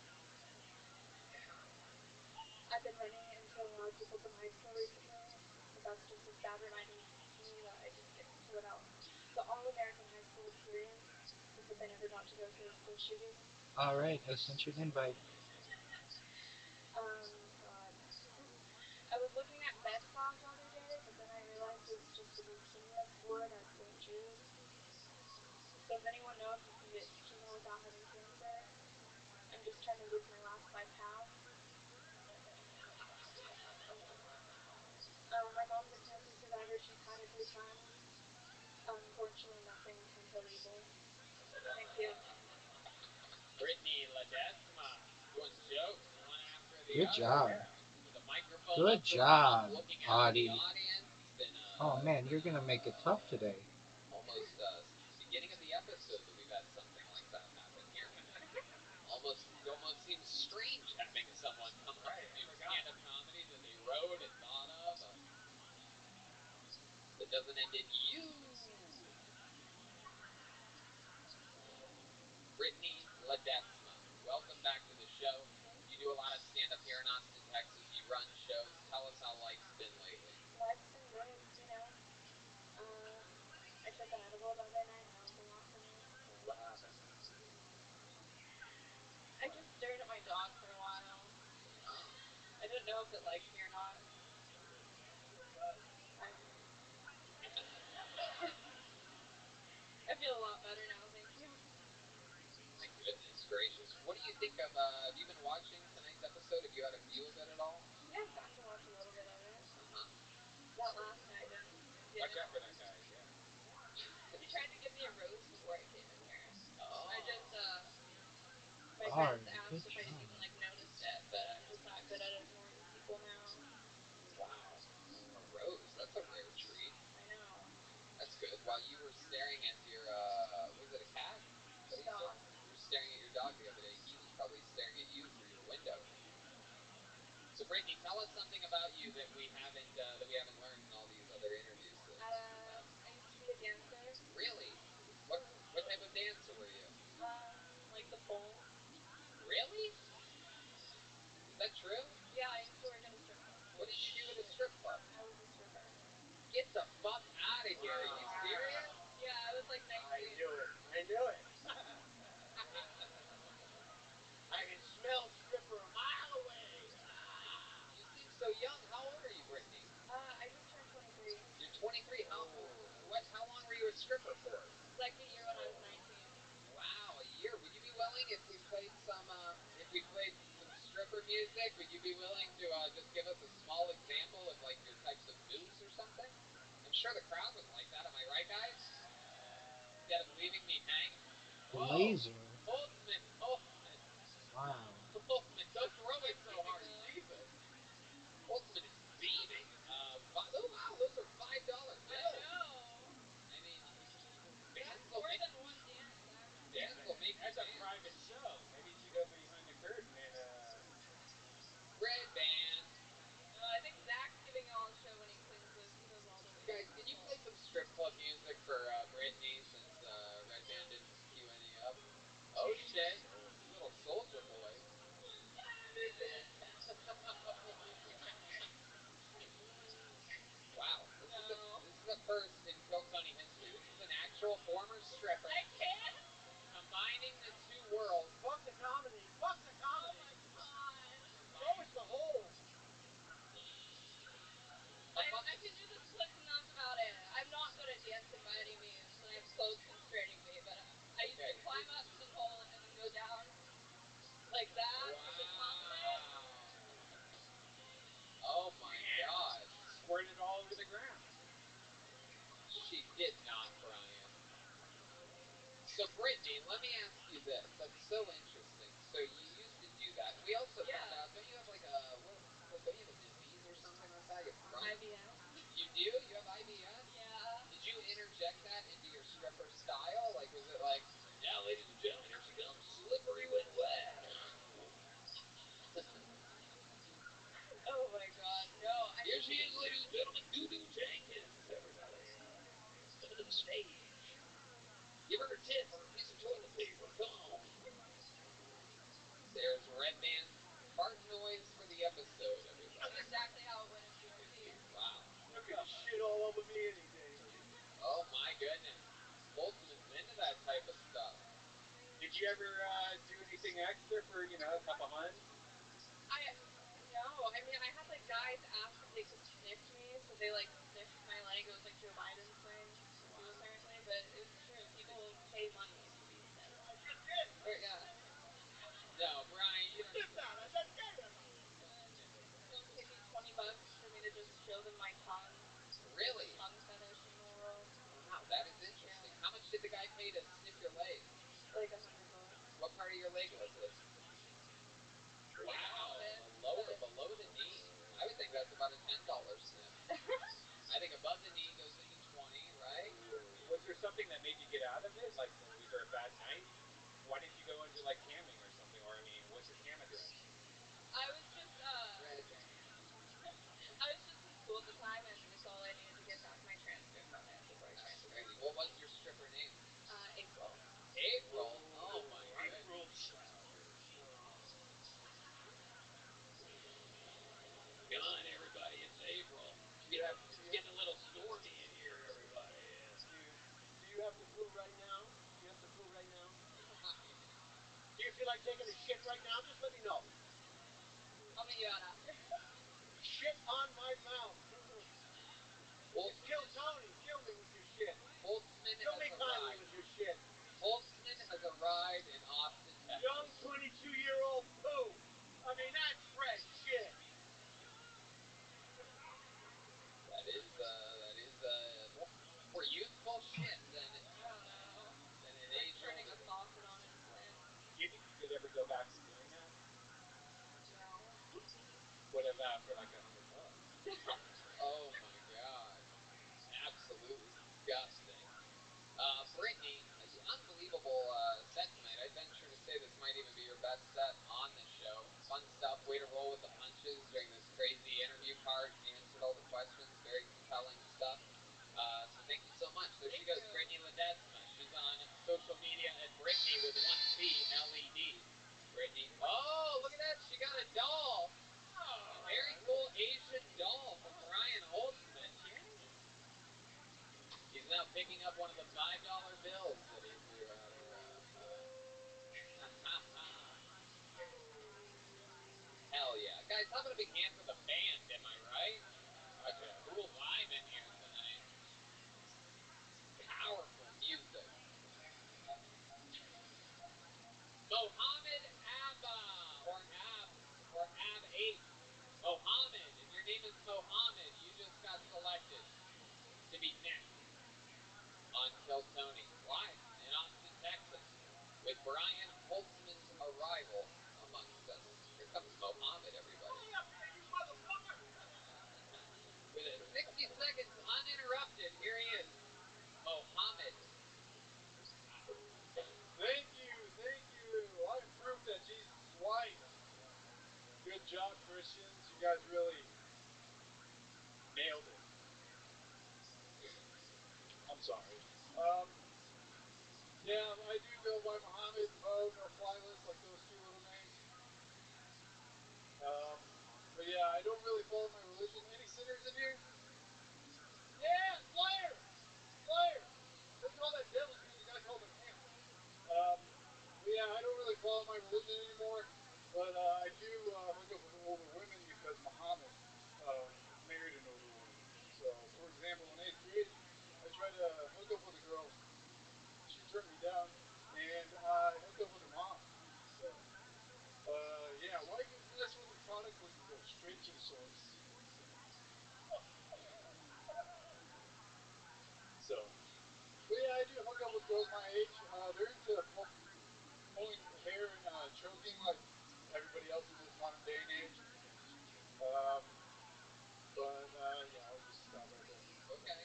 Speaker 10: I've been running into a lot of people from high school recently, but that's just as bad reminding to me that I didn't get to live out the all-American high school experience because I never got to go to his school shooting.
Speaker 16: Alright, I sent you an invite.
Speaker 10: God. I was looking at med fog the other day, but then I realized it was just a leukemia ward at St. Jude's. So if anyone knows you can get chemo without having cancer, I'm just trying to lose my last 5 pounds. My mom's a cancer survivor. She's had it 3 times. Unfortunately, nothing until evil. Thank you.
Speaker 1: Brittany Ledesma doing jokes one after the
Speaker 16: Good
Speaker 1: other.
Speaker 16: job.
Speaker 1: With a microphone
Speaker 16: Good
Speaker 1: up to her
Speaker 16: job,
Speaker 1: mouth, looking out at the
Speaker 16: Audie.
Speaker 1: audience.
Speaker 16: Oh man, you're gonna make it tough today.
Speaker 1: Almost since the beginning of the episode that we've had something like that happen here. Almost seems strange having someone come up and do stand-up comedy that they wrote and thought of. That doesn't end in you. Brittany Ledesma, welcome back to the show. You do a lot of stand-up here in Austin, Texas. You run shows. Tell us how life's been lately.
Speaker 10: Life's been good, you know. I took an edible the other night and that was a lot for me. So.
Speaker 6: What happened?
Speaker 10: I just stared at my dog for a while.
Speaker 1: Oh.
Speaker 10: I didn't know if it liked me or not. I feel a lot better now, thank you.
Speaker 1: My goodness gracious. What do you think of, have you been watching tonight's episode? Have you had a view of it at all?
Speaker 10: Yeah, I've gotten to watch a little bit of it.
Speaker 1: Uh-huh.
Speaker 10: That last guy didn't get
Speaker 3: Watch out for that guy, yeah.
Speaker 10: He tried to give me a rose before I came in here.
Speaker 1: Oh.
Speaker 10: I just, my
Speaker 16: Alright,
Speaker 10: friends asked
Speaker 16: good
Speaker 10: if I
Speaker 16: job.
Speaker 10: even, noticed it, but I'm just not good at ignoring people now.
Speaker 1: Wow. A rose. That's a rare treat.
Speaker 10: I know.
Speaker 1: That's good. While you were staring at your, was it a cat? What
Speaker 10: dog.
Speaker 1: You were staring at your dog the other day. He was probably staring at you through your window. So, Brittany, tell us something about you that we haven't learned in all these other interviews.
Speaker 10: I used to be a dancer.
Speaker 1: Really? What type of dancer were you?
Speaker 10: Like the pole.
Speaker 1: Really? Is that true?
Speaker 10: Yeah, I used to work at a strip club.
Speaker 1: What did you do at a strip club?
Speaker 10: I was a stripper.
Speaker 1: Get the fuck out of here. Are you serious?
Speaker 10: Yeah, I was like 19.
Speaker 20: I knew it. I knew it. I can smell stripper a mile away.
Speaker 1: You seem so young. How old are you, Brittany?
Speaker 10: I just turned 23.
Speaker 1: You're 23. How long were you a stripper for?
Speaker 10: Like a year when I was 19.
Speaker 1: Wow, a year. Would you be willing if we played some stripper music? Would you be willing to just give us a small example of like your types of moves or something? I'm sure the crowd would like that. Am I right, guys? Instead of leaving me hanging.
Speaker 16: Laser.
Speaker 1: Holtzman.
Speaker 16: Wow.
Speaker 1: Holtzman, don't throw it so hard. Jesus. Holtzman is beaming. Wow, those are $5 bills.
Speaker 10: I know.
Speaker 1: I mean,
Speaker 10: That's more than one dance, actually.
Speaker 1: Dance will make
Speaker 3: That's
Speaker 1: you
Speaker 3: a
Speaker 1: dance.
Speaker 3: private show. Maybe you should go behind the curtain and
Speaker 1: Red band.
Speaker 10: I think Zach's giving y'all a show when he cleans this. He knows all the way.
Speaker 1: Guys, can you play some strip club music for Brittany since Red Band didn't cue any up? Oh shit, little soldier boy. Wow, this is a first in Kill Tony history. This is an actual former stripper.
Speaker 10: I can't.
Speaker 1: Combining the two worlds.
Speaker 20: Fuck the comedy. Fuck the comedy.
Speaker 10: Oh my god.
Speaker 20: It's always the whole.
Speaker 10: I can do the splits and that's about it. I'm not good at dancing by any means, and I have clothes constraining me, but I used to climb up to the pole and then go down like that with the top of it.
Speaker 1: Oh my god.
Speaker 3: squirted all over the ground.
Speaker 1: She did not, Brian. So, Brittany, let me ask you this. That's so interesting. So, you used to do that. We also found out, don't you have like don't you have a disease or something like that? You have Crohn's?
Speaker 10: IBS.
Speaker 1: You do? You have IBS?
Speaker 10: Yeah.
Speaker 1: Did you interject that into your stripper style? Like, was it like, now, ladies and gentlemen, here she comes, slippery when wet.
Speaker 10: Oh my god, no.
Speaker 1: Here she is, ladies and gentlemen, Doo-Doo Jenkins, everybody. Coming to the stage. Give her a tip or a piece of toilet paper. Come on. There's Red Band's fart noise for the episode, everybody.
Speaker 10: That's exactly how it went in GOP.
Speaker 1: Wow.
Speaker 20: You can shit all over me any day.
Speaker 1: Oh my goodness. Holtzman's into that type of stuff.
Speaker 3: You you ever do anything extra for a couple hunts?
Speaker 21: No, I mean I had like guys ask if they could sniff me, so they like sniffed my leg. It was like Joe Biden's thing too, apparently, but it's true. People pay money to be sniffed.
Speaker 20: I just did.
Speaker 21: Or, yeah.
Speaker 1: No, Brian, you don't.
Speaker 20: Sniff that. I just gave it.
Speaker 21: Someone paid me $20 for me to just show them my tongue.
Speaker 1: Really?
Speaker 21: Tongue fetish in the world.
Speaker 1: Wow, that is interesting.
Speaker 21: Yeah.
Speaker 1: How much did the guy pay to sniff your leg?
Speaker 21: Like $100.
Speaker 1: What part of your leg was it? Wow, below the knee. I would think that's about a $10 sniff. I think above the knee goes into 20, right?
Speaker 3: Was there something that made you get out of it? Like, was there a bad night? Why didn't you go into like camming or something? Or I mean, what's your cam address?
Speaker 21: I was just I was just in school at the time, and it's all I needed to get back my transcript on it before I transferred.
Speaker 1: What was your stripper name?
Speaker 21: April.
Speaker 1: April? Oh my
Speaker 8: Rabbi
Speaker 1: goodness.
Speaker 8: Rothschild.
Speaker 14: Come on, everybody, it's April. It's getting a little stormy in here, everybody.
Speaker 8: Do you have to poo right now? Do you have to poo right now? Do you feel like taking a shit right now? Just let me know.
Speaker 21: I'll meet you out after.
Speaker 8: Shit on my mouth. Kill Tony. Kill me with your shit.
Speaker 1: Holtzman
Speaker 8: Kill me
Speaker 1: has
Speaker 8: kindly
Speaker 1: arrived.
Speaker 8: with your shit.
Speaker 1: Holtzman has arrived in Austin, Texas.
Speaker 8: Young 22-year-old poo. I mean, that's fresh shit.
Speaker 1: That is more youthful shit than
Speaker 21: I don't know.
Speaker 1: an
Speaker 21: Like
Speaker 1: age
Speaker 21: turning
Speaker 1: older.
Speaker 21: a faucet on in Flint.
Speaker 3: Do you think you could ever go back to doing that?
Speaker 21: No.
Speaker 3: What about for like $100?
Speaker 1: Oh my god. Absolutely disgusting. Brittany, unbelievable set tonight. I venture to say this might even be your best set on the show. Fun stuff. Way to roll with the punches during this crazy interview part. Answered all the questions. Very compelling stuff. So thank you so much. There she goes, Brittany Ledesma. She's on social media at Brittany with 1T LED. Brittany. Oh, look at that. She got a doll. A very cool Asian doll from Brian Holtzman. He's now picking up one of the $5 bills that he threw at her. Hell yeah. Guys, how about a big hand for the band, am I right? Such a cool vibe in here tonight. Powerful music. Mohammed Abba, or Ab 8. Mohammed, if your name is Mohammed, you just got selected to be next on Kill Tony, live in Austin, Texas, with Brian Holtzman's arrival amongst us. Here comes Mohammed, everybody.
Speaker 8: Hurry up here, you motherfucker!
Speaker 1: With 60 seconds uninterrupted, here he is, Mohammed.
Speaker 9: Thank you. I am proof that Jesus is white. Good job, Christians. You guys really nailed it. I'm sorry. Yeah, I do go by Muhammad, Mo, No Fly List, like those two little names. But yeah, I don't really follow my religion. Any sinners in here? Yeah, Slayer! They call that devil's food. The guy called it ham. But yeah, I don't really follow my religion anymore. But I do hook up with older women because Muhammad married an older woman. So, for example, in 8th grade, I tried to hook up with a girl. She turned me down, and I hooked up with her mom. So, yeah, why mess with the product when you go straight to the source? So, but yeah, I do hook up with girls my age. They're into pulling hair and choking like everybody else in this modern day and age. But yeah, I'll just stop right there.
Speaker 1: Okay,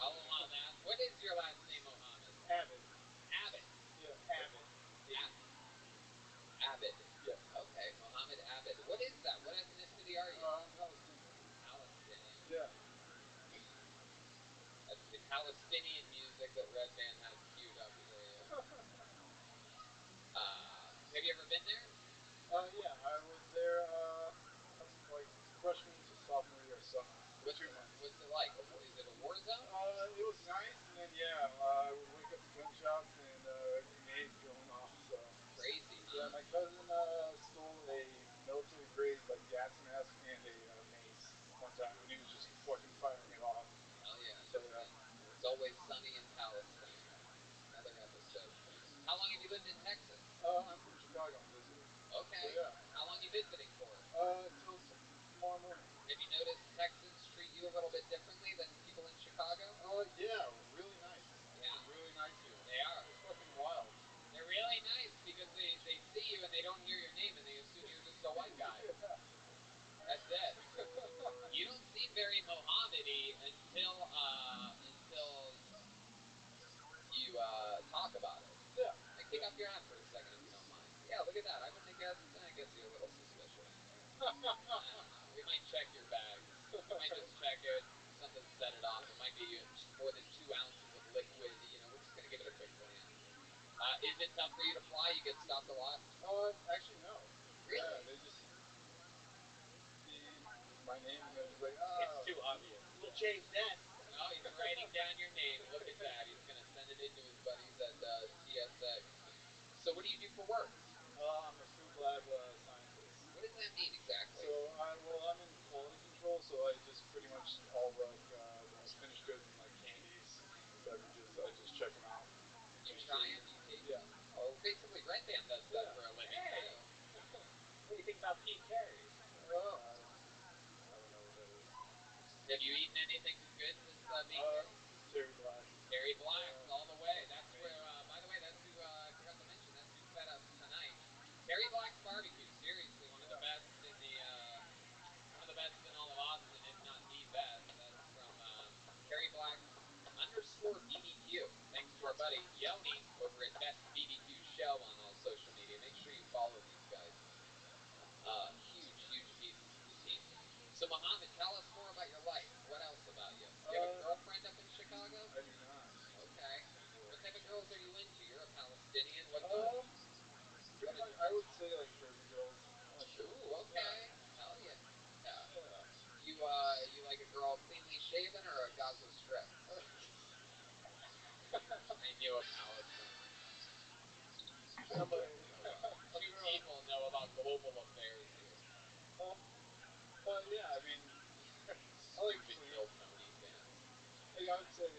Speaker 1: I'll allow that. What is your last name, Mohammed?
Speaker 9: Abbott.
Speaker 1: Abbott.
Speaker 9: Yeah, Abbott.
Speaker 1: Abbott.
Speaker 9: Yes.
Speaker 1: Okay, Mohammed Abbott. What is that? What ethnicity are you?
Speaker 9: I'm Palestinian.
Speaker 1: Palestinian.
Speaker 9: Yeah.
Speaker 1: That's the Palestinian music that Red Band has queued up for you. Have you ever been there?
Speaker 9: Yeah, I was there like freshman to sophomore year summer for 2 months.
Speaker 1: What's it like? Is it a war zone?
Speaker 9: It was nice, and then yeah, I would wake up to gunshots and grenades going off. So
Speaker 1: notice Texans treat you a little bit differently than people in Chicago?
Speaker 5: Yeah, really nice.
Speaker 1: Yeah.
Speaker 5: Really nice here.
Speaker 1: They are.
Speaker 5: It's fucking wild.
Speaker 1: They're really nice because they see you and they don't hear your name and they assume you're just a white guy. That's it. You don't seem very Mohammed-y until you talk about it.
Speaker 5: Yeah.
Speaker 1: Like, take off your hat for a second if you don't mind. Yeah, look at that. I guess you're a little suspicious. I don't know. We might check your bags. We might just check it. Something set it off. It might be more than 2 ounces of liquid. We're just gonna give it a quick glance. Is it tough for you to fly? You get stopped a lot?
Speaker 5: Actually, no.
Speaker 1: Really?
Speaker 5: Yeah, they just see my name and they're just like,
Speaker 3: It's too obvious.
Speaker 12: We'll change that.
Speaker 1: Oh, he's writing down your name. Look at that. He's going to send it in to his buddies at TSA. So what do you do for work?
Speaker 5: I'm a food lab scientist.
Speaker 1: What does that mean exactly?
Speaker 5: So, I'm in quality control, so I just pretty much all the finished goods and like candies, beverages, I just check them out.
Speaker 1: You try them? You taste
Speaker 5: Yeah.
Speaker 1: them? Oh, basically Red Band does that for a living.
Speaker 3: Hey. What do you think about Pete Carey?
Speaker 5: Oh, I don't know what that is.
Speaker 1: Have you eaten anything good since being
Speaker 5: Terry Black.
Speaker 1: Terry Black's all the way. That's where, by the way, that's who, I forgot to mention, that's who fed us tonight. Terry Black's Barbecue, seriously, one of the best in all of Austin, if not the best. That's from Terry Black's _BBQ. Thanks to our buddy Yoni over at Best BBQ Show on all social media. Make sure you follow these guys. Huge piece. So Muhammad, tell us more about your life. What else about you? Do you have a girlfriend up in Chicago?
Speaker 5: I do not.
Speaker 1: Okay. What type of girls are you into? You're a Palestinian. What
Speaker 5: pretty much, I would say like curvy girls.
Speaker 1: Ooh, okay. Hell yeah. You like a girl cleanly shaven or a Gaza Strip? I knew a Palestinian. Two people know about global affairs here.
Speaker 5: Yeah, I mean, I like
Speaker 1: Stupid Bill Tony fans.
Speaker 5: I would say
Speaker 12: A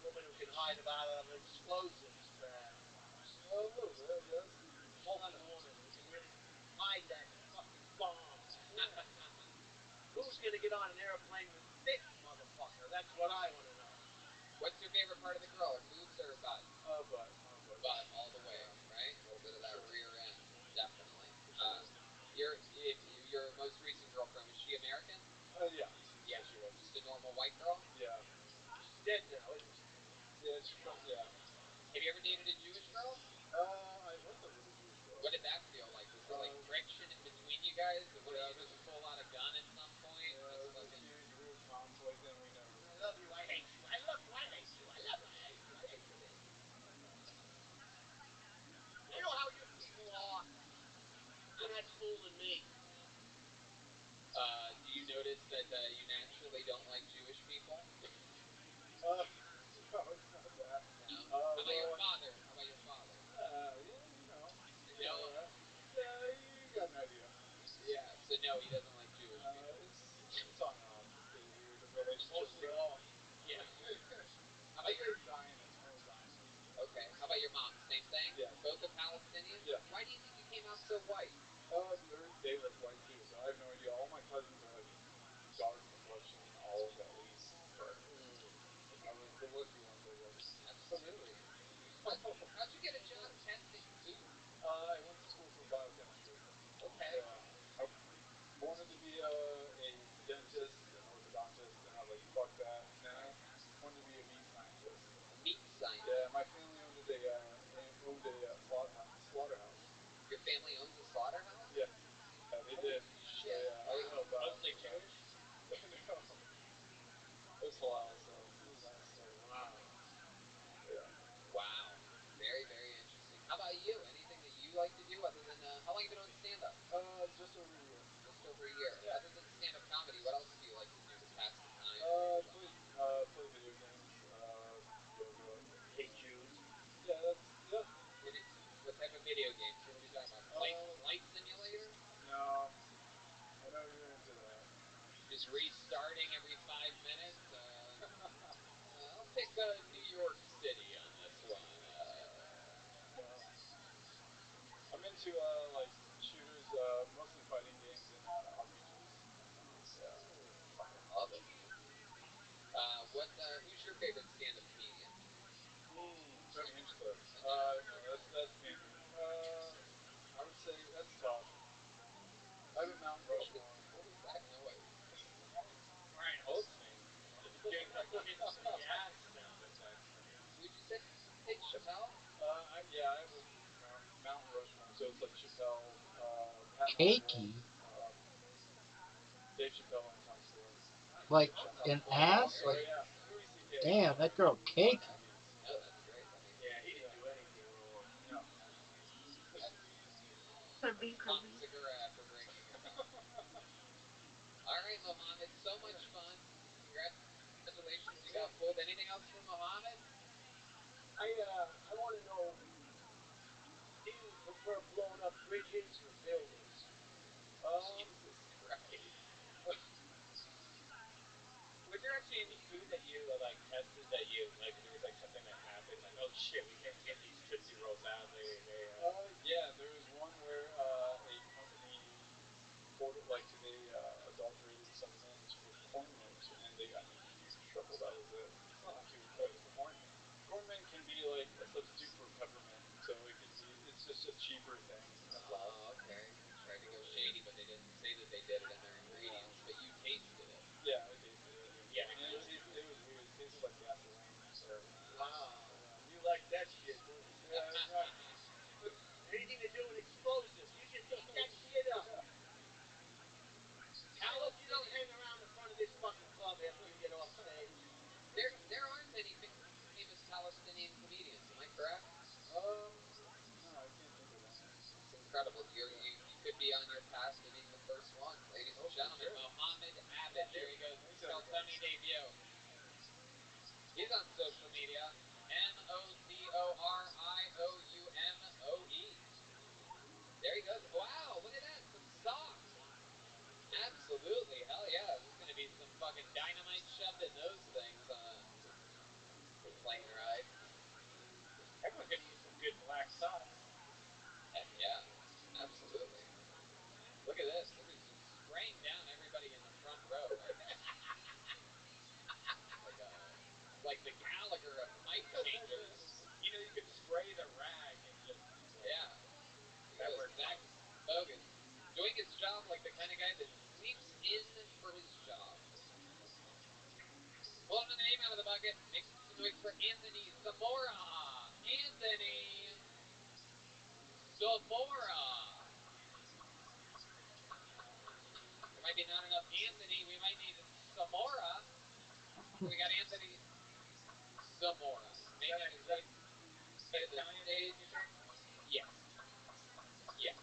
Speaker 12: woman who can hide a lot of explosives, perhaps.
Speaker 5: a little bit, I guess.
Speaker 12: Hulking woman who can really hide that fucking bomb. Who's gonna get on an airplane with this motherfucker? That's what I want to know.
Speaker 1: What's your favorite part of the girl? Her boobs or her butt?
Speaker 5: Butt.
Speaker 1: Butt all the way, right? A little bit of that rear end, definitely. Your most recent girlfriend, was she American?
Speaker 5: Yeah.
Speaker 1: Yeah, she was. Just a normal white girl?
Speaker 5: Yeah.
Speaker 12: She's dead now, isn't she?
Speaker 5: Yeah.
Speaker 1: Have you ever dated a Jewish girl?
Speaker 5: I was with a Jewish girl.
Speaker 1: What did that feel like? Was there like friction in between you guys? Did one of you just pull out a gun at some point?
Speaker 5: Yeah, there was a huge rude conflict and we never...
Speaker 12: I love you, I hate you. I love you, I hate you. I love you, I hate you. I hate you, baby. I know how you people are. You're not fooling me.
Speaker 1: Do you notice that you naturally don't like Jewish people?
Speaker 5: No, it's not that.
Speaker 1: No? How about your father?
Speaker 5: Yeah,
Speaker 1: No?
Speaker 5: you got an idea.
Speaker 1: Yeah, so no, he doesn't like Jewish people.
Speaker 5: It's on and off. It's pretty weird. The relationship.
Speaker 12: Mostly off.
Speaker 1: Yeah. How
Speaker 5: I
Speaker 1: about
Speaker 5: say Zionist, more Zionist.
Speaker 1: Okay. How about your mom? Same thing?
Speaker 5: Yeah.
Speaker 1: Both are Palestinians?
Speaker 5: Yeah.
Speaker 1: Why do you think you came out so white?
Speaker 5: They look white too, so I have no idea. All my cousins are like dark complexion, all at least. But I was the lucky ones, I guess.
Speaker 1: Absolutely. How'd you get a job testing food?
Speaker 5: I went to school for biochemistry.
Speaker 1: Okay.
Speaker 5: I wanted to be a dentist, an orthodontist, and I was like, fuck that. And then I wanted to be a meat scientist.
Speaker 1: Meat scientist?
Speaker 5: Yeah, my family owned a slaughterhouse.
Speaker 1: Your family owns a slaughterhouse?
Speaker 5: Yeah. They did.
Speaker 1: Shit.
Speaker 5: So, yeah, I would help out.
Speaker 3: Mostly Jewish?
Speaker 5: No. It was halal, so it was nice.
Speaker 12: Wow.
Speaker 5: Yeah.
Speaker 1: Wow. Very, very interesting. How about you? Anything that you like to do other than, how long have you been on stand-up?
Speaker 5: Just over a year.
Speaker 1: Just over a year.
Speaker 5: Yeah.
Speaker 1: Other favorite stand-up comedian?
Speaker 5: Tony Hinchcliffe. No, that's pandering. I would say that's tough. Either Mount Rushmore.
Speaker 1: What was that noise?
Speaker 3: Ryan Holtzman. Just getting fucking gas sound effects.
Speaker 1: Would you say Dave Chappelle?
Speaker 5: Yeah, I have a Mount Rushmore. So it's like Chappelle, Pat
Speaker 20: Cakey.
Speaker 5: McGraw, Dave Chappelle, and Tom Segura.
Speaker 20: Like an ass?
Speaker 5: Oh
Speaker 20: Like,
Speaker 5: yeah, Louis C.K.
Speaker 20: damn, that girl cakey.
Speaker 1: No, that's great, buddy.
Speaker 3: Yeah, he didn't do anything wrong.
Speaker 5: No.
Speaker 1: Tom Segura after breaking his arm. All right, Mohammed, so much fun. Congratulations, you got fooled. Anything else for Mohammed?
Speaker 8: I want to know, do you prefer blowing up bridges or buildings?
Speaker 1: Jesus Christ.
Speaker 3: Was there actually any food that you like tested that you like? There was like something that happened, like oh shit, we can't get these Tootsie Rolls out.
Speaker 5: Yeah, there was one where a company they adulterated some mints with corn mint, and they got in huge trouble. That was it. It's nothing too because corn mint can be like a substitute for peppermint, so it's just a cheaper thing as well.
Speaker 1: Oh, okay. Tried to go shady, but they didn't say that they did it in their ingredients. But you tasted it.
Speaker 5: Yeah, I tasted it.
Speaker 3: Yeah,
Speaker 5: and it was weird. It tasted like gasoline. So.
Speaker 8: Wow. You like that shit, don't you?
Speaker 5: Yeah, right.
Speaker 8: Anything to do with explosives, you just eat that shit up. I hope you don't hang around the front of this fucking club after you get off stage.
Speaker 1: There aren't many famous Palestinian comedians, am I correct?
Speaker 5: No, I can't think of any.
Speaker 1: It's incredible. You could be on your path to being the first one. Ladies and gentlemen,
Speaker 5: sure.
Speaker 1: Mohammed Abed. There he goes. Tell Tony debut. He's on social media. MOZORIOUMOE. There he goes. Wow, look at that. Some socks. Absolutely. Hell yeah. There's going to be some fucking dynamite shoved in those things on a plane ride.
Speaker 3: Everyone's gonna use some good black socks.
Speaker 1: Heck yeah. Absolutely. Look at this. They're just spraying down everybody in the front row right now. like the Gallagher of mic changers.
Speaker 3: You know, you could spray the rag and just
Speaker 1: Yeah.
Speaker 3: that works.
Speaker 1: Zach Bogan doing his job like the kind of guy that sleeps in for his job. Pulling the name out of the bucket. Make some noise for Anthony Zamora. Anthony Zamora. There might be not enough Anthony. We might need Zamora. So we got Anthony Zamora. Making his way to the stage. Yes. Yes.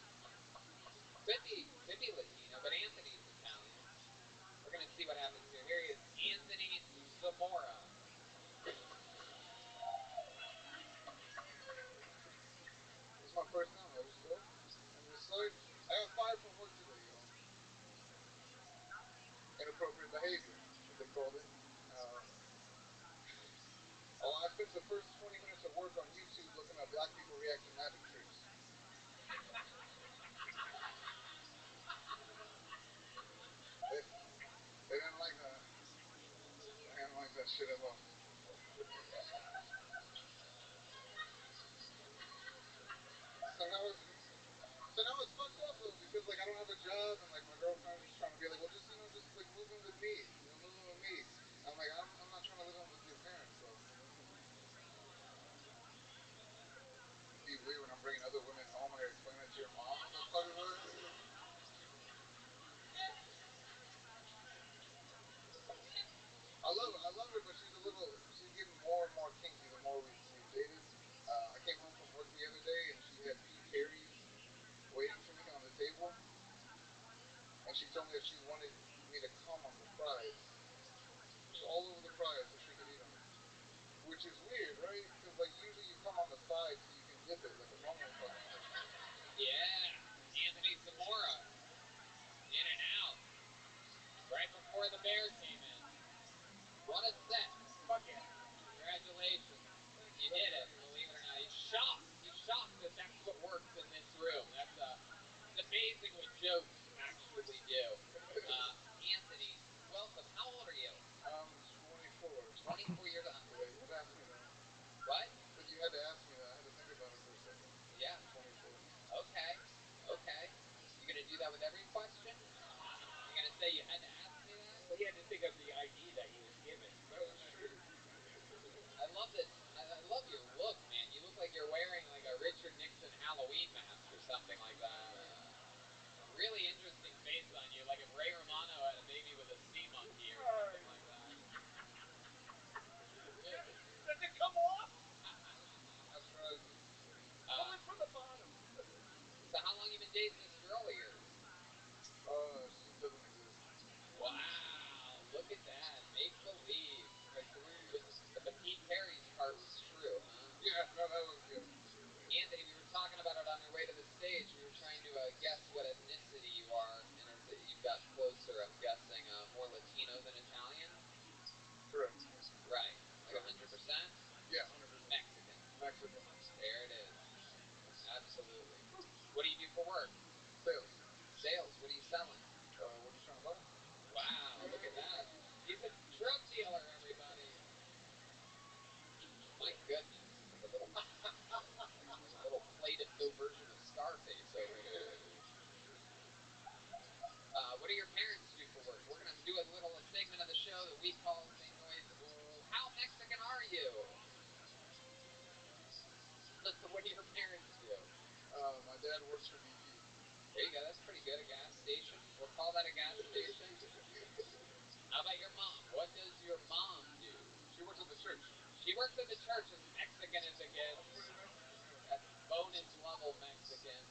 Speaker 1: Could be Latino, but Anthony's Italian. We're going to see what happens here. Here he is, Anthony Zamora.
Speaker 13: This is my first time. I just feel. I'm just sorry. I got fired from work today, yo. Inappropriate behavior, what they called it. I spent the first 20 minutes of work on YouTube looking at black people react to magic tricks. They didn't like that. They didn't like that shit at all. So now it's fucked up though because like I don't have a job and like my girlfriend's trying to be like, well, just just like move in with me, move in with me. And I'm like, I'm not trying to live in with your parents though. It'd be weird when I'm bringing other women home and I explain that to your mom. What the fuck is that? I love her, but she's a little
Speaker 1: something like that. Really interesting face on you, like if Ray Romano had a baby with a sea monkey or something like that.
Speaker 3: Does it come off?
Speaker 2: That's right.
Speaker 3: Only from the bottom.
Speaker 1: So how long you been dating this girl of yours?
Speaker 2: She doesn't exist.
Speaker 1: Wow, look at that. Make believe.
Speaker 2: Make believe.
Speaker 1: But the Pete Perry's part was true, huh?
Speaker 2: Yeah, no, that was good.
Speaker 1: Anthony, we were talking about it on your way to the stage. We were trying to guess what ethnicity you are, and as you've got closer, I'm guessing more Latino than Italian?
Speaker 2: Correct.
Speaker 1: Right. Like 100%?
Speaker 2: Yeah, 100%.
Speaker 1: Mexican.
Speaker 2: Mexican.
Speaker 1: There it is. Absolutely. What do you do for work?
Speaker 2: Sales.
Speaker 1: Sales. What are you selling?
Speaker 2: What are you trying to buy?
Speaker 1: Wow, look at that. He's a drug dealer, everybody. My goodness. Like a little play-to-fill version of Scarface over here. What do your parents do for work? We're going to do a segment of the show that we call St. Noise, How Mexican Are You? What do your parents do?
Speaker 2: My dad works for BP.
Speaker 1: There you go. That's pretty good. A gas station. We'll call that a gas station. How about your mom? What does your mom do?
Speaker 2: She works at the church.
Speaker 1: She works at the church, as Mexican as it gets.
Speaker 2: That's pretty Mexican, yeah.
Speaker 1: That's bonus level Mexican.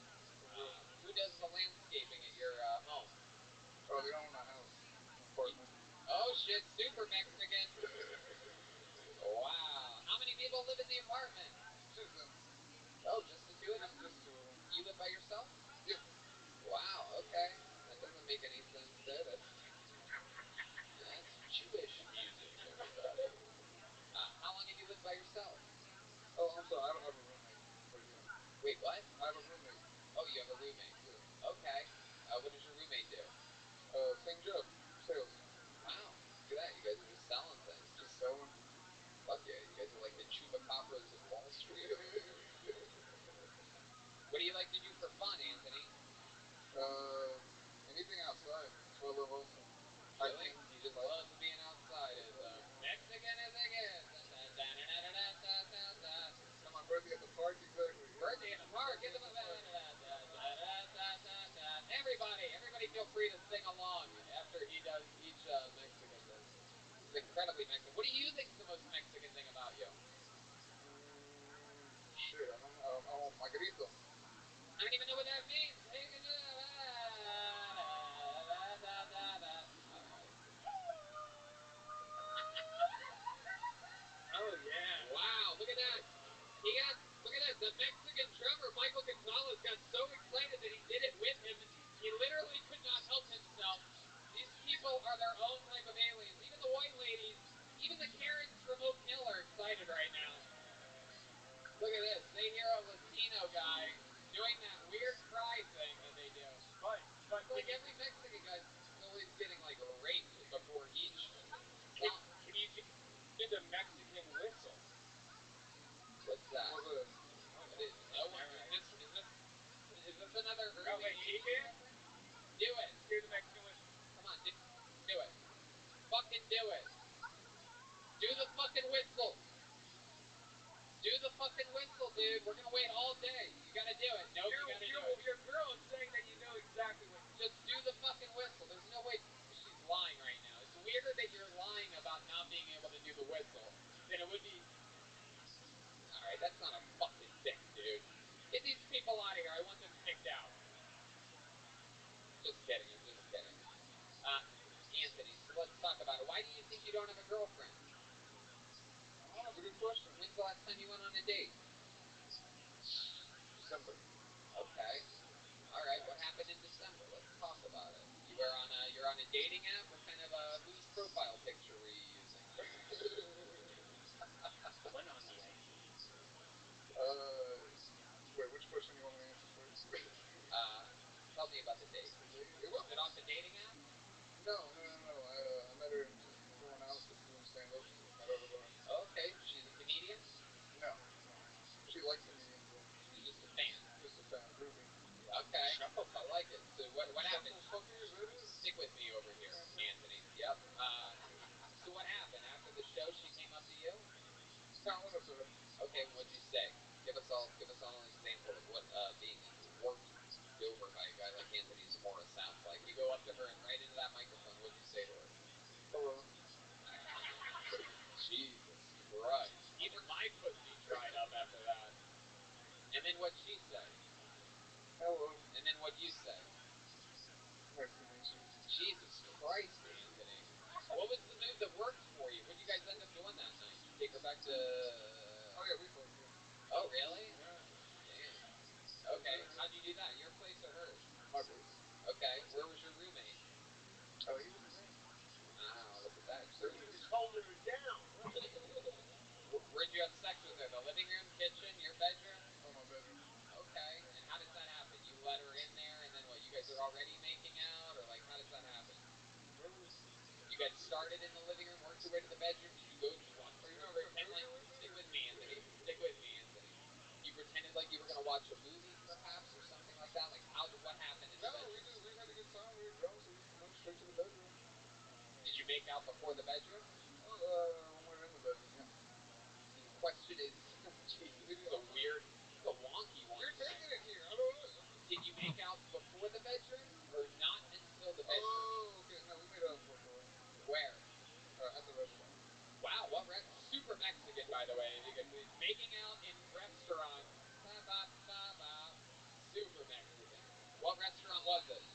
Speaker 1: Who does the landscaping at your home?
Speaker 2: Oh, they own a house, an apartment.
Speaker 1: Oh shit, super Mexican. Wow. How many people live in the apartment?
Speaker 2: Just them.
Speaker 1: Oh, just the two of them?
Speaker 2: Just two of them.
Speaker 1: You live by yourself?
Speaker 2: Yep.
Speaker 1: Wow, okay. That doesn't make any sense there. That's Jewish music, everybody. How long have you lived by yourself?
Speaker 2: Oh, I'm sorry, I have a roommate. But yeah.
Speaker 1: Wait, what?
Speaker 2: I have a roommate.
Speaker 1: Oh, you have a roommate?
Speaker 2: Yeah.
Speaker 1: Okay. What does your roommate do?
Speaker 2: Same job. Sales.
Speaker 1: Wow. Look at that. You guys are just selling things.
Speaker 2: Just selling.
Speaker 1: Fuck yeah. You guys are like the chupacabras of Wall Street. What do you like to do for fun, Anthony?
Speaker 2: Anything outside. That's what I love also.
Speaker 1: Really? He just loves being outside. As Mexican as it gets.
Speaker 2: Come on, birthday at the park, exactly.
Speaker 1: Birthday at the park. Everybody feel free to sing along after he does each Mexican thing. It's incredibly Mexican. What do you think is the most Mexican thing about you?
Speaker 2: Shit, I don't know. Oh, Margarito.
Speaker 1: I don't even know what that means.
Speaker 3: Oh, yeah.
Speaker 1: Wow, look at that. Look at that. The Mexican drummer, Michael Gonzalez, got so excited that he did it with him. He literally could not help himself. These people are their own type of aliens. Even the white ladies, even the Karens from Oak Hill are excited right now. Look at this. They hear a Latino guy doing that weird cry thing that they do.
Speaker 3: But
Speaker 1: It's like every Mexican guy's always getting like raped before each song.
Speaker 3: can you do the Mexican whistle?
Speaker 1: What's that?
Speaker 2: What's that?
Speaker 1: No one. Is this another early?
Speaker 3: Oh, wait, he can?
Speaker 1: Do it.
Speaker 3: Do the Mexican whistle.
Speaker 1: Come on, do it. Fucking do it. Do the fucking whistle. Do the fucking whistle, dude. We're gonna wait all day. You gotta do it. No, you gotta do it.
Speaker 3: Your girl is saying that you know exactly what.
Speaker 1: Just do the fucking whistle. There's no way she's lying right now. It's weirder that you're lying about not being able to do the whistle than it would be. Alright, that's not a fucking thing, dude. Get these people out of here. I want them kicked out. Just kidding. I'm just kidding. Anthony, so let's talk about it. Why do you think you don't have a girlfriend?
Speaker 2: Oh, that's a good question.
Speaker 1: When's the last time you went on a date?
Speaker 2: December.
Speaker 1: Okay. All right. What happened in December? Let's talk about it. You're on a dating app. What kind of whose profile picture were you using?
Speaker 3: The one on the IG.
Speaker 2: Wait, which question do you want me to answer first?
Speaker 1: Tell me about the date. Was it off the dating app?
Speaker 2: No. I met her just for an hour, just doing stand-up at a bar.
Speaker 1: Okay. She's a comedian?
Speaker 2: No.
Speaker 1: And then what'd she say?
Speaker 13: Hello.
Speaker 1: And then what'd you say?
Speaker 13: Nice to meet you.
Speaker 1: Jesus Christ, Anthony. What was the move that worked for you? What'd you guys end up doing that night? Did you take her back to...
Speaker 13: Oh, yeah, we fucked, yeah.
Speaker 1: Oh, really?
Speaker 13: Yeah.
Speaker 1: Damn. Okay, how'd you do that? Your place or hers?
Speaker 13: My place.
Speaker 1: Okay, where was your roommate?
Speaker 13: Oh, he was great.
Speaker 1: Wow, look at that.
Speaker 8: So he was holding her down.
Speaker 1: Where'd you have sex with her? The living room, kitchen, your bedroom?
Speaker 13: Oh, my bedroom.
Speaker 1: Okay, and how does that happen? You let her in there, and then what? You guys are already making out, or like, how does that happen? You guys started in the living room, worked your way to the bedroom. Did you go? Did you walk through? Pretend like stick with me, Anthony. Stick with me, Anthony. You pretended like you were gonna watch a movie, perhaps, or something like that. Like, what happened in the bedroom?
Speaker 13: No, we had a good time. We were drunk, so we just went straight to the bedroom.
Speaker 1: Did you make out before the bedroom?
Speaker 13: When we were in the bedroom, yeah.
Speaker 1: See, the question is, geez, this is a weird, it's a wonky one.
Speaker 13: You're taking it here. I don't know.
Speaker 1: Did you make out before the bedroom, or not until the bedroom?
Speaker 13: Oh, okay. No, we made out before.
Speaker 1: Where?
Speaker 13: At the restaurant.
Speaker 1: Wow, what super Mexican, by the way. Making out in restaurants. Ba, ba, ba, ba. Super Mexican. What restaurant was it?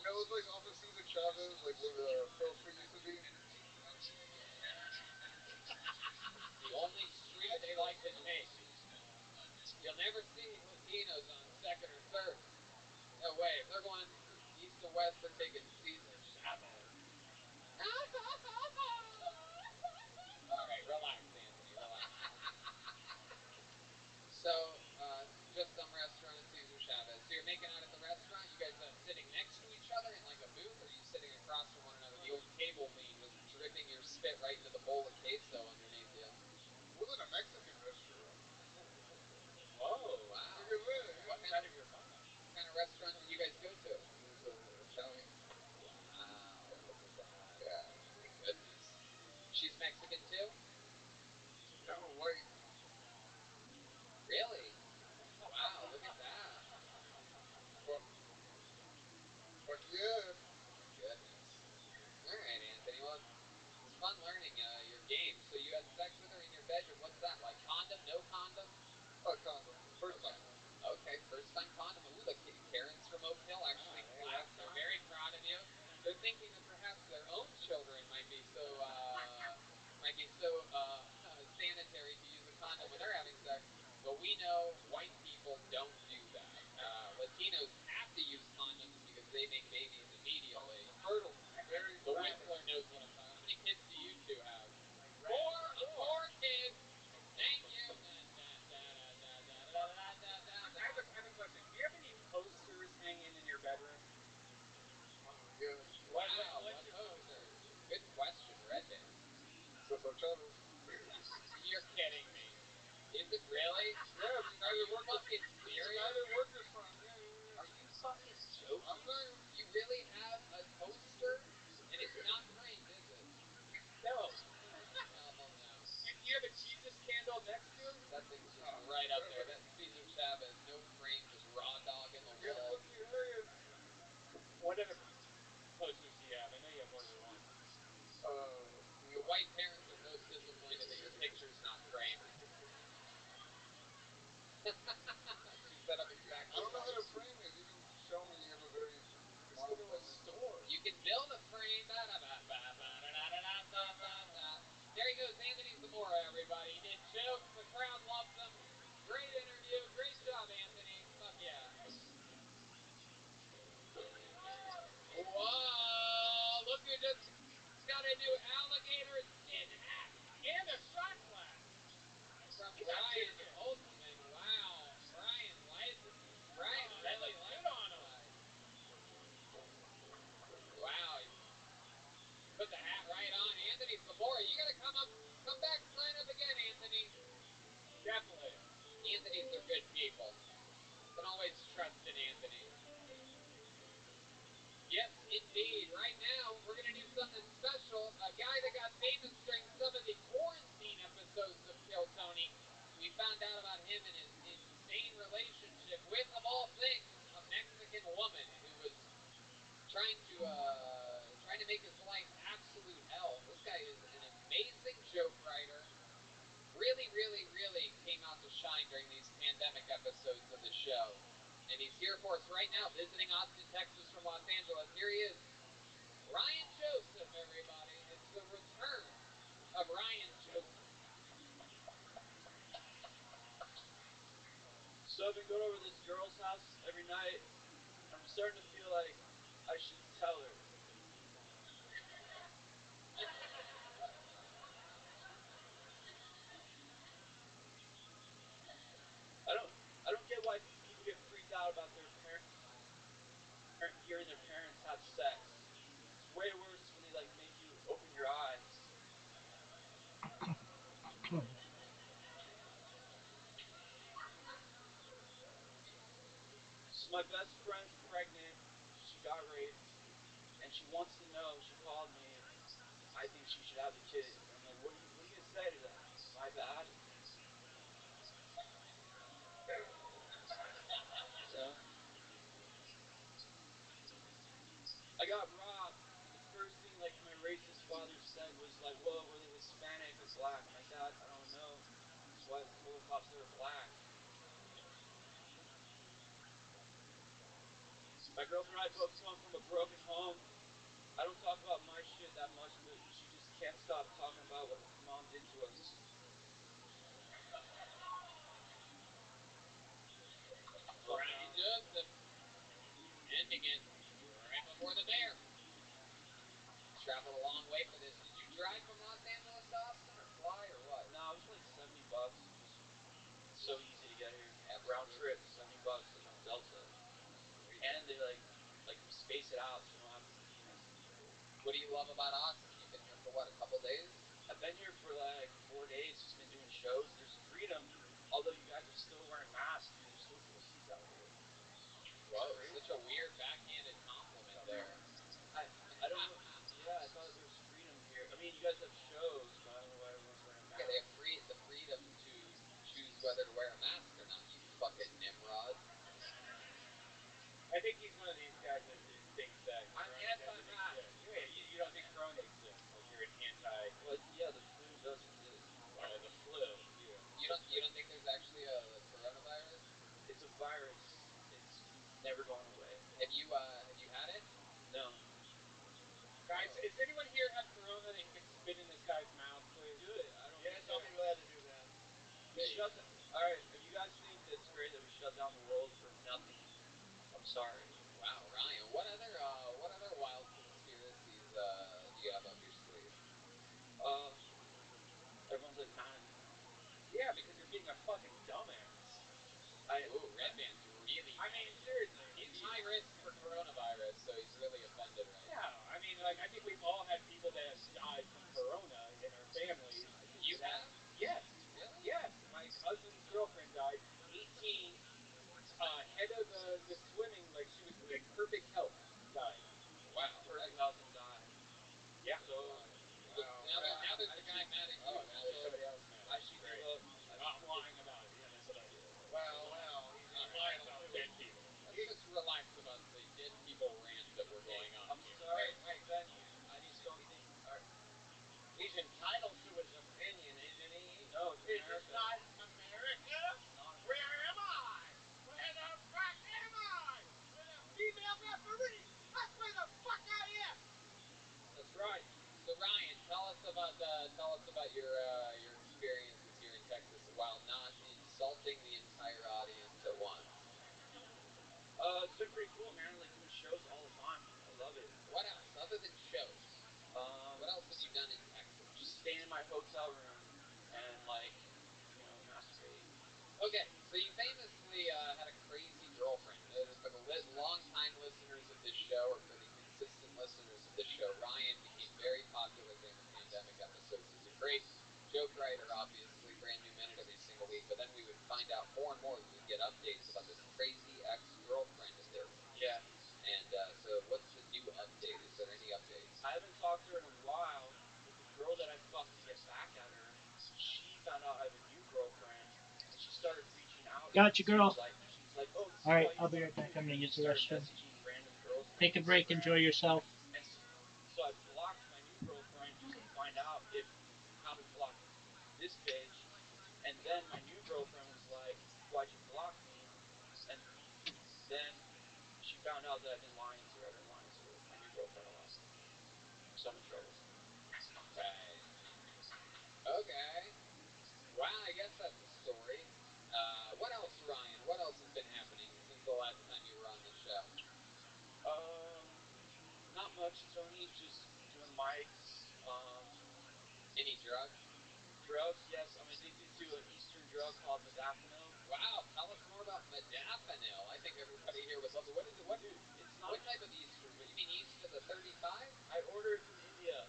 Speaker 13: No, it was like off of Cesar Chavez, like where the Pearl Street used to be.
Speaker 1: The only street they like to take. You'll never see Latinos on 2nd or 3rd. No way. If they're going east to west, they're taking Cesar Chavez. All right, relax, Anthony. Relax. So, just some restaurant at Cesar Chavez. So you're making out at the restaurant? You guys sitting next to each other in like a booth, or are you sitting across from one another? The old table lean, just dripping your spit right into the bowl of queso underneath you.
Speaker 13: It wasn't a Mexican restaurant.
Speaker 1: Whoa, wow.
Speaker 13: Look at that. Yeah.
Speaker 1: What kind of restaurant did you guys go to?
Speaker 13: It was Italian.
Speaker 1: Wow, look at that.
Speaker 13: Yeah.
Speaker 1: My goodness. She's Mexican too?
Speaker 13: No, white.
Speaker 1: Really? Wow, look at that.
Speaker 13: Fuck yeah.
Speaker 1: Goodness. All right, Anthony. Well, it's fun learning your game. So you had sex with her in your bedroom. What's that like? Condom? No condom?
Speaker 13: Condom. First time condom.
Speaker 1: Okay, first time condom. Ooh, the Karens from Oak Hill actually clapped. They're very proud of you. They're thinking that perhaps their own children might be so sanitary to use a condom when they're having sex. But we know white people don't do that. Latinos have to use condoms because they make babies immediately.
Speaker 13: Fertile. Very
Speaker 1: The Whistler knows what I'm talking about. How many kids do you two have? Four kids. Thank you.
Speaker 3: I have a question. Do you have any posters hanging in your bedroom?
Speaker 13: Yeah.
Speaker 1: Wow, what posters? Good question, Redhead.
Speaker 13: Cesar Chavez.
Speaker 1: You're kidding me. Is it really?
Speaker 13: Yeah, the United Workers.
Speaker 1: Fucking serious?
Speaker 13: United Workers Front. Yeah.
Speaker 1: Are you fucking joking?
Speaker 13: I'm saying.
Speaker 1: You really have a poster? And it's not framed, is it?
Speaker 3: No.
Speaker 1: Hell no.
Speaker 3: You have a Jesus candle next to it?
Speaker 1: That thing's just right up there. That's Cesar Chavez. No frame, just raw dog in the wall.
Speaker 3: What other posters do you have? I know you have more than one.
Speaker 1: Your white parents are most disappointed that your picture's not framed. She set up exactly.
Speaker 13: I don't know how to frame it. You can show me. You have a very
Speaker 3: Go to a store.
Speaker 1: You can build a frame. There he goes, Anthony Zamora, everybody. He did jokes. The crowd loves him. Great interview. Great job, Anthony. Fuck yeah. Whoa! Look who just got a new alligator skin hat.
Speaker 3: And a shot glass.
Speaker 1: From Brian Holtzman. Wow. Brian really likes
Speaker 3: good on him.
Speaker 1: Wow. He put the hat right on. Anthony Zamora, you gotta come back, sign up again, Anthony.
Speaker 3: Definitely.
Speaker 1: Anthony's are good people. Can always trust in Anthony. Yes, indeed. Right now, we're going to do something special. A guy that got famous during some of the quarantine episodes of Kill Tony. We found out about him and his insane relationship with, of all things, a Mexican woman who was trying to make his life absolute hell. This guy is an amazing joke writer. Really, really, really show. And he's here for us right now, visiting Austin, Texas from Los Angeles. Here he is, Ryan Joseph, everybody. It's the return of Ryan Joseph.
Speaker 4: So I've been going over to this girl's house every night, and I'm starting to feel like I should tell her. I don't get why people get freaked out about their hearing their parents have sex. It's way worse when they like make you open your eyes. So my best friend's pregnant. She got raped, and she wants to know. She called me if I think she should have the kid. And I'm like, what are you gonna say to that? My bad. So I got robbed, and the first thing like my racist father said was like, "Whoa, were they Hispanic or black?" I'm like, "Dad, I don't know. That's why I told the cops they were black." My girlfriend and I both come from a broken home. I don't talk about my shit that much, but she just can't stop talking about what her mom did to us.
Speaker 1: Ryan Joseph, ending it right before the bear. Traveled a long way for this. Did you drive from Los Angeles to Austin or fly or what?
Speaker 4: No, it was like $70. It was so easy to get here. Round trip, $70 like on Delta. And they like space it out so you don't have to be next to people.
Speaker 1: What do you love about Austin? You've been here for what, a couple days?
Speaker 4: I've been here for like 4 days, just been doing shows. There's freedom, although you guys are still wearing masks, dude. There's still pussies out here.
Speaker 1: Whoa, such a weird backhanded compliment there.
Speaker 4: I don't know. Yeah, I thought there was freedom here. I mean, you guys have shows, but I don't know why everyone's wearing masks.
Speaker 1: Yeah, they have the freedom to choose whether to wear a mask or not, you fucking Nimrod.
Speaker 3: I think he's one of these guys that thinks that
Speaker 12: I'm anti-mask.
Speaker 3: You don't think Corona exists? Like you're an anti?
Speaker 4: Well, yeah, the flu does exist.
Speaker 3: Oh, the flu. Yeah.
Speaker 1: You don't think there's actually a coronavirus?
Speaker 4: It's a virus. It's never going away.
Speaker 1: Have you had it?
Speaker 4: No.
Speaker 3: Guys, is anyone here have Corona that you can spit in this guy's mouth, please?
Speaker 4: Do it. I don't.
Speaker 20: Yeah, some people had to do that.
Speaker 4: We shut. All right. If you guys think that's great that we shut down the world for nothing, I'm sorry.
Speaker 1: Wow, Ryan, what other wild conspiracies do you have up your sleeve?
Speaker 4: Everyone's like mad at me now.
Speaker 3: Yeah, because you're being a fucking dumbass.
Speaker 1: Ooh, Redman's really.
Speaker 3: I mean, seriously.
Speaker 1: He's high risk for coronavirus, so he's really offended right now.
Speaker 3: No, I mean, like, I think we've all had people that have died from corona in our families.
Speaker 1: You have?
Speaker 3: Yes.
Speaker 1: Really?
Speaker 3: Yes. My cousin's girlfriend died, 18, head of the swimming, like, she was in perfect health, died.
Speaker 1: Wow.
Speaker 4: Perfect health and died.
Speaker 3: Yeah.
Speaker 4: So.
Speaker 1: Now there's a guy mad at you.
Speaker 3: Oh, now there's somebody else mad.
Speaker 4: I should give up.
Speaker 3: I'm lying about it. Yeah, that's what I did.
Speaker 20: Well, he's lying about
Speaker 3: dead people.
Speaker 1: Let's just relax about the dead people rant that we're going on.
Speaker 4: I'm sorry.
Speaker 12: Wait.
Speaker 4: Ben, I just don't think.
Speaker 12: He's entitled to his opinion, isn't he?
Speaker 4: No, it's
Speaker 20: Is
Speaker 4: America.
Speaker 20: this not America? Where am I? Where the fuck am I? With a female referee? That's where the fuck I am.
Speaker 1: That's right. So Ryan, tell us about your experiences here in Texas while not insulting the entire audience at once.
Speaker 4: It's been pretty cool, man. Like doing shows all the time. I love it.
Speaker 1: What else other than shows? What else have you done in Texas?
Speaker 4: Just staying in my hotel room and masturbating.
Speaker 1: Okay, so you famously had a crazy girlfriend. For the long-time listeners of this show, or for the consistent listeners of this show, Ryan became very popular during the pandemic episodes. He's a great joke writer, obviously, brand new minute every single week. But then we would find out more and more. We would get updates about this crazy ex-girlfriend of his.
Speaker 4: Yeah.
Speaker 1: And so, what's the new update? Is there any updates?
Speaker 4: I haven't talked to her in a while, but the girl that I fucked to get back at her, she found out I have a new girlfriend, and she started reaching out.
Speaker 16: Gotcha, girl.
Speaker 4: She's like, oh, this is
Speaker 16: All right,
Speaker 4: why you
Speaker 16: I'll be right back. I'm gonna use the restroom.
Speaker 4: random girls.
Speaker 16: Take a break. Enjoy yourself.
Speaker 4: And so I blocked my new girlfriend just to find out how to block this bitch. And then my new girlfriend was like, why'd you block me? And out that I've been lying to her. I've been lying to my new girlfriend a lot. So I'm in trouble.
Speaker 1: Right. Okay. Wow, I guess that's a story. What else, Ryan? What else has been happening since the last time you were on the show?
Speaker 4: Not much, Tony. Just doing mics.
Speaker 1: Any drugs?
Speaker 4: Drugs, yes. I'm addicted to an Eastern drug called modafinil.
Speaker 1: Wow, tell us more about modafinil. I think everybody here would love it. What is it? What?
Speaker 4: Dude, it's not.
Speaker 1: What type of Eastern? You mean east of the 35?
Speaker 4: I ordered it from India.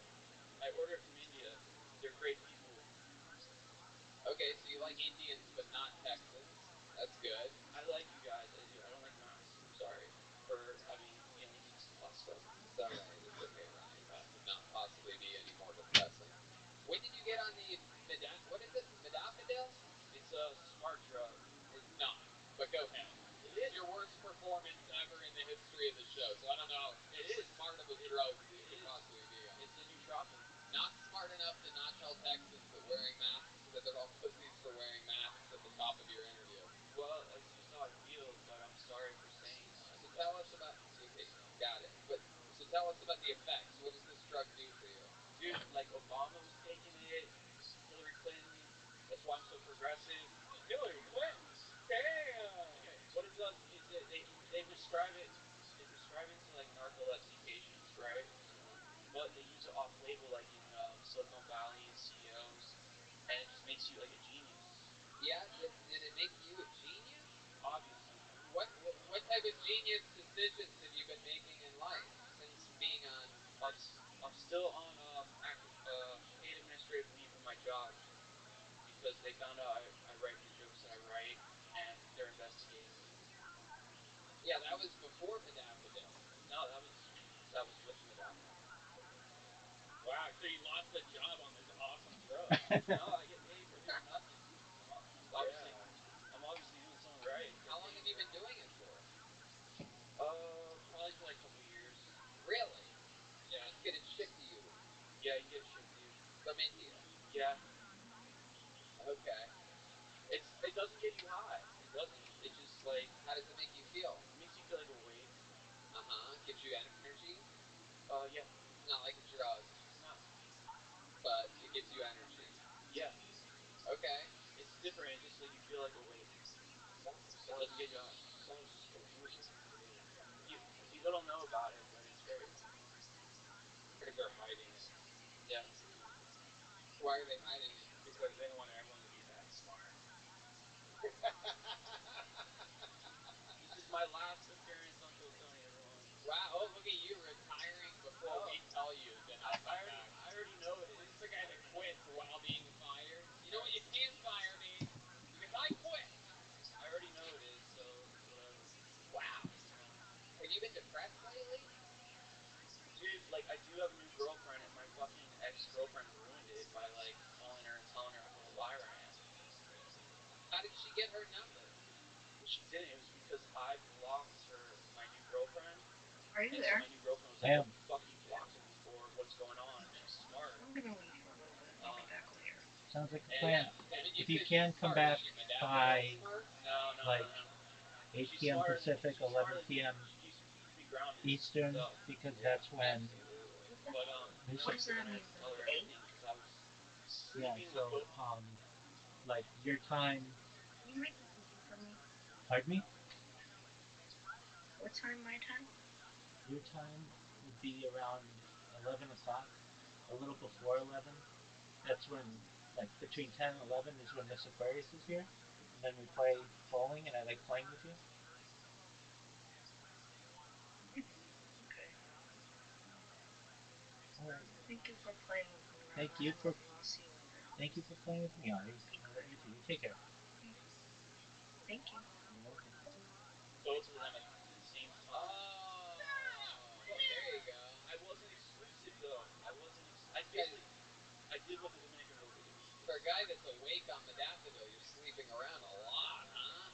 Speaker 4: They're great people.
Speaker 1: Okay, so you like Indians but not Texans. That's good.
Speaker 4: I like you guys. I do. I don't like masks. I'm sorry for having feelings about stuff.
Speaker 1: It's all right. It's okay, Ryan. That could not possibly be any more depressing. When did you get on the what is it? Modafinil?
Speaker 4: It's a smart drug.
Speaker 1: It's not. But go ahead.
Speaker 4: It
Speaker 1: This
Speaker 4: is.
Speaker 1: is your worst performance ever in the history of the show, so I don't know
Speaker 4: It
Speaker 1: how
Speaker 4: is.
Speaker 1: smart of a drug it could possibly be on.
Speaker 4: It's a nootropic.
Speaker 1: Not smart enough to not tell Texans that wearing masks, that they're all pussies for wearing masks at the top of your interview.
Speaker 4: Well, that's just how I feel, but I'm sorry for saying that.
Speaker 1: So tell us about, okay, got it. But, so tell us about the effects. What does this drug do for you?
Speaker 4: Dude, like Obama was taking it, Hillary Clinton. That's why I'm so progressive.
Speaker 19: Hillary Clinton. Damn.
Speaker 4: Okay, what it does is they prescribe it. They prescribe it to like narcolepsy patients, right? But they use it off-label, like in Silicon Valley and CEOs, and it just makes you like a genius.
Speaker 1: Yeah, did it make you a genius?
Speaker 4: Obviously.
Speaker 1: What type of genius decisions have you been making in life since being on?
Speaker 4: I'm still on paid administrative leave from my job because they found out I write the jokes that I write, and they're investigating me.
Speaker 1: Yeah, that was before modafinil.
Speaker 4: No, that was with modafinil.
Speaker 19: Wow, so you lost a job on this awesome drug.
Speaker 4: No, I get paid for doing nothing. I'm obviously doing something right.
Speaker 1: How long have you been doing it for?
Speaker 4: Probably for like a couple years.
Speaker 1: Really?
Speaker 4: Yeah.
Speaker 1: You get it shipped to you?
Speaker 4: Yeah, you get it shipped to you.
Speaker 1: From India?
Speaker 4: Yeah.
Speaker 1: Okay.
Speaker 4: It doesn't get you high. It doesn't. It just like.
Speaker 1: How does it make you feel?
Speaker 4: It makes you feel like a weight.
Speaker 1: Gives you energy?
Speaker 4: Yeah.
Speaker 1: Not like a drug.
Speaker 4: No.
Speaker 1: But it gives you energy.
Speaker 4: Yeah.
Speaker 1: Okay.
Speaker 4: It's different. It just like you feel like a weight. It doesn't get you high.
Speaker 8: Sounds confusing.
Speaker 4: People don't know about it, but it's great.
Speaker 19: Because they're hiding it.
Speaker 4: Yeah.
Speaker 1: Why are they hiding it?
Speaker 19: Because they don't want everyone to be that smart.
Speaker 4: This is my last appearance on Kill Tony, everyone.
Speaker 1: Wow, oh, look at you retiring before we tell you to not come back.
Speaker 4: I already know it is.
Speaker 1: This is the guy that quits while being fired. You know what? You can't fire me because I quit.
Speaker 4: I already know it is, so whatever.
Speaker 1: Wow.
Speaker 4: Yeah.
Speaker 1: Have you been depressed lately?
Speaker 4: Dude, like, I do have a new girlfriend, and my fucking ex-girlfriend ruined it by, like, calling her and telling her what a liar I am.
Speaker 1: How did she get her number?
Speaker 4: Well, she didn't. It was because I blocked my new girlfriend.
Speaker 21: Are you
Speaker 4: and
Speaker 21: there?
Speaker 4: So my new girlfriend was like, what the fuck are you blocking me for? What's going on? She's smart.
Speaker 21: I'm gonna leave for a little bit. I'll be back later.
Speaker 16: Sounds like a plan. If you can come back by like 8 p.m. Pacific, 11 p.m. Eastern, because that's when.
Speaker 4: But
Speaker 21: What does that mean?
Speaker 4: tell her everything because I was
Speaker 16: Yeah. So like your time.
Speaker 21: Can you make a cookie for me?
Speaker 16: Pardon me.
Speaker 21: What time? My time?
Speaker 16: Your time would be around 11 o'clock, a little before 11. That's when, like, between 10 and 11 is when Miss Aquarius is here. And then we play bowling, and I like playing with you.
Speaker 21: Okay.
Speaker 16: All right.
Speaker 21: Thank you for playing with me, Rabbi.
Speaker 16: Thank you for.
Speaker 21: I'll see you later.
Speaker 16: Thank you for playing with me, Ari. I love you too. You take care.
Speaker 21: Thank you.
Speaker 16: You're welcome.
Speaker 4: Both of them at the same time.
Speaker 1: Oh, there you go.
Speaker 4: I wasn't exclusive though. I basically I did what the Dominican rule did.
Speaker 1: For a guy that's awake on modafinil, you're sleeping around a lot, huh?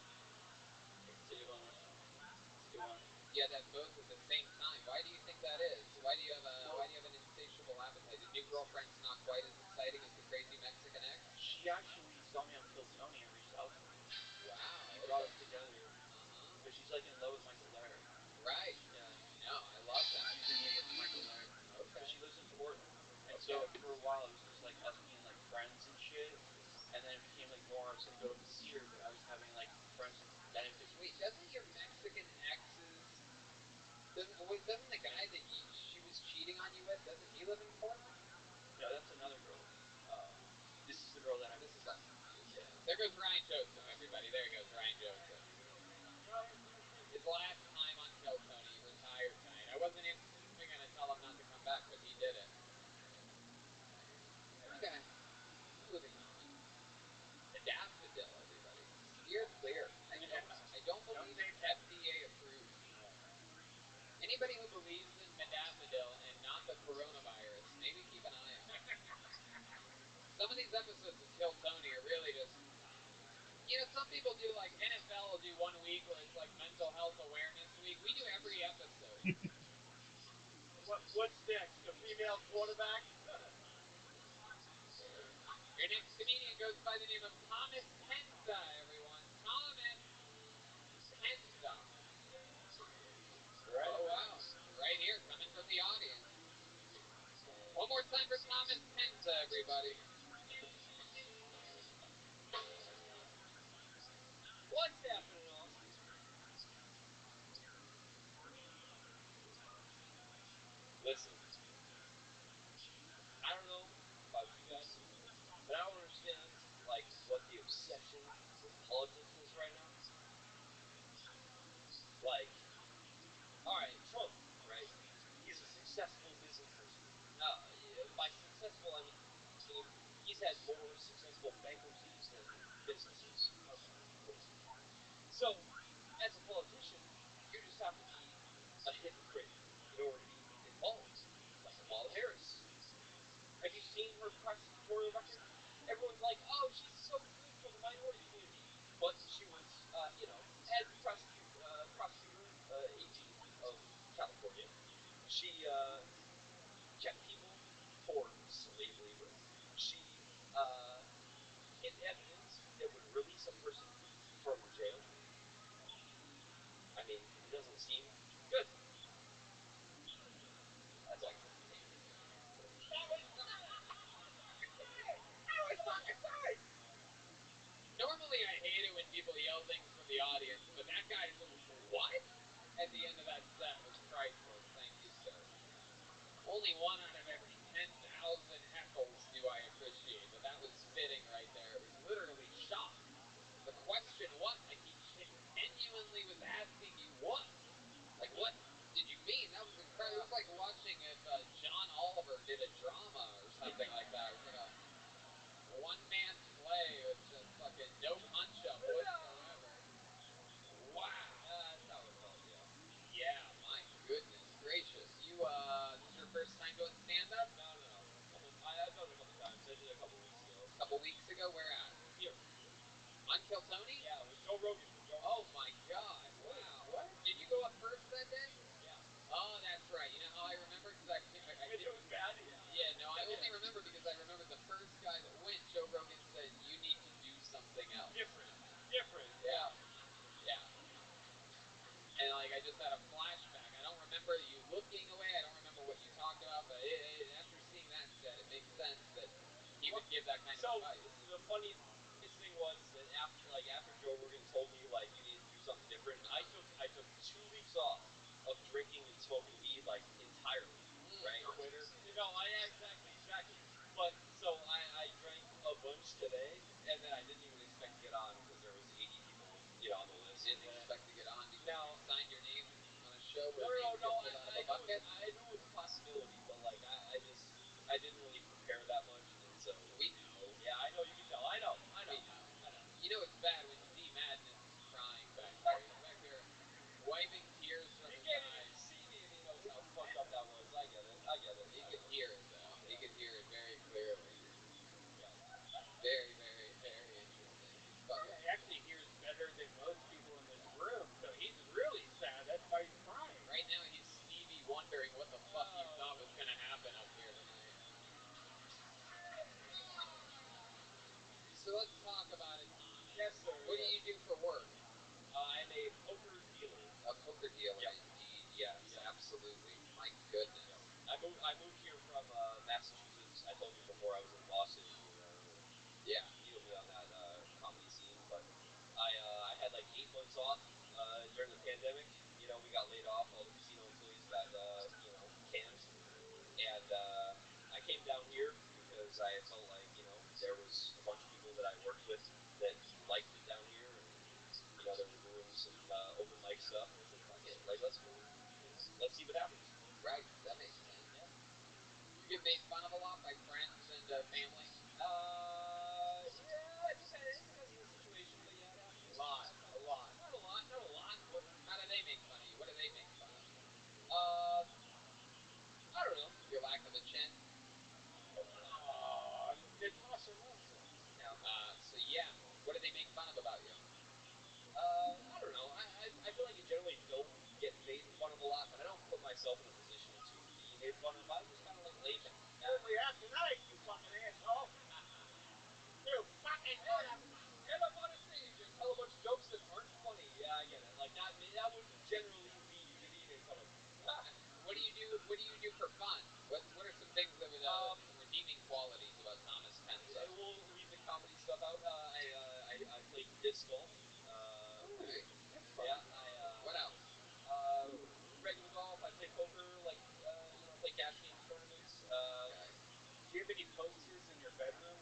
Speaker 4: It's a good one. It's a good one.
Speaker 1: You had to have both at the same time. Why do you think that is? Why do you have an insatiable appetite? The new girlfriend's not quite as exciting as the crazy Mexican ex?
Speaker 4: She actually saw me on Kill Tony and reached out to me.
Speaker 1: Wow.
Speaker 4: She brought us together. Because she's like in love with Michael Lair.
Speaker 1: Right.
Speaker 4: Yeah. So for a while, it was just like us being like friends and shit, and then it became like more. I was gonna go to see her, but I was having like friends with benefits.
Speaker 1: Wait, doesn't your Mexican ex's doesn't the guy that she was cheating on you with, doesn't he live in Portland?
Speaker 4: No, that's another girl. This is the girl that I'm.
Speaker 1: This is also confusing. Yeah. There goes Ryan Joseph, everybody. There goes Ryan Joseph. His last time on Kill Tony, retired tonight. I wasn't even gonna tell him not to come back, but he did it. Okay. Moving on. Modafinil, everybody. Steer clear. I don't believe it's FDA approved. Anybody who believes in modafinil and not the coronavirus, maybe keep an eye out. Some of these episodes of Kill Tony are really just, some people do like NFL will do 1 week where it's like mental health awareness week. We do every episode.
Speaker 8: What's next? A female quarterback?
Speaker 1: Your next comedian goes by the name of Thomas Penza, everyone. Thomas Penza.
Speaker 6: Right.
Speaker 1: Oh, wow. Right here, coming from the audience. One more time for Thomas Penza, everybody.
Speaker 6: What's happening, Austin? Listen, I don't know about you guys, but I don't understand, like, what the obsession with politics is right now. Like, alright, Trump, right? He's a successful business person. By successful, I mean, he's had more successful bankruptcies than businesses. Okay, cool. So, as a politician, you just have to be a hypocrite in order to be involved. Like Kamala Harris. Have you seen her prosecutorial record? Everyone's like, oh, she's so good for the minority community. But she was, as prosecutor, AG of California, she kept people for slave labor. She hid evidence that would release a person from jail. I mean, it doesn't seem good. That's all.
Speaker 1: Normally I hate it when people yell things from the audience, but that guy's what? At the end of that set was priceless. Thank you, sir. Only 1 out of every 10,000 heckles do I appreciate, but that was fitting right there. It was literally shock. The question, what? Like, he genuinely was asking you what? Like, what did you mean? That was incredible. It was like watching if John Oliver did a drama or something like that. It was like a one-man play with just fucking no punch-up whatsoever. Wow.
Speaker 6: That's how it felt, yeah.
Speaker 1: Yeah, my goodness gracious. This is your first time doing stand-up?
Speaker 6: No. I've done it a couple times. I did it a couple weeks ago.
Speaker 1: A couple weeks ago? Where at?
Speaker 6: Here.
Speaker 1: On Kill Tony?
Speaker 6: Yeah, with Joe Rogan.
Speaker 1: Oh my god, wow. What? Did you go up first that day?
Speaker 6: Yeah.
Speaker 1: Oh, that's right. You know how I remember? Because I
Speaker 6: It was bad?
Speaker 1: Yeah, no, I only remember because I remember the first guy that went, Joe Rogan said, you need to do something else.
Speaker 6: Different.
Speaker 1: Yeah. And, like, I just had a flashback. I don't remember you looking away. I don't remember what you talked about, but after seeing that set, it makes sense that he would give that kind of advice.
Speaker 6: The funniest thing was that after Joe Rogan told me, like, you need to do something different, I took 2 weeks off of drinking and smoking weed, like, entirely, right?
Speaker 1: Quitter.
Speaker 6: Exactly. But, so I drank a bunch today, and then I didn't even expect to get on because there was 80 people, on the list.
Speaker 1: Didn't expect to get on because
Speaker 6: Now,
Speaker 1: you signed your name on a show where
Speaker 6: No,
Speaker 1: names get pulled out of a bucket?
Speaker 6: I knew it was a possibility, but, like, I didn't really prepare that much, and so...
Speaker 1: We know.
Speaker 6: Yeah, I know, you can tell. I know.
Speaker 1: We know.
Speaker 6: because I felt like, you know, there was a bunch of people that I worked with that liked it down here, and, you know, they were doing some open mic stuff, and I said, fuck it, like, let's go, you know, let's see what happens.
Speaker 1: Right, that makes sense.
Speaker 6: Yeah.
Speaker 1: You get made fun of a lot by friends and family?
Speaker 6: Yeah, it depends on the situation, but yeah, it happens.
Speaker 1: A lot.
Speaker 6: Not a lot, but
Speaker 1: How do they make fun of you? What do they make fun of?
Speaker 6: I don't know.
Speaker 1: Your lack of a chin?
Speaker 6: They toss their nonsense.
Speaker 1: Yeah. So yeah, what do they make fun of about you?
Speaker 6: I don't know. I feel like I generally don't get made fun of a lot, but I don't put myself in a position to be made fun of. I'm just kind of like laid back.
Speaker 20: Only after tonight, you fucking asshole. You fucking
Speaker 6: Get up on a stage and tell a bunch of jokes that aren't funny. Yeah, I get it. Like that would generally lead you to be made fun of.
Speaker 1: What do you do? What do you do for fun? What are some things that would some redeeming qualities about Thomas Penza?
Speaker 6: We'll leave the comedy stuff out. I played disc golf.
Speaker 1: Okay.
Speaker 6: Yeah.
Speaker 1: What else?
Speaker 6: Regular golf. I play poker. Like you know, play cash game tournaments.
Speaker 1: Okay.
Speaker 3: Do you have any posters in your bedroom?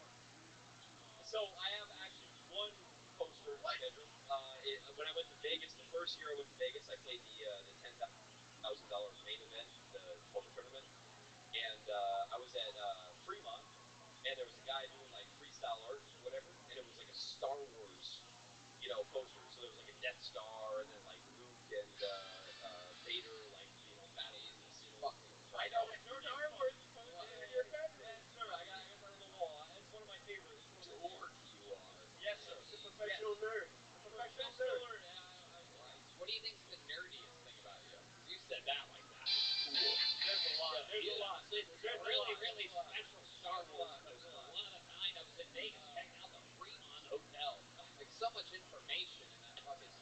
Speaker 6: So I have actually one poster in my bedroom. When I went to Vegas, the first year I went to Vegas, I played the $10,000 main event, the poker tournament, and I was at Fremont, and there was a guy doing like freestyle art, whatever, and it was like a Star Wars, you know, poster. So there was like a Death Star, and then like Luke and Vader, like you know, battling.
Speaker 1: Fucking.
Speaker 6: I know it's Star Wars in your bedroom. Yes, sir. I got that on the wall. It's one of my favorites.
Speaker 1: Dork you are.
Speaker 6: Yes, sir.
Speaker 20: He's a professional nerd.
Speaker 6: Professional nerd.
Speaker 1: Right. What do you think's the nerdiest thing about you? You said that like that.
Speaker 6: Cool. There's a lot. There's a lot.
Speaker 1: It's a really special Star Wars poster. One of a kind. I was in Vegas checking out the Fremont Hotel. Like so much information in that fucking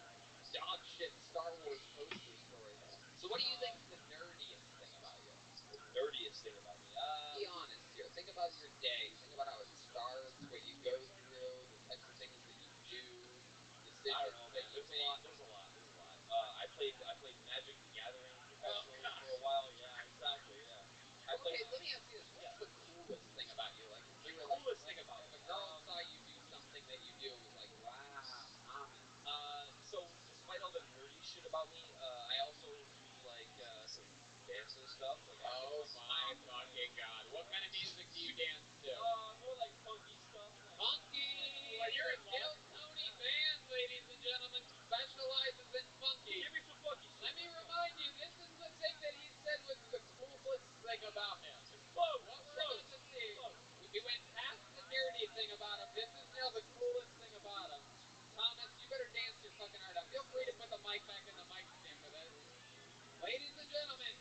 Speaker 1: dog shit Star Wars poster story. So what do you think's the nerdiest thing about you?
Speaker 6: The nerdiest thing about me.
Speaker 1: Be honest here. Think about your day. Think about how it starts, what you go through, the types of things that you do, decisions
Speaker 6: I don't know, man.
Speaker 1: that you
Speaker 6: There's
Speaker 1: make.
Speaker 6: a lot. I played Magic the Gathering professionally for a while. Yeah, exactly. Yeah.
Speaker 1: Okay, let me ask you this: what's the coolest thing about you? Like, if you were
Speaker 6: coolest
Speaker 1: like,
Speaker 6: thing about
Speaker 1: if a girl saw you do something that you do, it was like, wow, Thomas.
Speaker 6: So despite all the nerdy shit about me, I also do like some dancing stuff. Like
Speaker 1: Oh my fucking god! What kind of music do you dance to?
Speaker 6: More like funky stuff.
Speaker 1: Funky! You're a Kill Tony band, ladies and gentlemen. Specializes in funky.
Speaker 6: Give me some funky shit.
Speaker 1: Let me remind you, this is the thing that he said was the coolest thing about him.
Speaker 6: Close.
Speaker 1: What we're about to see, we went past the nerdy thing about him. This is now the coolest thing about him. Thomas, you better dance your fucking heart out. Feel free to put the mic back in the mic stand for this. Ladies and gentlemen,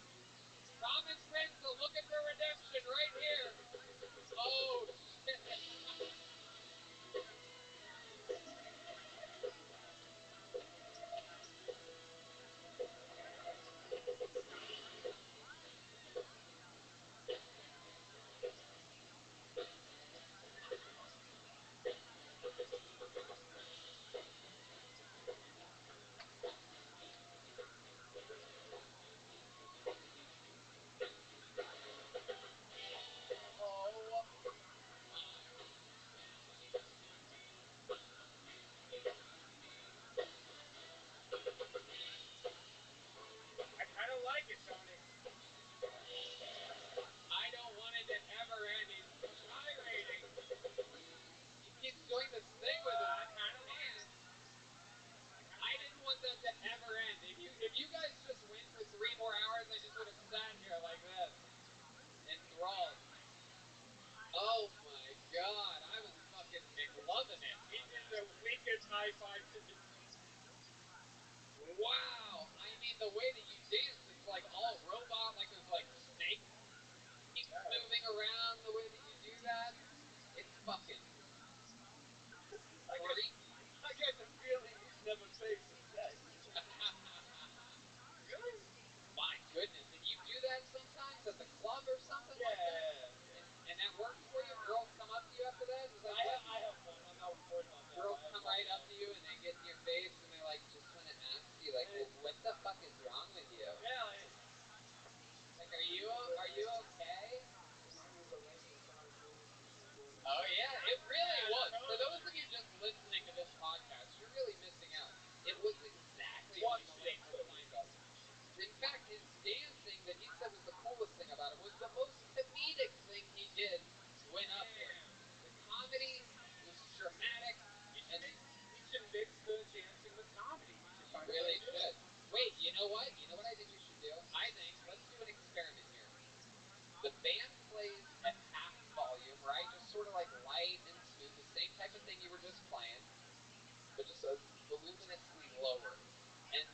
Speaker 1: Thomas Penza looking for redemption right here. Oh, shit.
Speaker 20: I kind of like it, Tony.
Speaker 1: I don't want it to ever end. He's gyrating. He keeps doing this thing with his hands. I didn't want that to ever end. If you guys just went for 3 more hours, I just would have sat here like this, enthralled. Oh my god, I was fucking McLovin' it.
Speaker 20: He did the weakest high five to do.
Speaker 1: Wow, I mean the way that you dance, it's like all robot, like there's like snakes moving around the way that you do that. It's fucking freaky.
Speaker 6: I get the feeling he's never faced sex.
Speaker 1: Really? My goodness, and you do that sometimes at the club or something like that? And that works for you? Girls come up to you after that? Just like,
Speaker 6: I have fun. I'm not worried about that.
Speaker 1: Girls come right up to you and they get in your face and they're like, just want to ask you, like, well, what the fuck is wrong with you?
Speaker 6: Yeah,
Speaker 1: like, are you okay?
Speaker 20: Mine was a length of time, dude.
Speaker 1: just playing, but just a voluminously lower. And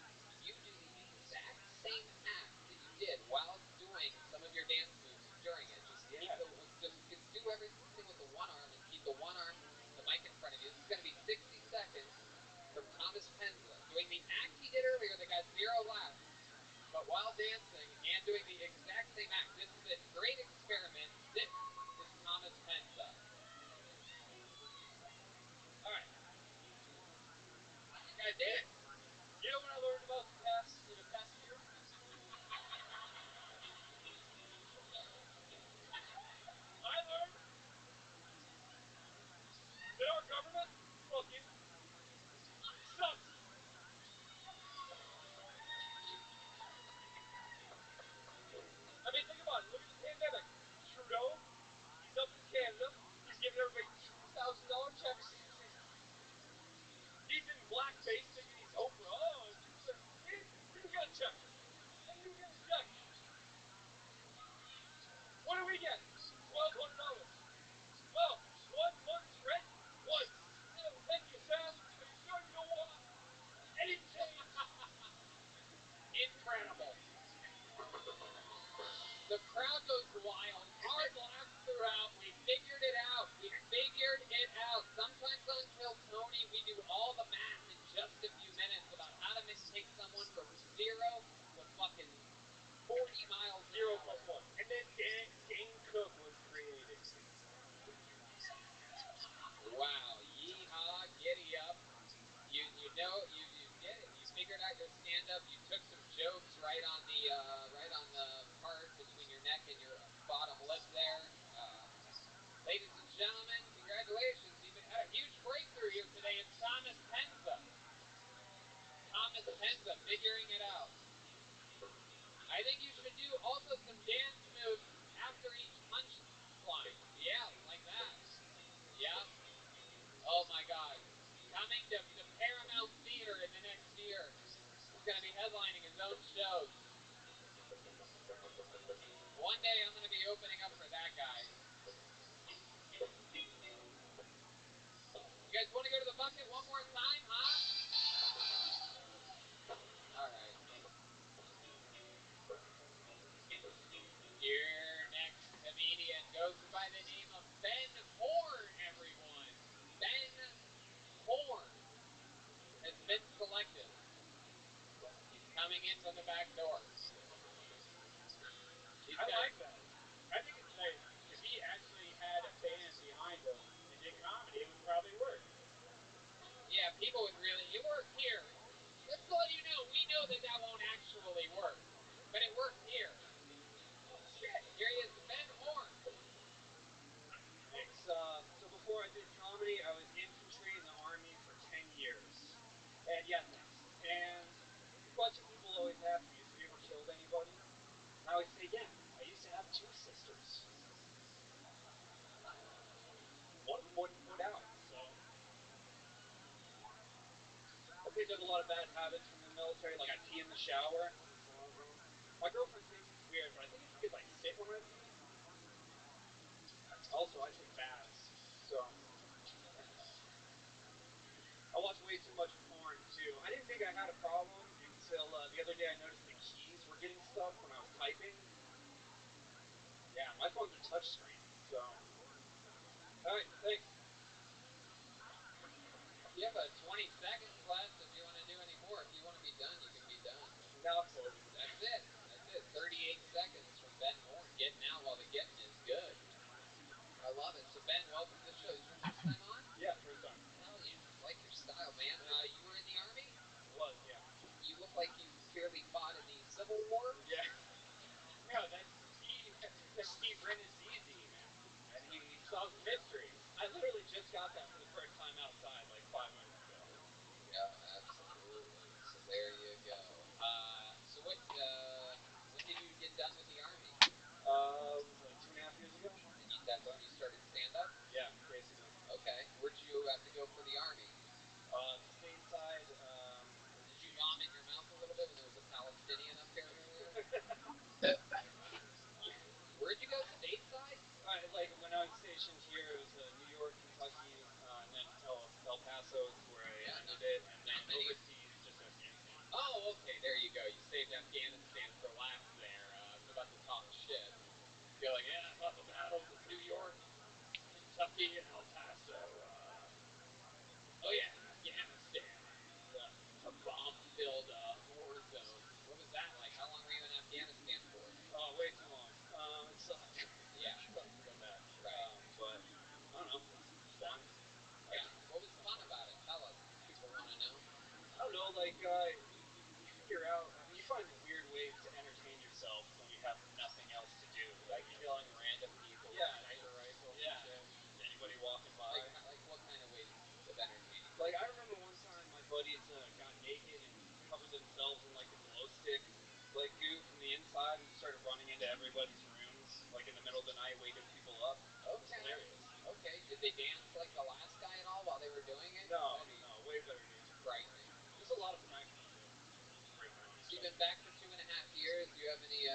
Speaker 1: you do the exact same act that you did while doing some of your dance moves during it. Just keep just do everything with the one arm and keep the one arm, the mic in front of you. This is going to be 60 seconds from Thomas Penza, doing the act he did earlier that got 0 laughs, but while dancing and doing the exact same act. This is a great experiment. This is Thomas Penza.
Speaker 19: All right. You guys did it. You know what I learned about the past year? I learned that our government fucking sucks. I mean, think about it. Look at the pandemic. Trudeau, he's up in Canada. He's giving everybody $2,000 checks. He's in blackface thinking he's Oprah. Oh, you get a check. And you get a check. What do we get? $1,200. Well, 1 month's rent was, thank you, Sam. Are you sure you don't want any change?
Speaker 1: Incredible. The crowd goes wild. Hard laughs throughout. We figured it out. We figured it out. Sometimes on Kill Tony, we do all the math in just a few minutes about how to take someone from 0 to fucking 40 miles an
Speaker 19: 0
Speaker 1: hour.
Speaker 19: plus 1. And then Dane Cook was created.
Speaker 1: Wow. Yeehaw. Giddy up. You did it. You figured out your stand-up. You took some jokes right on the part between your neck and your bottom lip there. Ladies and gentlemen, congratulations. You've had a huge breakthrough here today. It's Thomas Penza. Thomas Penza figuring it out. I think you should do also some dance moves after each punchline. Yeah, like that. Yeah. Oh my God. Coming to the Paramount Theater in the next year. He's going to be headlining his own shows. One day I'm going to be opening up for that guy. You guys want to go to the bucket one more time, huh? All right. Your next comedian goes by the name of Ben Horn, everyone. Ben Horn has been selected. He's coming in from the back door.
Speaker 19: I like that. I think it's like, if he actually had a band behind him and did comedy, it would probably work.
Speaker 1: Yeah, people would really... It worked here. Just to let you know, we know that won't actually work. But it worked here. Shit, here he is, Ben Horn.
Speaker 11: Thanks. So before I did comedy, I was infantry in the Army for 10 years. And yeah, thanks. And a bunch of people always ask me, have you ever killed anybody? And I always say, yeah, I used to have 2 sisters. One of them wouldn't put out, so... I picked up a lot of bad habits from the military, like I pee in the shower. My girlfriend thinks it's weird, but I think it's because I sit when I pee. Also, I take baths, so... I watch way too much porn, too. I didn't think I had a problem until the other day I noticed the keys were getting stuck when I was typing. Yeah, my phone's a touchscreen, so... Alright, thanks.
Speaker 1: You have 20 seconds left if you want to do any more. If you want to be done, you can be done.
Speaker 11: Now I'll close it.
Speaker 1: That's it. That's it. 38 seconds from Ben Horn. Getting out while the getting is good. I love it. So, Ben, welcome to the show. Is your first time on?
Speaker 11: Yeah, first time.
Speaker 1: Hell yeah. I like your style, man. You were in the Army?
Speaker 11: Was, yeah.
Speaker 1: You look like you clearly fought in the Civil War.
Speaker 11: Yeah.
Speaker 19: No, that's Steve Renazizi, man. And he solves mysteries.
Speaker 11: I literally just got that for the first time outside, like 5 minutes ago.
Speaker 1: Yeah, absolutely. So there you go. So when did you get done with the Army?
Speaker 11: Like 2.5 years ago.
Speaker 1: And that's when you started stand-up?
Speaker 11: Yeah, basically.
Speaker 1: Okay. Where'd you have to go for the Army?
Speaker 11: Stateside,
Speaker 1: Did you vomit in your mouth a little bit when there was a Palestinian up here earlier? Where'd you go? Stateside?
Speaker 11: like when I was stationed here, it was New York, Kentucky,
Speaker 3: like you figure out. I mean, you find weird ways to entertain yourself when you have nothing else to do.
Speaker 1: Like killing random people with sniper rifles and shit.
Speaker 3: Anybody walking by.
Speaker 1: Like what kind of ways of entertaining?
Speaker 3: Like I remember one time my buddies got naked and covered themselves in like the glow stick like goo from the inside and started running into everybody's rooms like in the middle of the night, waking people up.
Speaker 1: Okay.
Speaker 3: It was hilarious.
Speaker 1: Okay. Did they dance like the last guy at all while they were doing it?
Speaker 3: No, way better dance.
Speaker 1: Frightening.
Speaker 3: There's a lot of practice though. Right now.
Speaker 1: So you've been back for 2.5 years. Do you have any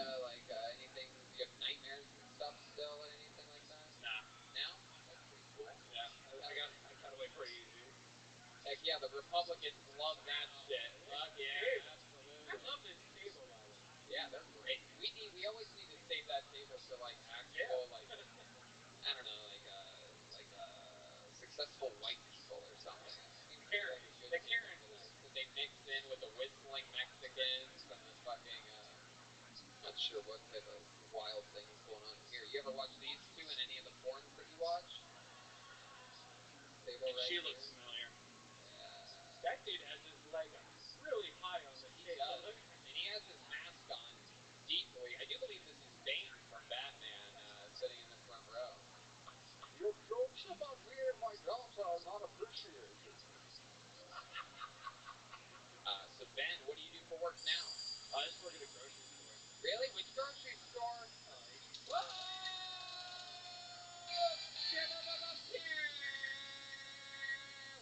Speaker 1: anything? Do you have nightmares and stuff still, and anything like that?
Speaker 3: Nah.
Speaker 1: Now? That's pretty cool.
Speaker 3: Yeah, I got away pretty easy.
Speaker 1: Heck yeah, the Republicans love that shit. Fuck yeah, absolutely.
Speaker 3: I love this table, by the way.
Speaker 1: Yeah, they're great. We always need to save that table for like actual I don't know, successful white people or something. I think
Speaker 3: Karens.
Speaker 1: The Karens that they mix in with the whistling Mexicans and the fucking not sure what type of wild things going on here. You ever watch these two in any of the porns that you watch?
Speaker 3: And she looks familiar. That dude has his leg up really high on the table. Look at him.
Speaker 1: And he has his mask on deeply. I do believe this is Bane from Batman sitting in the front row.
Speaker 18: Your jokes about me and my daughter are not appreciated.
Speaker 1: So Ben, what do you do for work now?
Speaker 3: I just work at a grocery store.
Speaker 1: Really? Which grocery store? Whoa!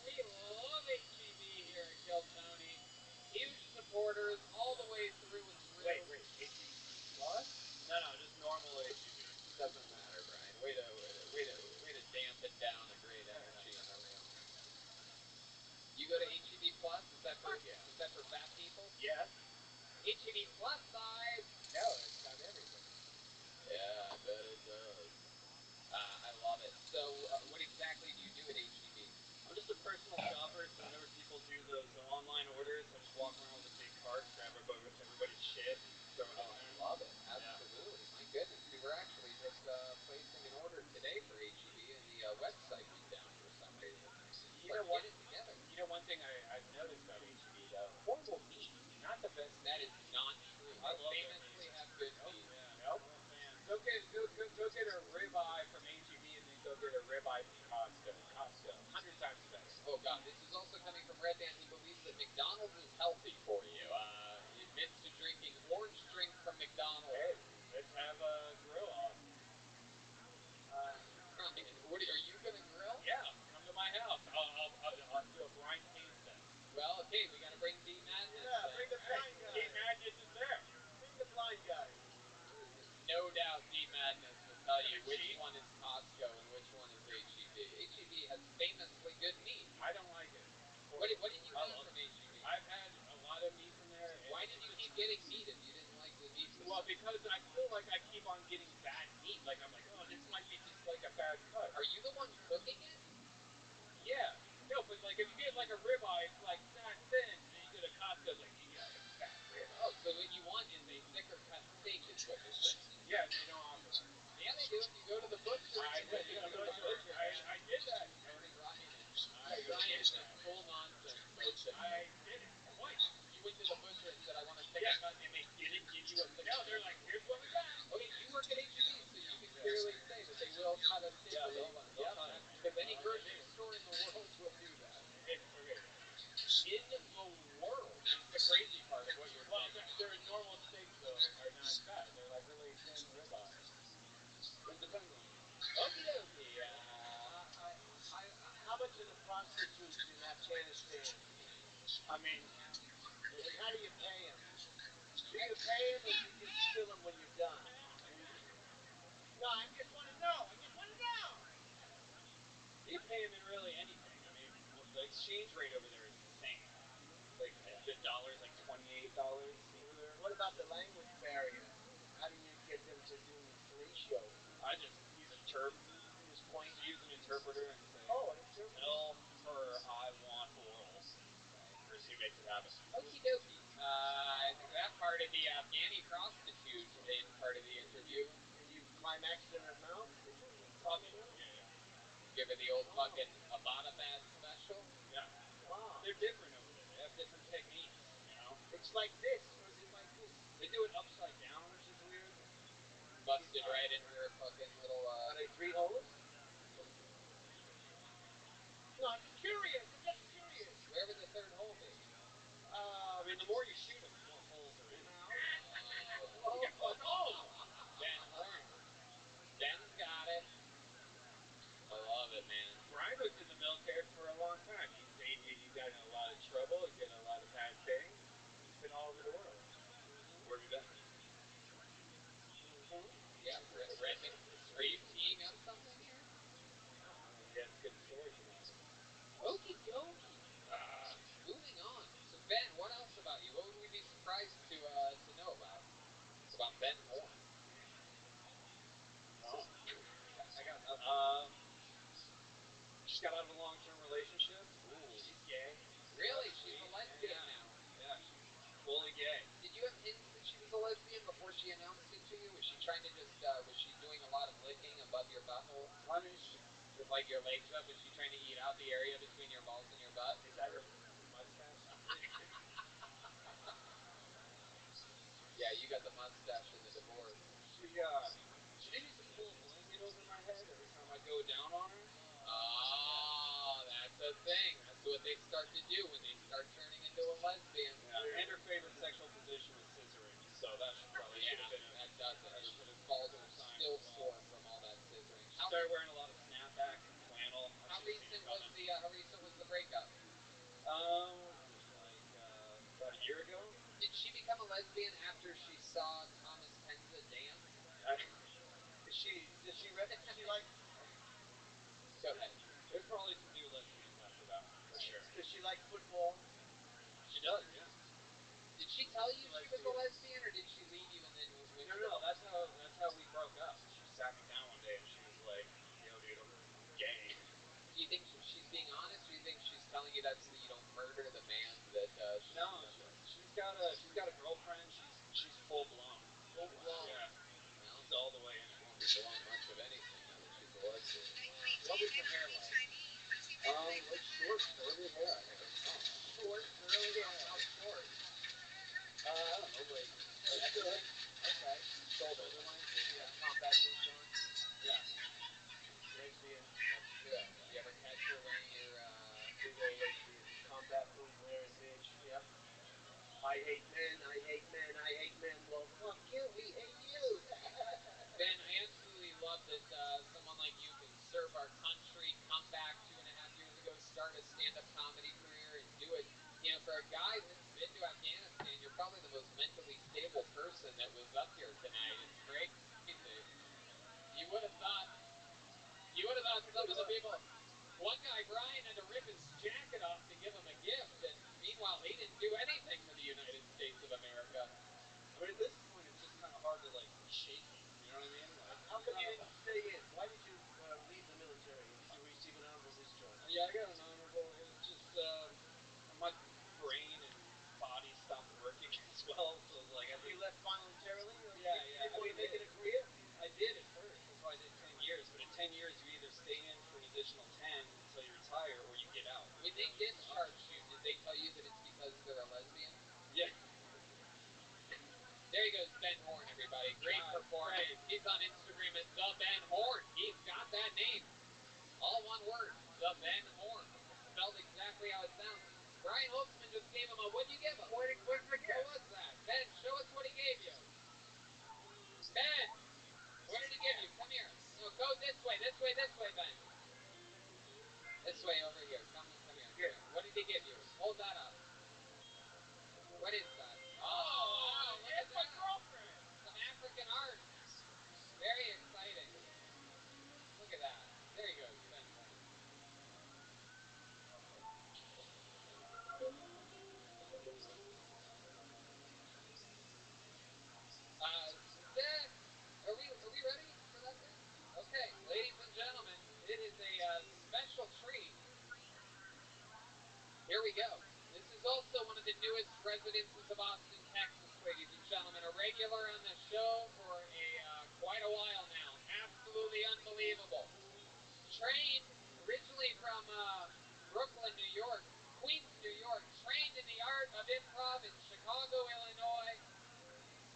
Speaker 1: We love HEB here at Kill Tony. Huge supporters all the way through and through.
Speaker 3: Wait, HEB Plus? No, just normal HEB.
Speaker 1: Doesn't matter, Brian. Way to dampen down a great energy in the room. You go to HEB Plus? Is that for fat people?
Speaker 3: Yeah.
Speaker 1: HEB Plus size.
Speaker 3: No, it's got everything.
Speaker 1: Yeah, I bet it does. I love it. So, what exactly do you do at HEB?
Speaker 3: I'm just a personal shopper, so whenever people do those online orders, I just walk around with a big cart, grab everybody's shit, throw it in there.
Speaker 1: I love it. Absolutely. My goodness. We were actually just placing an order today for HEB, and the website went down for some reason.
Speaker 3: You know what?
Speaker 1: Get it together.
Speaker 3: You know one thing I've noticed about HEB though, horrible meat. Not the best.
Speaker 1: That is not true.
Speaker 3: I love
Speaker 1: famously have good meat.
Speaker 3: Yeah, nope. Go get a ribeye from HEB and then go get a ribeye from Costco. 100 times better.
Speaker 1: Oh god, this is also coming from Red Dan, who believes that McDonald's is healthy for you. He admits to drinking orange drink from McDonald's.
Speaker 3: Hey, let's have a grill off.
Speaker 1: Brian, are you gonna grill?
Speaker 3: Yeah, come to my house. I'll do a blind taste test.
Speaker 1: Well, okay, we gotta bring D Madness.
Speaker 20: Yeah, bring the blind guy.
Speaker 3: D Madness is there.
Speaker 20: Bring the blind guy.
Speaker 1: No doubt D Madness will tell you which one is Costco and which one is HEB. HEB has famously good meat.
Speaker 3: I don't like it.
Speaker 1: What did you have from HEB?
Speaker 3: I've had a lot of meat from there.
Speaker 1: Why did you keep getting meat if you didn't like the meat?
Speaker 3: Well, because I feel like I keep on getting bad meat. Like I'm like, oh, this might be just like a bad cut.
Speaker 1: Are you the one cooking it?
Speaker 3: Yeah. No, but like if you get like a ribeye, it's like that thin, and you go to Costco, it's like you got a fat ribeye.
Speaker 1: Oh, so what you want is a thicker cut steak, is what you're saying?
Speaker 3: Yeah, they don't offer that.
Speaker 1: Yeah, they do. If you go to the butcher.
Speaker 3: I did that.
Speaker 1: Tony Ryan. Ryan is full nonsense motion.
Speaker 3: I did it twice.
Speaker 1: You went to the butcher and said, I want to take a cut, and they didn't give you a thicker.
Speaker 3: No, they're like, here's what we got.
Speaker 1: Okay, you work at HEB, so you can clearly say that they will cut a steak.
Speaker 3: Yeah, they'll cut it.
Speaker 1: Because any grocery store in the world will do that. In the world is the crazy part of what you're saying.
Speaker 3: Well, their normal steaks though are not fat. They're like really thin ribeye. It depends on you.
Speaker 1: Okay.
Speaker 20: How much are the prostitutes in Afghanistan? I mean, like, how do you pay them? Do you pay them or do you just kill them when you're done? No, I just want to know.
Speaker 3: You pay them in really anything. I mean, the exchange rate over there is insane. Like the dollar's like $28 over there.
Speaker 20: What about the language barrier? How do you get them to do fellatio?
Speaker 3: I just use a terp. You just point, use an interpreter and say,
Speaker 20: oh, an interpreter.
Speaker 3: Tell her I want oral. Or she makes it happen.
Speaker 1: Okie dokie. I think that part of the Afghani prostitute in part of the interview.
Speaker 20: Did you climax in her mouth?
Speaker 3: Yeah.
Speaker 1: Give her the old fucking Abbottabad special.
Speaker 3: Yeah.
Speaker 20: Wow.
Speaker 3: They're different over there. They have different techniques.
Speaker 20: like this or is it like this?
Speaker 3: They do it upside down, which is weird.
Speaker 1: Busted right in her fucking little.
Speaker 20: Are they 3 holes? No, I'm just curious. I'm just curious.
Speaker 1: Where would the third hole be?
Speaker 3: I mean, the more you shoot them, the more holes are in.
Speaker 1: Oh.
Speaker 3: You get fucked. Oh!
Speaker 1: Ben Horn. Ben's got it. I love it, man.
Speaker 3: Brian was in the military for a long time. He got in a lot of trouble. He did a lot of bad things. He's been all over the world.
Speaker 14: Where have you been?
Speaker 1: Yeah, Brandon, are you teeing up something here?
Speaker 3: No, he has good stories about it.
Speaker 1: Okie dokie. Moving on. So Ben, what else about you? What would we be surprised to know about Ben Horn?
Speaker 3: Oh, I got just got out of a long-term relationship.
Speaker 1: Ooh.
Speaker 3: She's gay.
Speaker 1: Really? She's a lesbian now.
Speaker 3: Yeah, she's fully gay.
Speaker 1: Did you have hints that she was a lesbian before she announced it to you? Was she trying to just, was she doing a lot of licking above your butthole?
Speaker 3: I mean,
Speaker 1: With like your legs up, was she trying to eat out the area between your balls and your butt?
Speaker 3: Is that her mustache?
Speaker 1: Yeah, you got the mustache and the divorce.
Speaker 3: She did used to pull a blanket over my head every time I go down on her.
Speaker 1: Oh, that's a thing. That's what they start to do when they start turning into a lesbian.
Speaker 3: Yeah, and her favorite sexual position was scissoring, so that should have been a...
Speaker 1: That does it. Your balls are still sore from all that scissoring.
Speaker 3: She started wearing a lot of snapback and flannel.
Speaker 1: How recent was the breakup?
Speaker 3: Like about a year ago.
Speaker 1: Did she become a lesbian after she saw Thomas Penza dance?
Speaker 20: Did she like?
Speaker 1: Go ahead.
Speaker 3: There's probably some new lesbians after that, for sure.
Speaker 20: Does she like football?
Speaker 3: She does, yeah.
Speaker 1: Did she tell you she was a lesbian, or did she leave you and then?
Speaker 3: No. That's how we broke up. She sat me down one day and she was like, "Yo, dude, I'm gay."
Speaker 1: Do you think she's being honest, or do you think she's telling you that so that you don't murder the man that?
Speaker 3: No, she's got a girlfriend. She's full blown.
Speaker 1: Full blown.
Speaker 3: Yeah.
Speaker 1: Well,
Speaker 3: she's all the way in it.
Speaker 1: Won't be blowing much of anything now that she's a lesbian. What was her hair like?
Speaker 3: Like short, curly hair.
Speaker 1: Short, curly hair. How short?
Speaker 3: I don't know, like
Speaker 1: Okay.
Speaker 3: shoulder length.
Speaker 20: Yeah, combat boots on.
Speaker 3: Yeah.
Speaker 20: Lesbian.
Speaker 1: That's good. You ever catch her wearing your
Speaker 20: Big old lesbian. Combat boot wearing bitch. Yep. I hate men. I hate men. I hate men. Well, fuck you. We hate you.
Speaker 1: Ben, I absolutely love that someone like you can serve our country, come back 2.5 years ago, start a stand-up comedy career, and do it. You know, for a guy that's been to Afghanistan, you're probably the most mentally stable person that was up here tonight. It's crazy. You would have thought some of the people. One guy, Brian, had to rip his jacket off to give him a gift, and meanwhile, he didn't do anything for the United States of America.
Speaker 3: I mean, at this point, it's just kind of hard to like shake it. You know what I mean? Like,
Speaker 20: how come you didn't stay in? Why did you leave the military and receive an honorable discharge?
Speaker 3: Yeah, I got an honorable. It was just my brain and body stopped working as well. So it was like,
Speaker 20: you left voluntarily? Like,
Speaker 3: yeah.
Speaker 20: You didn't want to make it a career?
Speaker 3: I did at first. That's why I did 10 years. But at 10 years, you either stay in for an additional 10 until you retire, or you get out.
Speaker 1: When they discharged you, did they tell you that it's because they're a lesbian?
Speaker 3: Yeah.
Speaker 1: There he goes, Ben Horn, everybody. Great performance. He's on Instagram at The Ben Horn. He's got that name. All one word. The Ben Horn. Spelled exactly how it sounds. Brian Holtzman just gave him a, what'd you give him?
Speaker 20: What did I get?
Speaker 1: What was that? Ben, show us what he gave you. Ben, what did he give you? Come here. No, go this way, Ben. This way, over here. Come here. What did he give you? Hold that up. What is that? Oh, wow, look at that. My girlfriend. Some African art. Very exciting. Look at that. There he goes, Ben Horn. Are we ready for that thing? Okay, ladies and gentlemen, it is a special treat. Here we go. This is also one of the newest residences of Austin, Texas, ladies and gentlemen. A regular on the show for quite a while now. Absolutely unbelievable. Trained originally from Brooklyn, New York, Queens, New York. Trained in the art of improv in Chicago,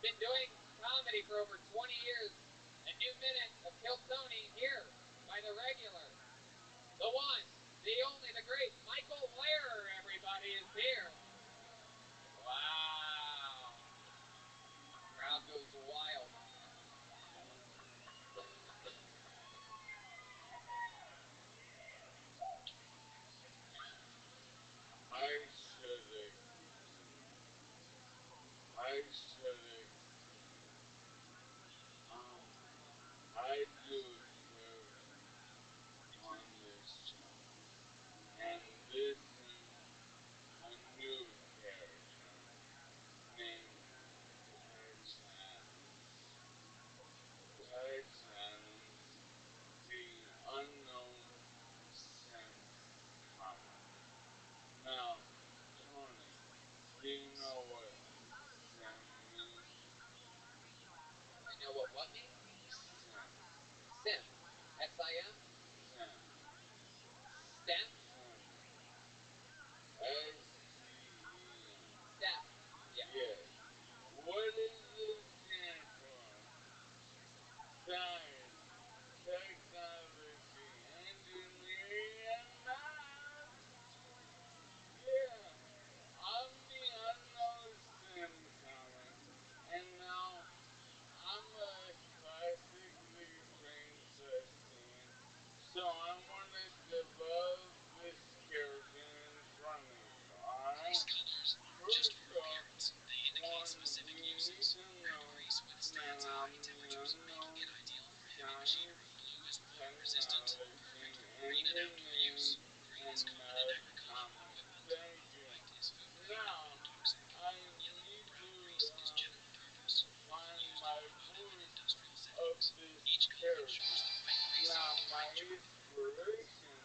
Speaker 1: Been doing comedy for over 20 years. A new minute of Kill Tony here by the regular. The one, the only, the great Michael Lehrer, everybody, is here. Wow. Crowd goes wild.
Speaker 18: I said it. I said it. I do a character on this show. And this is a new character named Titans. Titans, the unknown Sim comic. Now, Tony, do you know what Sim means?
Speaker 1: I know what means?
Speaker 18: Sim.
Speaker 1: Sim. S-I-M?
Speaker 18: Sim.
Speaker 1: Stem?
Speaker 18: Sim. S-T-E-M.
Speaker 1: Stem. Yeah.
Speaker 18: Yes. What does it stand for? Science, technology, engineering, and math. Yeah. I'm the unknown Sim comic, and now I'm a classically trained thespian, so I want to develop this character in front of you, alright? First off, one, we need to know that I'm the unknown science, technology, engineering, and math comic. Thank you. Now, I need to find my voice of this character. Now, my inspiration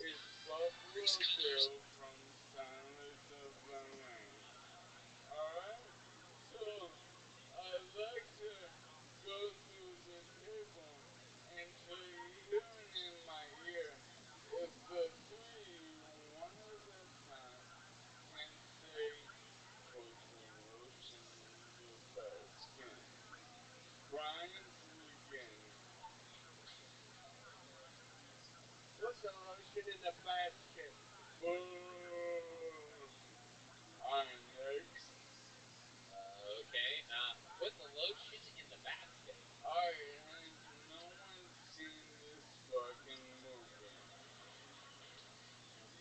Speaker 18: is Buffalo Bill from Silence of the Lambs. Alright? So, I'd like to go through the table until you're hearing in my ear if the three of you, one at a time, can say, put the lotion in the basket. Brian's beginning.
Speaker 6: Put the lotion in the basket.
Speaker 18: Boo! I'm next.
Speaker 1: Okay. Put the lotion in the basket.
Speaker 18: Alright, has no one seen this fucking movie?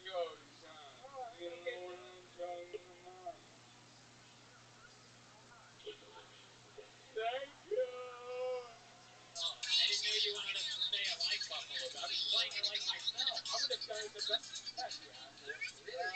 Speaker 18: Yo, John, you know what I'm talking about? Thank you!
Speaker 1: Oh, I didn't know you wanted us to say it like Buffalo. I was playing it like myself. I would have done it the best. You asshole. Really?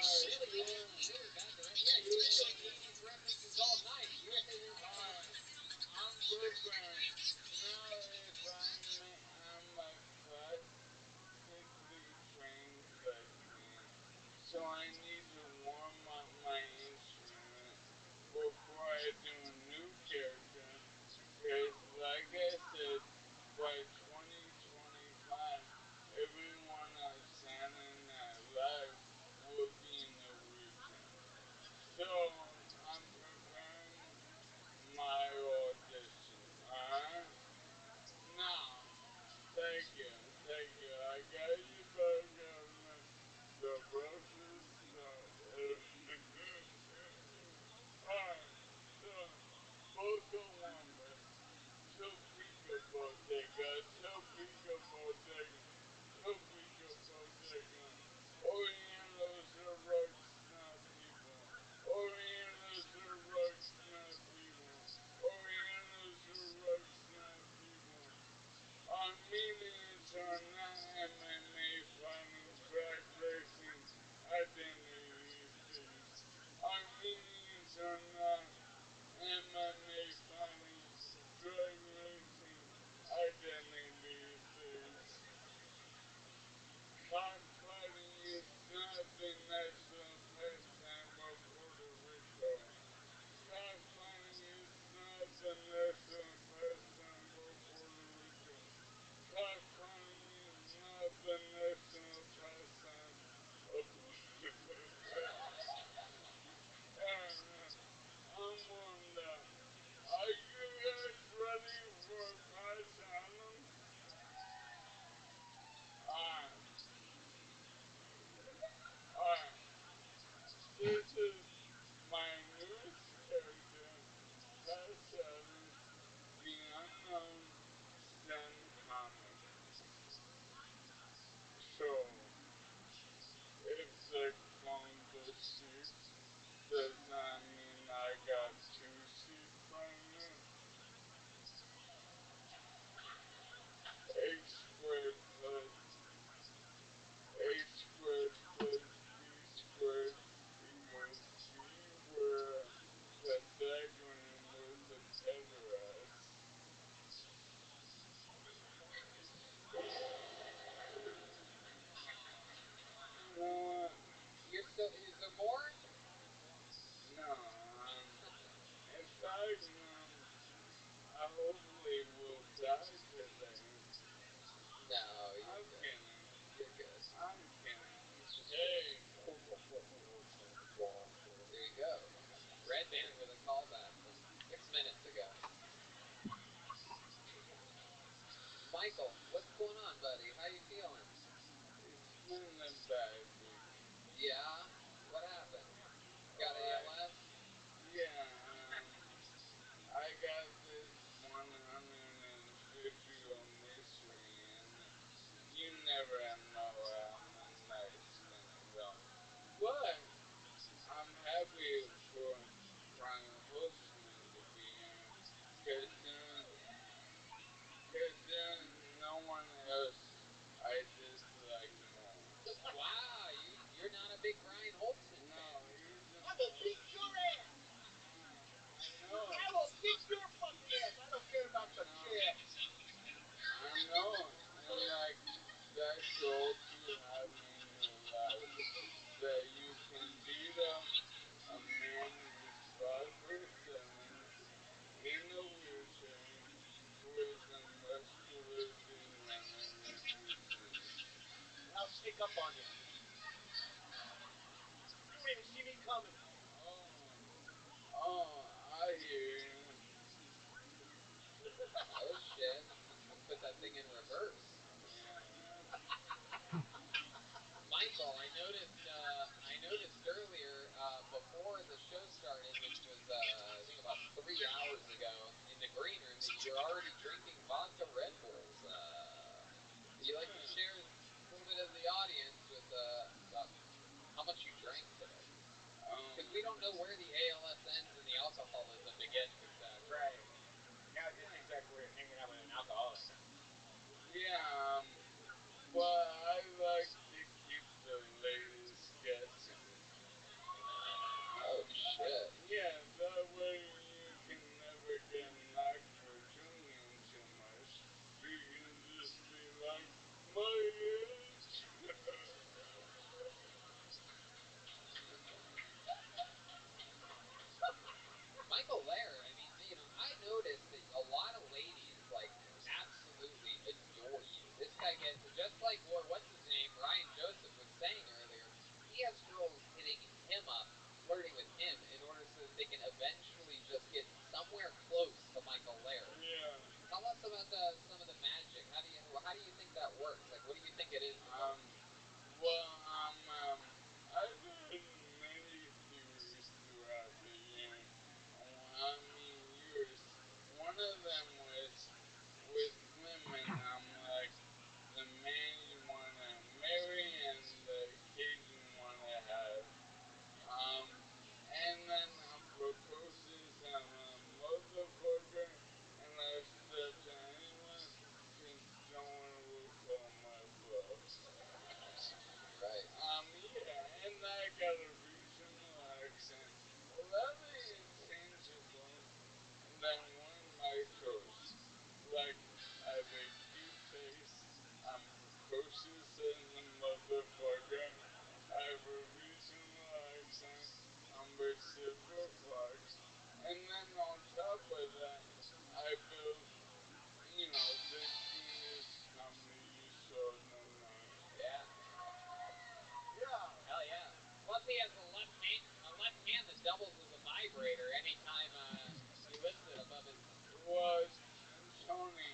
Speaker 1: standing with a callback from 6 minutes ago. Michael, what's going on, buddy? How you feeling?
Speaker 18: It's been a bad week.
Speaker 1: Yeah? What happened? Got ALS?
Speaker 18: Yeah, I got this 150-year mystery, and you never know how the night's gonna go. But I'm happy for Rabbi Rothschild to be here, cause there's no one else I dislike more.
Speaker 1: Wow, you're not a big Brian Holtzman
Speaker 18: No,
Speaker 1: fan.
Speaker 18: he's
Speaker 15: I will beat your ass.
Speaker 18: I know.
Speaker 15: I will kick your fucking ass. I don't care about the chair.
Speaker 18: I know, and like that's all to have in your life, that you can beat up a man who's 5'7" in a wheelchair with the muscularest runner ever seen.
Speaker 20: And I'll sneak up on you. You won't even see me coming.
Speaker 18: Oh, I hear you.
Speaker 1: Oh shit. Let's put that thing in reverse. Michael, I noticed earlier, before the show started, which was I think about 3 hours ago, in the green room, that you were already drinking vodka Red Bulls. Would you like to share a little bit of the audience with about how much you drank today? Because we don't know where the ALS ends and the alcoholism begins exactly.
Speaker 20: Right. Now this is exactly where you're hanging out with an alcoholic.
Speaker 18: Yeah, but I like to keep the ladies guessing.
Speaker 1: Oh shit.
Speaker 18: Yeah, that way you can never get knocked for drinking too much. You can just be like, my age.
Speaker 1: Michael Laird, I mean, I noticed that a lot of ladies, like, absolutely adore you. This guy gets, just like what's his name, Ryan Joseph was saying earlier, he has girls hitting him up, flirting with him, in order so that they can eventually just get somewhere close to Michael Laird.
Speaker 18: Yeah.
Speaker 1: Tell us about some of the magic. How do you think that works? Like, what do you think it is?
Speaker 18: Well, I've heard many theories throughout the year. Years. One of them was with women. I'm like the man you want to marry and the kid you want to have. And then precocious, I'm a motherfucker, and I step to anyone, just don't want to look on my bluff.
Speaker 1: Right.
Speaker 18: Yeah, and I got a regional accent, rather intangible than one my choice. Like, I have a cute face, I'm precocious as a motherfucker, I have a regional accent, I'm reciprocal, and then on top of that, I built, the genius comedy you saw tonight.
Speaker 1: Yeah.
Speaker 20: Yeah.
Speaker 1: Hell yeah. Plus he has a left hand that doubles as a vibrator anytime he lifts it above his.
Speaker 18: Well, Tony,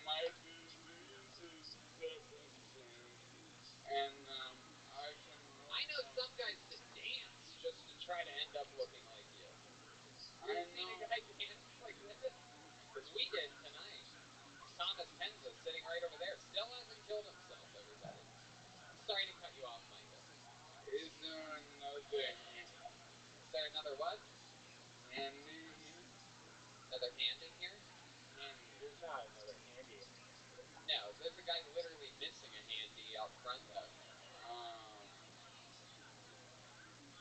Speaker 18: my disease is deficit, and
Speaker 1: I know some guys that dance just to try to end up looking like you. You ever seen a guy dance like this? Because we did tonight. Thomas Penza sitting right over there, still hasn't killed himself, everybody. Sorry to cut you off, Michael.
Speaker 18: Is there another
Speaker 1: Is there another what?
Speaker 18: handy here?
Speaker 1: Another hand in here?
Speaker 18: Handy.
Speaker 20: There's not another handy in here.
Speaker 1: No, there's a guy literally missing a handy out front, though.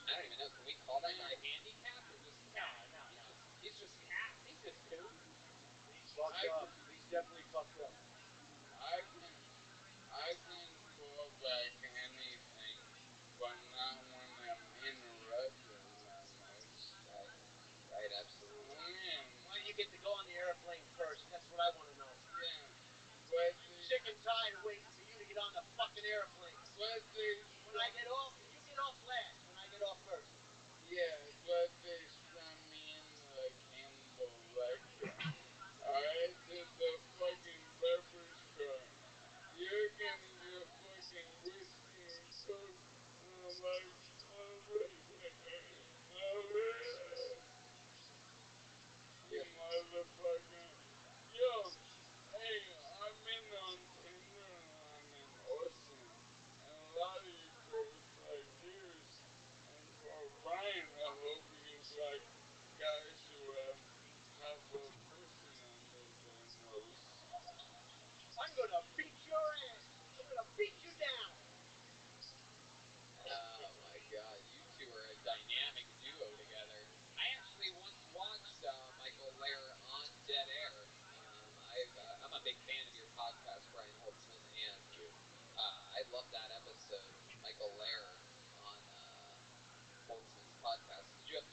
Speaker 1: I don't even know. Can we call that guy handicapped or just cat?
Speaker 20: No.
Speaker 1: He's just cat. He's just cool.
Speaker 20: He's fucked up. He's definitely fucked up.
Speaker 18: I can call back anything, but not when I'm interrupted that much.
Speaker 1: Right, absolutely.
Speaker 20: Why do you get to go on the airplane first? That's what I want to know.
Speaker 18: Yeah, but
Speaker 20: Sick and tired of waiting for you to get on the fucking airplane. When I get off, you get off last. When I get off first.
Speaker 18: Yeah, but they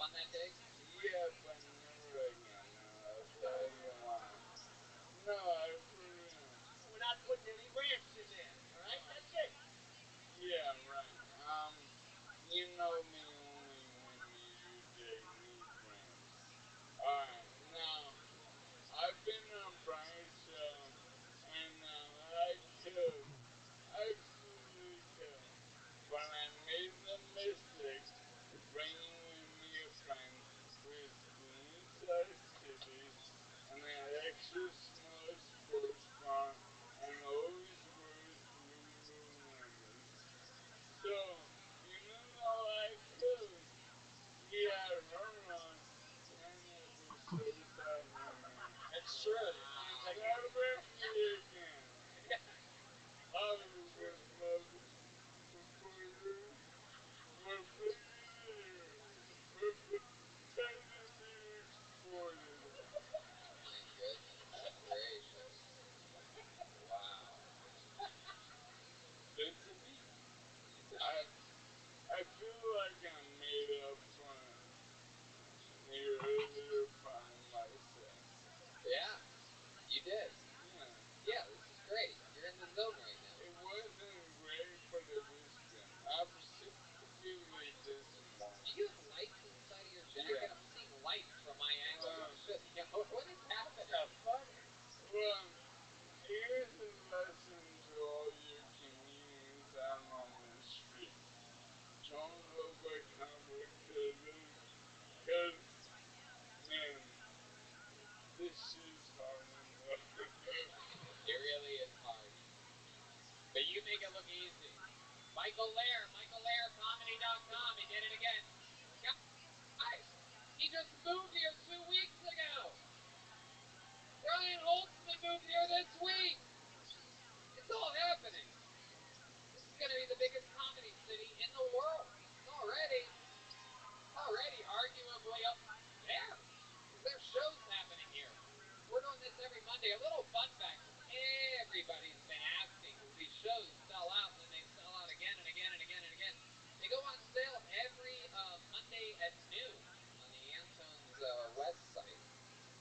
Speaker 1: on that day?
Speaker 18: Yeah, but never again. I'll tell you why. No, for real.
Speaker 20: We're not putting any ramps in there. All right, that's it.
Speaker 18: Yeah, right. You know me only when you need ramps. Alright, now, I've been on Brian's show, and I killed. Absolutely killed. But I made the mistake of bringing with me a friend with balloon-sized titties and an extra small sports car and always wears Lululemons. So, even though I could, he had her on 10 episodes after me.
Speaker 12: It's true.
Speaker 18: And never me again. Hollywood mothers, reporters, were billionaires. We're pretending to be exported.
Speaker 1: My goodness gracious. Wow.
Speaker 18: It's a me. I feel like I made up for the earlier part of my set.
Speaker 1: Yeah, you did.
Speaker 18: Yeah.
Speaker 1: Yeah, this is great. You're in the zone right now.
Speaker 18: It wasn't great, but it was good. I'm particularly this morning.
Speaker 1: Do you have lights inside of your jacket?
Speaker 18: Yeah.
Speaker 1: I'm seeing lights from my angle. What is happening?
Speaker 12: The fuck?
Speaker 18: Well, here's a lesson to all you comedians out on the street. Don't overcomplicate it, cause, man, this is hard enough.
Speaker 1: It really is hard. But you make it look easy. Michael Lair, MichaelLairComedy.com. He did it again. Guys, he just moved here 2 weeks ago. Brian Holtzman moved here this week. It's all happening. This is going to be the biggest comedy city in the world. It's already arguably up there. Because there's shows happening here. We're doing this every Monday. A little fun fact. Everybody's been asking because these shows sell out and then they sell out again and again and again and again. They go on sale every Monday at noon on the Antone's website.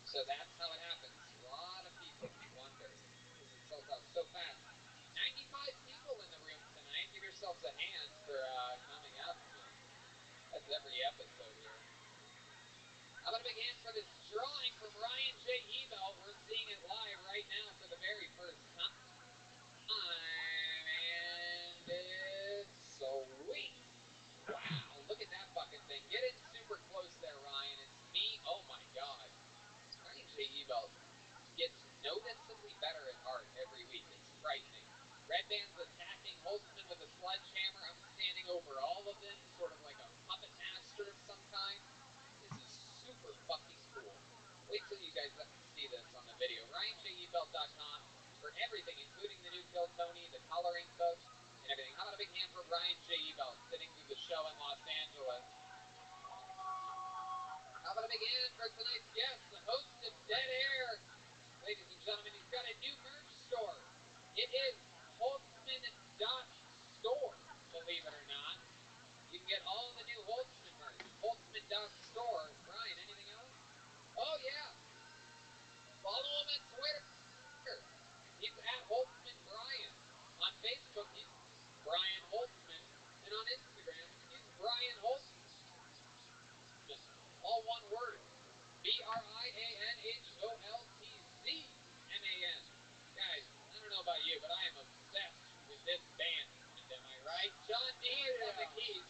Speaker 1: So that's how it happens. A lot of people wonder because it sells out so fast. 95 people in the room tonight. Give yourselves a hand for coming up here. That's every episode here. How about a big hand for this drawing from Ryan J. Ebelt? We're seeing it live right now for the very first time. And it's sweet. Wow, look at that fucking thing. Get in super close there, Ryan. It's me. Oh my god. Ryan J. Ebelt gets noticeably better at art every week. It's frightening. Red Band's attacking Holtzman with a sledgehammer. I'm standing over all of them, sort of like a puppet master of some kind. This is super fucking cool. Wait till you guys see this on the video. RyanJEbelt.com for everything, including the new Kill Tony, the coloring book, and everything. How about a big hand for Ryan J. Ebelt sitting through the show in Los Angeles? How about a big hand for tonight's guest, the host of Dead Air? Ladies and gentlemen, he's got a new merch store. It is Holtzman.store, believe it or not. You can get all the new Holtzman merch. Holtzman.store. Brian, anything else? Oh, yeah. Follow him on Twitter. He's at Holtzman Brian. On Facebook, he's Brian Holtzman. And on Instagram, he's Brian Holtzman. All one word. BRIANHOLTZMAN. Guys, I don't know about you, but I am obsessed with this band. Am I right? John Dees on the keys.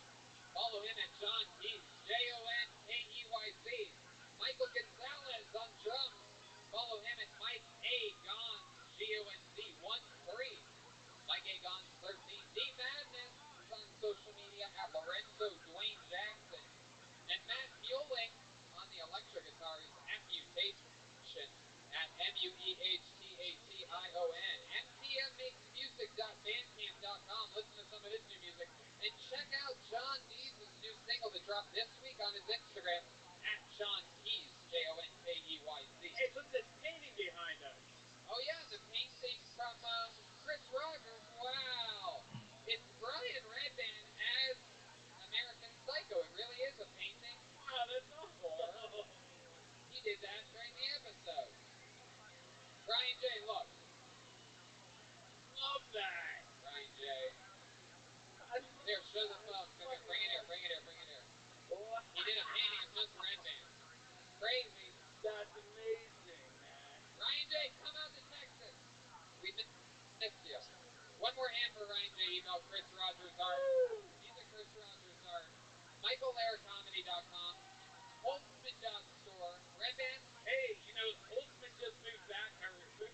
Speaker 1: Follow him at John Keys, JONKEYZ. Michael Gonzalez on drums. Follow him at Mike A. Gons, GONZ13. Mike A. Gons 13. D Madness is on social media at Lorenzo Dwayne Jackson. And Matt Muehling on the electric guitars at Mutation at MUEHTATION. MTMmakesmusic.bandcamp.com. Listen to some of his new music. And check out John Dees' new single that dropped this week on his Instagram at John Keys, JONKEYZ.
Speaker 11: Hey, look at this painting behind us.
Speaker 1: Oh yeah, the painting from Chris Rogers. Wow. It's Brian Redband as American Psycho. It really is a painting.
Speaker 11: Wow, that's
Speaker 1: store. Rippin'?
Speaker 19: Hey, you know, Holtzman just moved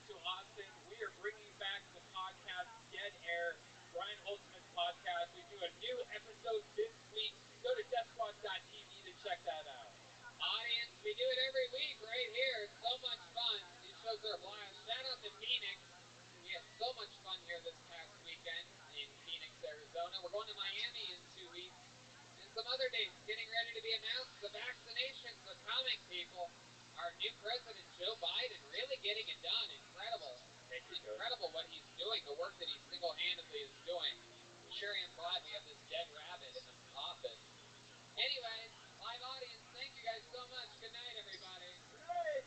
Speaker 19: to Austin. We are bringing back the podcast Dead Air, Brian Holtzman's podcast. We do a new episode this week. Go to DeathSquad.tv to check that out.
Speaker 1: Audience, we do it every week right here. It's so much fun. These shows are a blast. Shout out to Phoenix. We had so much fun here this past weekend in Phoenix, Arizona. We're going to Miami in 2 weeks. And some other dates getting ready to be announced. The vaccinations are coming, people. Our new president, Joe Biden, really getting it done. Incredible. Incredible what he's doing, the work that he single-handedly is doing. We sure am glad we have this dead rabbit in the office. Anyways, live audience, thank you guys so much. Good night, everybody.
Speaker 15: Good night.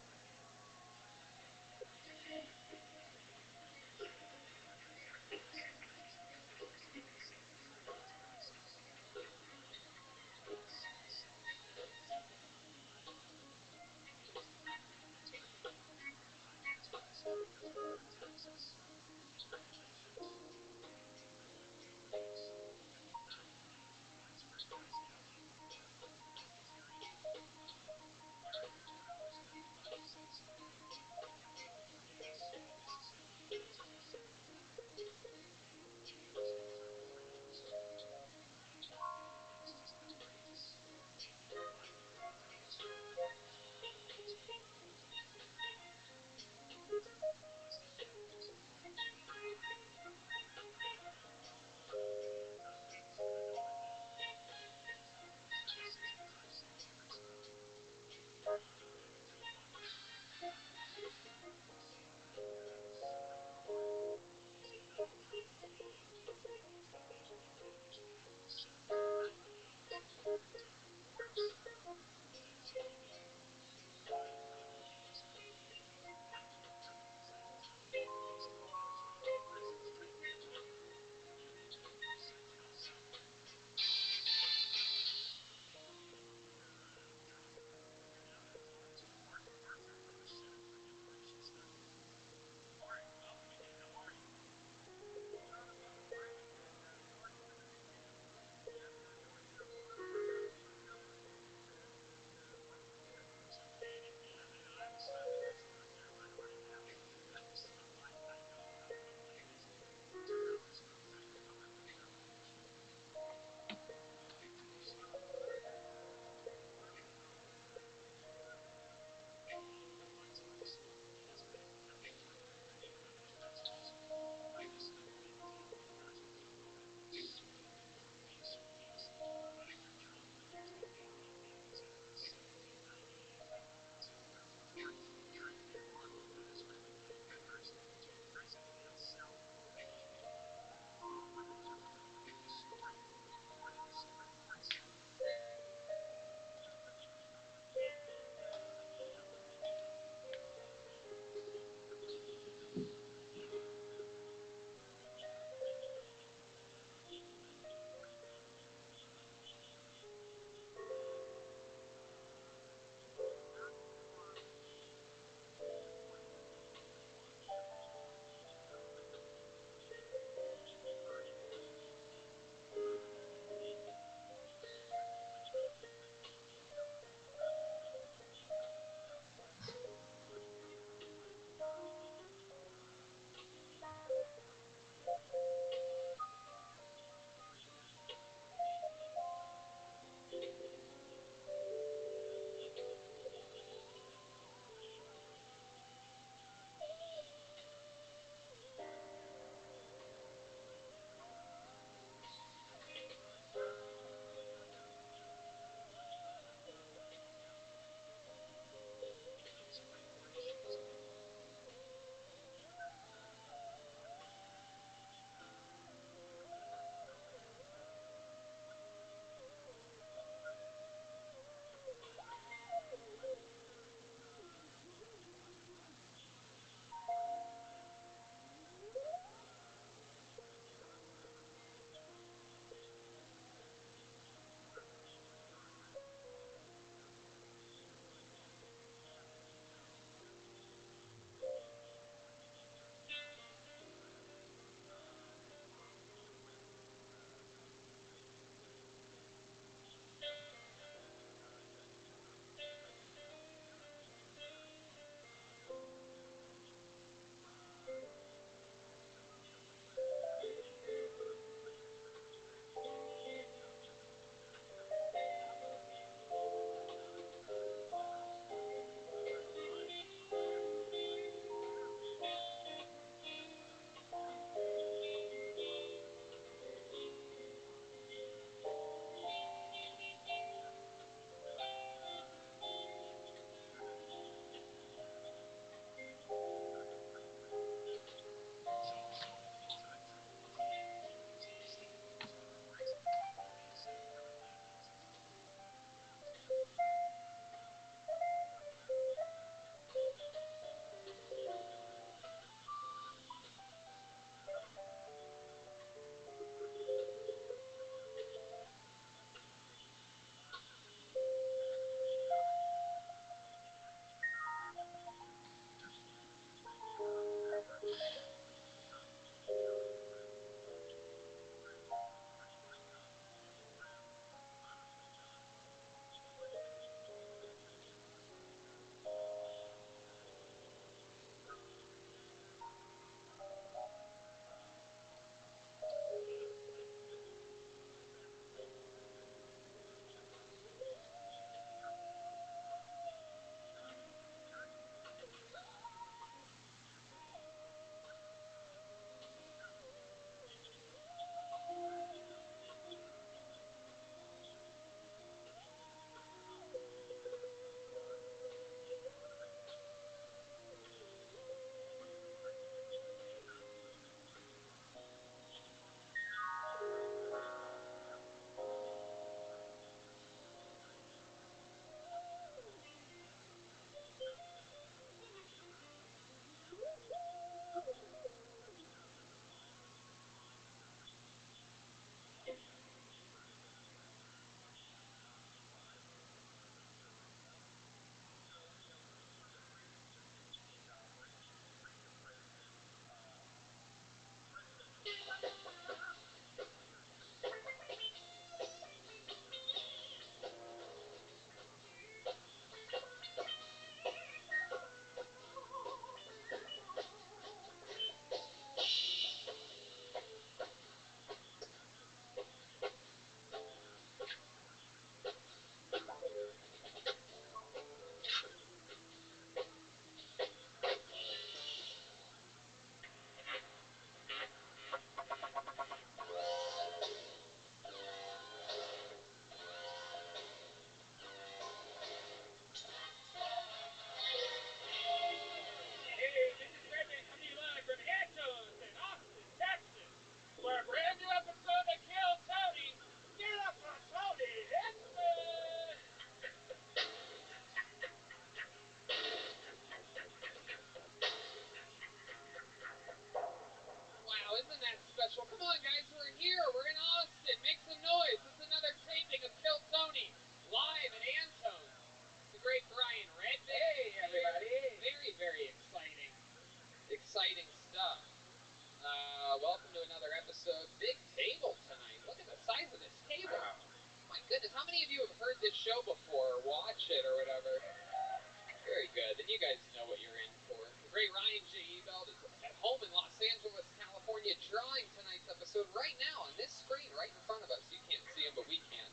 Speaker 1: watch it or whatever. Very good. Then you guys know what you're in for. The great Ryan J. Ebelt is at home in Los Angeles, California, drawing tonight's episode right now on this screen right in front of us. You can't see him, but we can.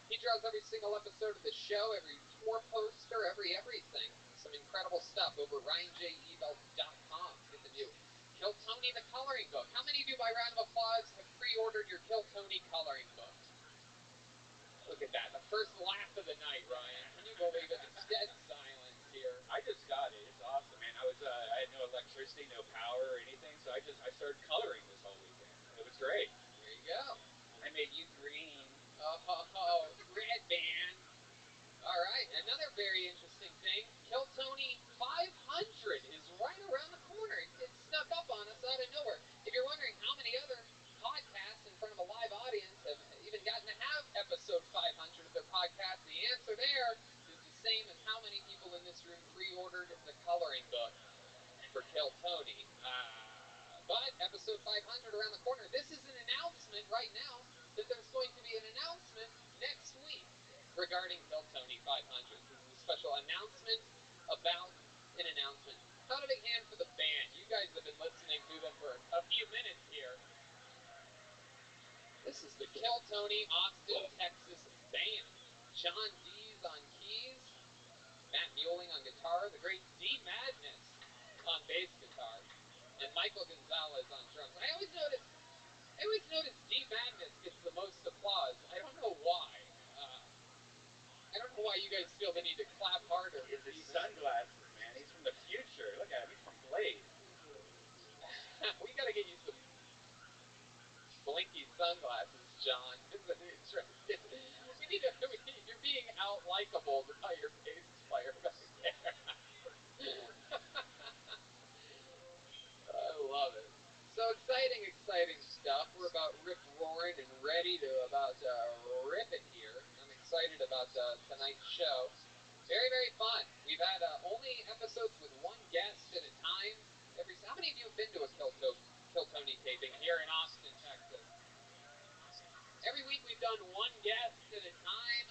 Speaker 1: He draws every single episode of the show, every tour poster, everything. Some incredible stuff over RyanJEbelt.com. Get the new Kill Tony the Coloring Book. How many of you, by round of applause, have pre-ordered your Kill Tony coloring book? Look at that. The first laugh of the night, Ryan. Can you believe it? It's dead silence here.
Speaker 3: I just got it. It's awesome, man. I had no electricity, no power or anything, so I started coloring this whole weekend. It was great.
Speaker 1: There you go.
Speaker 3: I made you green.
Speaker 1: Oh, red band. All right, another very interesting thing. Kill Tony 500 is right around the corner. It snuck up on us out of nowhere. If you're wondering how many other podcasts in front of a live audience have even gotten to have episode 500 of their podcast, the answer there is the same as how many people in this room pre-ordered the coloring book for Kill Tony. But episode 500 around the corner. This is an announcement right now that there's going to be an announcement next week regarding Kill Tony 500. This is a special announcement about an announcement. How did it hand for the band? You guys have been listening to them for a few minutes here. This is the Kill Tony Austin, Texas band. John Dees on keys, Matt Mueling on guitar, the great D Madness on bass guitar, and Michael Gonzalez on drums. I always notice D Madness gets the most applause. I don't know why. I don't know why you guys feel the need to clap harder for
Speaker 3: His
Speaker 1: D
Speaker 3: sunglasses, man. He's from the future. Look at him. He's from Blade.
Speaker 1: We gotta get you some blinky sunglasses, John. We need to. You're being out-likeable by your bass player back there. I love it. So exciting stuff. We're about rip-roaring and ready to rip it here. I'm excited about tonight's show. Very, very fun. We've had only episodes with one guest at a time. How many of you have been to a Kill Tony taping here in Austin, Texas? Every week we've done one guest at a time.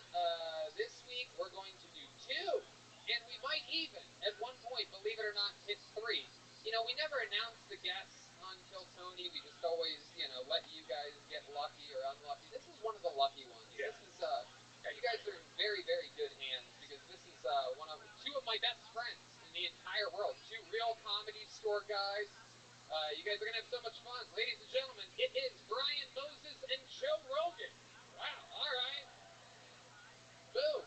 Speaker 1: This week we're going to do two. And we might even, at one point, believe it or not, hit three. You know, we never announce the guests on Kill Tony. We just always, let you guys get lucky or unlucky. This is one of the lucky ones.
Speaker 3: Yeah.
Speaker 1: This is, you guys are in very, very good hands because this is two of my best friends in the entire world. Two real Comedy Store guys. You guys are going to have so much fun. Ladies and gentlemen, it is Brian Moses and Joe Rogan. Wow, all right. Boom.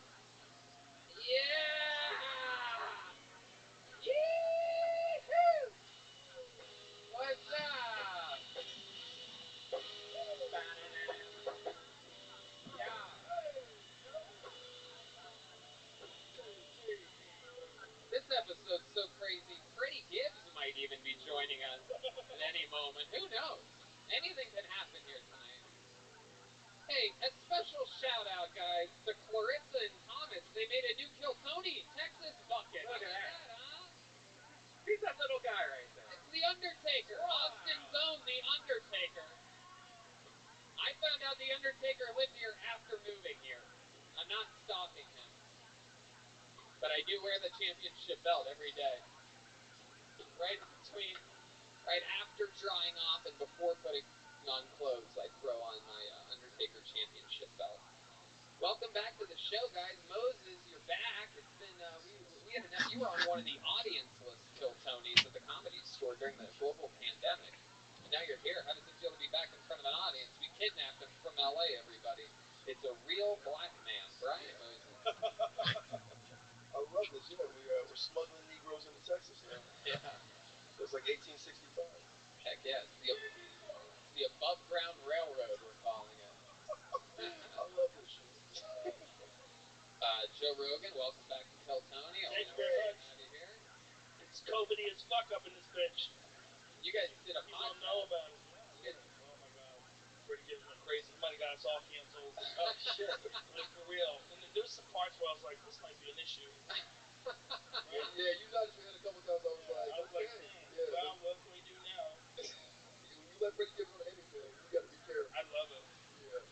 Speaker 1: Yeah! Yee-hoo! What's up? Yeah. This episode's so crazy, Freddie Gibbs might even be joining us at any moment. Who knows? Anything can happen here tonight. Hey, a special shout out, guys, to Clarissa and Thomas. They made a new Kill Tony Texas bucket.
Speaker 3: Look at that.
Speaker 1: Huh?
Speaker 3: He's that little guy right there.
Speaker 1: It's The Undertaker. Wow. Austin's own The Undertaker. I found out The Undertaker lived here after moving here. I'm not stalking him. But I do wear the championship belt every day. Right after drying off and before putting on clothes, I throw on my Undertaker championship belt. Welcome back to the show, guys. Moses, you're back. It's been you were on one of the audience list Kill Tonys at the Comedy Store during the global pandemic, and now you're here. How does it feel to be back in front of an audience? We kidnapped him from LA, everybody. It's a real black man, Brian Moses.
Speaker 6: I love this. Yeah, we're smuggling Negroes into Texas now.
Speaker 1: Yeah.
Speaker 6: It's like 1865.
Speaker 1: Heck yeah, it's the above ground railroad we're calling it.
Speaker 6: I love this shit.
Speaker 1: Joe Rogan, welcome back to Kill Tony.
Speaker 8: Thank you very much.
Speaker 1: Have you here.
Speaker 8: It's COVID-y as fuck up in this bitch.
Speaker 1: You guys did a
Speaker 8: People
Speaker 1: podcast.
Speaker 8: don't know about it. Yeah. Oh my god. Freddie Gibbs went crazy. He might have got us all canceled.
Speaker 1: Oh shit.
Speaker 8: Like for real. And there's some parts where I was like, this might be an issue.
Speaker 6: Right? Yeah, you noticed me a couple times. I was like, yeah.
Speaker 8: Well, what can we do now?
Speaker 6: When you let Freddie Gibbs on anything, you got to be careful.
Speaker 8: I love it.
Speaker 6: Yeah,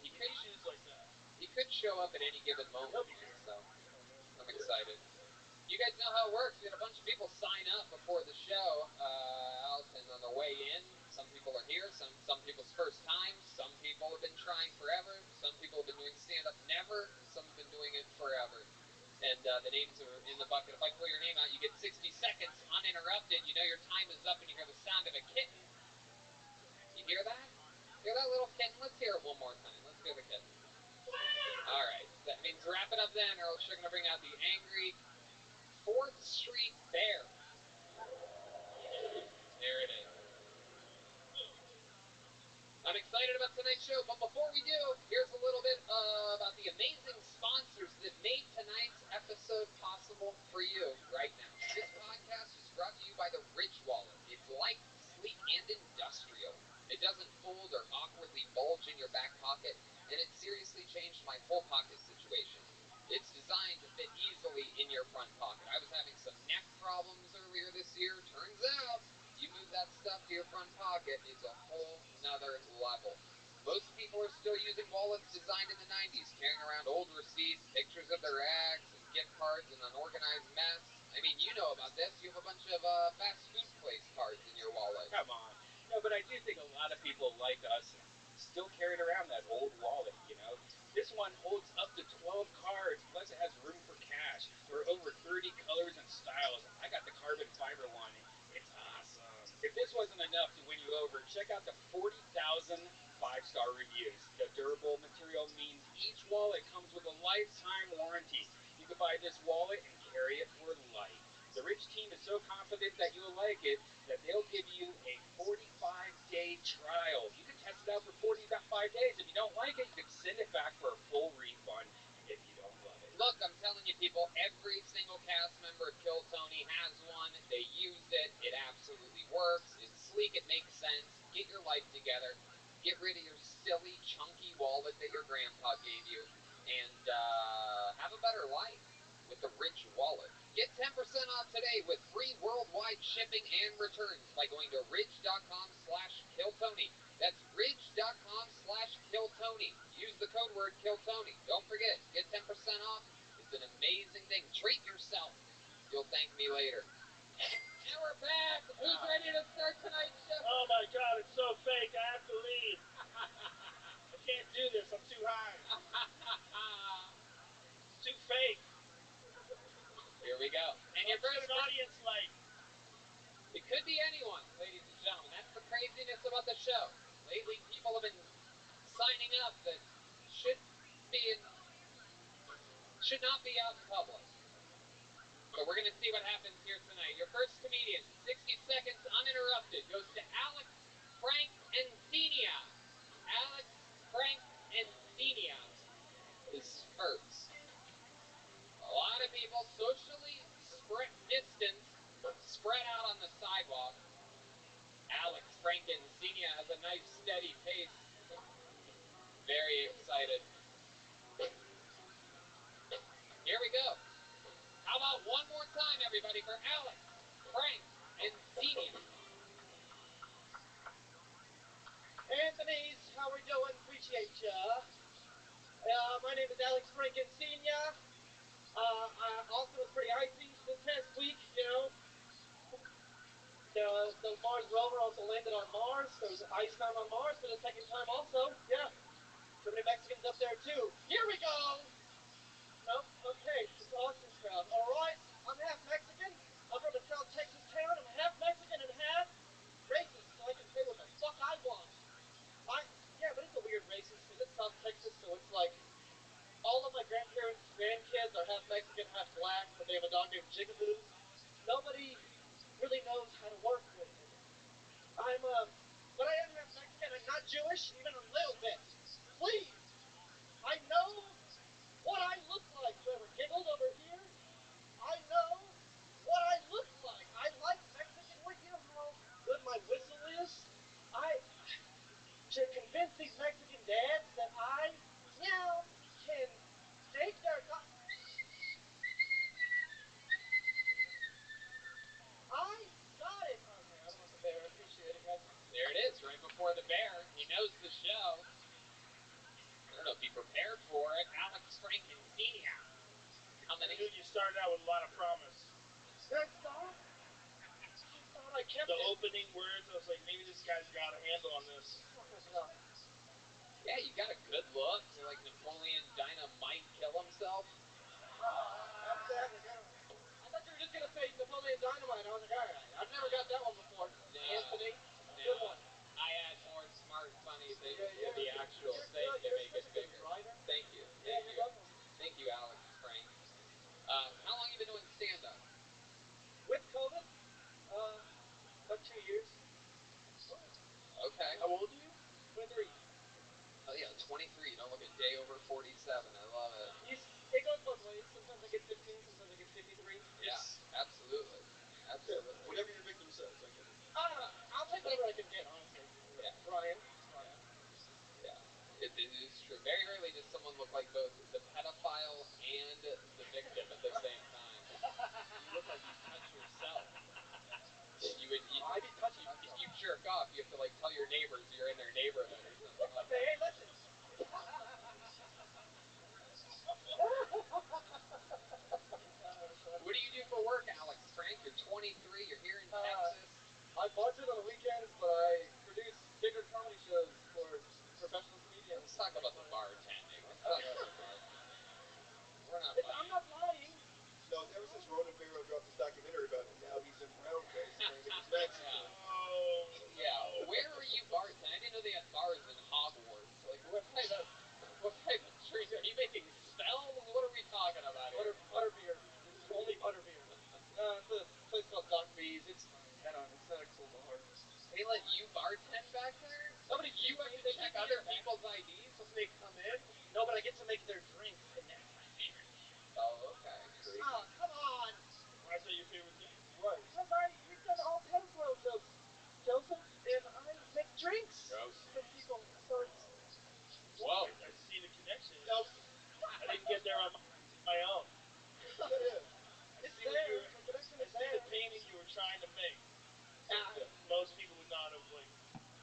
Speaker 1: He
Speaker 8: He
Speaker 1: crazy.
Speaker 8: choose like that.
Speaker 1: He could show up at any given moment, man, so I'm excited. You guys know how it works. We had a bunch of people sign up before the show out, and on the way in, some people are here, some people's first time, some people have been trying forever, some people have been doing stand-up never, and some have been doing it forever. And the names are in the bucket. If I pull your name out, you get 60 seconds uninterrupted. You know your time is up, and you hear the sound of a kitten. You hear that? Hear that little kitten? Let's hear it one more time. Let's hear the kitten. All right. That means wrap it up then, or else you're going to bring out the angry 4th Street Bear. There it is. I'm excited about tonight's show, but before we do, here's a little bit about the amazing sponsors that made tonight's episode possible for you right now. This podcast is brought to you by the Ridge Wallet. It's light, sleek, and industrial. It doesn't fold or awkwardly bulge in your back pocket, and it seriously changed my whole pocket situation. It's designed to fit easily in your front pocket. I was having some neck problems earlier this year. Turns out, you move that stuff to your front pocket, it's a whole nother level. Most people are still using wallets designed in the 90s, carrying around old receipts, pictures of their ex, and gift cards, and unorganized mess. I mean, you know about this. You have a bunch of fast food place cards in your wallet.
Speaker 3: Come on. No, but I do think a lot of people like us still carried around that old wallet, you know? This one holds up to 12 cards, plus it has room for cash. There are over 30 colors and styles. I got the carbon fiber one. It's awesome. If this wasn't enough to win you over, check out the 40,000 5-star reviews. The durable material means each wallet comes with a lifetime warranty. You can buy this wallet and carry it for life. The Rich team is so confident that you'll like it that they'll give you a 45-day trial. You can test it out for 45 days. If you don't like it, you can send it back for a full refund if you don't love it.
Speaker 1: Look, I'm telling you people, every single cast member of Kill Tony has one. They use it. It absolutely works. It's sleek. It makes sense. Get your life together. Get rid of your silly, chunky wallet that your grandpa gave you. And have a better life with the Rich Wallet. Get 10% off today with free worldwide shipping and returns by going to ridge.com/KillTony. That's ridge.com/KillTony. Use the code word KillTony. Don't forget, get 10% off. It's an amazing thing. Treat yourself. You'll thank me later. And we're back. Who's ready to start tonight's show?
Speaker 8: Oh my God, it's so fake. I have to leave. I can't do this. I'm too high. It's too fake.
Speaker 1: Here we go. And your
Speaker 8: What's
Speaker 1: first
Speaker 8: an audience like?
Speaker 1: It could be anyone, ladies and gentlemen. That's the craziness about the show. Lately, people have been signing up that should not be out in public. So we're going to see what happens here tonight. Your first comedian, 60 seconds uninterrupted, goes to Alex Frank Encenia. Alex Frank Encenia is first. A lot of people socially distanced, spread out on the sidewalk. Alex Frank Encenia has a nice steady pace. Very excited. Here we go. How about one more time, everybody, for Alex Frank Encenia.
Speaker 15: Anthony's, how we doing? Appreciate ya. My name is Alex Frank Encenia. Austin was pretty icy this past week, you know. The Mars rover also landed on Mars. There was ice time on Mars for the second time also. Yeah. So many Mexicans up there too. Here we go. Nope. Okay. It's Austin's crowd. All right. I'm half Mexican. I'm from a South Texas town. I'm half Mexican and half racist, so I can say what the fuck I want. Yeah, but it's a weird racist because it's South Texas, so it's like all of my grandparents' grandkids are half Mexican, half black, but they have a dog named Jigaboos. Nobody really knows how to work with it. But I am half Mexican. I'm not Jewish, even a little bit. Please, I know what I look like. Whoever giggled over here, I know what I look like. I like Mexican wood. You know how good my whistle is? To convince these Mexican dads that I, can take their
Speaker 8: started out with a lot of promise.
Speaker 15: Good stuff. I thought I kept
Speaker 8: The
Speaker 15: it.
Speaker 8: opening words, I was like, maybe this guy's got a handle on this.
Speaker 15: Oh, good enough.
Speaker 1: Yeah, you got a good look. You're like Napoleon Dynamite kill himself.
Speaker 15: Exactly. I thought you were just gonna say Napoleon Dynamite. I was like, all right. I've never got that one before.
Speaker 1: No,
Speaker 15: Anthony,
Speaker 1: no.
Speaker 15: good one.
Speaker 1: I add more smart, funny things
Speaker 15: Yeah,
Speaker 1: to the actual thing to
Speaker 15: you're
Speaker 1: make
Speaker 15: such
Speaker 1: it
Speaker 15: a good
Speaker 1: bigger.
Speaker 15: writer.
Speaker 1: Thank you.
Speaker 15: Yeah,
Speaker 1: Thank
Speaker 15: you're
Speaker 1: you.
Speaker 15: welcome.
Speaker 1: Thank you, Alex Frank. How long you been doing stand-up?
Speaker 15: With COVID, about 2 years.
Speaker 1: Okay.
Speaker 8: How old are you?
Speaker 15: 23.
Speaker 1: Oh yeah, 23. You don't look a day over 47. I love it.
Speaker 15: It goes both ways. Sometimes I get 15. Sometimes I get 53.
Speaker 1: Yeah, absolutely. Absolutely.
Speaker 5: Yeah, whatever your victim says, I get it.
Speaker 15: I'll take whatever I can get, honestly.
Speaker 1: Yeah.
Speaker 15: Ryan.
Speaker 1: Yeah. It is true. Very rarely does someone look like both the pedophile and the victim at the same time.
Speaker 12: You look like you touch yourself.
Speaker 1: You would.
Speaker 15: I'd be touching
Speaker 1: if
Speaker 15: myself.
Speaker 1: you jerk off, you have to like tell your neighbors you're in their neighborhood or something like
Speaker 15: Say,
Speaker 1: that.
Speaker 15: hey, listen.
Speaker 1: What do you do for work, Alex Frank? You're 23. You're here in Texas.
Speaker 15: I bartend on the weekends, but I produce bigger comedy shows for professional comedians.
Speaker 1: Let's talk about the bartending. Let's talk about the bartending. We're not.
Speaker 15: I'm not lying.
Speaker 5: No, ever since Ronan Farrow dropped his documentary about him, now he's in brownface trying to make his Mexican.
Speaker 8: Oh,
Speaker 1: Yeah. Where are you bartending? I didn't know they had bars in Hogwarts. Like, what type of drink? Are you making spells? What are we talking about here?
Speaker 15: Butter beer. Only butter beer. It's a place called Doc B's. It's fine. Head on. It's not a cool bar.
Speaker 1: They let you bartend back there?
Speaker 15: Nobody
Speaker 1: You
Speaker 15: sees
Speaker 1: have
Speaker 15: me.
Speaker 1: to
Speaker 15: They
Speaker 1: check
Speaker 15: keep me
Speaker 1: other
Speaker 15: in back.
Speaker 1: people's IDs when they come in?
Speaker 15: No, but I get to make their drinks, and that's my favorite thing.
Speaker 1: Oh, okay. Crazy.
Speaker 15: Oh, come on.
Speaker 8: why is that your favorite thing?
Speaker 5: Right.
Speaker 15: Because we've done all pedophile jokes, Joseph, and I make drinks for people. So it's...
Speaker 1: Whoa.
Speaker 8: I see the connection.
Speaker 5: Now,
Speaker 8: I didn't get there on my own.
Speaker 15: It's there. The connection
Speaker 8: I
Speaker 15: is
Speaker 8: see
Speaker 15: there.
Speaker 8: the painting you were trying to make.
Speaker 15: Yeah.
Speaker 8: Most people would not have like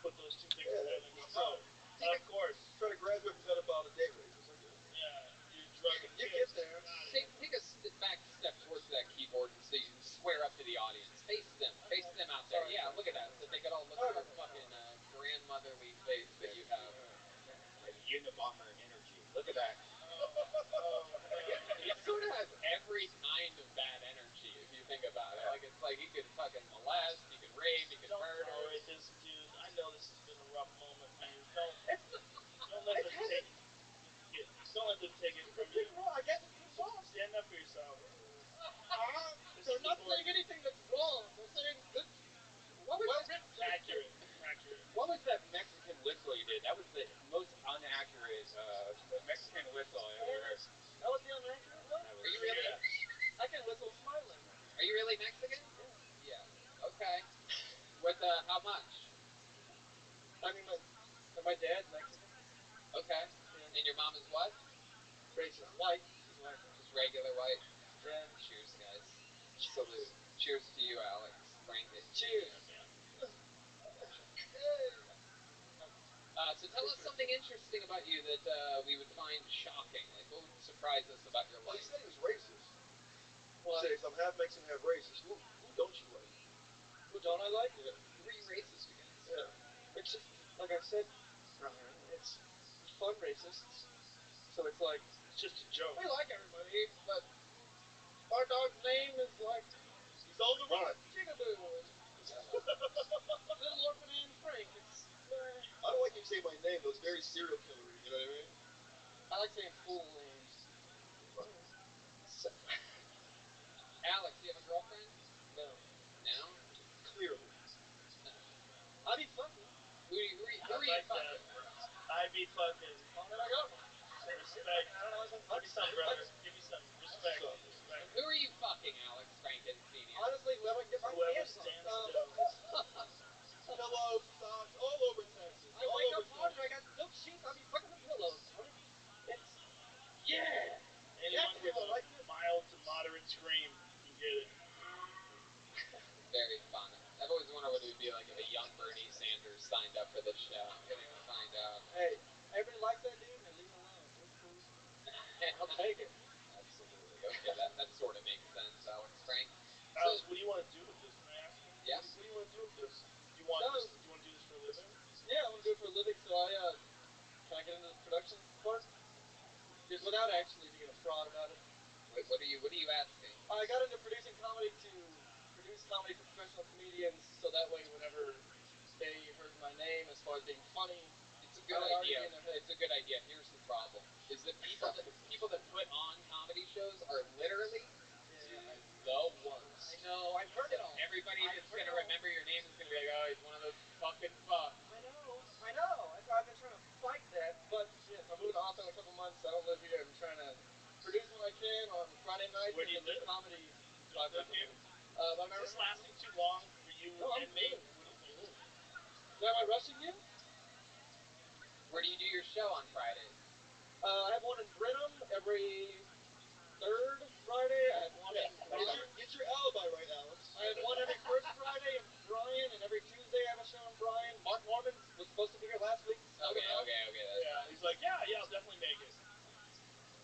Speaker 8: put those two things
Speaker 5: Yeah,
Speaker 8: together.
Speaker 5: well,
Speaker 8: So, of course,
Speaker 5: try to graduate from pedophile to date rapist. I get it.
Speaker 8: yeah, you're drugging
Speaker 15: You
Speaker 8: kids.
Speaker 15: get there.
Speaker 1: Take a back step towards that keyboard and so you square up to the audience. Face them. Face them out there.
Speaker 15: Sorry.
Speaker 1: Yeah, look at that. So they could all look at that fucking grandmotherly face that you have.
Speaker 11: Like Unabomber energy. Look at that.
Speaker 1: He sort of has every kind of bad energy if you think about it. Like it's like he could fucking molest, he could rape, he could
Speaker 8: Don't
Speaker 1: murder.
Speaker 8: tolerate this, dude. I know this has been a rough moment for you. Don't
Speaker 15: It's
Speaker 8: let them take it. Don't let them take it from you.
Speaker 15: wrong. I guess it's been wrong.
Speaker 8: Stand up for yourself.
Speaker 15: They're not saying anything that's wrong. They're saying good. What was
Speaker 8: Accurate.
Speaker 11: What was that Mexican whistle you did? That was the most inaccurate Mexican whistle I ever heard.
Speaker 15: That was the inaccurate one?
Speaker 1: Are you really?
Speaker 15: I can whistle smiling.
Speaker 1: Are you really Mexican?
Speaker 15: Yeah.
Speaker 1: Yeah. Okay. With how much?
Speaker 15: I mean, my dad's Mexican.
Speaker 1: Okay.
Speaker 15: Yeah.
Speaker 1: And your mom is what?
Speaker 15: Racist. White. She's white.
Speaker 1: Just regular white.
Speaker 15: Yeah.
Speaker 1: Cheers, guys. Salute. Cheers to you, Alex. Frankie.
Speaker 15: Cheers.
Speaker 1: So tell us something interesting about you that we would find shocking. Like, what would surprise us about your
Speaker 5: Well, he
Speaker 1: life?
Speaker 5: said he was racist.
Speaker 15: What?
Speaker 5: He says, I'm half Mexican, half racist. Who don't you like?
Speaker 15: Who don't I like?
Speaker 5: Yeah.
Speaker 1: Who are you racist against?
Speaker 5: Yeah.
Speaker 15: It's just, like I said, Ryan, it's fun racists. So it's like,
Speaker 8: It's just a joke.
Speaker 15: we like everybody, but our dog's name is like
Speaker 5: He's on the run.
Speaker 15: Jigaboo and Little Orphan Anne Frank. It's,
Speaker 5: I don't like you say my name, though. It's very serial killery. You know what I mean?
Speaker 15: I like saying full names.
Speaker 1: Alex, do you have a girlfriend?
Speaker 15: No.
Speaker 1: No?
Speaker 5: Clearly.
Speaker 15: I be fucking.
Speaker 1: Who are you
Speaker 8: I like
Speaker 1: fucking?
Speaker 8: that. I be fucking.
Speaker 15: Oh, there I go.
Speaker 8: Respect. Give me some, brother. Give me some respect.
Speaker 1: Who are you fucking, Alex Franken Sr.?
Speaker 15: Honestly, whoever I can get my
Speaker 8: Whoever
Speaker 15: hands on.
Speaker 8: stands still.
Speaker 5: Pillows, socks, all over Texas.
Speaker 15: I wake up hard and I got silk sheets. I be fucking the pillows. It's
Speaker 8: Yeah. Anyone with a mild to moderate scream can get it.
Speaker 1: Very fun. I've always wondered what it would be like if a young Bernie Sanders signed up for this show. I'm getting to find out.
Speaker 15: Hey, everybody likes that dude, man. Leave him alone. He's cool. I'll take it.
Speaker 1: What are you asking?
Speaker 12: I got into producing comedy to produce comedy for professional comedians, so that way whenever they heard my name as far as being funny,
Speaker 1: it's a good idea. It's a good idea. Here's the problem: is that people that put on comedy shows are literally the worst.
Speaker 12: I know. I've heard it all.
Speaker 1: Everybody that's gonna remember your name is gonna be like, oh, he's one of those fucking fucks.
Speaker 12: I know. I've been trying to fight that, but shit, I'm moving to Austin in a couple months. I don't live here. I'm trying to produce when I can on Friday nights.
Speaker 8: Where do you
Speaker 12: and do
Speaker 8: live?
Speaker 12: comedy.
Speaker 8: Do I live here?
Speaker 12: Is
Speaker 8: this lasting too long for you and me? What do you think?
Speaker 12: Am I rushing you?
Speaker 1: Where do you do your show on Fridays?
Speaker 12: I have one in Brenham every third Friday. I have one in
Speaker 8: Get your alibi right, Alex.
Speaker 12: I have one every first Friday in Bryan, and every Tuesday I have a show in Bryan. Mark Norman was supposed to be here last week.
Speaker 1: Okay. That's
Speaker 8: he's like, yeah, I'll definitely make it.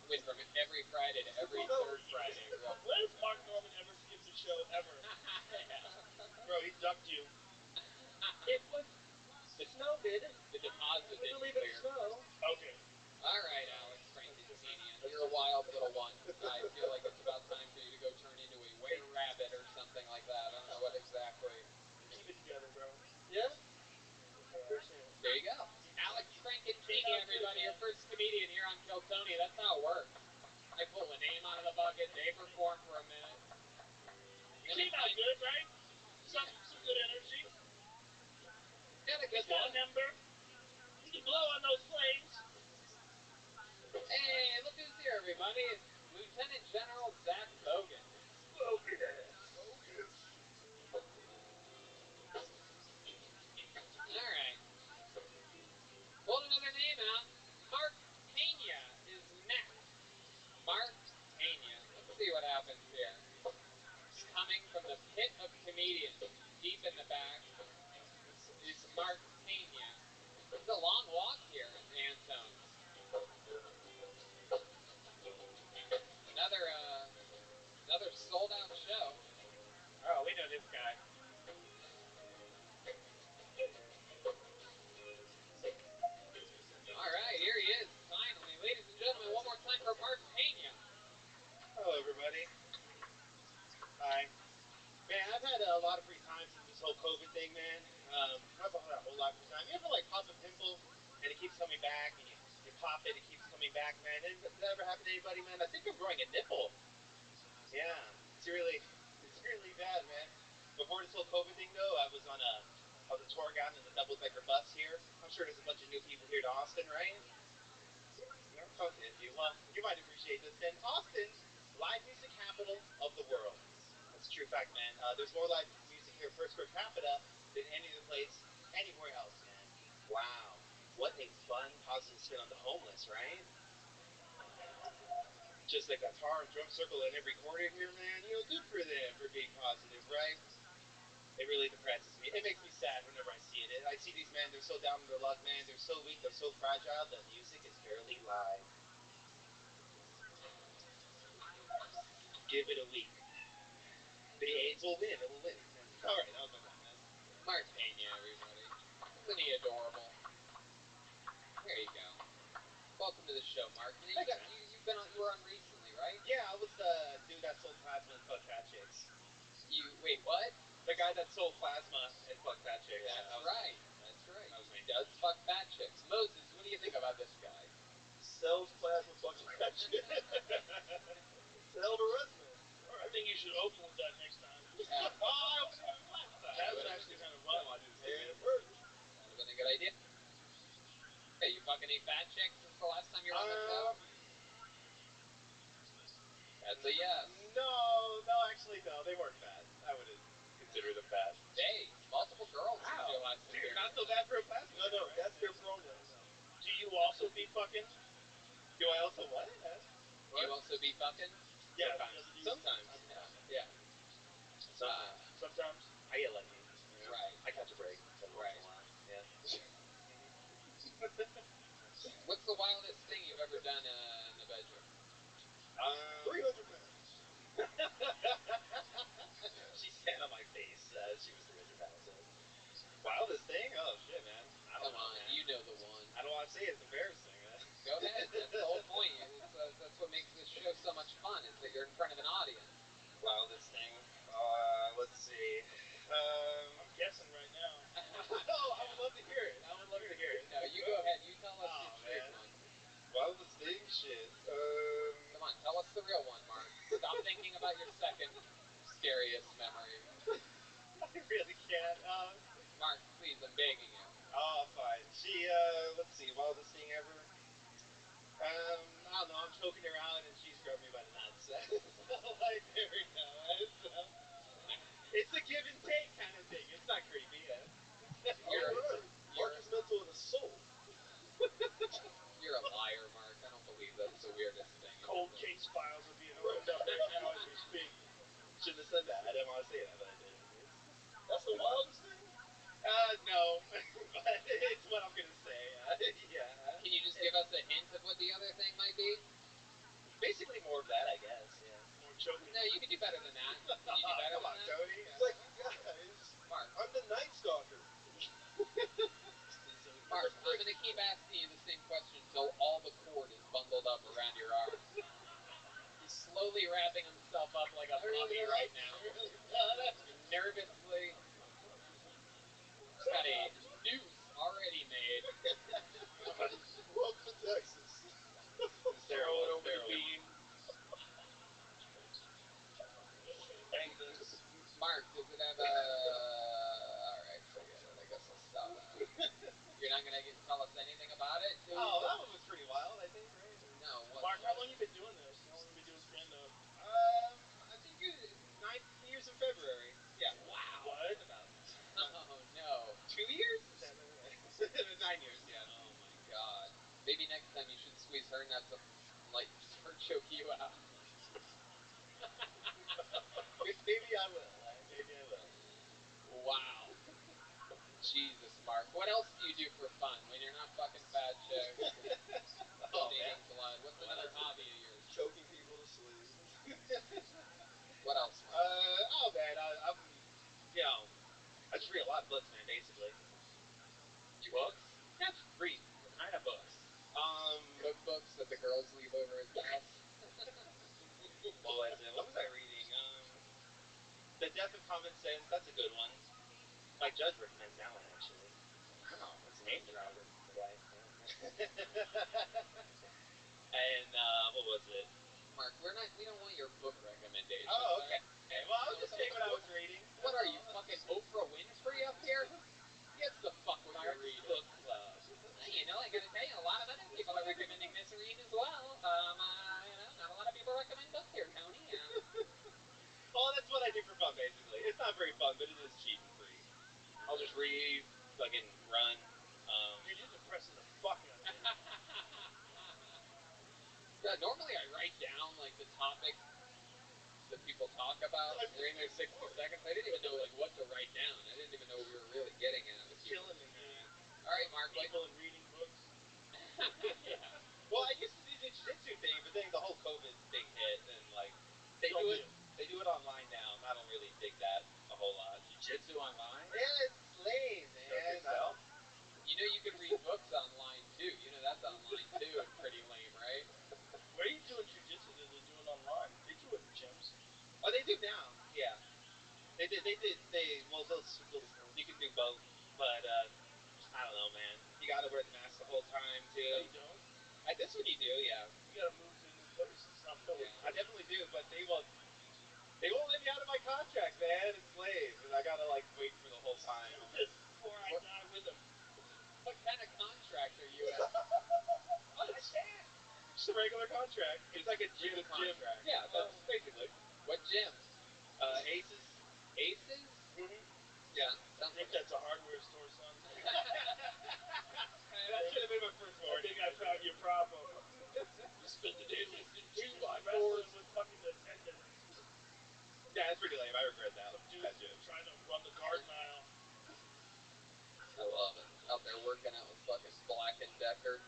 Speaker 1: Went from every Friday to every third Friday.
Speaker 8: When has Mark Norman ever skipped a show ever? Bro, he ducked you.
Speaker 1: It was
Speaker 12: the snow did.
Speaker 1: The deposit didn't
Speaker 12: believe
Speaker 1: clear.
Speaker 12: It's snow.
Speaker 8: Okay.
Speaker 1: All right, Alex Frankensteinian. You're a wild little one. I feel like it's about time for you to go turn into a were-rabbit or something like that. I don't know what exactly.
Speaker 8: Keep it together, bro.
Speaker 12: Yeah? Appreciate it.
Speaker 1: There you go. Alex Frankensteinian, everybody. Your first comedian here on Kill Tony. That's how it works. I pull a name out of the bucket. They perform for a minute.
Speaker 8: You came out good, right? Some good energy. He's got a number. He can blow on those flames.
Speaker 1: Hey, look who's here, everybody. It's Lieutenant General Zach Bogan.
Speaker 8: Bogan ass.
Speaker 1: All right. Pulled another name out. Mark Pena is next. Mark Pena. Let's see what happens here. Coming from the pit of comedians, deep in the back, is Mark Pena. It's a long walk here in Antone. Another sold out show.
Speaker 19: Oh, we know this guy.
Speaker 1: All right, here he is, finally. Ladies and gentlemen, one more time for Mark Pena.
Speaker 7: Hello, everybody. Hi. Man, I've had a lot of free time since this whole COVID thing, man. I've had a whole lot of free time. You ever, like, pop a pimple, and it keeps coming back, and you pop it, it keeps coming back, man? Did that ever happen to anybody, man? I think I'm growing a nipple. Yeah, it's really bad, man. Before this whole COVID thing, though, I was a tour guide in the double-decker bus here. I'm sure there's a bunch of new people here to Austin, right? Okay, a few. Well, you might appreciate this, then. Austin, live music capital of the world. That's a true fact, man. There's more live music here per square capita than any other place anywhere else, man. Wow. What a fun, positive spin on the homeless, right? Just like a guitar and drum circle in every corner here, man. You know, good for them for being positive, right? It really depresses me. It makes me sad whenever I see it. I see these men, they're so down on their luck, man. They're so weak, they're so fragile. The music is barely live. Give it a week. The AIDS will win. It will win. All right, that was my time, man.
Speaker 1: Mark Pena, everybody. Isn't he adorable? There you go. Welcome to the show, Mark. You were on recently, right?
Speaker 7: Yeah, I was the dude that sold plasma and fucked fat chicks.
Speaker 1: Wait, what?
Speaker 7: The guy that sold plasma and fucked fat chicks.
Speaker 1: That's right. That's right.
Speaker 7: That was me.
Speaker 1: He does fuck fat chicks. Moses, what do you think about this guy?
Speaker 8: Sells plasma, fucks fat chicks. Hell of a resume. I think you should open with that next time.
Speaker 1: Yeah.
Speaker 7: Oh, I opened it last time.
Speaker 8: That was actually kind of fun.
Speaker 1: That would have been a good idea. Hey, you fucking any fat chicks since the last time you were on the show? That's a yes.
Speaker 7: No, actually, no. They weren't fat. I wouldn't consider them fat.
Speaker 1: Hey, multiple girls since your last
Speaker 7: Dude,
Speaker 1: appearance.
Speaker 7: not so bad for a plasma.
Speaker 8: No,
Speaker 7: right?
Speaker 8: that's their program. Do you also be fucking?
Speaker 7: Do I also what?
Speaker 1: Do you also be fucking?
Speaker 7: Yeah,
Speaker 1: Sometimes. Yeah.
Speaker 7: Sometimes. I get lucky.
Speaker 1: Right.
Speaker 7: I catch a break every once in a while. Yeah.
Speaker 1: What's the wildest thing you've ever done in the bedroom?
Speaker 8: 300 pounds.
Speaker 7: She sat on my face. She was 300 pounds. Wildest thing? Oh, shit, man. I don't know, man.
Speaker 1: You know the one.
Speaker 7: I don't want to say it. It's embarrassing.
Speaker 1: Go ahead. That's the whole point. That's what makes this show so much fun, is that You're in front of an audience.
Speaker 6: Wildest thing. Let's see.
Speaker 8: I'm guessing right now.
Speaker 6: No, I would love to hear it. I would love to hear it.
Speaker 1: No, you go ahead. You tell us your straight
Speaker 6: man.
Speaker 1: one.
Speaker 6: Wildest thing, shit.
Speaker 1: Come on, tell us the real one, Mark. Stop thinking about your second scariest memory.
Speaker 6: I really can't.
Speaker 1: Mark, please, I'm begging you.
Speaker 6: Oh, fine. Let's see. Wildest thing ever. I don't know. I'm choking her out and she's grabbing me by the nuts. Like, there we go. It's a give and take kind of thing. It's not creepy.
Speaker 9: Mark is mental and a soul.
Speaker 1: You're a liar, Mark. I don't believe that's the weirdest thing.
Speaker 8: Cold case files are being opened up right now as we speak.
Speaker 6: Shouldn't have said that. I didn't want to say that, but I did.
Speaker 9: That's the wildest thing?
Speaker 6: No. But it's what I'm going to say. Yeah.
Speaker 1: Can you just give us a hint of what the other thing might be?
Speaker 6: Basically more of that, I guess. Yeah.
Speaker 8: More choking.
Speaker 1: No, you can do better than that. Can you do better
Speaker 6: Come
Speaker 1: than
Speaker 6: on,
Speaker 1: that?
Speaker 6: Tony.
Speaker 9: It's like, you guys,
Speaker 1: Mark.
Speaker 9: I'm the Night Stalker.
Speaker 1: Mark, I'm going to keep asking you the same question until all the cord is bundled up around your arms. He's slowly wrapping himself up like a mummy right now. Nervously. He's got a noose already made.
Speaker 9: Welcome to Texas.
Speaker 6: It's terrible.
Speaker 8: Throw it over the beam.
Speaker 9: Bang this.
Speaker 1: Mark, does it have a... Alright, forget it. I guess I'll stop that. You're not going to tell us anything about it?
Speaker 6: Oh, that one was pretty wild, I think, right?
Speaker 1: No, what?
Speaker 8: Mark, how long you been doing this? How long you been doing stand-up?
Speaker 6: I think 9 years in February. Yeah.
Speaker 1: Wow.
Speaker 8: What?
Speaker 6: About.
Speaker 1: Oh, no.
Speaker 6: 2 years? 9 years, yeah.
Speaker 1: Oh, my God. Maybe next time you should squeeze her nuts and, like, her choke you out.
Speaker 6: Maybe I will. Maybe I will.
Speaker 1: Wow. Jesus, Mark. What else do you do for fun when you're not fucking fat chicks and bleeding blood? What's another hobby of yours?
Speaker 9: Choking people to sleep.
Speaker 1: What else, Mark?
Speaker 6: Oh, man, I'm, you know, I just read a lot of books, man, basically.
Speaker 1: Books?
Speaker 6: Yeah, just read.
Speaker 1: What kind of books? Cookbooks that the girls leave over his house?
Speaker 6: What was I reading? The Death of Common Sense, that's a good one. My judge recommends that one, actually.
Speaker 1: Wow.
Speaker 6: It's a name dropper. The guy. And, what was it?
Speaker 1: Mark, we don't want your book recommendations.
Speaker 6: Oh, okay. Well, I was just saying what I was reading.
Speaker 1: What are you, fucking Oprah Winfrey up here? Gets the fuck what you're
Speaker 6: Mark's
Speaker 1: reading.
Speaker 6: Book Club.
Speaker 1: You know, I gotta tell you, a lot of other people are recommending this read as well. You know, not a lot of people recommend books here, Tony.
Speaker 6: Well, that's what I do for fun, basically. It's not very fun, but it is cheap and free. I'll just read, fucking run.
Speaker 8: Dude, you're depressing the fuck out of me.
Speaker 1: Yeah, normally I write down, like, the topics that people talk about during their 60 seconds. I didn't even know, like, what to write down. I didn't even know what we were really getting at.
Speaker 6: It's killing me, man.
Speaker 1: All right, Mark.
Speaker 8: People and reading books.
Speaker 1: Yeah.
Speaker 6: Well, I used to do the jiu-jitsu thing, but then the whole COVID thing hit, and, like, they do it online now, and I don't really dig that a whole lot.
Speaker 1: Jiu-jitsu online?
Speaker 6: Yeah, it's lame, man.
Speaker 1: You know you can read books online, too. You know that's online, too, and pretty lame, right?
Speaker 8: Where are you doing jiu-jitsu that they do it online? They do it in gyms.
Speaker 6: Oh, they do now. Yeah. Well, you can do both, but, I don't know, man. You gotta wear the mask the whole time, too.
Speaker 8: No, you don't.
Speaker 6: At this one, you do, yeah.
Speaker 8: You gotta move to a new place. It's not public.
Speaker 6: Yeah, I definitely do, but they won't let me out of my contract, man. It's lame, and I gotta, like, wait for the whole time.
Speaker 8: Do this before I die with them.
Speaker 1: What kind of contract are you in?
Speaker 6: I can't. Just a regular contract.
Speaker 1: It's like a gym contract.
Speaker 6: Yeah, that's basically.
Speaker 1: What gym?
Speaker 6: Aces.
Speaker 1: Aces?
Speaker 8: Mm-hmm.
Speaker 1: Yeah.
Speaker 8: I think that's a hardware store, son.
Speaker 6: That should have been my first
Speaker 8: I
Speaker 6: warning.
Speaker 8: think I found your problem. You spend the day lifting 2x4s. Wrestling with fucking attendants.
Speaker 6: Yeah, it's pretty lame. I regret that.
Speaker 8: Some dude trying to run the garden aisle.
Speaker 1: I love it. Out there working out with fucking Black & Decker.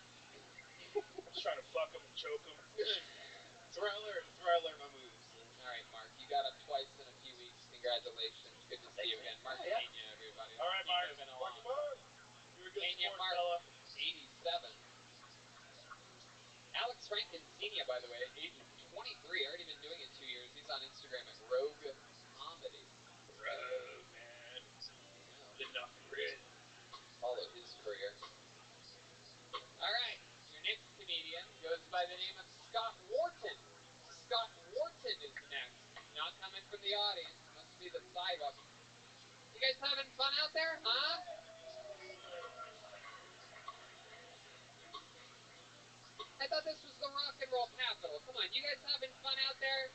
Speaker 8: Just trying to fuck them and choke them.
Speaker 6: That's where I learned my moves.
Speaker 1: All right, Mark. You got up twice in a few weeks. Congratulations. Good to see you again. Mark Pena, everybody.
Speaker 8: All right, Mark.
Speaker 1: Moving along.
Speaker 8: Come on. You're a good
Speaker 1: Pena,
Speaker 8: sport,
Speaker 1: Mark,
Speaker 8: fella.
Speaker 1: 87. Alex Franken Sr., by the way, age of 23. Already been doing it 2 comment from the audience. Must be the sidewalk. You guys having fun out there, huh? I thought this was the rock and roll capital. Come on, you guys having fun out there?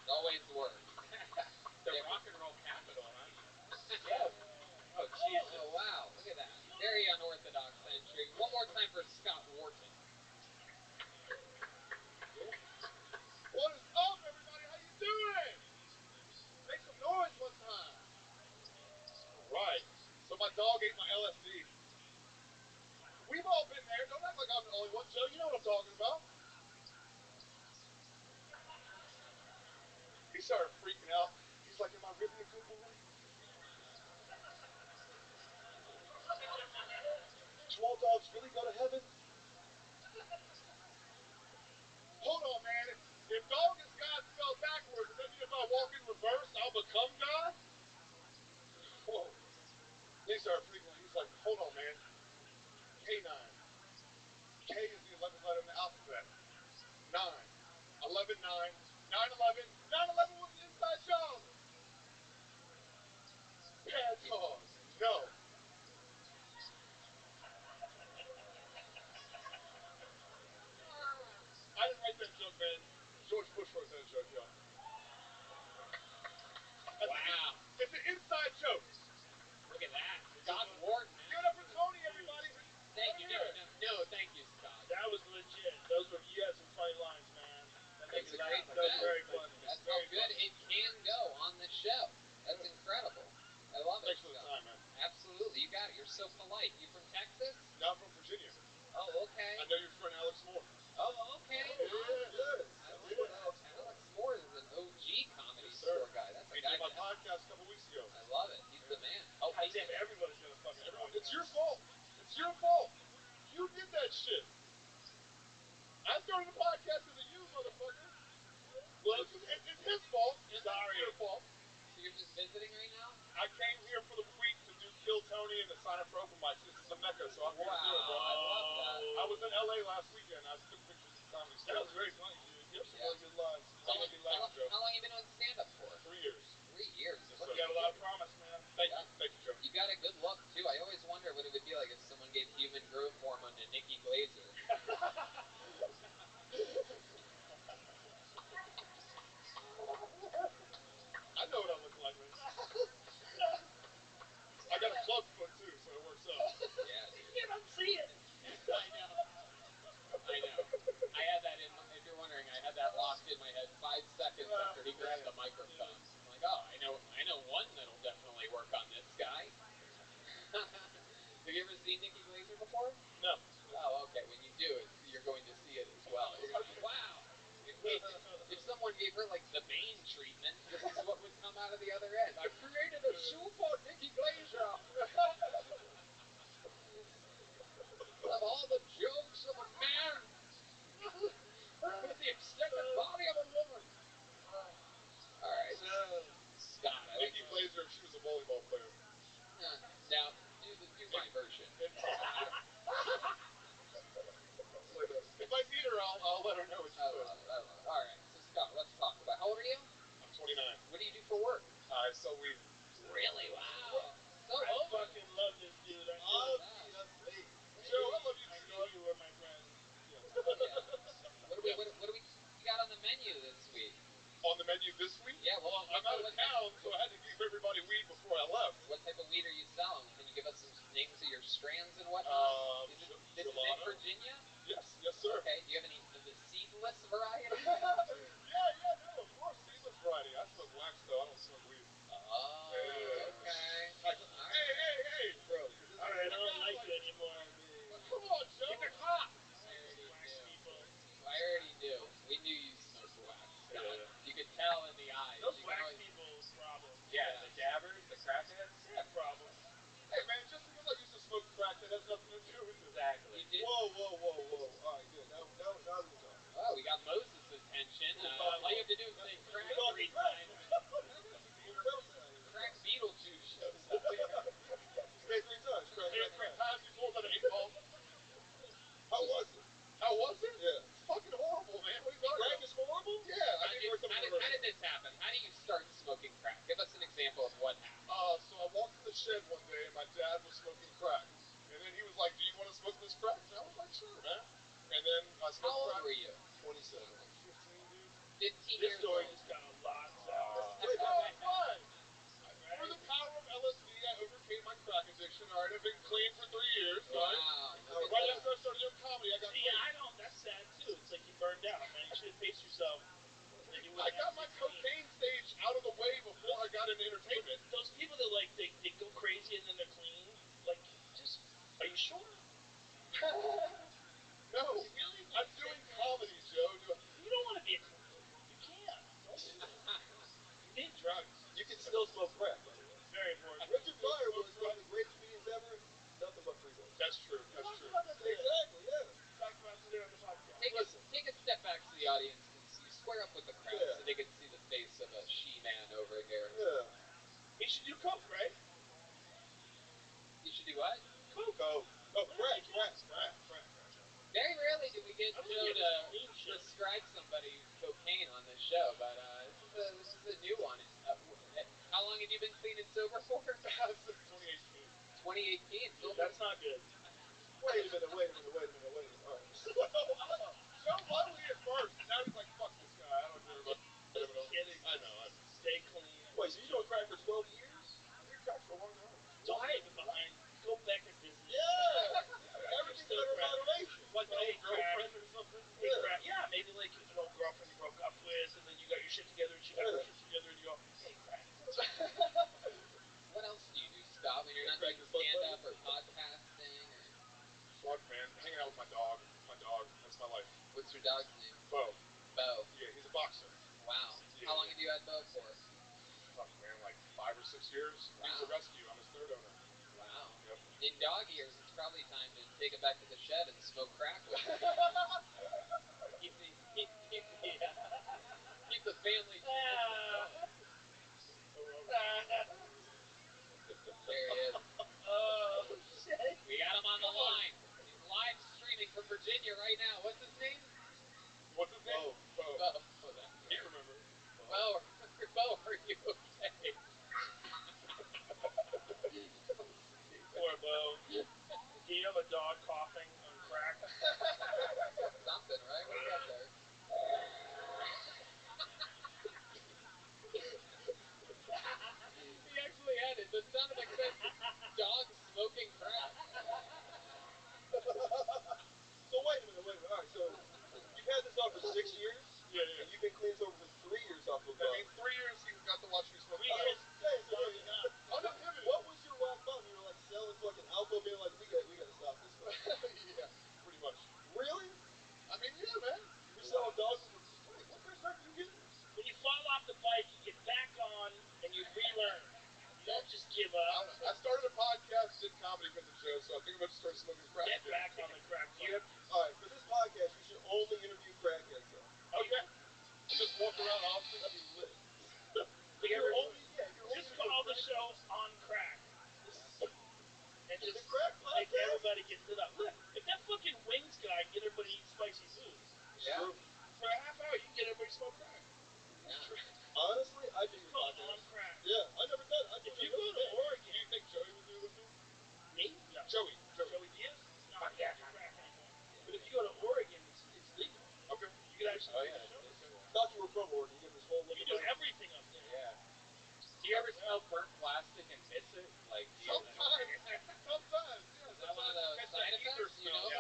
Speaker 1: It always works.
Speaker 3: The rock and roll capital, huh?
Speaker 1: Yeah.
Speaker 3: Oh, Jesus.
Speaker 1: Oh, wow. Look at that. Very unorthodox entry. One more time for Scott Wharton.
Speaker 13: What is up, everybody? How you doing? Make some noise one time. All right. So my dog ate my LSD. We've all been there. Don't act like I'm the only one, Joe. You know what I'm talking about. He started freaking out. He's like, am I really a good boy? Do all dogs really go to heaven? Hold on, man. If dog is God spelled backwards, does that mean if I walk in reverse, I'll become God? Whoa. He started freaking out. He's like, hold on, man. K9. K is the 11th letter in the alphabet. 9. 11, 9. 9/11. 9/11 was an inside job. Bad dog. No. I didn't write that joke, man. George Bush wrote that joke, y'all.
Speaker 1: Wow.
Speaker 13: It's an inside joke.
Speaker 1: Look at that. Scott Wharton.
Speaker 13: Give it up for Tony, everybody.
Speaker 1: Thank you. No, thank you, Scott.
Speaker 8: That was legit. You had some funny lines, man. That made
Speaker 1: That's
Speaker 8: me
Speaker 1: a great
Speaker 8: laugh. That was
Speaker 1: set.
Speaker 8: very funny.
Speaker 1: That's how
Speaker 8: Very
Speaker 1: good
Speaker 8: funny.
Speaker 1: it can go on the show. That's incredible. I love it.
Speaker 13: Thanks for the time, man.
Speaker 1: Absolutely. You got it. You're so polite. You from Texas?
Speaker 13: No, I'm from Virginia.
Speaker 1: Oh, okay.
Speaker 13: I know your friend Alex Moore.
Speaker 1: Oh, okay.
Speaker 13: Yeah,
Speaker 1: Awesome.
Speaker 13: yeah.
Speaker 1: I like that. Alex Moore is an OG comedy store guy. That's a
Speaker 13: He
Speaker 1: guy.
Speaker 13: did my podcast a couple weeks ago.
Speaker 1: I love it. He's the man. Oh,
Speaker 8: God damn, everybody's gonna fucking
Speaker 13: everyone. It's your fault. It's your fault. You did that shit. I started the podcast because of you, motherfucker. Well, it's his fault. It's
Speaker 8: Sorry.
Speaker 13: your fault.
Speaker 1: So you're just visiting right now?
Speaker 13: I came here for the week to do Kill Tony and the Sign of Profamites. This is the Mecca, so I'm here to do it, bro.
Speaker 1: I love that.
Speaker 13: I was in LA last weekend. I took pictures at the comedy store.
Speaker 8: That was very funny, dude.
Speaker 13: You have some really good lines.
Speaker 1: How
Speaker 13: That
Speaker 1: long,
Speaker 13: made me laugh, Joe.
Speaker 1: how long you been doing stand-up for?
Speaker 13: 3 years.
Speaker 1: 3 years.
Speaker 13: Yes,
Speaker 1: Look
Speaker 13: sir.
Speaker 8: You have a lot of promise, man.
Speaker 13: Thank you. Thank you, Joe.
Speaker 1: You got a good look, too. I always wonder what it would be like if someone gave human growth hormone to Nikki Glazer.
Speaker 13: I know what I look like, man. I got a club foot, too, so it works out.
Speaker 1: Yeah, dude.
Speaker 21: You don't see it.
Speaker 1: I know. I had that if you're wondering, I had that locked in my head 5 seconds after he grabbed the microphone. I'm like, oh, I know one that'll definitely work on this guy. Have you ever seen Nikki Glazer before?
Speaker 13: No.
Speaker 1: Oh, okay. When you do it, you're going to see it as well. You're going to be like, wow. If someone gave her like the Bane treatment, this is what would come out of the other end. I've created a super Nikki Glazer. Of all the jokes of a man with the extended body of a woman. All right. Scott, I like
Speaker 13: Nikki Glazer if she was a volleyball player.
Speaker 1: Now, do my version. were you?
Speaker 8: 27.
Speaker 5: 15, dude.
Speaker 1: 15
Speaker 3: This
Speaker 1: years
Speaker 3: story
Speaker 1: old.
Speaker 3: just got a lot sour.
Speaker 8: Wait, why?
Speaker 5: Through the power of LSD, I overcame my crack addiction. All right, I've been clean for 3 years.
Speaker 1: Wow.
Speaker 5: Right, right after I started doing comedy, I got
Speaker 3: See,
Speaker 5: clean.
Speaker 3: I don't. That's sad too. It's like you burned out, man. You should have paced yourself. Then you
Speaker 5: I
Speaker 3: wouldn't
Speaker 5: got
Speaker 3: have
Speaker 5: my
Speaker 3: 16.
Speaker 5: cocaine stage out of the way before I got into entertainment.
Speaker 3: Those people that like they go crazy and then they're clean. Like, just are you sure?
Speaker 5: No,
Speaker 3: Really?
Speaker 5: I'm doing comedy, Joe.
Speaker 3: You don't want to be a clean. You can't. Don't do it. You need drugs.
Speaker 8: You can still smoke crack, by the way.
Speaker 3: Very important.
Speaker 8: Richard Pryor was one of the greatest comedians ever. Nothing but pre-rolls.
Speaker 5: That's true. That's
Speaker 3: Talk
Speaker 5: true.
Speaker 3: about that today.
Speaker 8: Exactly, yeah.
Speaker 3: Talked about today on the podcast.
Speaker 1: Take a step back so the audience can see. Square up with the crowd
Speaker 8: Yeah.
Speaker 1: so they can see the face of a she-man over here.
Speaker 8: Yeah.
Speaker 3: He should do coke, right?
Speaker 1: You should do what?
Speaker 3: Coke.
Speaker 8: Oh, crack.
Speaker 1: Very rarely do we get
Speaker 3: I'm
Speaker 1: Joe
Speaker 3: gonna get
Speaker 1: to
Speaker 3: this clean shit.
Speaker 1: prescribe somebody cocaine on this show, but this is a new one. How long have you been clean and sober for?
Speaker 5: Since 2018.
Speaker 1: 2018. So
Speaker 3: That's not good.
Speaker 8: Wait a minute. All right.
Speaker 5: Joe loved me at first, and now he's like, fuck this guy. I don't care about
Speaker 3: Just
Speaker 5: him at all.
Speaker 3: kidding.
Speaker 5: I know.
Speaker 3: Stay clean.
Speaker 8: Wait, so you doing crack for 12 years?
Speaker 5: I did crack for a long time.
Speaker 3: Don't leave it behind. Go back in business.
Speaker 8: Yeah. Everything's
Speaker 3: Still
Speaker 8: better in
Speaker 3: crack.
Speaker 8: moderation.
Speaker 3: Like an old
Speaker 5: Girlfriend or something.
Speaker 3: Hey, crack. Yeah, maybe like an old girlfriend you broke up with, and then you got your shit together, and she got her shit together, and you go, hey, crack.
Speaker 1: what else do you do, Scott, when you're not doing stand-up or podcasting or...
Speaker 5: Fuck, man. Hanging out with my dog. That's my life.
Speaker 1: What's your dog's name?
Speaker 5: Bo.
Speaker 1: Bo.
Speaker 5: Yeah, he's a boxer.
Speaker 1: Wow.
Speaker 5: Yeah.
Speaker 1: How long have you had Bo for?
Speaker 5: Fuck, man, like 5 or 6 years.
Speaker 1: Wow.
Speaker 5: He's a rescue. I'm his third owner.
Speaker 1: Wow.
Speaker 5: Yep.
Speaker 1: In dog years, it's probably time to take it back to the shed and smoke crack with him. keep the family tradition going. There he is.
Speaker 3: Oh, shit.
Speaker 1: We got him on the line. He's live streaming from Virginia right now. What's his name?
Speaker 5: What's his name? Bo.
Speaker 1: Bo. Oh, that's
Speaker 5: He
Speaker 1: right.
Speaker 5: remembers.
Speaker 1: Bo, are you okay?
Speaker 3: Poor Bo. Do you have a dog coughing on crack?
Speaker 1: Something, right? What do you got there? He actually had it. That sounded like that dog smoking crack.
Speaker 8: So wait a minute. All right, so you've had this dog for 6 years?
Speaker 5: Yeah.
Speaker 8: And you've been clean sober for 3 years off the
Speaker 5: That means 3 years he got to watch me smoke.
Speaker 3: 3 years.
Speaker 5: Uninhibited.
Speaker 8: What was your rock bottom? You were like selling fucking alcohol, being like, we got to stop this.
Speaker 5: Yeah, pretty much.
Speaker 8: Really?
Speaker 5: I mean, yeah, man.
Speaker 8: You're selling dogs? Wait, what kind of crack are you getting?
Speaker 3: When you fall off the bike, you get back on and you relearn. You don't just give up.
Speaker 5: I started a podcast, did comedy because of Joe, so I think I'm going to start smoking crack.
Speaker 3: Get back on the crack.
Speaker 8: All right, for this podcast, you should only interview crackheads, though.
Speaker 5: Okay. Just walk around Austin and be lit.
Speaker 3: Just call the show On Crack. And just
Speaker 8: crack
Speaker 3: make everybody get lit up. Look, if that fucking wings guy can get everybody to eat spicy foods.
Speaker 1: Yeah.
Speaker 8: True.
Speaker 3: For a half hour, you can get everybody to smoke crack.
Speaker 1: Yeah.
Speaker 8: Honestly, I think
Speaker 3: It's called On Crack.
Speaker 8: Yeah, I never done it.
Speaker 3: If you go to Oregon,
Speaker 5: Do you think Joey would do this?
Speaker 3: me? No.
Speaker 5: Joey.
Speaker 3: Joey Diaz? No, I can't do crack anymore. But if you go to Oregon, it's legal.
Speaker 5: Okay.
Speaker 3: You can actually do the show.
Speaker 8: Thought you were from Oregon. You get this whole
Speaker 3: You can do everything up there.
Speaker 1: Yeah. Do you ever smell burnt plastic and miss it? Like, do you
Speaker 5: Sometimes. Sometimes. Yeah.
Speaker 1: Is that one of those side effects? You know?
Speaker 19: No.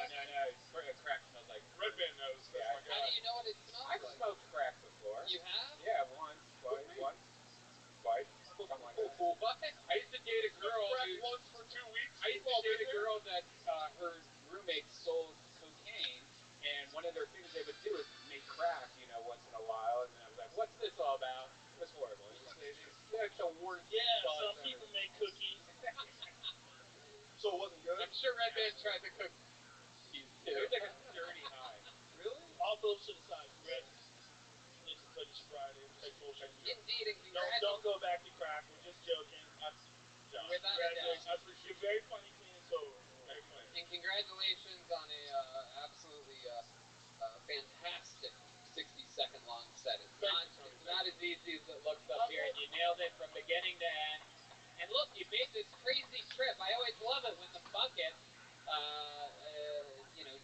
Speaker 19: Crack smells like
Speaker 5: Red Band knows. That's my guy.
Speaker 1: How do you know what it smells
Speaker 19: I've
Speaker 1: like?
Speaker 19: smoked crack before.
Speaker 1: You have?
Speaker 19: Yeah, once, twice, something like that.
Speaker 1: What?
Speaker 19: I used to date a girl
Speaker 5: Crack
Speaker 19: who
Speaker 5: once for 2 weeks.
Speaker 19: I used to date a girl that her roommate sold cocaine, and one of their things they would do is make crack, once in a while. And then I was like, "What's this all about?" It was horrible. It was like the worst.
Speaker 3: Yeah,
Speaker 19: sauce
Speaker 3: some
Speaker 19: ever.
Speaker 3: people make cookies.
Speaker 8: So it wasn't good?
Speaker 1: I'm sure Red Band tried the cookies too.
Speaker 19: It was like a dirty high.
Speaker 8: Really?
Speaker 3: All those to the side. Red. It's a finish Friday type bullshit.
Speaker 1: Indeed, and
Speaker 3: Don't go back to crack. We're just joking.
Speaker 1: Without a doubt.
Speaker 3: You're very funny, clean, and sober. Very funny.
Speaker 1: And congratulations on a absolutely fantastic 60-second long set. It's not as easy as it looks up here, and you nailed it from beginning to end. And look, you made this crazy trip. I always love it when the bucket,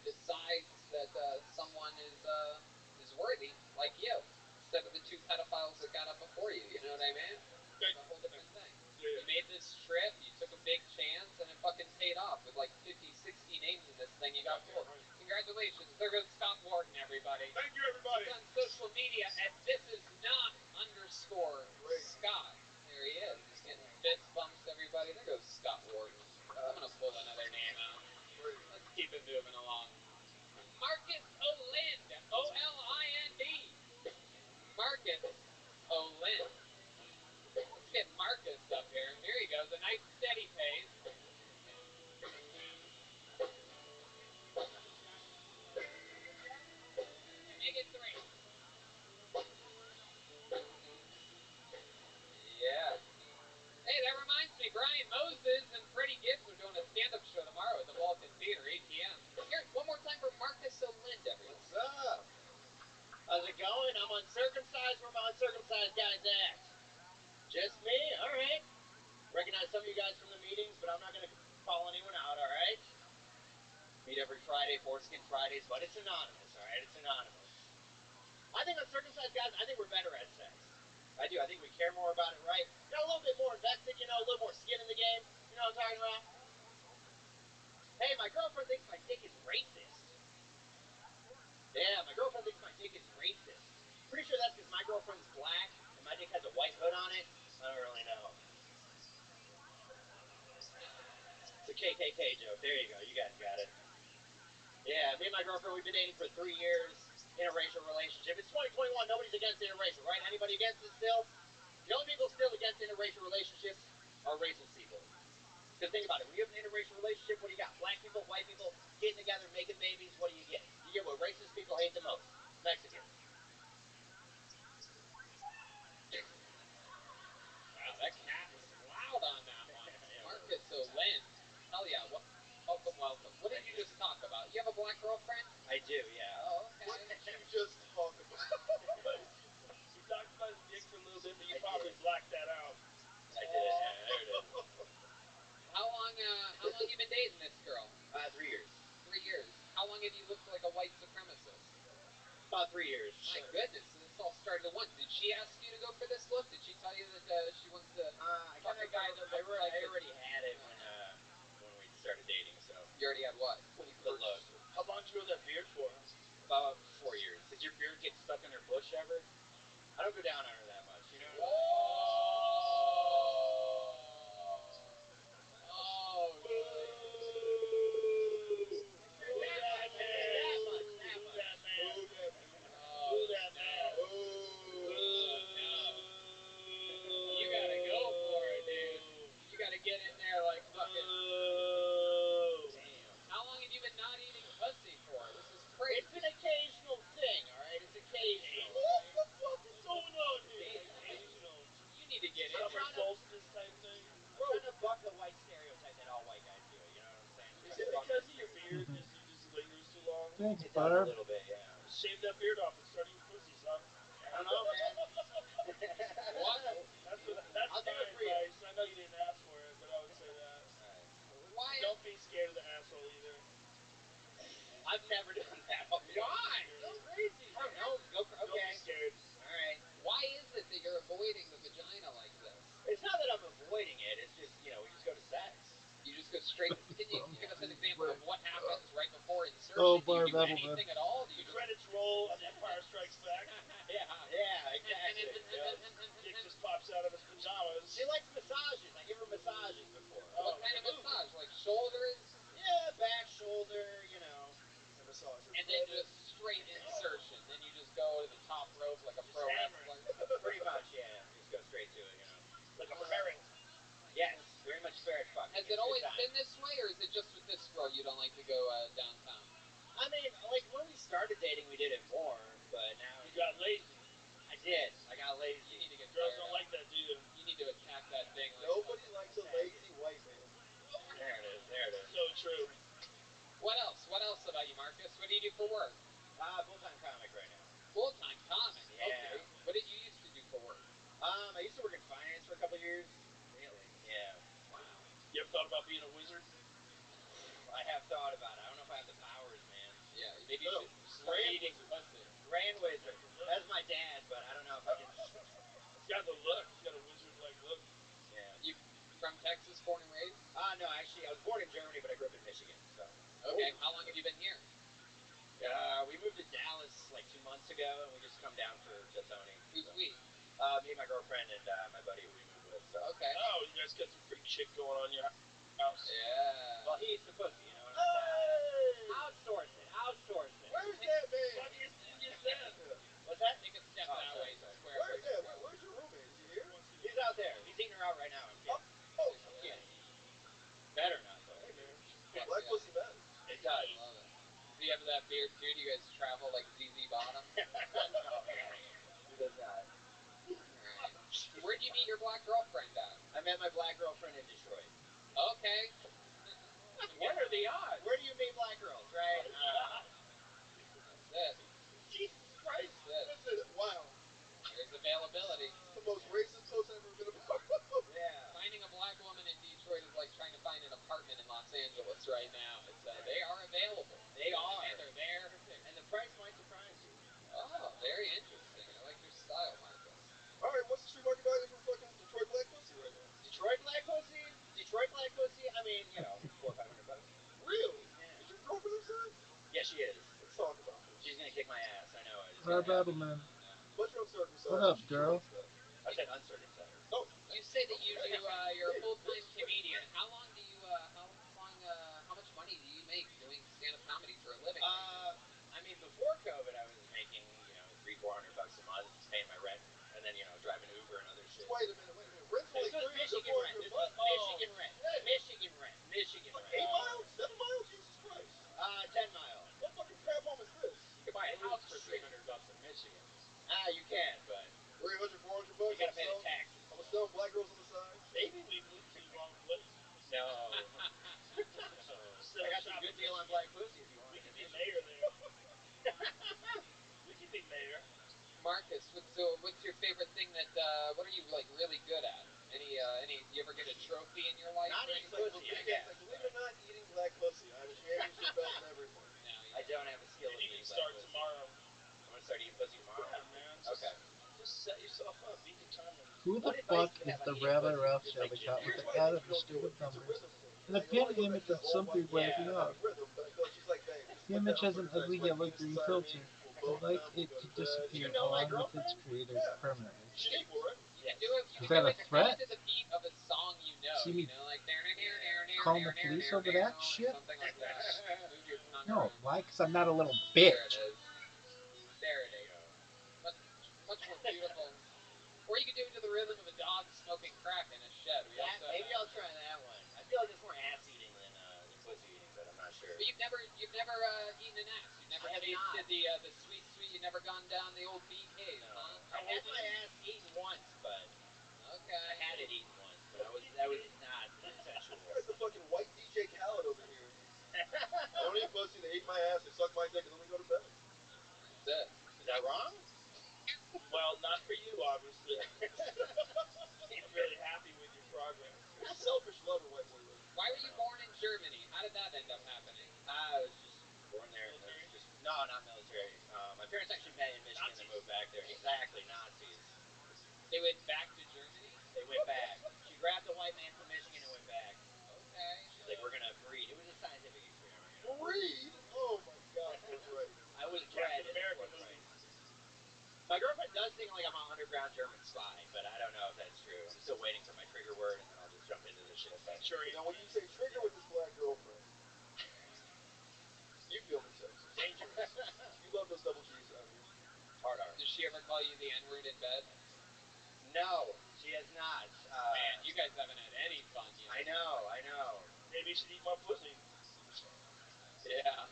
Speaker 1: decides that someone is worthy, like you, instead of the two pedophiles that got up before you. You know what I mean? It's a whole different thing.
Speaker 8: Yeah.
Speaker 1: You made this trip, you took a big chance, and it fucking paid off with like 50, 60 names in this thing. You got pulled.
Speaker 8: Right.
Speaker 1: Congratulations. There goes Scott Wharton, everybody.
Speaker 8: Thank you, everybody.
Speaker 1: He's on social media at _Scott. There he is. He's getting fist bumps, everybody. There goes Scott Wharton. I'm going to pull another name out. Let's keep it moving along. Marcus O'Lind. O-L-I-N-D. Marcus O'Lind. Let's get Marcus up here. Here he goes. A nice steady pace. Make it 3. Yeah. Hey, that reminds me, Brian Moses and Freddie Gibbs are doing a stand-up show tomorrow at the Vulcan Theater, 8 p.m. Here, one more time for Marcus O'Lind, everyone.
Speaker 17: What's up? How's it going? I'm uncircumcised. Where my uncircumcised guys at? Just me? All right. Recognize some of you guys from the meetings, but I'm not going to call anyone out, all right? Meet every Friday, Foreskin Fridays, but it's anonymous, all right? It's anonymous. I think uncircumcised guys, I think we're better at sex. I do. I think we care more about it, right? You know, a little bit more invested, you know, a little more skin in the game. You know what I'm talking about? Hey, my girlfriend thinks my dick is racist. Yeah, my girlfriend thinks my dick is racist. Pretty sure that's because my girlfriend's black and my dick has a white hood on it. I don't really know. It's a KKK joke. There you go. You guys got it. Yeah, me and my girlfriend, we've been dating for 3 years. Interracial relationship. It's 2021. Nobody's against interracial, right? Anybody against it still? The only people still against interracial relationships are racist people. Because think about it. When you have an interracial relationship, what do you got? Black people, white people getting together, making babies. What do you get? You get what racist people hate the most. Mexicans.
Speaker 1: Wow, that cat was loud on that one. Marcus O'Lind. Hell yeah. Welcome, welcome. What did you just talk about? You have a black girlfriend?
Speaker 17: I do, yeah.
Speaker 1: Oh, okay.
Speaker 17: What did you just talk about?
Speaker 8: He talked about his dick for a little bit, but you
Speaker 17: I
Speaker 8: probably
Speaker 17: did.
Speaker 8: blacked that out.
Speaker 17: I did, yeah. There it is.
Speaker 1: How long you been dating this girl?
Speaker 17: 3 years.
Speaker 1: 3 years. How long have you looked like a white supremacist?
Speaker 17: About 3 years.
Speaker 1: My goodness, this all started at once. Did she ask you to go for this look? Did she tell you that she wants to fuck a guy that looks like
Speaker 17: I already had it when we started dating, so.
Speaker 1: You already had what?
Speaker 17: The look.
Speaker 8: How long did you grow that beard for?
Speaker 17: About 4 years.
Speaker 14: Does your beard get stuck in her bush ever?
Speaker 17: I don't go down on her that much, you know?
Speaker 1: Oh,
Speaker 8: Who that man?
Speaker 1: You gotta go for it, dude. You gotta get in there like fucking. Damn. How long have you been not eating pussy for? This is crazy.
Speaker 17: It's an occasional thing, alright? It's occasional.
Speaker 8: What the fuck is going on here?
Speaker 1: Occasional. You need to get in.
Speaker 8: Summer solstice type thing.
Speaker 17: I'm trying to buck the white stereotype that all white guys do it, you know what I'm saying?
Speaker 8: Is it because of your beard just lingers too long?
Speaker 16: Thanks,
Speaker 17: It does a little bit, yeah.
Speaker 8: Just shave that beard off and start eating pussy, son.
Speaker 17: I don't know, man.
Speaker 1: What?
Speaker 8: That's
Speaker 17: I'll do
Speaker 8: my
Speaker 17: it for you.
Speaker 8: advice. I know you didn't ask for it, but I would say that.
Speaker 1: Why?
Speaker 8: Don't be scared of the asshole either.
Speaker 17: I've never done that.
Speaker 1: Why?
Speaker 17: Go crazy. I don't know. Go
Speaker 8: Don't
Speaker 17: okay.
Speaker 8: be scared.
Speaker 17: Alright.
Speaker 1: Why is it that you're avoiding the vagina like this?
Speaker 17: It's not that I'm avoiding it. It's just, you know, we just go to sex.
Speaker 1: You just go straight. Can you give us an example of what happens right before insertion?
Speaker 16: Oh,
Speaker 1: Do you do
Speaker 16: Barb
Speaker 1: anything at all? Do you
Speaker 8: The credits roll on Empire Strikes Back.
Speaker 17: Yeah, exactly.
Speaker 8: Dick just pops out of his pajamas.
Speaker 17: She likes massages. I give her massages before.
Speaker 1: What kind of massage? Like shoulders?
Speaker 17: Yeah, back, shoulder, you know.
Speaker 8: And massage.
Speaker 1: And then just straight insertion. Then you just go to the top rope like a pro wrestler.
Speaker 17: Pretty much, yeah. Just go straight to it, you know.
Speaker 8: Like a ferret.
Speaker 17: Yes, very much ferret fucking.
Speaker 1: Has it always been this way, or is it just with this girl you don't like to go downtown?
Speaker 17: I mean, like, when we started dating, we did it more, but now...
Speaker 8: You got lazy.
Speaker 17: I did. I got lazy.
Speaker 1: You need to get
Speaker 8: Girls don't like that, do you?
Speaker 1: You need to attack that thing.
Speaker 17: Nobody likes a lazy white man. There it is. There it is.
Speaker 8: So true.
Speaker 1: What else? What else about you, Marcus? What do you do for work?
Speaker 17: Full-time comic right now.
Speaker 1: Full-time comic?
Speaker 17: Yeah.
Speaker 1: Okay. What did you used to do for work?
Speaker 17: I used to work in finance for a couple years.
Speaker 1: Really?
Speaker 17: Yeah.
Speaker 1: Wow.
Speaker 8: You ever thought about being a wizard?
Speaker 17: I have thought about it. I don't know if I have the powers, man.
Speaker 1: Yeah, maybe you should
Speaker 19: eating pussy.
Speaker 17: Grand Wizard. That's my dad, but I don't know if I can.
Speaker 8: He's got the look. He's got a wizard-like look.
Speaker 17: Yeah.
Speaker 1: You from Texas, born and raised?
Speaker 17: No, actually, I was born in Germany, but I grew up in Michigan. So.
Speaker 1: Okay. How long have you been here?
Speaker 17: We moved to Dallas like 2 months ago, and we just come down for the Tony.
Speaker 1: Who's we?
Speaker 17: Me and my girlfriend and my buddy who we moved with. So.
Speaker 1: Okay.
Speaker 8: Oh, you guys got some freak shit going on in your house.
Speaker 1: Yeah.
Speaker 17: Well, he eats the pussy, you know what I'm saying? Outsource it. Outsource it.
Speaker 13: Where's that man?
Speaker 8: What you said?
Speaker 17: What's that?
Speaker 1: Take a step that way.
Speaker 17: Sorry.
Speaker 1: Square
Speaker 13: Where's
Speaker 1: away.
Speaker 13: that? Where's your roommate? Is he here?
Speaker 17: He's out there. He's eating her out right now. I'm kidding.
Speaker 13: Oh,
Speaker 17: I'm kidding. Better not though.
Speaker 13: hey man,
Speaker 1: Fuck
Speaker 13: black
Speaker 1: yeah.
Speaker 13: pussy matters.
Speaker 17: It does.
Speaker 1: I love it. Does he have that beard too? Do you guys travel like ZZ Bottom?
Speaker 17: No, he does not.
Speaker 1: Alright. Where'd you meet your black girlfriend at?
Speaker 17: I met my black girlfriend in Detroit.
Speaker 1: Okay.
Speaker 19: What are the odds?
Speaker 17: Where do you meet black girls, right?
Speaker 1: That's it.
Speaker 13: Jesus Christ!
Speaker 1: That's it.
Speaker 13: Listen, wow.
Speaker 1: There's availability.
Speaker 13: It's the most racist post I've ever been a part of.
Speaker 17: Yeah.
Speaker 1: Finding a black woman in Detroit is like trying to find an apartment in Los Angeles right now. It's they are available.
Speaker 17: They are.
Speaker 1: And they're there.
Speaker 17: And the price might surprise you.
Speaker 1: Oh, very interesting. I like your style, Marcus.
Speaker 13: All right, what's the street market value for fucking Detroit black pussy right now?
Speaker 17: Detroit black pussy? I mean, you know, $400 or $500.
Speaker 13: Really?
Speaker 17: Yeah.
Speaker 13: Is your girlfriend upset?
Speaker 17: Yeah, she is.
Speaker 13: Let's talk about this.
Speaker 17: She's gonna kick my ass. I know it.
Speaker 10: Man.
Speaker 13: But you're uncircumcised.
Speaker 10: What up,
Speaker 13: so she
Speaker 10: girl?
Speaker 13: likes that.
Speaker 17: I said uncircumcised.
Speaker 13: Oh,
Speaker 1: You say that you do. You're a full-time comedian. How long do you? How much money do you make doing stand-up comedy for a living?
Speaker 17: I mean, before COVID, I was making, you know, $300-400 a month, paying my rent, and then, you know, driving Uber and other shit.
Speaker 13: wait a minute. Rent's
Speaker 17: This
Speaker 13: like
Speaker 17: was
Speaker 13: 300
Speaker 17: Michigan rent. This was Michigan rent. Michigan rent. Michigan
Speaker 13: Like
Speaker 17: rent.
Speaker 13: 8 miles? 7 miles? Jesus Christ.
Speaker 17: 10 miles.
Speaker 13: What fucking crap home is this?
Speaker 19: You can buy a house for $300 in Michigan.
Speaker 17: You can, but
Speaker 13: 300, 400 bucks?
Speaker 17: you gotta pay the taxes.
Speaker 13: I'm gonna sell black girls on the side.
Speaker 8: Maybe we moved to the wrong place.
Speaker 17: No.
Speaker 8: So
Speaker 17: I got you a good deal on black pussy if you want.
Speaker 8: We could be mayor there. We could be mayor.
Speaker 1: Marcus, what's your favorite thing that? What are you like really good at? Any? You ever get a trophy in your life?
Speaker 17: Not
Speaker 1: or
Speaker 17: eating
Speaker 1: anything?
Speaker 17: pussy, I guess.
Speaker 13: Like, believe it or not, eating black pussy. I have a championship belt and everything.
Speaker 1: No, you
Speaker 17: I don't have a skill of
Speaker 8: You
Speaker 17: eating
Speaker 8: can
Speaker 17: black
Speaker 8: start
Speaker 17: pussy.
Speaker 8: tomorrow.
Speaker 17: I'm gonna start eating pussy tomorrow.
Speaker 8: Yeah, man.
Speaker 17: Okay.
Speaker 8: Just set yourself up. Beat the time limit.
Speaker 10: Who the
Speaker 17: What advice
Speaker 10: fuck
Speaker 17: do you
Speaker 10: is
Speaker 17: have
Speaker 10: the
Speaker 17: on eating
Speaker 10: Rabbi
Speaker 17: pussy?
Speaker 10: Rothschild
Speaker 17: Like,
Speaker 10: account with
Speaker 13: Here's
Speaker 10: the
Speaker 13: why I
Speaker 10: ad
Speaker 13: think
Speaker 10: of
Speaker 13: you
Speaker 10: the
Speaker 13: don't do
Speaker 10: stupid
Speaker 13: it. It's a
Speaker 10: numbers
Speaker 13: rhythm thing.
Speaker 10: and a
Speaker 13: Like,
Speaker 10: pinned
Speaker 13: I wanna go
Speaker 10: image
Speaker 13: back to
Speaker 10: of
Speaker 13: that
Speaker 10: some
Speaker 13: all
Speaker 10: dude
Speaker 13: white
Speaker 10: wiping
Speaker 13: dude
Speaker 10: off?
Speaker 13: rhythm, but no, she's like, babe, just
Speaker 10: The
Speaker 13: put
Speaker 10: image
Speaker 13: that
Speaker 10: has an
Speaker 13: upper
Speaker 10: ugly
Speaker 13: nice
Speaker 10: yellow
Speaker 13: white
Speaker 10: green
Speaker 13: penis inside of
Speaker 10: filter.
Speaker 13: me. We'll
Speaker 10: I'd
Speaker 13: both
Speaker 10: like
Speaker 13: come, we'll
Speaker 10: it
Speaker 13: go
Speaker 10: to
Speaker 13: to bed.
Speaker 10: disappear
Speaker 17: You know my
Speaker 10: along with its
Speaker 17: girlfriend?
Speaker 10: creator
Speaker 13: Yeah.
Speaker 10: permanently.
Speaker 13: She's equal, right?
Speaker 1: You can do it. You
Speaker 10: Is
Speaker 1: can
Speaker 10: that
Speaker 1: do
Speaker 10: a
Speaker 1: it.
Speaker 10: threat?
Speaker 1: To the beat of a song you know.
Speaker 10: See me
Speaker 1: You know, like
Speaker 10: calling the police over that shit?
Speaker 1: something like that. Move your tongue
Speaker 10: No,
Speaker 1: around.
Speaker 10: why? Because I'm not a little
Speaker 1: There
Speaker 10: bitch.
Speaker 1: it is. There it is. Much more beautiful. Or you could do it to the rhythm of a dog smoking crack in a shed.
Speaker 17: Maybe I'll try that one. I feel like it's more ass eating than pussy eating, but I'm not sure.
Speaker 1: But you've never eaten an ass. You've never tasted the sweet. You've never gone down the old bee cave,
Speaker 17: No.
Speaker 1: huh?
Speaker 17: I had my ass eaten once, but
Speaker 1: Okay.
Speaker 17: I had it eaten once, but that was not consensual.
Speaker 13: This guy's the fucking white DJ Khaled over here. I don't eat pussy, they eat my ass, they suck my dick, and then we go to bed.
Speaker 1: That's it.
Speaker 17: Is that wrong?
Speaker 8: Well, not for you, obviously. I'm really happy with your progress.
Speaker 13: You're a selfish lover, white boy Rick.
Speaker 1: Why were you born in Germany? How did that end up happening?
Speaker 17: I was just born there.
Speaker 8: Military?
Speaker 17: No, not military. My parents actually met in Michigan and moved back there. Exactly, Nazis.
Speaker 1: They went back to Germany?
Speaker 17: They went back. She grabbed a white man from Michigan and went back.
Speaker 1: Okay.
Speaker 17: She's like, we're gonna breed. It was a scientific experiment. You know?
Speaker 13: Breed? Oh my god, forthright.
Speaker 17: I was
Speaker 8: Captain
Speaker 17: bred in
Speaker 8: America
Speaker 17: forthright.
Speaker 8: movie.
Speaker 17: My girlfriend does think like I'm an underground German spy, but I don't know if that's true. I'm still waiting for my trigger word, and then I'll just jump into the shit.
Speaker 8: Sure.
Speaker 13: Now, when you say trigger with this black girlfriend, you feel me, Texas.
Speaker 17: Dangerous.
Speaker 13: You love those double G's out here.
Speaker 17: Hard R.
Speaker 1: Does she ever call you the N-word in bed?
Speaker 17: No, she has not.
Speaker 1: Man, you guys haven't had any fun yet.
Speaker 17: I know.
Speaker 8: Maybe you should eat my pussy.
Speaker 1: Yeah.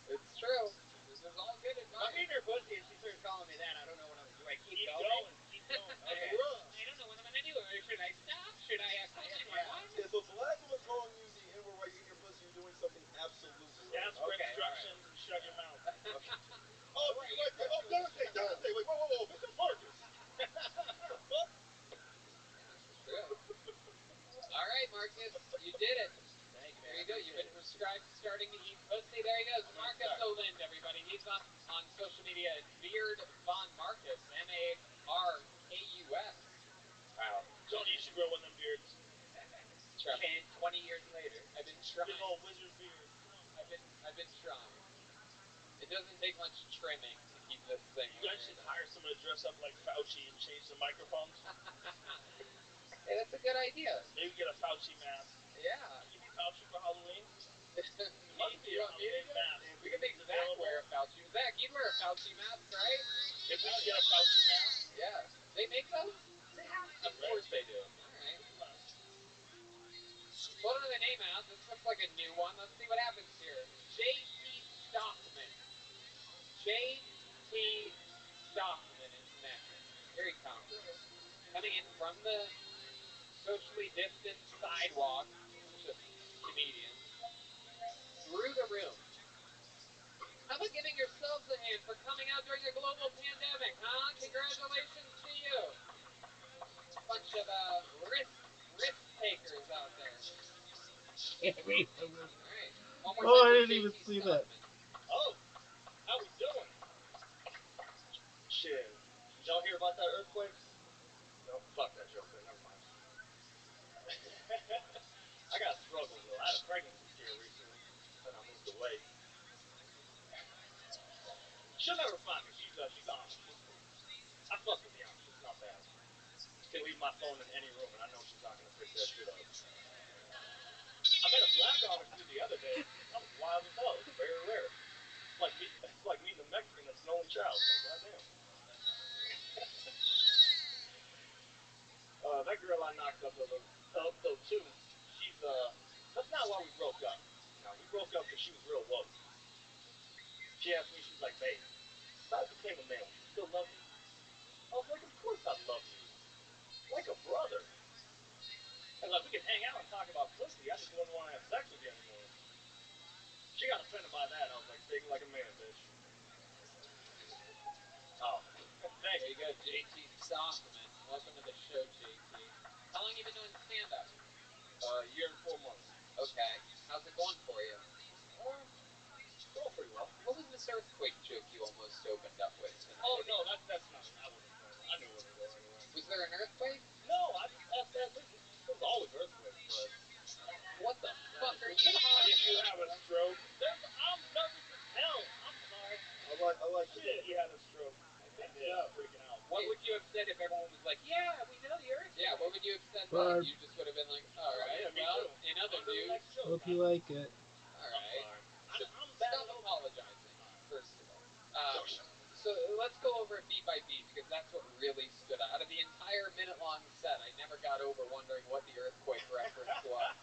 Speaker 1: It's true. This is all good advice.
Speaker 17: I'm eating her pussy and she starts calling me that. I don't know what I'm gonna do. I keep
Speaker 8: Keep
Speaker 17: going.
Speaker 8: going. Keep going.
Speaker 17: Okay.
Speaker 1: I don't know what I'm gonna do. Should I stop? Should I question my mom?
Speaker 13: Yeah, so if a black woman calling you the N-word while you're eating your pussy, you're doing something absolutely right.
Speaker 8: Ask for
Speaker 17: Okay,
Speaker 8: instructions and shut your mouth.
Speaker 13: Okay. Oh, so you like that? Oh, Thursday. Wait, whoa. This is Marcus. What?
Speaker 1: It's true. All right, Marcus, you did it.
Speaker 17: Thank you, man.
Speaker 1: There you go. You've been prescribed starting to eat pussy. There he goes. Marcus Olind, everybody. He's off media, and Beard Von Marcus, Markus.
Speaker 8: Wow. Johnny, you should grow one of them beards.
Speaker 1: Can't 20 years later. I've been trying.
Speaker 8: Big old wizard beard.
Speaker 1: I've been trying. It doesn't take much trimming to keep this thing.
Speaker 8: You guys should hire someone to dress up like Fauci and change the microphones.
Speaker 1: Hey, that's a good idea.
Speaker 8: Maybe get a Fauci mask.
Speaker 1: Yeah.
Speaker 8: Can you be Fauci for Halloween?
Speaker 1: Must be a Halloween mask. We can make Zach wear a Fauci. Zach, you'd wear a Fauci mask, right?
Speaker 8: If we get a Fauci mask.
Speaker 1: Yeah. They make those?
Speaker 8: They have to.
Speaker 1: Of course they do. Alright. What are they name out? This looks like a new one. Let's see what happens here. J.T. Stockman. J.T. Stockman is next. Here he comes. Coming in from the socially distant sidewalk. Bunch of comedians. Through the room. How about giving yourselves a hand for coming out during a global pandemic, huh? Congratulations to you. Bunch of risk takers out there.
Speaker 10: Alright.
Speaker 1: One more
Speaker 10: Oh,
Speaker 1: time
Speaker 10: I
Speaker 1: with
Speaker 10: didn't even
Speaker 1: JT
Speaker 10: see
Speaker 1: Stockman.
Speaker 10: that.
Speaker 8: Oh, how we doing? Shit. Did y'all hear about that earthquake? No, fuck that joke then. Never mind. I got struggles though. I had a pregnancy scare recently. Then I moved away. She'll never find me. She's honest. She's cool. I fuck with Bianca. She's not bad. Can leave my phone in any room and I know she's not gonna pick that shit up. I met a black comic dude the other day. That was wild as hell. It's very rare. It's like meeting a Mexican that's an only child. Like, goddamn. That girl I knocked up though too. She's that's not why we broke up. No, we broke up because she was real woke. She asked me, she's like, babe, if I became a man, would you still love me? I was like, of course I'd love you. Like a brother. And like we could hang out and talk about pussy. I just wouldn't want to have sex with you anymore. She got offended by that. I was like, take it like a man, bitch. Oh, thank
Speaker 1: you. There you go, JT Stockman. Welcome to the show, JT. How long have you been doing stand-up?
Speaker 8: A year and 4 months.
Speaker 1: Okay. How's it going for you?
Speaker 8: Going pretty well.
Speaker 1: What was this earthquake joke you almost opened up with tonight?
Speaker 8: Oh, no, that's not it. I wasn't going. I knew it wasn't going anywhere.
Speaker 1: Was there an earthquake?
Speaker 8: No, I just asked that. There's always earthquakes, but...
Speaker 1: What the fuck are you talking about?
Speaker 8: Did you have a stroke? I'm nervous as hell. I'm sorry. I like to think he had a stroke. I did. I'm freaking out.
Speaker 1: What would you have said if everyone was like, yeah, we know the earthquake? Yeah, what would you have said
Speaker 10: Barb.
Speaker 1: then? You just would have been like, alright,
Speaker 8: yeah, me
Speaker 1: well,
Speaker 8: too.
Speaker 1: in other news...
Speaker 10: Hope you like it.
Speaker 1: Alright.
Speaker 8: I'm
Speaker 1: Stop apologizing, first of all. So let's go over it beat by beat, because that's what really stood out. Out of the entire minute-long set, I never got over wondering what the earthquake reference was.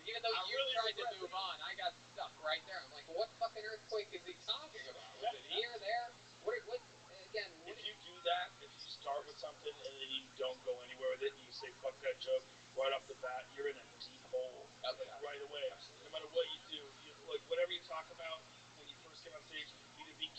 Speaker 1: Even though you really tried to move on, I got stuck right there. I'm like, what fucking earthquake is he talking about? Was it here, there? What again?
Speaker 8: If you do that, if you start with something and then you don't go anywhere with it, and you say fuck that joke right off the bat, you're in a deep hole.
Speaker 1: Okay.
Speaker 8: Like right away. Absolutely. No matter what you do, like whatever you talk about when you first get on stage, either be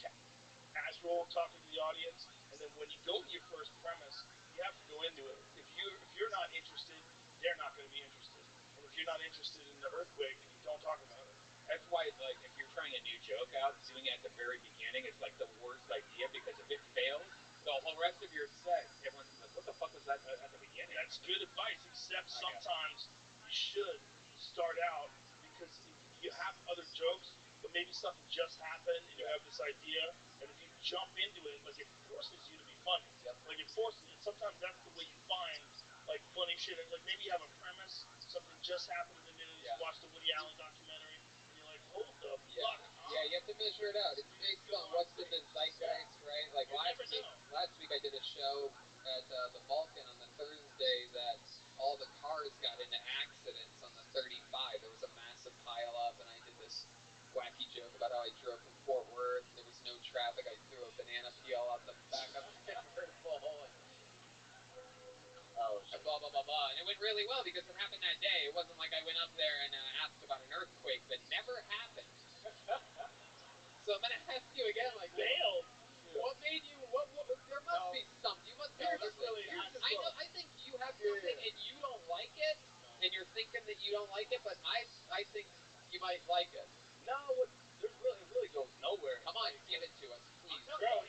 Speaker 8: casual, talking to the audience, and then when you go to your first premise, you have to go into it. If you're not interested, they're not going to be interested. And if you're not interested in the earthquake, don't talk about it.
Speaker 1: That's why, like, if you're trying a new joke out, doing it at the very beginning is like the worst idea, because if it fails, the whole rest of your set, everyone's like, what the fuck was that at the beginning?
Speaker 8: That's good advice, except sometimes you should start out, because you have other jokes, but maybe something just happened and you have this idea, and if you jump into it, like it forces you to be funny.
Speaker 1: Yep.
Speaker 8: Like it forces, and sometimes that's the way you find like funny shit. Like maybe you have a premise, something just happened in the news, you watch the Woody Allen documentary, and you're like, hold the fuck up.
Speaker 1: Yeah, you have to measure it out. It's based on what's in the zeitgeist, right? Like last week I did a show at the Vulcan on the Thursday that all the cars got into accidents on the 35. There was a massive pile up, and I did this wacky joke about how I drove from Fort Worth. There was no traffic. I threw a banana peel out the back of the convertible. And blah, blah, blah, blah. And it went really well because it happened that day. It wasn't like I went up there and asked about an earthquake that never happened. So I'm going to ask you again, like,
Speaker 8: bailed.
Speaker 1: What made you, there must be something. You must have something. I know, I think you have something and you don't like it, and you're thinking that you don't like it, but I think you might like it.
Speaker 8: No, it really goes nowhere.
Speaker 1: Come on, give it to us, please.
Speaker 8: Bro,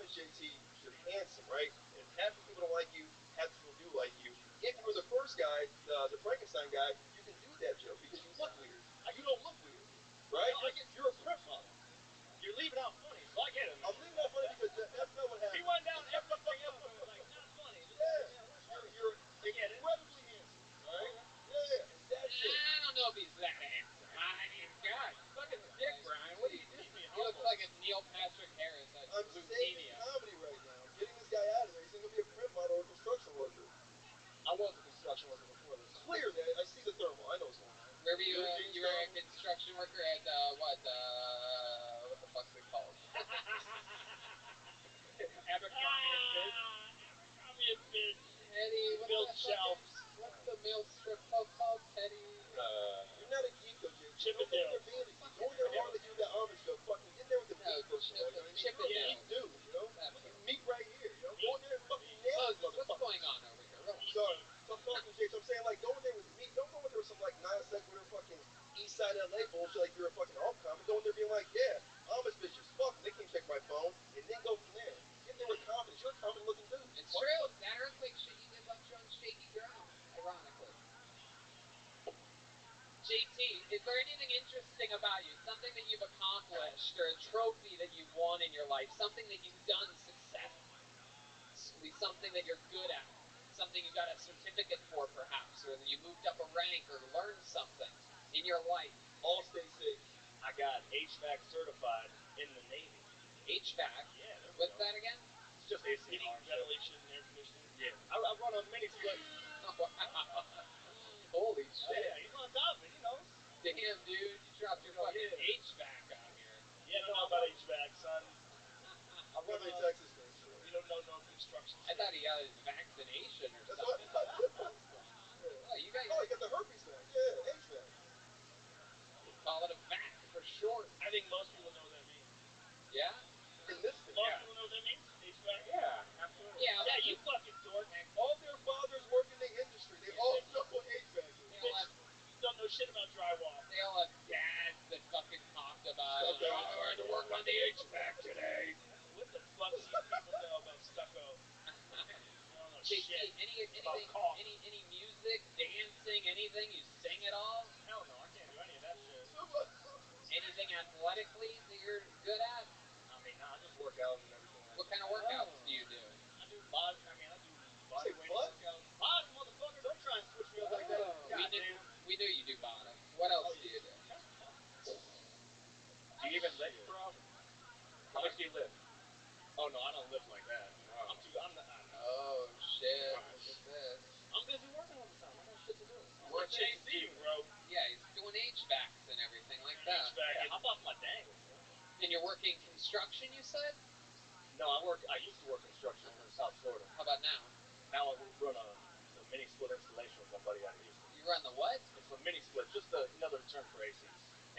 Speaker 6: is JT, you're handsome, right? And half the people don't like you, half the people do like you. If you were the first guy, the Frankenstein guy, you can do that joke because you look weird. You don't look weird, right? You're a print model.
Speaker 3: You're leaving out funny, so I get it, man.
Speaker 6: I'm leaving out funny because that's not what happened.
Speaker 3: He went down everything else and was like, not funny.
Speaker 6: You're incredibly handsome, right? Yeah, and that's it.
Speaker 1: I don't know if he's that handsome.
Speaker 3: I mean, God, suck his dick, Brian. What are you doing?
Speaker 1: He looks like a Neil Patrick Harris at
Speaker 6: I'm saving
Speaker 1: leukemia.
Speaker 6: comedy right now. I'm getting this guy out of there. He's going to be a print model or a construction worker.
Speaker 3: I was a construction worker before this.
Speaker 6: Clearly, I see the thermal. I know what's going on.
Speaker 1: Where were you? You were a construction worker at what? What the fuck's it called?
Speaker 3: Abercrombie and Fitch.
Speaker 1: Abercrombie and Fitch. Teddy.
Speaker 3: Build shelves.
Speaker 1: What's the mill strip club called? Teddy.
Speaker 6: You're not a geek though, JT.
Speaker 3: Chippendale.
Speaker 6: Don't being a geek. Go in there hard like you do that Amish joke. Fucking get in there with the meat first of all. You know what I mean? You're a meat dude, you know? Look at meat right here, you know? Go in there and fucking nail these motherfuckers.
Speaker 1: What's going on over here? Relax.
Speaker 6: Sorry. I'm talking JT. I'm saying like go in there with meat. Don't go in there with some like non sequitur fucking East Side LA bullshit like you're a fucking alt comic. Go in there being like, yeah, Amish bitches, fuck them. They can't check my phone, and then go from there. Get in there with confidence. You're a confident looking dude.
Speaker 1: It's true. That earthquake shit you did left you on shaky ground. Ironically. JT, is there anything interesting about you? Something that you've accomplished or a trophy that you've won in your life? Something that you've done successfully? Something that you're good at? Something you got a certificate for, perhaps? Or that you moved up a rank or learned something in your life?
Speaker 6: All stay safe.
Speaker 3: I got HVAC certified in the Navy.
Speaker 1: HVAC?
Speaker 3: Yeah.
Speaker 1: What's that again?
Speaker 3: It's just AC, ventilation, air conditioning. Yeah. I run a mini split.
Speaker 1: Oh, wow. Holy shit.
Speaker 3: Yeah, he's on top of it. He knows.
Speaker 1: Damn, dude. You dropped your fucking HVAC out here.
Speaker 3: Yeah, I don't know about HVAC, son.
Speaker 6: I'm running Texas man.
Speaker 3: You don't know no construction shit.
Speaker 1: I thought he got his vaccination or
Speaker 6: That's
Speaker 1: something.
Speaker 6: what what's going on?
Speaker 1: Oh, you got
Speaker 6: he got the herpes vac. Yeah, HVAC.
Speaker 1: Call it a vac for short.
Speaker 3: I think most people know what that means.
Speaker 1: Yeah?
Speaker 6: In this thing.
Speaker 3: Most people know what that means? HVAC?
Speaker 1: Yeah, absolutely. Yeah,
Speaker 3: you fucking dork.
Speaker 6: All their fathers work in the industry. They all know what HVAC is.
Speaker 3: You don't know shit about drywall.
Speaker 1: They all have dads that fucking talked about it. I had to work on the HVAC today.
Speaker 3: What the fuck do these people know about stucco? I don't know
Speaker 1: JT,
Speaker 3: shit.
Speaker 1: any music, dancing, anything? You sing at all?
Speaker 3: Hell no, I can't do any of that shit.
Speaker 1: Anything athletically that you're good at?
Speaker 3: I mean, nah, I just work out and everything like that.
Speaker 1: What kind of workouts do you do?
Speaker 3: I do body weight workouts. Bottom, motherfucker, don't try and switch me up like that.
Speaker 1: We knew you do bottom. What else do you do?
Speaker 3: Do you even lift, bro? How much do you lift? Oh no, I don't lift like that. No. I'm not.
Speaker 1: Oh shit! Look at this.
Speaker 3: I'm busy working all the time. I got shit to do.
Speaker 1: We're
Speaker 3: JC, bro.
Speaker 1: Yeah, he's doing HVACs and everything like that.
Speaker 3: HVAC. Hop off my dangles, bro.
Speaker 1: And you're working construction, you said?
Speaker 3: No, I used to work construction in South Florida.
Speaker 1: How about now?
Speaker 3: Now I run a mini split installation with my buddy out of Houston.
Speaker 1: You run the what?
Speaker 3: It's a mini split, just another term for ACs.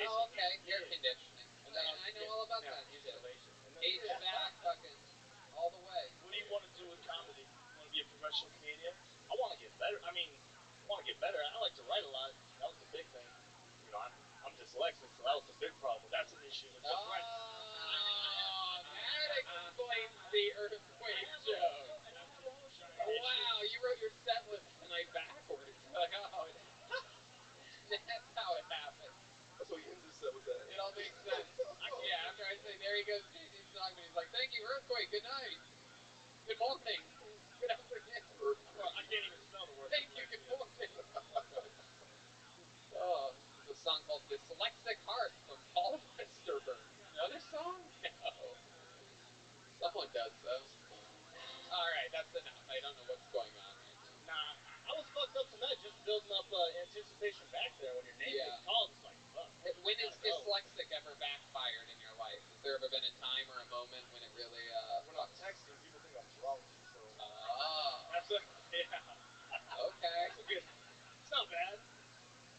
Speaker 1: Oh, okay. Air conditioning. I know all about that.
Speaker 3: Installation.
Speaker 1: HVAC, fucking all the way.
Speaker 3: What do you want to do with comedy? You want to be a professional comedian? I want to get better. I mean, I want to get better. I like to write a lot. That was the big thing. You know, I'm dyslexic, so that was the big problem. That's an issue. It's just right.
Speaker 1: That explains the earthquake joke. Wow, you wrote your set list tonight backwards. Like, oh, that's how it happened.
Speaker 6: That's why he ends his set with that.
Speaker 1: It all makes sense. Yeah, after I say, there he goes, JT Stockman, he's like, thank you, earthquake, good night. Good morning. Good afternoon.
Speaker 3: Well, I can't even spell the word.
Speaker 1: Thank you, good morning. Oh, there's a song called Dyslexic Heart from Paul Westerberg. Another song? No. Someone does, though. Alright, that's enough. I don't know what's going on right now.
Speaker 3: Nah, I was fucked up tonight just building up anticipation back there when your name gets called. It's like, fuck.
Speaker 1: When has dyslexic ever backfired in your life? Has there ever been a time or a moment when it really,
Speaker 6: When I'm texting, people think I'm drunk, so...
Speaker 3: That's yeah.
Speaker 1: Okay.
Speaker 3: That's a good... It's not bad.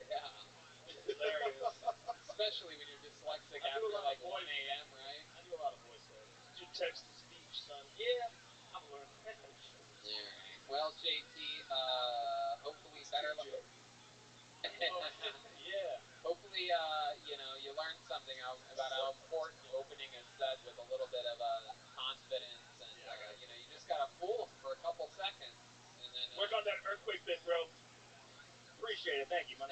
Speaker 1: Yeah.
Speaker 3: It's hilarious.
Speaker 1: Especially when you're dyslexic after like 1 a.m., right?
Speaker 3: I do a lot of voiceovers. Do text-to-speech, son. Yeah, I've learned that shit.
Speaker 1: Alright. Well, JT, hopefully better luck.
Speaker 3: Yeah.
Speaker 1: Hopefully, you learned something about how important opening a set with a little bit of confidence and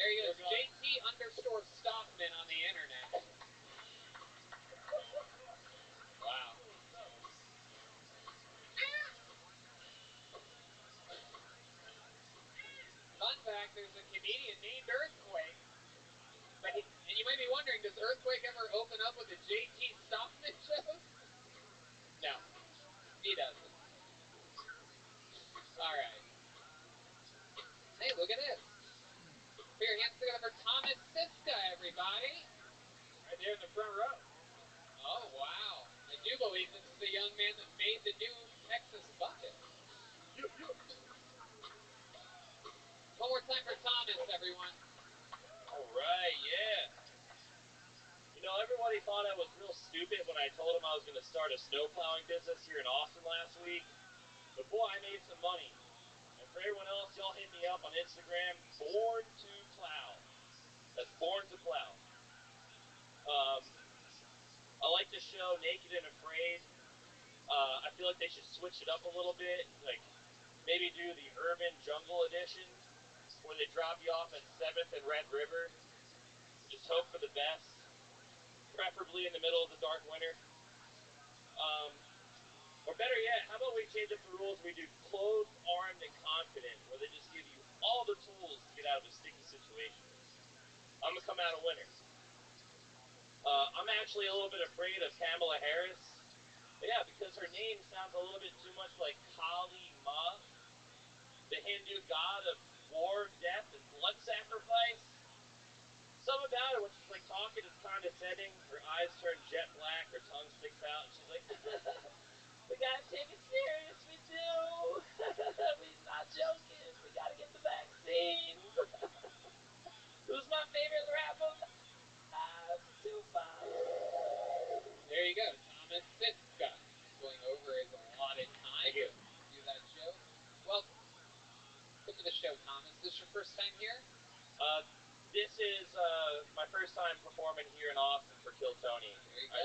Speaker 1: There he goes, JT_Stockman on the internet. Wow. Fun fact, there's a comedian named Earthquake. And you might be wondering, does Earthquake ever open up with a JT Stockman joke? No, he doesn't. Alright. Hey, look at this. Put your hands together for Thomas Siska, everybody.
Speaker 3: Right there in the front row.
Speaker 1: Oh, wow. I do believe this is the young man that made the new Texas bucket. One more time for Thomas, everyone.
Speaker 14: All right, yeah. You know, everybody thought I was real stupid when I told them I was going to start a snow plowing business here in Austin last week. But boy, I made some money. And for everyone else, y'all hit me up on Instagram, Born to Plow. That's Born to Plow. I like the show Naked and Afraid. I feel like they should switch it up a little bit. Like, maybe do the Urban Jungle Edition, where they drop you off at 7th and Red River. Just hope for the best. Preferably in the middle of the dark winter. Or better yet, how about we change up the rules? We do Clothed, Armed, and Confident, where they just give you all the tools to get out of a sticky situation. I'm going to come out a winner. I'm actually a little bit afraid of Kamala Harris. But yeah, because her name sounds a little bit too much like Kali Ma, the Hindu god of war, death, and blood sacrifice. Something about her when she's like talking is condescending. Her eyes turn jet black, her tongue sticks out, and she's like, we gotta take it serious, we do. We're not joking. We gotta get the vaccine. Who's my favorite rapper? Tupac.
Speaker 1: There you go, Thomas Siska. Going over his allotted time to do that joke. Welcome to the show, Thomas. Is this your first time here?
Speaker 14: This is my first time performing here in Austin for Kill Tony.
Speaker 1: There you go.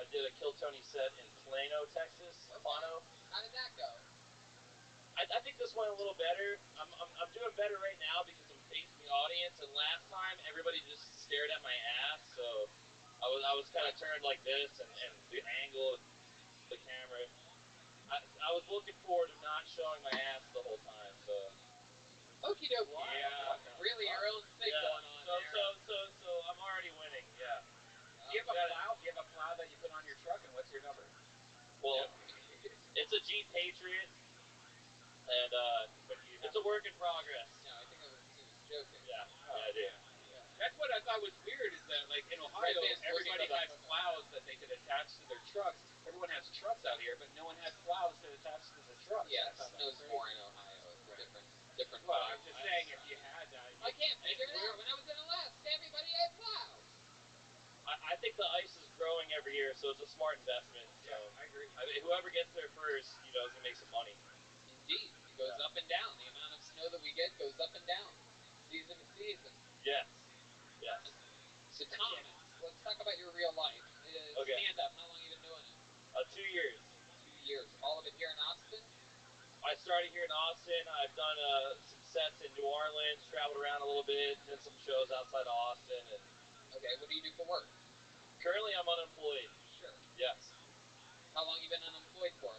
Speaker 14: I did a Kill Tony set in Plano, Texas.
Speaker 1: Okay.
Speaker 14: Plano.
Speaker 1: How did that go?
Speaker 14: I think this went a little better. I'm doing better right now because I'm facing the audience. And last time everybody just stared at my ass, so I was kind of turned like this, and the angle of the camera. I was looking forward to not showing my ass the whole time. So.
Speaker 1: Okie dokie.
Speaker 14: Wow.
Speaker 1: Yeah. Really your own thing going on there.
Speaker 14: So I'm already winning. Yeah.
Speaker 3: Do you have a plow? Do you have a plow that you put on your truck, and what's your number?
Speaker 14: Well, it's a Jeep Patriot, and it's a work in progress.
Speaker 1: No, I think he was joking.
Speaker 14: Yeah, I do.
Speaker 3: That's what I thought was weird is that, like, in Ohio, everybody has plows that they could attach to their trucks. Everyone has trucks out here, but no one has plows to attach to the trucks.
Speaker 1: Yeah, it snows more in Ohio. It's different
Speaker 3: Well,
Speaker 1: vibe.
Speaker 3: I'm just saying, if you had that.
Speaker 1: I can't figure it out. When I was in Alaska, everybody had plows.
Speaker 14: I think the ice is growing every year, so it's a smart investment. So.
Speaker 3: Yeah, I agree.
Speaker 14: I mean, whoever gets there first, is going to make some money.
Speaker 1: Indeed. It goes up and down. The amount of snow that we get goes up and down. Season to season.
Speaker 14: Yes. Yes.
Speaker 1: So, Thomas, let's talk about your real life.
Speaker 14: Okay.
Speaker 1: Stand up. How long have you been doing it?
Speaker 14: 2 years.
Speaker 1: 2 years. All of it here in Austin?
Speaker 14: I started here in Austin. I've done some sets in New Orleans, traveled around a little bit, did some shows outside of Austin. And
Speaker 1: okay, what do you do for work?
Speaker 14: Currently, I'm unemployed.
Speaker 1: Sure.
Speaker 14: Yes.
Speaker 1: How long you been unemployed for?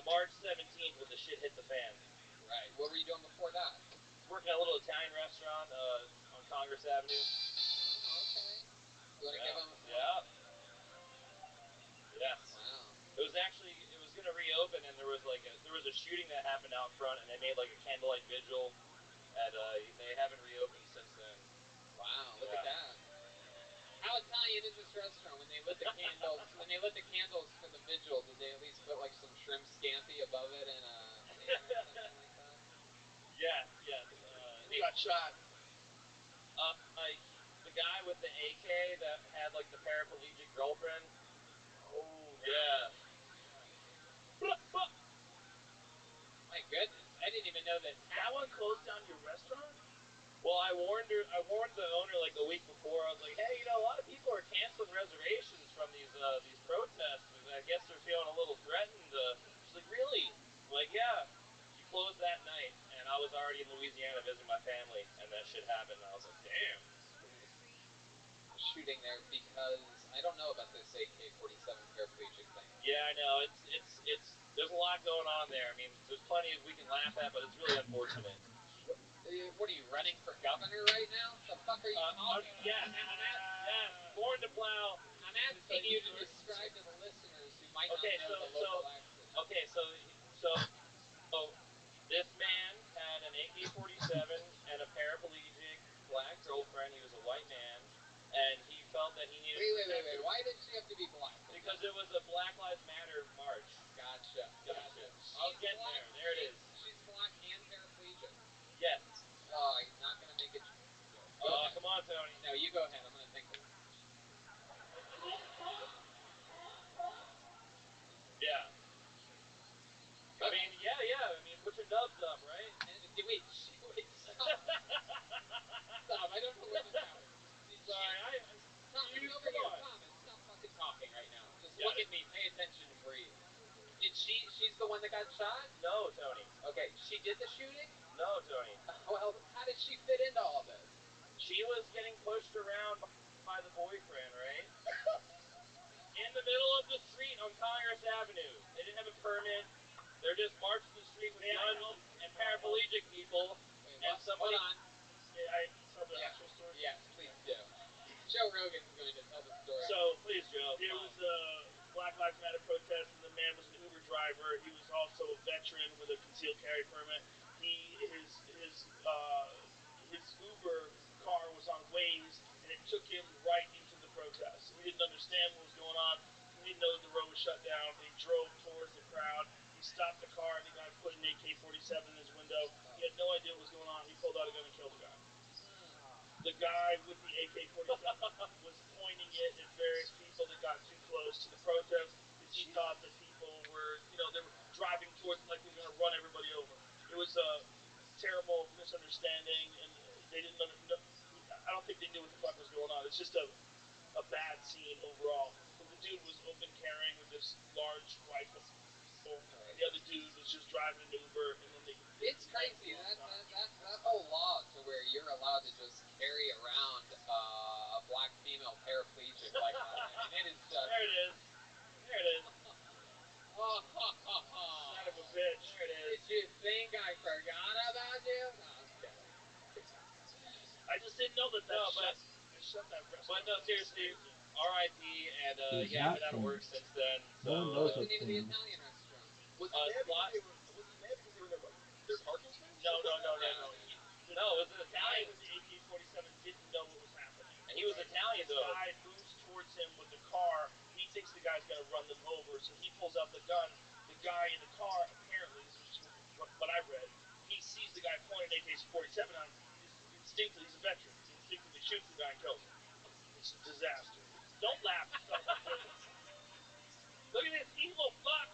Speaker 14: March 17th when the shit hit the fan.
Speaker 1: Right. What were you doing before that?
Speaker 14: Working at a little Italian restaurant on Congress Avenue.
Speaker 1: Oh, okay. You want to give them?
Speaker 14: Yeah. Yes.
Speaker 1: Wow.
Speaker 14: It was going to reopen, and there was a shooting that happened out front, and they made like a candlelight vigil, and they haven't reopened since then.
Speaker 1: Wow, look at that. How Italian is this restaurant? When they lit the candles, for the vigil, did they at least put like some shrimp scampi above it and a ham or something like that?
Speaker 14: Yes.
Speaker 13: Who got shot?
Speaker 14: The guy with the AK that had like the paraplegic girlfriend.
Speaker 13: Oh,
Speaker 14: yeah.
Speaker 1: My goodness, I didn't even know that.
Speaker 14: That one closed down your restaurant? Well, I warned the owner like a week before. I was like, hey, a lot of people are canceling reservations from these protests. I guess they're feeling a little threatened. She's like, really? I'm like, yeah. She closed that night, and I was already in Louisiana visiting my family, and that shit happened. And I was like,
Speaker 1: shooting there because I don't know about this AK-47 paraplegic thing.
Speaker 14: Yeah, I know. It's there's a lot going on there. I mean, there's plenty we can laugh at, but it's really unfortunate.
Speaker 1: What are you running for governor right now? The fuck are you talking about?
Speaker 14: Yes, born to plow.
Speaker 1: I'm asking you to describe to the listeners who might not know the local accent.
Speaker 14: Okay, so this man had an AK-47 and a paraplegic black girlfriend. He was a white man, and he felt that he needed.
Speaker 1: Wait. Why did she have to be black?
Speaker 14: Because it was a Black Lives Matter march.
Speaker 1: Gotcha.
Speaker 14: I was getting there. There it is.
Speaker 1: She's black and paraplegic.
Speaker 14: Yes.
Speaker 1: Oh, I'm not gonna make it.
Speaker 14: Oh, come on, Tony.
Speaker 1: No, you go ahead. I'm gonna think of it.
Speaker 14: Yeah. I mean, yeah. I mean, put your nubs up, right?
Speaker 1: Wait, stop. Stop. I don't know where this happened.
Speaker 14: Sorry,
Speaker 1: Thomas, over here. Thomas, stop fucking talking right now. Just look at me, pay attention, and breathe. She's the one that got shot?
Speaker 14: No, Tony.
Speaker 1: Okay, she did the shooting?
Speaker 14: No, Tony.
Speaker 1: Well, how did she fit into all this?
Speaker 14: She was getting pushed around by the boyfriend, right? In the middle of the street on Congress Avenue. They didn't have a permit. They're just marching the street with guns and paraplegic people.
Speaker 1: Wait,
Speaker 14: and somebody.
Speaker 1: Hold on.
Speaker 8: May I tell the actual story?
Speaker 1: Yes, please do. Joe Rogan's going to tell the story.
Speaker 14: So, please, Joe.
Speaker 8: There was a Black Lives Matter protest, and the man was an Uber driver. He was also a veteran with a concealed carry permit. His Uber car was on Waze, and it took him right into the protest. He didn't understand what was going on. He didn't know that the road was shut down. He drove towards the crowd. He stopped the car, and the guy put an AK-47 in his window. He had no idea what was going on. He pulled out a gun and killed the guy. The guy with the AK-47 was pointing it at various people that got too close to the protest because he thought that people were, they were driving towards it like they were going to run everybody over. It was a terrible misunderstanding, and they didn't know. I don't think they knew what the fuck was going on. It's just a bad scene overall. Because the dude was open carrying with this large rifle. And the other dude was just driving an Uber, and then
Speaker 1: It's crazy, that whole law to where you're allowed to just carry around a black female paraplegic like that. I mean, it is just...
Speaker 14: There it is.
Speaker 1: Son
Speaker 14: of a bitch. There it is.
Speaker 1: Did you think I forgot about you? No, I'm kidding.
Speaker 8: I just didn't know that shut that restaurant.
Speaker 14: But no, seriously, R.I.P. And
Speaker 10: He's
Speaker 14: I've
Speaker 10: not
Speaker 14: been out of work
Speaker 10: famous.
Speaker 14: since then. So,
Speaker 10: No one knows
Speaker 1: What's the
Speaker 10: what's
Speaker 1: name of the
Speaker 10: famous.
Speaker 1: Italian restaurant?
Speaker 6: Was he mad because they were in their parking space?
Speaker 14: No. No, it was an
Speaker 8: The guy
Speaker 14: Italian.
Speaker 8: with the AK-47 didn't know what was happening.
Speaker 14: And he was Italian,
Speaker 8: This
Speaker 14: though.
Speaker 8: guy moves towards him with the car. He thinks the guy's going to run them over, so he pulls out the gun. The guy in the car, apparently, this is what I read, he sees the guy pointing an AK-47 on him. Instinctively, he's a veteran. He instinctively shoots the guy and kills him. It's a disaster. Don't laugh. Look at this evil fuck.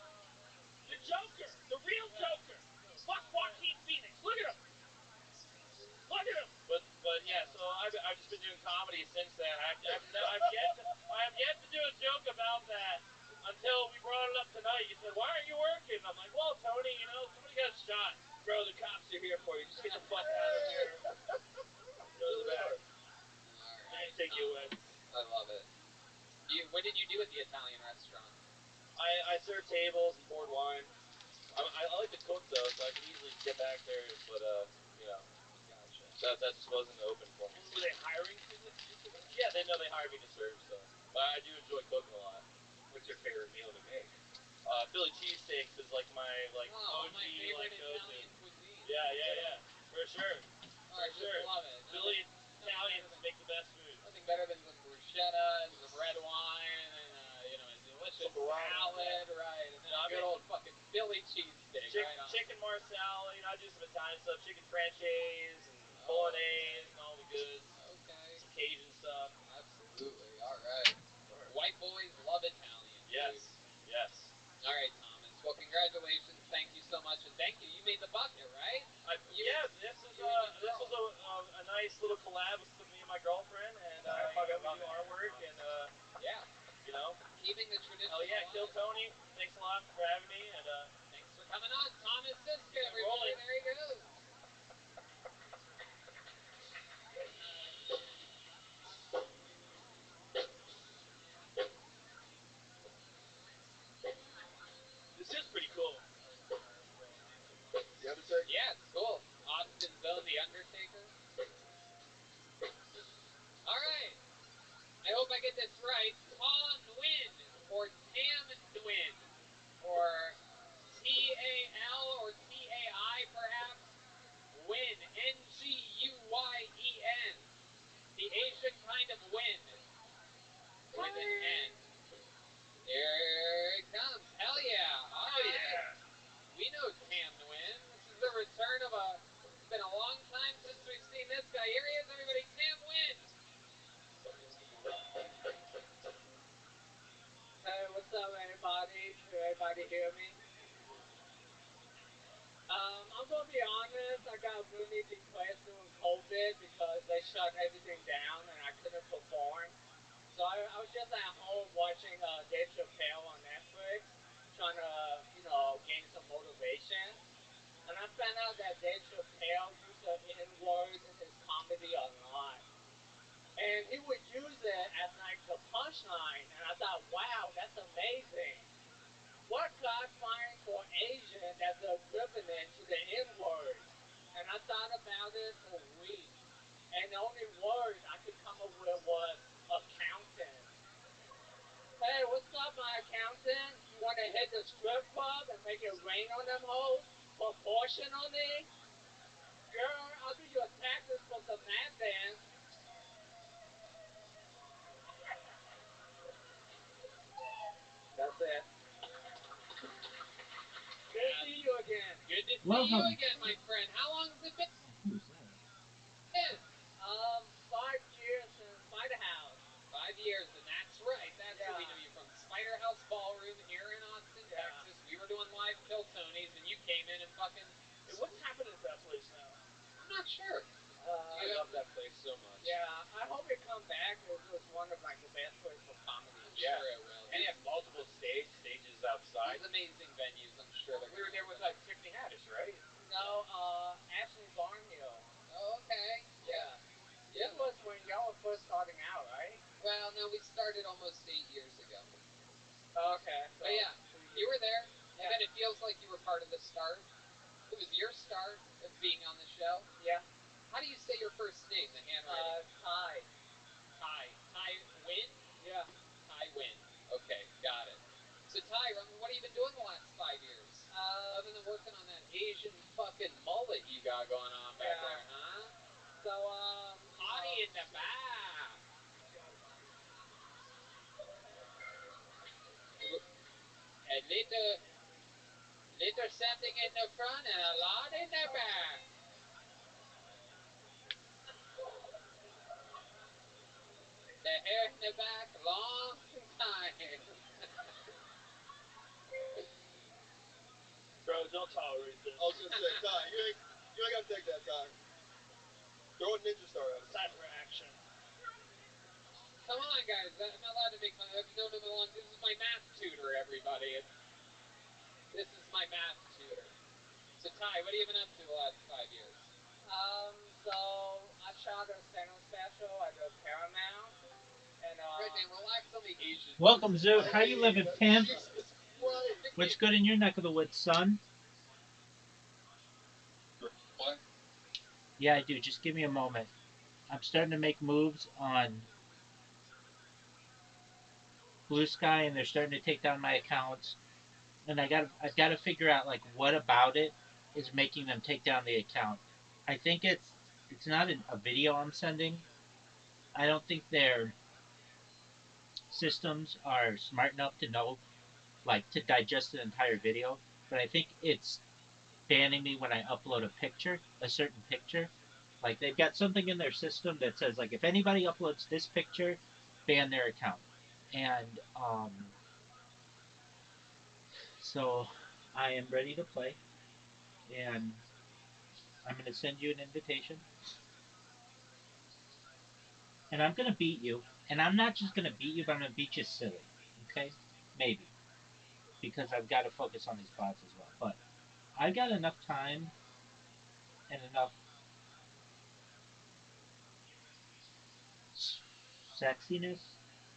Speaker 8: The Joker. The real Joker. Fuck Joaquin Phoenix. Look at him.
Speaker 14: But yeah, so I've just been doing comedy since then. I've yet to do a joke about that until we brought it up tonight. You said, "Why aren't you working?" I'm like, "Well, Tony, somebody got shot. Bro, the cops are here for you. Just get the fuck out of here." Go to the bathroom.
Speaker 1: Alright,
Speaker 14: Take you away.
Speaker 1: I love it. What did you do at the Italian restaurant?
Speaker 14: I serve tables and poured wine. I like to cook though, so I can easily get back there. But
Speaker 1: Gotcha.
Speaker 14: that just wasn't open for me.
Speaker 8: Were they hiring for this?
Speaker 14: Yeah, they know they hired me to serve, so. But I do enjoy cooking a lot.
Speaker 6: What's your favorite meal to make?
Speaker 14: Philly cheesesteaks is like my OG
Speaker 1: my favorite
Speaker 14: go-to.
Speaker 1: Italian cuisine.
Speaker 14: Yeah, for sure.
Speaker 1: I just love it.
Speaker 14: Philly Italians make the best food.
Speaker 1: Nothing better than some bruschetta and some red wine and a delicious salad, right? And then a good old fucking Philly cheesesteak, right on.
Speaker 14: Chicken marsala, I do some Italian stuff, chicken franchise and bolognese and all the goods.
Speaker 1: Okay.
Speaker 14: Some Cajun stuff.
Speaker 1: Absolutely. All right. White boys love Italian.
Speaker 14: Yes.
Speaker 1: Dude. All right, Thomas. Well, congratulations. Thank you so much, and thank you. You made the bucket, right?
Speaker 14: This was a nice little collab with me and my girlfriend, and we do our work, and
Speaker 1: keeping the tradition.
Speaker 14: Oh yeah,
Speaker 1: alive.
Speaker 14: Kill Tony. Thanks a lot for having me, and
Speaker 1: thanks for coming on, Thomas Siska. Everybody, there he goes. He knows Cam to win. This is the return of a. It's been a long time since we've seen this guy. Here he is, everybody. Cam wins.
Speaker 2: Hey, what's up, everybody? Can everybody hear me? I'm gonna be honest. I got really depressed during COVID because they shut everything down and I couldn't perform. So I was just at home watching Dave Chappelle on Netflix, trying to, gain some motivation. And I found out that Dave Chappelle used the N-word in his comedy a lot. And he would use it as like the punchline. And I thought, wow, that's amazing. What could I find for Asian that's the equivalent to the N-word? And I thought about it for weeks. And the only word I could come up with was accountant. Hey, what's up, my accountant? You want to hit the strip club and make it rain on them hoes proportionally? Girl, I'll do your taxes for some man dance. That's it. Good to see you again.
Speaker 1: Good to see
Speaker 16: Welcome.
Speaker 1: you again, my friend. How long has it been?
Speaker 16: Who's that?
Speaker 2: 5 years in Spider House.
Speaker 1: 5 years, and that's right. That's where we
Speaker 2: Yeah.
Speaker 1: knew you from. Spider House Ballroom here in Austin,
Speaker 2: Yeah.
Speaker 1: Texas. We were doing live Kill Tonys, and you came in and fucking.
Speaker 3: Hey, what's happening to that place now?
Speaker 1: I'm not sure.
Speaker 3: I love that place so much.
Speaker 2: Yeah, I hope it come back. It was one of like the best places for comedy.
Speaker 1: I'm sure it will.
Speaker 3: And they have multiple stages outside.
Speaker 1: These amazing venues. I'm sure they're.
Speaker 3: We were there with Tiffany Haddish, right?
Speaker 2: No, Ashley Barnhill.
Speaker 1: Oh, okay.
Speaker 2: Yeah.
Speaker 1: Yeah.
Speaker 2: This was when y'all were first starting out, right?
Speaker 1: Well, no, we started almost 8 years ago.
Speaker 2: Okay. So
Speaker 1: But yeah, you were there, and
Speaker 2: Yeah.
Speaker 1: then it feels like you were part of the start. It was your start of being on the show.
Speaker 2: Yeah.
Speaker 1: How do you say your first name? The handwriting.
Speaker 2: Ty.
Speaker 1: Ty Win?
Speaker 2: Yeah.
Speaker 1: Ty Win. Okay, got it. So Ty, what have you been doing the last 5 years? Other than working on that Asian fucking mullet you got going on back
Speaker 2: Yeah.
Speaker 1: there, huh?
Speaker 2: So
Speaker 1: Party in the back. A little something in the front and a lot in the back. The hair in the back, long time.
Speaker 8: Bro, don't tolerate this.
Speaker 6: I was gonna say, Ty, you ain't gotta take that, Ty. Throw a ninja star at him.
Speaker 8: Time for action.
Speaker 1: Come on, guys. I'm allowed to make fun. I've known him a long. This is my math tutor, everybody. This is my math tutor. So, Ty, what have you been up to the last 5 years?
Speaker 2: So I shot a stand-up special at the Paramount, and
Speaker 1: Right, man, relax on the Asian.
Speaker 16: Welcome, Zoot. How you living, pimp?
Speaker 6: Right.
Speaker 16: What's good in your neck of the woods, son?
Speaker 9: What?
Speaker 16: Yeah, I do. Just give me a moment. I'm starting to make moves on Blue Sky, and they're starting to take down my accounts. And I've got to figure out like what about it is making them take down the account. I think it's not a video I'm sending. I don't think their systems are smart enough to know like to digest an entire video. But I think it's banning me when I upload a picture, a certain picture. Like they've got something in their system that says like if anybody uploads this picture, ban their account. And so I am ready to play, and I'm going to send you an invitation, and I'm going to beat you. And I'm not just going to beat you, but I'm going to beat you silly. Okay? Maybe. Because I've got to focus on these bots as well. But I got enough time and enough sexiness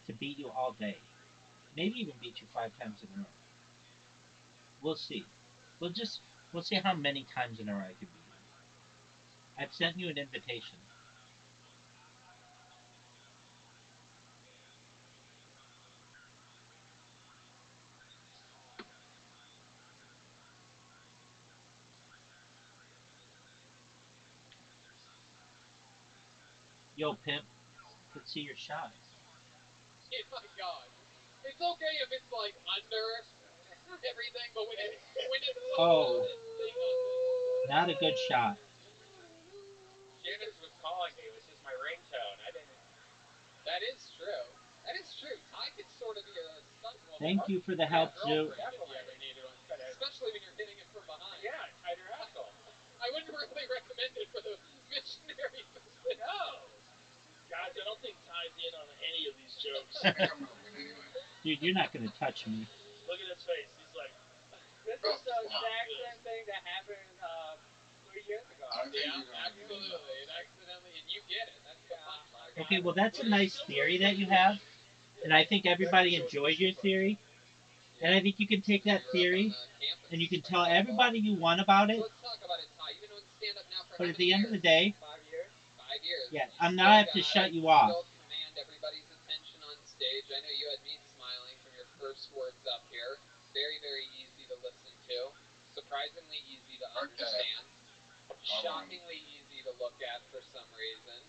Speaker 16: to beat you all day. Maybe even beat you 5 times in a row. We'll see. We'll see how many times in a row I can beat you. I've sent you an invitation. Yo, pimp, let's see your shot.
Speaker 1: Oh my God. It's okay if it's like under. everything, but when it's
Speaker 16: Oh.
Speaker 1: that thing on the
Speaker 16: Not a good shot.
Speaker 3: Janice was calling me. It was just my ringtone. I didn't.
Speaker 1: That is true. That is true. Ty could sort of be a stunt woman.
Speaker 16: Thank you for the
Speaker 1: Or your
Speaker 16: help, Zoo.
Speaker 1: girlfriend if you ever needed one. Especially when you're hitting it from behind.
Speaker 3: Yeah, tied her asshole.
Speaker 1: I wouldn't really recommend it for the missionary position.
Speaker 3: No.
Speaker 8: Guys, I don't think Ty's in on any of these jokes.
Speaker 16: Dude, you're not going to touch me.
Speaker 8: Look at his face. He's like,
Speaker 2: This is the exact same thing that happened 3 years ago.
Speaker 1: Yeah, absolutely. It accidentally, and you get it. That's the fun part.
Speaker 16: Okay, well, that's a nice theory that you have. And I think everybody enjoys your theory. And I think you can take that theory and you can tell everybody you want about it.
Speaker 1: So let's talk about it, Ty. You've been doing stand-up now for
Speaker 16: But
Speaker 1: how
Speaker 16: at the
Speaker 1: many
Speaker 16: end of
Speaker 1: years?
Speaker 16: the day,
Speaker 2: 5 years.
Speaker 1: 5 years.
Speaker 16: yeah,
Speaker 1: You
Speaker 16: I'm
Speaker 1: still
Speaker 16: not have to
Speaker 1: got
Speaker 16: shut
Speaker 1: it.
Speaker 16: you off.
Speaker 1: Still command everybody's attention on stage. I know you had me smiling from your first words up here. Very, very easy to listen to. Surprisingly easy to understand. Shockingly easy to look at for some reason.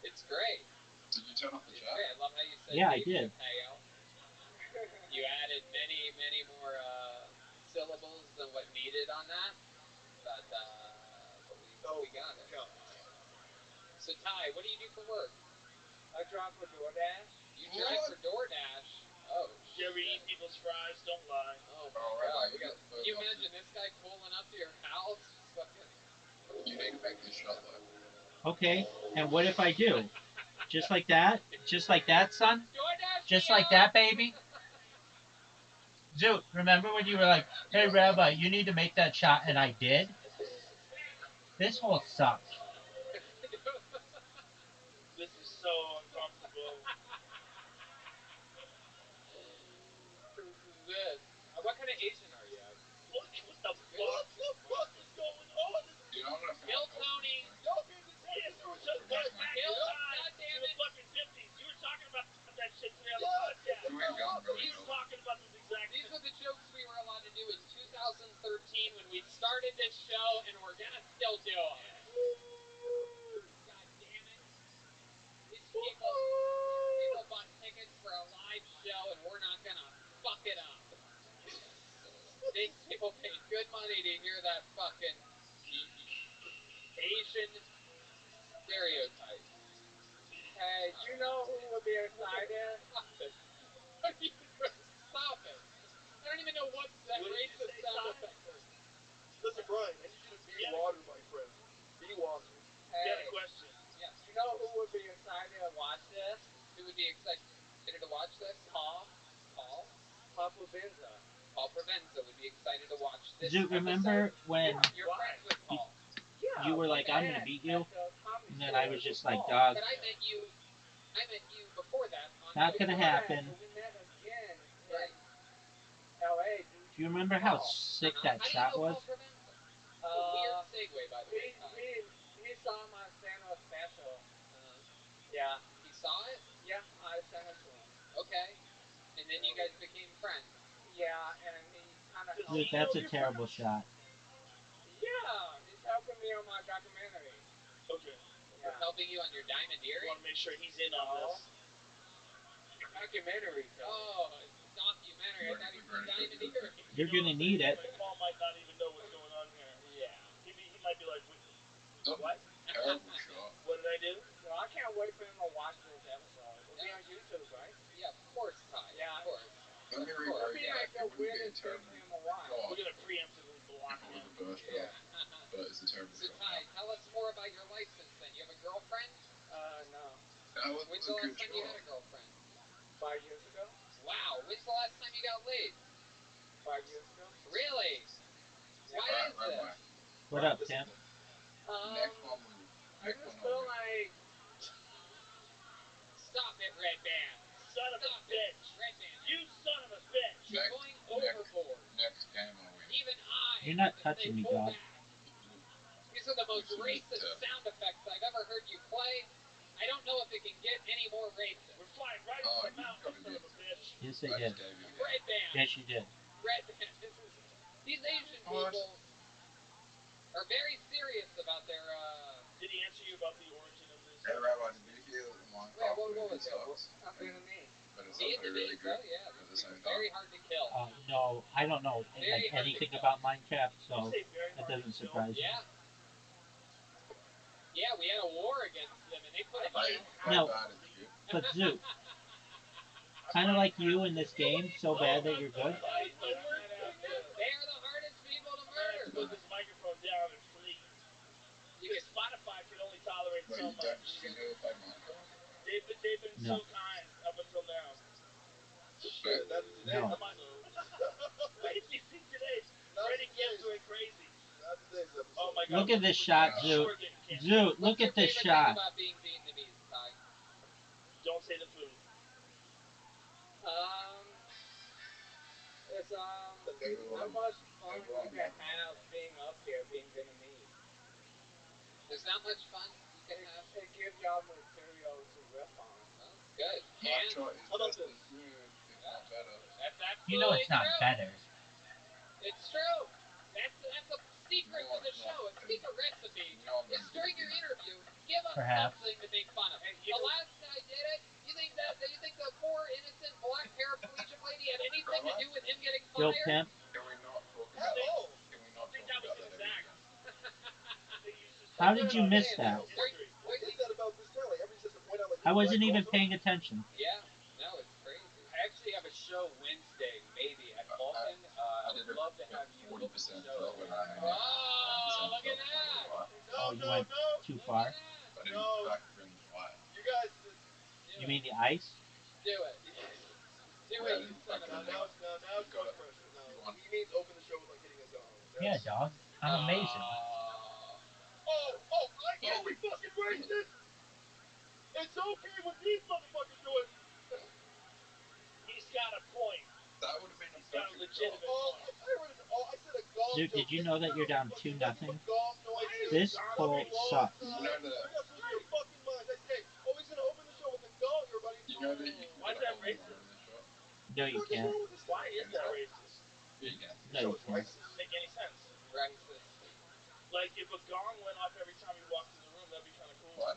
Speaker 1: It's great.
Speaker 13: Did you turn off the chat?
Speaker 1: Great. I love how you said
Speaker 16: Yeah, I
Speaker 1: Dave
Speaker 16: did.
Speaker 1: Chappelle. You added many, many more syllables than what needed on that, but we got it.
Speaker 8: God.
Speaker 1: So Ty, what do you do for work?
Speaker 2: I drive for DoorDash.
Speaker 1: You drive for DoorDash. Oh,
Speaker 8: You ever eat people's fries? Don't lie.
Speaker 1: Oh my God. Can you imagine this guy pulling up to your house? Just fucking.
Speaker 13: You need to make this shot though.
Speaker 16: Okay, and what if I do? Just like that? Just like that, son?
Speaker 1: DoorDash.
Speaker 16: Just like that, baby? Zoot, remember when you were like, hey, Rabbi, you need to make that shot, and I did? This hole sucks.
Speaker 8: This is so uncomfortable.
Speaker 1: This is it. What kind of Asian are you?
Speaker 8: What the fuck is going on?
Speaker 13: You know what I
Speaker 1: Kill Tony.
Speaker 8: Don't be the just go back
Speaker 1: Kill.
Speaker 8: inside
Speaker 1: God damn
Speaker 8: to the
Speaker 1: it.
Speaker 8: fucking 50s. You were talking about that shit today on the podcast. He was talking about this exact
Speaker 1: These are the jokes we were allowed to do in 2013 when we started this show, and we're gonna still do them. God damn it. These people bought tickets for a live show, and we're not gonna fuck it up. These people paid good money to hear that fucking Asian stereotype.
Speaker 2: Hey, do you know who would be excited?
Speaker 1: Stop it. I don't even know what that racist sound effect is.
Speaker 8: Listen, Brian, I need you to be water, my friend. Be water.
Speaker 2: Hey,
Speaker 8: You got a question?
Speaker 1: Yes.
Speaker 2: do you know who would be excited to watch this?
Speaker 1: Who would be excited to watch this?
Speaker 2: Paul Provenza.
Speaker 1: Paul Provenza would be excited to watch this.
Speaker 16: Do you remember when
Speaker 1: You're friends with Paul?
Speaker 2: Yeah,
Speaker 16: you were like, I'm going to beat you? And then I was just like, dog.
Speaker 1: But I met you before that.
Speaker 16: Not going to happen.
Speaker 2: We met again in
Speaker 1: Right.
Speaker 2: L.A.
Speaker 16: Do you remember how sick that shot was?
Speaker 1: Weird segue, by the way.
Speaker 2: He saw my stand-up special. Yeah.
Speaker 1: He saw it?
Speaker 2: Yeah, I sent it to him.
Speaker 1: Okay. And then you guys became friends.
Speaker 2: Yeah, and he kind of helped.
Speaker 16: Dude, that's a terrible shot.
Speaker 2: Yeah, he's helping me on my documentary.
Speaker 8: Okay.
Speaker 1: Yeah. Helping you on your diamondeering?
Speaker 8: I want to make sure he's in on this.
Speaker 2: Documentary, so.
Speaker 1: Oh, it's a documentary. I thought he said diamondeering.
Speaker 16: You're going to need it.
Speaker 8: Paul might not even know what's going on here.
Speaker 1: Yeah.
Speaker 8: He might be like, what?
Speaker 13: Terrible shot.
Speaker 8: What did I do?
Speaker 2: No, I can't wait for him to watch this episode. It'll be on YouTube, right?
Speaker 1: Yeah, of course, Ty.
Speaker 2: Yeah.
Speaker 1: Of course.
Speaker 13: Let me
Speaker 2: It'll be like the
Speaker 13: it wouldn't be a
Speaker 2: weirdest thing
Speaker 13: terrible
Speaker 2: for him to watch.
Speaker 13: shot.
Speaker 8: We're going to preemptively block
Speaker 13: If it
Speaker 8: him.
Speaker 13: was the first shot. But it's a terrible
Speaker 1: So,
Speaker 13: shot.
Speaker 1: Ty, tell us more about your license then. You have a girlfriend?
Speaker 2: No.
Speaker 13: That was
Speaker 1: When's
Speaker 13: a
Speaker 1: the
Speaker 13: good
Speaker 1: last time you
Speaker 13: shot.
Speaker 1: had a girlfriend?
Speaker 2: 5 years ago.
Speaker 1: Wow. When's the last time you got laid?
Speaker 2: 5 years ago.
Speaker 1: Really?
Speaker 2: Yeah.
Speaker 1: Why is this?
Speaker 16: What up, Tim?
Speaker 13: Next one
Speaker 2: I just feel like.
Speaker 1: Stop it, Red Band.
Speaker 8: Son of a bitch.
Speaker 1: Red Band.
Speaker 8: You son of a bitch.
Speaker 1: You're going overboard.
Speaker 13: Next game on win.
Speaker 1: Even I.
Speaker 16: You're not touching me, dog.
Speaker 1: These are the most racist sound effects I've ever heard you play. I don't know if it can get any more racist.
Speaker 8: We're flying right into the mountain, son of a bitch.
Speaker 16: Yes, they did.
Speaker 1: Red Band.
Speaker 16: Yes, you did.
Speaker 1: Red Band. These Asian people are very serious about their.
Speaker 8: Did he answer you about the origin of this?
Speaker 13: Hey, Rabbi, did you hear that the Minecraft
Speaker 1: what was
Speaker 13: movie
Speaker 1: it?
Speaker 13: sucks?
Speaker 2: I'm Vietnamese.
Speaker 13: But it
Speaker 1: Vietnamese, oh yeah, these things are very hard to kill.
Speaker 16: No, I don't know like anything about Minecraft, so that doesn't surprise me.
Speaker 1: Yeah. Yeah, we had a war against them, and they put them
Speaker 16: No, but Zoo, kind of like you in this game, so bad that you're good.
Speaker 1: They are the hardest people to murder.
Speaker 8: Put this microphone down and flee. Because Spotify can only tolerate so much. They've been so kind up until now.
Speaker 13: Shit, not in today's
Speaker 16: No.
Speaker 13: episode.
Speaker 8: Wait till you see today's. Freddie Gibbs went crazy.
Speaker 13: Not today's episode.
Speaker 8: Oh my God.
Speaker 16: Look at this shot, Zoo. Zoo, look at this shot.
Speaker 1: About being Vietnamese, Ty?
Speaker 8: Don't say the food.
Speaker 2: It's not much fun you can have being up here, being Vietnamese.
Speaker 1: There's not much fun you can have.
Speaker 2: It gives y'all material to riff on.
Speaker 1: Well, good. And
Speaker 13: How about this?
Speaker 1: that's absolutely
Speaker 16: You know it's not
Speaker 1: true.
Speaker 16: better.
Speaker 1: It's true. That's a secret to the show. A secret recipe is during your interview, give us something to make fun of. The last guy did it. You think the poor innocent black paraplegic lady had anything to do with him getting fired?
Speaker 16: Pimp.
Speaker 13: Can we not talk
Speaker 8: about that?
Speaker 13: Can we not
Speaker 8: I think
Speaker 13: talk
Speaker 8: that was
Speaker 13: about
Speaker 8: in
Speaker 13: that
Speaker 8: his
Speaker 13: every
Speaker 8: act.
Speaker 16: How did you miss that?
Speaker 13: What is that about this town? Like, everybody's just to point out, like,
Speaker 16: I wasn't even paying attention.
Speaker 1: Yeah, no, it's crazy.
Speaker 3: I actually have a show Wednesday, maybe at Vulcan. I would love to have you look at the show.
Speaker 1: Oh, look at that!
Speaker 16: Oh, you went too far?
Speaker 13: No. You guys just...
Speaker 16: You mean the ice?
Speaker 1: Do it. Do it, you son of a...
Speaker 13: Now it's blood pressure. No, he means open the show with, like, hitting a gong.
Speaker 16: Yeah, dog. I'm amazing.
Speaker 13: I can't be fucking racist! It's okay what these motherfuckers doing!
Speaker 8: He's got a point.
Speaker 13: That would have been
Speaker 8: He's got a legitimate point.
Speaker 13: I said a gong
Speaker 16: Dude, did you know that you're down 2-0? This
Speaker 13: poll
Speaker 16: poll sucks.
Speaker 13: Bring us with your fucking minds. I say, he's gonna open the show with a gong, everybody.
Speaker 8: You know that why is that racist?
Speaker 16: No, you can't.
Speaker 8: Why is that racist?
Speaker 16: No, you can't.
Speaker 8: Doesn't make any sense.
Speaker 1: Racist.
Speaker 8: Like, if a gong went off every time you walked in the room, that'd be kind of cool. No?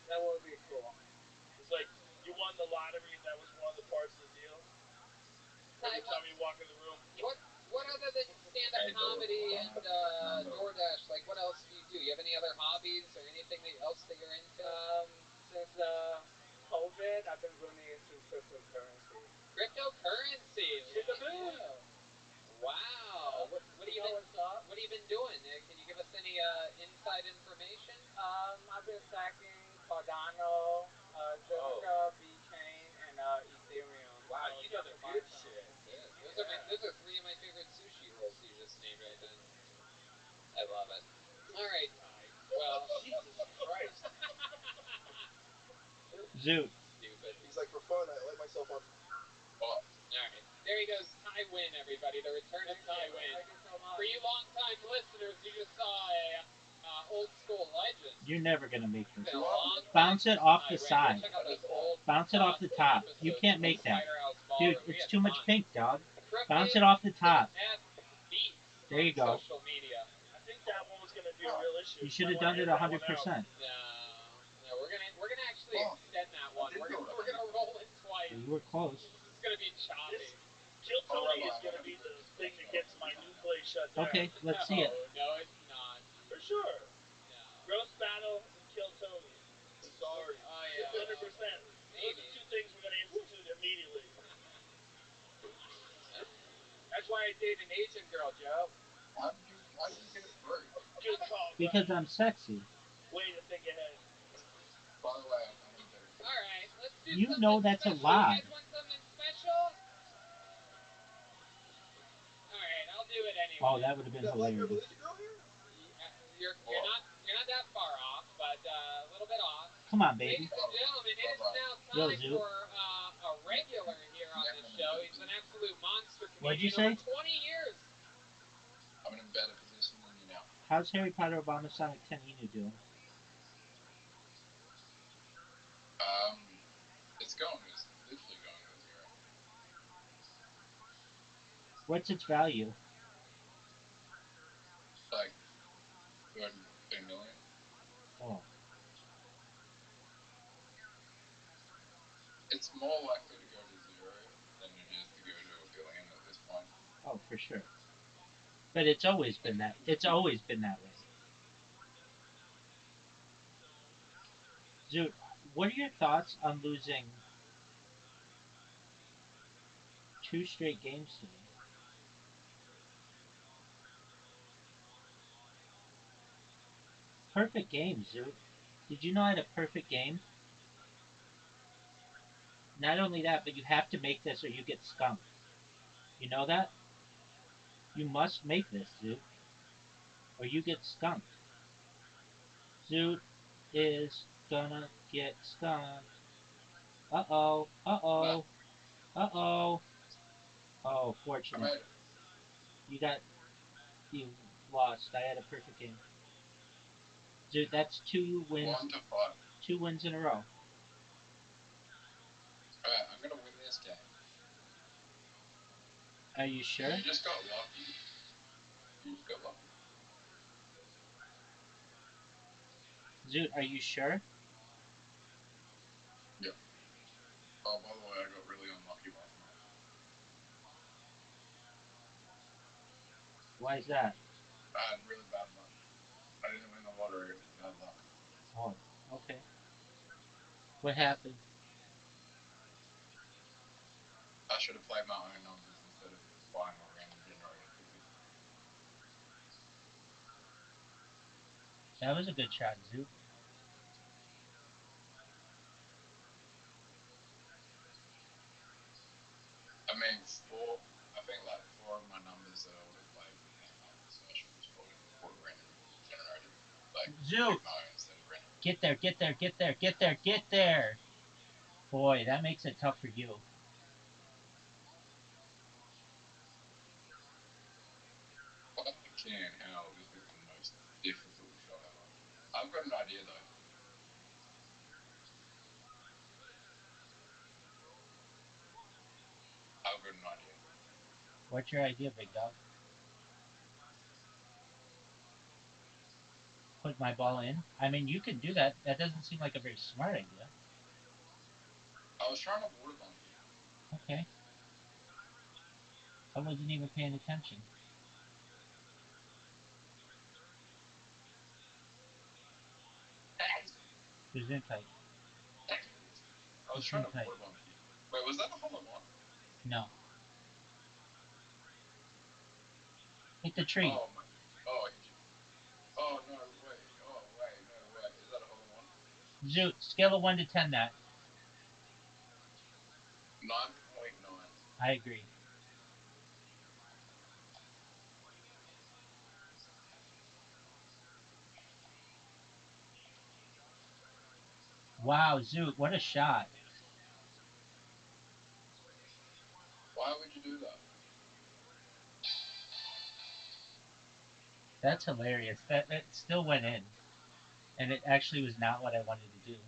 Speaker 2: That would be cool.
Speaker 8: It's like, you won the lottery and that was one of the parts of the deal. Every time you walk in the room.
Speaker 1: What other than stand-up comedy and DoorDash, like, what else do you do? You have any other hobbies or anything else that you're into?
Speaker 2: Since COVID, I've been really into cryptocurrency.
Speaker 1: Cryptocurrency? Wow. What have you been doing? Can you give us any inside information?
Speaker 2: I've been stacking Cardano, Joker, VeChain, and Ethereum.
Speaker 1: Wow, you know the good shit. Those are three of my favorite sushi rolls you just named right then. I love it. All right, Ty. Well,
Speaker 8: Jesus Christ.
Speaker 16: Zoot.
Speaker 1: Stupid.
Speaker 13: He's like, for fun, I let myself on.
Speaker 1: All right. There he goes, Ty Win, everybody. The return of Ty Win. For you long-time listeners, you just saw a old school legend.
Speaker 16: You're never gonna make this. Bounce it off the side. Bounce it off the top. You can't make that. Dude, it's too much pink, dog. Bounce it off the top. There you go.
Speaker 1: Social media.
Speaker 8: I think that one was gonna be a real issue.
Speaker 16: You should have done it 100%.
Speaker 1: No, we're gonna actually extend that one. We're gonna roll it twice.
Speaker 16: You were close.
Speaker 1: It's gonna be choppy.
Speaker 8: Kill Tony is gonna be the thing that gets my new place shut down.
Speaker 16: Okay, let's see it.
Speaker 1: No, it's not.
Speaker 8: For sure.
Speaker 1: No.
Speaker 8: Roast battle and Kill Tony.
Speaker 13: Sorry.
Speaker 1: Oh yeah.
Speaker 8: 100%. Those are two things we're gonna institute immediately.
Speaker 1: That's why I date an Asian girl, Joe.
Speaker 13: Why did you get it first?
Speaker 8: Good call.
Speaker 16: Because I'm sexy.
Speaker 8: Way to think ahead.
Speaker 13: By the way, I'm gonna get it.
Speaker 1: Alright, let's do
Speaker 16: You
Speaker 1: something
Speaker 16: know that's
Speaker 1: special.
Speaker 16: a lie.
Speaker 1: You guys want something special? Alright, I'll do it anyway.
Speaker 16: Oh, that would have been hilarious.
Speaker 1: You're not that far off, but a little bit off.
Speaker 16: Come on, baby.
Speaker 1: Ladies and gentlemen, it is now time for a regular here on the show. He's an absolute monster comedian.
Speaker 16: What'd you say?
Speaker 1: Over 20 years.
Speaker 13: I'm in a better position than you now.
Speaker 16: How's Harry Potter Obama Sonic 10 Inu doing?
Speaker 13: It's going. It's literally going to 0.
Speaker 16: What's its value?
Speaker 13: Like 30 million.
Speaker 16: Oh.
Speaker 5: more likely to go to zero than it is to go to a billion at this point.
Speaker 16: Oh, for sure. But it's always been that. It's always been that way. Dude, what are your thoughts on losing 2 straight games today? Perfect game, Zoot. Did you know I had a perfect game? Not only that, but you have to make this or you get skunked. You know that? You must make this, Zoot, or you get skunked. Zoot is gonna get skunked. Uh-oh, uh-oh, uh-oh. Oh, fortunate. You lost. I had a perfect game. Zoot, that's 2 wins.
Speaker 5: 1-5.
Speaker 16: 2 wins in a row.
Speaker 5: Alright, I'm gonna win this game.
Speaker 16: Are you sure?
Speaker 5: You just got lucky. You just got lucky.
Speaker 16: Zoot, are you sure?
Speaker 5: Yeah. Oh, by the way, I got really unlucky last night.
Speaker 16: Why is that?
Speaker 5: I had really bad luck. I didn't win the lottery, it was bad luck.
Speaker 16: Oh, okay. What happened?
Speaker 5: I should have played my own numbers instead of buying a random generator ticket.
Speaker 16: That was a good shot, Zoot.
Speaker 5: I mean, I think like 4 of my numbers that I would have played came up, so I should have just bought a random generator. Like,
Speaker 16: Zoot!
Speaker 5: my own instead of random.
Speaker 16: Get there, get there, get there, get there, get there! Boy, that makes it tough for you.
Speaker 5: Fucking hell, this is the most difficult shot ever. I've got an idea though. I've got an idea.
Speaker 16: What's your idea, big dog? Put my ball in? I mean, you can do that. That doesn't seem like a very smart idea.
Speaker 5: I was trying to water bump you.
Speaker 16: Okay. I wasn't even paying attention. Who's in tight?
Speaker 5: I was trying to water bump you. Wait, was that a hole in one?
Speaker 16: No. Hit the tree.
Speaker 5: Oh my. Oh, I hit you. Oh no way. Oh wait, no way. Is that a hole in one?
Speaker 16: Zoot, scale of 1 to 10 that.
Speaker 5: 9.9.
Speaker 16: I agree. Wow, Zoot, what a shot.
Speaker 5: Why would you do that?
Speaker 16: That's hilarious. That still went in. And it actually was not what I wanted to do.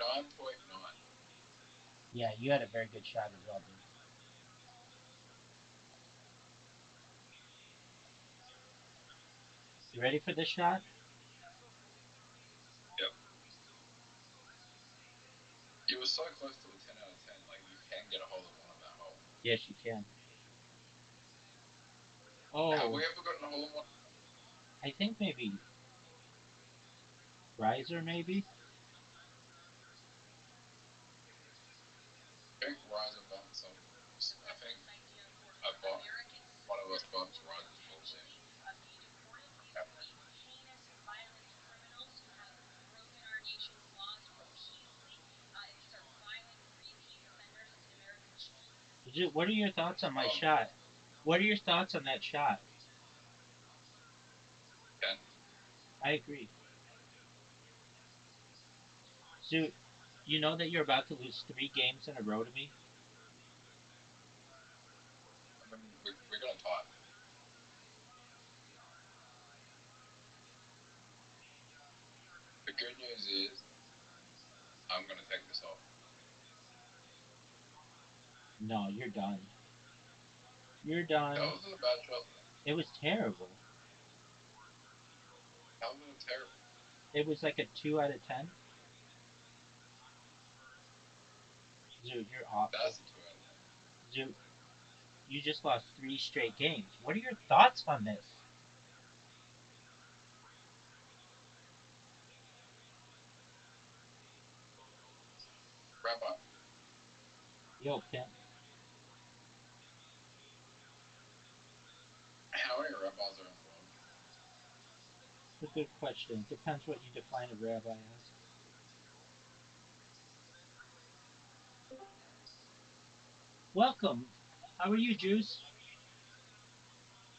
Speaker 5: 9.9.
Speaker 16: Yeah, you had a very good shot as well, dude. You ready for this shot?
Speaker 5: Yep. You were so close to a 10 out of 10. Like, you can get a hole in one of that hole.
Speaker 16: Yes, you can. Oh.
Speaker 5: Have we ever gotten a hole in one?
Speaker 16: I think maybe Riser, maybe?
Speaker 5: I think Riser bumped some. I think one of us bumped Riser's balls in. Yeah.
Speaker 16: What are your thoughts on my shot? What are your thoughts on that shot?
Speaker 5: 10.
Speaker 16: I agree. So, you know that you're about to lose 3 games in a row to me?
Speaker 5: I mean, we're going to tie. The good news is, I'm going to take this off.
Speaker 16: No, you're done. You're done.
Speaker 5: That wasn't a bad shot.
Speaker 16: It was terrible.
Speaker 5: How was it terrible?
Speaker 16: It was like a 2 out of 10. Dude, you're awful.
Speaker 5: That's the twelve.
Speaker 16: Dude, you just lost 3 straight games. What are your thoughts on this?
Speaker 5: Rabbi,
Speaker 16: Yo, Pimp.
Speaker 5: how many rabbis are in the world?
Speaker 16: It's a good question. Depends what you define a rabbi as. Welcome. How are you, Juice?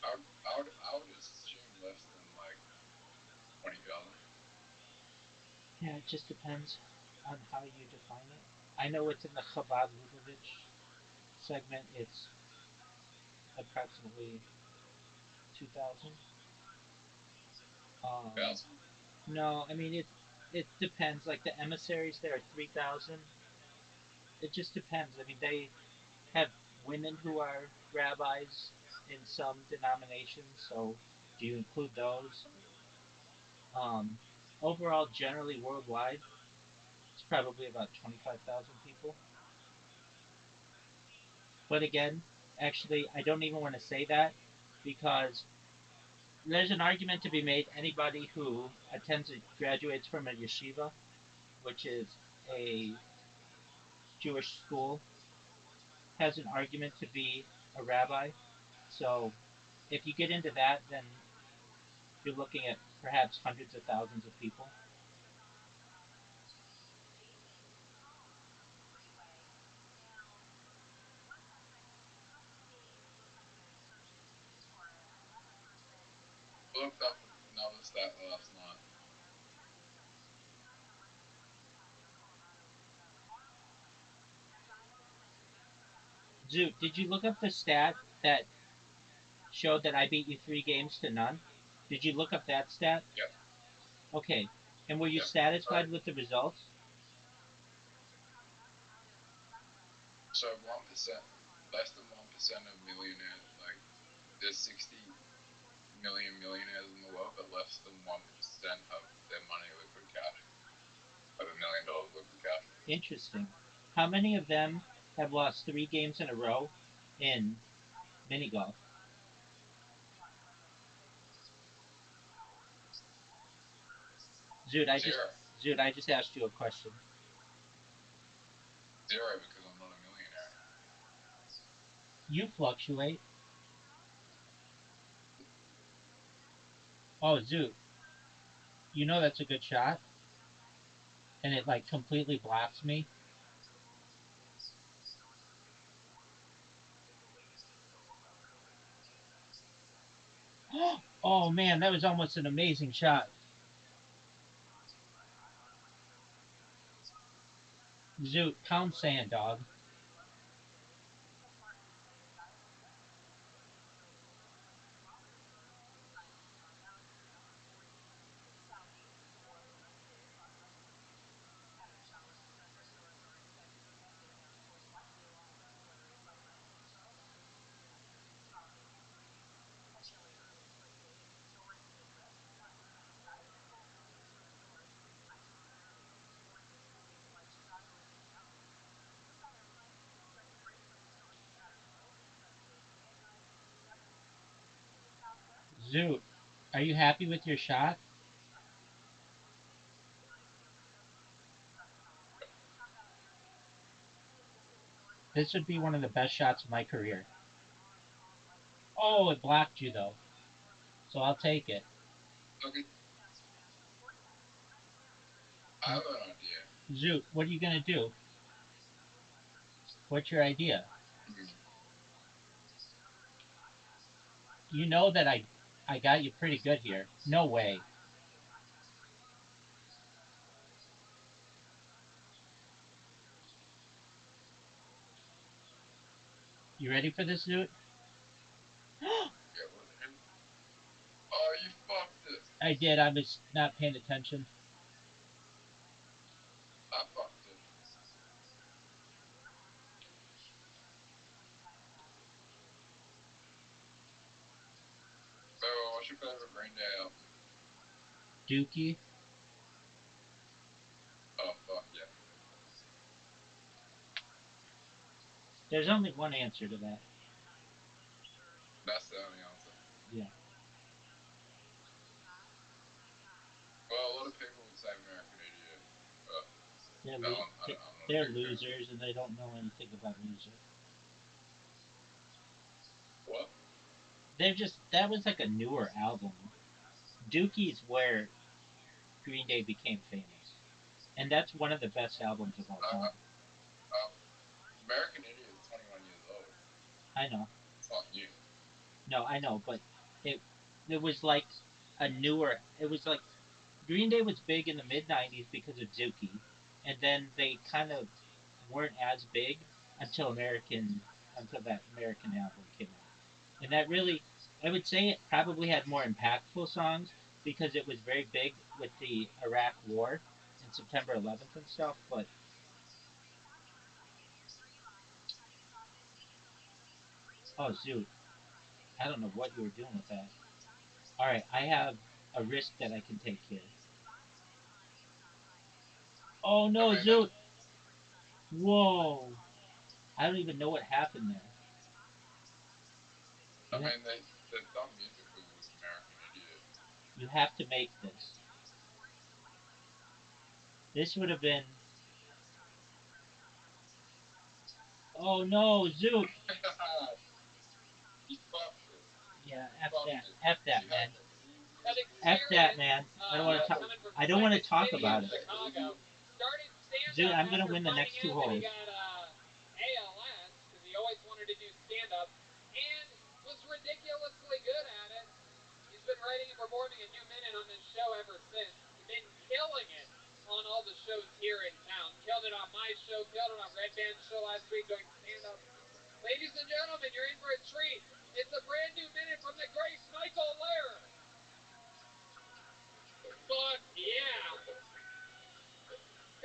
Speaker 5: I would assume less than like 20,000.
Speaker 16: Yeah, it just depends on how you define it. I know it's in the Chabad Lubavitch segment. It's approximately 2,000. Um, no, I mean it depends. Like the emissaries, there are 3,000. It just depends. I mean they have women who are rabbis in some denominations. So do you include those? Um, Overall, generally worldwide, it's probably about 25,000 people. But again, actually, I don't even want to say that because there's an argument to be made. Anybody who attends and graduates from a yeshiva, which is a Jewish school, has an argument to be a rabbi. So if you get into that, then you're looking at perhaps hundreds of thousands of people.
Speaker 5: Looked up another stat last night.
Speaker 16: Zoot, did you look up the stat that showed that I beat you 3 games to none? Did you look up that stat?
Speaker 5: Yep.
Speaker 16: Okay. And were you
Speaker 5: Yep.
Speaker 16: satisfied with the results?
Speaker 5: So 1%, less than 1% of millionaires, like there's 60 million millionaires in the world, but less than 1% of their money liquid cash. Of $1 million liquid cash.
Speaker 16: Interesting. How many of them have lost 3 games in a row in mini golf? Zoot, I just asked you a question.
Speaker 5: Zero, because I'm not a millionaire.
Speaker 16: You fluctuate. Oh, Zoot, you know that's a good shot, and it like completely blocks me. Oh man, that was almost an amazing shot. Zoot, pound sand, dog. Zoot, are you happy with your shot? This would be one of the best shots of my career. Oh, it blocked you though. So I'll take it.
Speaker 5: Okay. I have an idea.
Speaker 16: Zoot, what are you gonna do? What's your idea? You know that I got you pretty good here. No way. You ready for this, Zoot?
Speaker 5: Oh, you fucked it.
Speaker 16: I did. I was not paying attention.
Speaker 5: I fucked it. So, what's your favorite Green Day album?
Speaker 16: Dookie.
Speaker 5: Oh, fuck yeah.
Speaker 16: There's only one answer to that.
Speaker 4: That's the only answer.
Speaker 16: Yeah.
Speaker 4: Well, a lot of people would say American Idiot, but
Speaker 16: They're,
Speaker 4: that one, I'm not a
Speaker 16: they're
Speaker 4: big fan.
Speaker 16: losers and they don't know anything about music.
Speaker 4: What?
Speaker 16: They're just, that was like a newer album. Dookie's where Green Day became famous. And that's one of the best albums of all time.
Speaker 4: American Idiot is 21 years old.
Speaker 16: I know.
Speaker 4: It's not new.
Speaker 16: No, I know, but it was like a newer. It was like Green Day was big in the mid '90s because of Dookie, and then they kind of weren't as big until that American album came out, and that really, I would say, it probably had more impactful songs because it was very big with the Iraq War and September 11th and stuff. But oh, Zoot, I don't know what you were doing with that. All right, I have a risk that I can take here. Oh no, Zoot! Whoa! I don't even know what happened there.
Speaker 4: I mean, they've done musicals with American Idiot.
Speaker 16: You have to make this. This would have been. Oh no, Zoot!
Speaker 4: You fucked it.
Speaker 16: Yeah, F that, man.
Speaker 1: That
Speaker 16: F that,
Speaker 1: experience,
Speaker 16: man. I don't want to talk.
Speaker 1: coming from
Speaker 16: I don't want to
Speaker 1: Cypress
Speaker 16: talk
Speaker 1: City
Speaker 16: about
Speaker 1: in
Speaker 16: it.
Speaker 1: Chicago, started stand-up
Speaker 16: Zoot, I'm gonna
Speaker 1: after
Speaker 16: win the
Speaker 1: finding
Speaker 16: next two
Speaker 1: out that he
Speaker 16: holes.
Speaker 1: got ALS because he always wanted to do stand-up and was ridiculously good at it. He's been writing and performing a new minute on this show ever since. Been killing it on all the shows here in town. Killed it on my show. Killed it on Red Band's show last week doing stand-up. Ladies and gentlemen, you're in for a treat. It's a brand new minute from the great Michael Lair. Fuck yeah.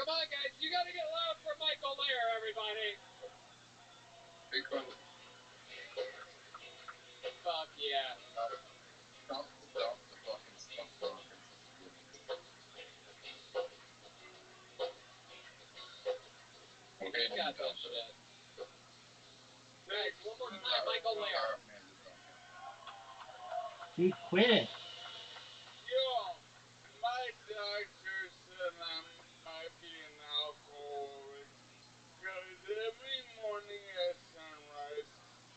Speaker 1: Come on, guys. You got to get loud for Michael Lair, everybody.
Speaker 4: Because
Speaker 1: Fuck yeah.
Speaker 4: Trump dump the fucking stock market since the beginning. Well, he
Speaker 1: He's got
Speaker 4: didn't dump
Speaker 1: this
Speaker 4: it.
Speaker 1: shit. Guys, one more time, Michael Lair.
Speaker 4: Arab man did dump him.
Speaker 16: He quit it.
Speaker 18: Yo, my doctor said I might be an alcoholic. Because every morning at sunrise,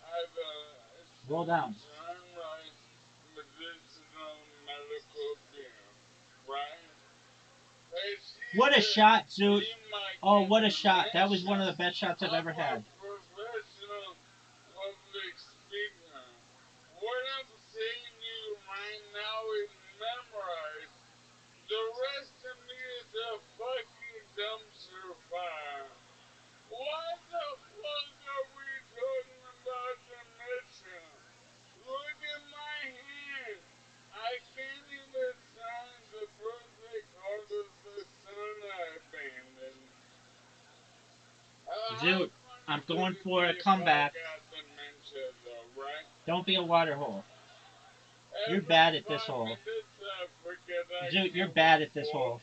Speaker 18: I've
Speaker 16: Roll
Speaker 18: some
Speaker 16: down.
Speaker 18: sunrise medicinal medical beer, right?
Speaker 16: What a shot, Zoot! Oh, what a shot! That was one of the best shots I've ever had.
Speaker 18: I'm a professional public speaker. What I'm saying to you right now is memorized. The rest of me is a fucking dumpster fire. Why the fuck are we talking about the mission? Look at my hand. I can't even sign the birthday card of the son I abandoned.
Speaker 16: Zoot, I'm going for a comeback.
Speaker 18: Dementia, though, right?
Speaker 16: Don't be a water hole. You're bad at this hole. Zoot, you're bad at this hole.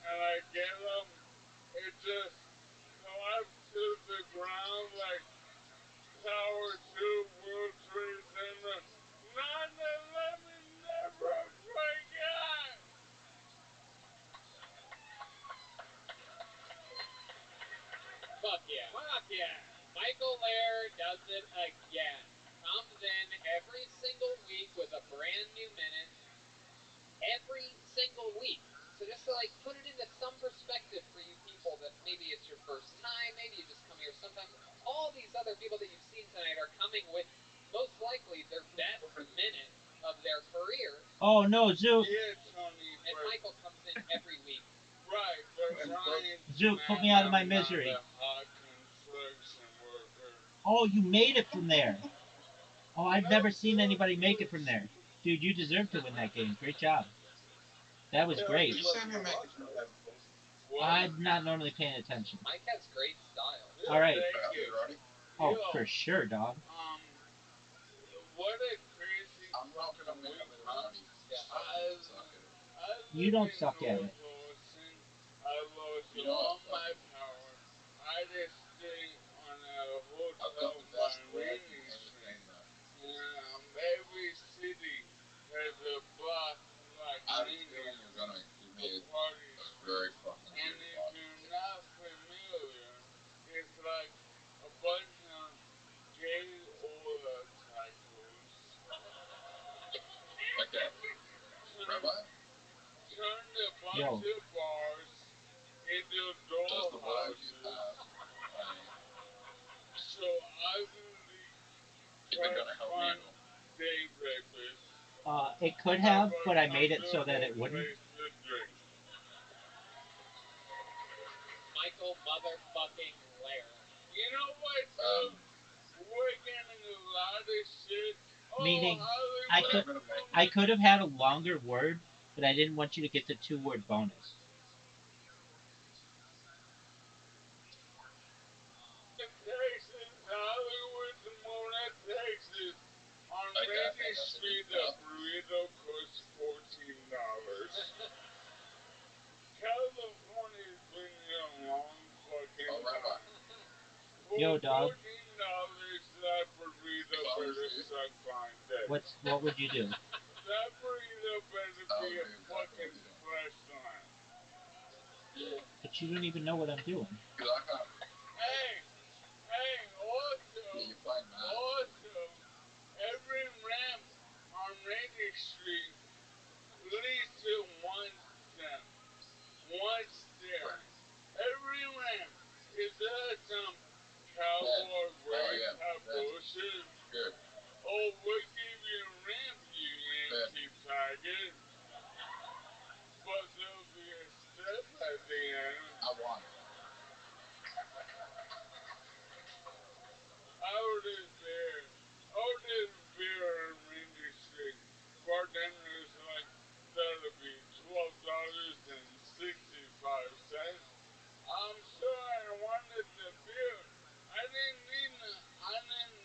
Speaker 18: And I get them, it just collapsed to the ground like Tower 2 World Trade Center. 9/11 never forgot!
Speaker 1: Fuck yeah. Fuck yeah. Michael Lair does it again. Comes in every single week with a brand new minute. Every single week. So just to like put it into some perspective for you people that maybe it's your first time, maybe you just come here sometimes. All these other people that you've seen tonight are coming with most likely their best minute of their career.
Speaker 16: Oh no, Zoot!
Speaker 18: Yeah, Tony,
Speaker 1: and Michael comes in every week.
Speaker 18: Right, but
Speaker 16: Zoot, put me out of my misery. Oh, you made it from there. Oh, I've never seen anybody make it from there. Dude, you deserve to win that game. Great job. That was great. I'm not normally paying attention.
Speaker 1: Mike has great style.
Speaker 16: All right.
Speaker 18: Thank you.
Speaker 16: Oh, for sure, dog.
Speaker 18: What a crazy week.
Speaker 16: You don't suck at it.
Speaker 18: I lost all my power. I just stay on a
Speaker 4: I've got the best leg you've ever seen, though.
Speaker 18: Every city has a block like
Speaker 4: I had a feeling you were gonna give me a very fucking
Speaker 18: and
Speaker 4: good
Speaker 18: if
Speaker 4: logic.
Speaker 18: you're not familiar, it's like a bunch of gay oil tycoons.
Speaker 4: Okay. Rabbi?
Speaker 18: Turned a bunch
Speaker 16: Yo.
Speaker 18: of bars into
Speaker 4: Does the word you
Speaker 18: dollhouses.
Speaker 4: have
Speaker 18: So ugly
Speaker 4: is it gonna help me at all?
Speaker 18: day rapists
Speaker 16: It could have, but I made it so that it wouldn't.
Speaker 18: place to drink.
Speaker 1: Michael motherfucking Lair.
Speaker 18: You know what, dude? We're getting a lot of shit.
Speaker 16: Meaning,
Speaker 18: Hollywood
Speaker 16: I could have had a longer word, but I didn't want you to get the 2-word bonus.
Speaker 18: Texas, Hollywood, Mona, Texas. On Main Street, a burrito costs $14. California's been here a long fucking time.
Speaker 16: Yo, dog.
Speaker 18: $14, that burrito better suck my dick.
Speaker 16: What would you do?
Speaker 18: That burrito better be a fucking fresh one.
Speaker 16: But you don't even know what I'm doing.
Speaker 18: Hey, also, every ramp on Rainy Street leads to one step. One stair. Every ramp. Is that some cowboy way type bullshit?
Speaker 4: Good.
Speaker 18: Oh, we'll give you a ramp, you Yankee faggot. But there'll be a step at the end.
Speaker 4: I won.
Speaker 18: Ordered beer on Rainy Street. Bartender's like, that'll be $12.65. I'm sorry, I wanted the beer. I didn't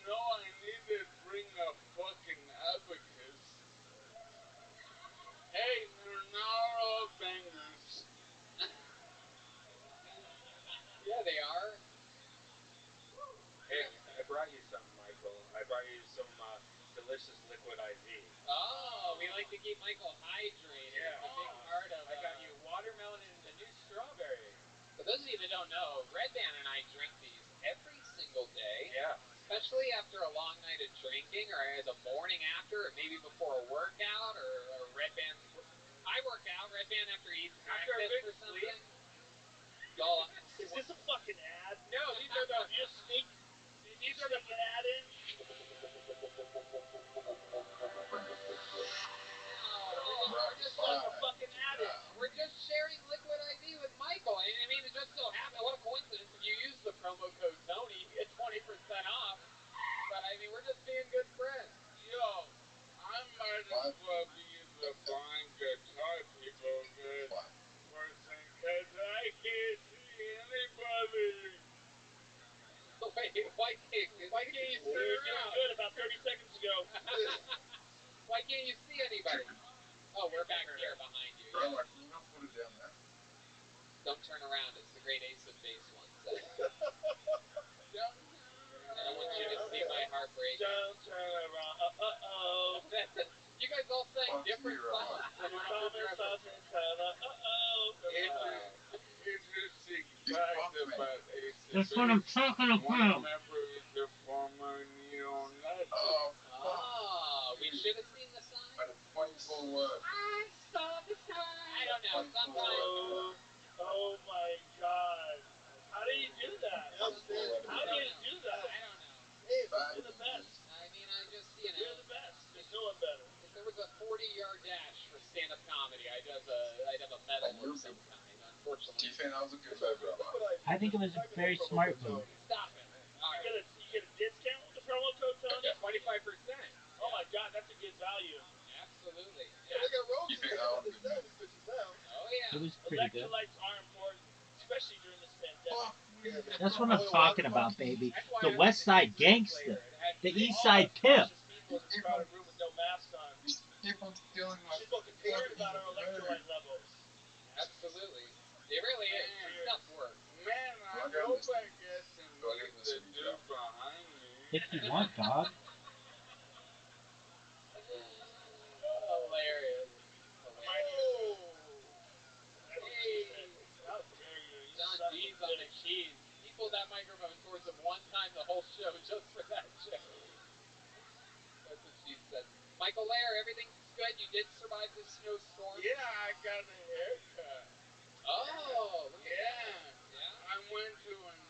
Speaker 18: know I needed to bring a fucking abacus. Hey, they're not all bangers.
Speaker 1: Yeah, they are.
Speaker 6: Hey, I brought you something, Michael. I brought you some delicious liquid IV.
Speaker 1: Oh, we like to keep Michael hydrated.
Speaker 6: Yeah.
Speaker 1: It's a big part of.
Speaker 6: I got you watermelon and a new strawberry.
Speaker 1: For those of you that don't know, Red Band and I drink these every single day.
Speaker 6: Yeah.
Speaker 1: Especially after a long night of drinking, or the morning after, or maybe before a workout, or Red Band. I work out. Red Band after he eats
Speaker 6: After a big
Speaker 1: breakfast or something.
Speaker 6: sleep.
Speaker 1: Y'all,
Speaker 8: Is this a fucking ad?
Speaker 1: no, these are the.
Speaker 8: You just sneak.
Speaker 1: These are the.
Speaker 8: Sneak an ad in.
Speaker 1: We're just sharing liquid IV with Michael. I mean, it just so happened. What a coincidence! If you use the promo code Tony, you get 20% off. But I mean, we're just being good friends.
Speaker 18: Yo, I might as well be the blind guitar people good person, cause I can't see anybody.
Speaker 1: Wait, why can't you turn
Speaker 8: You were
Speaker 1: around?
Speaker 8: doing good about 30 seconds ago.
Speaker 1: Why can't you see anybody? Oh, we're back here behind you.
Speaker 4: Bro,
Speaker 1: Yeah.
Speaker 4: can you not put it down there?
Speaker 1: Don't turn around, as the great Ace of Base once said. I don't want you to see my heartbreak.
Speaker 8: Don't turn around.
Speaker 1: You guys all sang different songs.
Speaker 8: Thomas Hudson Tyler.
Speaker 18: Interesting fact about Ace of
Speaker 16: That's what I'm talking
Speaker 18: One
Speaker 16: about.
Speaker 18: member is a former neo-Nazi.
Speaker 1: We should have seen the sign.
Speaker 4: I had a point forward.
Speaker 1: I saw the sign. I don't know. Sometimes.
Speaker 8: Oh my God. How do you do that? How do you do that?
Speaker 1: I don't know.
Speaker 8: You're the best.
Speaker 1: I mean, I just, you know.
Speaker 8: You're the best. There's no one better.
Speaker 1: If there was a 40-yard dash for stand-up comedy, I'd have a medal of some kind. Unfortunately.
Speaker 4: Do you think that was a good move, Rabbi?
Speaker 16: I think it was a very smart move.
Speaker 1: Stop it. All right.
Speaker 8: You get a discount with the promo code Tony?
Speaker 1: 25%.
Speaker 8: Oh my God, that's a good value.
Speaker 1: Absolutely.
Speaker 13: Yeah, they got
Speaker 4: You
Speaker 13: roses
Speaker 4: think
Speaker 13: that
Speaker 4: that
Speaker 13: got
Speaker 4: was
Speaker 13: the diamond stitches now.
Speaker 1: Oh yeah.
Speaker 16: It was pretty good.
Speaker 8: Electrolytes are important, especially during this pandemic.
Speaker 16: That's what I'm talking about, baby. The West Side Gangster. The East Side Pimp.
Speaker 8: People in this crowded room with no masks on.
Speaker 4: Keep on stealing my
Speaker 8: She's fucking concerned about our electrolyte levels.
Speaker 1: Absolutely. It really is. This stuff works.
Speaker 18: Man, I hope I get to meet the dude behind
Speaker 16: If you want, dog.
Speaker 18: Hilarious.
Speaker 8: That's what she said. How dare you? You
Speaker 1: John
Speaker 8: son
Speaker 1: G's
Speaker 8: of a
Speaker 1: on the
Speaker 8: bitch.
Speaker 1: keys. He pulled that microphone towards him one time the whole show just for that joke. That's what she said. Michael Lair, everything's good. You did survive this snowstorm.
Speaker 18: Yeah, I got a haircut.
Speaker 1: Oh, look at that.
Speaker 18: I went to an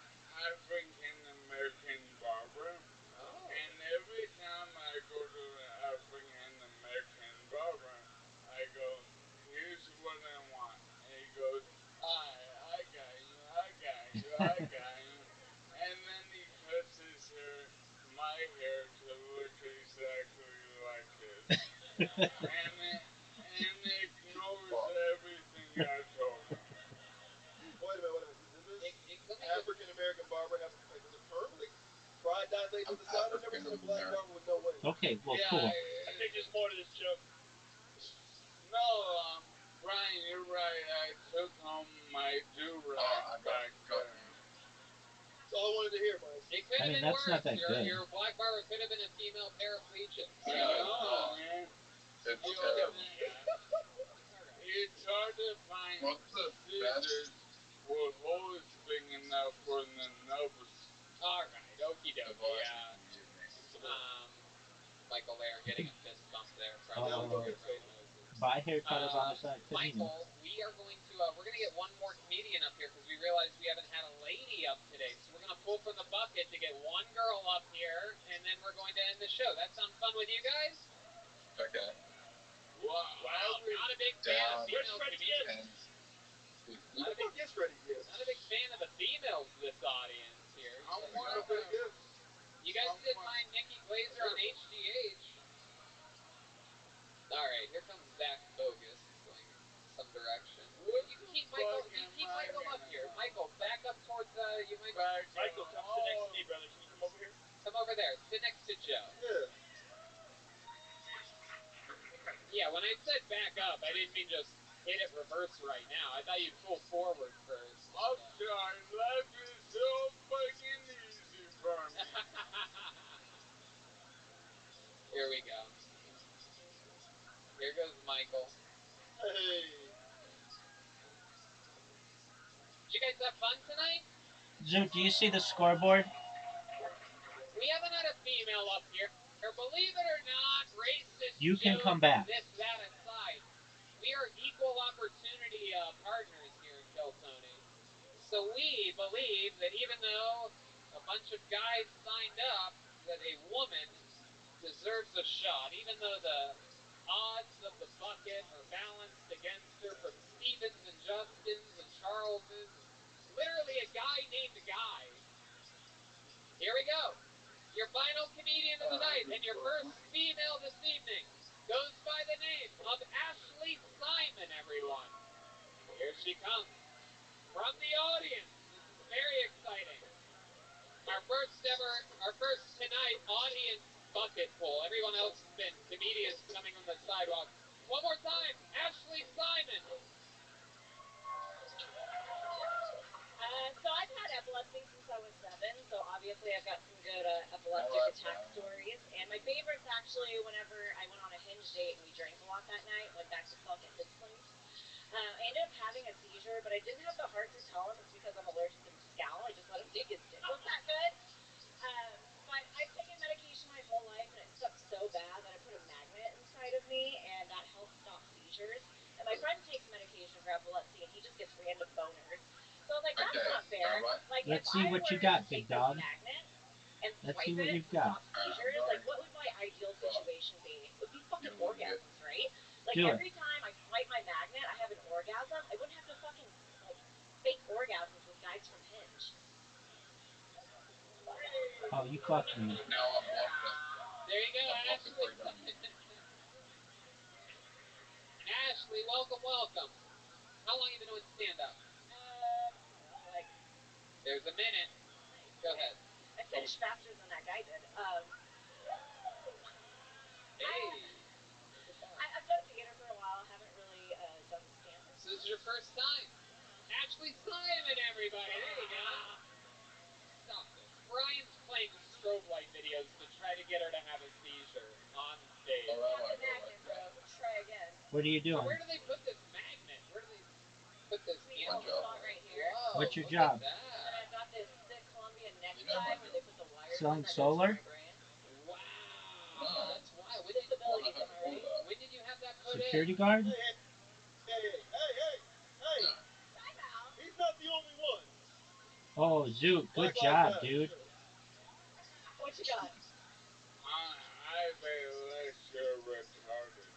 Speaker 18: African American barber.
Speaker 1: Oh.
Speaker 18: And every time I go to an African American barber, I go, here's what I want. And he goes, I got you, I got you, I got you. And then he cuts his hair, my hair, to look exactly like his. and ignores everything I told him.
Speaker 8: Wait a minute. Does this African American barber have does a perm? Like pride dilate to the side? I've never seen a black barber with no wave.
Speaker 16: Okay, well,
Speaker 18: Yeah,
Speaker 16: cool.
Speaker 8: I think there's more to this joke.
Speaker 18: No, Brian, you're right. I took home my do-rag back there.
Speaker 8: That's all I wanted to hear, Mike.
Speaker 1: It could have been
Speaker 16: that's
Speaker 1: worse.
Speaker 16: not that good.
Speaker 1: Your black barber could have been a female paraplegic.
Speaker 18: I know, man.
Speaker 4: It's
Speaker 18: It's hard to find scissors with holes big enough for the nubs.
Speaker 1: Alright, okie dokie, yeah. Michael Lair getting a fist bump there from Moses.
Speaker 16: Buy haircut of Homicide Comedian.
Speaker 1: Michael, we are going to get one more comedian up here because we realized we haven't had a lady up today. So we're going to pull from the bucket to get one girl up here, and then we're going to end the show. That sound fun with you guys?
Speaker 4: Okay.
Speaker 1: Wow, not a big fan of female comedians. Not a big fan of the females of this audience here. You guys didn't mind Nikki Glazer on HGH. Alright, here comes Zach Bogus going some direction. You keep Michael up here. Michael, back up towards you might
Speaker 8: Michael, come sit next to me, brother. Can you come over here?
Speaker 1: Come over there. Sit next to Joe.
Speaker 8: Yeah.
Speaker 1: Yeah, when I said back up, I didn't mean just hit it reverse right now. I thought you'd pull forward first.
Speaker 18: I'm sorry, life is so fucking easy for me.
Speaker 1: Here we go. Here goes Michael.
Speaker 8: Hey.
Speaker 1: Did you guys have fun tonight?
Speaker 16: Zoot, do you see the scoreboard?
Speaker 1: We haven't had a female up here. Believe it or not, racist
Speaker 16: You can
Speaker 1: jokes,
Speaker 16: come back.
Speaker 1: this, that aside, we are equal opportunity partners here at Kill Tony. So we believe that even though a bunch of guys signed up, that a woman deserves a shot, even though the odds of the bucket are balanced against her from Stevens and Justins and Charleses, literally a guy named Guy. Here we go. Your final comedian of the night and your first female this evening goes by the name of Ashley Simon, everyone. Here she comes. From the audience. This is very exciting. Our first tonight audience bucket pull. Everyone else has been comedians coming on the sidewalk. One more time, Ashley Simon.
Speaker 21: So I've had epilepsy since I was 7, so obviously I've got some good epileptic attack stories. And my favorite's actually whenever I went on a hinge date and we drank a lot that night, went back to fucking his place. I ended up having a seizure, but I didn't have the heart to tell him it's because I'm allergic to mezcal. I just let him think his dick was that good. But I've taken medication my whole life, and it sucked so bad that I put a magnet inside of me, and that helps stop seizures. And my friend takes medication for epilepsy, and he just gets random boners. So I was like, that's not fair. Like,
Speaker 16: Let's see what you got, big dog.
Speaker 21: And
Speaker 16: Let's
Speaker 21: swipe
Speaker 16: see what
Speaker 21: it
Speaker 16: you've
Speaker 21: to
Speaker 16: got.
Speaker 21: stop seizures. Like, what would my ideal situation be? It would be fucking orgasms, right? Like,
Speaker 16: Do it.
Speaker 21: every time I swipe my magnet, I have an orgasm. I wouldn't have to fucking, like, fake orgasms with guys from Hinge.
Speaker 16: Oh, you fucked me.
Speaker 4: Now I'm blocked.
Speaker 1: There you go, Ashley. Ashley, welcome. How long have you been doing stand-up?
Speaker 21: I don't know, like...
Speaker 1: There's a minute.
Speaker 21: Nice.
Speaker 1: Go ahead.
Speaker 21: I finished faster than that guy did.
Speaker 1: Hey.
Speaker 21: I've done theater for a while. Haven't really done stand-up.
Speaker 1: So this is your first time?
Speaker 21: Yeah.
Speaker 1: Ashley Simon, everybody. There you go. Stop this. Brian's playing strobe light video
Speaker 16: What are you
Speaker 1: So
Speaker 16: doing?
Speaker 1: where do they put this magnet? Where do they put this
Speaker 21: We
Speaker 1: handle?
Speaker 21: hold the spot right here.
Speaker 1: Whoa,
Speaker 16: What's your
Speaker 1: look
Speaker 16: job?
Speaker 1: At that.
Speaker 21: And then I've got this thick Colombian necktie where they put the wires
Speaker 16: Selling
Speaker 21: in that
Speaker 16: solar?
Speaker 21: goes to my brain.
Speaker 1: Wow, that's wild.
Speaker 21: Disabilities, am I right?
Speaker 1: When did you have that put
Speaker 16: Security
Speaker 1: in?
Speaker 16: guard?
Speaker 8: Hey!
Speaker 21: Time out.
Speaker 8: He's not the only one.
Speaker 16: Oh, Zoot, good
Speaker 8: Talk
Speaker 16: job,
Speaker 8: like that.
Speaker 16: dude.
Speaker 21: What you got?
Speaker 18: I may less you're retarded.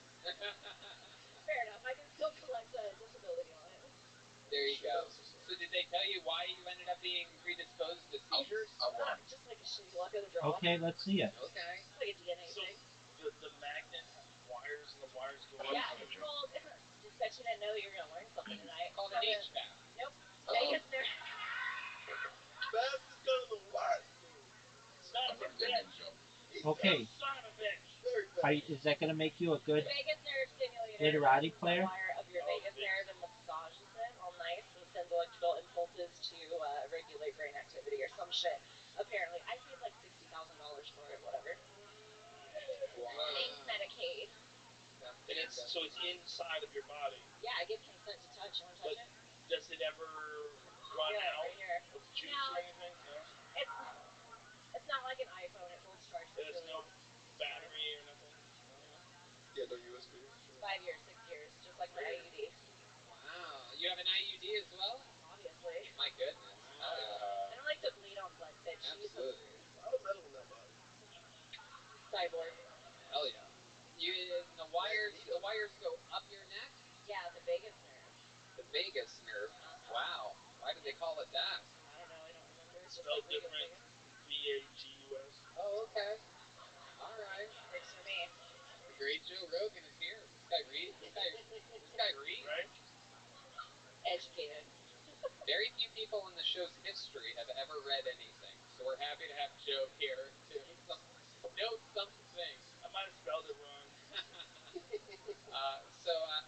Speaker 21: Fair enough. I can still collect a disability on it.
Speaker 1: There you go. So did they tell you why you ended up being predisposed to seizures?
Speaker 21: Just like a shitty luck of the draw.
Speaker 16: Okay, let's see it.
Speaker 1: Okay.
Speaker 21: It's like a DNA
Speaker 8: So
Speaker 21: thing.
Speaker 8: the magnet has wires and the wires go up.
Speaker 21: Yeah, it's called. Just bet you didn't know you were gonna learn something tonight.
Speaker 1: It's called an HVAC.
Speaker 21: Nope. Vegas nerve.
Speaker 8: Fastest gun in the West, dude.
Speaker 21: Son of a bitch.
Speaker 16: Okay.
Speaker 21: Son of a bitch.
Speaker 8: Very fast.
Speaker 16: Is that going to make you a good
Speaker 21: The vagus nerve stimulator
Speaker 16: literati
Speaker 21: runs
Speaker 16: player?
Speaker 21: the wire of your vagus nerve and massages it all nice and sends electrical impulses to regulate brain activity or some shit. Apparently, I paid like $60,000 for it. Whatever.
Speaker 1: Wow.
Speaker 21: Thanks, Medicaid.
Speaker 8: And it's inside of your body.
Speaker 21: Yeah, I give consent to touch. You want to touch it?
Speaker 8: Does it ever run out
Speaker 21: right here.
Speaker 8: of juice
Speaker 21: No.
Speaker 8: or anything? No.
Speaker 21: It's not like an iPhone. It holds charge for
Speaker 8: There's
Speaker 21: really
Speaker 8: no
Speaker 21: long.
Speaker 8: battery or nothing.
Speaker 13: Yeah, no USB.
Speaker 21: 5 years, 6 years, just like my IUD.
Speaker 1: Wow. You have an IUD as well?
Speaker 21: Obviously.
Speaker 1: My goodness. Hell yeah.
Speaker 21: I don't like to bleed on blood, bitch.
Speaker 1: Absolutely.
Speaker 8: A lot of metal in that body.
Speaker 21: Cyborg.
Speaker 1: Hell yeah. The wires go up your neck?
Speaker 21: Yeah, the vagus nerve.
Speaker 1: The vagus nerve. Wow. Why did they call it that?
Speaker 21: I don't know. I don't remember. It's just
Speaker 8: Spelled
Speaker 21: like Vegas,
Speaker 8: different.
Speaker 21: Vegas.
Speaker 8: VAGUS.
Speaker 1: Oh, okay. All right.
Speaker 21: Works for me.
Speaker 1: The great Joe Rogan is here. This guy reads. This guy reads.
Speaker 8: Right?
Speaker 21: Educated.
Speaker 1: Very few people in the show's history have ever read anything, so we're happy to have Joe here to note something.
Speaker 8: I might have spelled it wrong.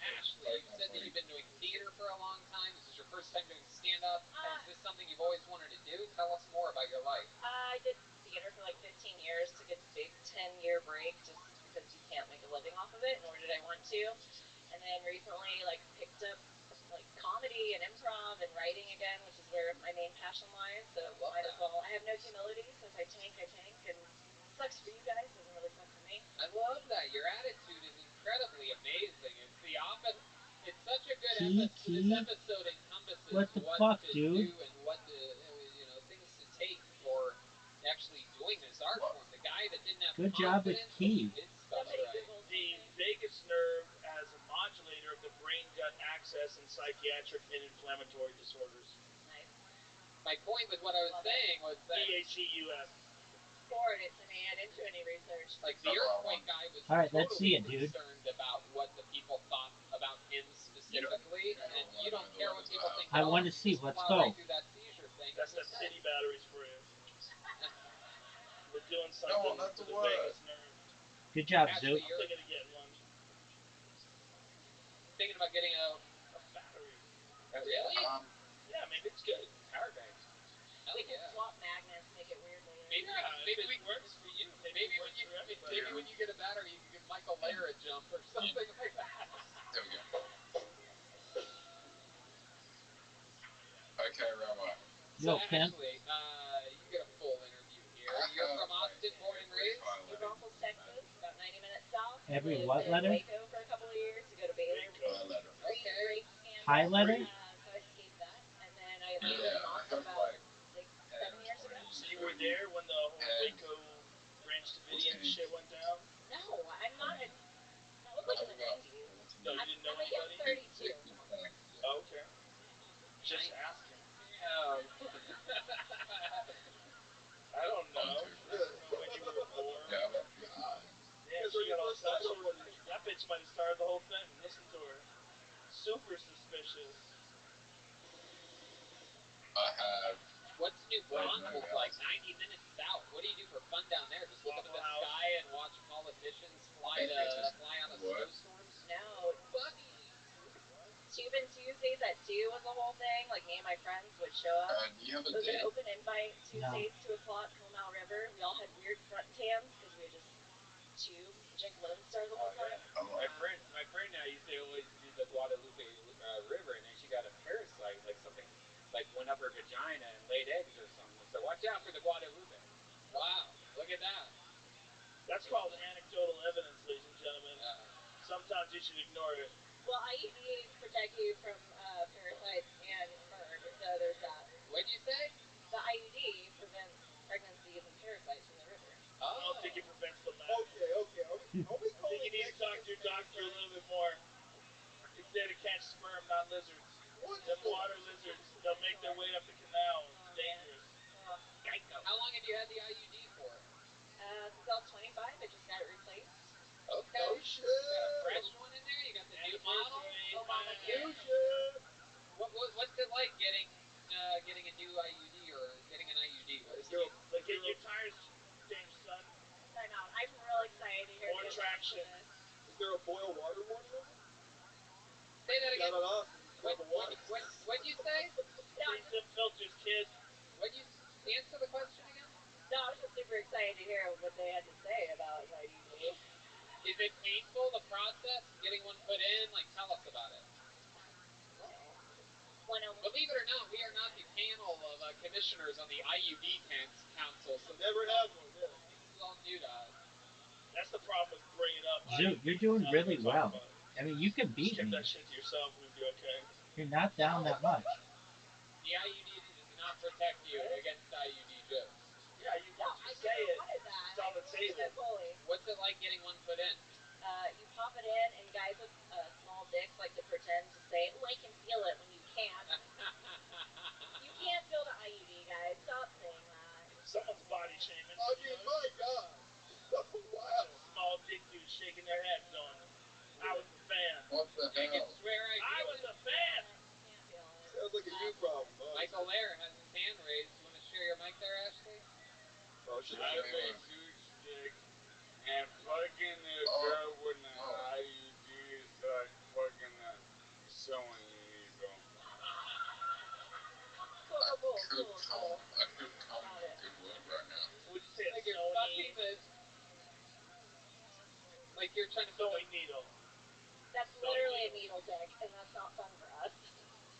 Speaker 1: Ashley, you said that you've been doing theater for a long time. This is your first time doing stand-up. Is this something you've always wanted to do? Tell us more about your life.
Speaker 21: I did theater for like 15 years, took a big 10-year break just because you can't make a living off of it, nor did I want to. And then recently, picked up comedy and improv and writing again, which is where my main passion lies. So might as well. I have no humility, so if I tank, and sucks for you guys, doesn't really suck for me.
Speaker 1: I love that. Your attitude is incredibly amazing. It's the opposite. It's such a good episode. This episode encompasses
Speaker 16: what the
Speaker 1: what
Speaker 16: fuck,
Speaker 1: to
Speaker 16: dude?
Speaker 1: do and what to, things to take for actually doing this art form. The guy that didn't have
Speaker 16: Good job with
Speaker 1: confidence,
Speaker 16: Key.
Speaker 1: did spell it right.
Speaker 8: The vagus nerve as a modulator of the brain-gut axis in psychiatric and inflammatory disorders.
Speaker 21: Nice.
Speaker 1: My point with what I was saying was that
Speaker 8: VAGUS.
Speaker 21: Forward it to me. I didn't do any research.
Speaker 1: Like the earthquake guy was
Speaker 16: All right,
Speaker 1: totally
Speaker 16: let's see it, dude.
Speaker 1: concerned about what the people thought about him specifically, and you don't care what people think.
Speaker 16: I want to see. Let's go.
Speaker 1: Right through that seizure thing.
Speaker 8: That's that city batteries for you. They're doing something to the vagus nerve.
Speaker 16: Good job,
Speaker 1: Ashley,
Speaker 16: Zoot.
Speaker 8: I'm thinking of getting one.
Speaker 1: Thinking about getting a
Speaker 8: battery.
Speaker 1: Really?
Speaker 8: Yeah, maybe it's good.
Speaker 1: Power bank.
Speaker 21: We can swap magnets, make it weird later.
Speaker 1: Maybe it works for you. Maybe when you get a battery, you can give Michael Lair a jump or something like that.
Speaker 4: There we go. Okay, Rabbi.
Speaker 1: So
Speaker 16: Ken.
Speaker 1: Ashley, you get a full interview here. You're from Austin, born and raised?
Speaker 21: New Braunfels, Texas, about 90 minutes south.
Speaker 16: Every
Speaker 21: Lived
Speaker 16: what
Speaker 21: in
Speaker 16: letter?
Speaker 21: Waco for a couple of years to go to Baylor.
Speaker 1: Okay.
Speaker 16: High letter?
Speaker 21: So I escaped that, and then I lived in Austin about 6-7 years ago.
Speaker 8: So you were there when the whole Waco Branch Davidian shit went down?
Speaker 21: No, I'm not. That was like in the 90s.
Speaker 8: No, you didn't know
Speaker 21: I'm a young
Speaker 8: anybody?
Speaker 21: 32. Come on.
Speaker 8: Oh, okay. Just asking. I don't know. I don't know when you were born. Damn, she got all sexual. That bitch might have started the whole thing. Listen to her. Super suspicious.
Speaker 4: I have.
Speaker 1: What's New Braunfels like? 90 minutes south. What do you do for fun down there? Just look up at the sky and watch politicians fly out of snowstorms?
Speaker 21: No. Tube and Tuesdays at 2 was the whole thing. Like, me and my friends would show up.
Speaker 4: You have a
Speaker 21: It was
Speaker 4: date?
Speaker 21: an open invite, Tuesdays, 2 o'clock, Comau River. We all had weird front tans because we would just tube, drink Lone Star the whole time.
Speaker 8: My friend now, he's the
Speaker 3: went up her vagina and laid eggs or something. So watch out for the Guadalupe.
Speaker 1: Wow, look at that.
Speaker 8: That's called anecdotal evidence, ladies and gentlemen. Sometimes you should ignore it.
Speaker 21: Well, IUDs protect you from parasites and sperm, so there's that.
Speaker 1: What'd you say?
Speaker 21: The IUD prevents pregnancies and parasites from the river.
Speaker 8: I don't think it prevents the latter.
Speaker 13: Okay. Are we
Speaker 8: I think you need to talk to your doctor a little bit more. It's there to catch sperm, not lizards. Them water lizards, they'll make their way up the canal. It's dangerous.
Speaker 1: How long have you had the IUD for?
Speaker 21: Since I was 25, I just got it replaced.
Speaker 1: Okay.
Speaker 13: Oh shit!
Speaker 1: You got a fresh one in there? You got the new model?
Speaker 13: New shit!
Speaker 1: What's it like getting a new IUD or getting an IUD?
Speaker 8: Like getting your tires changed, son.
Speaker 21: I know. I'm real excited to hear
Speaker 8: More traction.
Speaker 13: Is there a boil water warning on it?
Speaker 1: Say that again.
Speaker 13: What'd
Speaker 1: you say?
Speaker 8: Change them filters, kid.
Speaker 1: What'd you answer the question again?
Speaker 21: No, I was just super excited to hear what they had to say about an IUD.
Speaker 1: Is it painful, the process, getting one put in? Like, tell us about it. Believe it or not, we are not the panel of commissioners on the IUD Council. So
Speaker 13: never have one, yeah.
Speaker 1: This is all new to us.
Speaker 8: That's the problem with bringing up
Speaker 16: Dude, you're doing really well. I mean, you can beat
Speaker 8: keep
Speaker 16: me.
Speaker 8: that shit to yourself, we'd be okay.
Speaker 16: You're not down that much.
Speaker 1: The IUD does not protect you against IUD jokes.
Speaker 8: Yeah, you once you say it, it's on the table.
Speaker 1: What's it like getting one put in?
Speaker 21: You pop it in, and guys with small dicks like to pretend to say, "Oh, I can feel it," when you can't. You can't feel the IUD, guys. Stop saying that.
Speaker 8: Someone's body shaming.
Speaker 13: I mean, my God. Wow.
Speaker 8: Small dick dudes shaking their heads going, I was the fan.
Speaker 4: What the
Speaker 1: I can
Speaker 4: hell?
Speaker 1: swear
Speaker 8: I was the fan.
Speaker 21: Can't feel it.
Speaker 13: Sounds like a you problem, huh?
Speaker 1: Michael Lair has his hand raised. You want to share your mic there, Ashley?
Speaker 13: Oh, shit.
Speaker 18: I have a huge dick, and fucking a girl with an IUD is like fucking so illegal.
Speaker 4: I could come with a good word right now.
Speaker 8: Would you say
Speaker 1: Like
Speaker 8: a
Speaker 1: you're fucking this. Like you're trying to
Speaker 8: sewing needle?
Speaker 21: That's literally a needle dick, and that's not fun for us.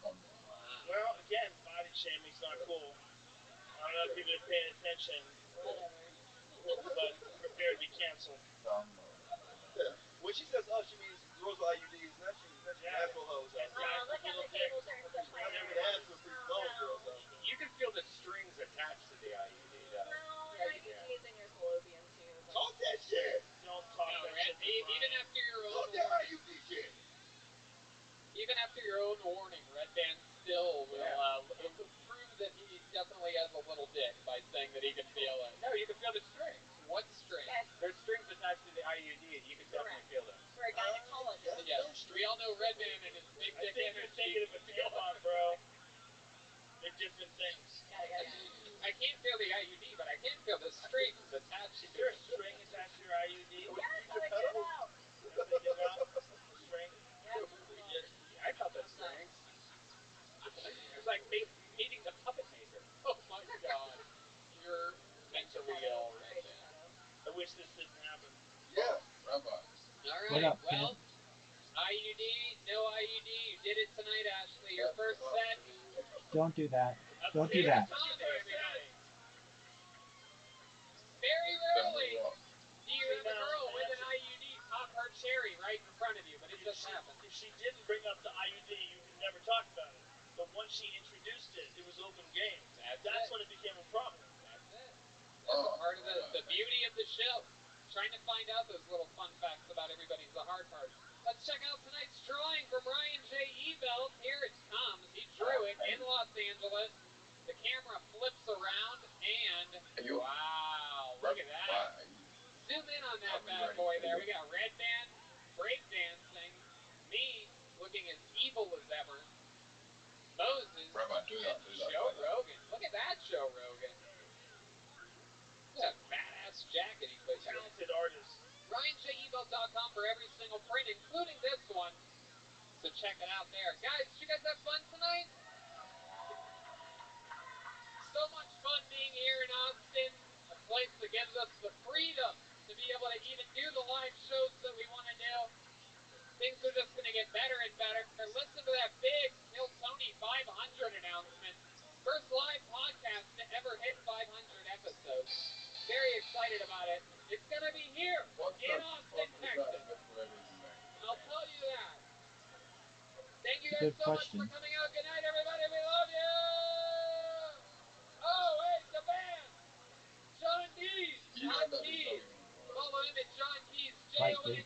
Speaker 8: Well, again, body shaming's not cool. I don't know if people are paying attention.
Speaker 21: Whatever.
Speaker 8: But prepare to be canceled.
Speaker 13: Yeah. When she says us, she means girls with IUDs, not you asshole hoes out there.
Speaker 21: Look how the table turns to
Speaker 13: I never asked for free phone girls out there.
Speaker 3: You can feel the strings attached to the IUD, though.
Speaker 21: No, an IUD is in your fallopian tube.
Speaker 13: Talk that shit!
Speaker 8: Don't talk that shit to
Speaker 1: even
Speaker 8: Brian.
Speaker 1: after your own
Speaker 13: Talk that
Speaker 1: warning,
Speaker 13: IUD shit!
Speaker 1: even after your own warning, Red Band still will prove that he definitely has a little dick by saying that he can feel it.
Speaker 3: No, you can feel the strings.
Speaker 1: What string?
Speaker 21: Yes.
Speaker 3: There's strings attached to the IUD, and you can definitely feel those.
Speaker 21: For a gynecologist.
Speaker 1: Yes, we all know Red Band and his big
Speaker 8: I
Speaker 1: dick
Speaker 8: think you're
Speaker 1: energy.
Speaker 8: thinking of a tampon, bro. They're different things.
Speaker 1: I can't feel the IUD, but I can feel the strings attached.
Speaker 8: Is there a string attached to your IUD?
Speaker 21: Yes, how to get it out.
Speaker 8: That's how you get it out? A string?
Speaker 3: I felt that string. It was like meeting the puppet maker.
Speaker 1: Oh my God, you're mentally ill, Red Band.
Speaker 8: I wish this didn't happen.
Speaker 13: Yeah.
Speaker 4: Rabbi.
Speaker 1: All right,
Speaker 16: What up,
Speaker 1: well, IUD, no IUD, you did it tonight, Ashley. Your first set.
Speaker 16: Don't do that. Don't do that.
Speaker 1: Very rarely do you have a girl with an IUD pop her cherry right in front of you, but it just happened.
Speaker 8: If she didn't bring up the IUD, you could never talk about it. But once she introduced it, it was open game. That's when it became a problem.
Speaker 1: That's it. That's a part of the beauty of the show. Trying to find out those little fun facts about everybody's the hard part. Let's check out tonight's drawing from Ryan J. Ebelt. Here it comes. He drew it in Los Angeles. The camera flips around and wow, look at that. Zoom in on that bad boy there. We got Red Band breakdancing. Me looking as evil as ever. Moses and Joe Rogan. Look at that, Joe Rogan. What a badass jacket he put together.
Speaker 8: Talented artist.
Speaker 1: RyanJEbelt.com for every single print, including this one. So check it out there. Guys, did you guys have fun tonight? So much fun being here in Austin, a place that gives us the freedom to be able to even do the live shows that we want to do. Things are just going to get better and better. Listen to that big Kill Tony 500 announcement.
Speaker 16: good
Speaker 1: so much
Speaker 16: question.
Speaker 1: for coming out. Good night, everybody. We love you. Oh, wait, the band. John Keys. At Keys. Follow him at John Keys.
Speaker 16: Likely.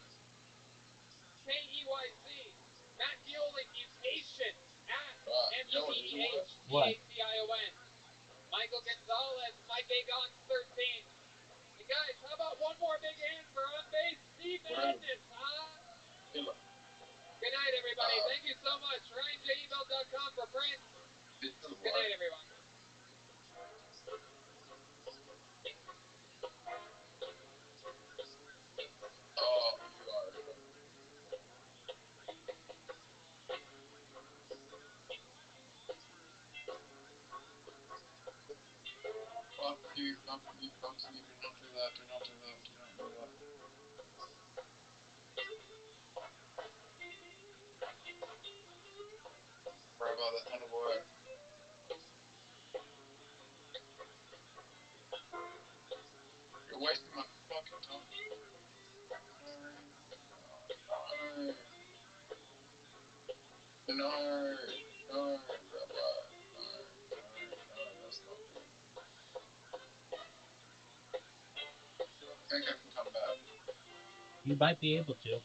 Speaker 1: JONKEYZ. Matt Muehley, Mutation. At
Speaker 16: What?
Speaker 1: MPHATION. Michael Gonzalez, Mike Agon's 13. Hey guys, how about one more big hand for on base Steve Madness, huh? Good night, everybody. Thank you so much. RyanJEbelt.com for Prince. Good night, everyone.
Speaker 4: Oh, you are. Fuck you, don't sleep, don't sleep, do not do that, do not do that, do not do that. Sorry about that kind of boy. You're wasting my fucking time. No, Rabbi. No, that's not good. I think I can come back.
Speaker 16: You might be able to.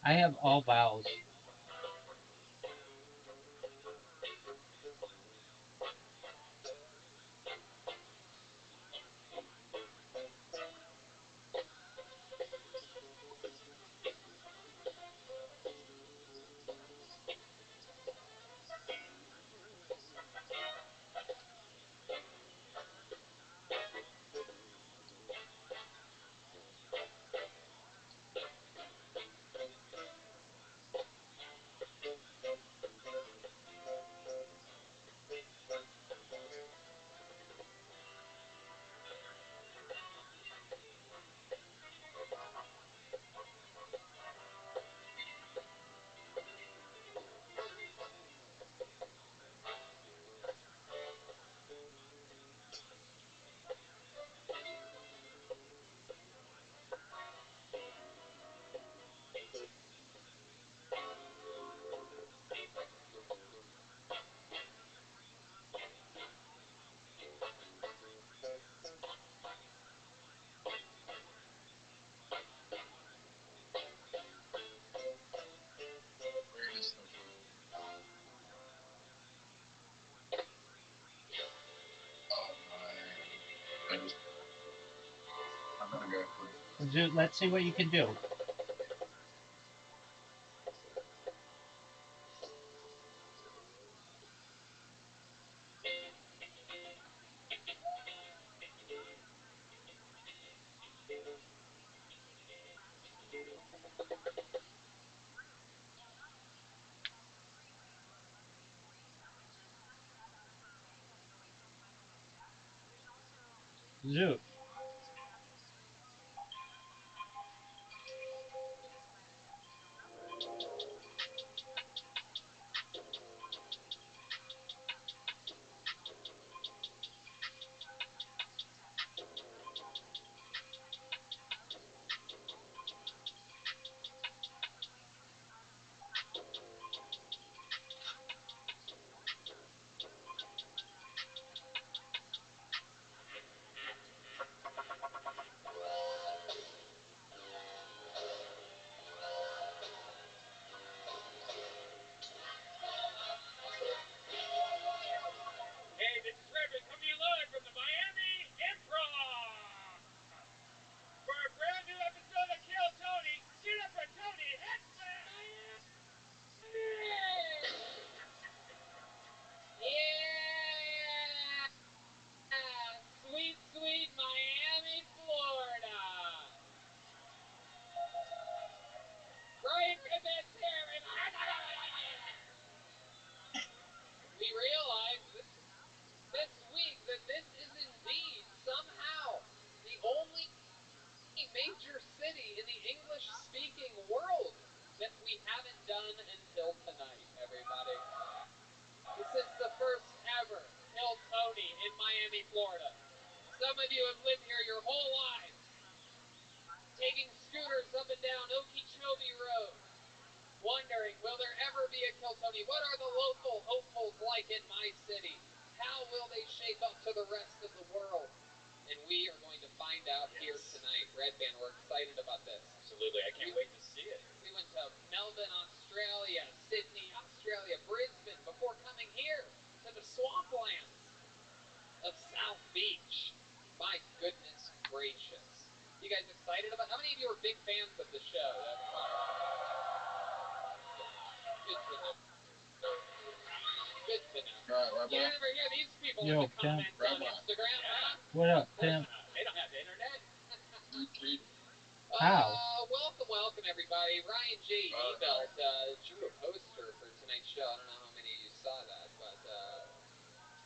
Speaker 16: I have all vowels.
Speaker 4: Really slow. I'm gonna go quick.
Speaker 16: Let's see what you can do. Zoot.
Speaker 1: done until tonight, everybody. This is the first ever Kill Tony in Miami, Florida. Some of you have lived here your whole lives, taking scooters up and down Okeechobee Road, wondering, will there ever be a Kill Tony? What are the local hopefuls like in my city? How will they shape up to the rest of the world? And we are going to find out here tonight. Red Band, we're excited about this.
Speaker 14: Absolutely. I can't wait to see it.
Speaker 1: We went to Melbourne, Australia, Sydney, Australia, Brisbane, before coming here to the swamplands of South Beach. My goodness gracious. You guys excited about? How many of you are big fans of the show? Good to know. Good to know. You never hear these people in the comments on Instagram, huh?
Speaker 16: What up, Tim?
Speaker 1: They don't have the internet.
Speaker 16: How?
Speaker 1: Welcome, everybody. Ryan J. Ebelt drew a poster for tonight's show. I don't know how many of you saw that, but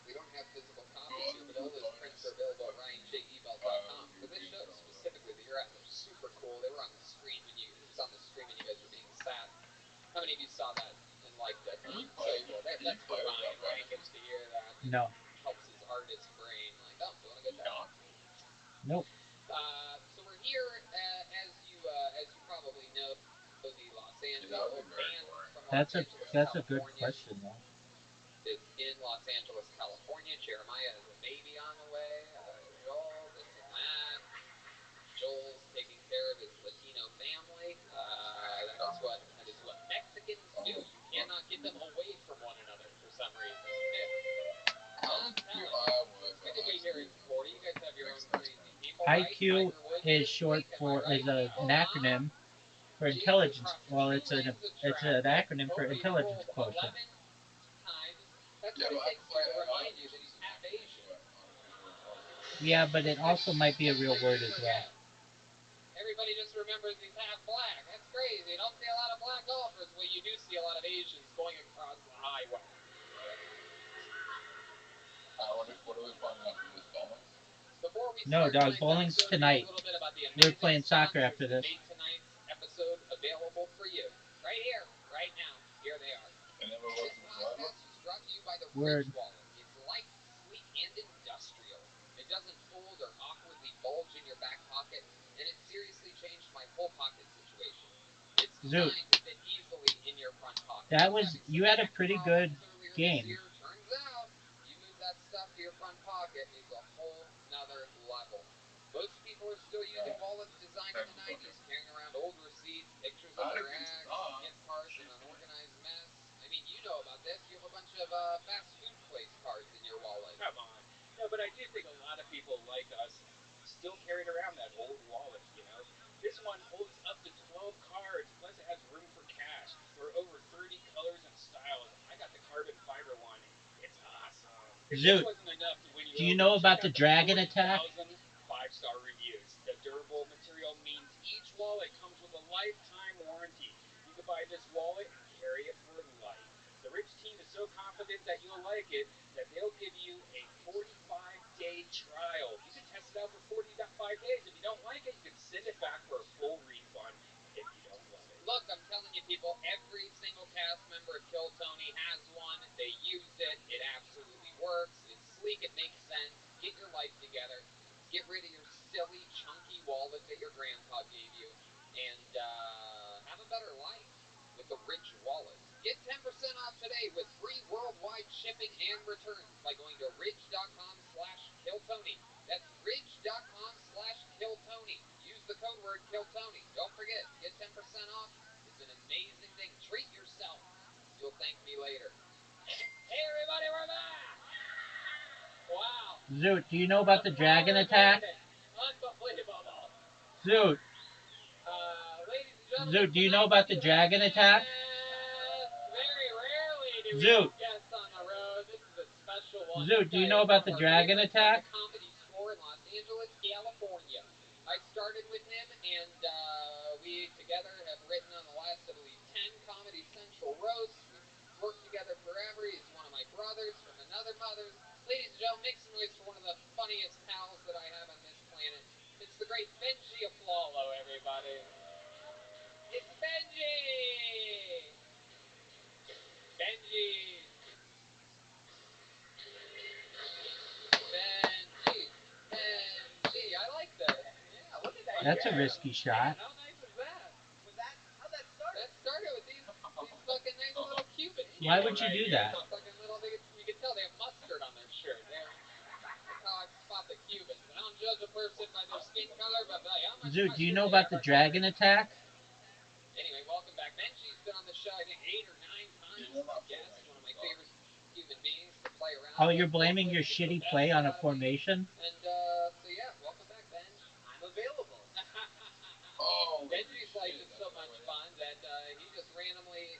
Speaker 1: we don't have physical copies here, but all those prints are available at ryanjebelt.com for this show specifically that you're at. They're super cool. They were on the screen when you guys were being sat. How many of you saw that and liked it? So cool. That's for Ryan. Ryan gets to hear that.
Speaker 16: No.
Speaker 1: Helps his artist brain. Like, oh, I'm doing a good job.
Speaker 16: Nope.
Speaker 1: So we're here, as you probably know, the Los Angeles band from Los Angeles, California.
Speaker 16: That's a good question, though.
Speaker 1: Is in Los Angeles, California. Jeremiah has a baby on the way. Joel, this and that. Joel's taking care of his Latino family. That is what Mexicans do. You cannot get them away from one another for some reason. It's good to be here in Florida. You guys have your own crazy people, right?
Speaker 16: IQ is short for an acronym for intelligence. Well, it's an acronym for intelligence quotient.
Speaker 1: That's what it takes to remind you that he's half Asian.
Speaker 16: Yeah, but it also might be a real word as well.
Speaker 1: Everybody just remembers he's half black. That's crazy. You don't see a lot of black golfers. Well, you do see a lot of Asians going across the highway.
Speaker 4: What are we playing after this, bowling?
Speaker 16: No, dog, bowling's tonight. We're playing soccer after this.
Speaker 1: Made tonight's episode available for you. Right here, right now. Here they are.
Speaker 4: And then this
Speaker 1: podcast is brought to you by the Ridge Wallet. It's light, sleek, and industrial. It doesn't fold or awkwardly bulge in your back pocket, and it seriously changed my whole pocket situation. It's designed to fit easily in your front pocket.
Speaker 16: You had a pretty good game.
Speaker 1: Turns out, you move that stuff to your front pocket, it's a whole nother level. Most people are still using wallets designed in the 90s, carrying around old receipts, pictures of their ex, gift cards, and unorganized mess. I mean, you know about this. You have a bunch of fast food place cards in your wallet.
Speaker 3: Come on. No, but I do think a lot of people like us still carrying around that old wallet, you know? This one holds up to 12 cards, plus it has room for cash. There are over 30 colors and styles. I got the carbon fiber one. It's awesome. If this wasn't enough to win you
Speaker 16: do you
Speaker 3: over,
Speaker 16: know about
Speaker 3: check
Speaker 16: the
Speaker 3: out
Speaker 16: dragon attack?
Speaker 3: 40,000 5-star reviews. The durable material means each wallet comes with a lifetime warranty. You can buy this wallet and carry it for life. The Ridge team is so confident that you'll like it that they'll give you a 45-day trial. You can test it out for 45 days. If you don't like it, you can send it back for a full refund if you don't love it.
Speaker 1: Look, I'm telling you, people, every single cast member of Kill Tony has one. They use it. It absolutely works. It's sleek. It makes sense. Get your life together. Get rid of your silly, chunky wallet that your grandpa gave you, and have a better life with the Ridge Wallet. Get 10% off today with free worldwide shipping and returns by going to ridge.com/KillTony. That's ridge.com/KillTony. Use the code word KillTony. Don't forget, get 10% off. It's an amazing thing. Treat yourself. You'll thank me later. Hey, everybody, we're back! Wow.
Speaker 16: Zoot, do you know about the dragon attack?
Speaker 1: Unbelievable.
Speaker 16: Zoot.
Speaker 1: Ladies and gentlemen,
Speaker 16: Zoot, do you know about the dragon attack?
Speaker 1: Very rarely do we
Speaker 16: Zoot.
Speaker 1: have guests on the road. This is a special one.
Speaker 16: Zoot, do you know about the dragon attack?
Speaker 1: Comedy Store in Los Angeles, California. I started with him, and we together have written on the last, I believe, 10 Comedy Central roasts. We've worked together forever. He's one of my brothers from another mother. Ladies and gentlemen, make some noise for one of the funniest pals that I have on this planet. It's the great Benji Aflalo, everybody. It's Benji!
Speaker 16: That's a risky shot.
Speaker 1: How nice is that?
Speaker 15: How'd that start?
Speaker 1: That started with these fucking nice little Cubans.
Speaker 16: Why would you do that?
Speaker 1: Fucking little, you can tell they have mustard on their shirt. That's how I spot the Cubans. I don't judge a person by their skin color, but like, how much
Speaker 16: Zoot, do you know
Speaker 1: mustard
Speaker 16: about the dragon attack?
Speaker 1: Anyway, welcome back. Benji's been on the show, I think, 8 or 9 times. Guest, one of my favorite human beings to play around.
Speaker 16: Oh, you're blaming your shitty play on a formation?
Speaker 1: And so yeah, welcome back, Benj.
Speaker 6: I'm available.
Speaker 1: Benji's life is so much fun that he just randomly,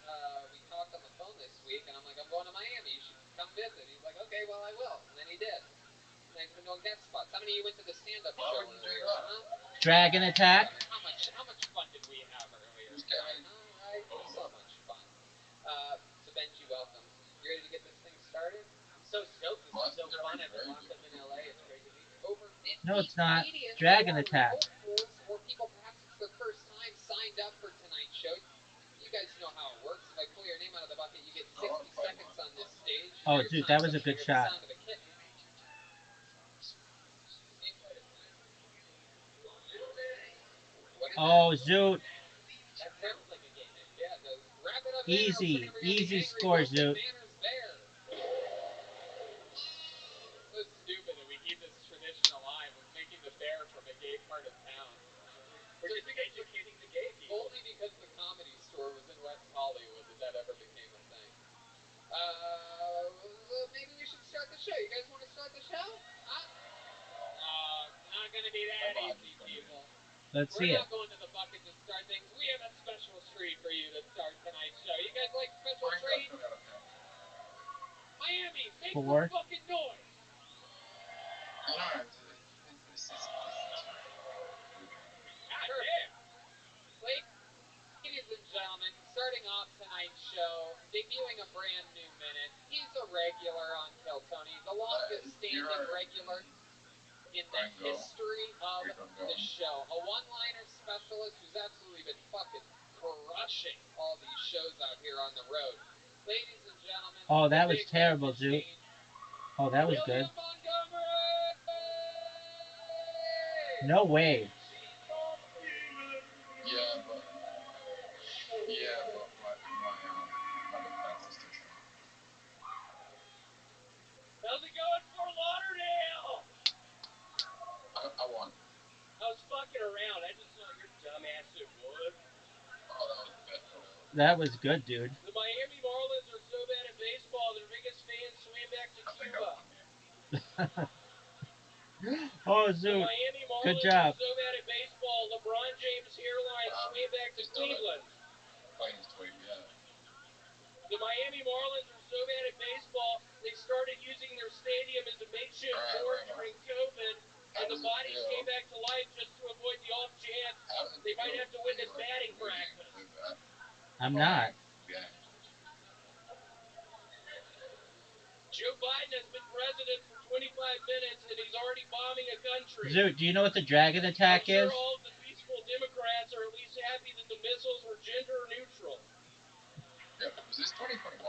Speaker 1: we talked on the phone this week, and I'm like, I'm going to Miami. You should come visit. He's like, okay, well, I will. And then he did. And I've been doing guest spots. How many of you went to the stand-up show earlier? Huh?
Speaker 16: Dragon attack?
Speaker 1: How much fun did we have earlier? Right? So much fun. So Benji, welcome. You ready to get this thing started?
Speaker 6: I'm so stoked. This is so fun. I've been locked up in LA. It's great to meet you.
Speaker 1: Over 50
Speaker 16: No, it's not.
Speaker 1: comedians
Speaker 16: Dragon
Speaker 1: or
Speaker 16: attack.
Speaker 1: hopefuls or people perhaps it's their first time signed up for tonight's show. You guys know how it works. If I pull your name out of the bucket, you get 60 seconds on this stage.
Speaker 16: Oh, dude, that was a good shot.
Speaker 1: Sound of a kitten.
Speaker 16: Oh, Zoot.
Speaker 1: That sounds like a game. Yeah, wrap it up.
Speaker 16: Easy score, Zoot.
Speaker 1: So stupid that we keep this tradition alive of making the bear from a gay part of town.
Speaker 6: We're just educating the gay people.
Speaker 1: Only because the Comedy Store was in West Hollywood that ever became a thing. Maybe we should start the show. You guys want to start the show? It's not going to be that easy, people.
Speaker 16: Let's see it.
Speaker 1: We're not going to the bucket to start things. We have a special treat for you to start tonight's show. You guys like special treats? Miami, make some fucking noise. Ladies and gentlemen, starting off tonight's show, debuting a brand new minute. He's a regular on Kill Tony, the longest standing regular in the history of the show. A one-liner specialist who's absolutely been fucking crushing all these shows out here on the road. Ladies and gentlemen,
Speaker 16: oh, that was terrible, Zoot. Oh, that was good. No way.
Speaker 4: Yeah, but my defense is too strong.
Speaker 6: How's it going, Fort Lauderdale?
Speaker 4: I won.
Speaker 6: I was fucking around. I just saw your dumbass at Wood.
Speaker 4: Oh, that was bad.
Speaker 16: That was good, dude.
Speaker 6: The Miami Marlins are so bad at baseball, their biggest fans swam back to Cuba.
Speaker 16: Oh, Zoot. Good job.
Speaker 6: So bad at baseball, LeBron James' hairline swam back to Cleveland. The Miami Marlins are so bad at baseball, they started using their stadium as a makeshift fort during COVID, and the bodies came back to life just to avoid the off chance they might have to witness batting practice.
Speaker 16: I'm not.
Speaker 6: Joe Biden has been president for 25 minutes, and he's already bombing a country.
Speaker 16: Zoot, do you know what the dragon attack is?
Speaker 6: I'm sure all of the peaceful Democrats are at least happy that the missiles were gender neutral.
Speaker 4: Yeah, was this 2021?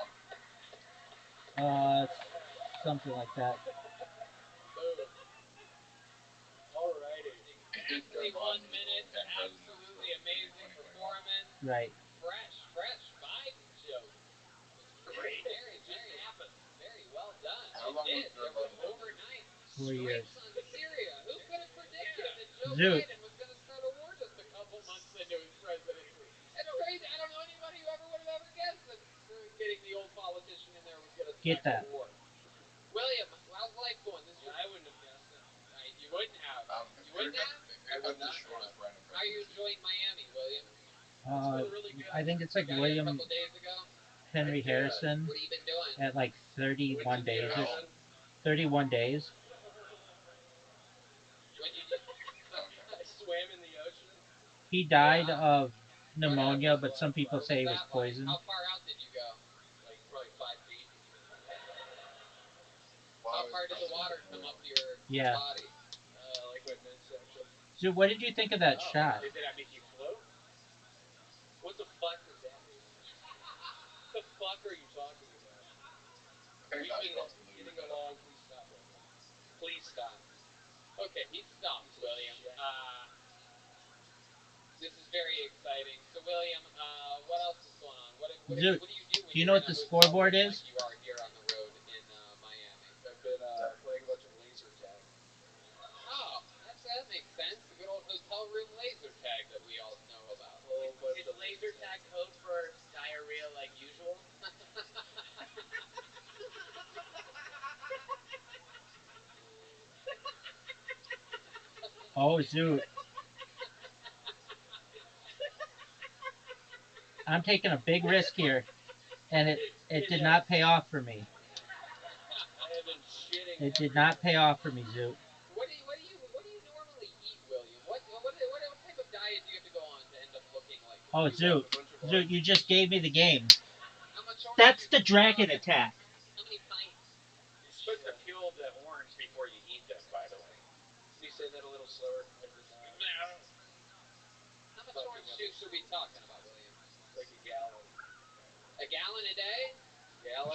Speaker 16: Something like that.
Speaker 6: Alrighty.
Speaker 1: Exactly 1 minute. Absolutely amazing performance.
Speaker 16: Right.
Speaker 1: Fresh Biden joke.
Speaker 6: Great.
Speaker 1: Very happened. Very well done.
Speaker 4: How long was
Speaker 1: It was overnight.
Speaker 16: 4 years.
Speaker 1: Strikes on Syria. Who could have predicted that Joe
Speaker 16: Zoot.
Speaker 1: Biden was going to start a war just a couple months into his presidency? That's crazy. I don't know anybody who ever would have ever guessed that getting the old politician in there was going to start a war. William, how's life going?
Speaker 6: I wouldn't have guessed it.
Speaker 1: Right, you wouldn't have. You wouldn't have?
Speaker 4: I would not.
Speaker 1: How are you enjoying Miami, William?
Speaker 6: Really good.
Speaker 16: I think it's like William
Speaker 1: a couple days ago.
Speaker 16: Henry Harrison
Speaker 1: What have you been doing?
Speaker 16: at like 31 days. 31 days.
Speaker 1: When you
Speaker 6: I swam in the ocean.
Speaker 16: He died of pneumonia, but some people say it was poison.
Speaker 1: How far out did you go?
Speaker 6: Like probably 5 feet.
Speaker 1: How far did the water come up your body?
Speaker 6: Like my midsection.
Speaker 16: So what did you think of that shot?
Speaker 6: Did that make you float? What the fuck does that mean? What the fuck are you talking about? We've been getting along. Please stop right now.
Speaker 1: Please stop. Okay, he stopped, William. This is very exciting. So, William, what else is going on? What do
Speaker 16: Zoot,
Speaker 1: you do when
Speaker 16: do you
Speaker 1: you're
Speaker 16: know
Speaker 1: in
Speaker 16: what
Speaker 1: a
Speaker 16: the
Speaker 1: hotel
Speaker 16: scoreboard
Speaker 1: room
Speaker 16: is?
Speaker 1: like you are here on the road in Miami?
Speaker 5: I've been playing a bunch of laser tag.
Speaker 1: Oh, that makes sense. The good old hotel room laser tag that we all know about.
Speaker 12: It's laser tag code for diarrhea like usual.
Speaker 16: Oh, Zoot. I'm taking a big risk here, and it did not pay off for me.
Speaker 5: I have been shitting.
Speaker 16: It did not pay off for me, Zoot.
Speaker 1: What do you normally eat, William? What type of diet do you have to go on to end up looking like this?
Speaker 16: Oh, Zoot, you just gave me the game.
Speaker 1: How much orange
Speaker 16: That's
Speaker 1: juice
Speaker 16: the
Speaker 1: do you
Speaker 16: dragon
Speaker 1: have?
Speaker 16: attack.
Speaker 1: How many pints?
Speaker 3: You're supposed to peel the orange before you eat them, by the way.
Speaker 5: Can you say that a little slower every time?
Speaker 1: How much orange juice are we talking about, William?
Speaker 5: Like a gallon.
Speaker 1: A gallon a day?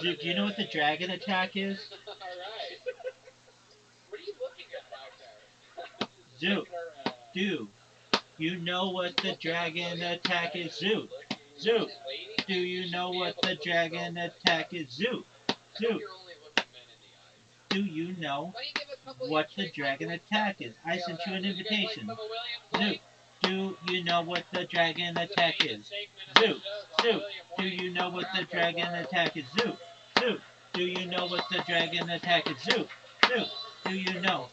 Speaker 16: Zoot, do you know what the dragon attack is?
Speaker 1: All right. What are you looking at back there?
Speaker 16: Zoot, do you know what the dragon attack is? Zoot, Zoot, do you know what the dragon attack is? Zoot, Zoot,
Speaker 1: You're only looking men in the eyes.
Speaker 16: do you know
Speaker 1: Why don't you give a couple
Speaker 16: what
Speaker 1: of
Speaker 16: the
Speaker 1: your
Speaker 16: dragon
Speaker 1: trademark
Speaker 16: attack
Speaker 1: Woodstockers?
Speaker 16: is? I sent you an invitation.
Speaker 1: Some of William's
Speaker 16: Zoot,
Speaker 1: links?
Speaker 16: do you know what the dragon attack is? Zoot, Zoot, do you know what the dragon attack is? Zoot, Zoot, do you know what the dragon attack is? Zoot, Zoot, do you know?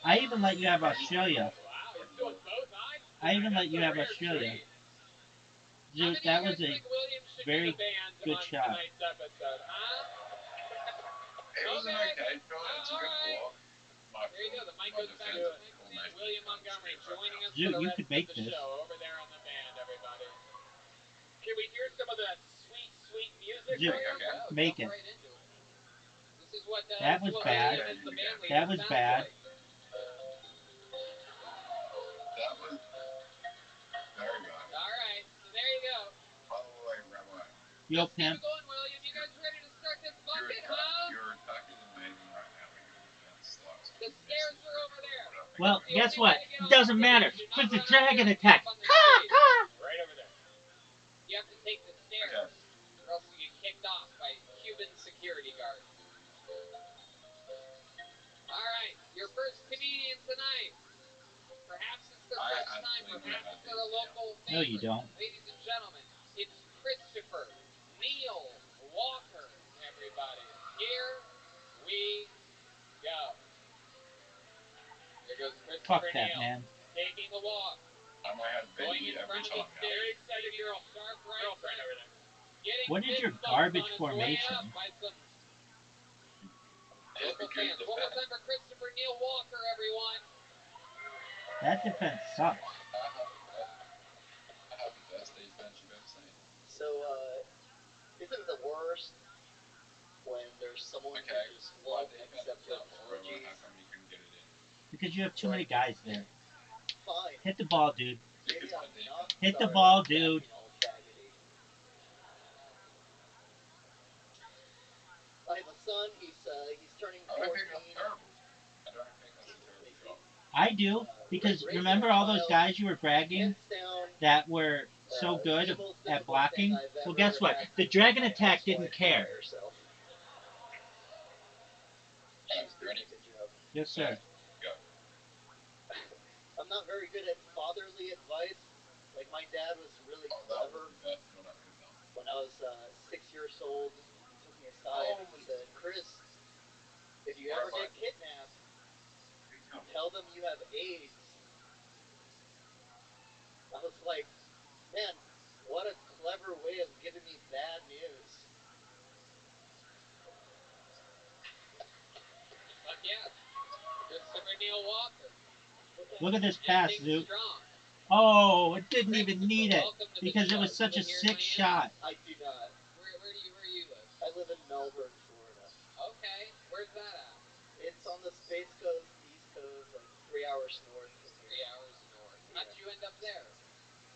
Speaker 16: I even let you have Australia.
Speaker 1: Wow, he's doing both eyes.
Speaker 16: I even let
Speaker 1: That's
Speaker 16: you
Speaker 1: a
Speaker 16: have
Speaker 1: rare
Speaker 16: Australia.
Speaker 1: treat. How
Speaker 16: Zoot,
Speaker 1: many
Speaker 16: that
Speaker 1: of you
Speaker 16: was
Speaker 1: guys
Speaker 16: a
Speaker 1: think William should
Speaker 16: very
Speaker 1: be the band
Speaker 16: good
Speaker 1: on
Speaker 16: shot.
Speaker 1: tonight's episode, huh?
Speaker 4: It was an okay shot. It's a good block.
Speaker 1: There you go. The mic goes back to the mic stand. William Montgomery joining us for
Speaker 16: Zoot,
Speaker 1: the
Speaker 16: you
Speaker 1: rest
Speaker 16: could
Speaker 1: of
Speaker 16: make
Speaker 1: the
Speaker 16: this.
Speaker 1: show over there on the band, everybody.
Speaker 3: Can we hear some of that sweet, sweet music?
Speaker 16: Zoot,
Speaker 1: Yeah,
Speaker 16: make
Speaker 1: jump
Speaker 16: it.
Speaker 1: right into it. This is what
Speaker 16: That was bad.
Speaker 1: William as the band leader
Speaker 16: That was
Speaker 1: sounds
Speaker 16: bad.
Speaker 1: like.
Speaker 4: That was very bad.
Speaker 1: All right, so there you go.
Speaker 4: By the way, Rabbi,
Speaker 16: Yo,
Speaker 1: Let's keep
Speaker 16: pimp.
Speaker 1: it going, William. You guys ready to start this
Speaker 4: your
Speaker 1: bucket,
Speaker 4: attack,
Speaker 1: huh?
Speaker 4: your attack is amazing right now, but your defense sucks.
Speaker 1: The stairs are over there.
Speaker 16: Well,
Speaker 1: The
Speaker 16: guess
Speaker 1: only
Speaker 16: what?
Speaker 1: way to get
Speaker 16: It
Speaker 1: on
Speaker 16: doesn't
Speaker 1: the
Speaker 16: matter.
Speaker 1: stage,
Speaker 16: It's
Speaker 1: not
Speaker 16: a
Speaker 1: run
Speaker 16: dragon
Speaker 1: out there and
Speaker 16: attack.
Speaker 1: jump on the
Speaker 16: Ha
Speaker 1: stage.
Speaker 16: ha!
Speaker 3: Right over there.
Speaker 1: You have to take the stairs, or else you get kicked off by Cuban security guards. All right, your first comedian tonight. Perhaps it's their first time, perhaps they're a local favorite.
Speaker 16: No, you don't.
Speaker 1: Ladies and gentlemen, it's Christopher Neil Walker, everybody. Here we go. There goes
Speaker 16: Fuck
Speaker 1: Christopher
Speaker 16: that,
Speaker 1: Neil,
Speaker 16: man.
Speaker 1: taking the walk.
Speaker 4: I might have
Speaker 1: Going
Speaker 4: baby
Speaker 1: in
Speaker 4: every
Speaker 1: front of the
Speaker 4: time now.
Speaker 1: stage, excited your sharp right
Speaker 3: Girlfriend over there.
Speaker 1: Getting
Speaker 16: What is your
Speaker 1: fist bumps
Speaker 16: garbage
Speaker 1: on his way
Speaker 16: formation?
Speaker 1: up by some
Speaker 4: Just
Speaker 1: local
Speaker 4: because
Speaker 1: fans. One more time for Christopher Neil Walker, everyone.
Speaker 16: That defense sucks.
Speaker 4: I have the best defense you've ever seen.
Speaker 12: So, isn't the worst when there's someone
Speaker 4: Okay,
Speaker 12: who just
Speaker 4: my
Speaker 12: won't
Speaker 4: defense
Speaker 12: accept
Speaker 4: is
Speaker 12: your
Speaker 4: that horrible.
Speaker 12: apologies?
Speaker 4: How come you couldn't get it in?
Speaker 16: Because you have too many guys there.
Speaker 12: Fine.
Speaker 16: Hit the ball, dude.
Speaker 12: Maybe I'm not
Speaker 16: Hit the
Speaker 12: sorry
Speaker 16: ball,
Speaker 12: for
Speaker 16: dude.
Speaker 12: acting all faggoty. I have a son. He's turning 14.
Speaker 4: I don't think that's terrible. I don't think that's a terrible shot.
Speaker 16: I do, because remember all those guys you were bragging that were so good at blocking? Well, guess what? The dragon attack didn't care. Yes, sir.
Speaker 4: Go.
Speaker 12: I'm not very good at fatherly advice. Like, my dad was really clever. When I was 6 years old, he took me aside and he said, Chris, if you ever get kidnapped, tell them you have AIDS. I was like, man, what a clever way of giving me bad news.
Speaker 1: Fuck yeah. Christopher Neil Walker.
Speaker 16: Look at this pass,
Speaker 1: Ending
Speaker 16: Zoot.
Speaker 1: strong.
Speaker 16: Oh, it didn't even need it because it was such a sick shot.
Speaker 12: I do not.
Speaker 1: Where do you live?
Speaker 12: I live in Melbourne, Florida.
Speaker 1: Okay. Where's that at?
Speaker 12: It's on the Space Coast, East Coast, like 3 hours north from here.
Speaker 1: 3 hours north. How'd you end up there?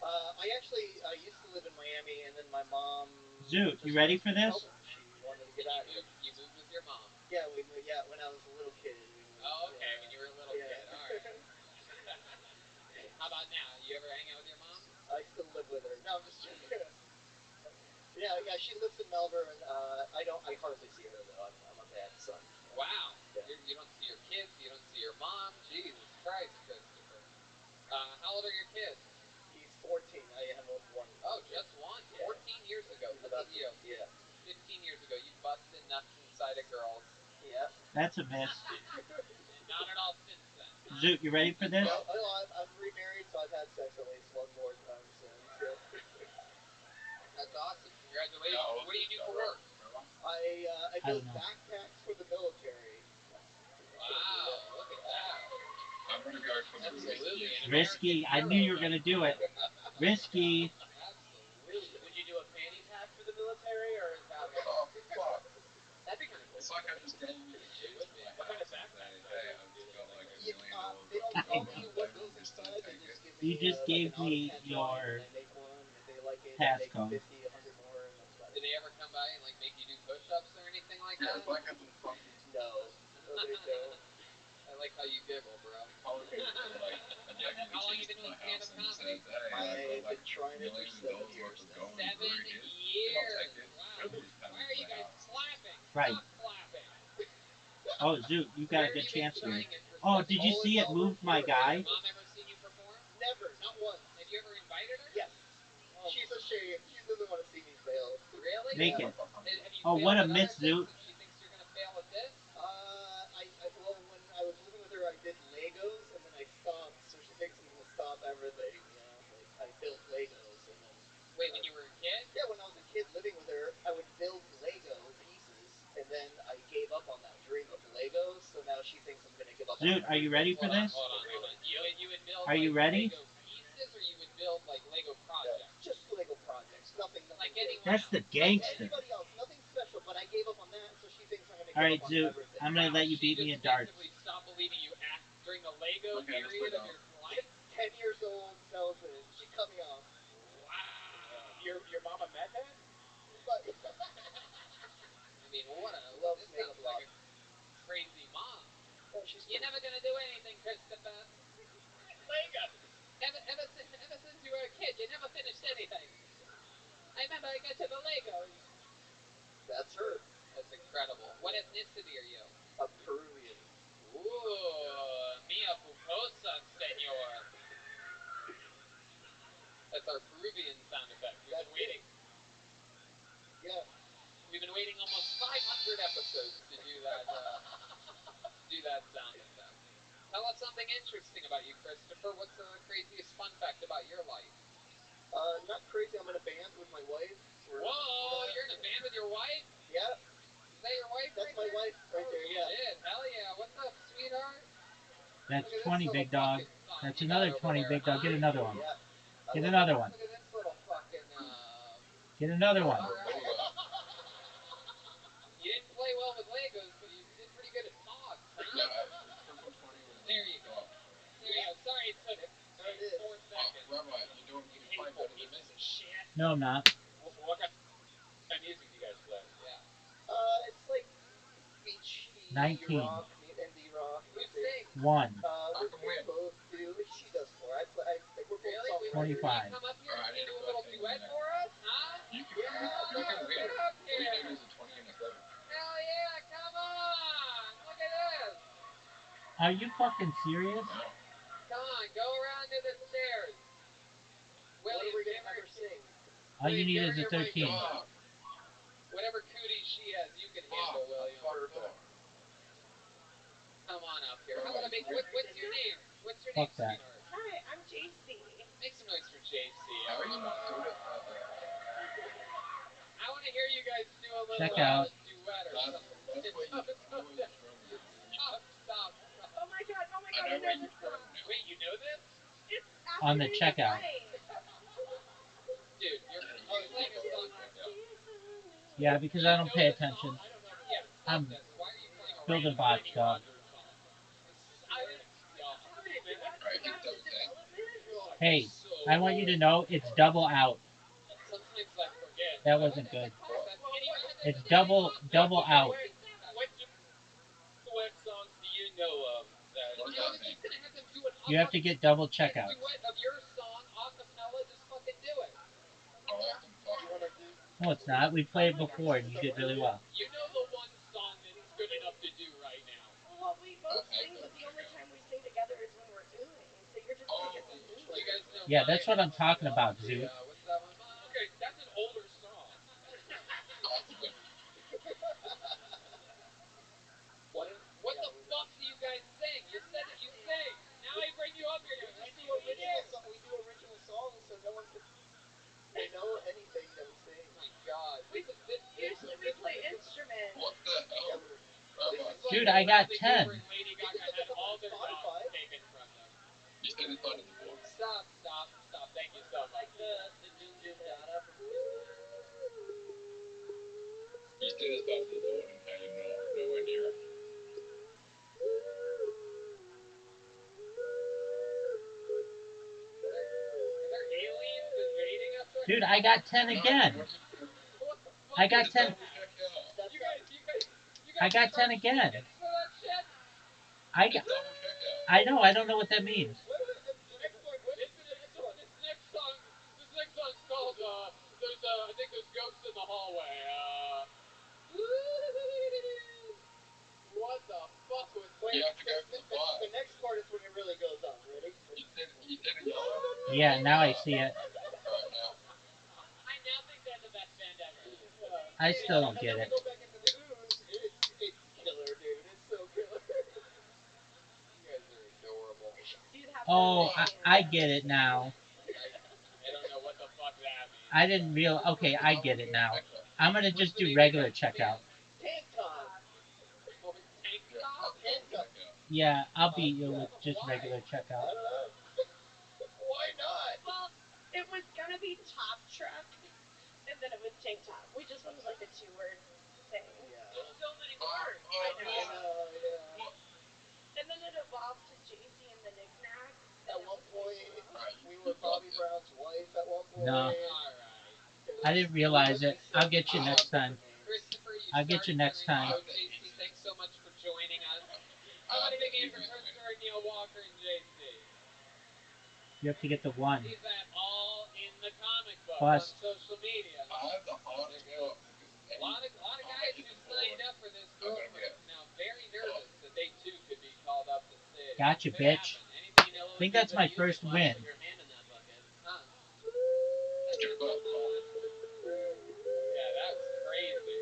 Speaker 12: I used to live in Miami, and then my mom...
Speaker 16: Zoot, you ready for this?
Speaker 12: She wanted to get out of here.
Speaker 1: You moved with your mom?
Speaker 12: Yeah, when I was a little kid.
Speaker 1: Oh, okay, when you were a little kid. All right. How about now? You ever hang out with your mom?
Speaker 12: I still live with her. No, I'm just joking. Yeah, she lives in Melbourne. I hardly see her though. I'm a bad son.
Speaker 1: Wow.
Speaker 12: Yeah.
Speaker 1: You don't see your kids. You don't see your mom. Jesus Christ, Christopher. How old are your kids?
Speaker 12: He's 14. I have one.
Speaker 1: Oh, just one.
Speaker 12: Yeah.
Speaker 1: 14 years ago.
Speaker 12: He's
Speaker 1: Look
Speaker 12: about
Speaker 1: at you.
Speaker 12: Yeah.
Speaker 1: 15 years ago, you busted nuts inside of girls.
Speaker 12: Yeah.
Speaker 16: That's a miss.
Speaker 1: And not at all since then. Huh?
Speaker 16: Zoot, you ready for this?
Speaker 12: I'm remarried, so I've had sex at least one more time since.
Speaker 1: That's awesome. Congratulations. What do you do for work?
Speaker 12: I build backpacks for the military.
Speaker 1: Wow, look at that.
Speaker 4: I'm gonna go for the
Speaker 1: Absolutely.
Speaker 16: Risky. I knew you were gonna do it. Risky.
Speaker 1: Absolutely.
Speaker 12: Would you do a fanny pack for the military, or is that?
Speaker 4: Oh, fuck.
Speaker 1: That'd be kind of cool.
Speaker 4: It's like I just gave you the keys to my
Speaker 1: What kind of
Speaker 4: house and
Speaker 1: backpack?
Speaker 4: say, hey, I've got like $1 million.
Speaker 12: They don't tell me what goes inside. They just give me.
Speaker 16: You just gave me your
Speaker 12: I make one. If they like it, I make
Speaker 16: passcode.
Speaker 12: 50, 100 more, and that's about it.
Speaker 1: Did they ever come by and like make you do push-ups or anything like
Speaker 4: Yeah,
Speaker 1: that?
Speaker 4: it's like I didn't fucking
Speaker 12: No, they don't.
Speaker 1: I like how you giggle, bro.
Speaker 4: told you, like, I gave you the
Speaker 1: How long
Speaker 4: keys
Speaker 1: you been
Speaker 4: to my
Speaker 1: doing
Speaker 4: house
Speaker 1: stand-up
Speaker 4: and
Speaker 1: comedy?
Speaker 4: said, hey,
Speaker 12: I've
Speaker 4: I've got
Speaker 12: been trying it for
Speaker 4: $millions
Speaker 12: 7
Speaker 4: worth
Speaker 12: years
Speaker 4: of
Speaker 12: now.
Speaker 4: gold
Speaker 1: 7
Speaker 4: brewing here.
Speaker 1: years.
Speaker 4: I'll take it.
Speaker 1: Wow.
Speaker 4: Nobody's coming
Speaker 1: Why
Speaker 4: to
Speaker 1: are you
Speaker 4: my
Speaker 1: guys
Speaker 4: house.
Speaker 1: clapping?
Speaker 16: Right.
Speaker 1: Stop clapping.
Speaker 16: Oh, Zoot, you got
Speaker 1: Where
Speaker 16: a good
Speaker 1: have you been
Speaker 16: chance here.
Speaker 1: trying it for
Speaker 16: Oh,
Speaker 1: 7
Speaker 16: did you
Speaker 1: years?
Speaker 16: see it move my guy?
Speaker 1: Has your mom ever seen you perform?
Speaker 12: Never, not once.
Speaker 1: Have you ever invited her?
Speaker 12: Yes. She's ashamed. She doesn't want to see me fail.
Speaker 1: Really?
Speaker 16: Make it.
Speaker 1: Have you
Speaker 16: Oh, what a
Speaker 1: failed at
Speaker 16: miss,
Speaker 1: other things
Speaker 16: Zoot.
Speaker 1: and she thinks you're gonna fail at this?
Speaker 12: Well, when I was living with her, I did Legos, and then I stopped, so she thinks I'm gonna stop everything. You know, like I built Legos, and then.
Speaker 1: Wait, when you were a kid?
Speaker 12: Yeah, when I was a kid living with her, I would build Lego pieces, and then I gave up on that dream of Legos, so now she thinks I'm gonna give up.
Speaker 16: Zoot, are you ready for this?
Speaker 1: Hold on. You would build
Speaker 16: Are you
Speaker 1: like
Speaker 16: ready?
Speaker 1: Lego pieces, or you would build like Lego projects?
Speaker 12: Just Lego projects, nothing
Speaker 1: Like
Speaker 12: big.
Speaker 1: anyone
Speaker 16: That's
Speaker 1: else.
Speaker 16: the gangster.
Speaker 12: Anybody else, nothing special, but I gave up on that, so she thinks I'm gonna give
Speaker 16: All right,
Speaker 12: up on
Speaker 16: Zoot,
Speaker 12: everything.
Speaker 16: I'm gonna let you beat me
Speaker 1: She
Speaker 16: in darts.
Speaker 1: basically stopped believing you during the Lego period of your life.
Speaker 12: 10 years old, tells it. She cut me off.
Speaker 1: Wow.
Speaker 11: Your mama met that?
Speaker 12: But
Speaker 1: I mean,
Speaker 12: loves
Speaker 1: this
Speaker 12: Mega
Speaker 1: sounds
Speaker 12: Block.
Speaker 1: like a crazy mom.
Speaker 12: Oh, she's
Speaker 1: You're never gonna do anything, Christopher.
Speaker 11: Lego.
Speaker 1: Ever since you were a kid, you never finished anything. I remember I got to the Legos.
Speaker 12: That's her.
Speaker 1: That's incredible. What ethnicity are you?
Speaker 12: A Peruvian.
Speaker 1: Ooh, mia puposa, senor. That's our Peruvian sound effect. We've been waiting.
Speaker 12: Yeah.
Speaker 1: We've been waiting almost 500 episodes to do that. Sound effect. Tell us something interesting about you, Christopher. What's the craziest fun fact about your life?
Speaker 12: Not crazy. I'm in a band with my wife.
Speaker 1: Whoa, you're in a band with your wife?
Speaker 12: Yeah.
Speaker 1: Is that your wife?
Speaker 12: That's my wife right there. Yeah.
Speaker 1: Shit, hell yeah. What's up, sweetheart?
Speaker 16: That's
Speaker 1: Look at
Speaker 16: 20,
Speaker 1: this
Speaker 16: big
Speaker 1: little
Speaker 16: dog.
Speaker 1: fucking song
Speaker 16: That's
Speaker 1: you
Speaker 16: another
Speaker 1: got
Speaker 16: 20,
Speaker 1: over
Speaker 16: big
Speaker 1: there,
Speaker 16: dog. Get
Speaker 1: huh?
Speaker 16: another one.
Speaker 12: Yeah.
Speaker 16: Get another one.
Speaker 1: Look at this little fucking.
Speaker 16: Get another one.
Speaker 1: All right. You didn't play well with Legos, but you did pretty good at songs, huh? There you go. Sorry it took 4 seconds.
Speaker 4: Rabbi, you play better than me.
Speaker 1: Shit.
Speaker 16: No, I'm not.
Speaker 11: What kind of music do you guys play?
Speaker 1: Yeah.
Speaker 12: It's like beachy
Speaker 16: 19.
Speaker 12: rock, indie rock.
Speaker 1: Who sings?
Speaker 16: 1.
Speaker 12: We both do. She does more. We're both
Speaker 1: Really?
Speaker 12: songwriters.
Speaker 16: 25.
Speaker 1: Come up here
Speaker 4: Alright,
Speaker 1: and do a
Speaker 4: I
Speaker 1: little
Speaker 4: think
Speaker 1: duet
Speaker 4: that-
Speaker 1: for us, huh?
Speaker 4: You can
Speaker 1: Come on up, get up
Speaker 4: All you
Speaker 1: here.
Speaker 4: need is a 20 and a 30.
Speaker 1: Hell yeah, come on. Look at this.
Speaker 16: Are you fucking serious?
Speaker 4: No.
Speaker 1: Come on, go around to the stairs.
Speaker 12: What
Speaker 1: William,
Speaker 12: are we
Speaker 1: give
Speaker 12: gonna
Speaker 1: her
Speaker 12: have her sing?
Speaker 16: All you need
Speaker 1: give
Speaker 16: is
Speaker 1: her
Speaker 16: a
Speaker 1: your mic
Speaker 16: 13.
Speaker 1: up. Whatever cooties she has, you can handle, William.
Speaker 12: Perfect.
Speaker 1: Come on up here. How about a big, what's your name? What's your
Speaker 16: Fuck
Speaker 1: name,
Speaker 16: that.
Speaker 1: sweetheart?
Speaker 21: Hi, I'm JC.
Speaker 1: Make some noise for JC.
Speaker 4: How are you not good at
Speaker 1: I want to hear you guys do a little
Speaker 16: Check out.
Speaker 1: duet or something.
Speaker 4: That's where you struggle.
Speaker 1: Stop.
Speaker 21: Oh my god,
Speaker 4: I know where you struggle.
Speaker 1: Wait, you know this?
Speaker 21: It's
Speaker 16: On the
Speaker 21: afternoon
Speaker 16: checkout.
Speaker 21: Right.
Speaker 1: Dude, you're playing a song.
Speaker 16: Yeah, because I don't pay attention.
Speaker 1: I don't know. Yeah, stop
Speaker 16: I'm
Speaker 1: this. Why are you playing a
Speaker 16: building
Speaker 1: random
Speaker 16: bots, dog. Hey, I want you to know it's double out.
Speaker 1: Sometimes I forget.
Speaker 16: That wasn't good. It's double out.
Speaker 1: What songs do you know of?
Speaker 4: What does that mean?
Speaker 1: Gonna have them do it
Speaker 16: You have to get double
Speaker 1: Get
Speaker 16: checkouts.
Speaker 1: duet of your song, acapella, just fucking do it.
Speaker 16: No, it's not. We played before and you did really well.
Speaker 1: You know the one song that's good enough to do right now.
Speaker 21: Well, we both sing, but the only time we sing together is when we're zooting. So you're just gonna get the zoom.
Speaker 1: You guys know
Speaker 16: Yeah, that's what I'm talking about, Zoo.
Speaker 1: what's that one?
Speaker 3: Okay, that's an older song.
Speaker 1: What the fuck do you guys sing? You said that you sing. Now I bring you up here. You just see what we do.
Speaker 12: We do original songs, so no one can know anything that we sing.
Speaker 1: Oh my god.
Speaker 21: Usually we play instruments.
Speaker 4: What the hell?
Speaker 16: Dude, I got 10.
Speaker 1: Lady Gaga had all their jobs taken from them.
Speaker 4: You said it's under the board.
Speaker 1: Stop. Thank you so much.
Speaker 12: Like the doom doom dada from.
Speaker 4: You said it's under the board and I didn't know nowhere near it.
Speaker 1: Are there aliens invading us?
Speaker 16: Dude, I got 10 again. I got 10. I got 10 again. I know. I don't know what that means.
Speaker 1: This next song's called I think there's ghosts in the hallway. What the fuck was that?
Speaker 4: You have to go for the five.
Speaker 12: The next part is when it really goes on. Ready?
Speaker 4: You said it yellow.
Speaker 16: Yeah, now I see it.
Speaker 4: Right now.
Speaker 1: I now think they're the best band ever.
Speaker 16: I still don't get it.
Speaker 12: Go back into the tunes. It's killer, dude. It's so killer.
Speaker 1: You guys are adorable.
Speaker 16: Oh, I get it now.
Speaker 1: I don't know what the fuck that means.
Speaker 16: I didn't real. Okay, I get it now. I'm gonna just do regular checkout.
Speaker 12: Tank top.
Speaker 1: Tank top?
Speaker 12: Tank top.
Speaker 16: Yeah, I'll beat you with just regular checkout.
Speaker 12: Why not?
Speaker 21: Well, it was gonna be top truck, and then it was tank top. We just wanted like a 2-word thing.
Speaker 12: Yeah.
Speaker 1: There's so many words.
Speaker 12: I know, yeah.
Speaker 21: And then it evolved to JC and the knickknacks.
Speaker 12: At one point, we were Bobby Brown's wife at one point.
Speaker 16: No.
Speaker 1: Alright.
Speaker 16: I didn't realize it. I'll get you next time.
Speaker 1: Christopher,
Speaker 16: I'll get you next time.
Speaker 1: JC, thanks so much for joining us. I want a big hand for Christopher, Neil Walker, and JC.
Speaker 16: You have to get the 1.
Speaker 1: He's at all in the comic book
Speaker 16: Bust.
Speaker 1: on social media.
Speaker 4: I have the hardest book.
Speaker 1: A lot of guys who signed up for this program are now very nervous that they too could be called up to stage.
Speaker 16: Gotcha, bitch. I think that's my first win.
Speaker 1: Yeah, that's crazy.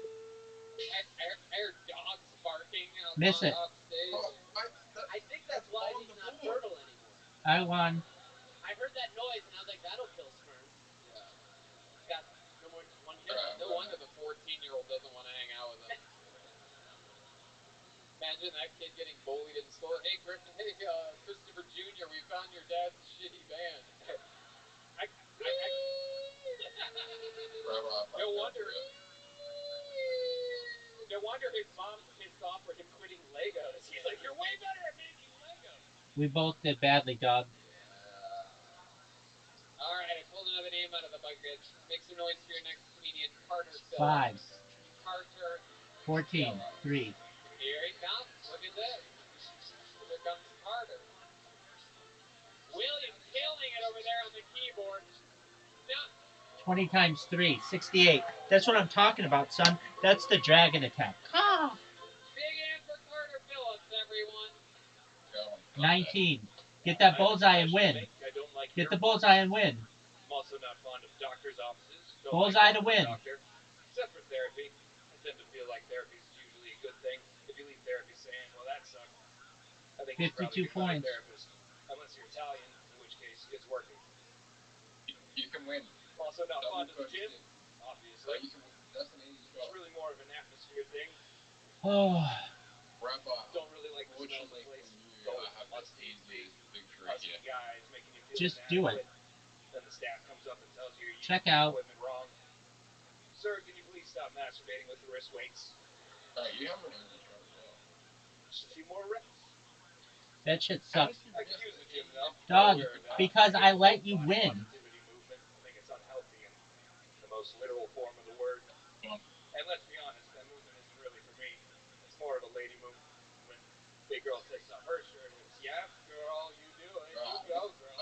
Speaker 1: I heard dogs barking
Speaker 16: Miss it.
Speaker 1: off stage.
Speaker 12: I think that's why he's not fertile anymore.
Speaker 16: I won.
Speaker 12: I heard that noise and I was like, that'll kill sperm.
Speaker 1: Yeah.
Speaker 12: He's got no more one kid.
Speaker 1: No wonder the 14-year-old doesn't want to hang out with him. Imagine that kid getting bullied in school. Hey, Christopher Jr., we found your dad's shitty band.
Speaker 3: No wonder his mom's pissed off for him quitting Legos. He's like, you're way better at making Legos.
Speaker 16: We both did badly, dog.
Speaker 1: Alright, I pulled another name out of the bucket. Make some noise for your next comedian, Carter Phillips.
Speaker 16: 5.
Speaker 1: Carter
Speaker 16: 14. 3.
Speaker 1: Here he comes. Look at this. Here comes Carter. William killing it over there on the keyboard. No.
Speaker 16: 20 times 3. 68. That's what I'm talking about, son. That's the dragon attack. Ah.
Speaker 1: Big hand for Carter Phillips, everyone.
Speaker 16: 19. Get that bullseye and win. Get the bullseye and win.
Speaker 3: I'm also not fond of doctor's offices.
Speaker 16: Bullseye to win.
Speaker 3: Except for therapy. I tend to feel like therapy is usually a good thing. If you leave therapy saying, well, that sucked, I think
Speaker 16: 52 points.
Speaker 3: Therapist. Unless you're Italian, in which case it's working.
Speaker 4: You can win.
Speaker 3: I'm also not fond of the gym, obviously.
Speaker 4: That's an easy
Speaker 3: It's really more of an atmosphere thing.
Speaker 16: Oh.
Speaker 4: Rabbi,
Speaker 3: don't really like the smell of the place. Guys making you feel
Speaker 16: just do it.
Speaker 3: Then the staff comes up and tells you
Speaker 16: check out.
Speaker 3: Equipment wrong. Sir, can you please stop masturbating with the wrist weights?
Speaker 4: You have an English right now.
Speaker 3: Just a few more reps.
Speaker 16: That shit sucks.
Speaker 3: I can use the gym now.
Speaker 16: Dog, because I let you win.
Speaker 3: I think it's unhealthy in the most literal form of the word. And let's be honest, that movement isn't really for me. It's more of a lady movement. Big girl takes off her shirt. It's, yes, girl, you do it.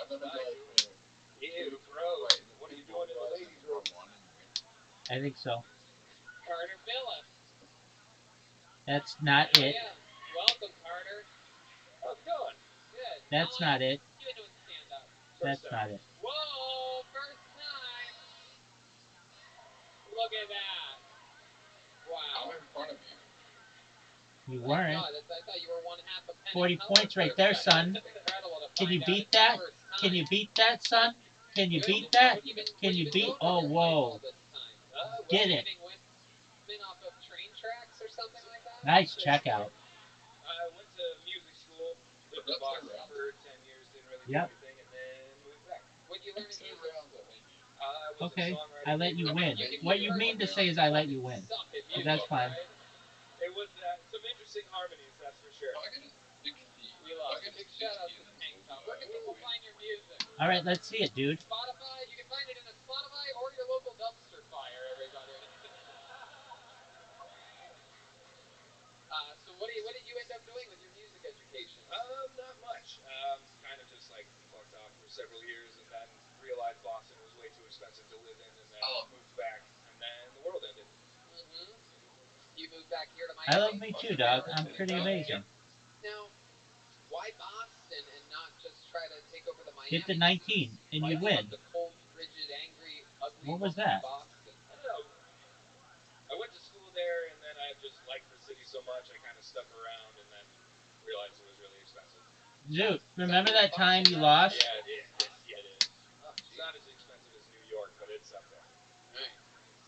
Speaker 6: Ew, gross. What are you doing in the ladies' room?
Speaker 16: I think so.
Speaker 1: Carter Phillips.
Speaker 16: That's not
Speaker 1: Oh,
Speaker 16: it.
Speaker 1: yeah. Welcome, Carter.
Speaker 6: How's it going?
Speaker 1: Good.
Speaker 16: That's
Speaker 1: How long
Speaker 16: not it.
Speaker 1: you been doing stand-up?
Speaker 16: That's not it.
Speaker 1: Whoa, first time. Look at that. Wow.
Speaker 4: I'm in front of you.
Speaker 16: You weren't.
Speaker 1: God, I thought you were one half a penny.
Speaker 16: 40 points right there, son. Can you beat that? Can you beat that, son? Can you beat that? Can you beat? Oh, whoa. Get it.
Speaker 1: Off of train tracks or something like that?
Speaker 16: Nice checkout.
Speaker 6: I went to music school, lived in Boston for 10 years, didn't really do
Speaker 16: Yep.
Speaker 6: anything, and then moved back.
Speaker 1: What did you learn in music school?
Speaker 6: I was
Speaker 16: Okay,
Speaker 6: a songwriter.
Speaker 16: I let you win. What you mean to say is I let you win. But that's fine.
Speaker 6: It was some interesting harmonies, that's for sure.
Speaker 1: We love it. Big shout out to Tank Top. Where can people find your music?
Speaker 16: All right, let's see it, dude.
Speaker 1: Spotify. You can find it in a Spotify or your local dumpster fire, everybody. So what did you end up doing with your music education?
Speaker 6: Not much. Kind of just like fucked off for several years, and then realized Boston was way too expensive to live in, and then moved back, and then the world ended.
Speaker 1: Mm-hmm. You moved back here to Miami?
Speaker 16: I love me too, dog. I'm pretty amazing.
Speaker 1: Now, why Boston and not just try to take over the Miami?
Speaker 16: Get to 19 and you win.
Speaker 1: The cold, frigid, angry, ugly
Speaker 16: What was that?
Speaker 1: Boston.
Speaker 6: I don't know. I went to school there, and then I just liked the city so much, I kind of stuck around, and then realized it was really expensive.
Speaker 16: Zoot, remember that time you lost?
Speaker 6: Yeah, it is. Oh, it's not as expensive as New York, but it's up there.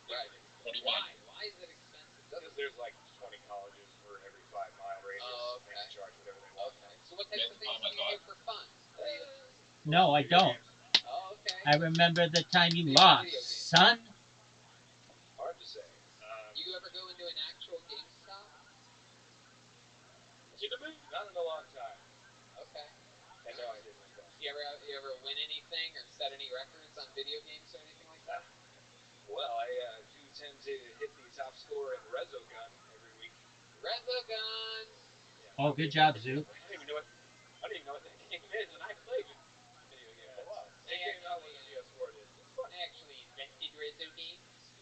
Speaker 1: Right. Why is it expensive?
Speaker 6: Because there's like 20 colleges for every 5-mile radius.
Speaker 1: Oh, okay.
Speaker 6: They can charge whatever they want.
Speaker 1: Okay. So what types of things do you do for fun?
Speaker 16: No, I don't.
Speaker 1: Oh, okay.
Speaker 16: I remember the time you lost, son.
Speaker 6: Hard to say.
Speaker 1: You ever go into an actual GameStop?
Speaker 6: Not in a long time.
Speaker 1: Okay.
Speaker 6: And no, I didn't invest.
Speaker 1: You ever win anything or set any records on video games or anything like that?
Speaker 6: Well, I do tend to hit the top score in Resogun every week.
Speaker 1: Resogun.
Speaker 16: Oh, good job, Zoot.
Speaker 6: I don't even know what that game is, and I played video games a lot. It came out when the PS4 did. It's fun.
Speaker 1: I actually invented Resogun,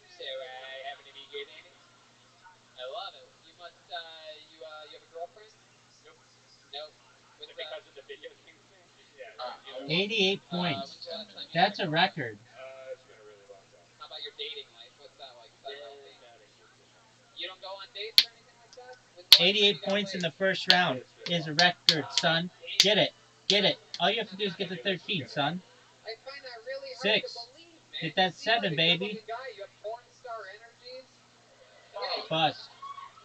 Speaker 1: so I happen to be good at it. I love it. You must. You have a girlfriend?
Speaker 6: Nope.
Speaker 1: Nope.
Speaker 6: Because of the video game thing? Yeah.
Speaker 16: 88 points. That's a record.
Speaker 6: It's been a really long time.
Speaker 1: How about your dating life? What's that like? Is that healthy?
Speaker 6: Not existent.
Speaker 1: You don't go on dates or anything like that?
Speaker 16: 88 points in the first round is a record, son. Get it. Get it. All you have to do is get to 13, son.
Speaker 1: I find that really hard
Speaker 16: 6.
Speaker 1: to believe, man.
Speaker 16: Get that 7, baby.
Speaker 1: Guy. You have porn star energies.
Speaker 16: Bust.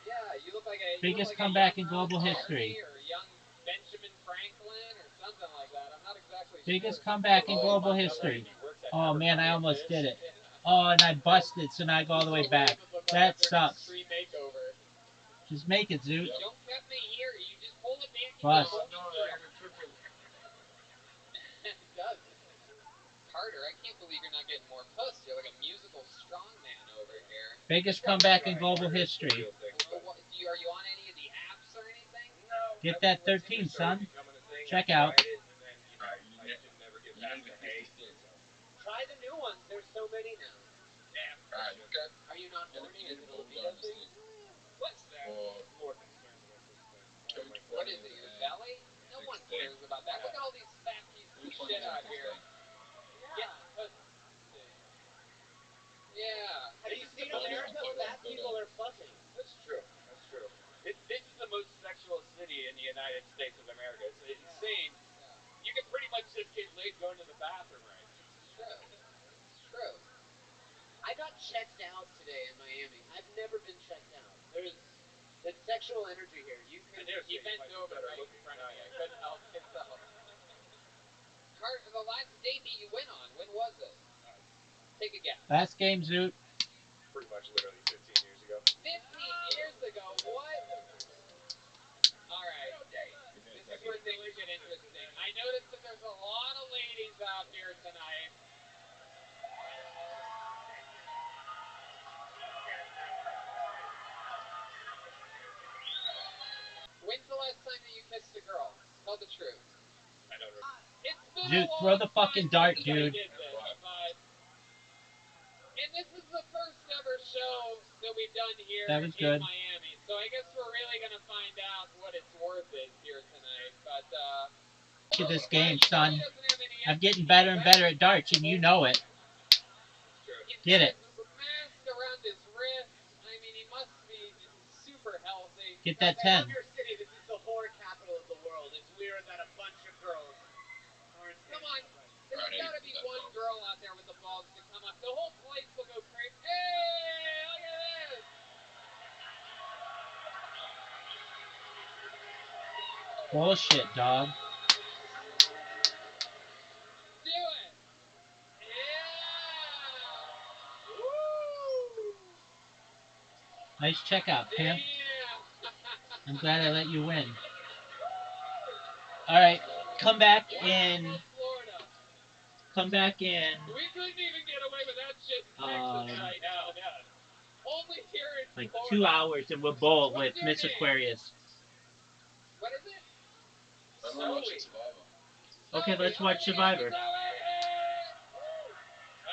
Speaker 1: Yeah, you look like a
Speaker 16: Biggest comeback in global history.
Speaker 1: Or young Benjamin Franklin or something like that. I'm not exactly
Speaker 16: Biggest comeback in global history. Oh man, I almost did it. Oh, and I busted, so now I go all the way back. That sucks. Just make it, Zoot.
Speaker 1: Don't cut me here. You just pull it back.
Speaker 16: Bust.
Speaker 1: It does. Carter, I can't believe you're not getting more puss. You're like a musical strongman over here.
Speaker 16: Biggest comeback in global history.
Speaker 1: Are you on any of the apps or anything?
Speaker 6: No.
Speaker 16: Get that 13, son. Check out.
Speaker 1: Try the new ones. There's so many now.
Speaker 6: Yeah.
Speaker 1: Are you not horny? Is it a libido thing?
Speaker 6: What's that? More concerned about this thing.
Speaker 1: What is it, your belly? No one cares about that. Look at all these fat pieces of shit out here. Get pussy. Yeah.
Speaker 17: Have you seen America? Fat people are fucking.
Speaker 6: That's true. This is the most sexual city in the United States of America. It's insane. You can pretty much just get laid going to the bathroom, right?
Speaker 1: It's true. I got checked out today in Miami. I've never been checked out. There's sexual energy here. You bent over right in front of me. I couldn't help myself. The last date that you went on, when was it? Take a guess.
Speaker 16: Last game, Zoot.
Speaker 6: Pretty much literally 15 years ago.
Speaker 1: 15 years ago? What? Alright. This is where things get interesting. I noticed that there's a lot of ladies out here tonight. When's the last time that you kissed a girl? Tell the truth.
Speaker 6: I don't remember.
Speaker 1: It's been
Speaker 16: Dude,
Speaker 1: a long
Speaker 16: throw the fucking
Speaker 1: time
Speaker 16: dart,
Speaker 1: since I
Speaker 16: dude.
Speaker 1: did this, but and this is the first ever show that we've done here
Speaker 16: That was
Speaker 1: in
Speaker 16: good.
Speaker 1: Miami, so I guess we're really gonna find out what its worth is here tonight. But
Speaker 16: Look at this game,
Speaker 1: He
Speaker 16: son.
Speaker 1: doesn't have any
Speaker 16: I'm getting better and better at darts, and you know it.
Speaker 1: He's
Speaker 16: Get
Speaker 1: got
Speaker 16: it.
Speaker 1: his mask around his wrist. I mean, he must be super healthy.
Speaker 16: Get that
Speaker 17: I
Speaker 16: 10.
Speaker 17: love your city. This is the whore capital of the world. It's weird that a bunch of girls aren't.
Speaker 1: Come on. There's got to be one girl out there with the balls to come up. The whole place will go crazy. Hey, look at this.
Speaker 16: Bullshit, dog.
Speaker 1: Do it. Yeah. Woo.
Speaker 16: Nice checkout, pimp. I'm glad I let you win. All right, come back in. Come back in.
Speaker 1: We couldn't even get away with that shit in Texas right now. Only here in
Speaker 16: Like
Speaker 1: Florida.
Speaker 16: 2 hours, and we'll bowl
Speaker 1: What's
Speaker 16: with
Speaker 1: your
Speaker 16: Miss
Speaker 1: name?
Speaker 16: Aquarius.
Speaker 1: What is it?
Speaker 4: Everyone watching Survivor.
Speaker 16: Okay, let's watch Survivor.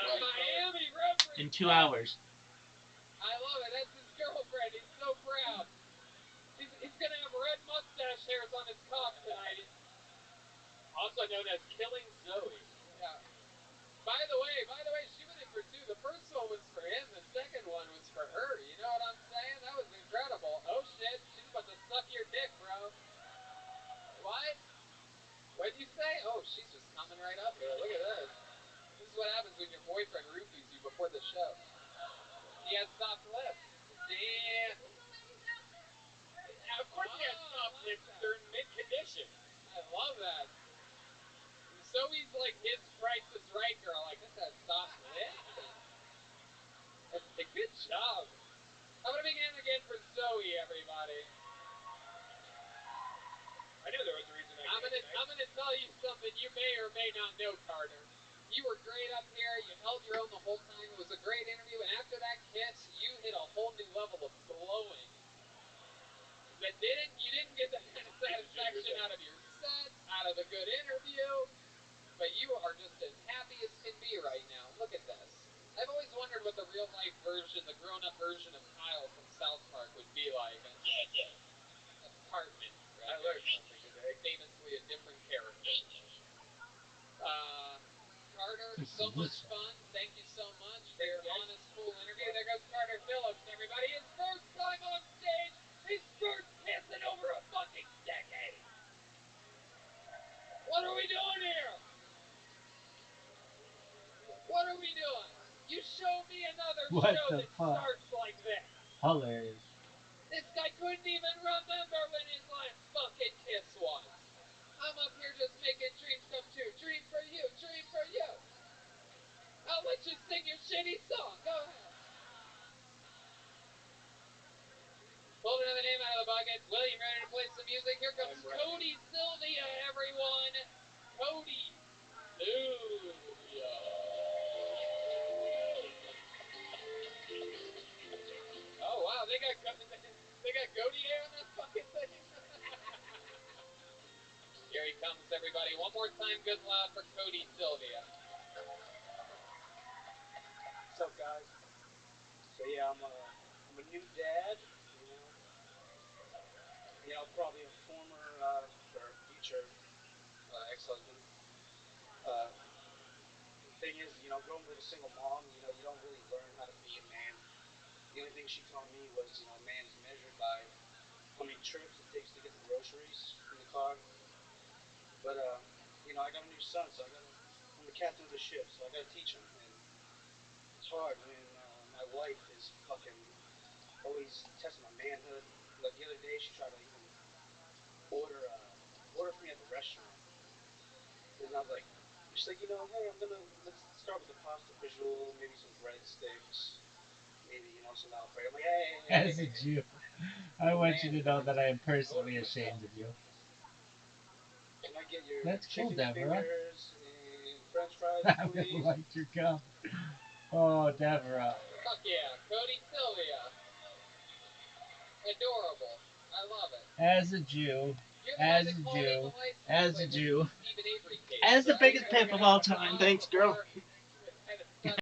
Speaker 1: Miami reference.
Speaker 16: In 2 hours.
Speaker 1: I love it. That's his girlfriend. He's so proud. He's gonna have red mustache hairs on his cock tonight.
Speaker 14: Also known as Killing Zoe.
Speaker 1: Yeah. By the way, she went in for 2. The first one was for him. The second one was for her. You know what I'm saying? That was incredible. Oh shit, she's about to suck your dick, bro. What? What'd you say? Oh, she's just coming right up here. Look at this. This is what happens when your boyfriend roofies you before the show. He has soft lips. Damn.
Speaker 14: Of course he has soft lips. They're in mid-condition.
Speaker 1: I love that. Zoe's like his Price is Right girl. Like, this has soft lips. Good job. How about a big hand again for Zoe, everybody?
Speaker 14: I knew there was a reason
Speaker 1: I'm gonna tell you something you may or may not know, Carter. You were great up here. You held your own the whole time. It was a great interview. And after that kiss, you hit a whole new level of glowing. You didn't get that kind of satisfaction out of your set, out of a good interview. But you are just as happy as can be right now. Look at this. I've always wondered what the real life version, the grown-up version of Kyle from South Park would be like. Apartment. Right?
Speaker 14: I learned something today.
Speaker 1: Famously a different character. Carter, so much fun. Thank you so much for your honest, cool interview. There goes Carter Phillips, everybody. His first time on stage. His first kiss in over a fucking decade. What are we doing here? What are we doing? You show me another show that starts like this.
Speaker 16: Hilarious.
Speaker 1: This guy couldn't even remember when his last fucking kiss was. I'm up here just making dreams come true. Dream for you, dream for you. I'll let you sing your shitty song. Go ahead. Pulled another name out of the bucket. William, ready to play some music? Here comes Cody Sylvia, everyone. Cody Sylvia. Oh wow, they got Godier on that fucking thing. Here he comes, everybody. One more time, good loud for Cody Sylvia.
Speaker 20: What's up, guys? So yeah, I'm a new dad. Probably a former or future ex-husband. The thing is, growing with a single mom, you don't really learn how to be a man. The only thing she taught me was, a man is measured by how many trips it takes to get the groceries in the car. But I got a new son, so I'm the captain of the ship, so I gotta teach him. And it's hard when my wife is fucking always testing my manhood. Like the other day, she tried to even order for me at the restaurant, and I was like, she's like, hey, let's start with the pasta visual, maybe some breadsticks, maybe some Alfredo. I'm like, hey.
Speaker 16: As a Jew, I want you to know that I am personally ashamed of you.
Speaker 20: Can I get your
Speaker 16: That's cool,
Speaker 20: chicken
Speaker 16: Deborah.
Speaker 20: fingers and French fries,
Speaker 16: I
Speaker 20: please?
Speaker 16: really liked your gum. Oh, Deborah.
Speaker 1: Fuck yeah, Cody Sylvia. Adorable. I love it.
Speaker 16: As a Jew,
Speaker 1: You're the
Speaker 7: As
Speaker 1: one
Speaker 7: a
Speaker 1: that called
Speaker 7: Jew.
Speaker 1: out the license
Speaker 7: As a
Speaker 1: plate
Speaker 7: Jew.
Speaker 1: with the Stephen Avery case.
Speaker 7: As the
Speaker 1: So
Speaker 7: biggest
Speaker 1: you're
Speaker 7: pimp
Speaker 1: gonna
Speaker 7: of all
Speaker 1: have to
Speaker 7: time.
Speaker 1: file
Speaker 7: Thanks, girl.
Speaker 1: before